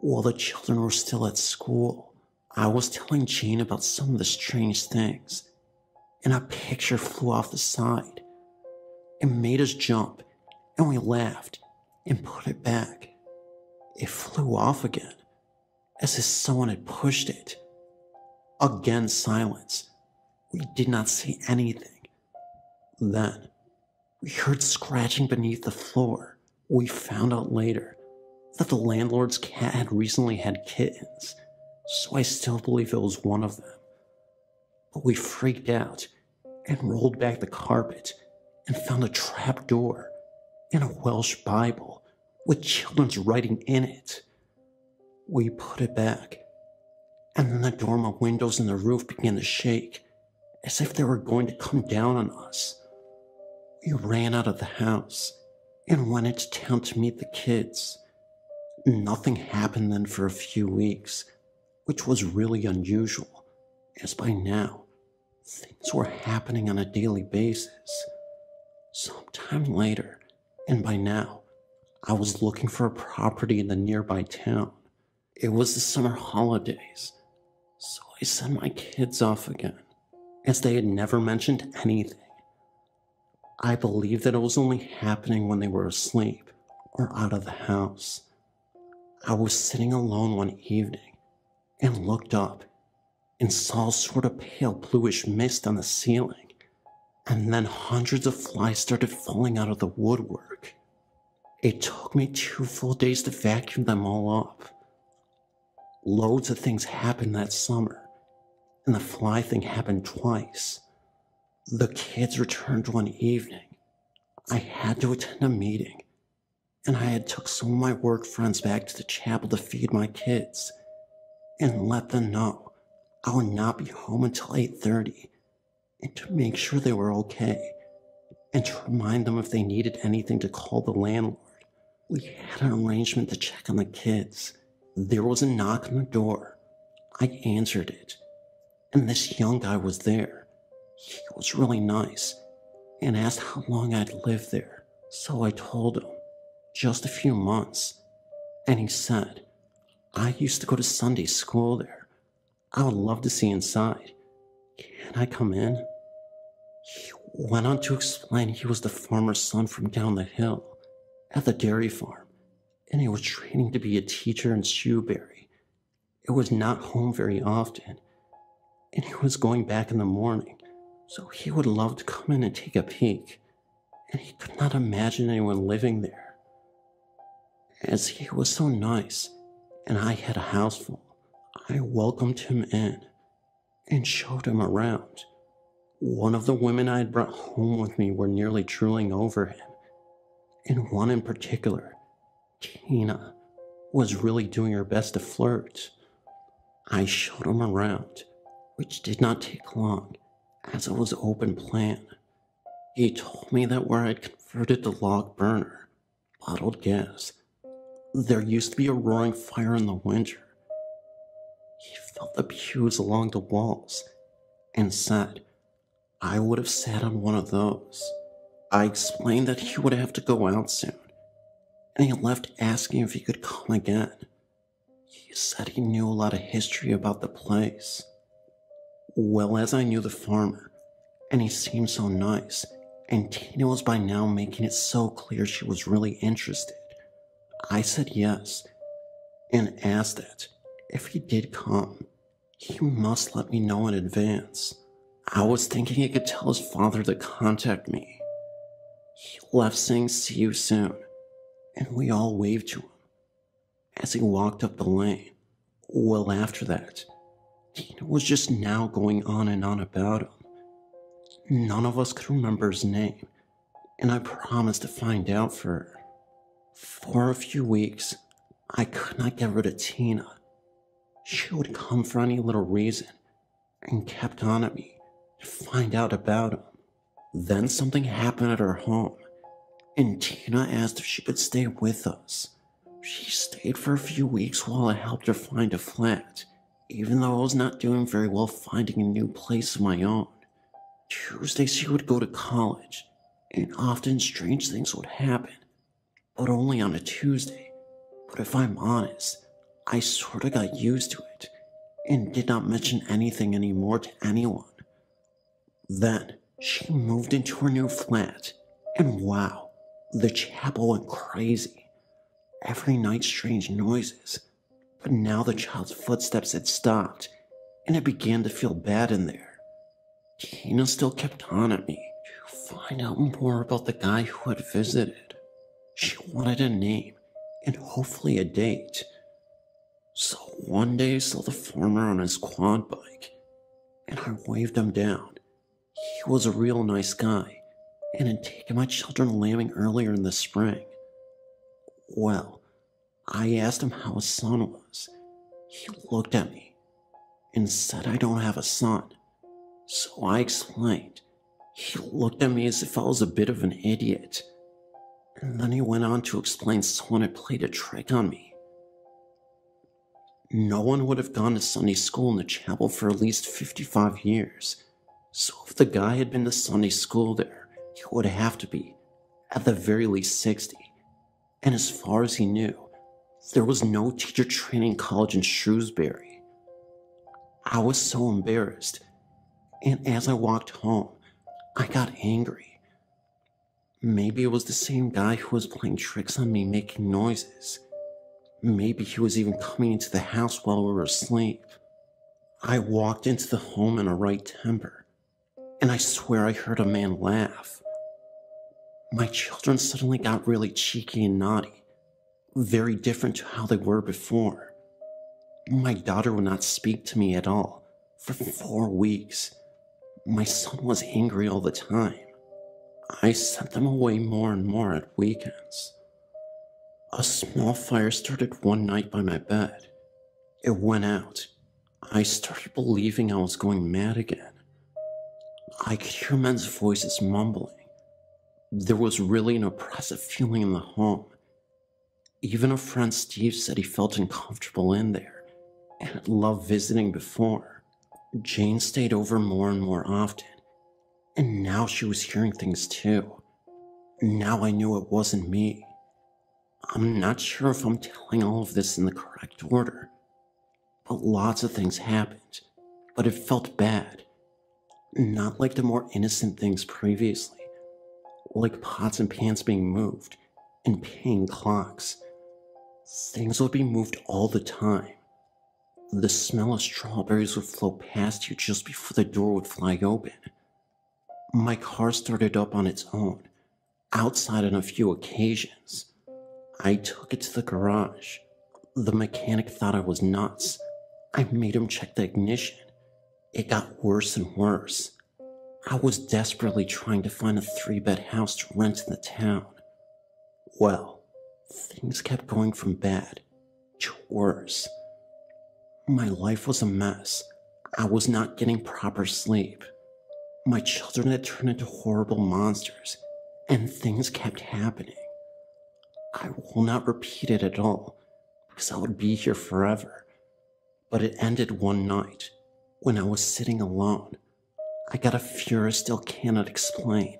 while the children were still at school, I was telling Jane about some of the strange things, and a picture flew off the side. It made us jump, and we laughed and put it back. It flew off again, as if someone had pushed it. Again, silence. We did not see anything. Then, we heard scratching beneath the floor. We found out later that the landlord's cat had recently had kittens, so I still believe it was one of them. But we freaked out and rolled back the carpet and found a trap door and a Welsh Bible with children's writing in it. We put it back, and then the dormer windows and the roof began to shake as if they were going to come down on us. We ran out of the house and went into town to meet the kids. Nothing happened then for a few weeks, which was really unusual, as by now, things were happening on a daily basis. Sometime later, and by now, I was looking for a property in the nearby town. It was the summer holidays, so I sent my kids off again, as they had never mentioned anything. I believe that it was only happening when they were asleep or out of the house. I was sitting alone one evening and looked up and saw a sort of pale bluish mist on the ceiling, and then hundreds of flies started falling out of the woodwork. It took me 2 full days to vacuum them all up. Loads of things happened that summer, and the fly thing happened twice. The kids returned one evening. I had to attend a meeting, and I had took some of my work friends back to the chapel to feed my kids and let them know I would not be home until 8:30, and to make sure they were okay, and to remind them if they needed anything to call the landlord. We had an arrangement to check on the kids. There was a knock on the door. I answered it, and this young guy was there. He was really nice and asked how long I'd lived there. So I told him, just a few months. And he said, I used to go to Sunday school there. I would love to see inside. Can I come in? He went on to explain he was the farmer's son from down the hill at the dairy farm, and he was training to be a teacher in Shoebury. It was not home very often, and he was going back in the morning, so he would love to come in and take a peek, and he could not imagine anyone living there. As he was so nice, and I had a house full, I welcomed him in and showed him around. One of the women I had brought home with me were nearly drooling over him, and one in particular, Tina, was really doing her best to flirt. I showed him around, which did not take long, as it was open plan. He told me that where I'd converted to log burner, bottled gas, there used to be a roaring fire in the winter. He felt the pews along the walls and said I would have sat on one of those. I explained that he would have to go out soon, and he left asking if he could come again. He said he knew a lot of history about the place. Well, as I knew the farmer, and he seemed so nice, and Tina was by now making it so clear she was really interested, I said yes, and asked that if he did come, he must let me know in advance. I was thinking he could tell his father to contact me. He left saying see you soon, and we all waved to him as he walked up the lane. Well, after that, Tina was just now going on and on about him. None of us could remember his name, and I promised to find out for her. For a few weeks, I could not get rid of Tina. She would come for any little reason and kept on at me to find out about him. Then something happened at her home, and Tina asked if she could stay with us. She stayed for a few weeks while I helped her find a flat, even though I was not doing very well finding a new place of my own. Tuesdays she would go to college, and often strange things would happen, but only on a Tuesday. But if I'm honest, I sort of got used to it, and did not mention anything anymore to anyone. Then, she moved into her new flat, and wow, the chapel went crazy. Every night strange noises, but now the child's footsteps had stopped, and it began to feel bad in there. Tina still kept on at me to find out more about the guy who had visited. She wanted a name, and hopefully a date. So one day I saw the farmer on his quad bike, and I waved him down. He was a real nice guy, and had taken my children lambing earlier in the spring. Well, I asked him how his son was. He looked at me and said I don't have a son. So I explained. He looked at me as if I was a bit of an idiot. And then he went on to explain someone had played a trick on me. No one would have gone to Sunday school in the chapel for at least 55 years. So if the guy had been to Sunday school there, he would have to be, at the very least, 60. And as far as he knew, there was no teacher training college in Shrewsbury. I was so embarrassed, and as I walked home, I got angry. Maybe it was the same guy who was playing tricks on me, making noises. Maybe he was even coming into the house while we were asleep. I walked into the home in a right temper, and I swear I heard a man laugh. My children suddenly got really cheeky and naughty, very different to how they were before. My daughter would not speak to me at all for 4 weeks. My son was angry all the time. I sent them away more and more at weekends. A small fire started one night by my bed. It went out. I started believing I was going mad again. I could hear men's voices mumbling. There was really an oppressive feeling in the home. Even a friend Steve said he felt uncomfortable in there and had loved visiting before. Jane stayed over more and more often, and now she was hearing things too. Now I knew it wasn't me. I'm not sure if I'm telling all of this in the correct order, but lots of things happened, but it felt bad. Not like the more innocent things previously, like pots and pans being moved and paying clocks. Things would be moved all the time. The smell of strawberries would float past you just before the door would fly open. My car started up on its own, outside on a few occasions. I took it to the garage. The mechanic thought I was nuts. I made him check the ignition. It got worse and worse. I was desperately trying to find a 3-bed house to rent in the town. Well, things kept going from bad to worse. My life was a mess. I was not getting proper sleep. My children had turned into horrible monsters, and things kept happening. I will not repeat it at all, because I would be here forever. But it ended one night, when I was sitting alone. I got a fear I still cannot explain,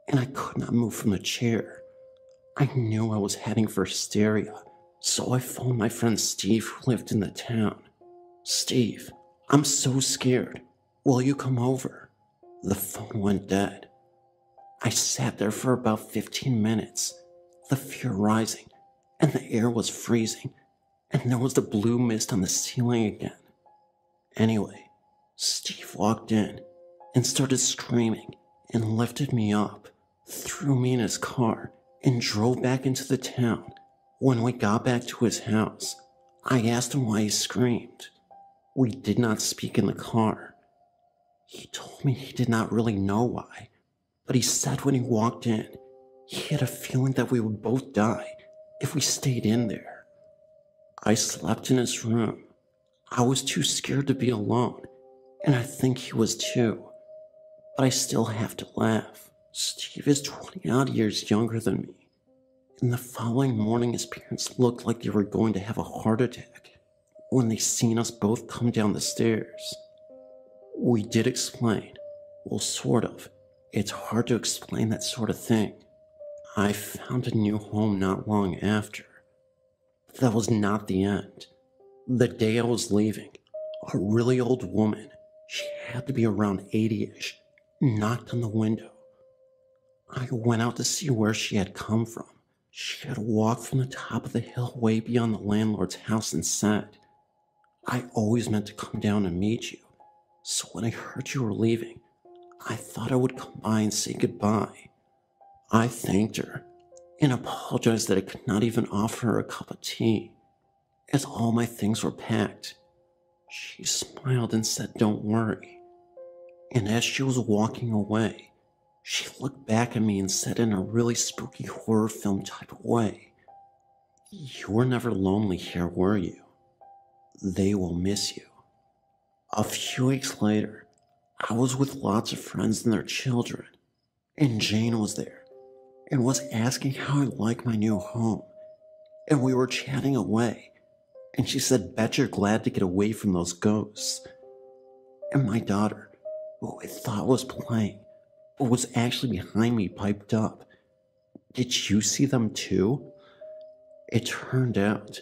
and I could not move from the chair. I knew I was heading for hysteria, so I phoned my friend Steve, who lived in the town. "Steve, I'm so scared. Will you come over?" The phone went dead. I sat there for about 15 minutes, the fear rising, and the air was freezing, and there was the blue mist on the ceiling again. Anyway, Steve walked in and started screaming and lifted me up, threw me in his car, and drove back into the town. When we got back to his house, I asked him why he screamed. We did not speak in the car. He told me he did not really know why, but he said when he walked in, He had a feeling that we would both die if we stayed in there. I slept in his room. I was too scared to be alone, and I think he was too. But I still have to laugh. Steve is 20-odd years younger than me. And the following morning, his parents looked like they were going to have a heart attack when they seen us both come down the stairs. We did explain. Well, sort of. It's hard to explain that sort of thing. I found a new home not long after. But that was not the end. The day I was leaving, a really old woman, she had to be around 80-ish, knocked on the window. I went out to see where she had come from. She had walked from the top of the hill way beyond the landlord's house and said, "I always meant to come down and meet you, so when I heard you were leaving, I thought I would come by and say goodbye." I thanked her and apologized that I could not even offer her a cup of tea, as all my things were packed. She smiled and said, "Don't worry." And as she was walking away, she looked back at me and said in a really spooky horror film type of way, "You were never lonely here, were you? They will miss you." A few weeks later, I was with lots of friends and their children, and Jane was there and was asking how I liked my new home, and we were chatting away, and she said, "Bet you're glad to get away from those ghosts." And my daughter, who I thought was playing, but was actually behind me, piped up, "Did you see them too?" It turned out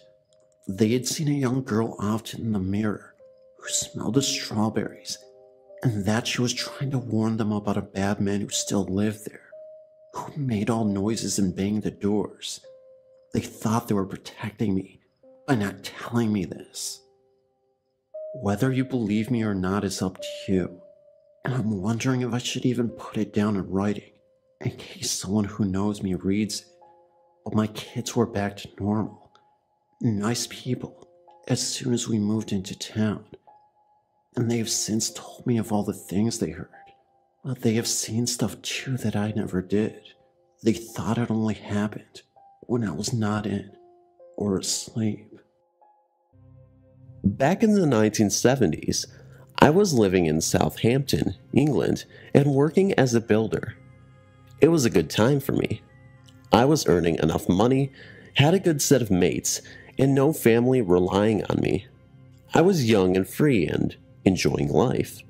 they had seen a young girl often in the mirror who smelled of strawberries, and that she was trying to warn them about a bad man who still lived there, who made all noises and banged the doors. They thought they were protecting me by not telling me this. Whether you believe me or not is up to you, and I'm wondering if I should even put it down in writing in case someone who knows me reads it. But my kids were back to normal, nice people, as soon as we moved into town, and they have since told me of all the things they heard. But they have seen stuff too that I never did. They thought it only happened when I was not in or asleep. Back in the 1970s, I was living in Southampton, England, and working as a builder. It was a good time for me. I was earning enough money, had a good set of mates, and no family relying on me. I was young and free and enjoying life.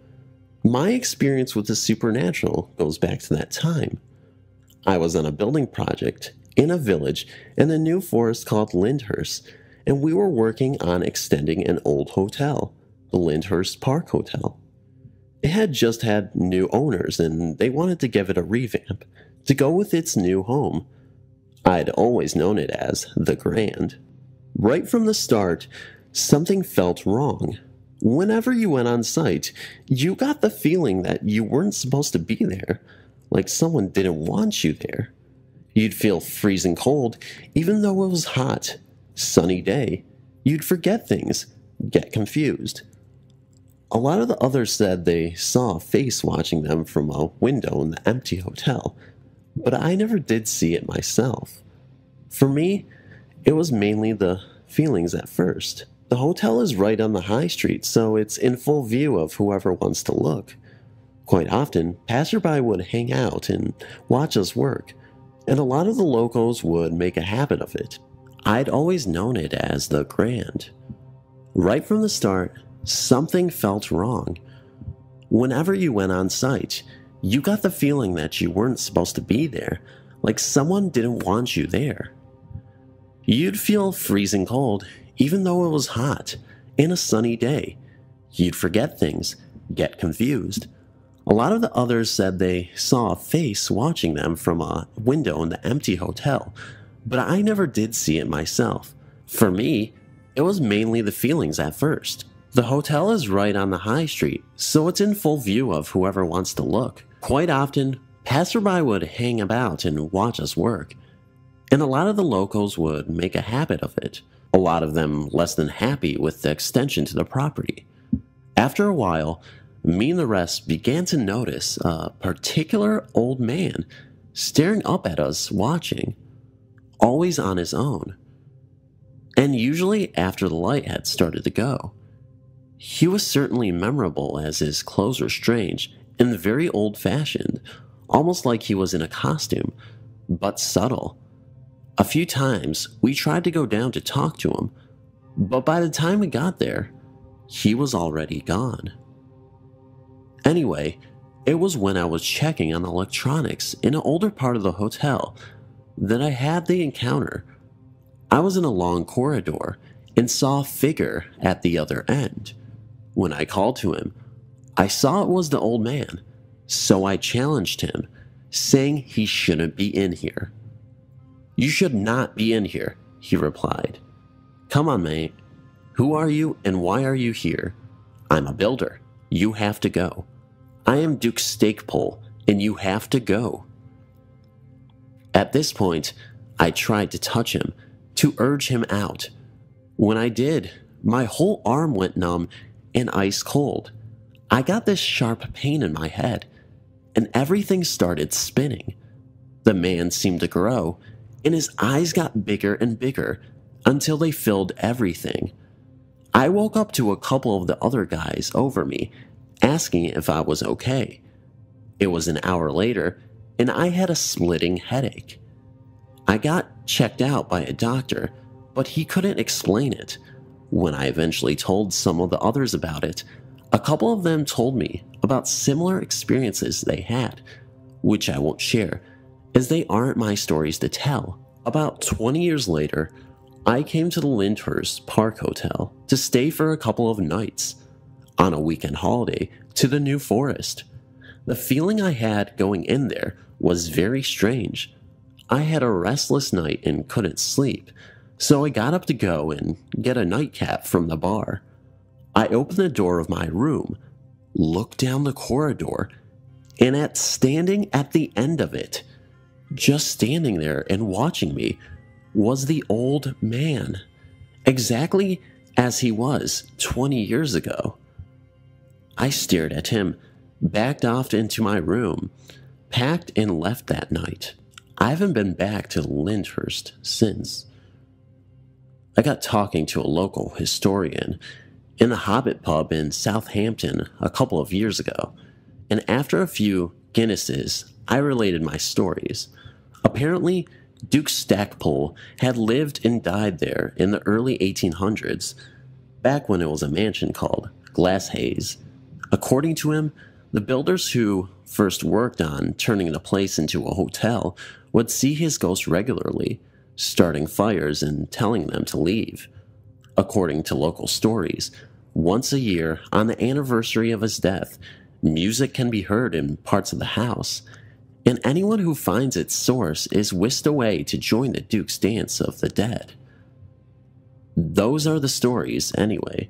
My experience with the supernatural goes back to that time. I was on a building project in a village in a new forest called Lyndhurst, and we were working on extending an old hotel, the Lyndhurst Park Hotel. It had just had new owners and they wanted to give it a revamp to go with its new home. I'd always known it as the Grand. Right from the start, something felt wrong. Whenever you went on site, you got the feeling that you weren't supposed to be there, like someone didn't want you there. You'd feel freezing cold even though it was hot, sunny day. You'd forget things, get confused. A lot of the others said they saw a face watching them from a window in the empty hotel, but I never did see it myself. For me, it was mainly the feelings at first. The hotel is right on the high street, so it's in full view of whoever wants to look. Quite often, passerby would hang out and watch us work, and a lot of the locals would make a habit of it. I'd always known it as the Grand. Right from the start, something felt wrong. Whenever you went on site, you got the feeling that you weren't supposed to be there, like someone didn't want you there. You'd feel freezing cold, even though it was hot, and a sunny day. You'd forget things, get confused. A lot of the others said they saw a face watching them from a window in the empty hotel, but I never did see it myself. For me, it was mainly the feelings at first. The hotel is right on the high street, so it's in full view of whoever wants to look. Quite often, passerby would hang about and watch us work, and a lot of the locals would make a habit of it, a lot of them less than happy with the extension to the property. After a while, me and the rest began to notice a particular old man staring up at us watching, always on his own. And usually after the light had started to go. He was certainly memorable as his clothes were strange and very old-fashioned, almost like he was in a costume, but subtle. A few times we tried to go down to talk to him, but by the time we got there, he was already gone. Anyway, it was when I was checking on electronics in an older part of the hotel that I had the encounter. I was in a long corridor and saw a figure at the other end. When I called to him, I saw it was the old man, so I challenged him, saying he shouldn't be in here. "You should not be in here," he replied. "Come on, mate. Who are you and why are you here? I'm a builder. You have to go. I am Duke Stakepole, and you have to go." At this point, I tried to touch him, to urge him out. When I did, my whole arm went numb and ice cold. I got this sharp pain in my head, and everything started spinning. The man seemed to grow, and his eyes got bigger and bigger until they filled everything. I woke up to a couple of the other guys over me, asking if I was okay. It was an hour later, and I had a splitting headache. I got checked out by a doctor, but he couldn't explain it. When I eventually told some of the others about it, a couple of them told me about similar experiences they had, which I won't share, as they aren't my stories to tell. About 20 years later, I came to the Lyndhurst Park Hotel to stay for a couple of nights, on a weekend holiday to the New Forest. The feeling I had going in there was very strange. I had a restless night and couldn't sleep, so I got up to go and get a nightcap from the bar. I opened the door of my room, looked down the corridor, and standing at the end of it, just standing there and watching me, was the old man, exactly as he was 20 years ago. I stared at him, backed off into my room, packed and left that night. I haven't been back to Lyndhurst since. I got talking to a local historian in the Hobbit pub in Southampton a couple of years ago, and after a few Guinnesses, I related my stories. Apparently, Duke Stackpole had lived and died there in the early 1800s, back when it was a mansion called Glasshaze. According to him, the builders who first worked on turning the place into a hotel would see his ghost regularly, starting fires and telling them to leave. According to local stories, once a year, on the anniversary of his death, music can be heard in parts of the house, and anyone who finds its source is whisked away to join the Duke's Dance of the Dead. Those are the stories, anyway,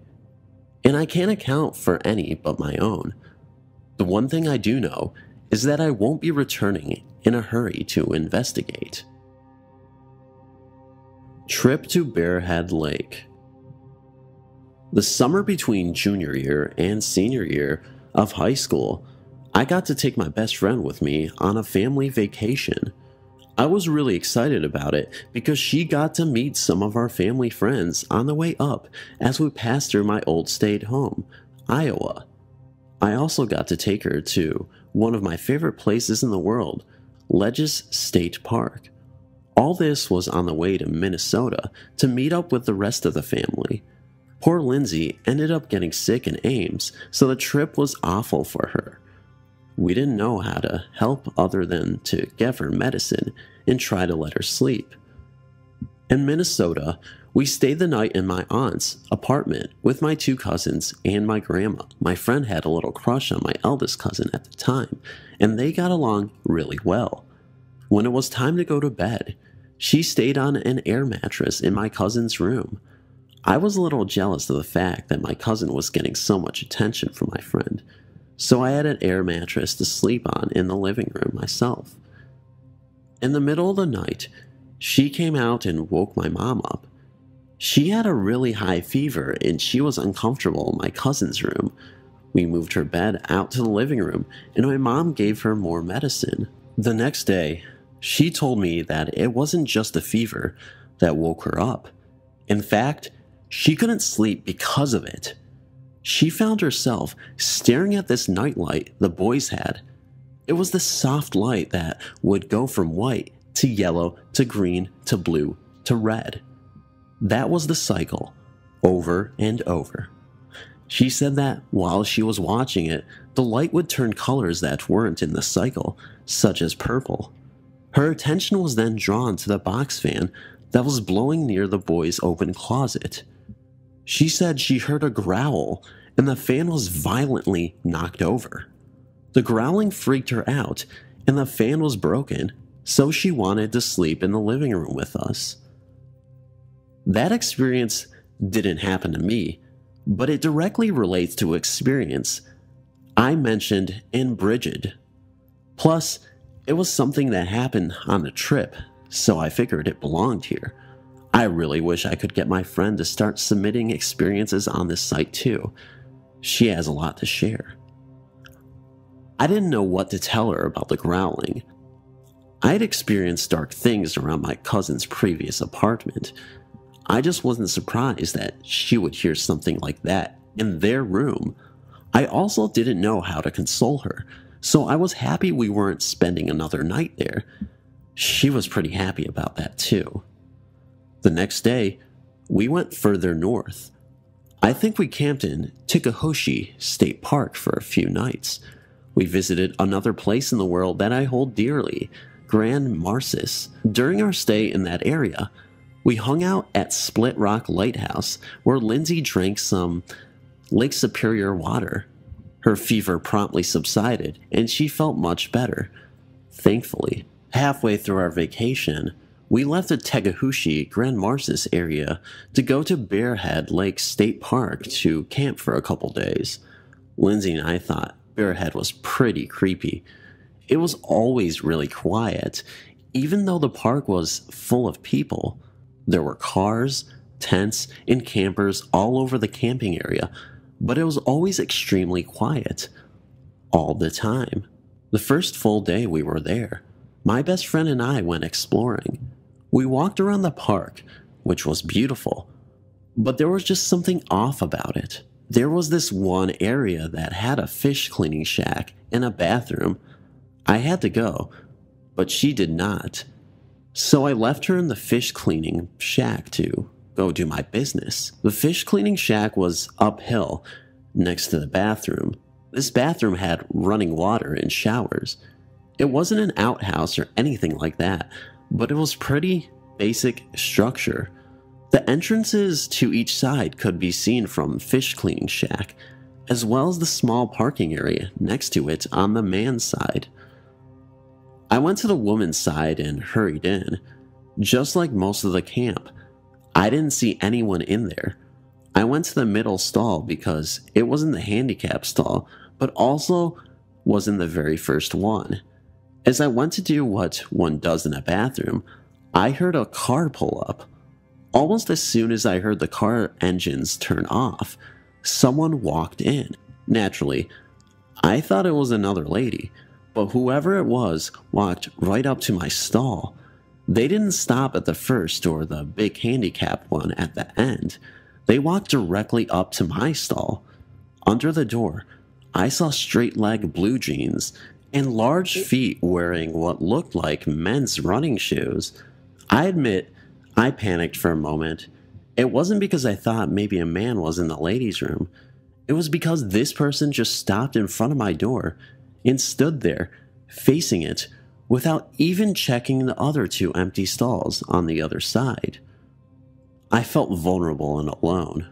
and I can't account for any but my own. The one thing I do know is that I won't be returning in a hurry to investigate. Trip to Bearhead Lake. The summer between junior year and senior year of high school, I got to take my best friend with me on a family vacation. I was really excited about it because she got to meet some of our family friends on the way up as we passed through my old state home, Iowa. I also got to take her to one of my favorite places in the world, Ledges State Park. All this was on the way to Minnesota to meet up with the rest of the family. Poor Lindsay ended up getting sick in Ames, so the trip was awful for her. We didn't know how to help other than to give her medicine and try to let her sleep. In Minnesota, we stayed the night in my aunt's apartment with my two cousins and my grandma. My friend had a little crush on my eldest cousin at the time, and they got along really well. When it was time to go to bed, she stayed on an air mattress in my cousin's room. I was a little jealous of the fact that my cousin was getting so much attention from my friend, so I had an air mattress to sleep on in the living room myself. In the middle of the night, she came out and woke my mom up. She had a really high fever and she was uncomfortable in my cousin's room. We moved her bed out to the living room and my mom gave her more medicine. The next day, She told me that it wasn't just a fever that woke her up. In fact, she couldn't sleep because of it. She found herself staring at this nightlight the boys had. It was the soft light that would go from white to yellow to green to blue to red. That was the cycle, over and over. She said that while she was watching it, the light would turn colors that weren't in the cycle, such as purple. Her attention was then drawn to the box fan that was blowing near the boys' open closet. She said she heard a growl and the fan was violently knocked over. The growling freaked her out and the fan was broken, so she wanted to sleep in the living room with us. That experience didn't happen to me, but it directly relates to experience I mentioned in Bridget. Plus, it was something that happened on the trip, so I figured it belonged here. I really wish I could get my friend to start submitting experiences on this site too. She has a lot to share. I didn't know what to tell her about the growling. I had experienced dark things around my cousin's previous apartment. I just wasn't surprised that she would hear something like that in their room. I also didn't know how to console her, so I was happy we weren't spending another night there. She was pretty happy about that too. The next day, we went further north. I think we camped in Tikahoshi State Park for a few nights. We visited another place in the world that I hold dearly, Grand Marcis. During our stay in that area, we hung out at Split Rock Lighthouse, where Lindsay drank some Lake Superior water. Her fever promptly subsided, and she felt much better, thankfully. Halfway through our vacation, we left the Tekahushi Grand Marcis area to go to Bearhead Lake State Park to camp for a couple days. Lindsay and I thought Bearhead was pretty creepy. It was always really quiet, even though the park was full of people. There were cars, tents, and campers all over the camping area, but it was always extremely quiet. All the time. The first full day we were there, my best friend and I went exploring. We walked around the park, which was beautiful, but there was just something off about it. There was this one area that had a fish cleaning shack and a bathroom. I had to go, but she did not. So I left her in the fish cleaning shack to go do my business. The fish cleaning shack was uphill next to the bathroom. This bathroom had running water and showers. It wasn't an outhouse or anything like that, but it was pretty basic structure. The entrances to each side could be seen from fish cleaning shack, as well as the small parking area next to it on the man's side. I went to the woman's side and hurried in. Just like most of the camp, I didn't see anyone in there. I went to the middle stall because it wasn't the handicap stall, but also wasn't the very first one. As I went to do what one does in a bathroom, I heard a car pull up. Almost as soon as I heard the car engines turn off, someone walked in. Naturally, I thought it was another lady, but whoever it was walked right up to my stall. They didn't stop at the first or the big handicap one at the end. They walked directly up to my stall. Under the door, I saw straight-leg blue jeans and large feet wearing what looked like men's running shoes. I admit, I panicked for a moment. It wasn't because I thought maybe a man was in the ladies' room. It was because this person just stopped in front of my door and stood there, facing it, without even checking the other two empty stalls on the other side. I felt vulnerable and alone.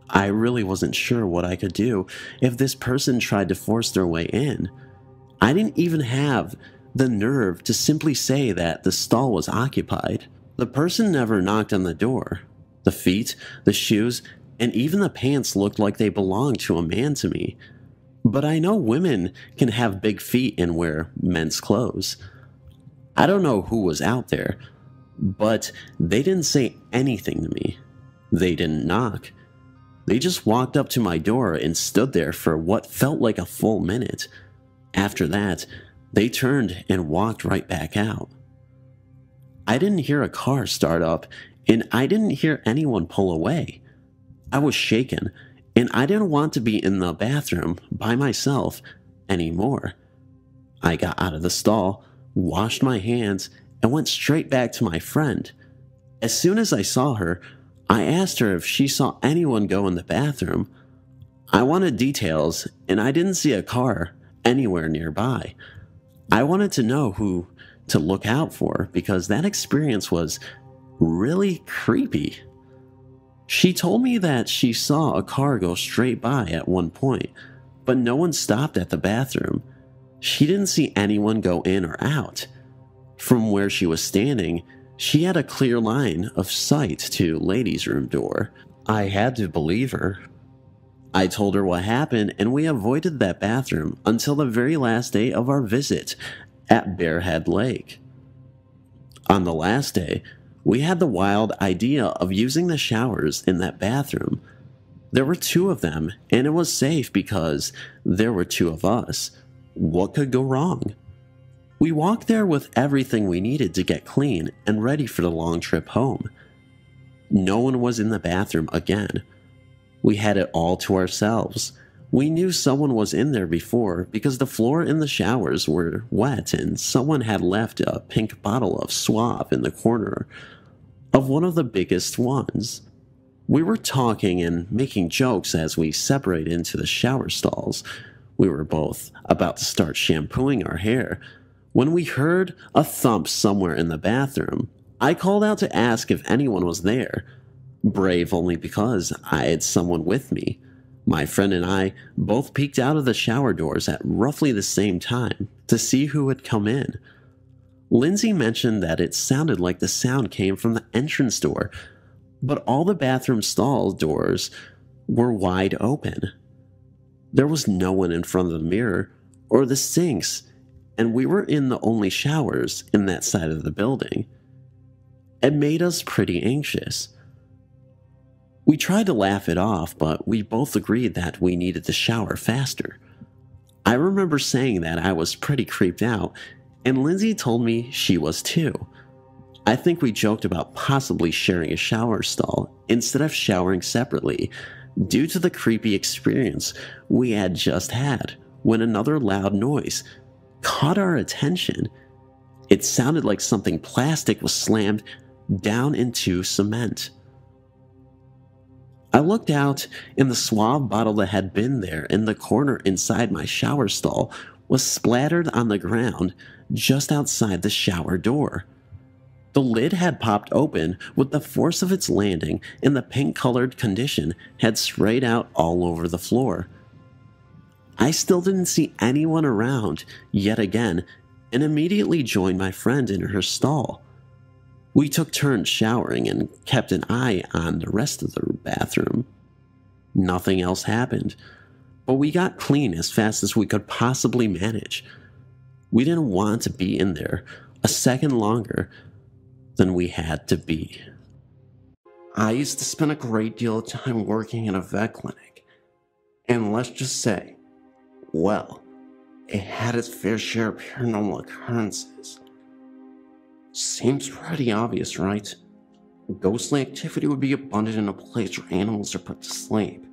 I really wasn't sure what I could do if this person tried to force their way in. I didn't even have the nerve to simply say that the stall was occupied. The person never knocked on the door. The feet, the shoes, and even the pants looked like they belonged to a man to me. But I know women can have big feet and wear men's clothes. I don't know who was out there, but they didn't say anything to me. They didn't knock. They just walked up to my door and stood there for what felt like a full 1 full minute. After that, they turned and walked right back out. I didn't hear a car start up, and I didn't hear anyone pull away. I was shaken, and I didn't want to be in the bathroom by myself anymore. I got out of the stall, washed my hands, and went straight back to my friend. As soon as I saw her, I asked her if she saw anyone go in the bathroom. I wanted details, and I didn't see a car anywhere nearby. I wanted to know who to look out for because that experience was really creepy. She told me that she saw a car go straight by at one point, but no one stopped at the bathroom. She didn't see anyone go in or out. From where she was standing, she had a clear line of sight to ladies' room door. I had to believe her. I told her what happened, and we avoided that bathroom until the very last day of our visit at Bearhead Lake. On the last day, we had the wild idea of using the showers in that bathroom. There were 2 of them, and it was safe because there were 2 of us. What could go wrong? We walked there with everything we needed to get clean and ready for the long trip home. No one was in the bathroom again. We had it all to ourselves. We knew someone was in there before because the floor in the showers were wet and someone had left a pink bottle of Suave in the corner of one of the biggest ones. We were talking and making jokes as we separated into the shower stalls. We were both about to start shampooing our hair when we heard a thump somewhere in the bathroom. I called out to ask if anyone was there, brave only because I had someone with me. My friend and I both peeked out of the shower doors at roughly the same time to see who had come in. Lindsay mentioned that it sounded like the sound came from the entrance door, but all the bathroom stall doors were wide open. There was no one in front of the mirror or the sinks, and we were in the only showers in that side of the building. It made us pretty anxious. We tried to laugh it off, but we both agreed that we needed to shower faster. I remember saying that I was pretty creeped out, and Lindsay told me she was too. I think we joked about possibly sharing a shower stall instead of showering separately, due to the creepy experience we had just had when another loud noise caught our attention. It sounded like something plastic was slammed down into cement. I looked out, and the Suave bottle that had been there in the corner inside my shower stall was splattered on the ground just outside the shower door. The lid had popped open with the force of its landing, and the pink-colored condition had sprayed out all over the floor. I still didn't see anyone around yet again, and immediately joined my friend in her stall. We took turns showering and kept an eye on the rest of the bathroom. Nothing else happened, but we got clean as fast as we could possibly manage. We didn't want to be in there a second longer than we had to be. I used to spend a great deal of time working in a vet clinic, and let's just say, well, it had its fair share of paranormal occurrences. Seems pretty obvious, right? Ghostly activity would be abundant in a place where animals are put to sleep,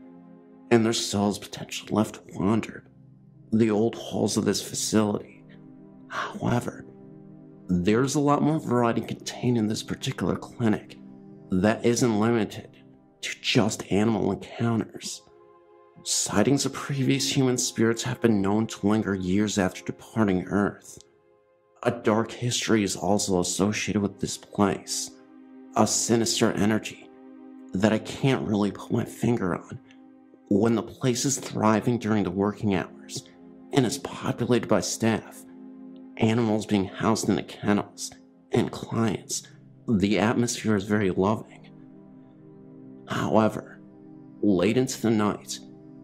and their souls potentially left to wander the old halls of this facility. However, there's a lot more variety contained in this particular clinic that isn't limited to just animal encounters. Sightings of previous human spirits have been known to linger years after departing Earth. A dark history is also associated with this place, a sinister energy that I can't really put my finger on. When the place is thriving during the working hours and is populated by staff, animals being housed in the kennels, and clients, the atmosphere is very loving. However, late into the night,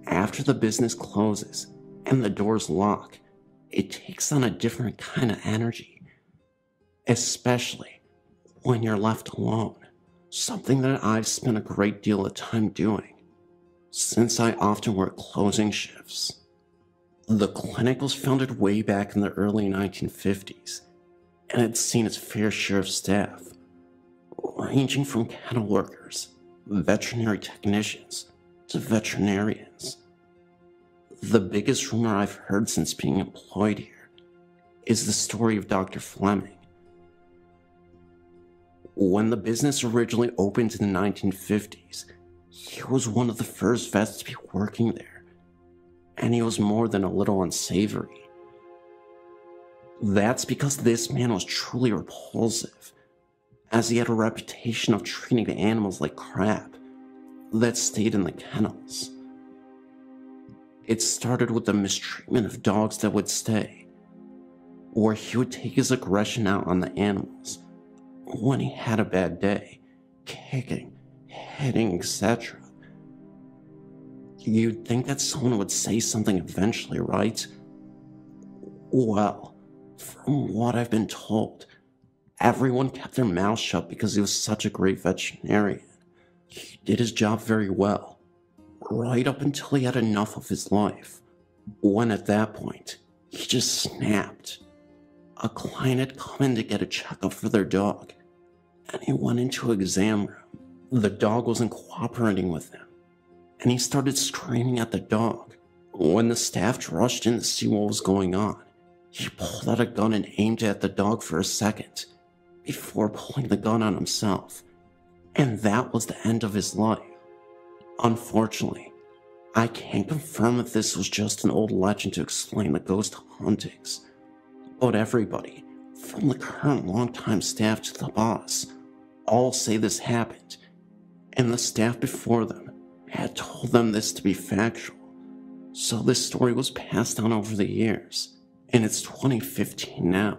after the business closes and the doors lock, it takes on a different kind of energy, especially when you're left alone, something that I've spent a great deal of time doing, since I often work closing shifts. The clinic was founded way back in the early 1950s, and had seen its fair share of staff, ranging from kennel workers, veterinary technicians, to veterinarians. The biggest rumor I've heard since being employed here is the story of Dr. Fleming. When the business originally opened in the 1950s, he was one of the first vets to be working there, and he was more than a little unsavory. That's because this man was truly repulsive, as he had a reputation of treating the animals like crap that stayed in the kennels. It started with the mistreatment of dogs that would stay, where he would take his aggression out on the animals when he had a bad day, kicking, hitting, etc. You'd think that someone would say something eventually, right? Well, from what I've been told, everyone kept their mouth shut because he was such a great veterinarian. He did his job very well, right up until he had enough of his life, when at that point, he just snapped. A client had come in to get a checkup for their dog, and he went into an exam room. The dog wasn't cooperating with him, and he started screaming at the dog. When the staff rushed in to see what was going on, he pulled out a gun and aimed it at the dog for a second, before pulling the gun on himself, and that was the end of his life. Unfortunately, I can't confirm if this was just an old legend to explain the ghost hauntings, but everybody, from the current longtime staff to the boss, all say this happened, and the staff before them had told them this to be factual, so this story was passed down over the years, and it's 2015 now.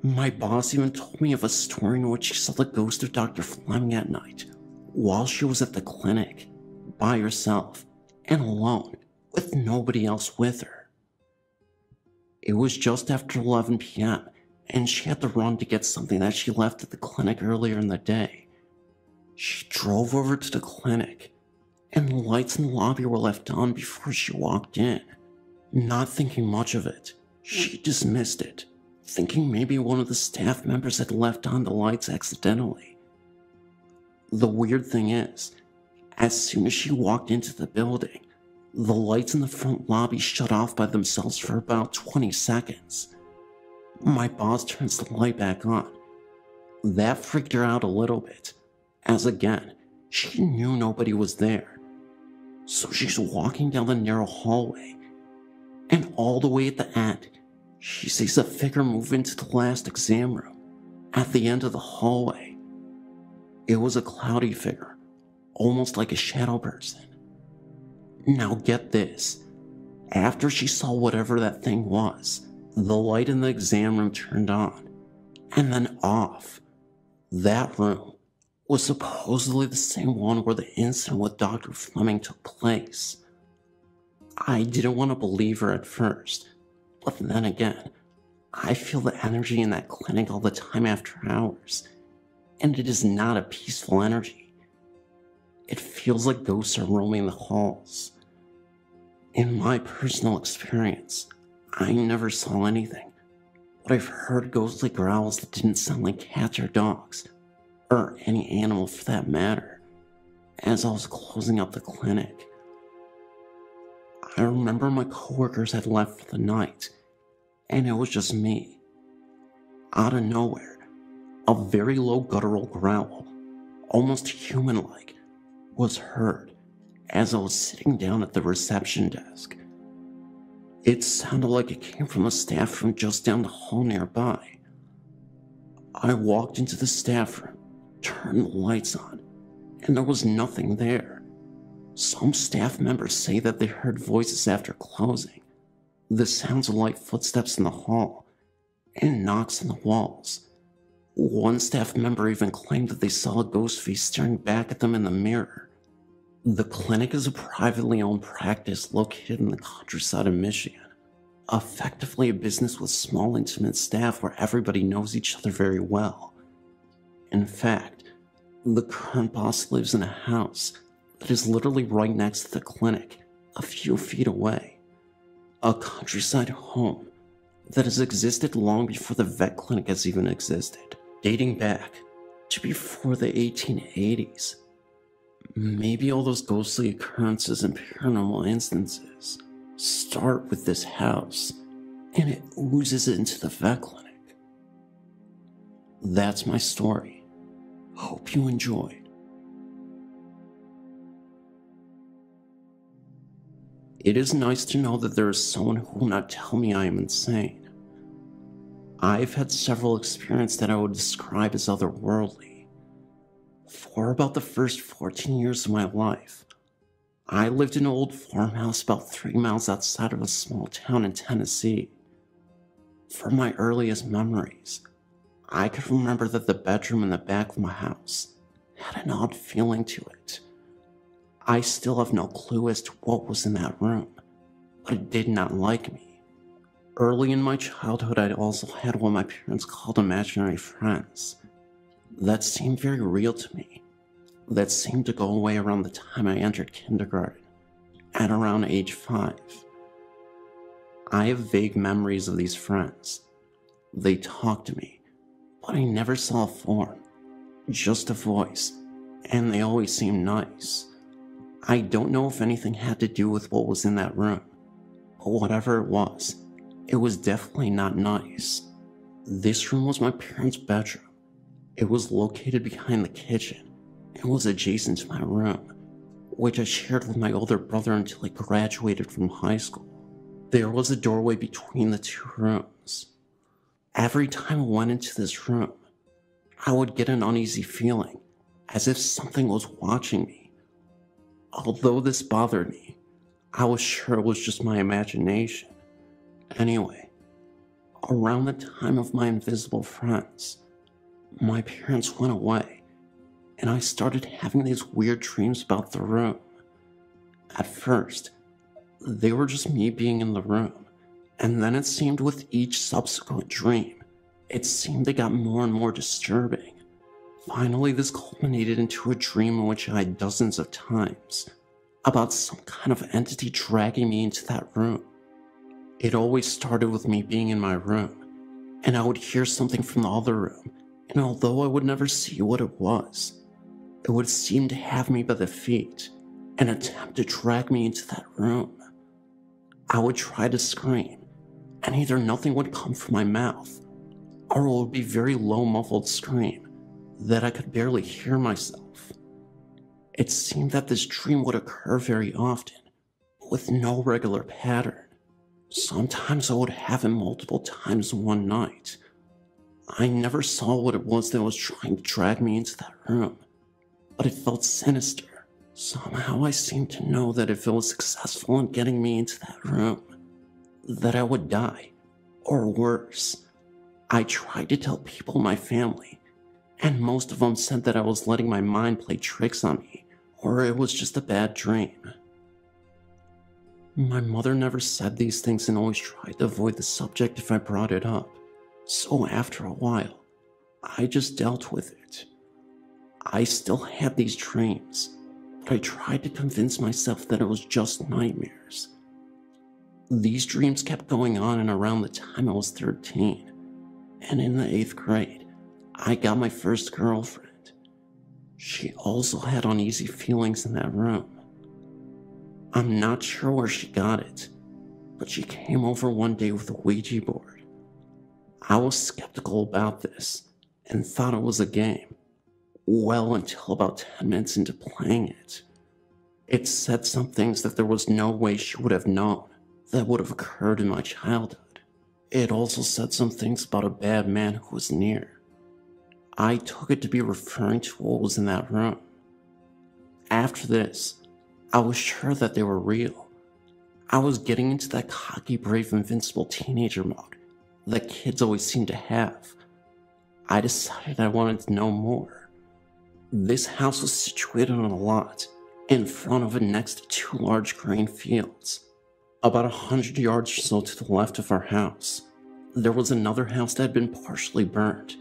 My boss even told me of a story in which she saw the ghost of Dr. Fleming at night, while she was at the clinic, by herself, and alone, with nobody else with her. It was just after 11 p.m., and she had to run to get something that she left at the clinic earlier in the day. She drove over to the clinic, and the lights in the lobby were left on before she walked in. Not thinking much of it, she dismissed it, thinking maybe one of the staff members had left on the lights accidentally. The weird thing is, as soon as she walked into the building, the lights in the front lobby shut off by themselves for about 20 seconds. My boss turns the light back on. That freaked her out a little bit, as again, she knew nobody was there. So she's walking down the narrow hallway, and all the way at the end, she sees a figure move into the last exam room, at the end of the hallway. It was a cloudy figure, almost like a shadow person. Now get this, after she saw whatever that thing was, the light in the exam room turned on, and then off. That room was supposedly the same one where the incident with Dr. Fleming took place. I didn't want to believe her at first, but then again, I feel the energy in that clinic all the time after hours, and it is not a peaceful energy. It feels like ghosts are roaming the halls. In my personal experience, I never saw anything, but I've heard ghostly growls that didn't sound like cats or dogs, or any animal for that matter, as I was closing up the clinic. I remember my coworkers had left for the night, and it was just me. Out of nowhere, a very low guttural growl, almost human-like, was heard as I was sitting down at the reception desk. It sounded like it came from a staff room just down the hall nearby. I walked into the staff room, turned the lights on, and there was nothing there. Some staff members say that they heard voices after closing, the sounds of light footsteps in the hall, and knocks on the walls. One staff member even claimed that they saw a ghost face staring back at them in the mirror. The clinic is a privately owned practice located in the countryside of Michigan, effectively a business with small, intimate staff where everybody knows each other very well. In fact, the current boss lives in a house that is literally right next to the clinic, a few feet away. A countryside home that has existed long before the vet clinic has even existed, dating back to before the 1880s. Maybe all those ghostly occurrences and paranormal instances start with this house, and it oozes into the vet clinic. That's my story. Hope you enjoyed. It is nice to know that there is someone who will not tell me I am insane. I've had several experiences that I would describe as otherworldly. For about the first 14 years of my life, I lived in an old farmhouse about 3 miles outside of a small town in Tennessee. From my earliest memories, I could remember that the bedroom in the back of my house had an odd feeling to it. I still have no clue as to what was in that room, but it did not like me. Early in my childhood, I also had what my parents called imaginary friends. That seemed very real to me. That seemed to go away around the time I entered kindergarten, at around age 5. I have vague memories of these friends. They talked to me, but I never saw a form, just a voice, and they always seemed nice. I don't know if anything had to do with what was in that room, but whatever it was definitely not nice. This room was my parents' bedroom. It was located behind the kitchen and was adjacent to my room, which I shared with my older brother until I graduated from high school. There was a doorway between the two rooms. Every time I went into this room, I would get an uneasy feeling, as if something was watching me. Although this bothered me, I was sure it was just my imagination. Anyway, around the time of my invisible friends, my parents went away, and I started having these weird dreams about the room. At first, they were just me being in the room, and then it seemed with each subsequent dream, it seemed they got more and more disturbing. Finally, this culminated into a dream in which I had dozens of times about some kind of entity dragging me into that room. It always started with me being in my room, and I would hear something from the other room, and although I would never see what it would seem to have me by the feet and attempt to drag me into that room. I would try to scream, and either nothing would come from my mouth, or it would be a very low muffled scream that I could barely hear myself. It seemed that this dream would occur very often, with no regular pattern. Sometimes I would have it multiple times in one night. I never saw what it was that was trying to drag me into that room, but it felt sinister. Somehow I seemed to know that if it was successful in getting me into that room, that I would die, or worse. I tried to tell people in my family, and most of them said that I was letting my mind play tricks on me, or it was just a bad dream. My mother never said these things and always tried to avoid the subject if I brought it up, so after a while, I just dealt with it. I still had these dreams, but I tried to convince myself that it was just nightmares. These dreams kept going on and around the time I was 13, and in the 8th grade, I got my first girlfriend. She also had uneasy feelings in that room. I'm not sure where she got it, but she came over one day with a Ouija board. I was skeptical about this and thought it was a game. Well, until about 10 minutes into playing it. It said some things that there was no way she would have known that would have occurred in my childhood. It also said some things about a bad man who was near. I took it to be referring to what was in that room. After this, I was sure that they were real. I was getting into that cocky, brave, invincible teenager mode that kids always seem to have. I decided I wanted to know more. This house was situated on a lot, in front of and next to 2 large grain fields. About 100 yards or so to the left of our house, there was another house that had been partially burned,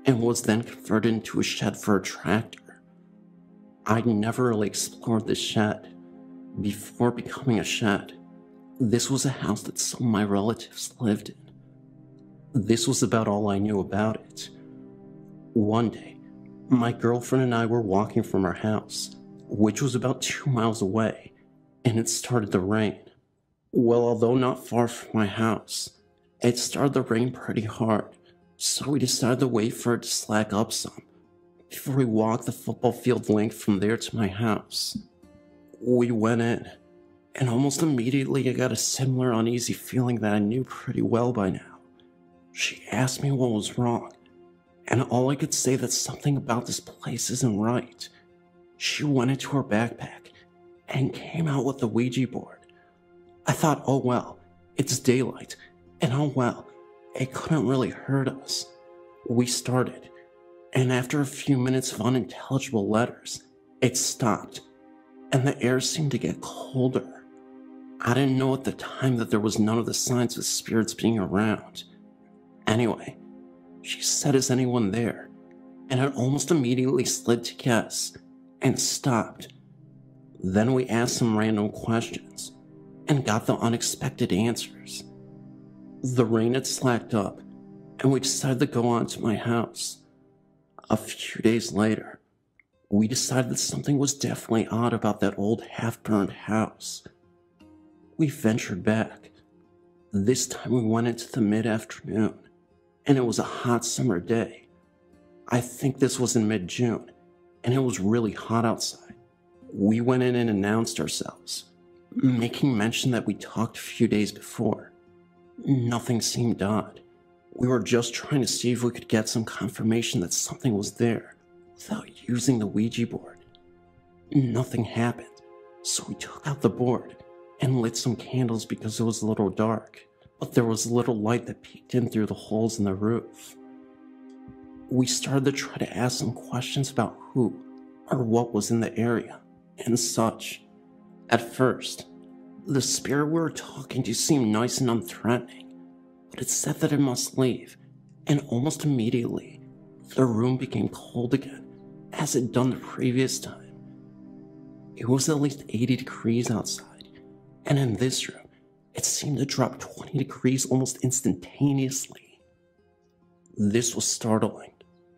and was then converted into a shed for a tractor. I'd never really explored this shed. Before becoming a shed, this was a house that some of my relatives lived in. This was about all I knew about it. One day, my girlfriend and I were walking from our house, which was about 2 miles away, and it started to rain. Well, although not far from my house, it started to rain pretty hard, so we decided to wait for it to slack up some before we walked the football field length from there to my house. We went in, and almost immediately I got a similar uneasy feeling that I knew pretty well by now. She asked me what was wrong, and all I could say that something about this place isn't right. She went into her backpack and came out with the Ouija board. I thought, oh well, it's daylight, and oh well, it couldn't really hurt us. We started, and after a few minutes of unintelligible letters, it stopped, and the air seemed to get colder. I didn't know at the time that there was none of the signs of spirits being around. Anyway, she said, "Is anyone there?" And it almost immediately slid to yes, and stopped. Then we asked some random questions, and got the unexpected answers. The rain had slacked up, and we decided to go on to my house. A few days later, we decided that something was definitely odd about that old half-burned house. We ventured back. This time we went into the mid-afternoon, and it was a hot summer day. I think this was in mid-June, and it was really hot outside. We went in and announced ourselves, making mention that we talked a few days before. Nothing seemed odd. We were just trying to see if we could get some confirmation that something was there without using the Ouija board. Nothing happened, so we took out the board and lit some candles because it was a little dark, but there was a little light that peeked in through the holes in the roof. We started to try to ask some questions about who or what was in the area and such. At first, the spirit we were talking to seemed nice and unthreatening, but it said that it must leave, and almost immediately, the room became cold again, as it had done the previous time. It was at least 80 degrees outside, and in this room, it seemed to drop 20 degrees almost instantaneously. This was startling,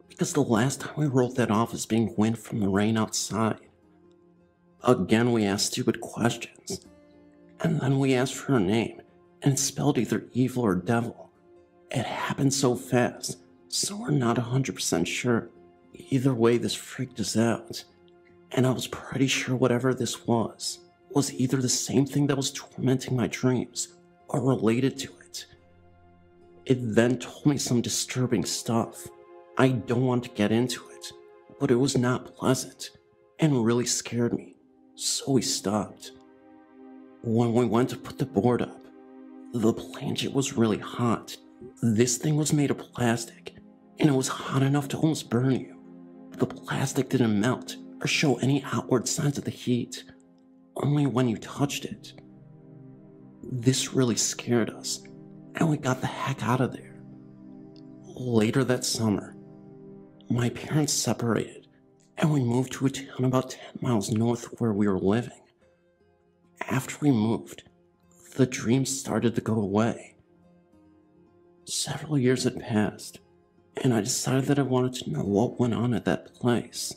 because the last time we wrote that off as being wind from the rain outside. Again, we asked stupid questions, and then we asked for her name, and it spelled either evil or devil. It happened so fast, so we're not 100% sure. Either way, this freaked us out, and I was pretty sure whatever this was either the same thing that was tormenting my dreams, or related to it. It then told me some disturbing stuff. I don't want to get into it, but it was not pleasant, and really scared me, so we stopped. When we went to put the board up, the blanket was really hot. This thing was made of plastic, and it was hot enough to almost burn you. But the plastic didn't melt or show any outward signs of the heat, only when you touched it. This really scared us, and we got the heck out of there. Later that summer, my parents separated, and we moved to a town about 10 miles north of where we were living. After we moved, the dreams started to go away. Several years had passed, and I decided that I wanted to know what went on at that place.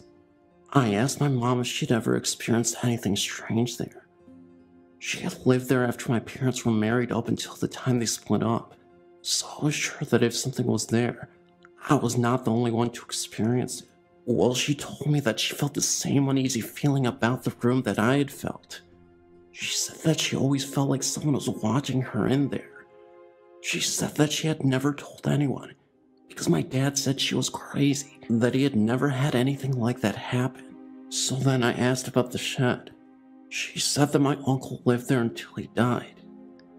I asked my mom if she'd ever experienced anything strange there. She had lived there after my parents were married up until the time they split up, so I was sure that if something was there, I was not the only one to experience it. Well, she told me that she felt the same uneasy feeling about the room that I had felt. She said that she always felt like someone was watching her in there. She said that she had never told anyone, because my dad said she was crazy, that he had never had anything like that happen. So then I asked about the shed. She said that my uncle lived there until he died,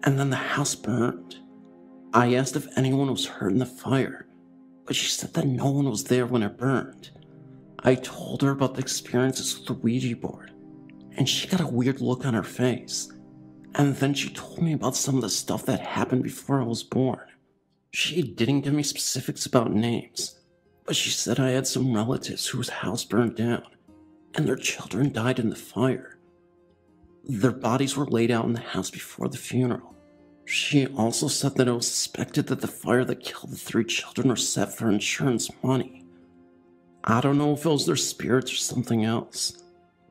and then the house burned. I asked if anyone was hurt in the fire, but she said that no one was there when it burned. I told her about the experiences with the Ouija board, and she got a weird look on her face. And then she told me about some of the stuff that happened before I was born. She didn't give me specifics about names, but she said I had some relatives whose house burned down, and their children died in the fire. Their bodies were laid out in the house before the funeral, She also said that it was suspected that the fire that killed the 3 children was set for insurance money. I don't know if it was their spirits or something else,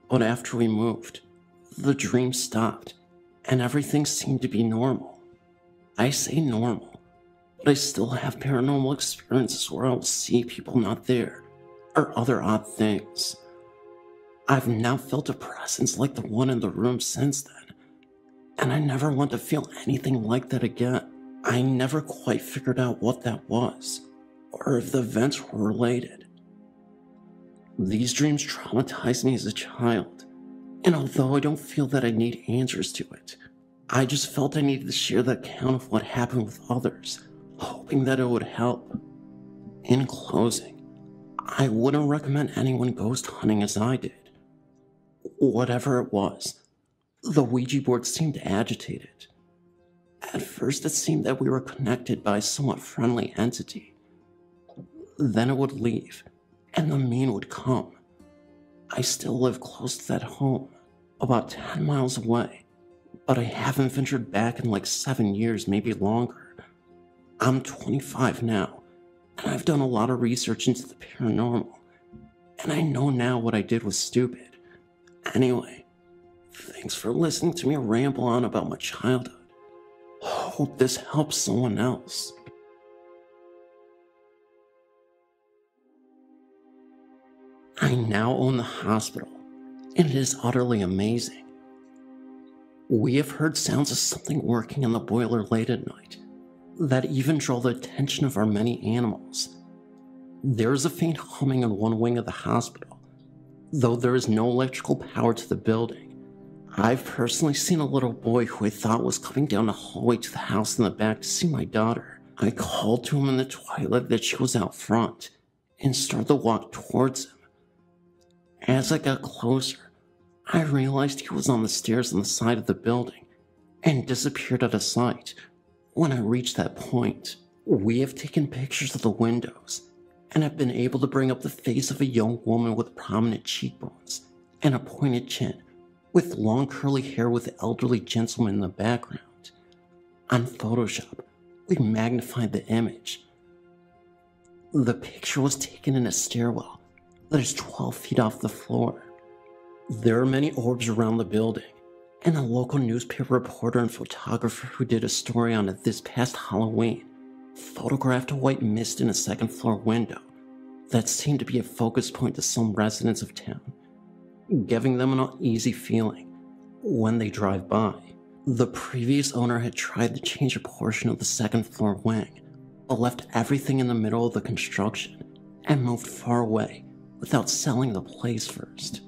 but after we moved, the dream stopped and everything seemed to be normal. I say normal, but I still have paranormal experiences where I'll see people not there or other odd things. I've now felt a presence like the one in the room since then, and I never want to feel anything like that again. I never quite figured out what that was, or if the events were related. These dreams traumatized me as a child, and although I don't feel that I need answers to it, I just felt I needed to share the account of what happened with others, hoping that it would help. In closing, I wouldn't recommend anyone ghost hunting as I did. Whatever it was, the Ouija board seemed agitated. At first it seemed that we were connected by a somewhat friendly entity. Then it would leave, and the mean would come. I still live close to that home, about 10 miles away, but I haven't ventured back in like 7 years, maybe longer. I'm 25 now, and I've done a lot of research into the paranormal, and I know now what I did was stupid. Anyway, thanks for listening to me ramble on about my childhood. Hope this helps someone else. I now own the hospital, and it is utterly amazing. We have heard sounds of something working in the boiler late at night that even draw the attention of our many animals. There is a faint humming in one wing of the hospital, though there is no electrical power to the building. I've personally seen a little boy who I thought was coming down the hallway to the house in the back to see my daughter. I called to him in the twilight that she was out front and started to walk towards him. As I got closer, I realized he was on the stairs on the side of the building and disappeared out of sight. When I reached that point, we have taken pictures of the windows and have been able to bring up the face of a young woman with prominent cheekbones and a pointed chin, with long curly hair with an elderly gentleman in the background. On Photoshop, we magnified the image. The picture was taken in a stairwell that is 12 feet off the floor. There are many orbs around the building, and a local newspaper reporter and photographer who did a story on it this past Halloween photographed a white mist in a second floor window that seemed to be a focus point to some residents of town, giving them an uneasy feeling when they drive by. The previous owner had tried to change a portion of the second floor wing, but left everything in the middle of the construction and moved far away without selling the place first.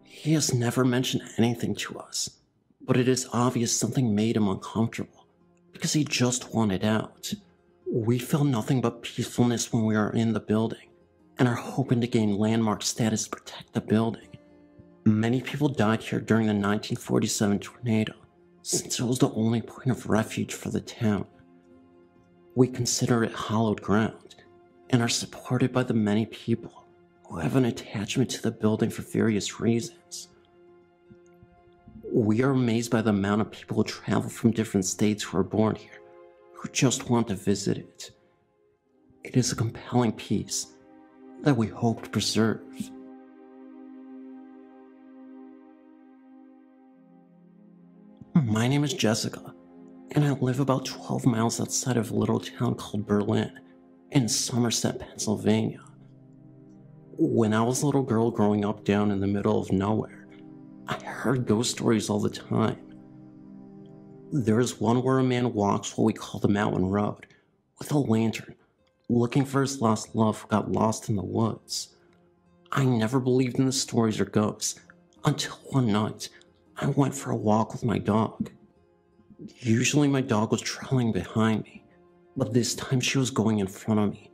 He has never mentioned anything to us, but it is obvious something made him uncomfortable because he just wanted out. We feel nothing but peacefulness when we are in the building and are hoping to gain landmark status to protect the building. Many people died here during the 1947 tornado, since it was the only point of refuge for the town. We consider it hallowed ground and are supported by the many people who have an attachment to the building for various reasons. We are amazed by the amount of people who travel from different states who are born here, who just want to visit it. It is a compelling piece that we hope to preserve. My name is Jessica, and I live about 12 miles outside of a little town called Berlin in Somerset, Pennsylvania. When I was a little girl growing up down in the middle of nowhere, I heard ghost stories all the time. There is one where a man walks what we call the mountain road with a lantern, looking for his lost love who got lost in the woods. I never believed in the stories or ghosts until one night I went for a walk with my dog. Usually my dog was trailing behind me, but this time she was going in front of me,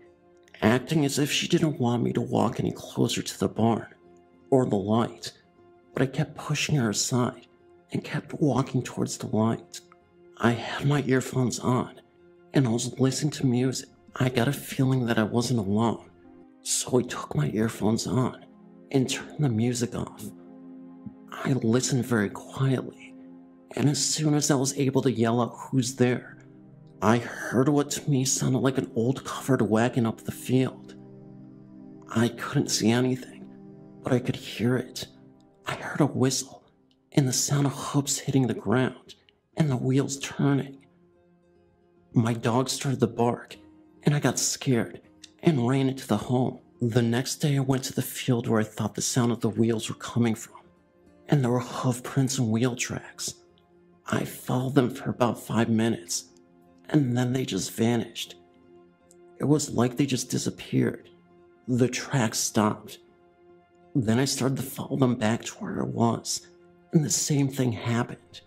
acting as if she didn't want me to walk any closer to the barn or the light, but I kept pushing her aside and kept walking towards the light. I had my earphones on and I was listening to music. I got a feeling that I wasn't alone, so I took my earphones on and turned the music off. I listened very quietly And as soon as I was able to yell out, "Who's there?" I heard what to me sounded like an old covered wagon up the field. I couldn't see anything, but I could hear it. I heard a whistle and the sound of hooves hitting the ground and the wheels turning. My dog started to bark, and I got scared and ran into the home. The next day I went to the field where I thought the sound of the wheels were coming from, and there were hoof prints and wheel tracks. I followed them for about 5 minutes, and then they just vanished. It was like they just disappeared. The tracks stopped. Then I started to follow them back to where I was, and the same thing happened.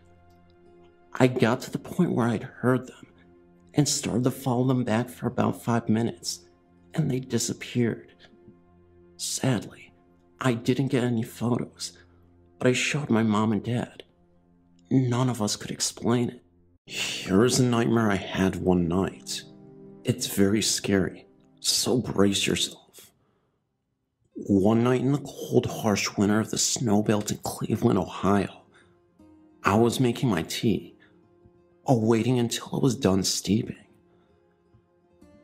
I got to the point where I'd heard them, and started to follow them back for about 5 minutes, and they disappeared. Sadly, I didn't get any photos, but I showed my mom and dad. None of us could explain it. Here's a nightmare I had one night. It's very scary, so brace yourself. One night in the cold, harsh winter of the snow belt in Cleveland, Ohio, I was making my tea, awaiting until it was done steeping.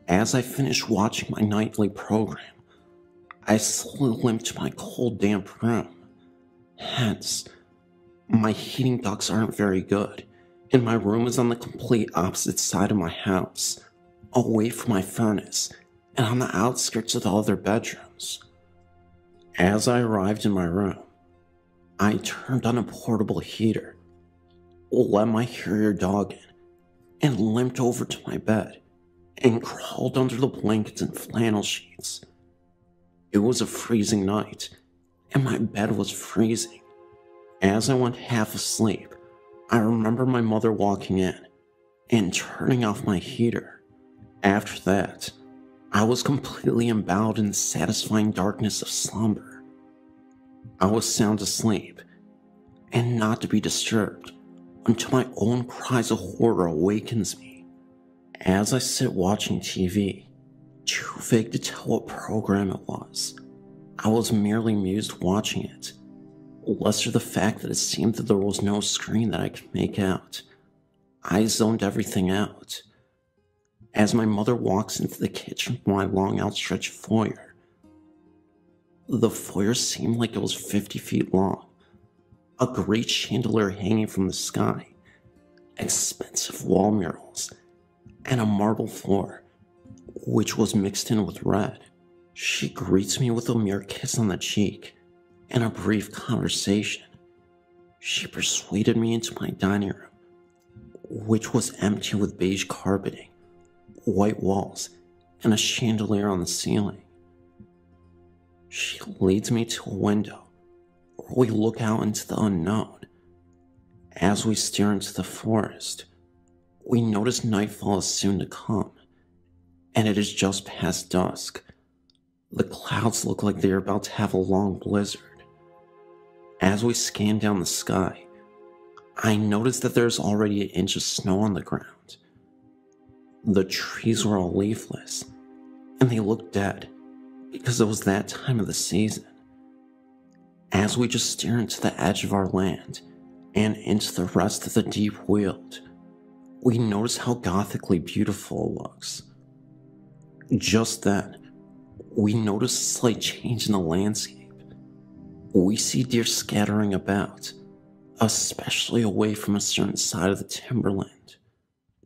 As I finished watching my nightly program, I slowly limped to my cold, damp room. Hence, my heating ducts aren't very good, and my room is on the complete opposite side of my house, away from my furnace, and on the outskirts of the other bedrooms. As I arrived in my room, I turned on a portable heater, let my Harrier dog in, and limped over to my bed, and crawled under the blankets and flannel sheets. It was a freezing night, and my bed was freezing. As I went half asleep, I remember my mother walking in and turning off my heater. After that, I was completely emboweled in the satisfying darkness of slumber. I was sound asleep, and not to be disturbed until my own cries of horror awakens me. As I sit watching TV, too vague to tell what program it was, I was merely amused watching it. Lesser the fact that it seemed that there was no screen that I could make out. I zoned everything out. As my mother walks into the kitchen from my long outstretched foyer. The foyer seemed like it was 50 feet long. A great chandelier hanging from the sky, expensive wall murals, and a marble floor, which was mixed in with red. She greets me with a mere kiss on the cheek and a brief conversation. She persuaded me into my dining room, which was empty with beige carpeting, white walls, and a chandelier on the ceiling. She leads me to a window where we look out into the unknown. As we stare into the forest, we notice nightfall is soon to come, and it is just past dusk. The clouds look like they are about to have a long blizzard. As we scan down the sky, I notice that there's already an inch of snow on the ground. The trees were all leafless, and they looked dead because it was that time of the season. As we just stare into the edge of our land and into the rest of the deep weald, we notice how gothically beautiful it looks. Just then, we notice a slight change in the landscape. We see deer scattering about, especially away from a certain side of the timberland.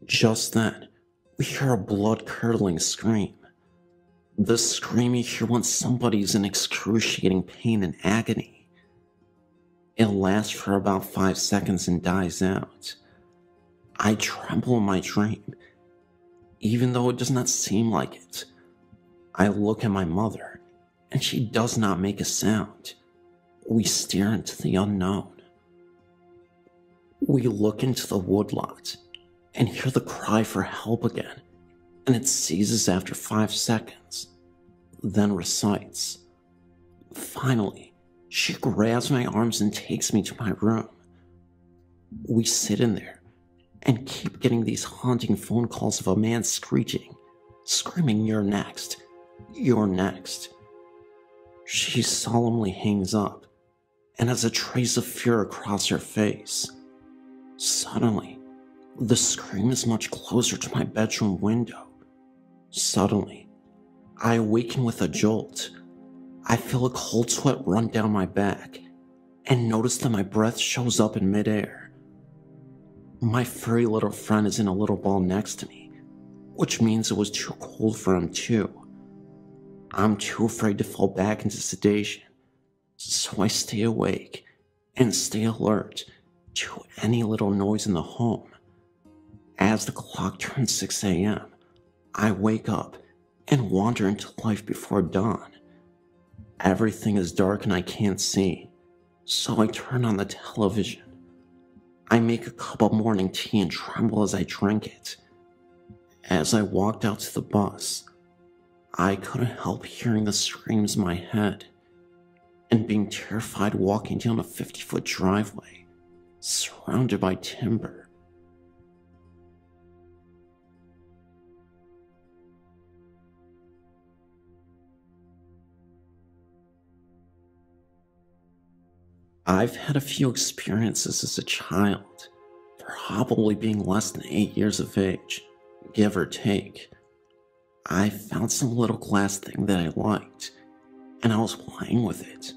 Just then, we hear a blood-curdling scream. The scream you hear when somebody is in excruciating pain and agony. It lasts for about 5 seconds and dies out. I tremble in my dream, even though it does not seem like it. I look at my mother, and she does not make a sound. We stare into the unknown. We look into the woodlot and hear the cry for help again, and it ceases after 5 seconds, then recites. Finally, she grabs my arms and takes me to my room. We sit in there and keep getting these haunting phone calls of a man screaming, "You're next, you're next." She solemnly hangs up and has a trace of fear across her face. Suddenly, the scream is much closer to my bedroom window. Suddenly, I awaken with a jolt. I feel a cold sweat run down my back and notice that my breath shows up in midair. My furry little friend is in a little ball next to me, which means it was too cold for him too. I'm too afraid to fall back into sedation, so I stay awake and stay alert to any little noise in the home. As the clock turns 6 a.m., I wake up and wander into life before dawn. Everything is dark and I can't see, so I turn on the television. I make a cup of morning tea and tremble as I drink it. As I walked out to the bus, I couldn't help hearing the screams in my head and being terrified walking down a 50-foot driveway surrounded by timber. I've had a few experiences as a child, probably being less than 8 years of age, give or take. I found some little glass thing that I liked, and I was playing with it.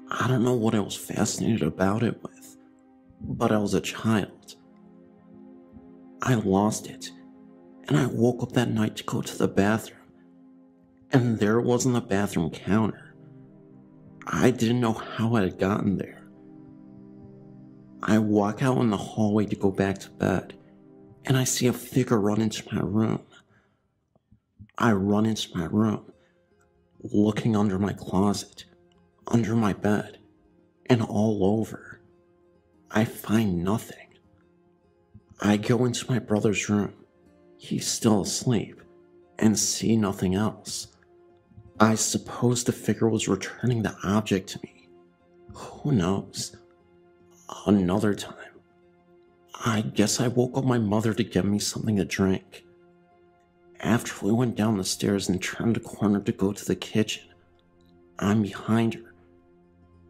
I don't know what I was fascinated about it with, but I was a child. I lost it, and I woke up that night to go to the bathroom, and there it was on the bathroom counter. I didn't know how I had gotten there. I walk out in the hallway to go back to bed, and I see a figure run into my room. I run into my room, looking under my closet, under my bed, and all over. I find nothing. I go into my brother's room. He's still asleep, and see nothing else. I suppose the figure was returning the object to me. Who knows? Another time, I guess I woke up my mother to get me something to drink. After we went down the stairs and turned a corner to go to the kitchen, I'm behind her,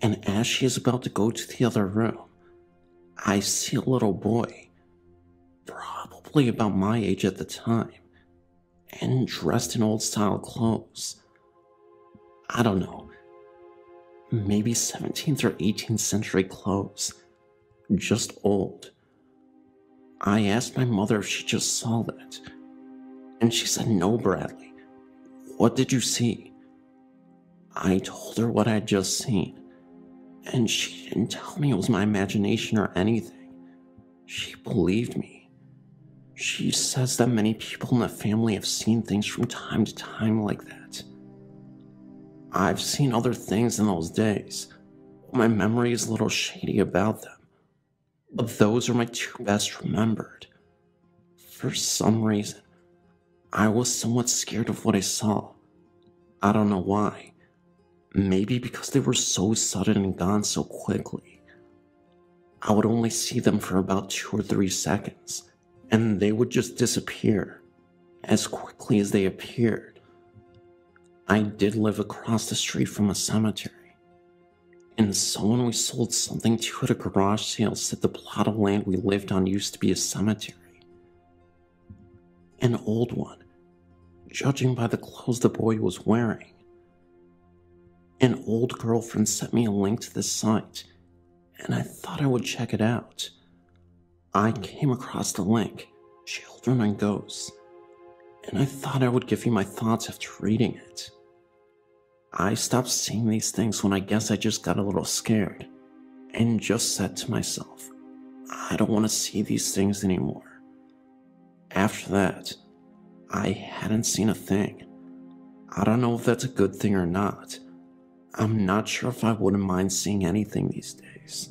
and as she is about to go to the other room, I see a little boy, probably about my age at the time, and dressed in old-style clothes. I don't know, maybe 17th or 18th century clothes, just old. I asked my mother if she just saw that, and she said, "No, Bradley, what did you see?" I told her what I had just seen, and she didn't tell me it was my imagination or anything. She believed me. She says that many people in the family have seen things from time to time like that. I've seen other things in those days. My memory is a little shady about them, but those are my two best remembered. For some reason, I was somewhat scared of what I saw. I don't know why. Maybe because they were so sudden and gone so quickly. I would only see them for about 2 or 3 seconds, and they would just disappear as quickly as they appeared. I did live across the street from a cemetery, and someone we sold something to at a garage sale said the plot of land we lived on used to be a cemetery. An old one, judging by the clothes the boy was wearing. An old girlfriend sent me a link to this site, and I thought I would check it out. I came across the link, Children and Ghosts, and I thought I would give you my thoughts after reading it. I stopped seeing these things when I guess I just got a little scared, and just said to myself, I don't want to see these things anymore. After that, I hadn't seen a thing. I don't know if that's a good thing or not. I'm not sure if I wouldn't mind seeing anything these days.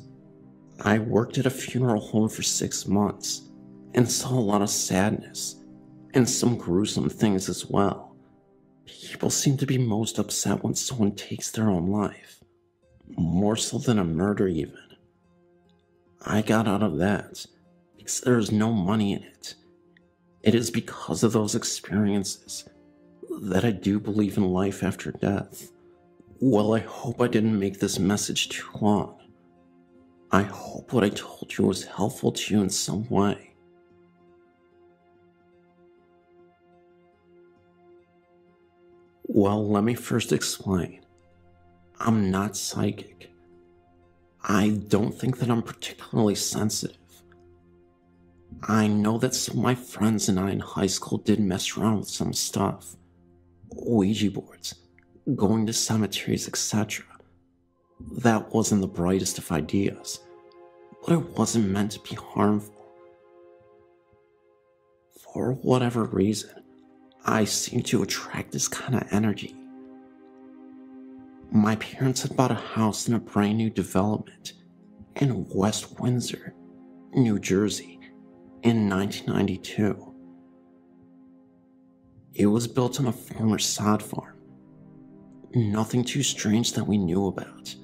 I worked at a funeral home for 6 months, and saw a lot of sadness, and some gruesome things as well. People seem to be most upset when someone takes their own life, more so than a murder even. I got out of that because there is no money in it. It is because of those experiences that I do believe in life after death. Well, I hope I didn't make this message too long. I hope what I told you was helpful to you in some way. Well, let me first explain. I'm not psychic. I don't think that I'm particularly sensitive. I know that some of my friends and I in high school did mess around with some stuff. Ouija boards, going to cemeteries, etc. That wasn't the brightest of ideas, but it wasn't meant to be harmful. For whatever reason, I seem to attract this kind of energy. My parents had bought a house in a brand new development in West Windsor, New Jersey, in 1992. It was built on a former sod farm. Nothing too strange that we knew about.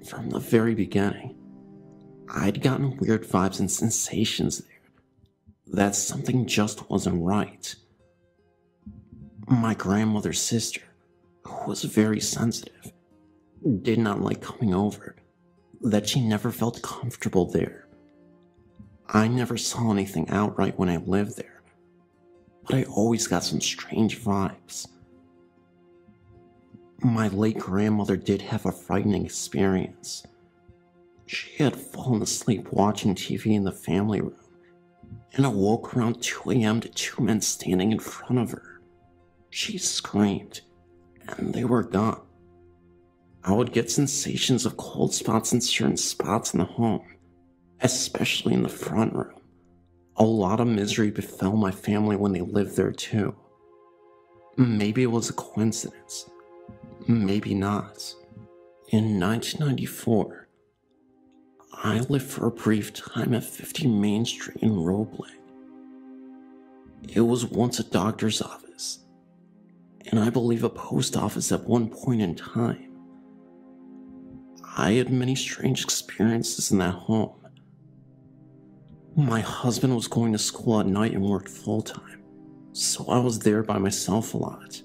From the very beginning, I'd gotten weird vibes and sensations there, that something just wasn't right. My grandmother's sister, who was very sensitive, did not like coming over, that she never felt comfortable there. I never saw anything outright when I lived there, but I always got some strange vibes. My late grandmother did have a frightening experience. She had fallen asleep watching TV in the family room and awoke around 2 a.m. to 2 men standing in front of her. She screamed, and they were gone. I would get sensations of cold spots in certain spots in the home, especially in the front room. A lot of misery befell my family when they lived there too. Maybe it was a coincidence. Maybe not. In 1994, I lived for a brief time at 50 Main Street in Roebling. It was once a doctor's office, and I believe a post office at one point in time. I had many strange experiences in that home. My husband was going to school at night and worked full-time, so I was there by myself a lot.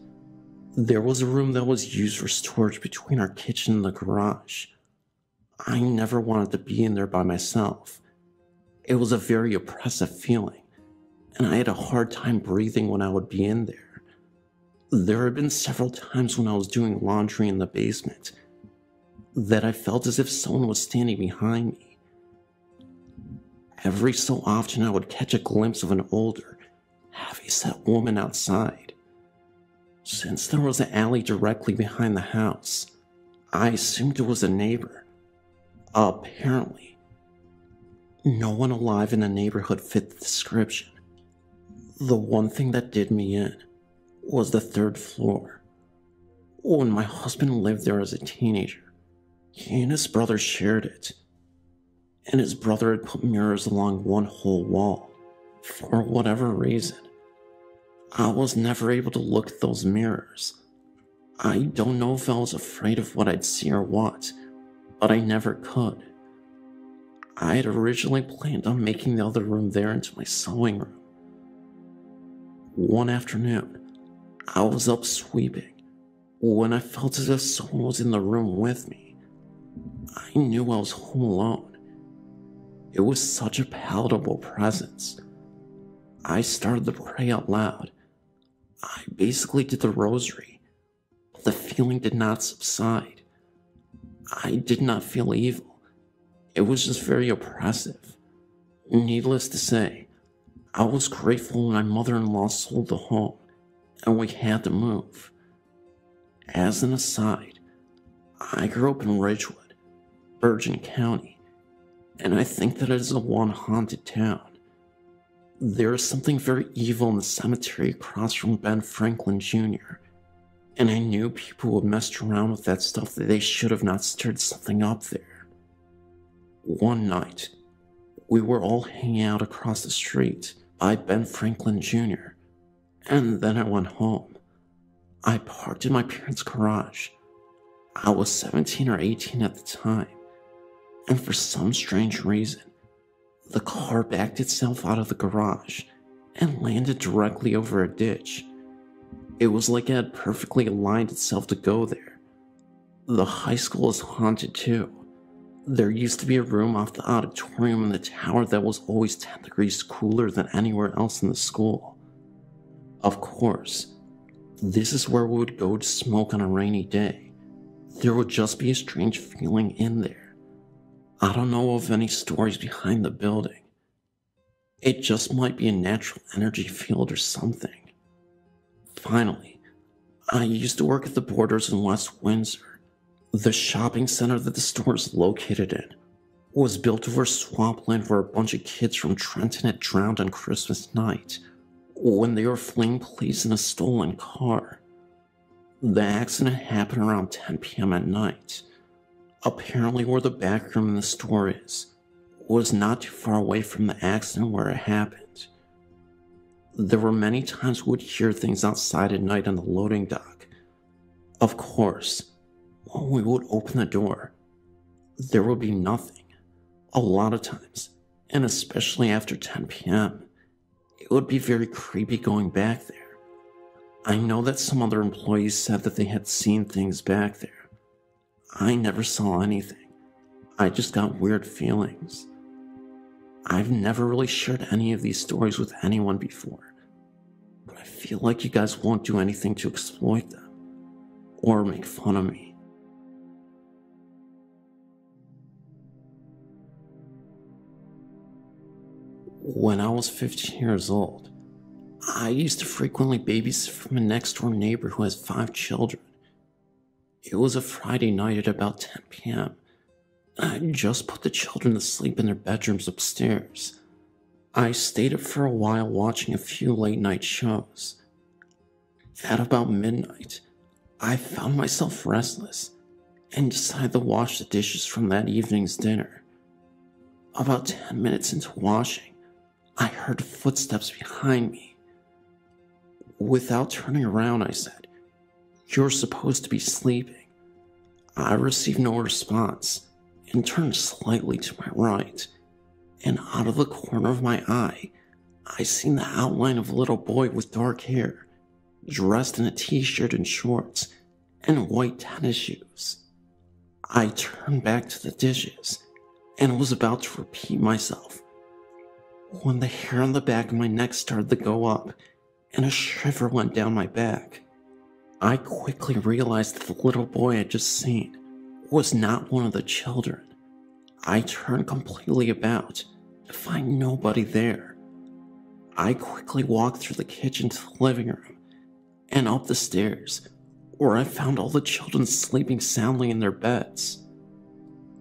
There was a room that was used for storage between our kitchen and the garage. I never wanted to be in there by myself. It was a very oppressive feeling, and I had a hard time breathing when I would be in there. There had been several times when I was doing laundry in the basement that I felt as if someone was standing behind me. Every so often I would catch a glimpse of an older, heavy-set woman outside. Since there was an alley directly behind the house, I assumed it was a neighbor. Apparently, no one alive in the neighborhood fit the description. The one thing that did me in was the 3rd floor. When my husband lived there as a teenager, he and his brother shared it, and his brother had put mirrors along one whole wall. For whatever reason, I was never able to look at those mirrors. I don't know if I was afraid of what I'd see or what, but I never could. I had originally planned on making the other room there into my sewing room. One afternoon, I was up sweeping when I felt as if someone was in the room with me. I knew I was home alone. It was such a palatable presence. I started to pray out loud. I basically did the rosary, but the feeling did not subside. I did not feel evil. It was just very oppressive. Needless to say, I was grateful when my mother-in-law sold the home and we had to move. As an aside, I grew up in Ridgewood, Bergen County, and I think that it is a one haunted town. There is something very evil in the cemetery across from Ben Franklin Jr., and I knew people would mess around with that stuff that they should have not stirred something up there. One night, we were all hanging out across the street by Ben Franklin Jr., and then I went home. I parked in my parents' garage. I was 17 or 18 at the time, and for some strange reason, the car backed itself out of the garage and landed directly over a ditch. It was like it had perfectly aligned itself to go there. The high school is haunted too. There used to be a room off the auditorium in the tower that was always 10 degrees cooler than anywhere else in the school. Of course, this is where we would go to smoke on a rainy day. There would just be a strange feeling in there. I don't know of any stories behind the building. It just might be a natural energy field or something. Finally, I used to work at the Borders in West Windsor. The shopping center that the store is located in was built over swampland where a bunch of kids from Trenton had drowned on Christmas night when they were fleeing police in a stolen car. The accident happened around 10 p.m. at night. Apparently where the back room in the store is was not too far away from the accident where it happened. There were many times we would hear things outside at night on the loading dock. Of course, when we would open the door, there would be nothing. A lot of times, and especially after 10 p.m., it would be very creepy going back there. I know that some other employees said that they had seen things back there. I never saw anything. I just got weird feelings. I've never really shared any of these stories with anyone before, but I feel like you guys won't do anything to exploit them or make fun of me. When I was 15 years old, I used to frequently babysit from a next-door neighbor who has 5 children. It was a Friday night at about 10 p.m. I just put the children to sleep in their bedrooms upstairs. I stayed up for a while watching a few late-night shows. At about midnight, I found myself restless and decided to wash the dishes from that evening's dinner. About 10 minutes into washing, I heard footsteps behind me. Without turning around, I said, "You're supposed to be sleeping." I received no response and turned slightly to my right, and out of the corner of my eye, I seen the outline of a little boy with dark hair, dressed in a t-shirt and shorts, and white tennis shoes. I turned back to the dishes, and was about to repeat myself, when the hair on the back of my neck started to go up, and a shiver went down my back. I quickly realized that the little boy I had just seen was not one of the children. I turned completely about to find nobody there. I quickly walked through the kitchen to the living room and up the stairs, where I found all the children sleeping soundly in their beds.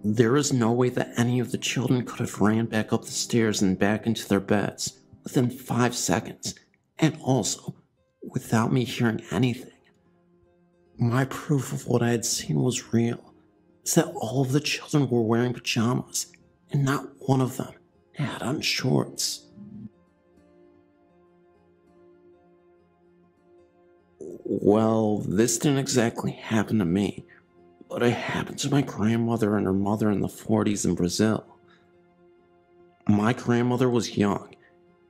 There is no way that any of the children could have ran back up the stairs and back into their beds within 5 seconds, and also without me hearing anything. My proof of what I had seen was real, is that all of the children were wearing pajamas, and not one of them had on shorts. Well, this didn't exactly happen to me, but it happened to my grandmother and her mother in the 40s in Brazil. My grandmother was young,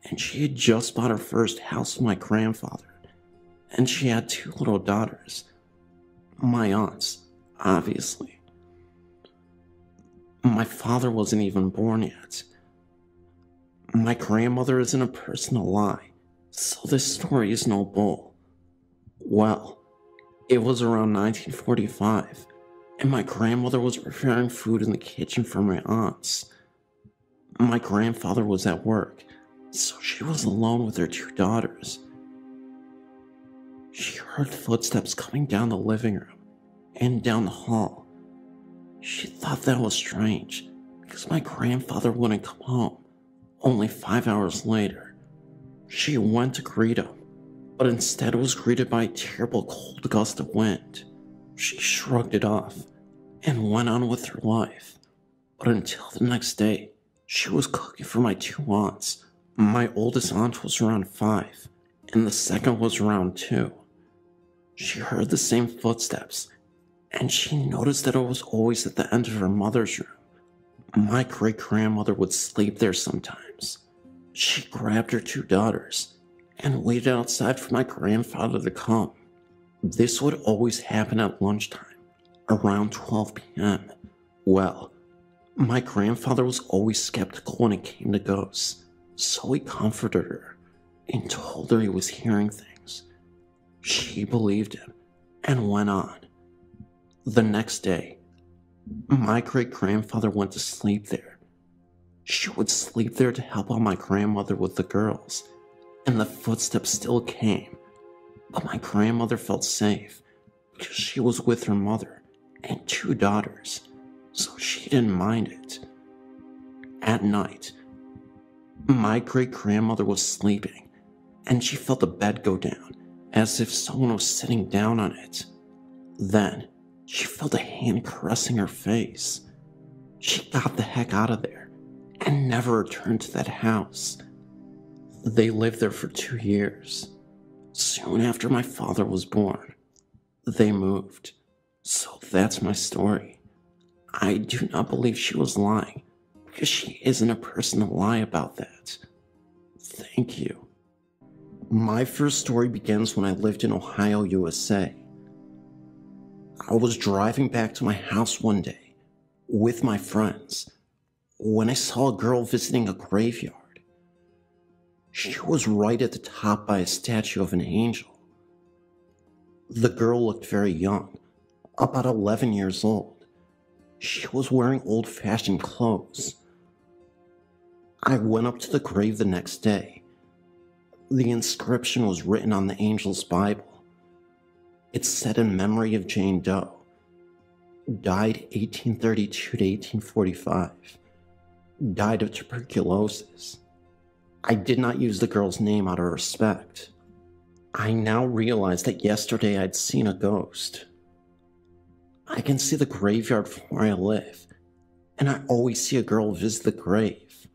and she had just bought her first house with my grandfather, and she had 2 little daughters. My aunts, obviously. My father wasn't even born yet. My grandmother isn't a person to lie, so this story is no bull. Well, it was around 1945, and my grandmother was preparing food in the kitchen for my aunts. My grandfather was at work, so she was alone with her 2 daughters. She heard footsteps coming down the living room and down the hall. She thought that was strange because my grandfather wouldn't come home. Only 5 hours later, she went to greet him, but instead was greeted by a terrible cold gust of wind. She shrugged it off and went on with her life. But until the next day, she was cooking for my 2 aunts. My oldest aunt was around 5, and the second was around 2. She heard the same footsteps, and she noticed that it was always at the end of her mother's room. My great-grandmother would sleep there sometimes. She grabbed her 2 daughters and waited outside for my grandfather to come. This would always happen at lunchtime, around 12 p.m. Well, My grandfather was always skeptical when it came to ghosts, so he comforted her and told her he was hearing things. She believed him and went on. The next day, my great-grandfather went to sleep there. She would sleep there to help out my grandmother with the girls, and the footsteps still came, but my grandmother felt safe because she was with her mother and 2 daughters, so she didn't mind it. At night, my great-grandmother was sleeping, and she felt the bed go down, as if someone was sitting down on it. Then, she felt a hand caressing her face. She got the heck out of there, and never returned to that house. They lived there for 2 years. Soon after my father was born, they moved. So that's my story. I do not believe she was lying, because she isn't a person to lie about that. Thank you. My first story begins when I lived in Ohio, USA. I was driving back to my house one day with my friends when I saw a girl visiting a graveyard. She was right at the top by a statue of an angel. The girl looked very young, about 11 years old. She was wearing old-fashioned clothes. I went up to the grave the next day. The inscription was written on the angel's Bible. It said in memory of Jane Doe, died 1832 to 1845, died of tuberculosis. I did not use the girl's name out of respect. I now realize that yesterday I'd seen a ghost. I can see the graveyard from where I live, and I always see a girl visit the grave.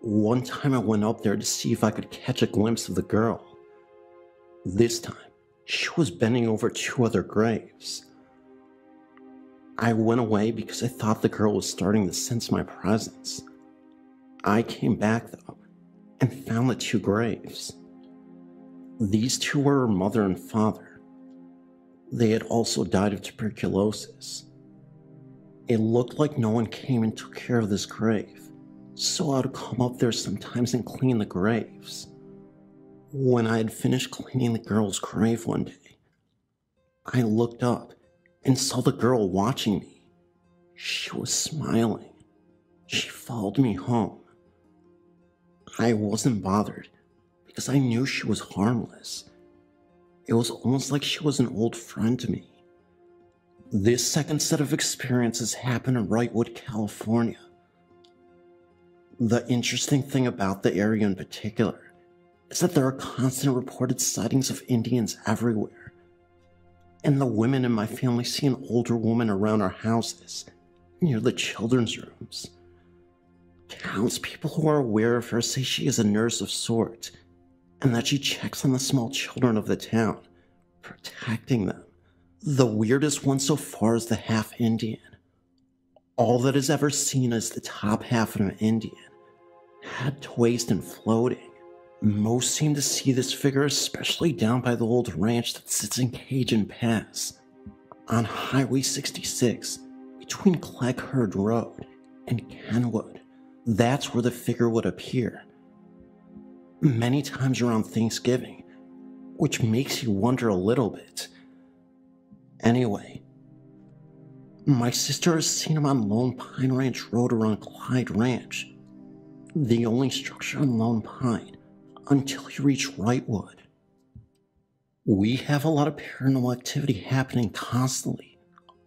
One time I went up there to see if I could catch a glimpse of the girl. This time, she was bending over 2 other graves. I went away because I thought the girl was starting to sense my presence. I came back though, and found the 2 graves. These 2 were her mother and father. They had also died of tuberculosis. It looked like no one came and took care of this grave, so I would come up there sometimes and clean the graves. When I had finished cleaning the girl's grave one day, I looked up and saw the girl watching me. She was smiling. She followed me home. I wasn't bothered because I knew she was harmless. It was almost like she was an old friend to me. This second set of experiences happened in Wrightwood, California. The interesting thing about the area in particular is that there are constant reported sightings of Indians everywhere. And the women in my family see an older woman around our houses, near the children's rooms. Townspeople who are aware of her say she is a nurse of sorts, and that she checks on the small children of the town, protecting them. The weirdest one so far is the half-Indian. All that is ever seen is the top half of an Indian, head to waist and floating. Most seem to see this figure especially down by the old ranch that sits in Cajun Pass, on Highway 66, between Clegherd Road and Kenwood. That's where the figure would appear. Many times around Thanksgiving, which makes you wonder a little bit. Anyway, my sister has seen him on Lone Pine Ranch Road around Clyde Ranch, the only structure on Lone Pine, until you reach Wrightwood. We have a lot of paranormal activity happening constantly,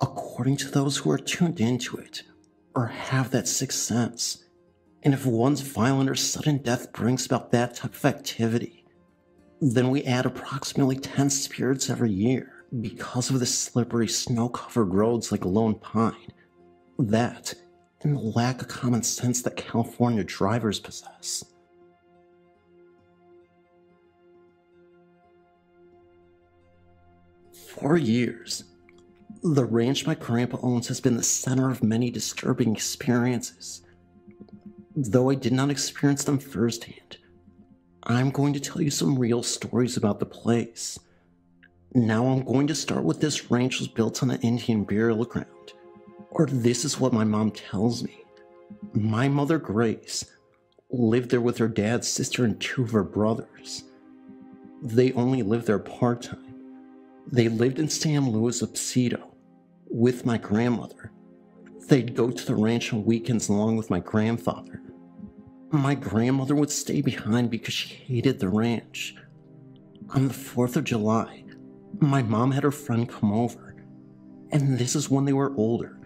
according to those who are tuned into it, or have that sixth sense. And if one's violent or sudden death brings about that type of activity, then we add approximately 10 spirits every year because of the slippery snow-covered roads like Lone Pine. That, and the lack of common sense that California drivers possess. For years, the ranch my grandpa owns has been the center of many disturbing experiences. Though I did not experience them firsthand, I'm going to tell you some real stories about the place. Now I'm going to start with this ranch was built on an Indian burial ground. Or this is what my mom tells me. My mother, Grace, lived there with her dad's sister and 2 of her brothers. They only lived there part-time. They lived in San Luis Obispo with my grandmother. They'd go to the ranch on weekends along with my grandfather. My grandmother would stay behind because she hated the ranch. On the 4th of July, my mom had her friend come over, and this is when they were older,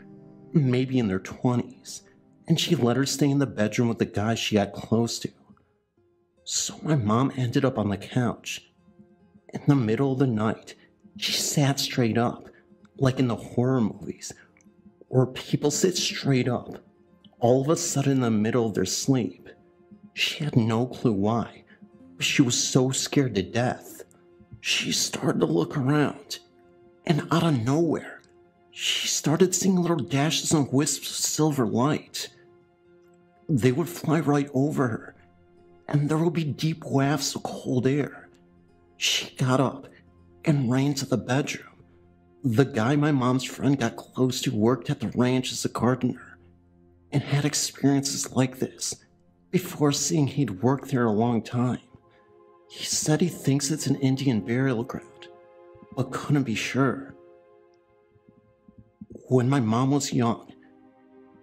maybe in their 20s, and she let her stay in the bedroom with the guy she got close to. So my mom ended up on the couch. In the middle of the night, she sat straight up, like in the horror movies, where people sit straight up, all of a sudden in the middle of their sleep. She had no clue why, but she was so scared to death. She started to look around, and out of nowhere, she started seeing little dashes and wisps of silver light. They would fly right over her, and there would be deep wafts of cold air. She got up and ran to the bedroom. The guy my mom's friend got close to worked at the ranch as a gardener, and had experiences like this before seeing he'd worked there a long time. He said he thinks it's an Indian burial ground, but couldn't be sure. When my mom was young,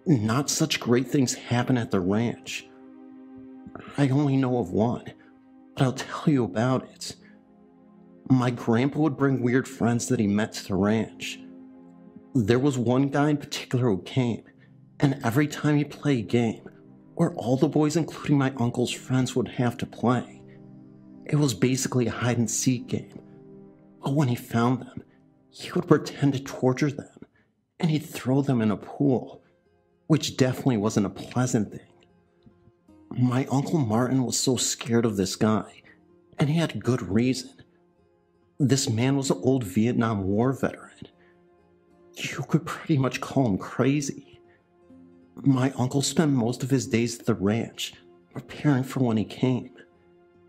not such great things happened at the ranch. I only know of one, but I'll tell you about it. My grandpa would bring weird friends that he met to the ranch. There was one guy in particular who came, and every time he'd play a game, where all the boys including my uncle's friends would have to play, it was basically a hide-and-seek game. But when he found them, he would pretend to torture them, and he'd throw them in a pool, which definitely wasn't a pleasant thing. My Uncle Martin was so scared of this guy, and he had good reason. This man was an old Vietnam War veteran. You could pretty much call him crazy. My uncle spent most of his days at the ranch, preparing for when he came.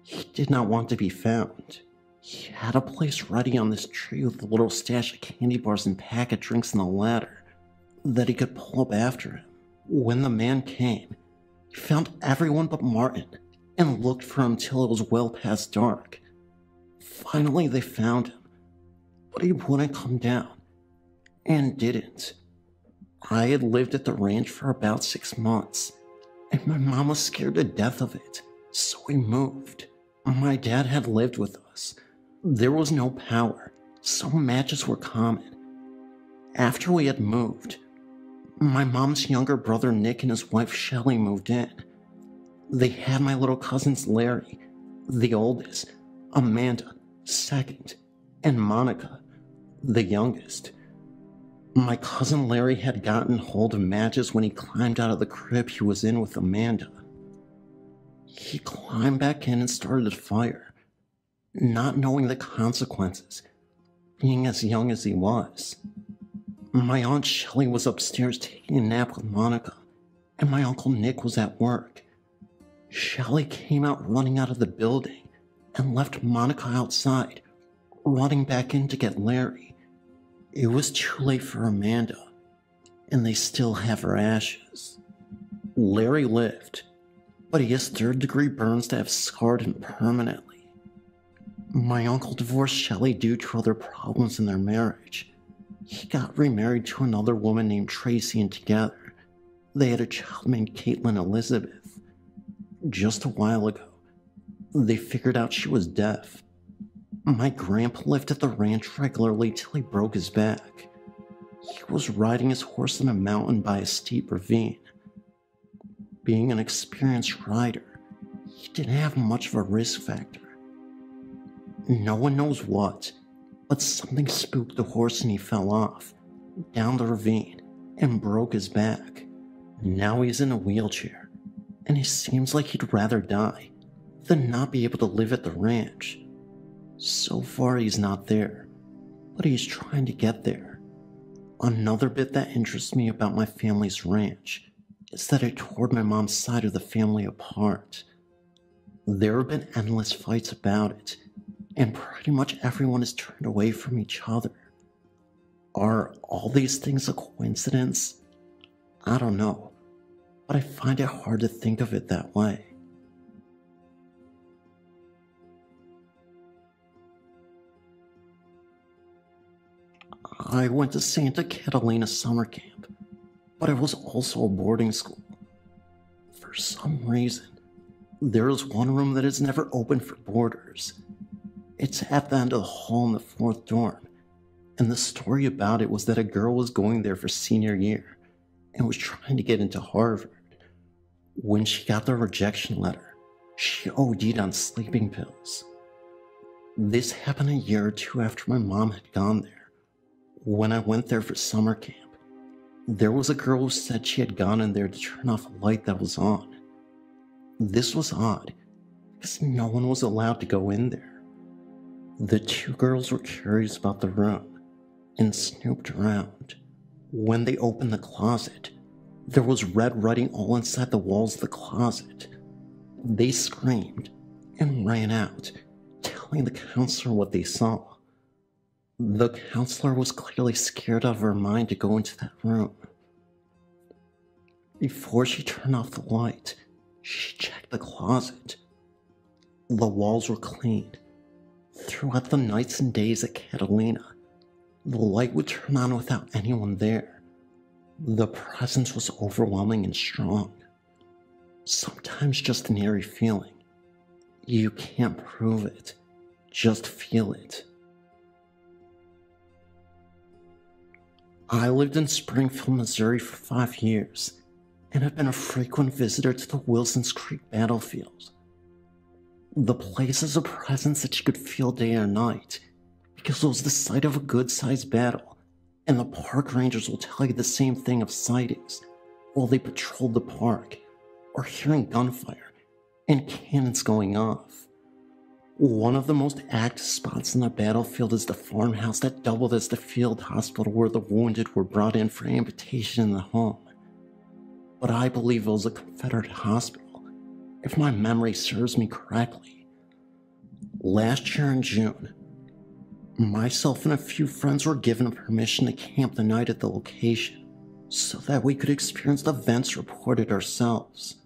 He did not want to be found. He had a place ready on this tree with a little stash of candy bars and packet drinks in the ladder that he could pull up after him. When the man came, he found everyone but Martin and looked for him till it was well past dark. Finally, they found him, but he wouldn't come down, and didn't. I had lived at the ranch for about 6 months, and my mom was scared to death of it, so we moved. My dad had lived with us. There was no power, so matches were common. After we had moved, my mom's younger brother Nick and his wife Shelley moved in. They had my little cousins Larry, the oldest, Amanda, second, and Monica, the youngest. My cousin Larry had gotten hold of matches when he climbed out of the crib he was in with Amanda. He climbed back in and started a fire, not knowing the consequences, being as young as he was. My Aunt Shelley was upstairs taking a nap with Monica, and my Uncle Nick was at work. Shelley came out running out of the building and left Monica outside, running back in to get Larry. It was too late for Amanda, and they still have her ashes. Larry lived, but he has 3rd-degree burns that have scarred him permanently. My uncle divorced Shelley due to other problems in their marriage. He got remarried to another woman named Tracy, and together, they had a child named Caitlin Elizabeth. Just a while ago, they figured out she was deaf. My grandpa lived at the ranch regularly till he broke his back. He was riding his horse in a mountain by a steep ravine. Being an experienced rider, he didn't have much of a risk factor. No one knows what, but something spooked the horse and he fell off, down the ravine, and broke his back. Now he's in a wheelchair, and he seems like he'd rather die than not be able to live at the ranch. So far he's not there, but he's trying to get there. Another bit that interests me about my family's ranch is that it tore my mom's side of the family apart. There have been endless fights about it, and pretty much everyone is turned away from each other. Are all these things a coincidence? I don't know, but I find it hard to think of it that way. I went to Santa Catalina summer camp, but it was also a boarding school. For some reason, there is one room that is never open for boarders. It's at the end of the hall in the 4th dorm, and the story about it was that a girl was going there for senior year and was trying to get into Harvard. When she got the rejection letter, she OD'd on sleeping pills. This happened a year or 2 after my mom had gone there. When I went there for summer camp, there was a girl who said she had gone in there to turn off a light that was on. This was odd, because no one was allowed to go in there. The 2 girls were curious about the room and snooped around. When they opened the closet, there was red writing all inside the walls of the closet. They screamed and ran out, telling the counselor what they saw. The counselor was clearly scared out of her mind to go into that room. Before she turned off the light, she checked the closet. The walls were clean. Throughout the nights and days at Catalina, the light would turn on without anyone there. The presence was overwhelming and strong. Sometimes just an eerie feeling. You can't prove it, just feel it. I lived in Springfield, Missouri for 5 years, and have been a frequent visitor to the Wilsons Creek battlefield. The place has a presence that you could feel day or night, because it was the site of a good-sized battle, and the park rangers will tell you the same thing of sightings while they patrolled the park, or hearing gunfire and cannons going off. One of the most active spots in the battlefield is the farmhouse that doubled as the field hospital where the wounded were brought in for amputation in the home. But I believe it was a Confederate hospital, if my memory serves me correctly. Last year in June, myself and a few friends were given permission to camp the night at the location, so that we could experience the events reported ourselves.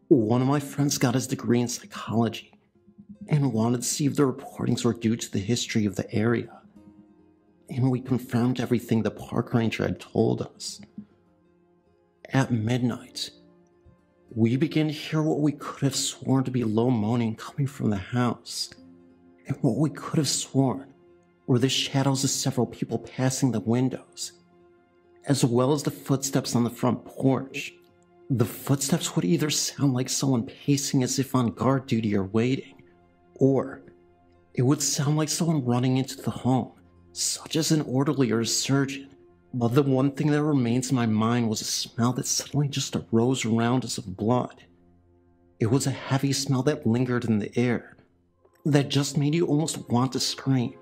One of my friends got his degree in psychology, and wanted to see if the reportings were due to the history of the area. And we confirmed everything the park ranger had told us. At midnight, we began to hear what we could have sworn to be low moaning coming from the house, and what we could have sworn were the shadows of several people passing the windows, as well as the footsteps on the front porch. The footsteps would either sound like someone pacing as if on guard duty or waiting, or it would sound like someone running into the home, such as an orderly or a surgeon. But the one thing that remains in my mind was a smell that suddenly just arose around us of blood. It was a heavy smell that lingered in the air, that just made you almost want to scream,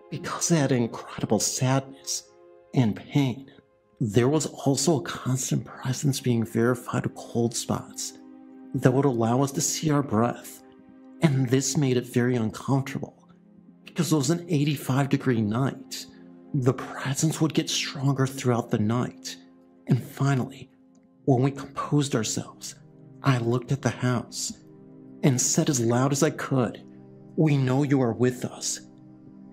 because it had an incredible sadness and pain. There was also a constant presence being verified of cold spots that would allow us to see our breath. And this made it very uncomfortable, because it was an 85-degree night. The presence would get stronger throughout the night, and finally, when we composed ourselves, I looked at the house, and said as loud as I could, "We know you are with us,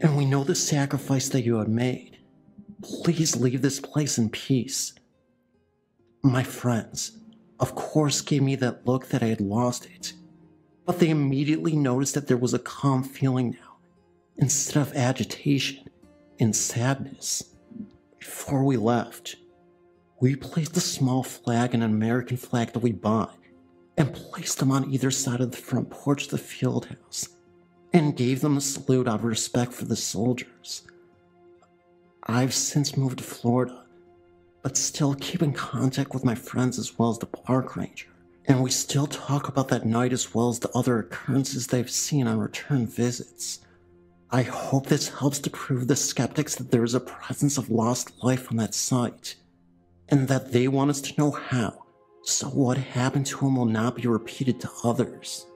and we know the sacrifice that you have made. Please leave this place in peace." My friends, of course, gave me that look that I had lost it, but they immediately noticed that there was a calm feeling now, instead of agitation and sadness. Before we left, we placed a small flag and an American flag that we bought, and placed them on either side of the front porch of the field house, and gave them a salute out of respect for the soldiers. I've since moved to Florida, but still keep in contact with my friends as well as the park ranger. And we still talk about that night as well as the other occurrences they've seen on return visits. I hope this helps to prove the skeptics that there is a presence of lost life on that site, and that they want us to know how, so what happened to him will not be repeated to others.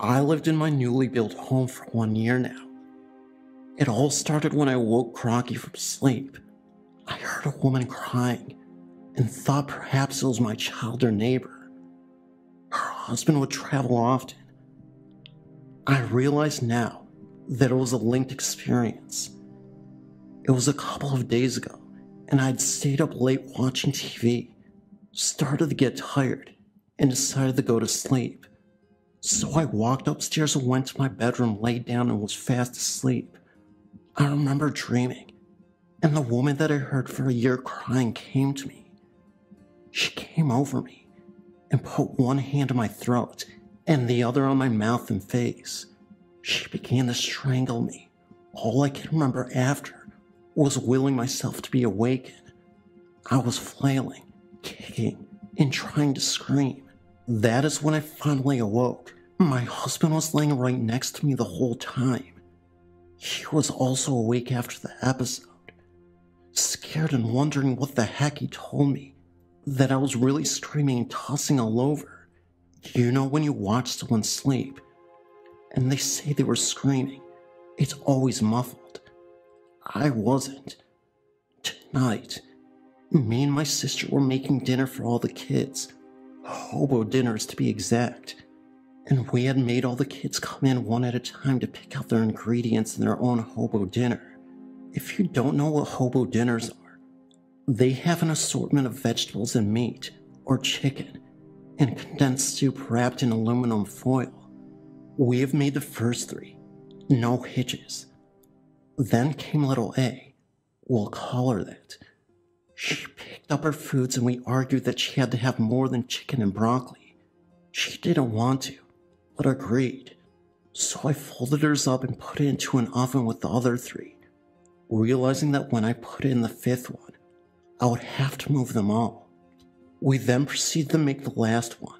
I lived in my newly built home for 1 year now. It all started when I woke groggy from sleep. I heard a woman crying and thought perhaps it was my child or neighbor. Her husband would travel often. I realize now that it was a linked experience. It was a couple of days ago, and I'd stayed up late watching TV, started to get tired, and decided to go to sleep. So I walked upstairs and went to my bedroom, laid down, and was fast asleep. I remember dreaming, and the woman that I heard for a year crying came to me. She came over me and put one hand on my throat and the other on my mouth and face. She began to strangle me. All I can remember after was willing myself to be awakened. I was flailing, kicking, and trying to scream. That is when I finally awoke. My husband was laying right next to me the whole time. He was also awake after the episode, scared and wondering what the heck. He told me that I was really screaming and tossing all over. You know when you watch someone sleep, and they say they were screaming, it's always muffled. I wasn't. Tonight, me and my sister were making dinner for all the kids, hobo dinners to be exact, and we had made all the kids come in one at a time to pick out their ingredients in their own hobo dinner. If you don't know what hobo dinners are, they have an assortment of vegetables and meat, or chicken, and condensed soup wrapped in aluminum foil. We have made the first three, no hitches. Then came little A, we'll call her that. She picked up her foods and we argued that she had to have more than chicken and broccoli. She didn't want to, but agreed. So I folded hers up and put it into an oven with the other three, realizing that when I put in the fifth one, I would have to move them all. We then proceeded to make the last one,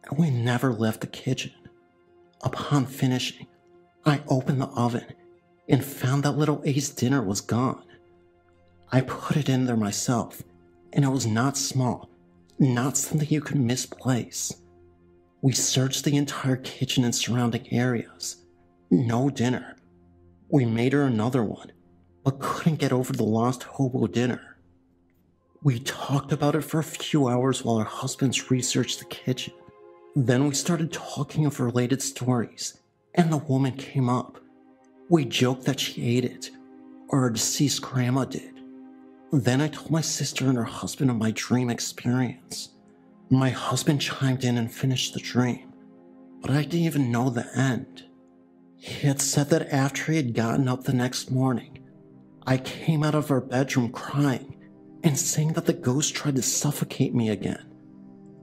and we never left the kitchen. Upon finishing, I opened the oven and found that little A's dinner was gone. I put it in there myself, and it was not small, not something you could misplace. We searched the entire kitchen and surrounding areas. No dinner. We made her another one, but couldn't get over the lost hobo dinner. We talked about it for a few hours while our husbands researched the kitchen. Then we started talking of related stories, and the woman came up. We joked that she ate it, or her deceased grandma did. Then I told my sister and her husband of my dream experience. My husband chimed in and finished the dream, but I didn't even know the end. He had said that after he had gotten up the next morning, I came out of our bedroom crying and saying that the ghost tried to suffocate me again.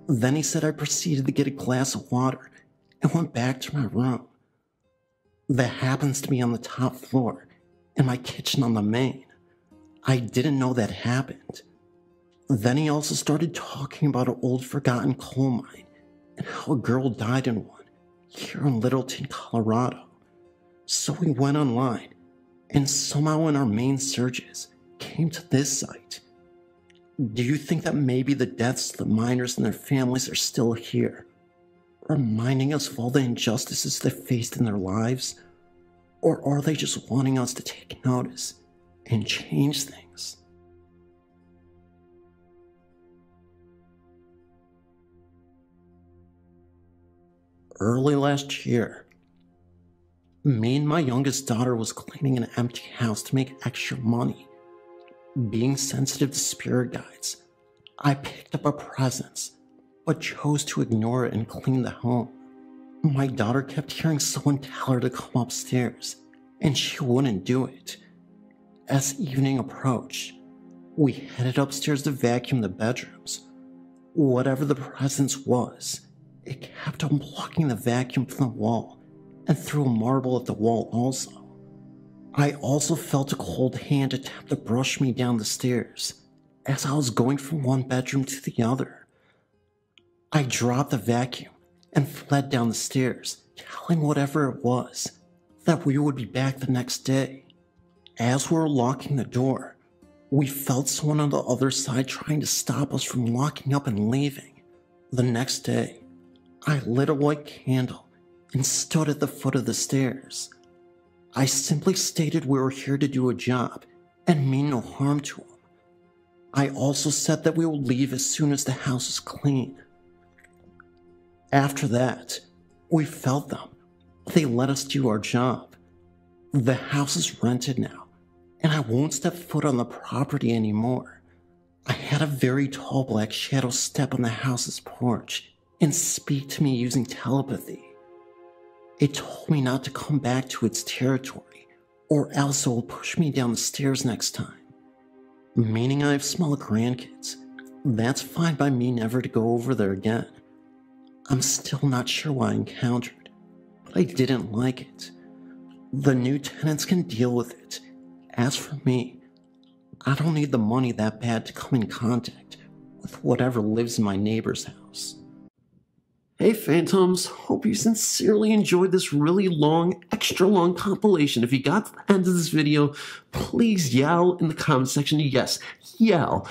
Then he said I proceeded to get a glass of water and went back to my room. That happens to be on the top floor and my kitchen on the main. I didn't know that happened. Then he also started talking about an old forgotten coal mine and how a girl died in one here in Littleton, Colorado. So we went online and somehow in our main searches came to this site. Do you think that maybe the deaths of the miners and their families are still here, reminding us of all the injustices they faced in their lives? Or are they just wanting us to take notice and change things? Early last year, me and my youngest daughter was cleaning an empty house to make extra money. Being sensitive to spirit guides, I picked up a presence, but chose to ignore it and clean the home. My daughter kept hearing someone tell her to come upstairs, and she wouldn't do it. As evening approached, we headed upstairs to vacuum the bedrooms. Whatever the presence was, it kept on blocking the vacuum from the wall and threw a marble at the wall also. I also felt a cold hand attempt to brush me down the stairs as I was going from one bedroom to the other. I dropped the vacuum and fled down the stairs, telling whatever it was that we would be back the next day. As we were locking the door, we felt someone on the other side trying to stop us from locking up and leaving. The next day, I lit a white candle and stood at the foot of the stairs. I simply stated we were here to do a job and mean no harm to him. I also said that we will leave as soon as the house is clean. After that, we felt them. They let us do our job. The house is rented now, and I won't step foot on the property anymore. I had a very tall black shadow step on the house's porch and speak to me using telepathy. It told me not to come back to its territory, or else it will push me down the stairs next time. Meaning I have small grandkids. That's fine by me never to go over there again. I'm still not sure what I encountered, but I didn't like it. The new tenants can deal with it. As for me, I don't need the money that bad to come in contact with whatever lives in my neighbor's house. Hey Phantoms, hope you sincerely enjoyed this really long, extra long compilation. If you got to the end of this video, please yell in the comment section. Yes, yell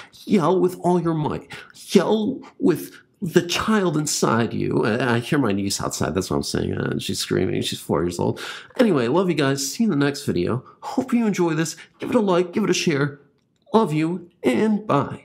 with all your might. Yell with the child inside you. I hear my niece outside, that's what I'm saying. She's screaming, she's 4 years old. Anyway, love you guys, see you in the next video. Hope you enjoy this. Give it a like, give it a share. Love you, and bye.